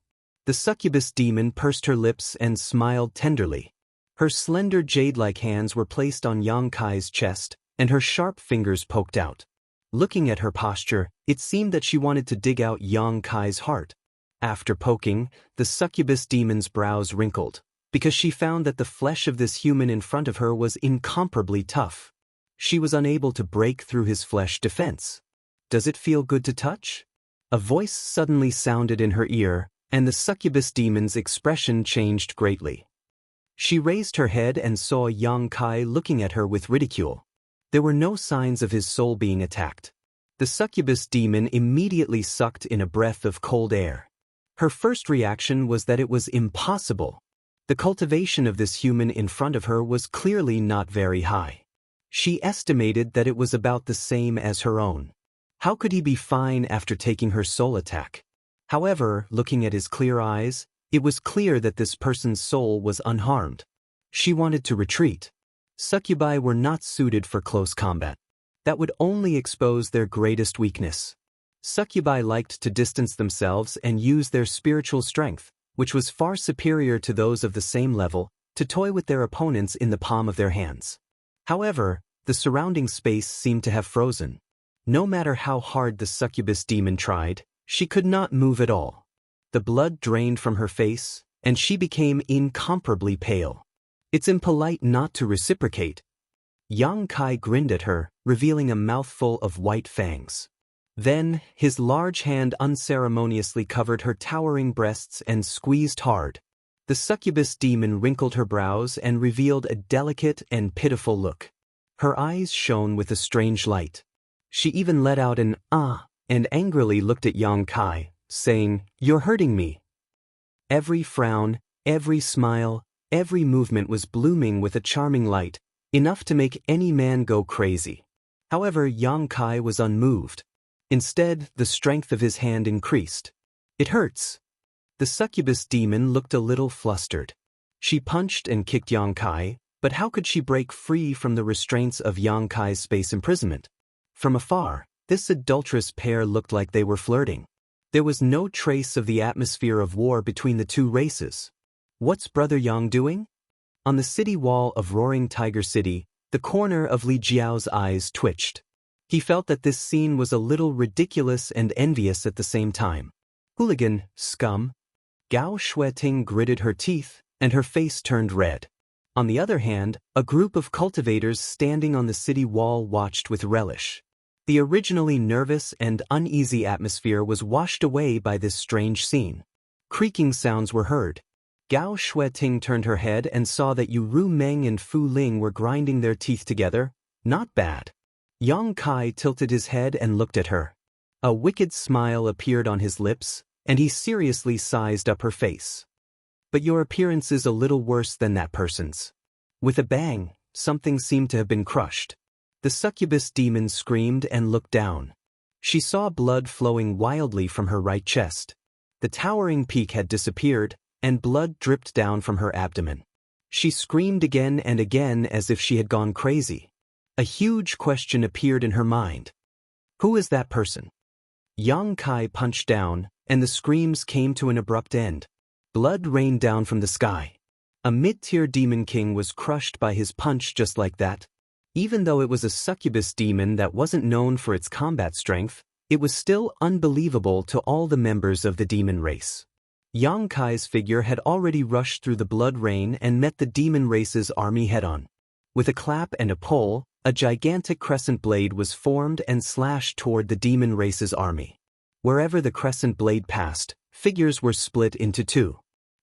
The succubus demon pursed her lips and smiled tenderly. Her slender jade-like hands were placed on Yang Kai's chest, and her sharp fingers poked out. Looking at her posture, it seemed that she wanted to dig out Yang Kai's heart. After poking, the succubus demon's brows wrinkled, because she found that the flesh of this human in front of her was incomparably tough. She was unable to break through his flesh defense. "Does it feel good to touch?" A voice suddenly sounded in her ear, and the succubus demon's expression changed greatly. She raised her head and saw Yang Kai looking at her with ridicule. There were no signs of his soul being attacked. The succubus demon immediately sucked in a breath of cold air. Her first reaction was that it was impossible. The cultivation of this human in front of her was clearly not very high. She estimated that it was about the same as her own. How could he be fine after taking her soul attack? However, looking at his clear eyes, it was clear that this person's soul was unharmed. She wanted to retreat. Succubi were not suited for close combat. That would only expose their greatest weakness. Succubi liked to distance themselves and use their spiritual strength, which was far superior to those of the same level, to toy with their opponents in the palm of their hands. However, the surrounding space seemed to have frozen. No matter how hard the succubus demon tried, she could not move at all. The blood drained from her face, and she became incomparably pale. It's impolite not to reciprocate. Yang Kai grinned at her, revealing a mouthful of white fangs. Then, his large hand unceremoniously covered her towering breasts and squeezed hard. The succubus demon wrinkled her brows and revealed a delicate and pitiful look. Her eyes shone with a strange light. She even let out an "ah" and angrily looked at Yang Kai, saying, "You're hurting me." Every frown, every smile, every movement was blooming with a charming light, enough to make any man go crazy. However, Yang Kai was unmoved. Instead, the strength of his hand increased. "It hurts." The succubus demon looked a little flustered. She punched and kicked Yang Kai, but how could she break free from the restraints of Yang Kai's space imprisonment? From afar, this adulterous pair looked like they were flirting. There was no trace of the atmosphere of war between the two races. What's Brother Yang doing? On the city wall of Roaring Tiger City, the corner of Li Jiao's eyes twitched. He felt that this scene was a little ridiculous and envious at the same time. "Hooligan, scum." Gao Shueting gritted her teeth, and her face turned red. On the other hand, a group of cultivators standing on the city wall watched with relish. The originally nervous and uneasy atmosphere was washed away by this strange scene. Creaking sounds were heard. Gao Shueting turned her head and saw that Yu Ru Meng and Fu Ling were grinding their teeth together. Not bad. Yang Kai tilted his head and looked at her. A wicked smile appeared on his lips, and he seriously sized up her face. "But your appearance is a little worse than that person's." With a bang, something seemed to have been crushed. The succubus demon screamed and looked down. She saw blood flowing wildly from her right chest. The towering peak had disappeared, and blood dripped down from her abdomen. She screamed again and again as if she had gone crazy. A huge question appeared in her mind. Who is that person? Yang Kai punched down, and the screams came to an abrupt end. Blood rained down from the sky. A mid-tier demon king was crushed by his punch just like that. Even though it was a succubus demon that wasn't known for its combat strength, it was still unbelievable to all the members of the demon race. Yang Kai's figure had already rushed through the blood rain and met the demon race's army head-on. With a clap and a pull, a gigantic crescent blade was formed and slashed toward the demon race's army. Wherever the crescent blade passed, figures were split into two.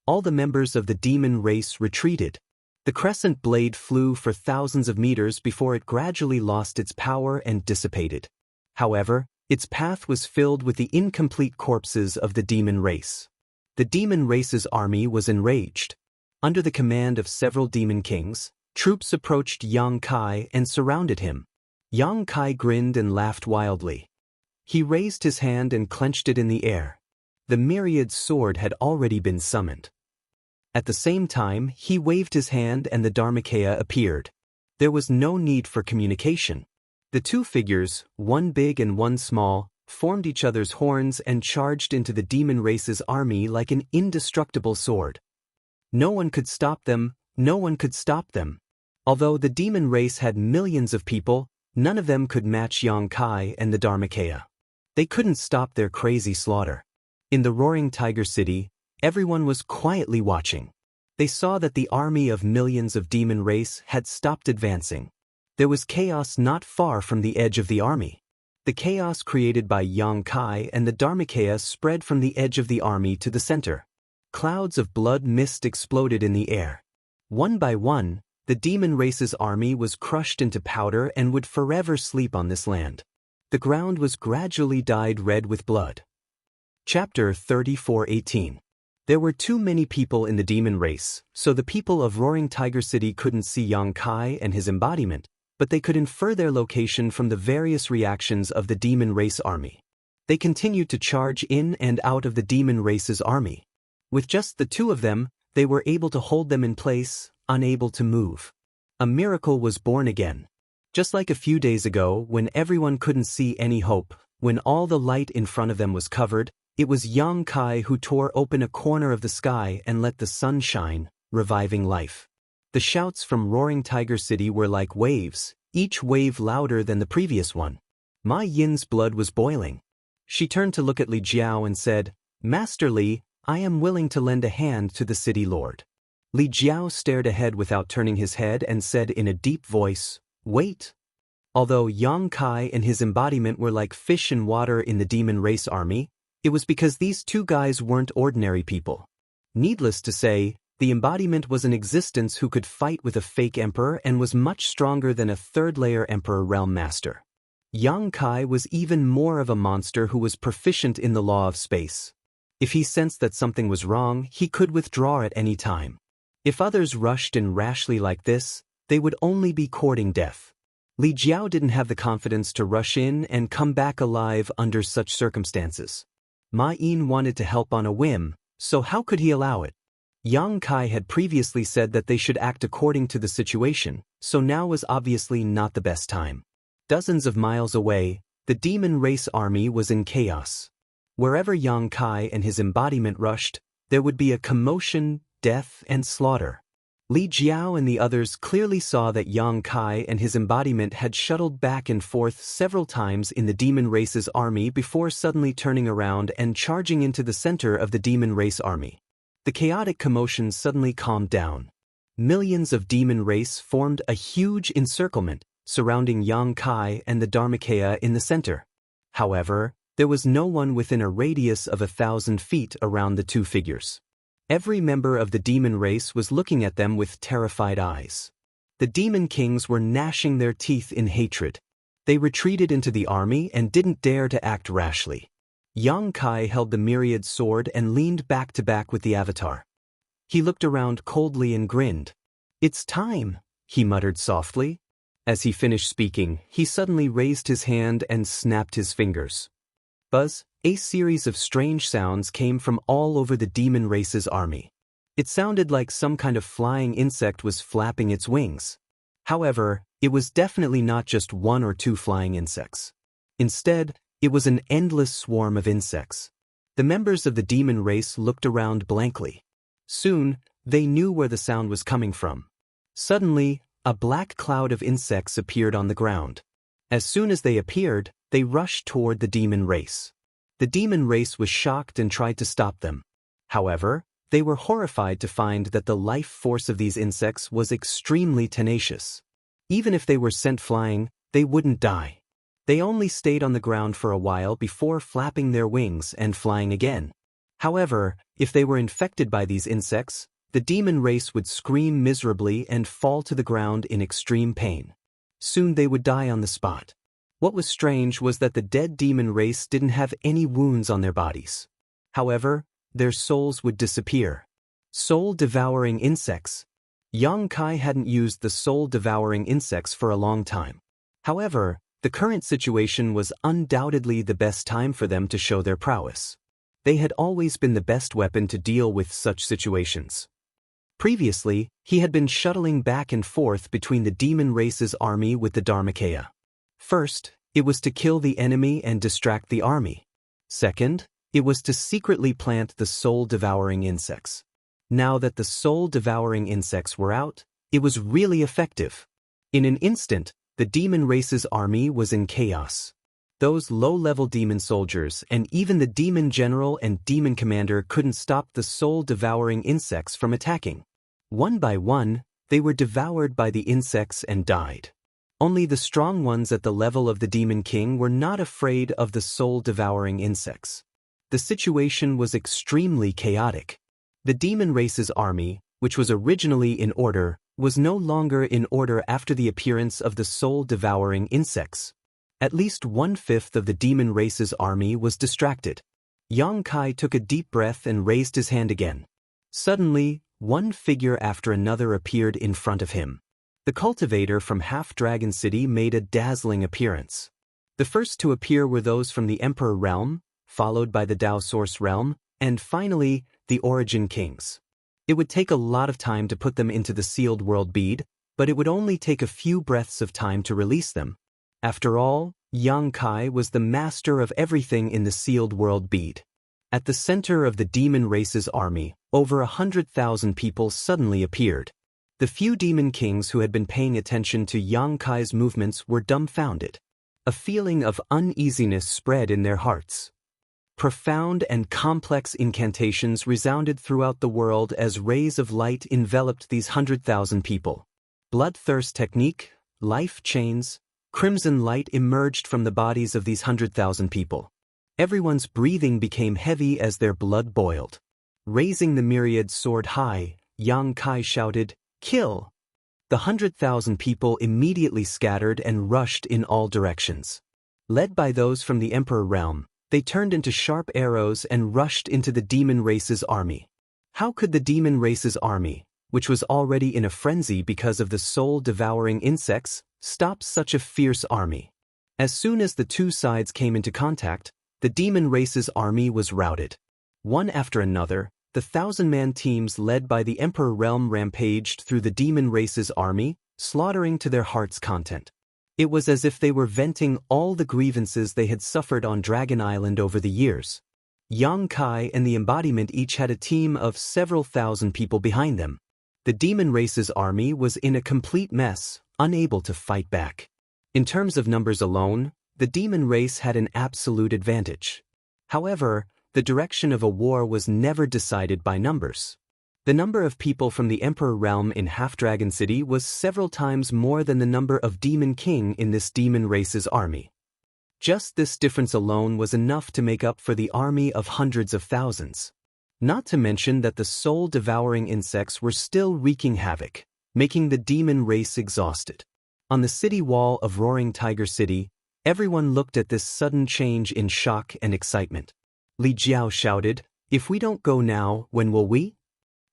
All the members of the demon race retreated. The crescent blade flew for thousands of meters before it gradually lost its power and dissipated. However, its path was filled with the incomplete corpses of the demon race. The demon race's army was enraged. Under the command of several demon kings, troops approached Yang Kai and surrounded him. Yang Kai grinned and laughed wildly. He raised his hand and clenched it in the air. The myriad sword had already been summoned. At the same time, he waved his hand and the Dharmakaya appeared. There was no need for communication. The two figures, one big and one small, formed each other's horns and charged into the demon race's army like an indestructible sword. No one could stop them, no one could stop them. Although the demon race had millions of people, none of them could match Yang Kai and the Dharmakaya. They couldn't stop their crazy slaughter. In the Roaring Tiger City, everyone was quietly watching. They saw that the army of millions of demon race had stopped advancing. There was chaos not far from the edge of the army. The chaos created by Yang Kai and the Dharmakaya spread from the edge of the army to the center. Clouds of blood mist exploded in the air. One by one, the demon race's army was crushed into powder and would forever sleep on this land. The ground was gradually dyed red with blood. Chapter 34:18. There were too many people in the demon race, so the people of Roaring Tiger City couldn't see Yang Kai and his embodiment, but they could infer their location from the various reactions of the demon race army. They continued to charge in and out of the demon race's army. With just the two of them, they were able to hold them in place, unable to move. A miracle was born again. Just like a few days ago when everyone couldn't see any hope, when all the light in front of them was covered, it was Yang Kai who tore open a corner of the sky and let the sun shine, reviving life. The shouts from Roaring Tiger City were like waves, each wave louder than the previous one. Ma Yin's blood was boiling. She turned to look at Li Jiao and said, "Master Li, I am willing to lend a hand to the city lord. Li Jiao stared ahead without turning his head and said in a deep voice, "Wait." Although Yang Kai and his embodiment were like fish in water in the demon race army, it was because these two guys weren't ordinary people. Needless to say, the embodiment was an existence who could fight with a fake emperor and was much stronger than a third-layer emperor realm master. Yang Kai was even more of a monster who was proficient in the law of space. If he sensed that something was wrong, he could withdraw at any time. If others rushed in rashly like this, they would only be courting death. Li Jiao didn't have the confidence to rush in and come back alive under such circumstances. Ma Yin wanted to help on a whim, so how could he allow it? Yang Kai had previously said that they should act according to the situation, so now was obviously not the best time. Dozens of miles away, the demon race army was in chaos. Wherever Yang Kai and his embodiment rushed, there would be a commotion, death, and slaughter. Li Jiao and the others clearly saw that Yang Kai and his embodiment had shuttled back and forth several times in the demon race's army before suddenly turning around and charging into the center of the demon race army. The chaotic commotion suddenly calmed down. Millions of demon race formed a huge encirclement, surrounding Yang Kai and the Dharmakaya in the center. However, there was no one within a radius of 1,000 feet around the two figures. Every member of the demon race was looking at them with terrified eyes. The demon kings were gnashing their teeth in hatred. They retreated into the army and didn't dare to act rashly. Yang Kai held the myriad sword and leaned back to back with the avatar. He looked around coldly and grinned. "It's time," he muttered softly. As he finished speaking, he suddenly raised his hand and snapped his fingers. Buzz, a series of strange sounds came from all over the demon race's army. It sounded like some kind of flying insect was flapping its wings. However, it was definitely not just one or two flying insects. Instead, it was an endless swarm of insects. The members of the demon race looked around blankly. Soon, they knew where the sound was coming from. Suddenly, a black cloud of insects appeared on the ground. As soon as they appeared, they rushed toward the demon race. The demon race was shocked and tried to stop them. However, they were horrified to find that the life force of these insects was extremely tenacious. Even if they were sent flying, they wouldn't die. They only stayed on the ground for a while before flapping their wings and flying again. However, if they were infected by these insects, the demon race would scream miserably and fall to the ground in extreme pain. Soon they would die on the spot. What was strange was that the dead demon race didn't have any wounds on their bodies. However, their souls would disappear. Soul-devouring insects. Yang Kai hadn't used the soul-devouring insects for a long time. However, the current situation was undoubtedly the best time for them to show their prowess. They had always been the best weapon to deal with such situations. Previously, he had been shuttling back and forth between the demon race's army with the Dharmakaya. First, it was to kill the enemy and distract the army. Second, it was to secretly plant the soul-devouring insects. Now that the soul-devouring insects were out, it was really effective. In an instant, the demon race's army was in chaos. Those low-level demon soldiers and even the demon general and demon commander couldn't stop the soul-devouring insects from attacking. One by one, they were devoured by the insects and died. Only the strong ones at the level of the demon king were not afraid of the soul-devouring insects. The situation was extremely chaotic. The demon race's army, which was originally in order, was no longer in order after the appearance of the soul-devouring insects. At least 1/5 of the demon race's army was distracted. Yang Kai took a deep breath and raised his hand again. Suddenly, one figure after another appeared in front of him. The cultivator from Half-Dragon City made a dazzling appearance. The first to appear were those from the Emperor Realm, followed by the Dao Source Realm, and finally, the Origin Kings. It would take a lot of time to put them into the sealed world bead, but it would only take a few breaths of time to release them. After all, Yang Kai was the master of everything in the sealed world bead. At the center of the demon race's army, over 100,000 people suddenly appeared. The few demon kings who had been paying attention to Yang Kai's movements were dumbfounded. A feeling of uneasiness spread in their hearts. Profound and complex incantations resounded throughout the world as rays of light enveloped these 100,000 people. Bloodthirst technique, life chains, crimson light emerged from the bodies of these 100,000 people. Everyone's breathing became heavy as their blood boiled. Raising the myriad sword high, Yang Kai shouted, "Kill!" The 100,000 people immediately scattered and rushed in all directions. Led by those from the Emperor realm, they turned into sharp arrows and rushed into the demon race's army. How could the demon race's army, which was already in a frenzy because of the soul-devouring insects, stop such a fierce army? As soon as the two sides came into contact, the demon race's army was routed. One after another, the 1,000-man teams led by the Emperor realm rampaged through the demon race's army, slaughtering to their heart's content. It was as if they were venting all the grievances they had suffered on Dragon Island over the years. Yang Kai and the embodiment each had a team of several thousand people behind them. The demon race's army was in a complete mess, unable to fight back. In terms of numbers alone, the demon race had an absolute advantage. However, the direction of a war was never decided by numbers. The number of people from the Emperor realm in Half-Dragon City was several times more than the number of Demon King in this demon race's army. Just this difference alone was enough to make up for the army of hundreds of thousands. Not to mention that the soul-devouring insects were still wreaking havoc, making the demon race exhausted. On the city wall of Roaring Tiger City, everyone looked at this sudden change in shock and excitement. Li Jiao shouted, "If we don't go now, when will we?"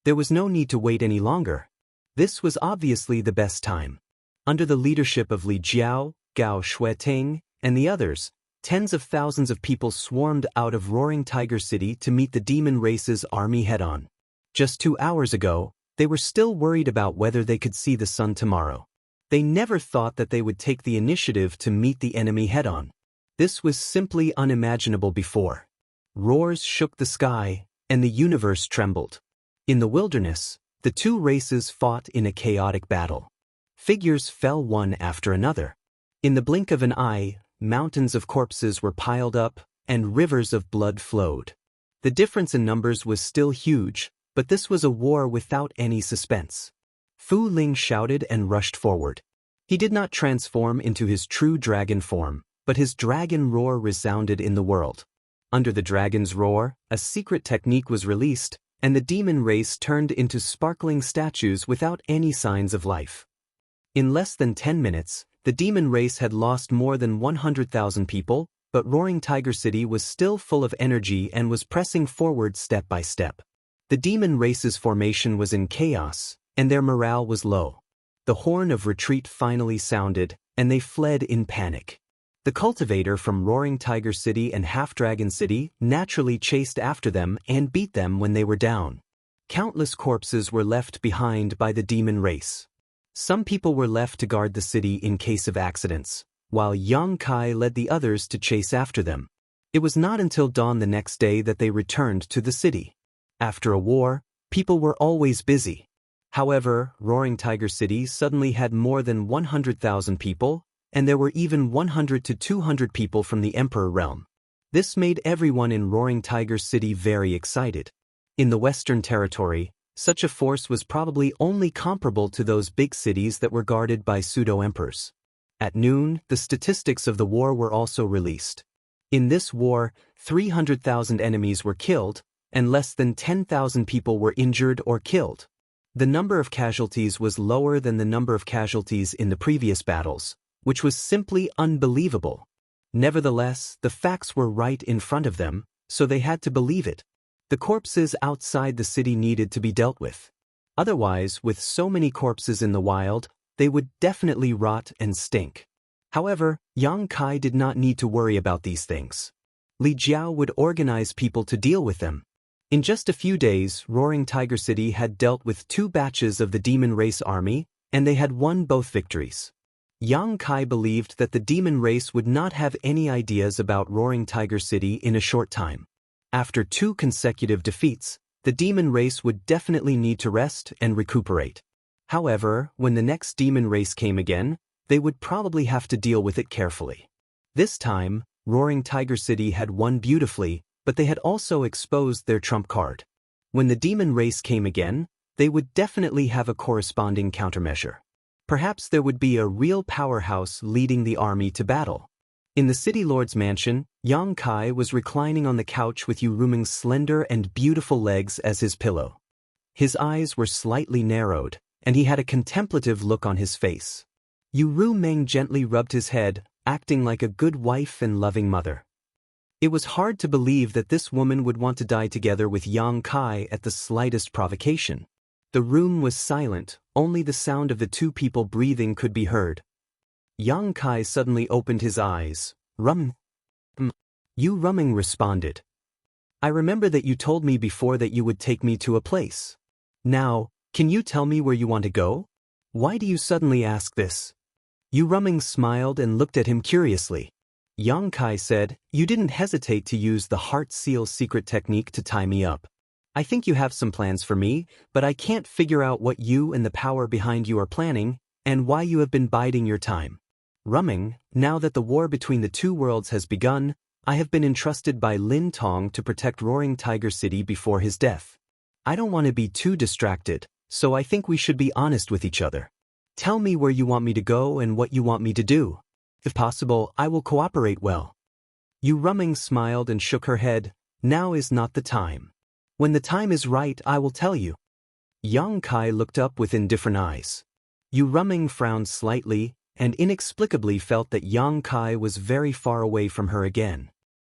There was no need to wait any longer. This was obviously the best time. Under the leadership of Li Jiao, Gao Shueteng, and the others, tens of thousands of people swarmed out of Roaring Tiger City to meet the demon race's army head-on. Just 2 hours ago, they were still worried about whether they could see the sun tomorrow. They never thought that they would take the initiative to meet the enemy head-on. This was simply unimaginable before. Roars shook the sky, and the universe trembled. In the wilderness, the two races fought in a chaotic battle. Figures fell one after another. In the blink of an eye, mountains of corpses were piled up, and rivers of blood flowed. The difference in numbers was still huge, but this was a war without any suspense. Fu Ling shouted and rushed forward. He did not transform into his true dragon form, but his dragon roar resounded in the world. Under the dragon's roar, a secret technique was released, and the demon race turned into sparkling statues without any signs of life. In less than 10 minutes, the demon race had lost more than 100,000 people, but Roaring Tiger City was still full of energy and was pressing forward step by step. The demon race's formation was in chaos, and their morale was low. The horn of retreat finally sounded, and they fled in panic. The cultivator from Roaring Tiger City and Half-Dragon City naturally chased after them and beat them when they were down. Countless corpses were left behind by the demon race. Some people were left to guard the city in case of accidents, while Yang Kai led the others to chase after them. It was not until dawn the next day that they returned to the city. After a war, people were always busy. However, Roaring Tiger City suddenly had more than 100,000 people, and there were even 100 to 200 people from the Emperor realm. This made everyone in Roaring Tiger City very excited. In the Western Territory, such a force was probably only comparable to those big cities that were guarded by pseudo-emperors. At noon, the statistics of the war were also released. In this war, 300,000 enemies were killed, and less than 10,000 people were injured or killed. The number of casualties was lower than the number of casualties in the previous battles, which was simply unbelievable. Nevertheless, the facts were right in front of them, so they had to believe it. The corpses outside the city needed to be dealt with. Otherwise, with so many corpses in the wild, they would definitely rot and stink. However, Yang Kai did not need to worry about these things. Li Jiao would organize people to deal with them. In just a few days, Roaring Tiger City had dealt with 2 batches of the demon race army, and they had won both victories. Yang Kai believed that the demon race would not have any ideas about Roaring Tiger City in a short time. After 2 consecutive defeats, the demon race would definitely need to rest and recuperate. However, when the next demon race came again, they would probably have to deal with it carefully. This time, Roaring Tiger City had won beautifully, but they had also exposed their trump card. When the demon race came again, they would definitely have a corresponding countermeasure. Perhaps there would be a real powerhouse leading the army to battle. In the city lord's mansion, Yang Kai was reclining on the couch with Yu Ruming's slender and beautiful legs as his pillow. His eyes were slightly narrowed, and he had a contemplative look on his face. Yu Ruming gently rubbed his head, acting like a good wife and loving mother. It was hard to believe that this woman would want to die together with Yang Kai at the slightest provocation. The room was silent, only the sound of the two people breathing could be heard. Yang Kai suddenly opened his eyes. Yu Ruming responded. I remember that you told me before that you would take me to a place. Now, can you tell me where you want to go? Why do you suddenly ask this? Yu Ruming smiled and looked at him curiously. Yang Kai said, you didn't hesitate to use the heart seal secret technique to tie me up. I think you have some plans for me, but I can't figure out what you and the power behind you are planning, and why you have been biding your time. Ruming, now that the war between the two worlds has begun, I have been entrusted by Lin Tong to protect Roaring Tiger City before his death. I don't want to be too distracted, so I think we should be honest with each other. Tell me where you want me to go and what you want me to do. If possible, I will cooperate well. Yu Ruming smiled and shook her head. Now is not the time. When the time is right, I will tell you. Yang Kai looked up with indifferent eyes. Yu Ruming frowned slightly, and inexplicably felt that Yang Kai was very far away from her again.